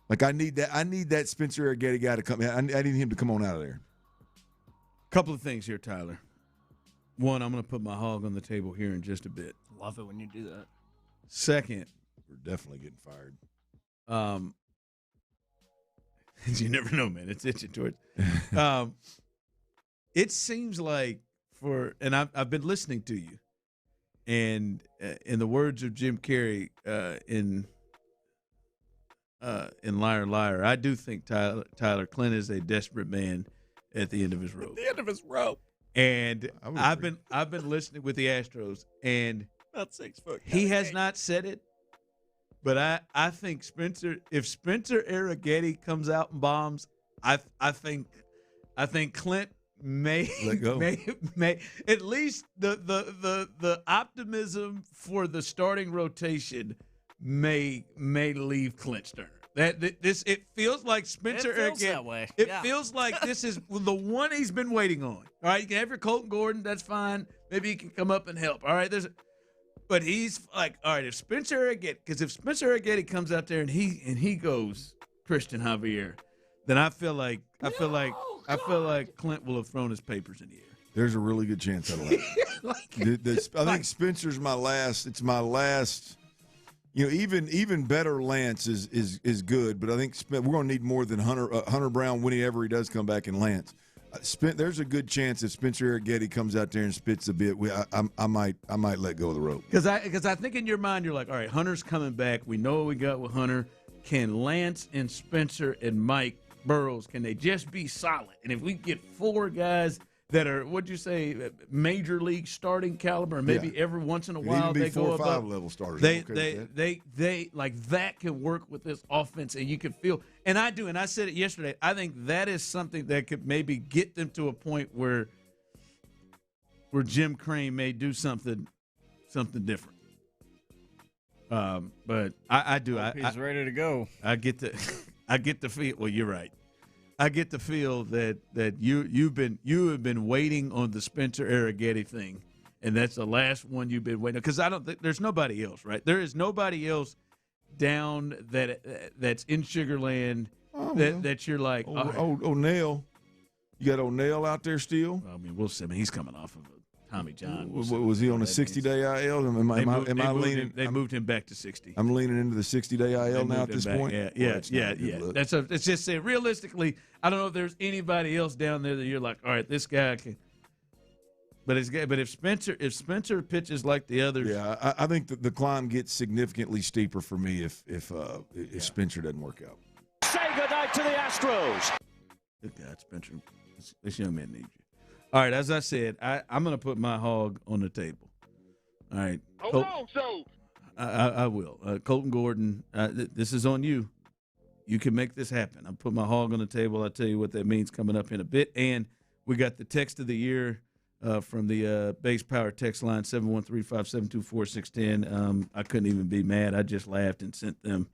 Like I need that Spencer Arrighetti guy to come. I need him to come on out of there. Couple of things here, Tyler. One, I'm going to put my hog on the table here in just a bit. Love it when you do that. Second, we're definitely getting fired. You never know, man. It's itching towards. It seems like and I've been listening to you, and in the words of Jim Carrey in Liar Liar, I do think Tyler Clint is a desperate man at the end of his rope. At the end of his rope. And I've been listening with the Astros, and about 6 foot. He has not said it, but I think if Spencer Arrighetti comes out and bombs, I think Clint may let go. may at least the optimism for the starting rotation may leave Clint Stoerner. It feels like Spencer Arrighetti. That way. It feels like this is the one he's been waiting on. All right, you can have your Colton Gordon, that's fine. Maybe he can come up and help. All right, but he's like, all right, if Spencer Arrighetti comes out there and he goes Christian Javier, then I feel like Clint will have thrown his papers in the air. There's a really good chance that'll happen. I think Spencer's my last. It's my last. Even better Lance is good, but I think we're going to need more than Hunter Brown whenever he does come back and Lance. There's a good chance if Spencer Arrighetti comes out there and spits a bit, I might let go of the rope. Because I think in your mind you're like, all right, Hunter's coming back. We know what we got with Hunter. Can Lance and Spencer and Mike Burrows, can they just be solid? And if we get 4 guys that are, what'd you say, major league starting caliber, maybe every once in a while they go above 4 or 5 level starters. They like that can work with this offense, and you can feel. And I do, and I said it yesterday. I think that is something that could maybe get them to a point where Jim Crane may do something different. But I do. He's ready to go. I get the feel. Well, you're right. I get the feel that you have been waiting on the Spencer Arrighetti thing, and that's the last one you've been waiting on. Because I don't think there's nobody else, right? There is nobody else down that's in Sugarland that you're like. O'Neal, you got O'Neal out there still? I mean, we'll see. I mean, he's coming off of Tommy John. Was he on a 60-day IL? They moved him back to 60. I'm leaning into the 60-day IL now at this point. Yeah. It's just saying, realistically, I don't know if there's anybody else down there that you're like, all right, this guy can. But if Spencer pitches like the others, I think that the climb gets significantly steeper for me if Spencer doesn't work out. Say goodnight to the Astros. Good God, Spencer, this young man needs you. All right, as I said, I'm going to put my hog on the table. All right. Hold on, so. I will. Colton Gordon, this is on you. You can make this happen. I'll put my hog on the table. I'll tell you what that means coming up in a bit. And we got the text of the year from the Base Power text line, 713-572-4610. I couldn't even be mad. I just laughed and sent them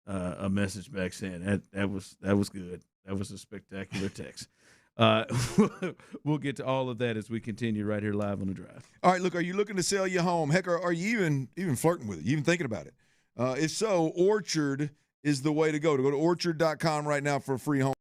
a message back saying that was good. That was a spectacular text. We'll get to all of that as we continue right here live on The Drive. All right, look, are you looking to sell your home? Heck, are you even flirting with it? You even thinking about it? If so, Orchard is the way to go. To go to orchard.com right now for a free home.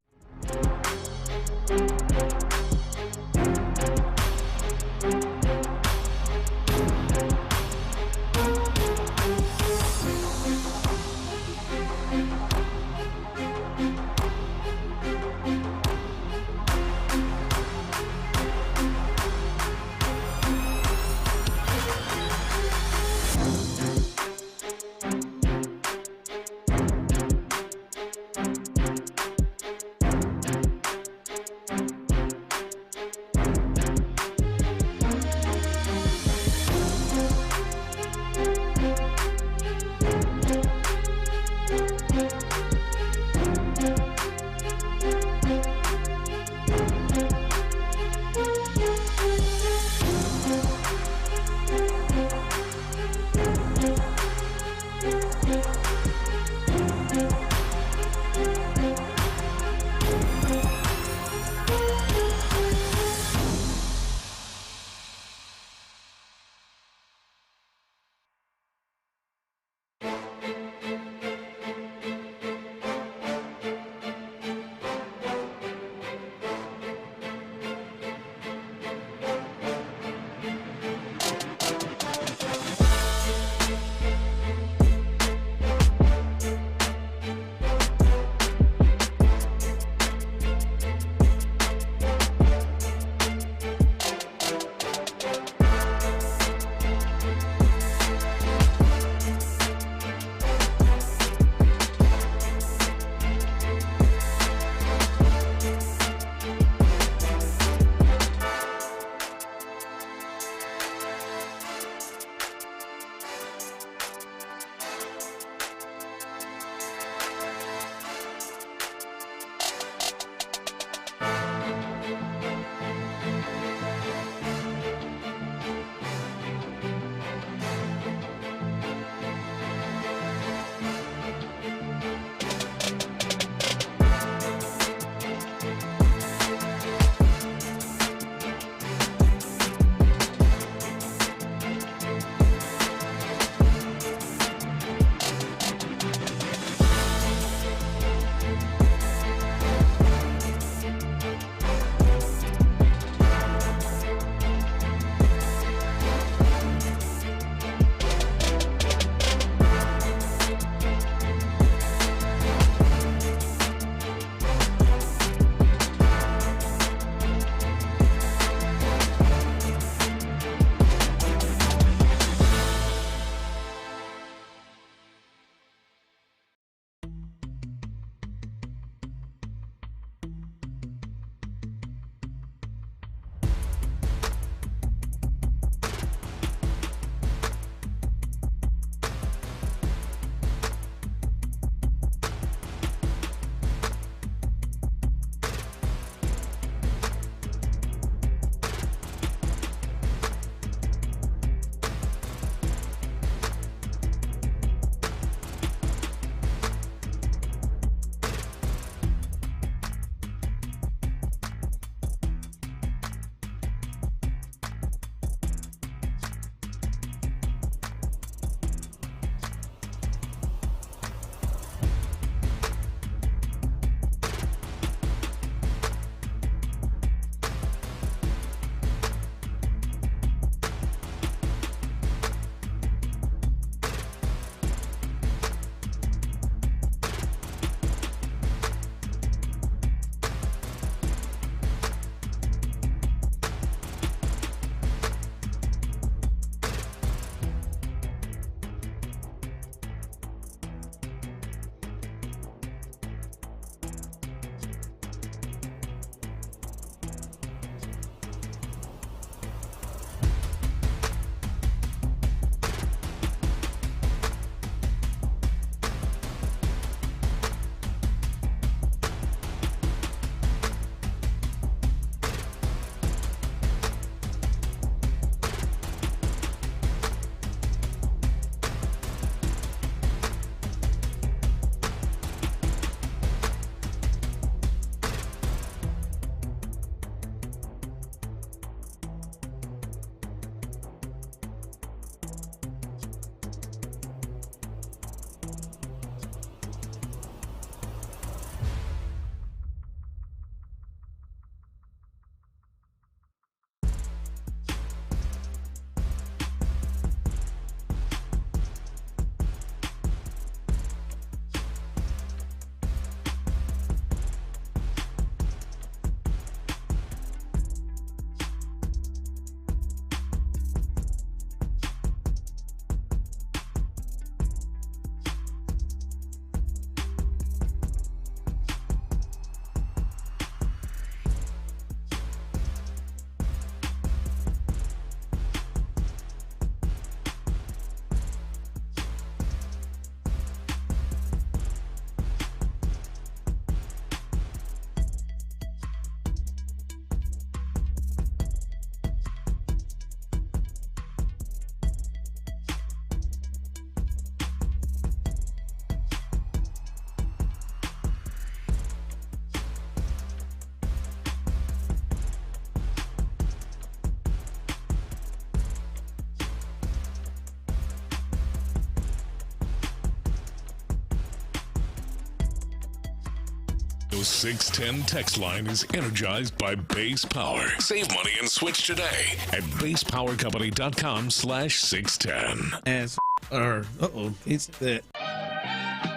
610 text line is energized by Base Power. Save money and switch today at basepowercompany.com/610. It's that.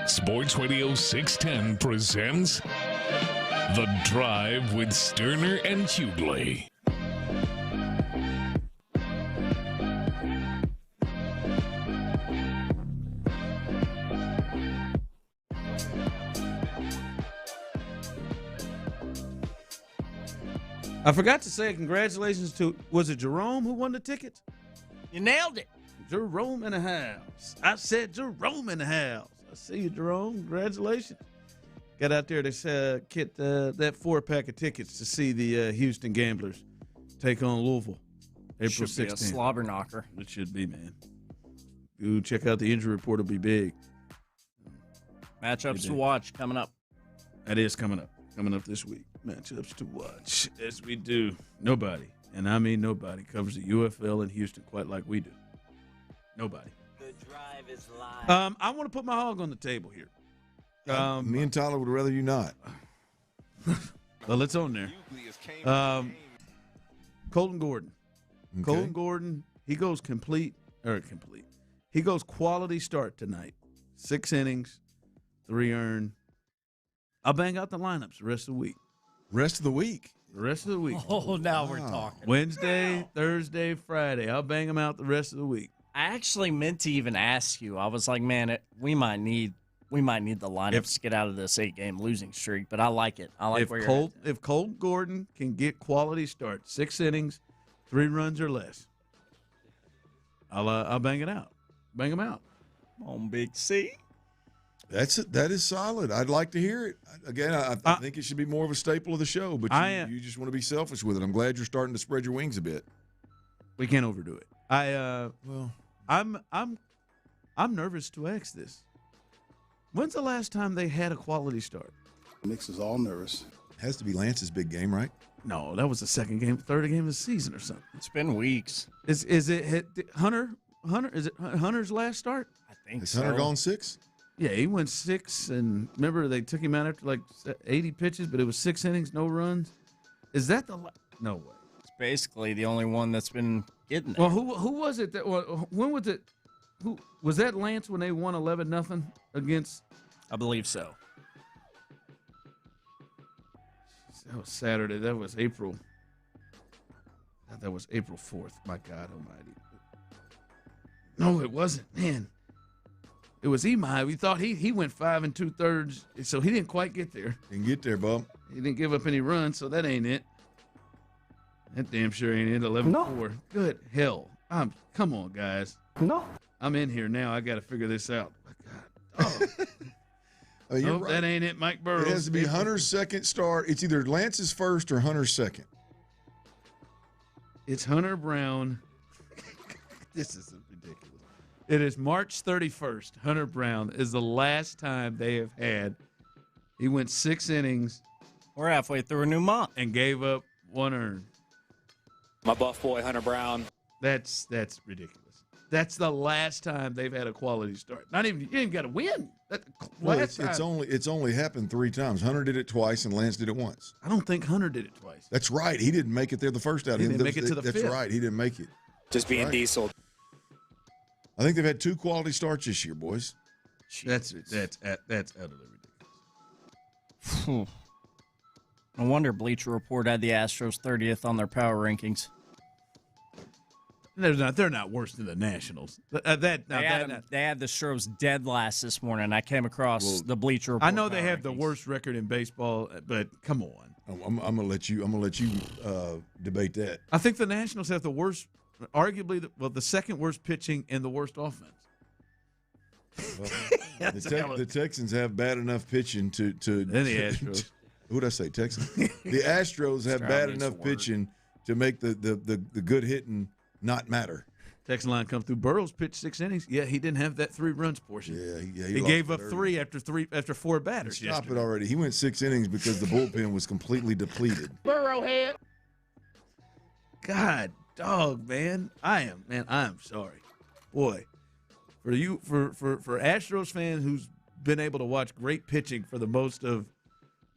Sports Radio 610 presents The Drive with Stoerner and Hughley. I forgot to say congratulations to, was it Jerome who won the tickets? You nailed it. Jerome in the house. I said Jerome in the house. I see you, Jerome. Congratulations. Got out there to get that 4-pack of tickets to see the Houston Gamblers take on Louisville. April 16th. Should be a slobber knocker. It should be, man. Ooh, check out the injury report. It'll be big. Matchups to watch coming up. That is coming up. Coming up this week. Matchups to watch. As we do. Nobody, and I mean nobody, covers the UFL in Houston quite like we do. Nobody. The drive is live. I want to put my hog on the table here. Me and Tyler would rather you not. Well, it's on there. Colton Gordon. Okay. Colton Gordon, he goes complete. He goes quality start tonight. 6 innings, 3 earned. I'll bang out the lineups the rest of the week. Rest of the week? The rest of the week. Oh, now we're talking. Wednesday, Thursday, Friday. I'll bang them out the rest of the week. I actually meant to even ask you. I was like, man, we might need the lineups to get out of this 8-game losing streak, but I like it. I like where you're at. If Colton Gordon can get quality starts, 6 innings, 3 runs or less, I'll bang it out. Bang them out. On Big C. That is solid. I'd like to hear it. Again, I think it should be more of a staple of the show, but you just want to be selfish with it. I'm glad you're starting to spread your wings a bit. We can't overdo it. I'm nervous to ask this. When's the last time they had a quality start? Makes us all nervous. Has to be Lance's big game, right? No, that was the third game of the season or something. It's been weeks. Is it Hunter? Is it Hunter's last start? I think Is so. Hunter gone 6? Yeah, he went 6, and remember they took him out after like 80 pitches, but it was 6 innings, no runs. Is that no way? It's basically the only one that's been getting there. Well, who was it that? When was it? Who was that? Lance when they won 11-0 against? I believe so. That was Saturday. That was April. That was April 4th. My God Almighty! No, it wasn't. Man, it was Imai. We thought he went 5 2/3, so he didn't quite get there. Didn't get there, bub. He didn't give up any runs, so that ain't it. That damn sure ain't it. 11-4. Good hell. Come on, guys. No. I'm in here now. I got to figure this out. My God. Oh. You're Nope, right. that ain't it, Mike Burrows. It has to be Hunter's second start. It's either Lance's first or Hunter's second. It's Hunter Brown. This is ridiculous. It is March 31st. Hunter Brown is the last time they have had. He went 6 innings. We're halfway through a new month. And gave up 1 earned. My buff boy, Hunter Brown. That's ridiculous. That's the last time they've had a quality start. You ain't even got to win. It's only happened 3 times. Hunter did it twice and Lance did it once. I don't think Hunter did it twice. That's right. He didn't make it there the first outing. He didn't make it to the That's 5th. right. He didn't make it. Just being diesel. I think they've had 2 quality starts this year, boys. That's utterly ridiculous. No wonder Bleacher Report had the Astros 30th on their power rankings. They're not worse than the Nationals. They had the Stros dead last this morning. I came across the Bleacher Report. I know they have the worst record in baseball, but come on. I'm gonna let you debate that. I think the Nationals have the worst, arguably the second worst pitching and the worst offense. Well, the Texans have bad enough pitching to and the Astros. Who'd I say? Texans. The Astros have bad enough pitching to make the good hitting not matter. Texan line come through. Burrows pitched 6 innings. Yeah, he didn't have that 3 runs portion. Yeah, he gave up 3 after 4 batters. Stop it already. He went 6 innings because the bullpen was completely depleted. Burrowhead. God, dog, man. I am sorry, boy. For Astros fans who's been able to watch great pitching for the most of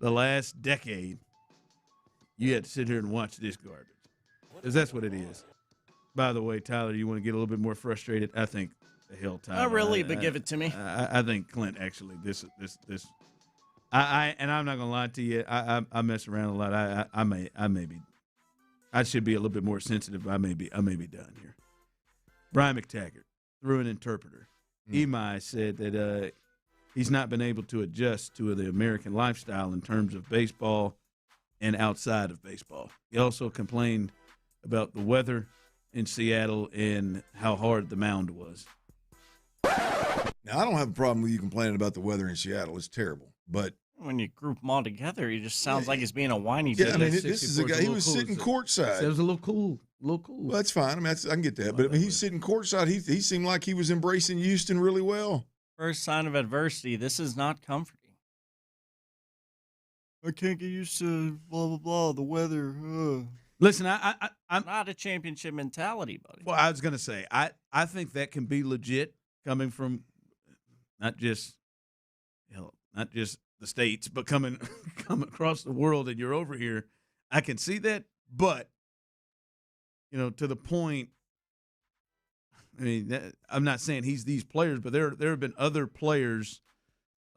the last decade, you had to sit here and watch this garbage. Because that's what it is. By the way, Tyler, you want to get a little bit more frustrated? I think the hell, Tyler. Not really, but give it to me. I think Clint actually this. And I'm not gonna lie to you. I mess around a lot. I may be. I should be a little bit more sensitive. I may be done here. Brian McTaggart, through an interpreter, Imai said that he's not been able to adjust to the American lifestyle in terms of baseball and outside of baseball. He also complained about the weather in Seattle and how hard the mound was. Now, I don't have a problem with you complaining about the weather in Seattle. It's terrible. But when you group them all together, he just sounds like he's being a whiny. Yeah, I mean, this is a guy. He was sitting courtside. It was a little cool. Well, that's fine. I mean, I can get that. But I mean, he's sitting courtside. He seemed like he was embracing Houston really well. First sign of adversity. This is not comforting. I can't get used to blah, blah, blah, the weather. Listen, I'm not a championship mentality, buddy. Well, I was going to say, I think that can be legit coming from not just the States, but coming across the world, and you're over here. I can see that, but to the point. I mean, I'm not saying he's these players, but there have been other players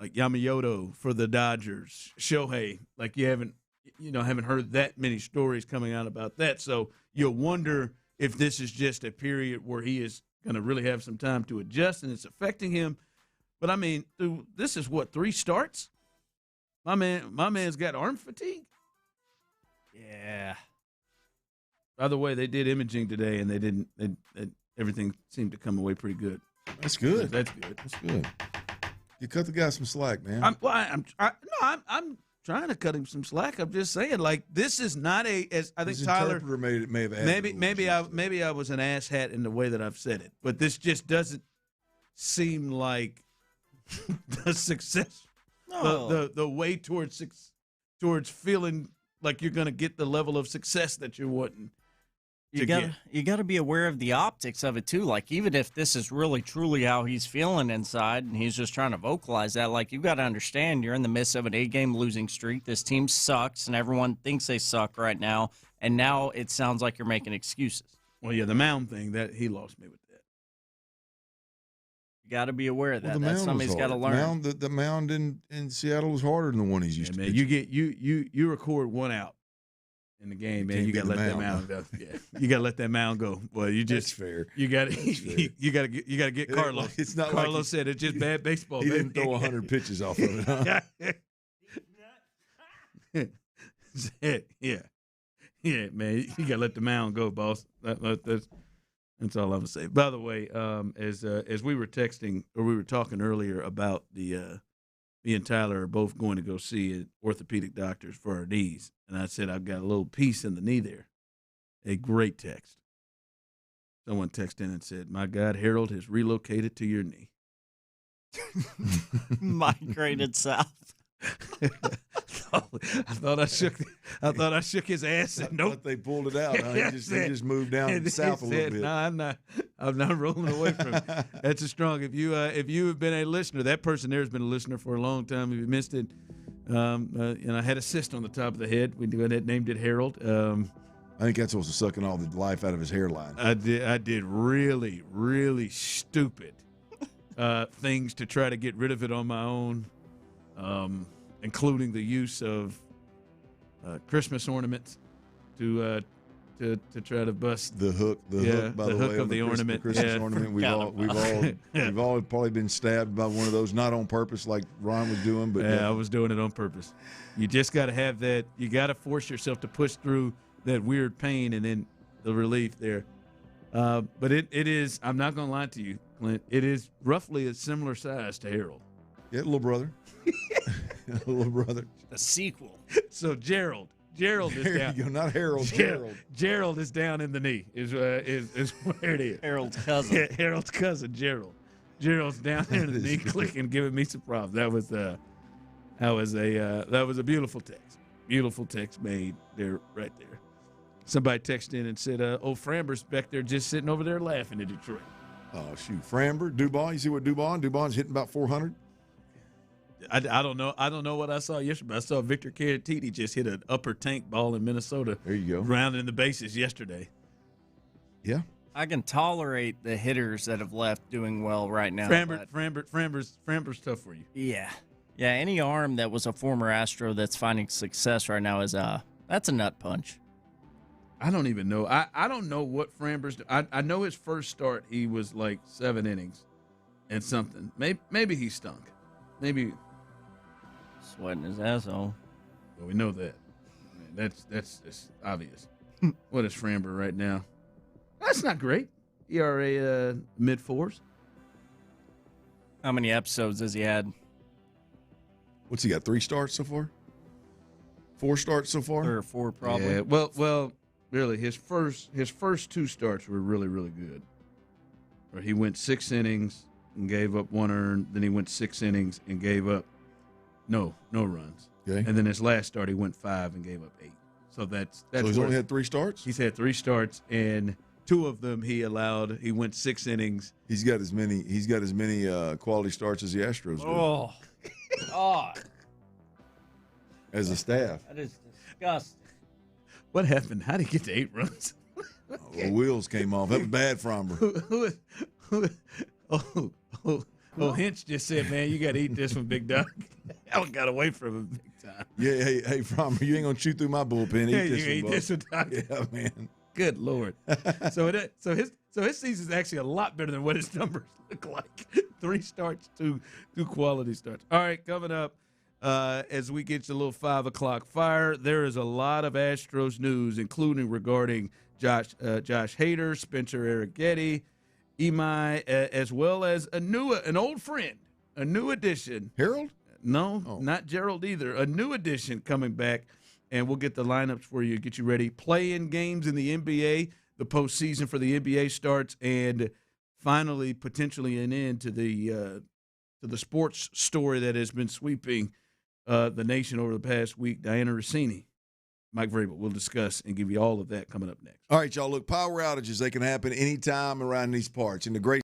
like Yamamoto for the Dodgers, Shohei. Like you haven't heard that many stories coming out about that. So you'll wonder if this is just a period where he is going to really have some time to adjust and it's affecting him. But I mean, this is what, 3 starts? My man's got arm fatigue. Yeah. By the way, they did imaging today, and they didn't. Everything seemed to come away pretty good. That's good. That's good. That's good. You cut the guy some slack, man. I'm trying to cut him some slack. I'm just saying, like, this is not as I think His Tyler interpreter may have added maybe I was an asshat in the way that I've said it, but this just doesn't seem like the success, the way towards feeling like you're going to get the level of success that you're wanting. You got to be aware of the optics of it too. Like, even if this is really truly how he's feeling inside, and he's just trying to vocalize that, like, you got to understand you're in the midst of an 8-game losing streak. This team sucks, and everyone thinks they suck right now. And now it sounds like you're making excuses. Well, yeah, the mound thing, that he lost me with that. You got to be aware of that. Well, That's somebody's got to learn. The mound in Seattle was harder than the one he's used to. Man, you record 1 out in the game, man. You got to let that mound go. Yeah, you got to let that mound go. Well, you just That's fair. You got to you got to get Carlos. It's not Carlos like said it's just bad baseball. He didn't throw 100 pitches off of it. Huh? Yeah, man. You got to let the mound go, boss. That's all I'm gonna say. By the way, as we were texting or we were talking earlier about me and Tyler are both going to go see orthopedic doctors for our knees, and I said I've got a little piece in the knee there. A great text. Someone texted in and said, "My God, Harold has relocated to your knee." Migrated south. I thought I shook his ass. And nope, they pulled it out. Huh? He just moved down south a little bit. No, I'm not rolling away from it. That's a strong. If you have been a listener, that person there has been a listener for a long time. If you missed it, I had a cyst on the top of the head. We named it Harold. I think that's what's sucking all the life out of his hairline. I did really, really stupid things to try to get rid of it on my own. Including the use of Christmas ornaments to try to bust the hook. By the way, of the ornament. Christmas ornament. We've all probably been stabbed by one of those, not on purpose, like Ron was doing. But I was doing it on purpose. You just got to have that. You got to force yourself to push through that weird pain and then the relief there. But it is. I'm not going to lie to you, Clint. It is roughly a similar size to Harold. Yeah, little brother. Little brother. The sequel. So Gerald is there down. You go, not Harold. Gerald is down in the knee. Is where it is. Harold's cousin. Yeah, Harold's cousin, Gerald. Gerald's down there in the knee, clicking, giving me some props. That was a beautiful text. Beautiful text made there, right there. Somebody texted in and said, "Old Framber's back there just sitting over there laughing at Detroit." Oh shoot, Framber, Dubon. You see what Dubon's hitting about 400. I don't know. I don't know what I saw yesterday, but I saw Victor Caratini just hit an upper tank ball in Minnesota. There you go. Rounding the bases yesterday. Yeah. I can tolerate the hitters that have left doing well right now. Framber's tough for you. Yeah. Yeah, any arm that was a former Astro that's finding success right now that's a nut punch. I don't even know. I don't know what Framber's I know his first start, he was like 7 innings and something. Maybe he stunk. Maybe sweating his asshole. Well, we know that. That's obvious. What is Framber right now? That's not great. ERA mid-4s. How many episodes has he had? What's he got? 3 starts so far? 4 starts so far? 3 or 4 probably. Yeah, well, really, his first 2 starts were really, really good. Where he went 6 innings and gave up 1 earned. Then he went 6 innings and gave up no runs. Okay. And then his last start, he went 5 and gave up 8. So that's so he's only had 3 starts? He's had 3 starts, and 2 of them he went 6 innings. He's got as many quality starts as the Astros do. Oh, God. As a staff. That is disgusting. What happened? How did he get to 8 runs? The wheels came off. That was bad Framber. Hinch just said, man, you got to eat this one, Big Dog. Alan got away from him big time. Yeah, hey, Framber, you ain't going to chew through my bullpen. Eat this one, Doc. Yeah, man. Good Lord. So his season's actually a lot better than what his numbers look like. 3 starts, 2 quality starts. All right, coming up, as we get to a little 5 o'clock fire, there is a lot of Astros news, including regarding Josh Hader, Spencer Arrighetti, Imai, as well as an old friend, a new addition. Harold? No, not Gerald either. A new addition coming back, and we'll get the lineups for you, get you ready. Play-in games in the NBA. The postseason for the NBA starts, and finally, potentially an end to the sports story that has been sweeping the nation over the past week. Diana Rossini, Mike Vrabel will discuss and give you all of that coming up next. All right, y'all. Look, power outages, they can happen anytime around these parts. And the great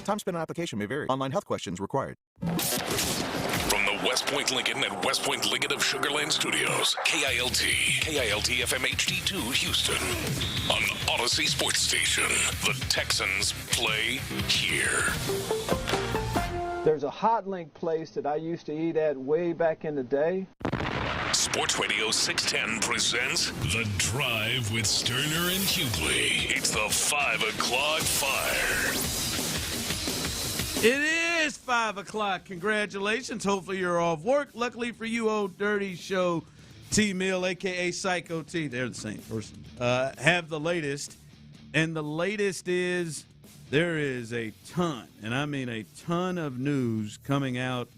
Time spent on application may vary. Online health questions required. From the West Point Lincoln and West Point Lincoln of Sugar Land Studios, KILT FM HD2 Houston. On Odyssey Sports Station, the Texans play here. There's a hot link place that I used to eat at way back in the day. Sports Radio 610 presents The Drive with Stoerner and Hughley. It's the 5 o'clock fire. It is 5 o'clock. Congratulations. Hopefully you're off work. Luckily for you, Old Dirty Show, T-Mill, a.k.a. Psycho T, they're the same person, have the latest. And the latest is there is a ton, and I mean a ton of news coming out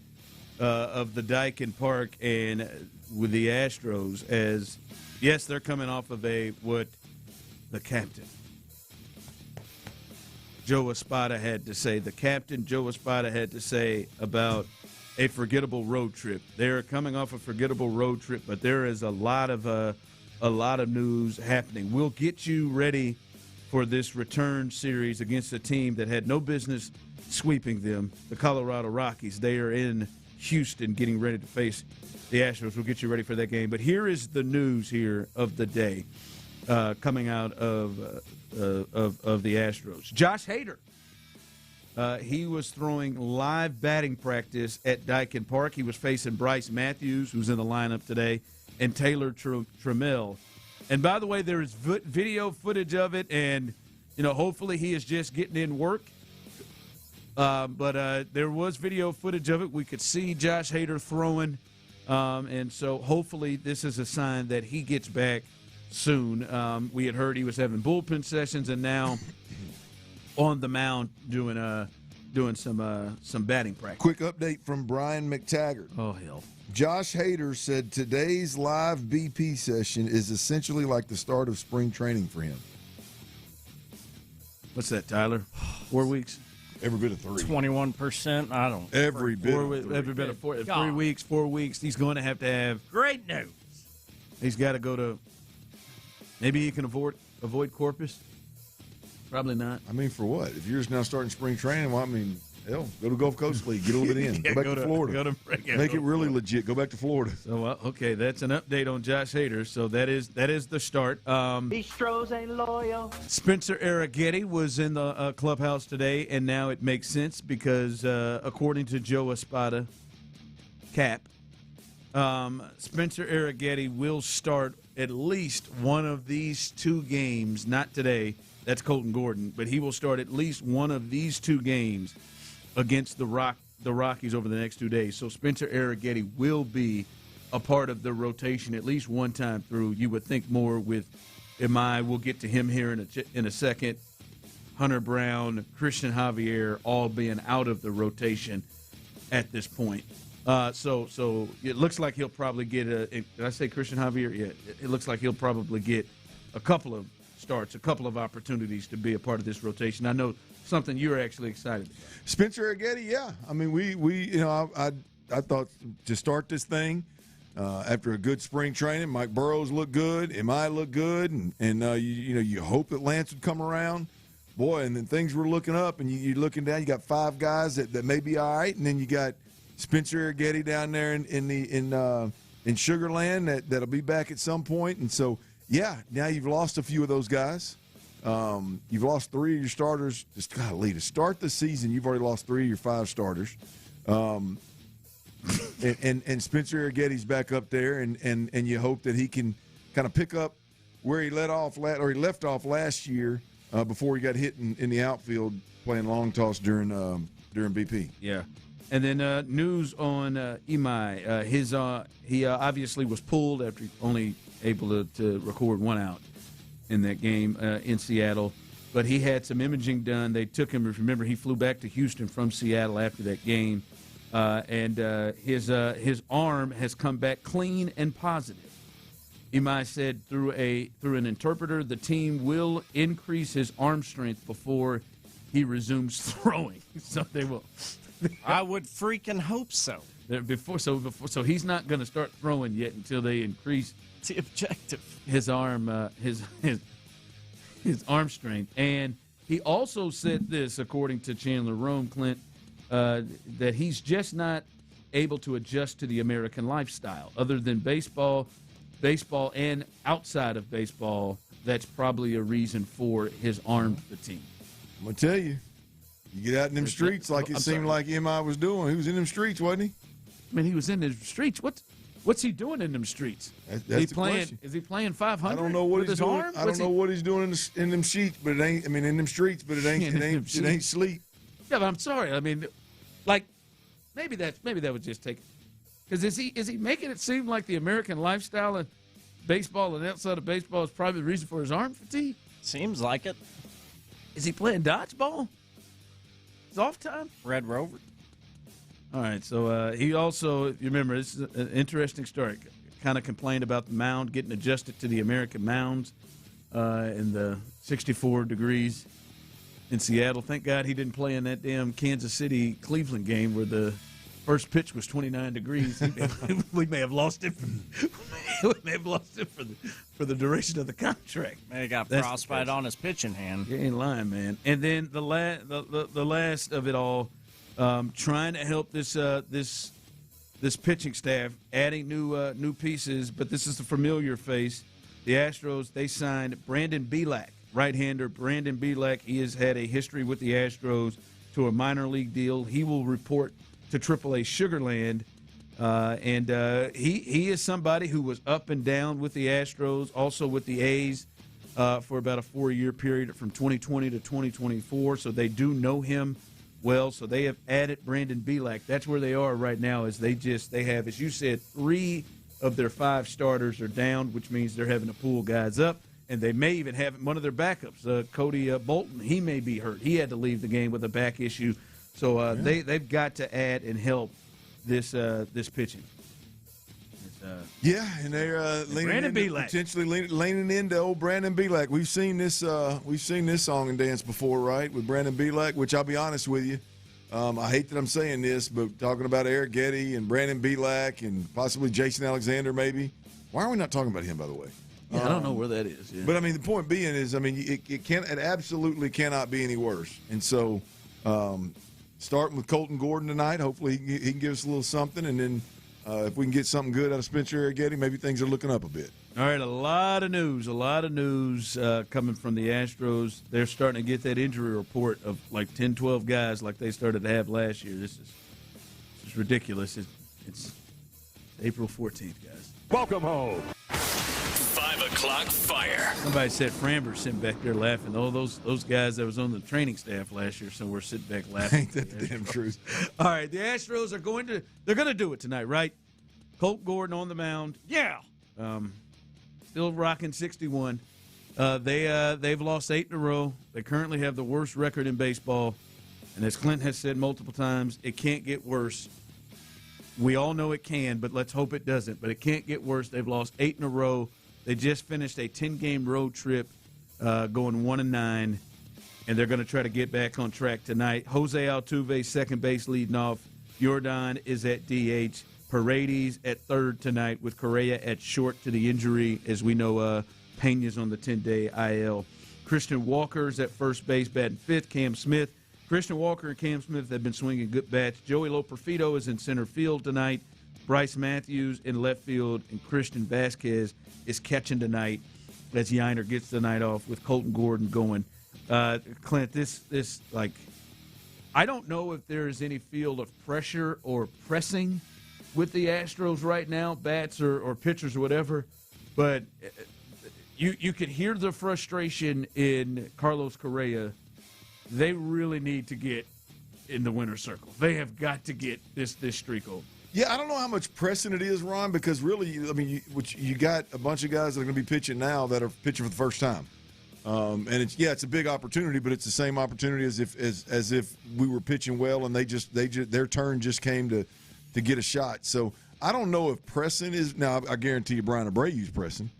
of the Dyke and Park and with the Astros as, yes, they're coming off of what the captain, Joe Espada, had to say. The captain, Joe Espada, had to say about a forgettable road trip. They're coming off a forgettable road trip, but there is a lot of news happening. We'll get you ready for this return series against a team that had no business sweeping them, the Colorado Rockies. They are in Houston getting ready to face the Astros. We'll get you ready for that game. But here is the news here of the day coming out of the Astros. Josh Hader, he was throwing live batting practice at Dyke and Park. He was facing Bryce Matthews, who's in the lineup today, and Taylor Trammell. And by the way, there is video footage of it, and hopefully he is just getting in work. But there was video footage of it. We could see Josh Hader throwing, and so hopefully this is a sign that he gets back soon. We had heard he was having bullpen sessions, and now on the mound doing some batting practice. Quick update from Brian McTaggart. Oh, hell. Josh Hader said today's live BP session is essentially like the start of spring training for him. What's that, Tyler? 4 weeks? Every bit of 3. 21%. I don't. Every bit of 3. Every bit of 4. 3 weeks, 4 weeks. He's going to have great news. He's got to go to. Maybe he can avoid Corpus. Probably not. I mean, for what? If you're just now starting spring training, well, I mean, hell, go to Gulf Coast League, get a little bit in. Yeah, go back to Florida. Make it really legit. Go back to Florida. So, okay, that's an update on Josh Hader. So that is the start. Bistros ain't loyal. Spencer Arrighetti was in the clubhouse today, and now it makes sense because according to Joe Espada, Cap, Spencer Arrighetti will start at least one of these 2 games, not today. That's Colton Gordon, but he will start at least one of these 2 games against the Rockies over the next 2 days. So Spencer Arrighetti will be a part of the rotation at least one time through. You would think more with Imai. We'll get to him here in a second. Hunter Brown, Christian Javier, all being out of the rotation at this point. So it looks like he'll probably get did I say Christian Javier? Yeah, it looks like he'll probably get a couple of starts, a couple of opportunities to be a part of this rotation. I know something you're actually excited about. Spencer Arrighetti, yeah. I mean, I thought to start this thing after a good spring training, Mike Burrows looked good, Imai looked good, and you hope that Lance would come around. Boy, and then things were looking up, and you're looking down. You got 5 guys that may be all right, and then you got Spencer Arrighetti down there in Sugar Land that'll be back at some point, and so. Yeah, now you've lost a few of those guys. You've lost 3 of your starters. Just golly, to start the season, you've already lost 3 of your 5 starters. And Spencer Arrighetti's back up there, and you hope that he can kind of pick up where he left off last year before he got hit in the outfield playing long toss during BP. Yeah. And then news on Imai. He obviously was pulled after only able to record 1 out in that game in Seattle. But he had some imaging done. They took him. Remember, he flew back to Houston from Seattle after that game. And his arm has come back clean and positive. Imai said through an interpreter, the team will increase his arm strength before he resumes throwing. So they will. I would freaking hope so. So he's not going to start throwing yet until they increase the objective. His arm, his arm strength, and He also said this, according to Chandler Rome, Clint, that he's just not able to adjust to the American lifestyle. Other than baseball, and outside of baseball, that's probably a reason for his arm fatigue. I'm going to tell you, you get out in them streets like it seemed like M.I. was doing. He was in them streets, wasn't he? I mean, he was in the streets. What's he doing in them streets? That's the question. Is he playing 500? I don't know what with he's his doing. arm? I don't know what he's doing in them sheets, but it ain't. I mean, in them streets, but it ain't sleep. Yeah, but I'm sorry. I mean, like maybe that was just taken. Because is he making it seem like the American lifestyle and baseball and outside of baseball is probably the reason for his arm fatigue? Seems like it. Is he playing dodgeball? It's off time. Red Rover. All right, so he also, you remember, this is an interesting story. Kind of complained about the mound, getting adjusted to the American mounds in the 64 degrees in Seattle. Thank God he didn't play in that damn Kansas City-Cleveland game where the first pitch was 29 degrees. We may have lost it. We may have lost it for the duration of the contract. Man, he got frostbite on his pitching hand. You ain't lying, man. And then the last of it all, trying to help this pitching staff, adding new pieces, but this is the familiar face. The Astros, they signed Brandon Bielak, right-hander Brandon Bielak. He has had a history with the Astros to a minor league deal. He will report to AAA Sugarland, and he is somebody who was up and down with the Astros, also with the A's for about a 4-year period from 2020 to 2024, so they do know him well. So they have added Brandon Bielak. That's where they are right now, is they have, as you said, 3 of their 5 starters are down, which means they're having to pull guys up, and they may even have one of their backups, Cody Bolton. He may be hurt. He had to leave the game with a back issue. So they've got to add and help this pitching. And they're potentially leaning into old Brandon Bielak. We've seen this song and dance before, right? With Brandon Bielak, which I'll be honest with you, I hate that I'm saying this, but talking about Eric Getty and Brandon Bielak and possibly Jason Alexander, maybe. Why are we not talking about him, by the way? Yeah, I don't know where that is. Yeah. But I mean, the point being is, I mean, it absolutely cannot be any worse. And so, starting with Colton Gordon tonight, hopefully he can give us a little something, and then if we can get something good out of Spencer Arrighetti, maybe things are looking up a bit. All right, a lot of news coming from the Astros. They're starting to get that injury report of like 10, 12 guys like they started to have last year. This is ridiculous. It's April 14th, guys. Welcome home. 5 o'clock fire. Somebody said Framber's sitting back there laughing. Oh, those guys that was on the training staff last year, so we're sitting back laughing. Ain't that the damn truth? All right, the Astros they're going to do it tonight, right? Colt Gordon on the mound. Yeah. Still rocking 61. They've lost 8 in a row. They currently have the worst record in baseball. And as Clint has said multiple times, it can't get worse. We all know it can, but let's hope it doesn't. But it can't get worse. They've lost 8 in a row. They just finished a 10-game road trip going 1-9, and they're going to try to get back on track tonight. Jose Altuve, second base, leading off. Jordan is at DH. Paredes at third tonight with Correa at short to the injury. As we know, Pena's on the 10-day IL. Christian Walker's at first base, batting fifth. Cam Smith. Christian Walker and Cam Smith have been swinging good bats. Joey Loperfido is in center field tonight. Bryce Matthews in left field, and Christian Vasquez is catching tonight as Yiner gets the night off with Colton Gordon going. Clint, this I don't know if there is any field of pressure or pressing with the Astros right now, bats or pitchers or whatever, but you could hear the frustration in Carlos Correa. They really need to get in the winner's circle. They have got to get this streak over. Yeah, I don't know how much pressing it is, Ron, because really, I mean, you got a bunch of guys that are going to be pitching now that are pitching for the first time, and it's a big opportunity, but it's the same opportunity as if we were pitching well and their turn just came to get a shot. So I don't know if pressing is now. I guarantee you, Brian Abreu's pressing.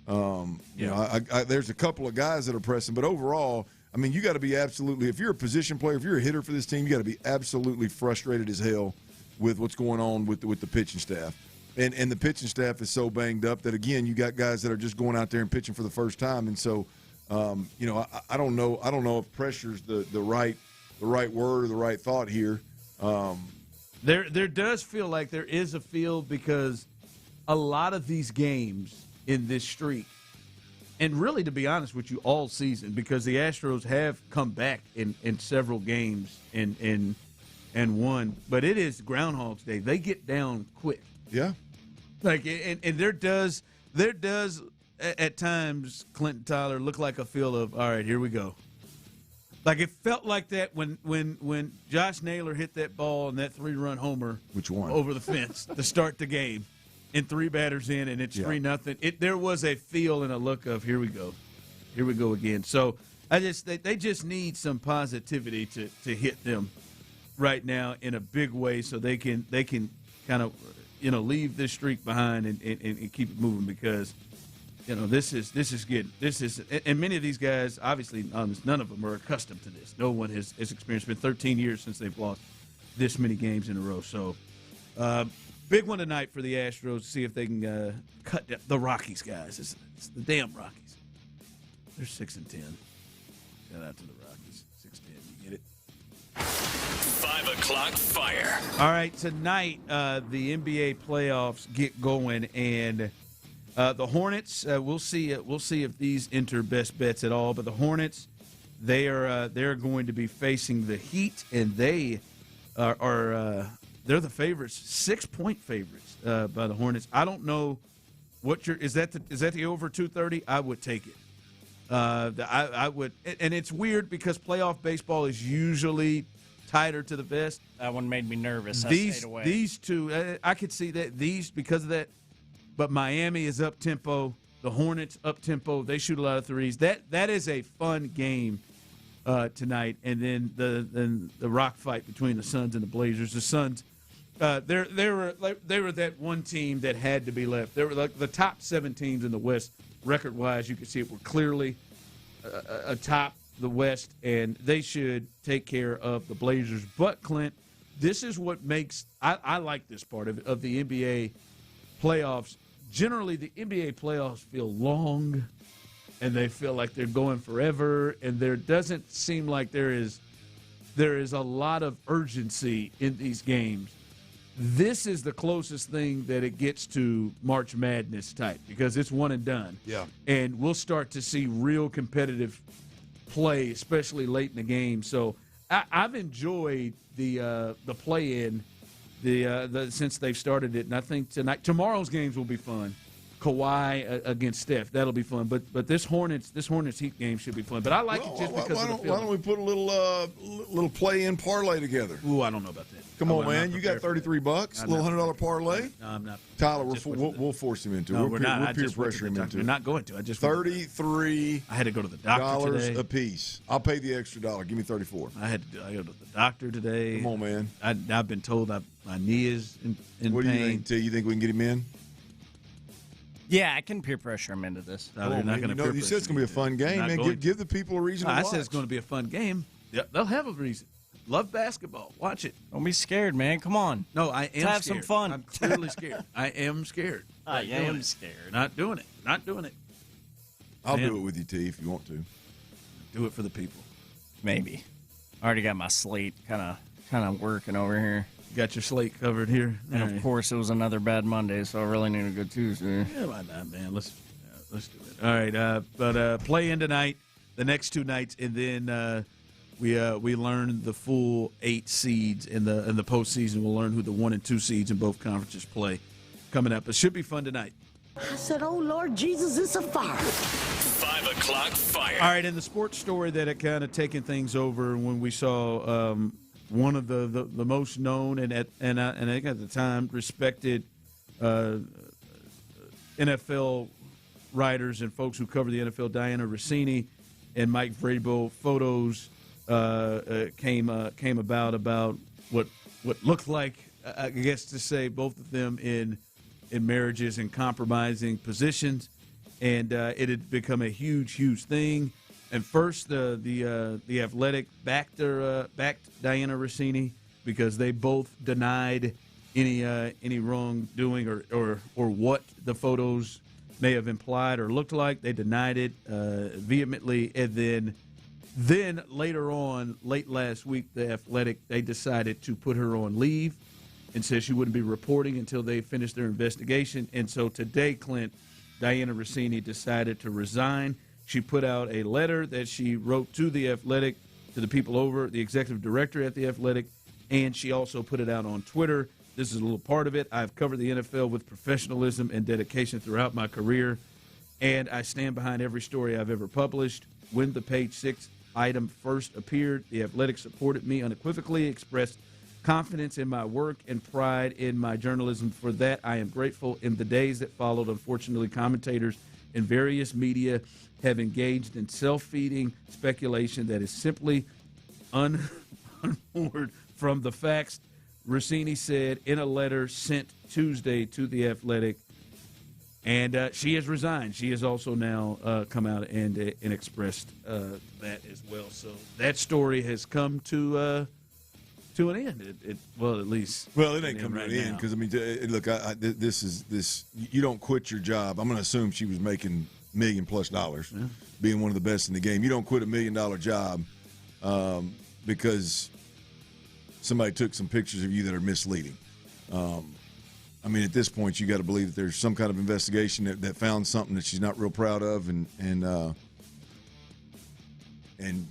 You know, there's a couple of guys that are pressing, but overall, I mean, you got to be absolutely. If you're a position player, if you're a hitter for this team, you got to be absolutely frustrated as hell with what's going on with the pitching staff. And the pitching staff is so banged up that, again, you got guys that are just going out there and pitching for the first time. And so I don't know if pressure's the right word or the right thought here. There does feel like there is a feel because a lot of these games in this streak, and really, to be honest with you, all season, because the Astros have come back in several games and won, but it is Groundhog's Day. They get down quick. Yeah. Like, and there does at times, Clinton Tyler, look like a feel of, all right, here we go. Like, it felt like that when Josh Naylor hit that ball and that 3-run homer. Which one? Over the fence to start the game. And 3 batters in, and it's 3-0. There was a feel and a look of, here we go again. So they just need some positivity to hit them right now in a big way, so they can kind of leave this streak behind and keep it moving, because this is good. And many of these guys, obviously, none of them are accustomed to this. No one has experienced. It's been 13 years since they've lost this many games in a row. So. Big one tonight for the Astros to see if they can cut the Rockies, guys. It's the damn Rockies. They're 6-10. Shout out to the Rockies. 6-10. You get it? 5 o'clock fire. All right, tonight the NBA playoffs get going, and the Hornets. We'll see if these enter best bets at all. But the Hornets, they're going to be facing the Heat, and they are. They're the favorites, 6-point favorites by the Hornets. I don't know what is that the over 230? I would take it. I would, and it's weird because playoff baseball is usually tighter to the vest. That one made me nervous. I stayed away. These two, I could see that because of that. But Miami is up tempo. The Hornets up tempo. They shoot a lot of threes. That is a fun game tonight. And then the rock fight between the Suns and the Blazers. The Suns. They were that one team that had to be left. They were like the top 7 teams in the West, record-wise. You can see it were clearly atop the West, and they should take care of the Blazers. But, Clint, this is what makes I like this part of the NBA playoffs. Generally, the NBA playoffs feel long, and they feel like they're going forever, and there doesn't seem like there is a lot of urgency in these games. This is the closest thing that it gets to March Madness type, because it's one and done. Yeah. And we'll start to see real competitive play, especially late in the game. So I've enjoyed the play-in since they've started it, and I think tomorrow's games will be fun. Kawhi against Steph, that'll be fun. But this Hornets Heat game should be fun. But I like it just because of the feeling. Why don't we put a little play-in parlay together? Ooh, I don't know about that. Come on, man. You got $33. A little $100 parlay. No, I'm not. Tyler, we'll force him into it. No, we're not. We'll peer pressure him into it. We're not going to. I just $33. I had to go to the doctor today. A piece. I'll pay the extra $1. Give me $34. I go to the doctor today. Come on, man. I've been told my knee is in pain. What do you think, T? You think we can get him in? Yeah, I can peer pressure him into this. No, you're not going to. You said it's going to be a fun game, man. Give the people a reason to watch. I said it's going to be a fun game. Yeah, they'll have a reason. Love basketball. Watch it. Don't be scared, man. Come on. No, I am scared. Have some fun. I'm clearly scared. I am scared. I am scared. Not doing it. Not doing it. I'll do it with you, T, if you want to. Do it for the people. Maybe. I already got my slate kind of working over here. Got your slate covered here. And, of course, it was another bad Monday, so I really need a good Tuesday. Yeah, why not, man? Let's do it. All right, but play in tonight, the next 2 nights, and then we learn the full 8 seeds in the postseason. We'll learn who the 1 and 2 seeds in both conferences play coming up. It should be fun tonight. I said, oh, Lord Jesus, it's a fire. 5 o'clock fire. All right, in the sports story that had kind of taken things over when we saw one of the most known and I think at the time respected NFL writers and folks who cover the NFL, Diana Rossini and Mike Vrabel, photos came about what looked like, I guess to say, both of them in marriages and compromising positions, and it had become a huge thing. And first, the Athletic backed Diana Rossini because they both denied any wrongdoing or what the photos may have implied or looked like. They denied it vehemently. And then later on, late last week, The Athletic, they decided to put her on leave and said she wouldn't be reporting until they finished their investigation. And so today, Clint, Diana Rossini decided to resign. She put out a letter that she wrote to The Athletic, to the people over, the executive director at The Athletic, and she also put it out on Twitter. This is a little part of it. I've covered the NFL with professionalism and dedication throughout my career, and I stand behind every story I've ever published. When the page 6 item first appeared, The Athletic supported me unequivocally, expressed confidence in my work and pride in my journalism. For that, I am grateful. In the days that followed, unfortunately, commentators in various media have engaged in self-feeding speculation that is simply unmoored from the facts, Rossini said in a letter sent Tuesday to The Athletic. And she has resigned. She has also now come out and expressed that as well. So that story has come to an end. Well, at least. Well, it ain't coming to an end because, I mean, look, this. You don't quit your job. I'm going to assume she was making $1 million+ being one of the best in the game. You don't quit $1 million job because somebody took some pictures of you that are misleading. I mean, at this point, you got to believe that there's some kind of investigation that found something that she's not real proud of, and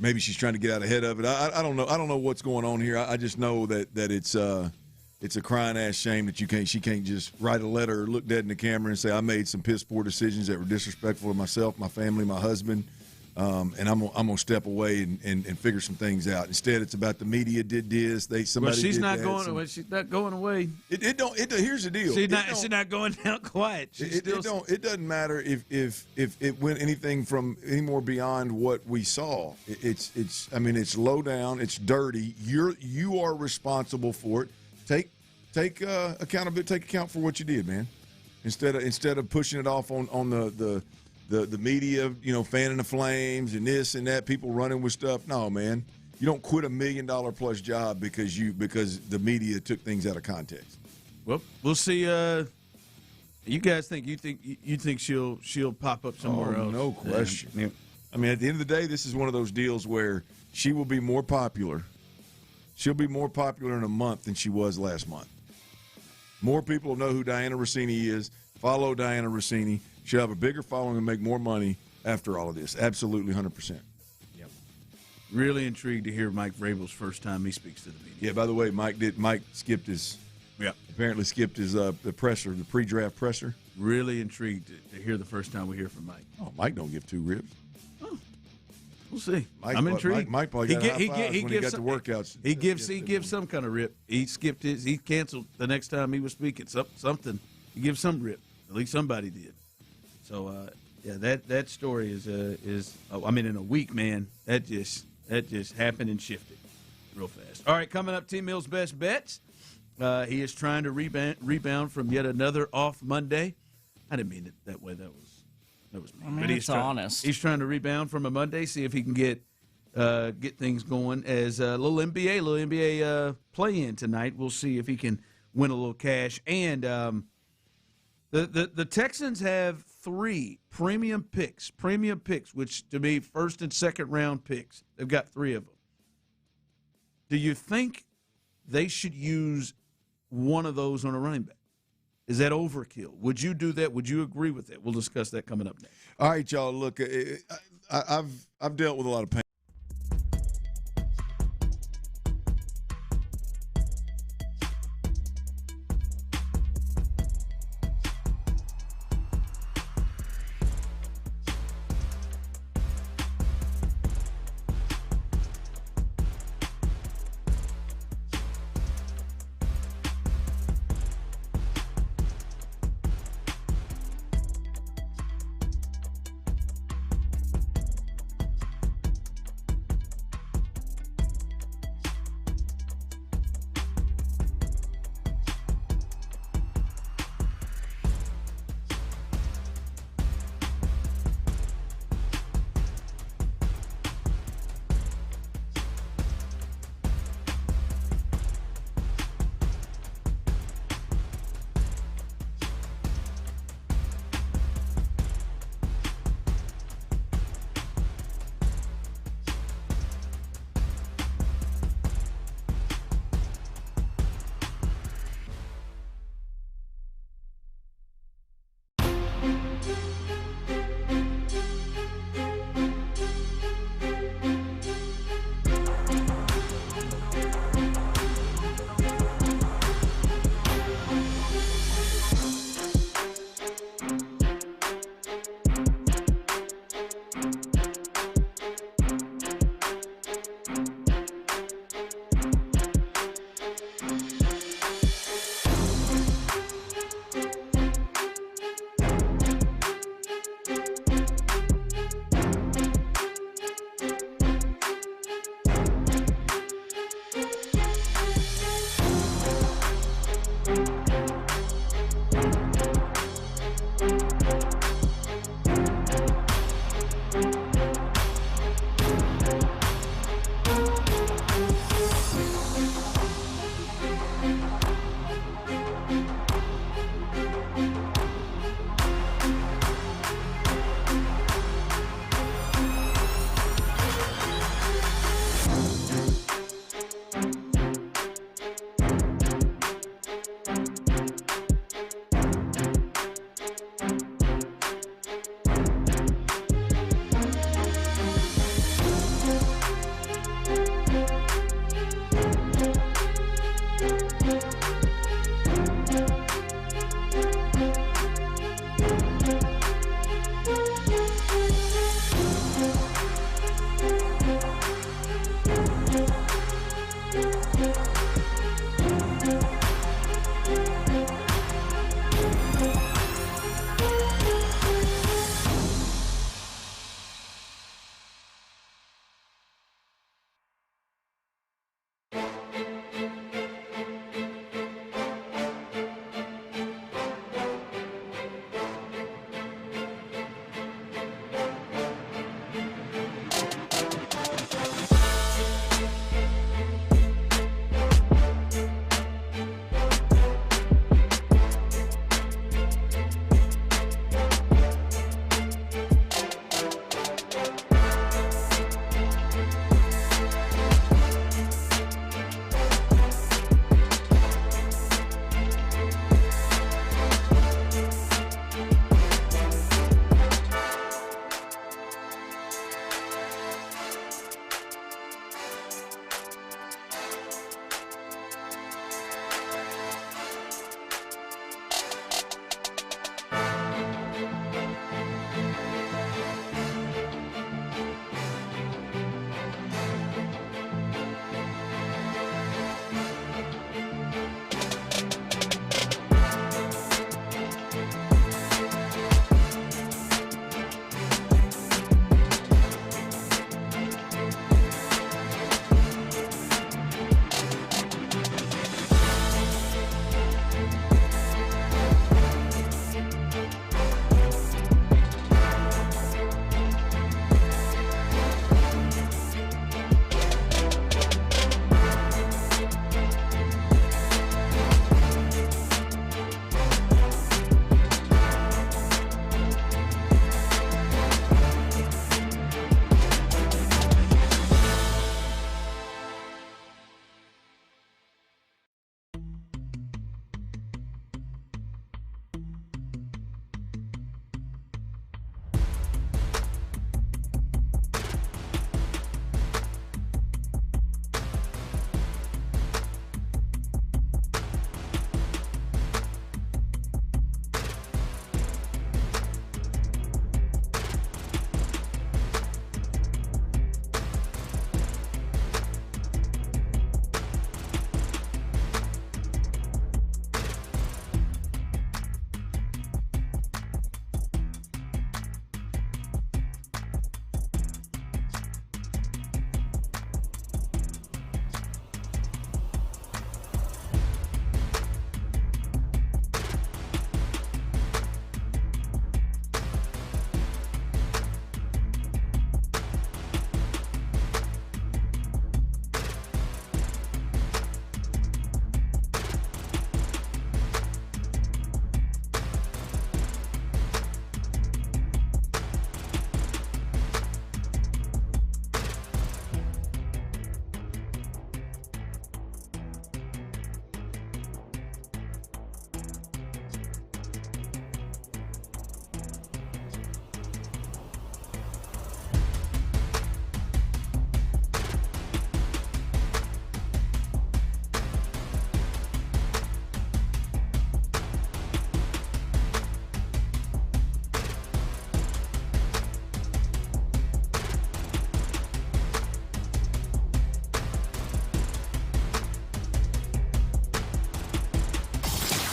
maybe she's trying to get out ahead of it. I don't know. I don't know what's going on here. I just know that it's a crying ass shame that she can't just write a letter or look dead in the camera and say, I made some piss poor decisions that were disrespectful to myself, my family, my husband, and I'm gonna step away and figure some things out. Instead, it's about the media did this. She's not going away. She's not going away. Here's the deal. She's not going down quiet. It doesn't matter if it went anything from any more beyond what we saw. It's low down. It's dirty. You are responsible for it. Take accountability. Take account for what you did, man. Instead of pushing it off on the media, fanning the flames and this and that, people running with stuff. No, man, you don't quit $1 million+ job because the media took things out of context. Well, we'll see. You guys think she'll pop up somewhere else? No question. Yeah. I mean, at the end of the day, this is one of those deals where she will be more popular. She'll be more popular in a month than she was last month. More people will know who Diana Rossini is, follow Diana Rossini. She'll have a bigger following and make more money after all of this. Absolutely, 100%. Yep. Really intrigued to hear Mike Vrabel's first time he speaks to the media. Yeah, by the way, Mike skipped his the presser, the pre-draft presser. Really intrigued to hear the first time we hear from Mike. Oh, Mike don't give two ribs. We'll see. I'm intrigued. Mike probably got high fives when he got the workouts. He gives some kind of rip. He skipped his. He canceled the next time he was speaking. Something. He gives some rip. At least somebody did. So that story is in a week, man. That just happened and shifted real fast. All right, coming up, T Mill's best bets. He is trying to rebound from yet another off Monday. I didn't mean it that way. That was me. But he's honest. He's trying to rebound from a Monday, see if he can get things going as a little NBA play-in tonight. We'll see if he can win a little cash. And the Texans have 3 premium picks, which to me, first and second round picks. They've got 3 of them. Do you think they should use one of those on a running back? Is that overkill? Would you do that? Would you agree with that? We'll discuss that coming up next. All right, y'all. Look, I've dealt with a lot of pain.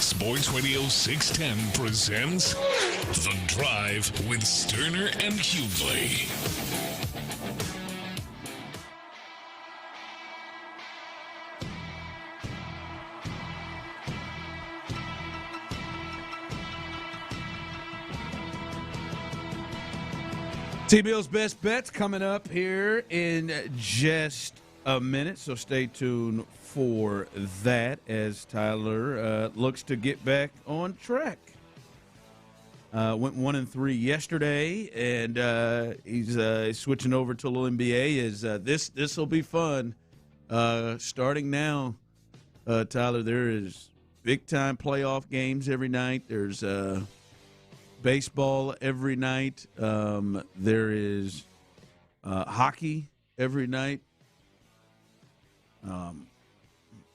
Sports Radio 610 presents The Drive with Stoerner and Hughley. T-Bill's Best Bets coming up here in just a minute, so stay tuned for that as Tyler looks to get back on track. Went 1-3 yesterday, and he's switching over to a little NBA. This will be fun. Starting now, Tyler, there is big-time playoff games every night. There's baseball every night. There is hockey every night.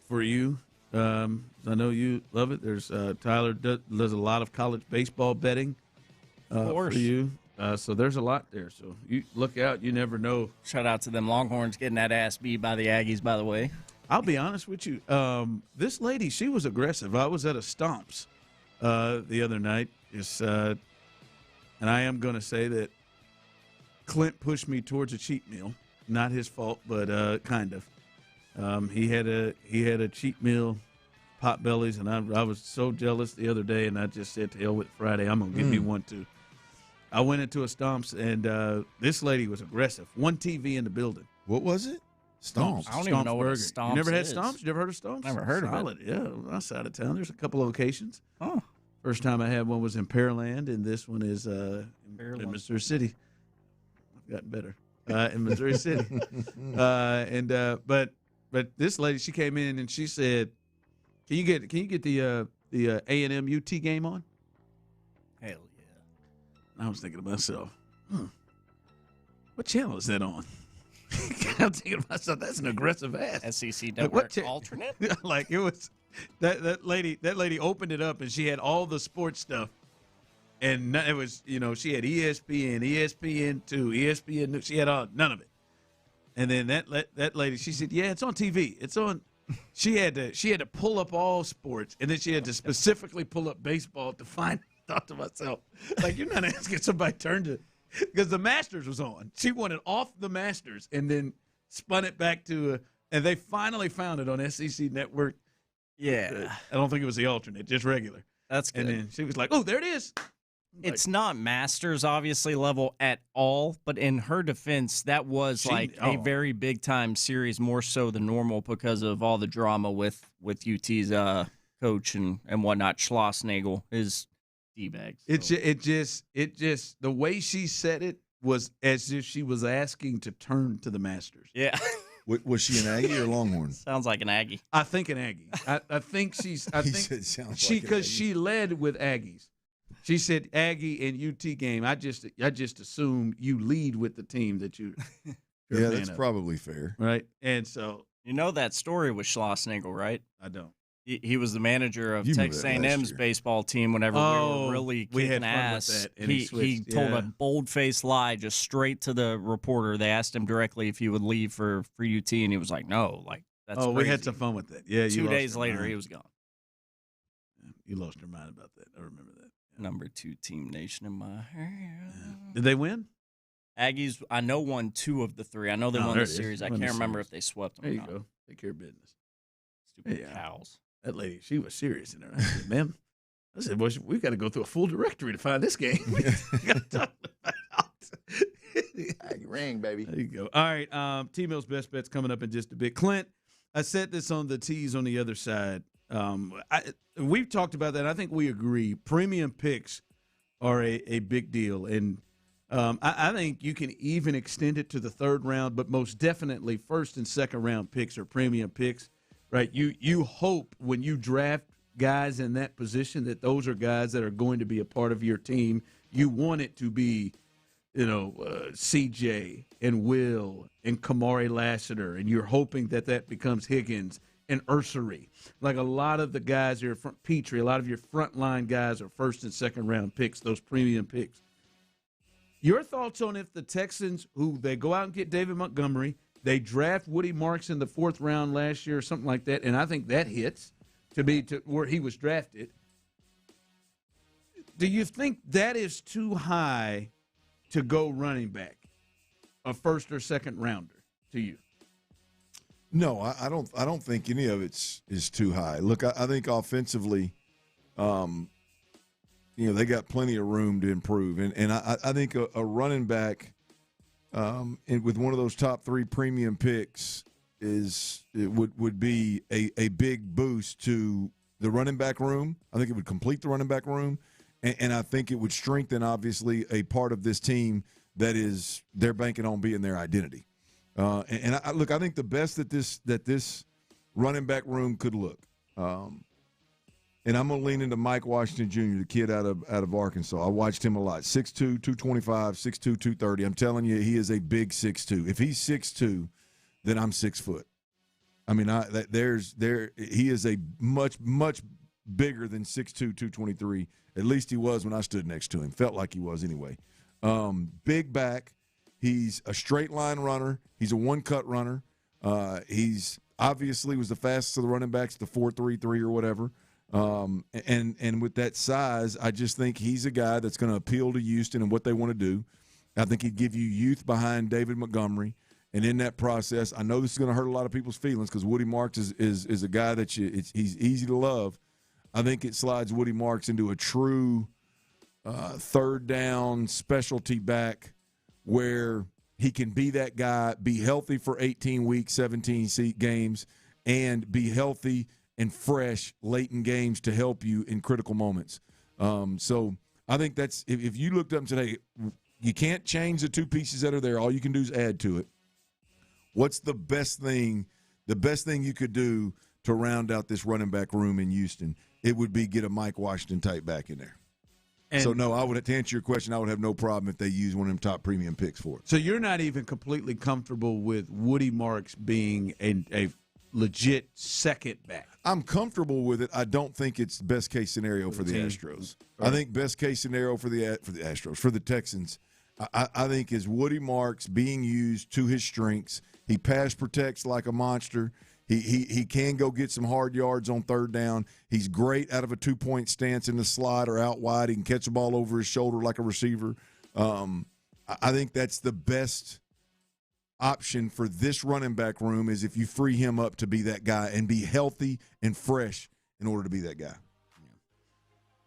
For you, I know you love it. There's Tyler does a lot of college baseball betting for you. So there's a lot there. So you look out. You never know. Shout out to them Longhorns getting that ass beat by the Aggies, by the way. I'll be honest with you. This lady, she was aggressive. I was at a Stomps the other night. And I am going to say that Clint pushed me towards a cheat meal. Not his fault, but kind of. He had a cheat meal, Potbellies, and I was so jealous the other day, and I just said, to hell with Friday, I'm going to give me one too. I went into a Stomps, and this lady was aggressive. One TV in the building. What was it? Stomps. I don't even know what a Stomps You never had is. Stomps? You never heard of Stomps? Never heard of it. Yeah, outside of town. There's a couple locations. Oh. First time I had one was in Pearland, and this one is in Missouri City. I've gotten better. In Missouri City. But this lady, she came in and she said, Can you get the A&M UT game on?" Hell yeah. And I was thinking to myself, what channel is that on? I'm thinking to myself, that's an aggressive ass. SEC Network alternate? Like it was that lady opened it up and she had all the sports stuff. And it was, she had ESPN, ESPN2, ESPN. She had none of it. And then that lady, she said, "Yeah, it's on TV. It's on." She had to pull up all sports, and then she had to specifically pull up baseball to find. I thought to myself, like, you're not asking somebody to turn to, because the Masters was on. She wanted off the Masters, and then spun it back to, and they finally found it on SEC Network. Yeah, I don't think it was the alternate, just regular. That's good. And then she was like, "Oh, there it is." It's not Masters, obviously, level at all, but in her defense, that was a very big-time series, more so than normal because of all the drama with UT's coach and whatnot. Schlossnagle is D-bags. So. It just the way she said it was as if she was asking to turn to the Masters. Yeah. Was she an Aggie or Longhorn? Sounds like an Aggie. I think an Aggie. I think she's. I think she led with Aggies. She said Aggie and UT game. I just assume you lead with the team that you. Yeah, that's probably fair, right? And so that story with Schlossnagle, right? I don't. He was the manager of Texas A&M's baseball team whenever we were really kicking ass. He told a bold-faced lie just straight to the reporter. They asked him directly if he would leave for UT, and he was like, "No, that's crazy." We had some fun with that. Yeah, 2 days later, he was gone. You lost your mind about that. I remember that. Number 2 team nation in my hair. Did they win? Aggies, I know, won 2 of the 3. I know they won the series. I can't remember if they swept them. There you go. Take care of business. Stupid cows. That lady, she was serious in there. I said, "Ma'am," I said, "Well, we've got to go through a full directory to find this game." Ring, baby. There you go. All right, T-Mill's Best Bets coming up in just a bit. Clint, I said this on the tees on the other side. We've talked about that. I think we agree. Premium picks are a big deal, and I think you can even extend it to the third round, but most definitely first and second round picks are premium picks, right? You hope when you draft guys in that position that those are guys that are going to be a part of your team. You want it to be, CJ and Will and Kamari Lassiter, and you're hoping that becomes Higgins and Ursery. Like a lot of the guys here, Petrie, a lot of your frontline guys are first and second round picks, those premium picks. Your thoughts on if the Texans, who they go out and get David Montgomery, they draft Woody Marks in the 4th round last year or something like that, and I think that hits to where he was drafted. Do you think that is too high to go running back, a first or second rounder to you? No, I don't think any of it is too high. Look, I think offensively, they got plenty of room to improve, and I think a running back with one of those top 3 premium picks would be a big boost to the running back room. I think it would complete the running back room, and I think it would strengthen, obviously, a part of this team that is they're banking on being their identity. I think the best that this running back room could look, and I'm going to lean into Mike Washington Jr., the kid out of Arkansas. I watched him a lot. 6'2", 225, 6'2", 230. I'm telling you, he is a big 6'2". If he's 6'2", then I'm 6 foot. I mean, he is a much bigger than 6'2", 223. At least he was when I stood next to him. Felt like he was anyway. Big back. He's a straight line runner. He's a one-cut runner. He's obviously was the fastest of the running backs, the 4.33 or whatever. And with that size, I just think he's a guy that's going to appeal to Houston and what they want to do. I think he'd give you youth behind David Montgomery. And in that process, I know this is going to hurt a lot of people's feelings because Woody Marks is a guy that he's easy to love. I think it slides Woody Marks into a true third down specialty back where he can be that guy, be healthy for 18 weeks, 17 games, and be healthy and fresh late in games to help you in critical moments. So I think that's if you looked up today, you can't change the 2 pieces that are there. All you can do is add to it. What's the best thing you could do to round out this running back room in Houston? It would be get a Mike Washington type back in there. And so, no, to answer your question, I would have no problem if they use one of them top premium picks for it. So you're not even completely comfortable with Woody Marks being a legit second back? I'm comfortable with it. I don't think it's best case scenario for the Astros. Right. I think best case scenario for the Astros, for the Texans, I think is Woody Marks being used to his strengths. He pass protects like a monster. He can go get some hard yards on third down. He's great out of a 2-point stance in the slot or out wide. He can catch the ball over his shoulder like a receiver. I think that's the best option for this running back room is if you free him up to be that guy and be healthy and fresh in order to be that guy.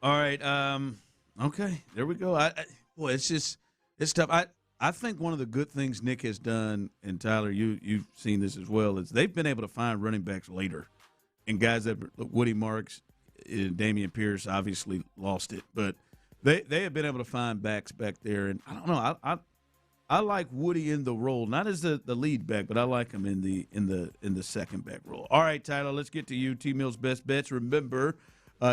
All right. Okay, there we go. It's tough. I think one of the good things Nick has done, and Tyler, you've seen this as well, is they've been able to find running backs later. And guys that Woody Marks and Damian Pierce obviously lost it, but they have been able to find backs back there. And I don't know, I like Woody in the role, not as the lead back, but I like him in the second back role. All right, Tyler, let's get to you. T-Mill's best bets. Remember,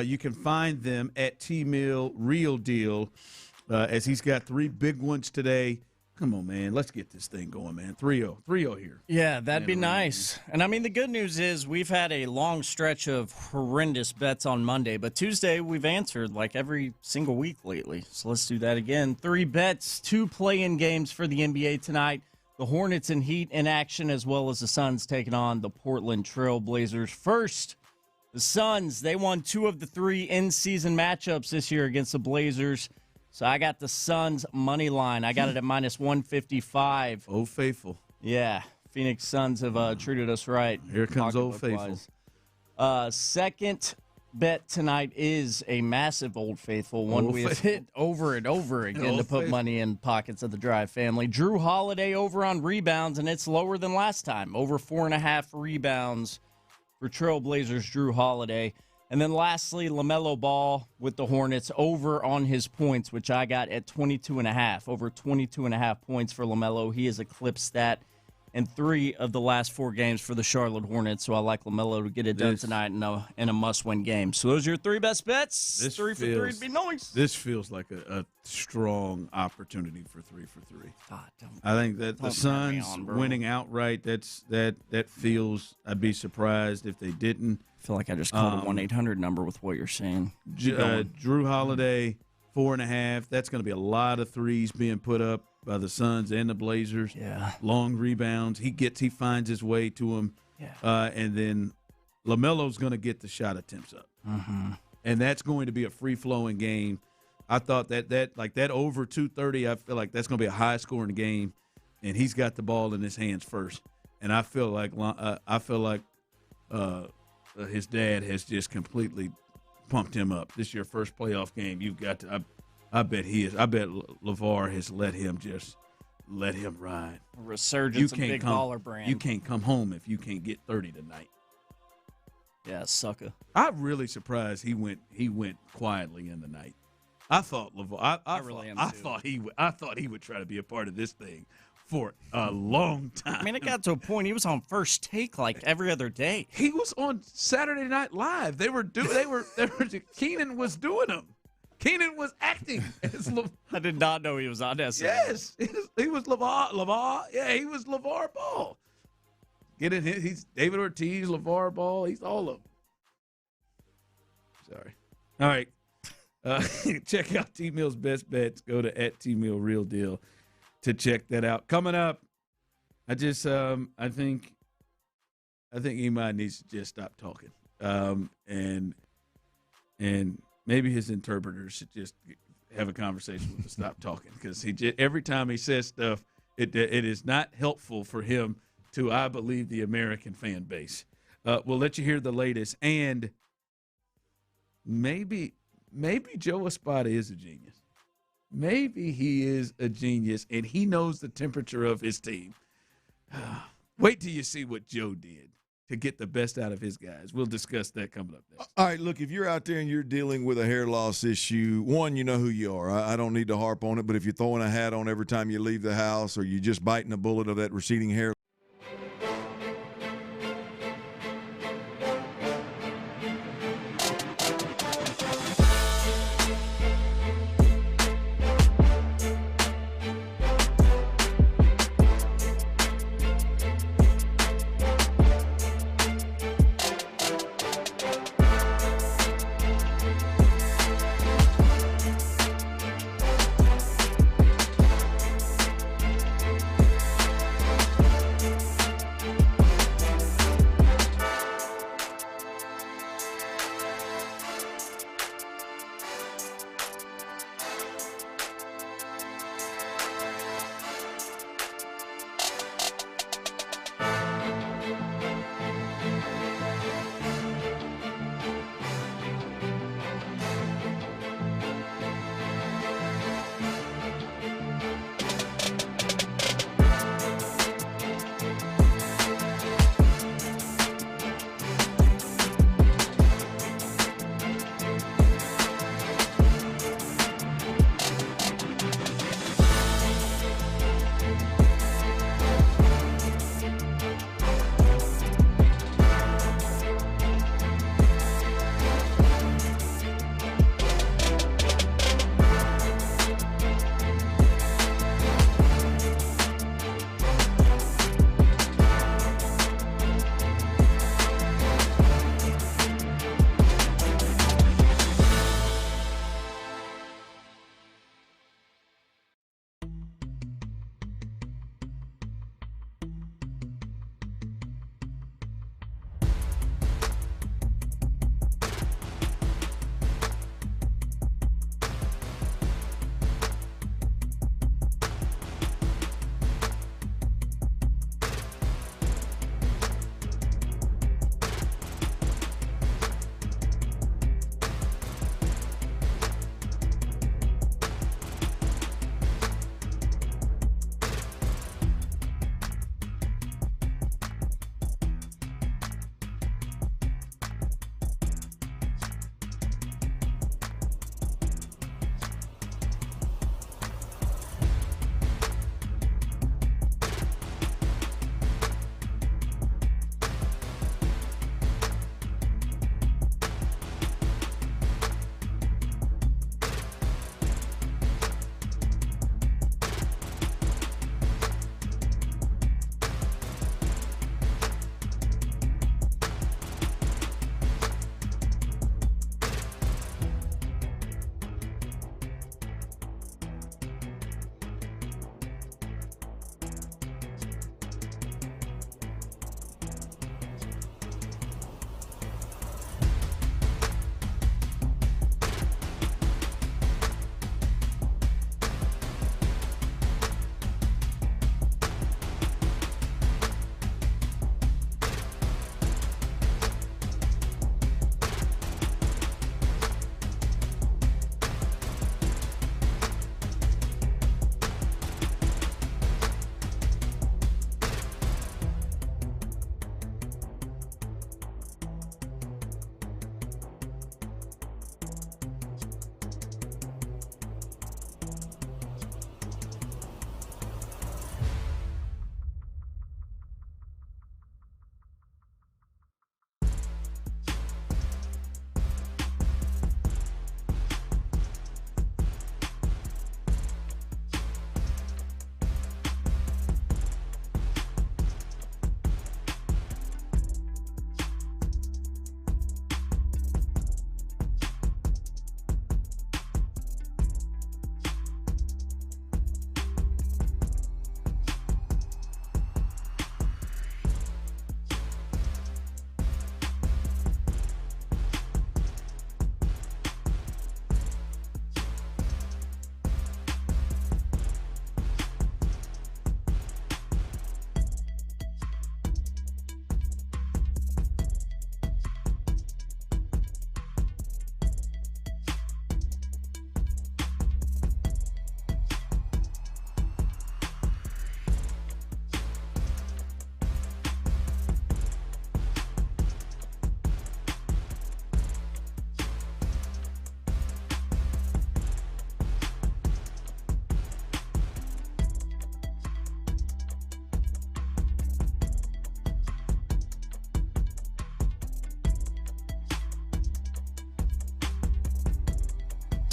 you can find them at T-Mill Real Deal, as he's got 3 big ones today. Come on, man. Let's get this thing going, man. 3-0 here. Yeah, that'd be nice. And, I mean, the good news is we've had a long stretch of horrendous bets on Monday, but Tuesday we've answered like every single week lately. So let's do that again. 3 bets, 2 play-in games for the NBA tonight. The Hornets and Heat in action, as well as the Suns taking on the Portland Trail Blazers. First, the Suns, they won 2 of the 3 in-season matchups this year against the Blazers. So I got the Suns money line. I got it at -155. Old Faithful. Yeah. Phoenix Suns have treated us right. Here comes Old Faithful. Second bet tonight is a massive Old Faithful, one we have hit over and over again to put money in pockets of the Drive family. Drew Holiday over on rebounds, and it's lower than last time. Over 4.5 rebounds for Trailblazers Drew Holiday. And then lastly, LaMelo Ball with the Hornets over on his points, which I got at 22.5. Over 22.5 points for LaMelo. He has eclipsed that in 3 of the last 4 games for the Charlotte Hornets. So I like LaMelo to get it done tonight in a must-win game. So those are your 3 best bets. 3 for 3 would be nice. This feels like a strong opportunity for 3 for 3. I think that the Suns winning outright, that feels, I'd be surprised if they didn't. I feel like I just called a 1-800 number with what you're saying. Drew Holiday, 4.5. That's going to be a lot of threes being put up by the Suns and the Blazers. Yeah. Long rebounds. He finds his way to them. Yeah. And then LaMelo's going to get the shot attempts up. Mm-hmm. And that's going to be a free-flowing game. I thought that over 230, I feel like that's going to be a high-scoring game, and he's got the ball in his hands first. And I feel like his dad has just completely pumped him up. This is your first playoff game. You've got to. I bet he is. I bet LeVar has let him ride. A resurgence of big baller brand. You can't come home if you can't get 30 tonight. Yeah, sucker. I'm really surprised he went quietly in the night. I thought LeVar. I thought he would try to be a part of this thing for a long time. I mean, it got to a point he was on First Take like every other day. He was on Saturday Night Live. Keenan was doing them. Keenan was acting as I did not know he was on SNL. Yes, he was LeVar. Yeah, he was LeVar Ball. He's David Ortiz, LeVar Ball. He's all of them. Sorry. All right. Check out T-Mill's Best Bets. Go to @T-Mill Real Deal to check that out. Coming up, I think Imai needs to just stop talking. And maybe his interpreters should just have a conversation with him to stop talking, because every time he says stuff, it is not helpful for him to, I believe, the American fan base. We'll let you hear the latest, and maybe Joe Espada is a genius. Maybe he is a genius, and he knows the temperature of his team. Wait till you see what Joe did to get the best out of his guys. We'll discuss that coming up next. All right, look, if you're out there and you're dealing with a hair loss issue, one, you know who you are. I don't need to harp on it, but if you're throwing a hat on every time you leave the house, or you're just biting a bullet of that receding hair,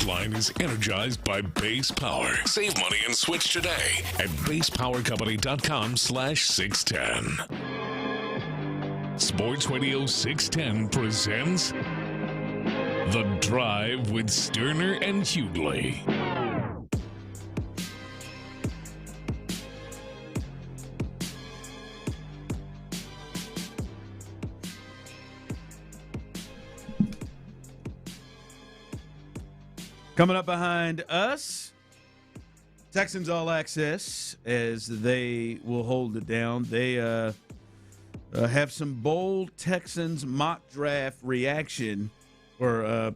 line is energized by Base Power. Save money and switch today at basepowercompany.com/610. Sports Radio 610 presents The Drive with Stoerner and Hughley. Coming up behind us, Texans All Access, as they will hold it down. They have some bold Texans mock draft reaction or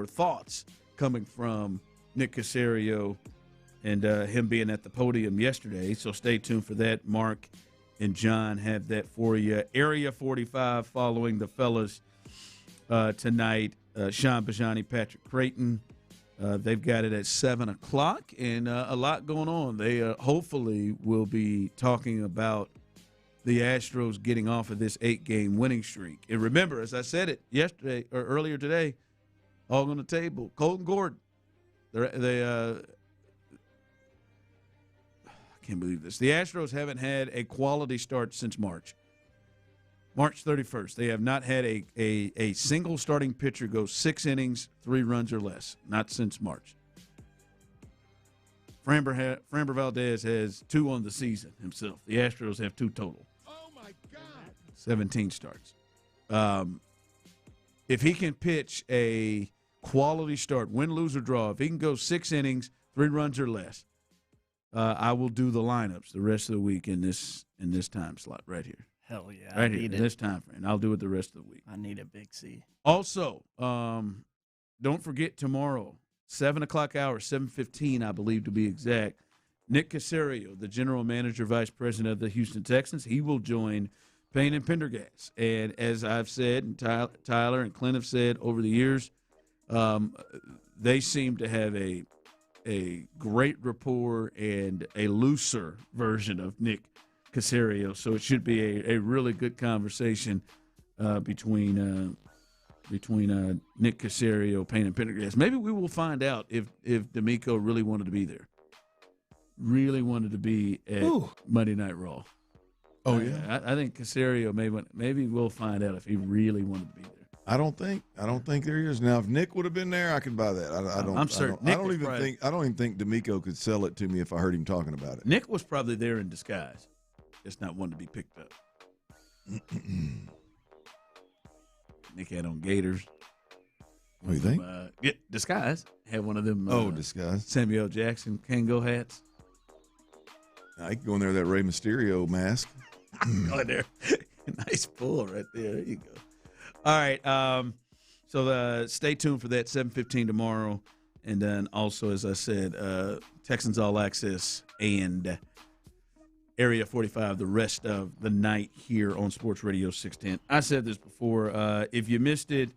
thoughts coming from Nick Caserio and him being at the podium yesterday. So stay tuned for that. Mark and John have that for you. Area 45 following the fellas tonight. Sean Bijani, Patrick Creighton. They've got it at 7 o'clock, and a lot going on. They hopefully will be talking about the Astros getting off of this 8-game winning streak. And remember, as I said it yesterday or earlier today, all on the table. Colton Gordon. I can't believe this. The Astros haven't had a quality start since March 31st. They have not had a single starting pitcher go 6 innings, 3 runs or less. Not since March. Framber Valdez has 2 on the season himself. The Astros have 2 total. Oh, my God. 17 starts. If he can pitch a quality start, win, lose, or draw, if he can go 6 innings, 3 runs or less, I will do the lineups the rest of the week in this time slot right here. Hell yeah. Right here, in this time frame. I'll do it the rest of the week. I need a big C. Also, don't forget tomorrow, 7 o'clock hour, 7:15, I believe to be exact, Nick Caserio, the general manager, vice president of the Houston Texans, he will join Payne and Pendergast. And as I've said, and Tyler and Clint have said over the years, they seem to have a great rapport and a looser version of Nick Caserio, so it should be a really good conversation between Nick Caserio, Payne, and Pendergast. Maybe we will find out if Demeco really wanted to be there, really wanted to be at Monday Night Raw. Oh yeah, I think Caserio maybe we'll find out if he really wanted to be there. I don't think there is. Now, if Nick would have been there, I could buy that. I'm certain. I don't even think Demeco could sell it to me if I heard him talking about it. Nick was probably there in disguise. It's not one to be picked up. Nick had on gaiters. What do you think? Disguise. Had one of them. Disguise. Samuel L. Jackson Kango hats. Now, I could go in there with that Rey Mysterio mask. Go in there. Nice pull right there. There you go. All right. So stay tuned for that 7:15 tomorrow. And then also, as I said, Texans All Access and Area 45 the rest of the night here on Sports Radio 610. I said this before. If you missed it,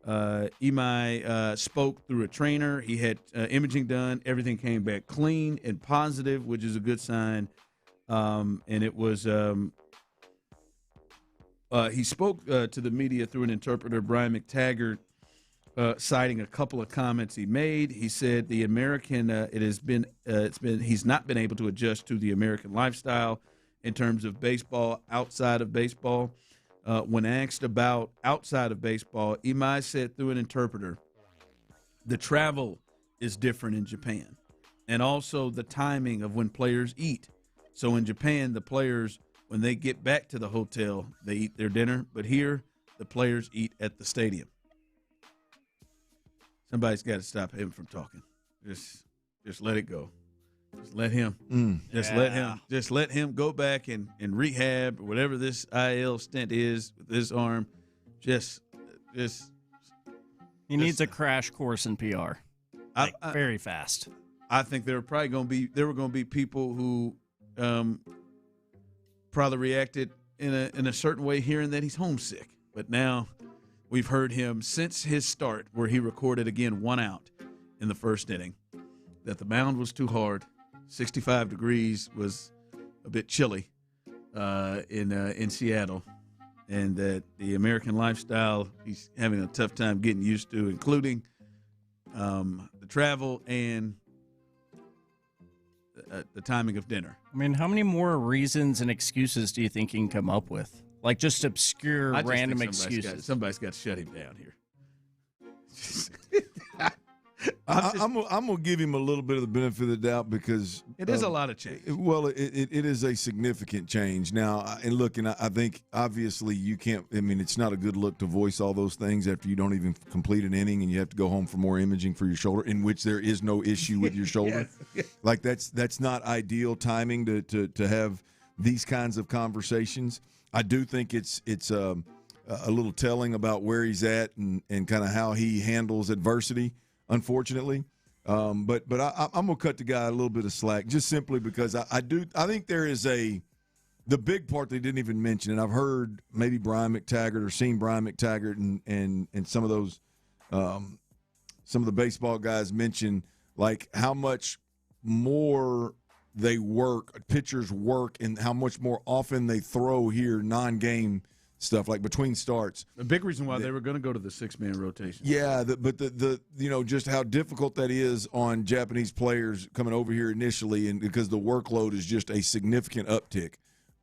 Imai spoke through a trainer. He had imaging done. Everything came back clean and positive, which is a good sign. And it was he spoke to the media through an interpreter, Brian McTaggart, citing a couple of comments he made. He said the American he's not been able to adjust to the American lifestyle in terms of baseball, outside of baseball. When asked about outside of baseball, Imai said through an interpreter, the travel is different in Japan, and also the timing of when players eat. So in Japan, the players, when they get back to the hotel, they eat their dinner, but here the players eat at the stadium. Somebody's got to stop him from talking. Just let it go. Just let him. Just let him go back and rehab or whatever this IL stint is with his arm. He needs a crash course in PR. Very fast. I think there were going to be people who probably reacted in a certain way hearing that he's homesick. But now we've heard him since his start, where he recorded again 1 out in the first inning, that the mound was too hard. 65 degrees was a bit chilly in Seattle, and that the American lifestyle he's having a tough time getting used to, including the travel and the timing of dinner. I mean, how many more reasons and excuses do you think he can come up with? Like just obscure, random excuses. Somebody's got to shut him down here. I'm gonna give him a little bit of the benefit of the doubt because it is a lot of change. Well, it is a significant change now. And look, and I think obviously you can't. I mean, it's not a good look to voice all those things after you don't even complete an inning and you have to go home for more imaging for your shoulder, in which there is no issue with your shoulder. Yes. Like that's not ideal timing to have these kinds of conversations. I do think it's a little telling about where he's at and kind of how he handles adversity. Unfortunately, but I'm gonna cut the guy a little bit of slack just simply because I think there is the big part they didn't even mention, and I've heard maybe Brian McTaggart or seen Brian McTaggart and some of those some of the baseball guys mention like how much more pitchers work and how much more often they throw here non-game stuff like between starts. The big reason why they were going to go to the 6-man rotation. Yeah, but the just how difficult that is on Japanese players coming over here initially, and because the workload is just a significant uptick.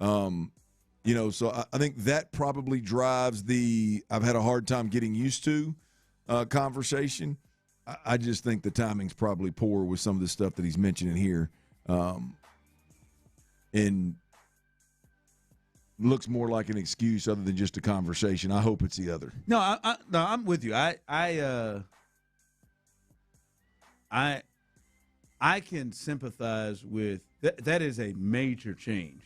So I think that probably drives I've had a hard time getting used to conversation. I just think the timing's probably poor with some of the stuff that he's mentioning here. And looks more like an excuse other than just a conversation. I hope it's the other. No, I'm with you. I can sympathize with that. That is a major change.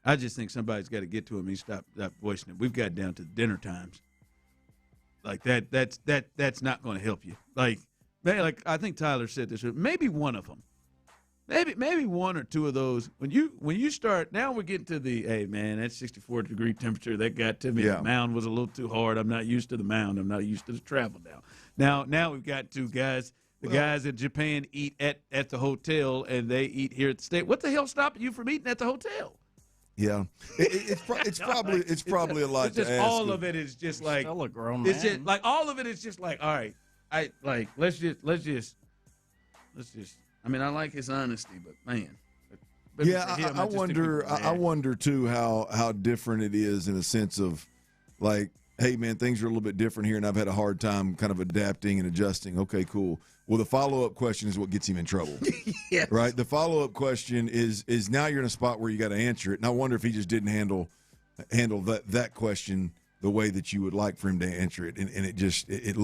I just think somebody's got to get to him and stop voicing it. We've got down to dinner times. Like that's not going to help you. Like I think Tyler said this. Maybe one of them. Maybe one or two of those. When you start, now we're getting to the, hey, man, that 64-degree temperature, that got to me. Yeah. The mound was a little too hard. I'm not used to the mound. I'm not used to the travel now. Now we've got two guys. Guys in Japan eat at the hotel, and they eat here at the state. What the hell's stopping you from eating at the hotel? Yeah, it's probably a lot it's just to ask. All of it is just like still a grown it's man. just like all of it is just like, all right, let's just. I mean, I like his honesty, but man. I wonder too how different it is in a sense of like, hey man, things are a little bit different here, and I've had a hard time kind of adapting and adjusting. Okay, cool. Well, the follow-up question is what gets him in trouble. Yes. Right? The follow-up question is now you're in a spot where you got to answer it. And I wonder if he just didn't handle that question the way that you would like for him to answer it. And it